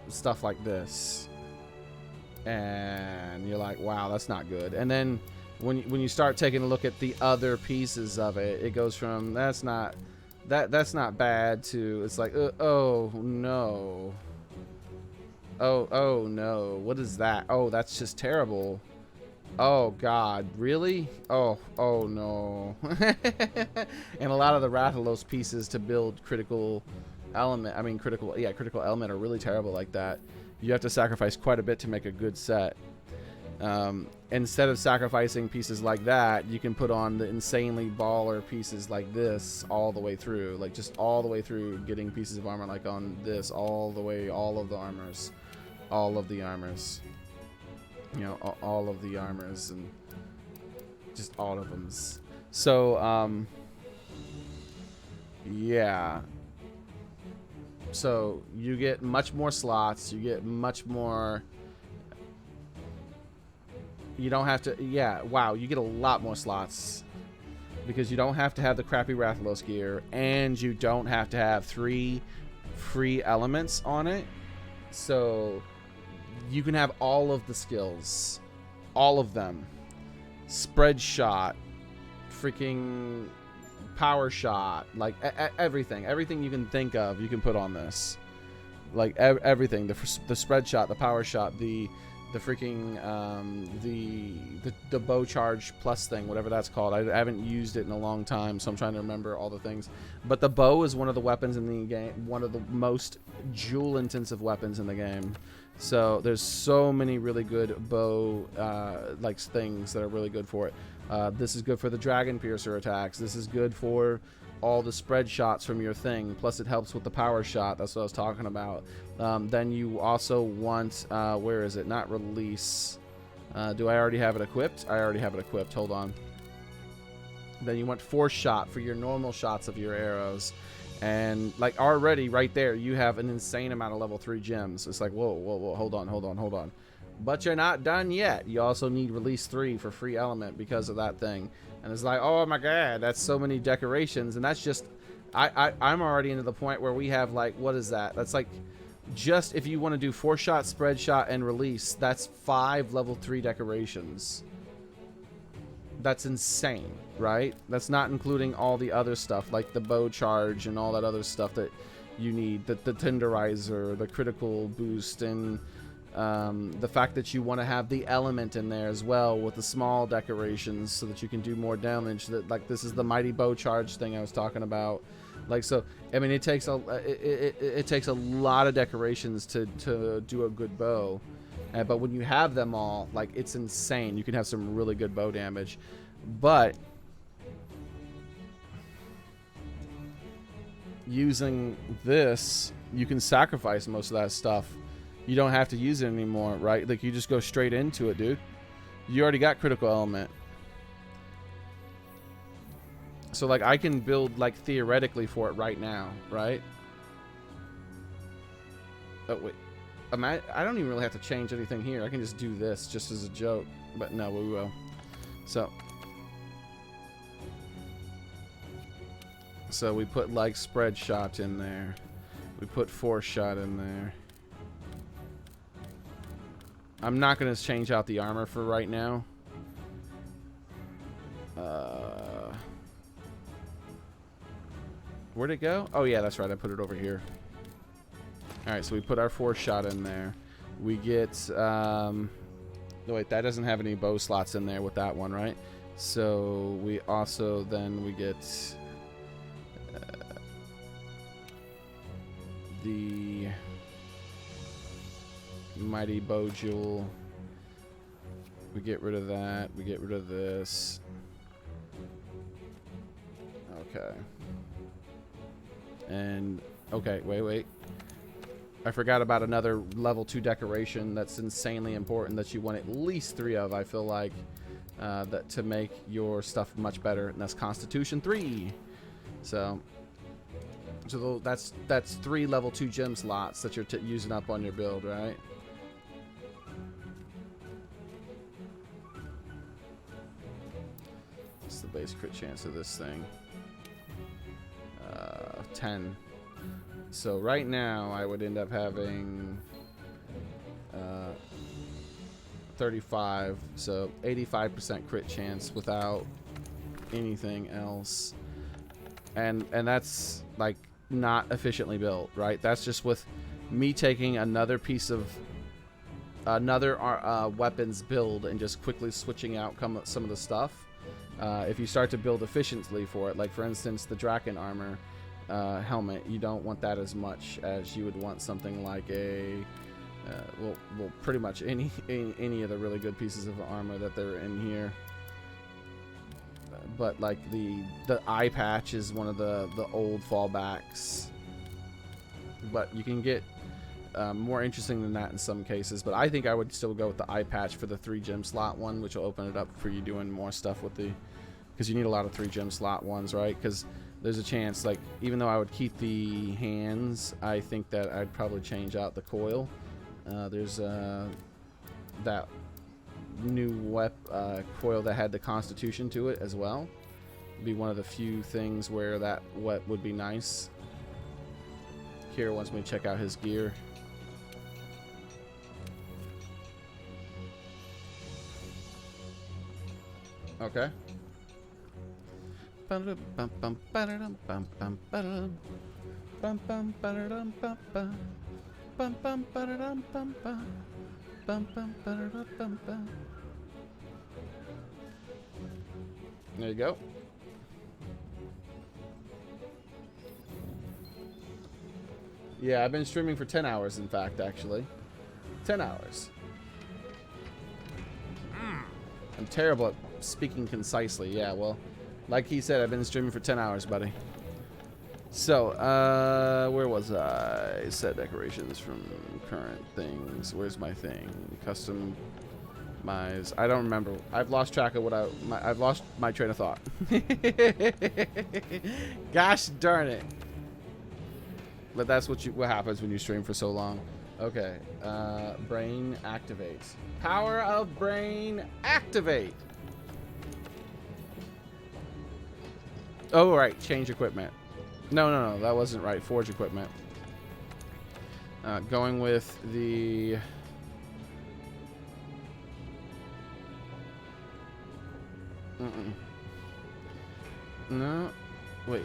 stuff like this. And you're like, wow, that's not good. And then when you start taking a look at the other pieces of it, it goes from that's not bad to it's like oh no. Oh no, what is that? Oh, that's just terrible. Oh god, really? Oh no. And a lot of the Rathalos pieces to build critical element, critical element are really terrible like that. You have to sacrifice quite a bit to make a good set. Instead of sacrificing pieces like that, you can put on the insanely baller pieces like this all the way through, like just all the way through, getting pieces of armor like on this all the way, all of the armors, you know, all of the armors and just all of them. So yeah, so you get much more slots, you get much more. You don't have to, yeah, wow, you get a lot more slots because you don't have to have the crappy Rathalos gear and you don't have to have 3 free elements on it. So you can have all of the skills, all of them. Spread shot, freaking power shot, like everything you can think of, you can put on this. Like everything, the spread shot, the power shot, the freaking the bow charge plus thing, whatever that's called. I haven't used it in a long time, so I'm trying to remember all the things. But the bow is one of the weapons in the game, one of the most jewel intensive weapons in the game. So there's so many really good bow like things that are really good for it. This is good for the dragon piercer attacks. This is good for all the spread shots from your thing, plus it helps with the power shot. That's what I was talking about. Then you also want where is it? Not release. Do I already have it equipped? I already have it equipped. Hold on. Then you want force shot for your normal shots of your arrows. And like already right there you have an insane amount of level 3 gems. It's like whoa, hold on. But you're not done yet. You also need release 3 for free element because of that thing. And it's like, oh my god, that's so many decorations. And that's just, I'm already into the point where we have like, what is that? That's like, just if you want to do 4 shot, spread shot, and release, that's 5 level 3 decorations. That's insane, right? That's not including all the other stuff, like the bow charge and all that other stuff that you need, the tenderizer, the critical boost, and the fact that you want to have the element in there as well with the small decorations so that you can do more damage. That, like, this is the mighty bow charge thing I was talking about. Like, so, I mean, it takes a it takes a lot of decorations to do a good bow, but when you have them all, like, it's insane. You can have some really good bow damage, but using this, you can sacrifice most of that stuff. You don't have to use it anymore, right? Like, you just go straight into it, dude. You already got critical element. So, like, I can build, like, theoretically for it right now, right? Oh, wait. I don't even really have to change anything here. I can just do this just as a joke. But no, we will. So we put, like, spread shot in there. We put force shot in there. I'm not going to change out the armor for right now. Where'd it go? Oh, yeah, that's right. I put it over here. All right, so we put our force shot in there. We get... no, wait, that doesn't have any bow slots in there with that one, right? So we also then we get... the mighty bow jewel. We get rid of that. We get rid of this. Okay. And okay, wait. I forgot about another level 2 decoration that's insanely important that you want at least 3 of. I feel like that to make your stuff much better, and that's Constitution 3. So that's 3 level 2 gem slots that you're using up on your build, right? What's the base crit chance of this thing? 10. So right now I would end up having 35, so 85% crit chance without anything else, and that's like not efficiently built, right? That's just with me taking another piece of another weapons build and just quickly switching out some of the stuff. If you start to build efficiently for it, like for instance the Draken armor helmet, you don't want that as much as you would want something like a well pretty much any of the really good pieces of armor that they're in here. But like the eye patch is one of the old fallbacks, but you can get more interesting than that in some cases. But I think I would still go with the eye patch for the 3 gem slot one, which will open it up for you doing more stuff with the, because you need a lot of 3 gem slot ones, right? Because there's a chance, like, even though I would keep the hands, I think that I'd probably change out the coil. There's that new coil that had the Constitution to it as well. It'd be one of the few things where that would be nice. Kira wants me to check out his gear. Okay. There you go. Yeah, I've been streaming for 10 hours, in fact, actually. 10 hours. I'm terrible at speaking concisely. Yeah, well, like he said, I've been streaming for 10 hours, buddy. So, where was I? Set decorations from current things. Where's my thing? Customize. I don't remember. I've lost track of what I've lost my train of thought. Gosh darn it. But that's what happens when you stream for so long. Okay. Brain activate. Power of brain activate. Oh, right. Change equipment. No, that wasn't right. Forge equipment. Going with the... No. Wait.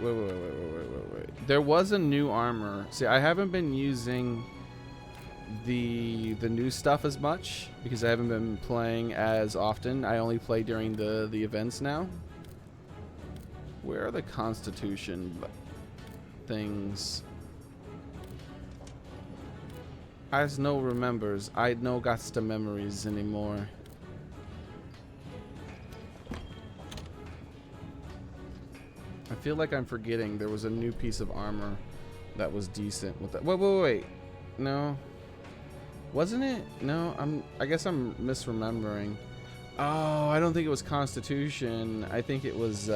There was a new armor. See, I haven't been using the new stuff as much because I haven't been playing as often. I only play during the events now. Where are the Constitution things. As no remembers, I no gots to memories anymore. I feel like I'm forgetting there was a new piece of armor that was decent with that. Wait. No. Wasn't it? No, I guess I'm misremembering. Oh, I don't think it was Constitution. I think it was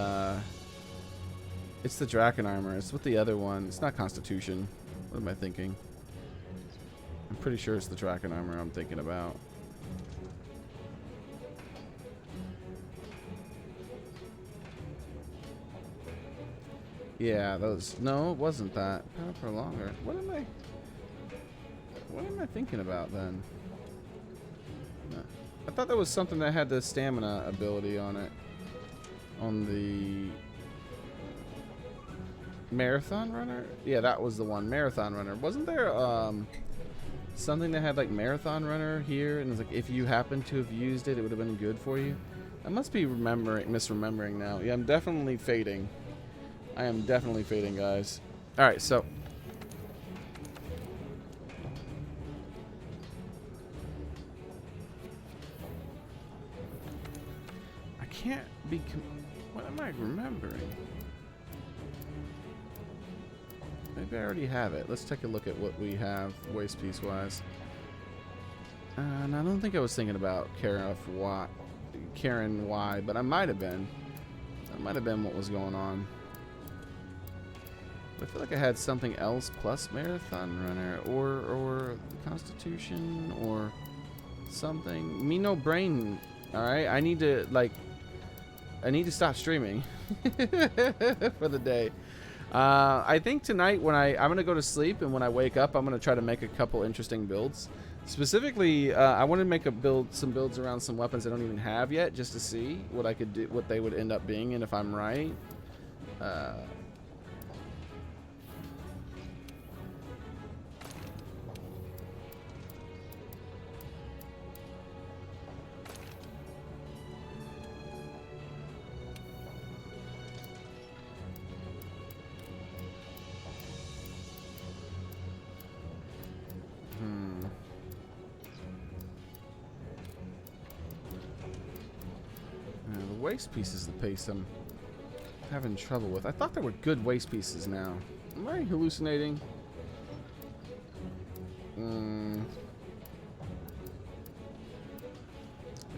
it's the Draken armor. It's with the other one. It's not Constitution. What am I thinking? I'm pretty sure it's the Draken armor I'm thinking about. Yeah, those. No, it wasn't that. Power for longer. What am I thinking about then? I thought that was something that had the stamina ability on it. On the Marathon Runner? Yeah, that was the one. Marathon Runner. Wasn't there something that had like Marathon Runner here, and it's like if you happen to have used it, it would have been good for you? I must be misremembering now. Yeah, I'm definitely fading. I am definitely fading, guys. Alright, so I can't be what am I remembering? Maybe I already have it. Let's take a look at what we have waste piece wise. And I don't think I was thinking about Karen Y, but I might have been. That might have been what was going on. I feel like I had something else plus Marathon Runner or Constitution or something. Me no brain. All right, I need to stop streaming for the day. I think tonight when I'm gonna go to sleep, and when I wake up, I'm gonna try to make a couple interesting builds. Specifically, I want to make some builds around some weapons I don't even have yet, just to see what I could do, what they would end up being, and if I'm right. Waste pieces the pace I'm having trouble with. I thought there were good waste pieces now. Am I hallucinating? I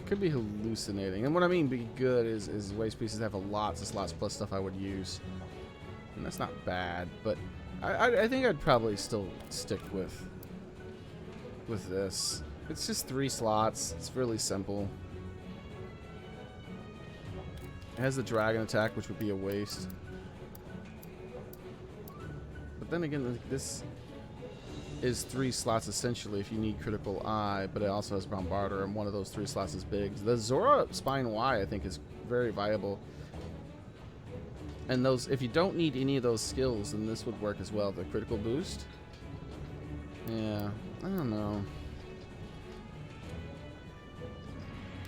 could be hallucinating. And what I mean be good is waste pieces have lots of slots plus stuff I would use. And that's not bad, but I think I'd probably still stick with this. It's just 3 slots. It's really simple. It has the dragon attack, which would be a waste. But then again, this is 3 slots essentially if you need critical eye, but it also has bombarder, and one of those 3 slots is big. The Zora Spine Y I think is very viable. And those, if you don't need any of those skills, then this would work as well. The critical boost. Yeah, I don't know.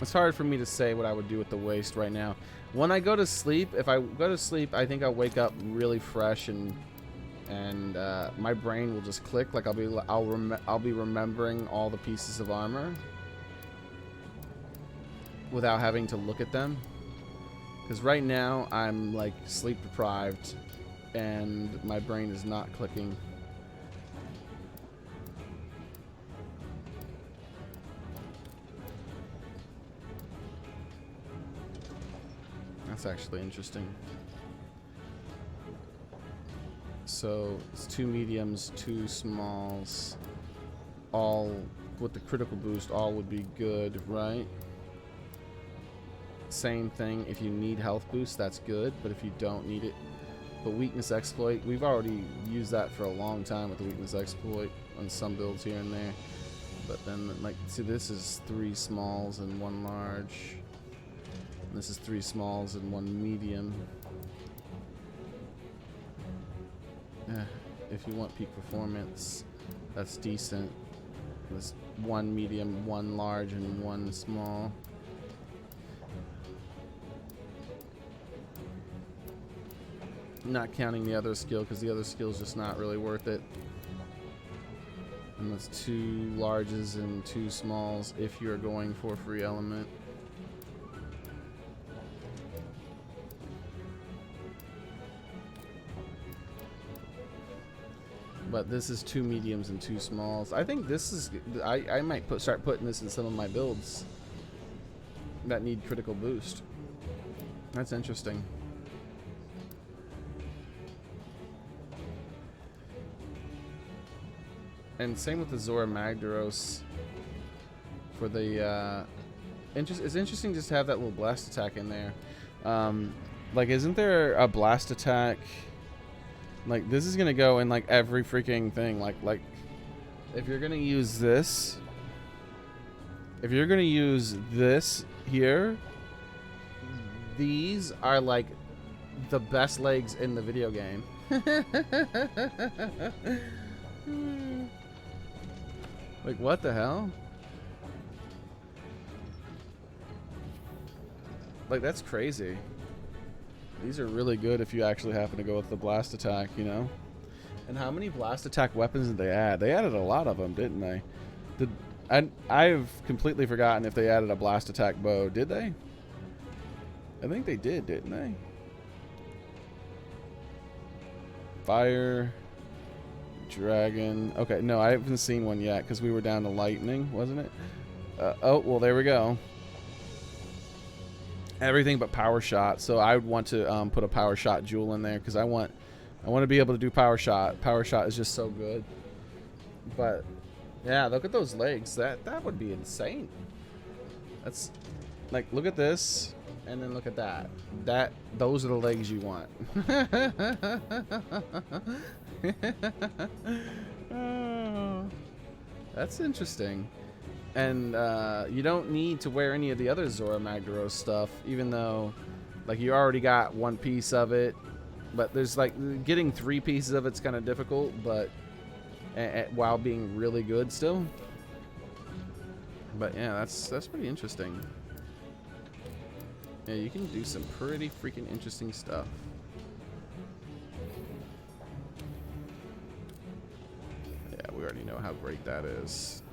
It's hard for me to say what I would do with the waste right now. When I go to sleep, if I go to sleep, I think I'll wake up really fresh, and my brain will just click. Like I'll be remembering all the pieces of armor without having to look at them. Because right now I'm like sleep deprived, and my brain is not clicking. That's actually interesting. So it's 2 mediums, 2 smalls, all with the critical boost, all would be good, right? Same thing, if you need health boost, that's good, but if you don't need it. But weakness exploit, we've already used that for a long time with the weakness exploit on some builds here and there. But then, like, see, this is 3 smalls and 1 large. This is 3 smalls and 1 medium. If you want peak performance, that's decent. There's 1 medium, 1 large, and 1 small. Not counting the other skill, because the other skill is just not really worth it. And that's 2 larges and 2 smalls if you're going for free element. But this is 2 mediums and 2 smalls. I think this is... I might start putting this in some of my builds that need critical boost. That's interesting. And same with the Zora Magdaros for the it's interesting just to have that little blast attack in there. Like, isn't there a blast attack? Like, this is gonna go in like every freaking thing. Like if you're gonna use this, here, these are like the best legs in the video game. Like, what the hell? Like, that's crazy. These are really good if you actually happen to go with the blast attack, you know? And how many blast attack weapons did they add? They added a lot of them, didn't they? I've completely forgotten if they added a blast attack bow. Did they? I think they did, didn't they? Fire... Dragon. Okay, no, I haven't seen one yet because we were down to lightning, wasn't it? Oh, well, there we go. Everything but power shot. So I would want to put a power shot jewel in there because I want to be able to do power shot. Power shot is just so good. But yeah, look at those legs. That would be insane. That's like, look at this. And then look at that. Those are the legs you want. Oh, that's interesting. And you don't need to wear any of the other Zora Magdaros stuff, even though, like, you already got 1 piece of it. But there's like getting 3 pieces of it's kind of difficult, but while being really good still. But yeah, that's pretty interesting. Yeah, you can do some pretty freaking interesting stuff. Yeah, we already know how great that is.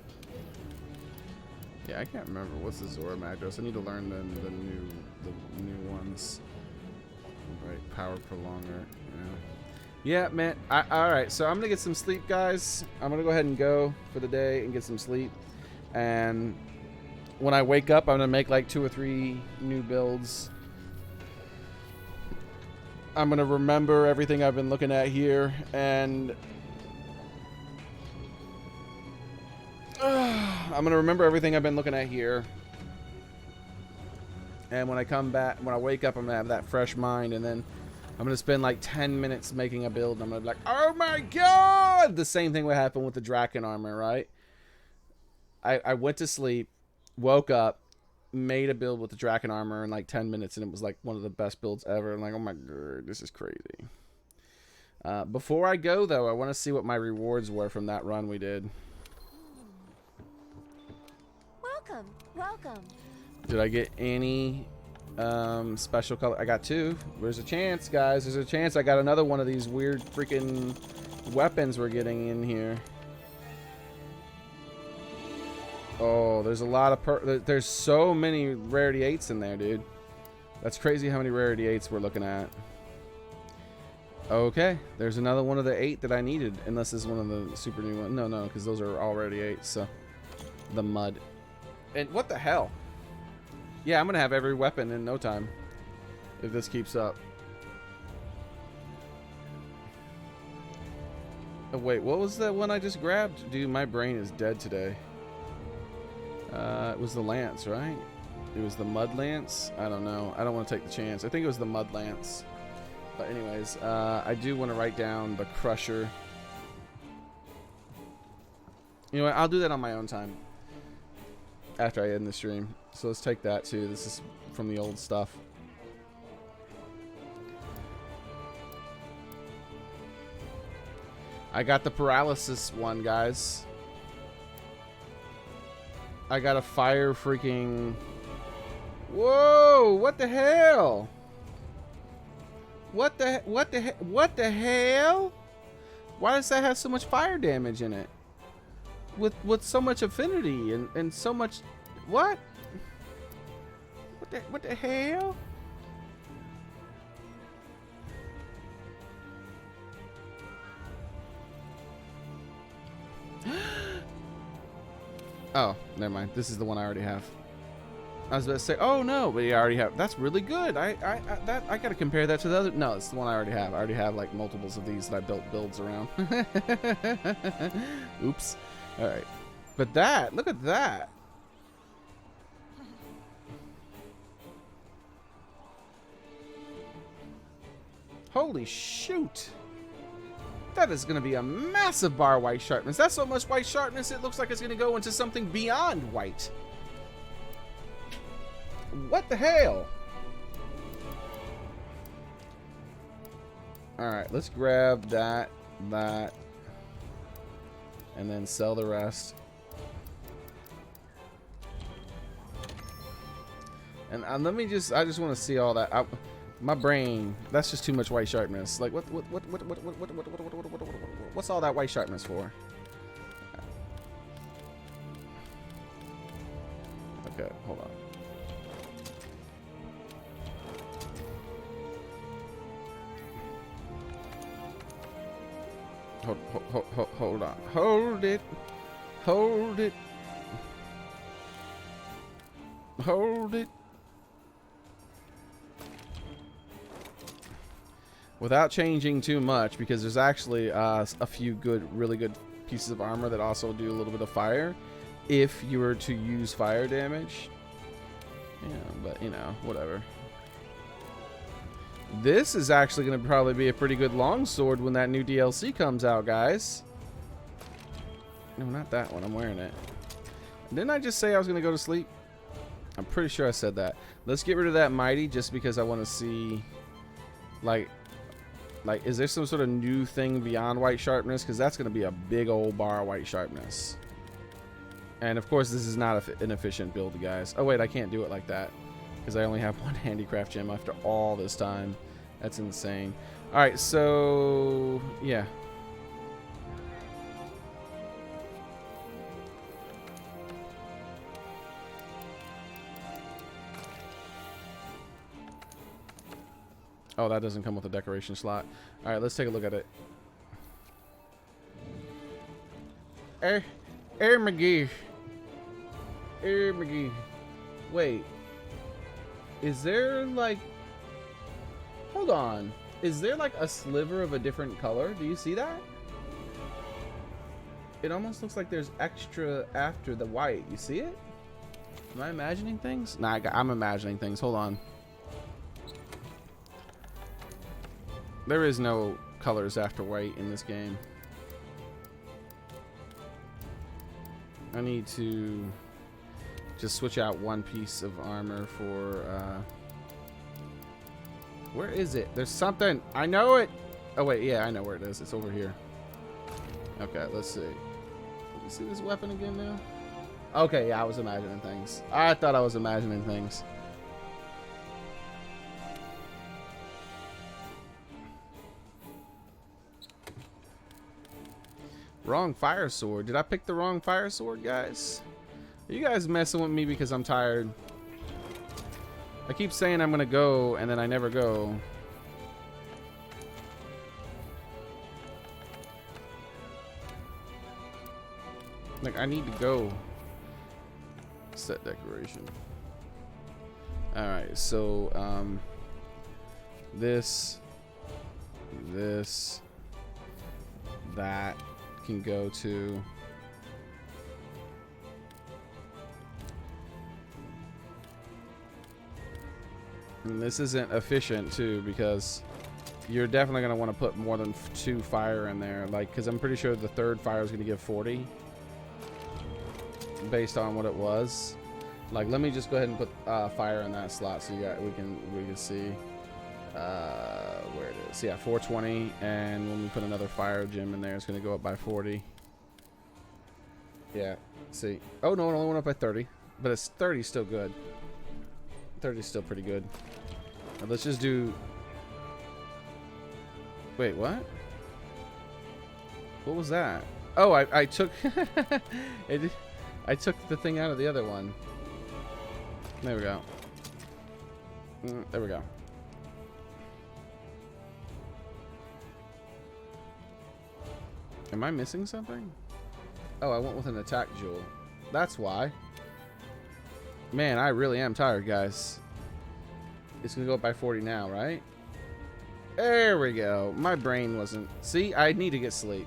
Yeah, I can't remember what's the Zora Magdaros. I need to learn the new ones. Right, power prolonger. Yeah, man. All right, so I'm gonna get some sleep, guys. I'm gonna go ahead and go for the day and get some sleep. And when I wake up, I'm gonna make like 2 or 3 new builds. I'm gonna remember everything I've been looking at here, and I'm gonna remember everything I've been looking at here. And when I come back, when I wake up, I'm gonna have that fresh mind, and then I'm gonna spend like 10 minutes making a build, and I'm gonna be like, oh my god! The same thing would happen with the Draken armor, right? I went to sleep, woke up, made a build with the Draken armor in like 10 minutes, and it was like one of the best builds ever. I'm like, oh my god, this is crazy. Before I go, though, I want to see what my rewards were from that run we did. Welcome. Did I get any special color? I got 2. There's a chance, guys. There's a chance I got another one of these weird freaking weapons we're getting in here. Oh, there's a lot of there's so many rarity 8s in there, dude. That's crazy how many rarity 8s we're looking at. Okay, there's another one of the 8 that I needed, unless this is one of the super new ones. No, because those are all rarity 8s. So the mud. And what the hell? Yeah, I'm gonna have every weapon in no time if this keeps up. Oh, wait, what was that one I just grabbed? Dude, my brain is dead today. It was the lance, right? It was the mud lance. I don't know. I don't want to take the chance. I think it was the mud lance. But anyways, I do want to write down the crusher. You know what? I'll do that on my own time after I end the stream. So let's take that too. This is from the old stuff. I got the paralysis one, guys. I got a fire freaking... Whoa! What the hell? What the hell? Why does that have so much fire damage in it? With so much affinity and so much what? What the hell? Oh, never mind. This is the one I already have. I was about to say, oh no, but yeah, I already have. That's really good. I gotta compare that to the other. No, it's the one I already have. I already have like multiples of these that I built builds around. Oops. All right, but that, look at that. Holy shoot. That is going to be a massive bar white sharpness. That's so much white sharpness, it looks like it's going to go into something beyond white. What the hell? Alright, let's grab that, and then sell the rest. And let me just, I just want to see all that. My brain, that's just too much white sharpness. Like, what's all that white sharpness for? Okay, hold on. Hold on. Hold it. Hold it. Hold it. Without changing too much, because there's actually a few really good pieces of armor that also do a little bit of fire if you were to use fire damage. Yeah, but you know, whatever. This is actually going to probably be a pretty good longsword when that new DLC comes out, guys. No, not that one. I'm wearing it. Didn't I just say I was going to go to sleep? I'm pretty sure I said that. Let's get rid of that mighty just because I want to see, like, is there some sort of new thing beyond white sharpness? Because that's going to be a big old bar of white sharpness. And of course, this is not an efficient build, guys. Oh, wait, I can't do it like that because I only have one handicraft gem after all this time. That's insane. All right, so yeah. Oh, that doesn't come with a decoration slot. All right, let's take a look at it. McGee. McGee. Wait. Is there like... Hold on. Is there like a sliver of a different color? Do you see that? It almost looks like there's extra after the white. You see it? Am I imagining things? Nah, I'm imagining things. Hold on. There is no colors after white in this game. I need to just switch out one piece of armor for where is it? There's something. I know it. Oh wait, yeah, I know where it is. It's over here. Okay, let's see. Let me see this weapon again now. Okay, yeah, I was imagining things. I thought I was imagining things. Wrong fire sword. Did I pick the wrong fire sword, guys? Are you guys messing with me because I'm tired? I keep saying I'm gonna go and then I never go. Like, I need to go. Set decoration. Alright, so this, that can go to and this isn't efficient too because you're definitely going to want to put more than 2 fire in there, like, because I'm pretty sure the third fire is going to give 40 based on what it was. Like, let me just go ahead and put fire in that slot so we can see where it is. Yeah, 420, and when we put another fire gem in there, it's going to go up by 40. Yeah, see. Oh no, it only went up by 30, but it's 30 still good. 30 is still pretty good. Now let's just do Wait, what? What was that? Oh, I took I took the thing out of the other one. There we go. There we go. Am I missing something? Oh, I went with an attack jewel. That's why. Man, I really am tired, guys. It's gonna go up by 40 now, right? There we go. My brain wasn't... See, I need to get sleep.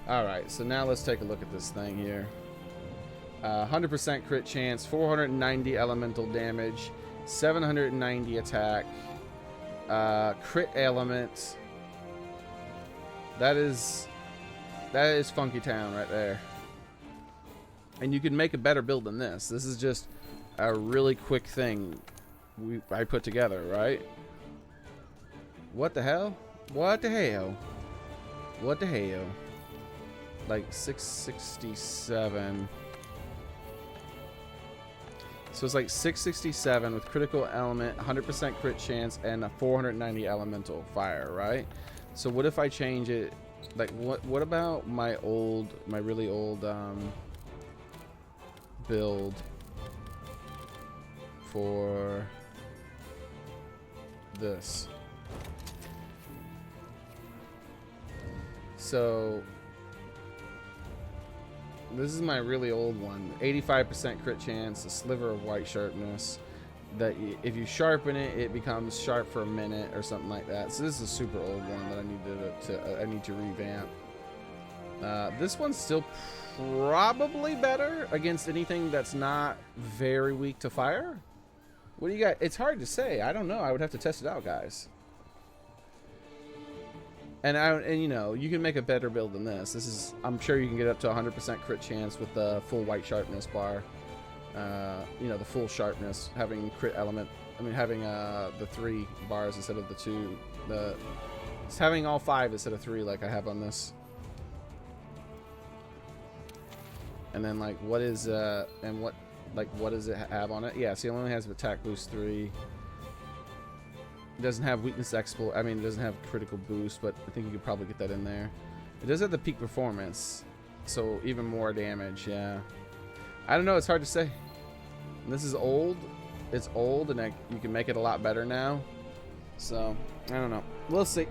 Alright, so now let's take a look at this thing here. 100% crit chance, 490 elemental damage, 790 attack, crit element. That is Funky Town right there. And you can make a better build than this. This is just a really quick thing I put together, right? What the hell? What the hell? What the hell? Like 667. So it's like 667 with critical element, 100% crit chance, and a 490 elemental fire, right? So what if I change it? Like what about my really old build for this? So this is my really old one. 85% crit chance, a sliver of white sharpness. That if you sharpen it, it becomes sharp for a minute or something like that. So this is a super old one that I need to revamp. This one's still probably better against anything that's not very weak to fire. What do you got? It's hard to say. I don't know. I would have to test it out, guys. And you know, you can make a better build than this. This is, I'm sure you can get up to 100% crit chance with the full white sharpness bar. You know, the full sharpness, having crit element. I mean, having the 3 bars instead of the 2. It's having all 5 instead of 3, like I have on this. And then like, what is what does it have on it? Yeah, see, it only has attack boost 3. It doesn't have weakness exploit. I mean, it doesn't have critical boost, but I think you could probably get that in there. It does have the peak performance, so even more damage. Yeah, I don't know. It's hard to say. And this is old. It's old, and you can make it a lot better now. So I don't know. We'll see.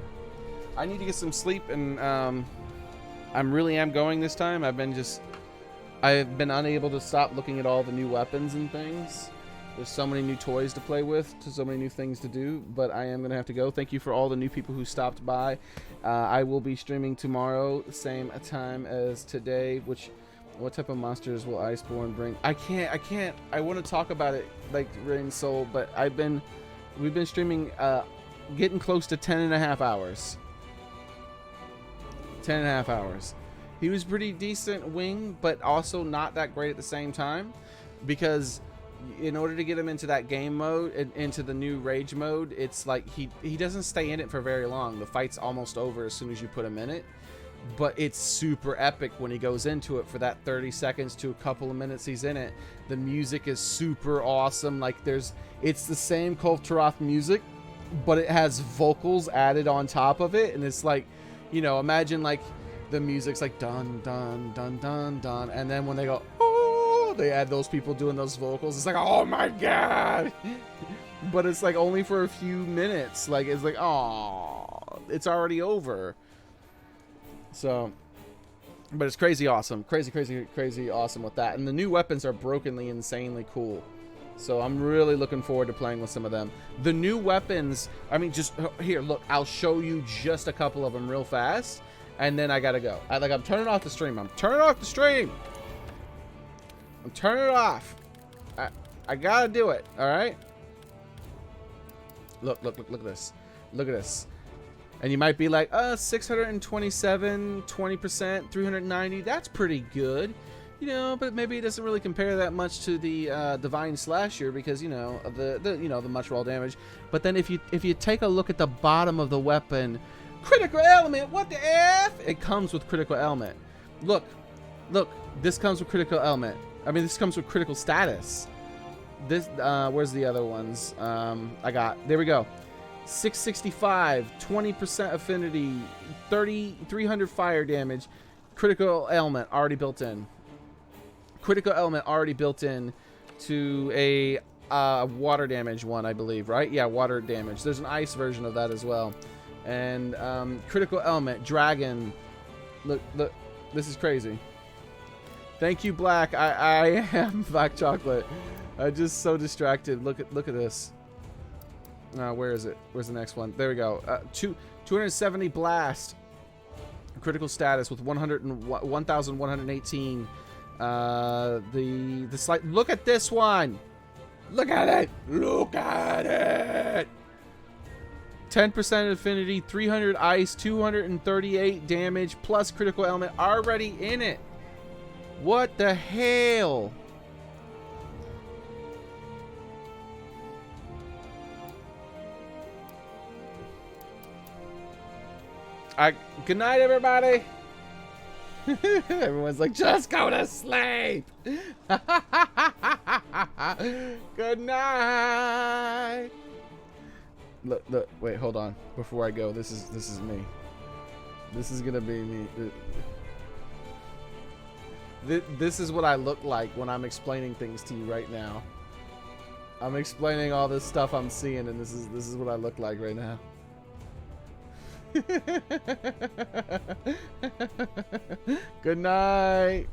I need to get some sleep, and I really am going this time. I've been unable to stop looking at all the new weapons and things. There's so many new toys to play with, so many new things to do, but I am going to have to go. Thank you for all the new people who stopped by. I will be streaming tomorrow, same time as today, what type of monsters will Iceborne bring? I can't. I want to talk about it like Rain Soul, but we've been streaming, getting close to 10.5 hours. 10.5 hours. He was pretty decent wing, but also not that great at the same time, because in order to get him into that game mode and into the new rage mode, it's like he doesn't stay in it for very long. The fight's almost over as soon as you put him in it, but it's super epic when he goes into it for that 30 seconds to a couple of minutes he's in it. The music is super awesome. Like it's the same Taroth music, but it has vocals added on top of it, and it's like, you know, imagine like the music's like dun dun dun dun dun, and then when they go they add those people doing those vocals. It's like, oh my god. But it's like only for a few minutes. Like, it's like, oh, it's already over. So, but it's crazy awesome. Crazy awesome with that. And the new weapons are brokenly insanely cool. So I'm really looking forward to playing with some of them. The new weapons, I mean, just here, look, I'll show you just a couple of them real fast, and then I gotta go. I'm turning off the stream. I'm turning off the stream. Turn it off. I gotta do it. All right. Look at this. Look at this. And you might be like, 627, 20%, 390. That's pretty good, you know. But maybe it doesn't really compare that much to the Divine Slasher, because you know the much raw damage. But then if you take a look at the bottom of the weapon, critical element. What the f? It comes with critical element. Look. This comes with critical element. I mean, this comes with critical status. This, where's the other ones? There we go. 665, 20% affinity, 300 fire damage, critical element already built in. Critical element already built in to a water damage one, I believe, right? Yeah, water damage. There's an ice version of that as well. And critical element, dragon. Look, this is crazy. Thank you, Black. I am Black Chocolate. I'm just so distracted. Look at this. Where is it? Where's the next one? There we go. 270 blast. Critical status with 1,118. The slight. Look at this one. Look at it. Look at it. 10% affinity, 300 ice, 238 damage, plus critical element already in it. What the hell? Good night, everybody. Everyone's like, just go to sleep. Good night. Look, wait, hold on. Before I go, this is me. This is gonna be me. This is what I look like when I'm explaining things to you right now. I'm explaining all this stuff I'm seeing, and this is what I look like right now. Good night.